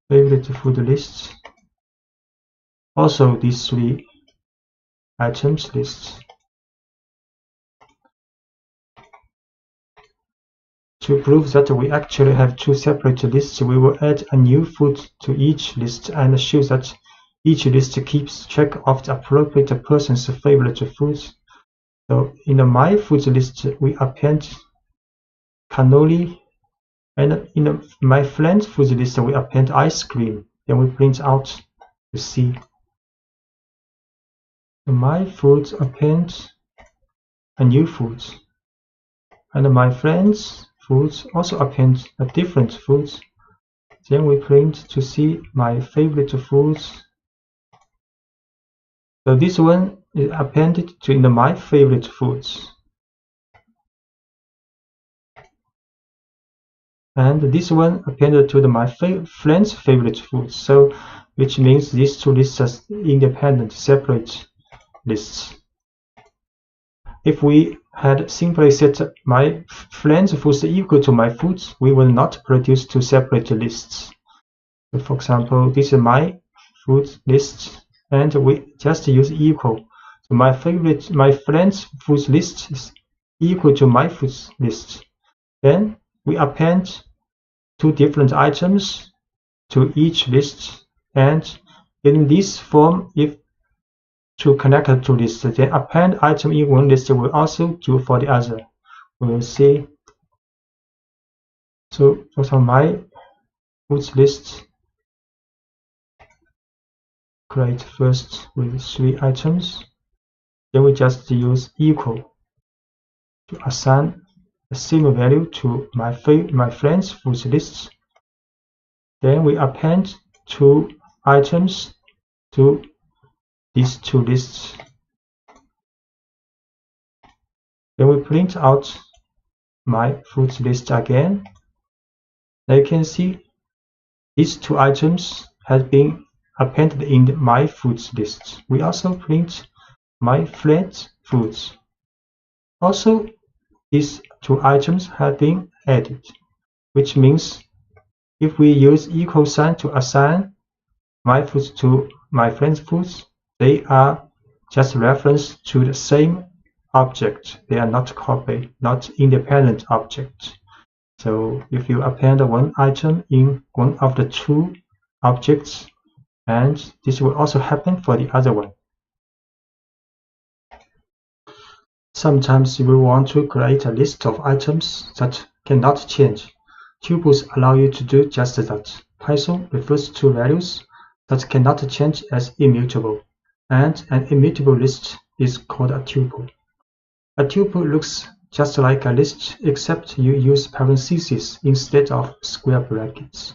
favorite food lists. Also these three items lists. To prove that we actually have two separate lists, we will add a new food to each list and show that each list keeps track of the appropriate person's favorite foods. So in the my foods list, we append cannoli, and in my friend's foods list, we append ice cream. Then we print out to see. My foods append a new food, and my friend's foods also append a different food. Then we print to see my favorite foods. So this one is appended to in my favorite foods. And this one appended to my friend's favorite foods. So which means these two lists are independent, separate lists. If we had simply set my friend's foods equal to my foods, we will not produce two separate lists. So for example, this is my food list, and we just use equal. So my friend's foods list is equal to my foods list. Then we append two different items to each list, and in this form, if to connect the two lists, then append item in one list will also do for the other. We will see. So for my foods list, create first with three items. Then we just use equal to assign the same value to my friend's foods list. Then we append two items to these two lists. Then we print out my foods list again. Now you can see these two items have been appended in my foods list. We also print my friend's foods. Also, these two items have been added, which means if we use equal sign to assign my foods to my friend's foods, they are just reference to the same object. They are not copy, not independent object. So if you append one item in one of the two objects, and this will also happen for the other one. Sometimes we want to create a list of items that cannot change. Tuples allow you to do just that. Python refers to values that cannot change as immutable, and an immutable list is called a tuple. A tuple looks just like a list, except you use parentheses instead of square brackets.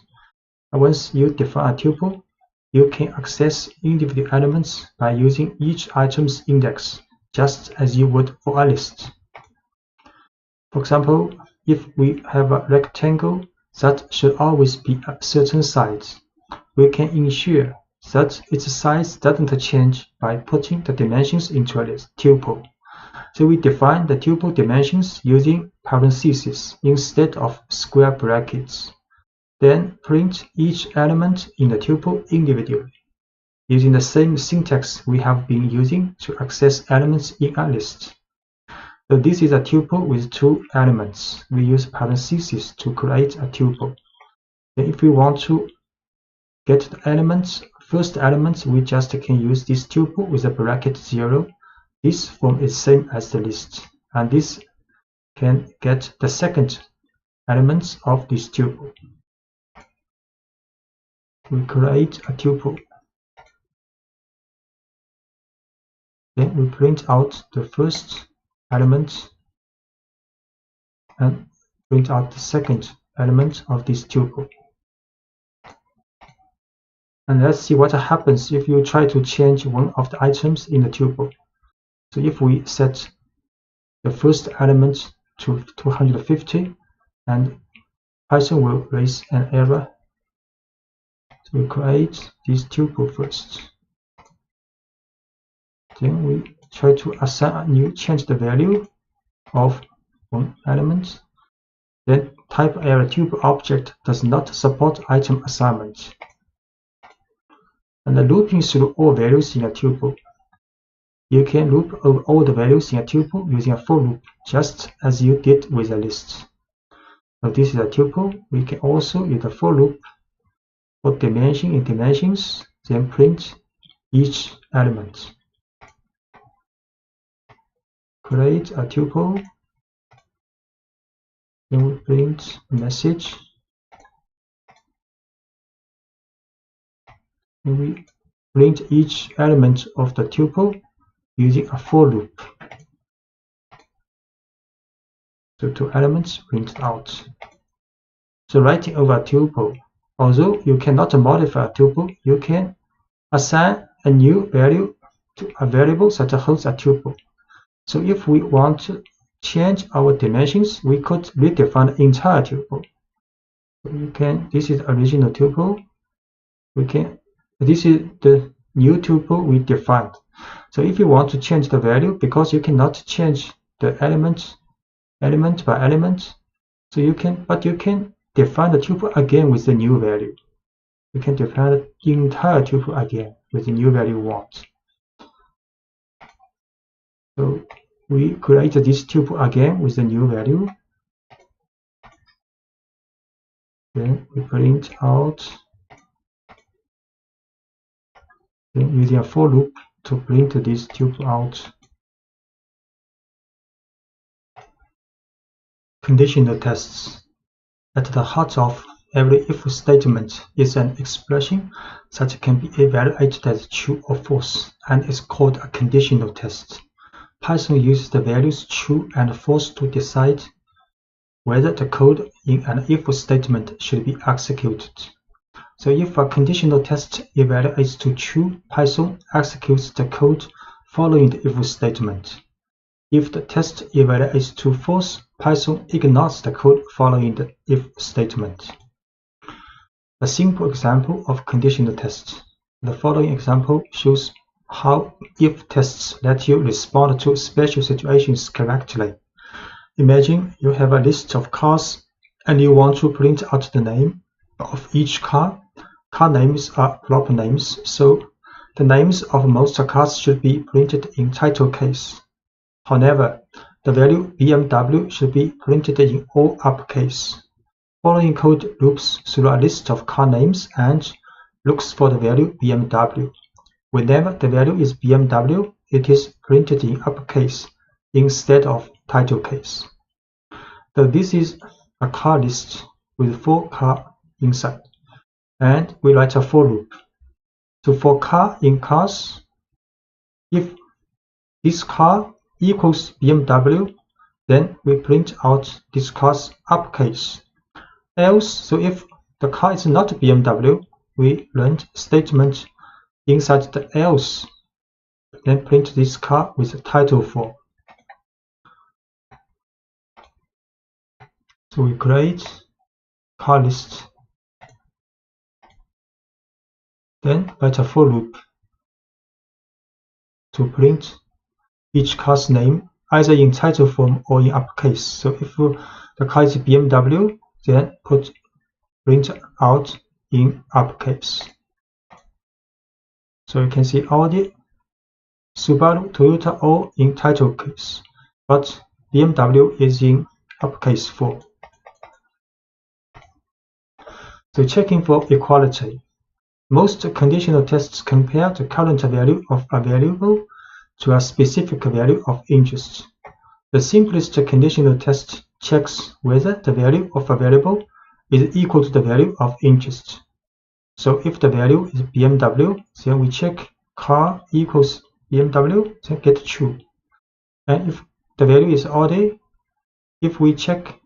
And once you define a tuple, you can access individual elements by using each item's index, just as you would for a list. For example, if we have a rectangle that should always be a certain size, we can ensure that its size doesn't change by putting the dimensions into a tuple. So we define the tuple dimensions using parentheses instead of square brackets. Then print each element in the tuple individually. using the same syntax we have been using to access elements in a list. So this is a tuple with 2 elements. We use parentheses to create a tuple. Then if we want to get the elements, first elements, we just can use this tuple with a bracket 0. This form is same as the list, and this can get the second elements of this tuple. We create a tuple. Then we print out the first element and print out the second element of this tuple. And let's see what happens if you try to change one of the items in the tuple. So if we set the first element to 250, and Python will raise an error. So we create this tuple first. Then we try to assign a new, change the value of one element. Then type error tuple object does not support item assignment. And the looping through all values in a tuple. You can loop over all the values in a tuple using a for loop, just as you did with a list. So this is a tuple. We can also use a for loop for dimension in dimensions, then print each element. Create a tuple, then we print a message, and we print each element of the tuple using a for loop. So 2 elements printed out. So writing over a tuple, although you cannot modify a tuple, you can assign a new value to a variable that holds a tuple. So if we want to change our dimensions, we could redefine the entire tuple. So you can, this is original tuple. This is the new tuple we defined. So if you want to change the value, because you cannot change the element by element, so you can define the tuple again with the new value. You can define the entire tuple again with the new value you want. So we create this tuple again with the new value. Then we print out, then using a for loop to print this tuple out. Conditional tests. At the heart of every if statement is an expression that can be evaluated as true or false, and is called a conditional test. Python uses the values true and false to decide whether the code in an if statement should be executed. So if a conditional test evaluates to true, Python executes the code following the if statement. If the test evaluates to false, Python ignores the code following the if statement. A simple example of conditional tests. The following example shows how if tests let you respond to special situations correctly. Imagine you have a list of cars and you want to print out the name of each car. Car names are proper names, so the names of most cars should be printed in title case. However, the value BMW should be printed in all uppercase. Following code loops through a list of car names and looks for the value BMW. Whenever the value is BMW, it is printed in uppercase instead of title case. So this is a car list with 4 cars inside, and we write a for loop. So for car in cars, if this car equals BMW, then we print out this car's uppercase. Else, so if the car is not BMW, we run statement inside the else, then print this car with a title form. So we create car list, then write a for loop to print each car's name either in title form or in uppercase. So if the car is BMW, then print out in uppercase. So you can see Audi, Subaru, Toyota all in title case, but BMW is in uppercase 4. So checking for equality. Most conditional tests compare the current value of a variable to a specific value of interest. The simplest conditional test checks whether the value of a variable is equal to the value of interest. So if the value is BMW, then we check car equals BMW, then get true. And if the value is Audi, if we check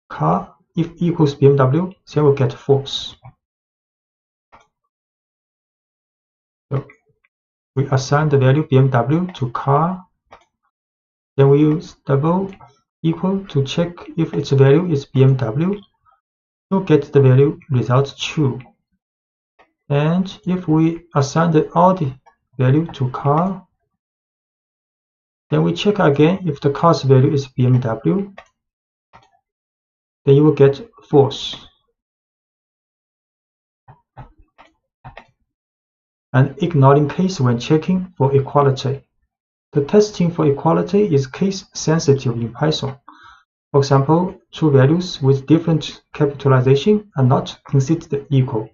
car if equals BMW, then we'll get false. So we assign the value BMW to car, then we use double equal to check if its value is BMW, we'll get the value result true. And if we assign the Audi value to car, then we check again if the car's value is BMW, then you will get false. And ignoring case when checking for equality. The testing for equality is case sensitive in Python. For example, two values with different capitalization are not considered equal.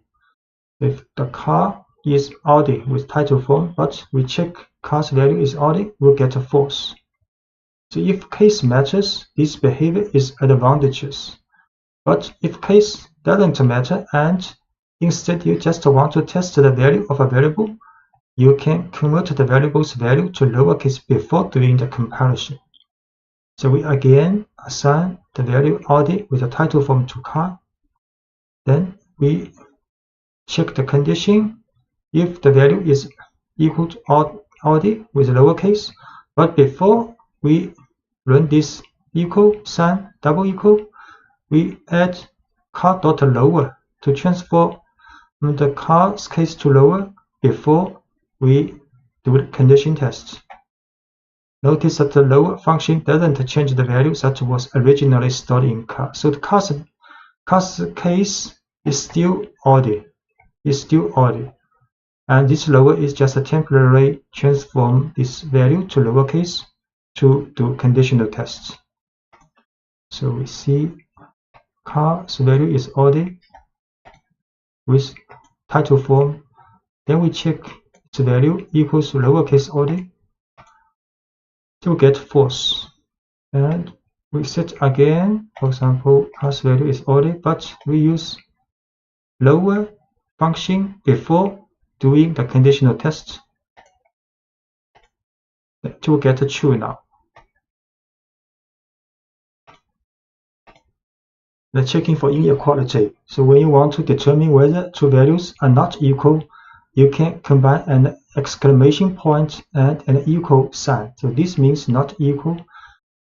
If the car is Audi with title form, but we check car's value is Audi, we'll get a false. So if case matters, this behavior is advantageous. But if case doesn't matter and instead you just want to test the value of a variable, you can convert the variable's value to lowercase before doing the comparison. So we again assign the value Audi with the title form to car. Then we check the condition if the value is equal to Audi with lowercase, but before we run this equal sign double equal, we add car.lower to transform the car's case to lower before we do the condition test. Notice that the lower function doesn't change the value that was originally stored in car. So the car's case is still Audi. And this lower is just a temporary transform this value to lowercase to do conditional tests. So we see car's value is Audi with title form. Then we check its value equals lowercase Audi to get false. And we set again, for example, car's value is Audi, but we use lower function before doing the conditional test to get true now. The checking for inequality. So when you want to determine whether two values are not equal, you can combine an exclamation point and an equal sign. So this means not equal.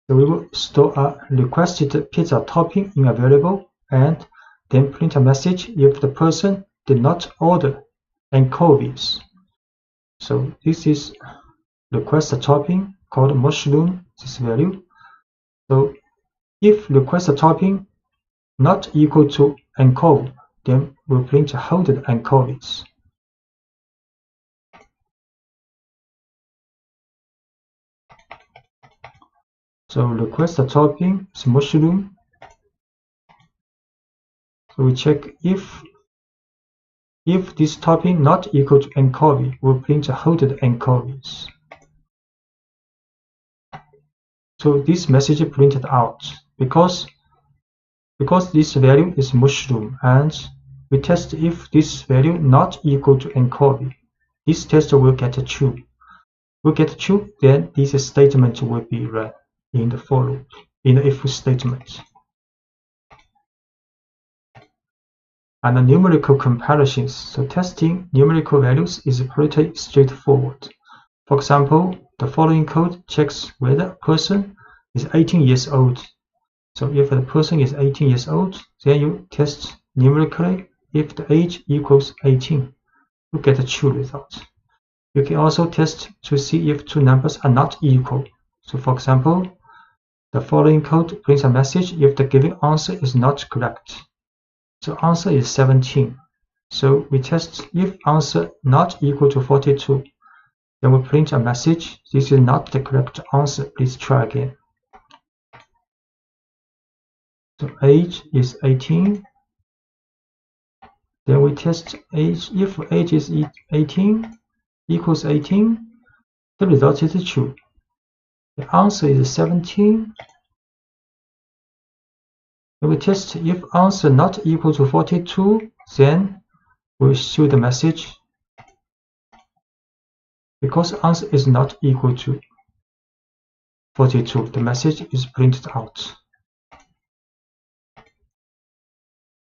So we will store a requested pizza topping in a variable and then print a message if the person did not order anchovies. So this is request a topping called mushroom, this value. So if request a topping not equal to anchovy, then we'll print holded anchovies. So request a topping is mushroom. So we check if this topping not equal to anchovy, we'll print holded anchovies. So this message printed out because this value is mushroom, and we test if this value not equal to anchovy. This test will get true. Will get true, then this statement will be run in the for loop, in the if statement. And the numerical comparisons. So testing numerical values is pretty straightforward. For example, the following code checks whether a person is 18 years old. So if the person is 18 years old, then you test numerically if the age equals 18. You get a true result. You can also test to see if two numbers are not equal. So for example, the following code prints a message if the given answer is not correct. So answer is 17. So we test if answer not equal to 42. Then we print a message. This is not the correct answer. Please try again. So age is 18. Then we test age. If age is 18 equals 18, the result is true. The answer is 17. Then we test if answer not equal to 42, then we show the message. Because answer is not equal to 42, the message is printed out.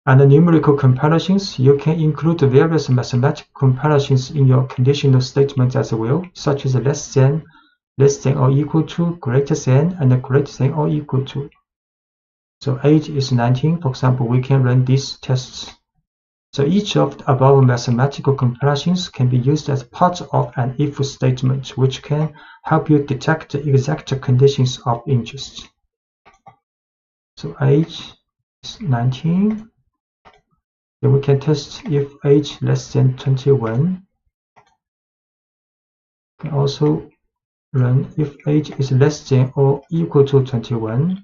And the numerical comparisons, you can include the various mathematical comparisons in your conditional statement as well, such as less than or equal to, greater than, and greater than or equal to. So age is 19, for example, we can run these tests. So each of the above mathematical comparisons can be used as part of an if statement, which can help you detect the exact conditions of interest. So age is 19. Then we can test if age less than 21. We can also run if age is less than or equal to 21,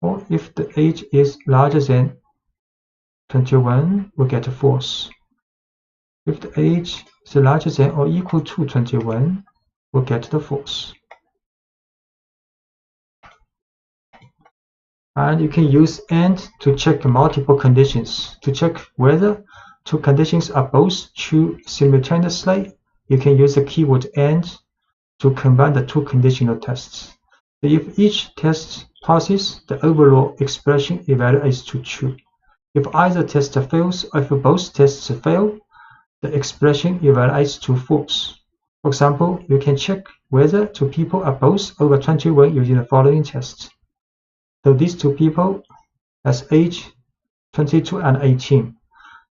or if the age is larger than 21, we get false. If the age is larger than or equal to 21, we get the false. And you can use AND to check multiple conditions. To check whether two conditions are both true simultaneously, you can use the keyword AND to combine the two conditional tests. If each test passes, the overall expression evaluates to true. If either test fails or if both tests fail, the expression evaluates to false. For example, you can check whether two people are both over 21 using the following test. So these two people has age 22 and 18.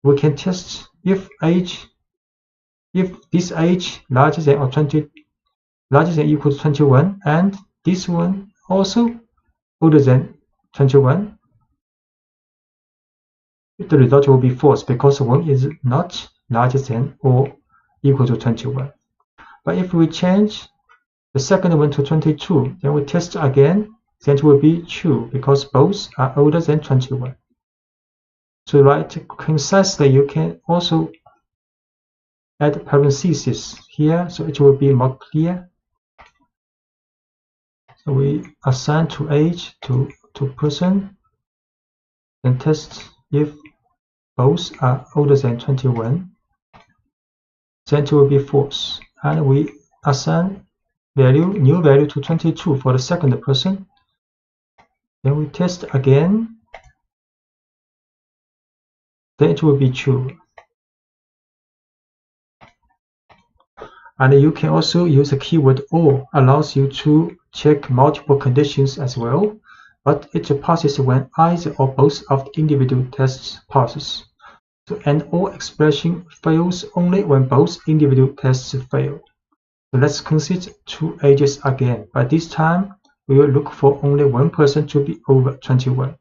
We can test if this age larger than equal to 21 and this one also older than 21. The result will be false because one is not larger than or equal to 21. But if we change the second one to 22, then we test again, then it will be true because both are older than 21. To write concisely, you can also add parentheses here, so it will be more clear. So we assign to age to person, then test if both are older than 21, then it will be false. And we assign new value to 22 for the second person. Then we test again, then it will be true. And you can also use the keyword OR, allows you to check multiple conditions as well, but it passes when either or both of the individual tests passes. So an OR expression fails only when both individual tests fail. So let's consider two ages again, but this time we will look for only one person to be over 21.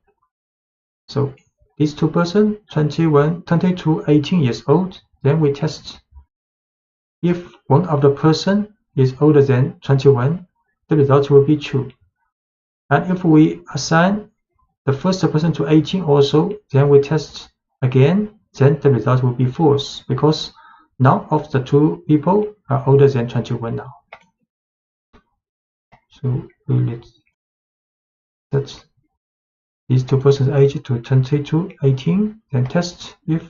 So these two persons, 22, 18 years old, then we test if one of the person is older than 21, the result will be true. And if we assign the first person to 18 also, then we test again, then the result will be false because none of the two people are older than 21 now. So we need set these two persons' age to 22, 18, then test if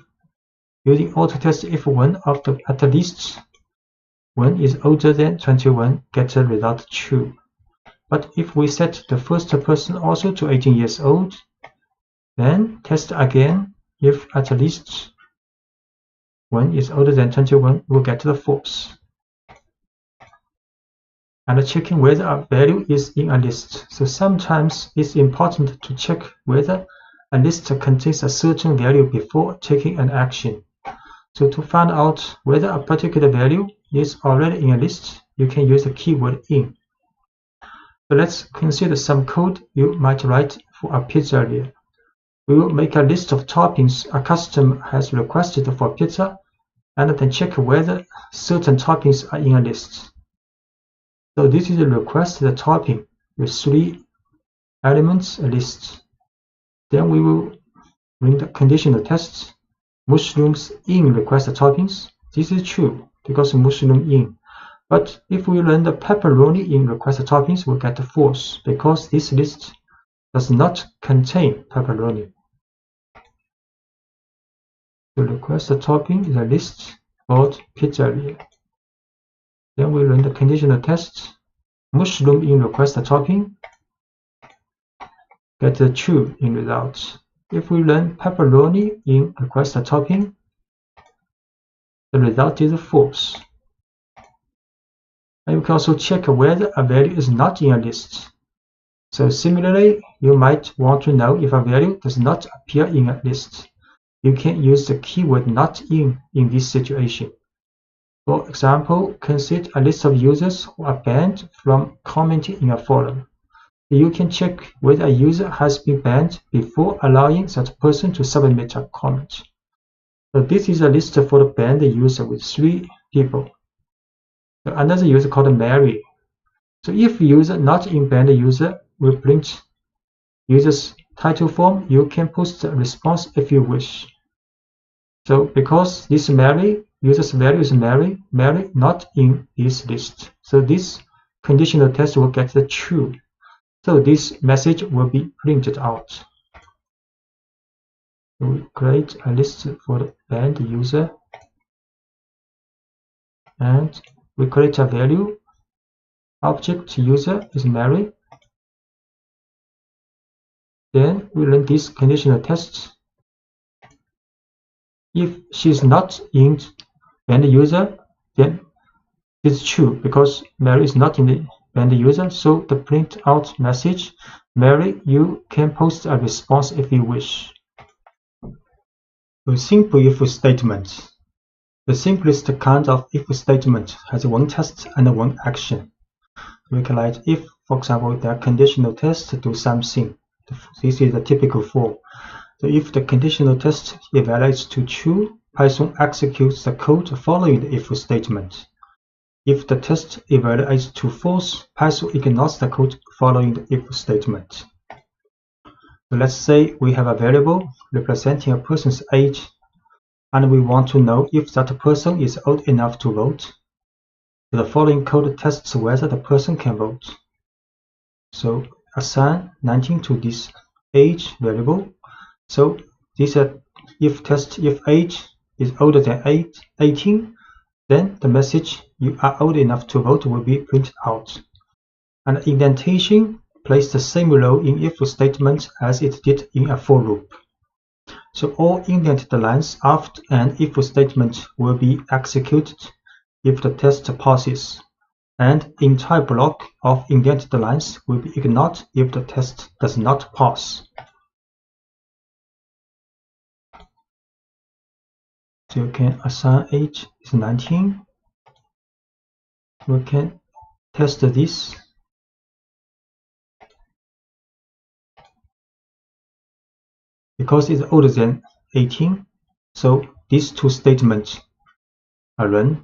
using auto test if one of the at least one is older than 21, get the result true. But if we set the first person also to 18 years old, then test again if at least one is older than 21, we'll get the false. And checking whether a value is in a list. So sometimes it's important to check whether a list contains a certain value before taking an action. So to find out whether a particular value is already in a list, you can use the keyword in. So let's consider some code you might write for a pizzeria. We will make a list of toppings a customer has requested for pizza, and then check whether certain toppings are in a list. So this is a requested topping with 3 elements, a list. Then we will run the conditional tests. Mushrooms in requested toppings. This is true because mushroom in. But if we run the pepperoni in requested toppings, we'll get false because this list does not contain pepperoni. The requested topping is a list called pizzeria. Then we run the conditional test. Mushroom in requested topping. Get the true in results. If we run pepperoni in requested topping, the result is false. And you can also check whether a value is not in a list. So similarly, you might want to know if a value does not appear in a list. You can use the keyword not in this situation. For example, consider a list of users who are banned from commenting in a forum. You can check whether a user has been banned before allowing that person to submit a comment. So this is a list for the banned user with 3 people. So another user called Mary. So if user not in banned user will print user's title form, you can post a response if you wish. So because this Mary, user's value is Mary not in this list. So this conditional test will get the true. So this message will be printed out. So we create a list for the banned user, and we create a value. Object user is Mary. Then we run this conditional test. If she's not in banned user, then it's true because Mary is not in the banned user. So the print out message, Mary, you can post a response if you wish. A simple if statement. The simplest kind of if statement has one test and one action. We can write if, for example, the conditional test to do something. This is the typical form. So if the conditional test evaluates to true, Python executes the code following the if statement. If the test evaluates to false, Python ignores the code following the if statement. So let's say we have a variable representing a person's age, and we want to know if that person is old enough to vote. So the following code tests whether the person can vote. So assign 19 to this age variable. So this if test if age is older than 18, then the message you are old enough to vote will be printed out. And indentation plays the same role in if statement as it did in a for loop. So all indented lines after an if statement will be executed if the test passes, and the entire block of indented lines will be ignored if the test does not pass. So you can assign age is 19. We can test this. Because it's older than 18, so these 2 statements are run.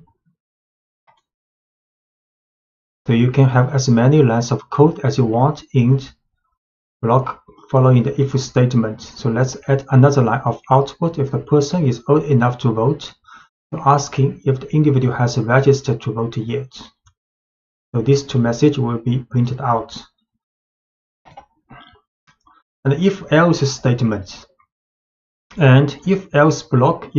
So you can have as many lines of code as you want in block following the if statement. So let's add another line of output if the person is old enough to vote, so asking if the individual has registered to vote yet. So these 2 messages will be printed out. And if else statement, and if else block is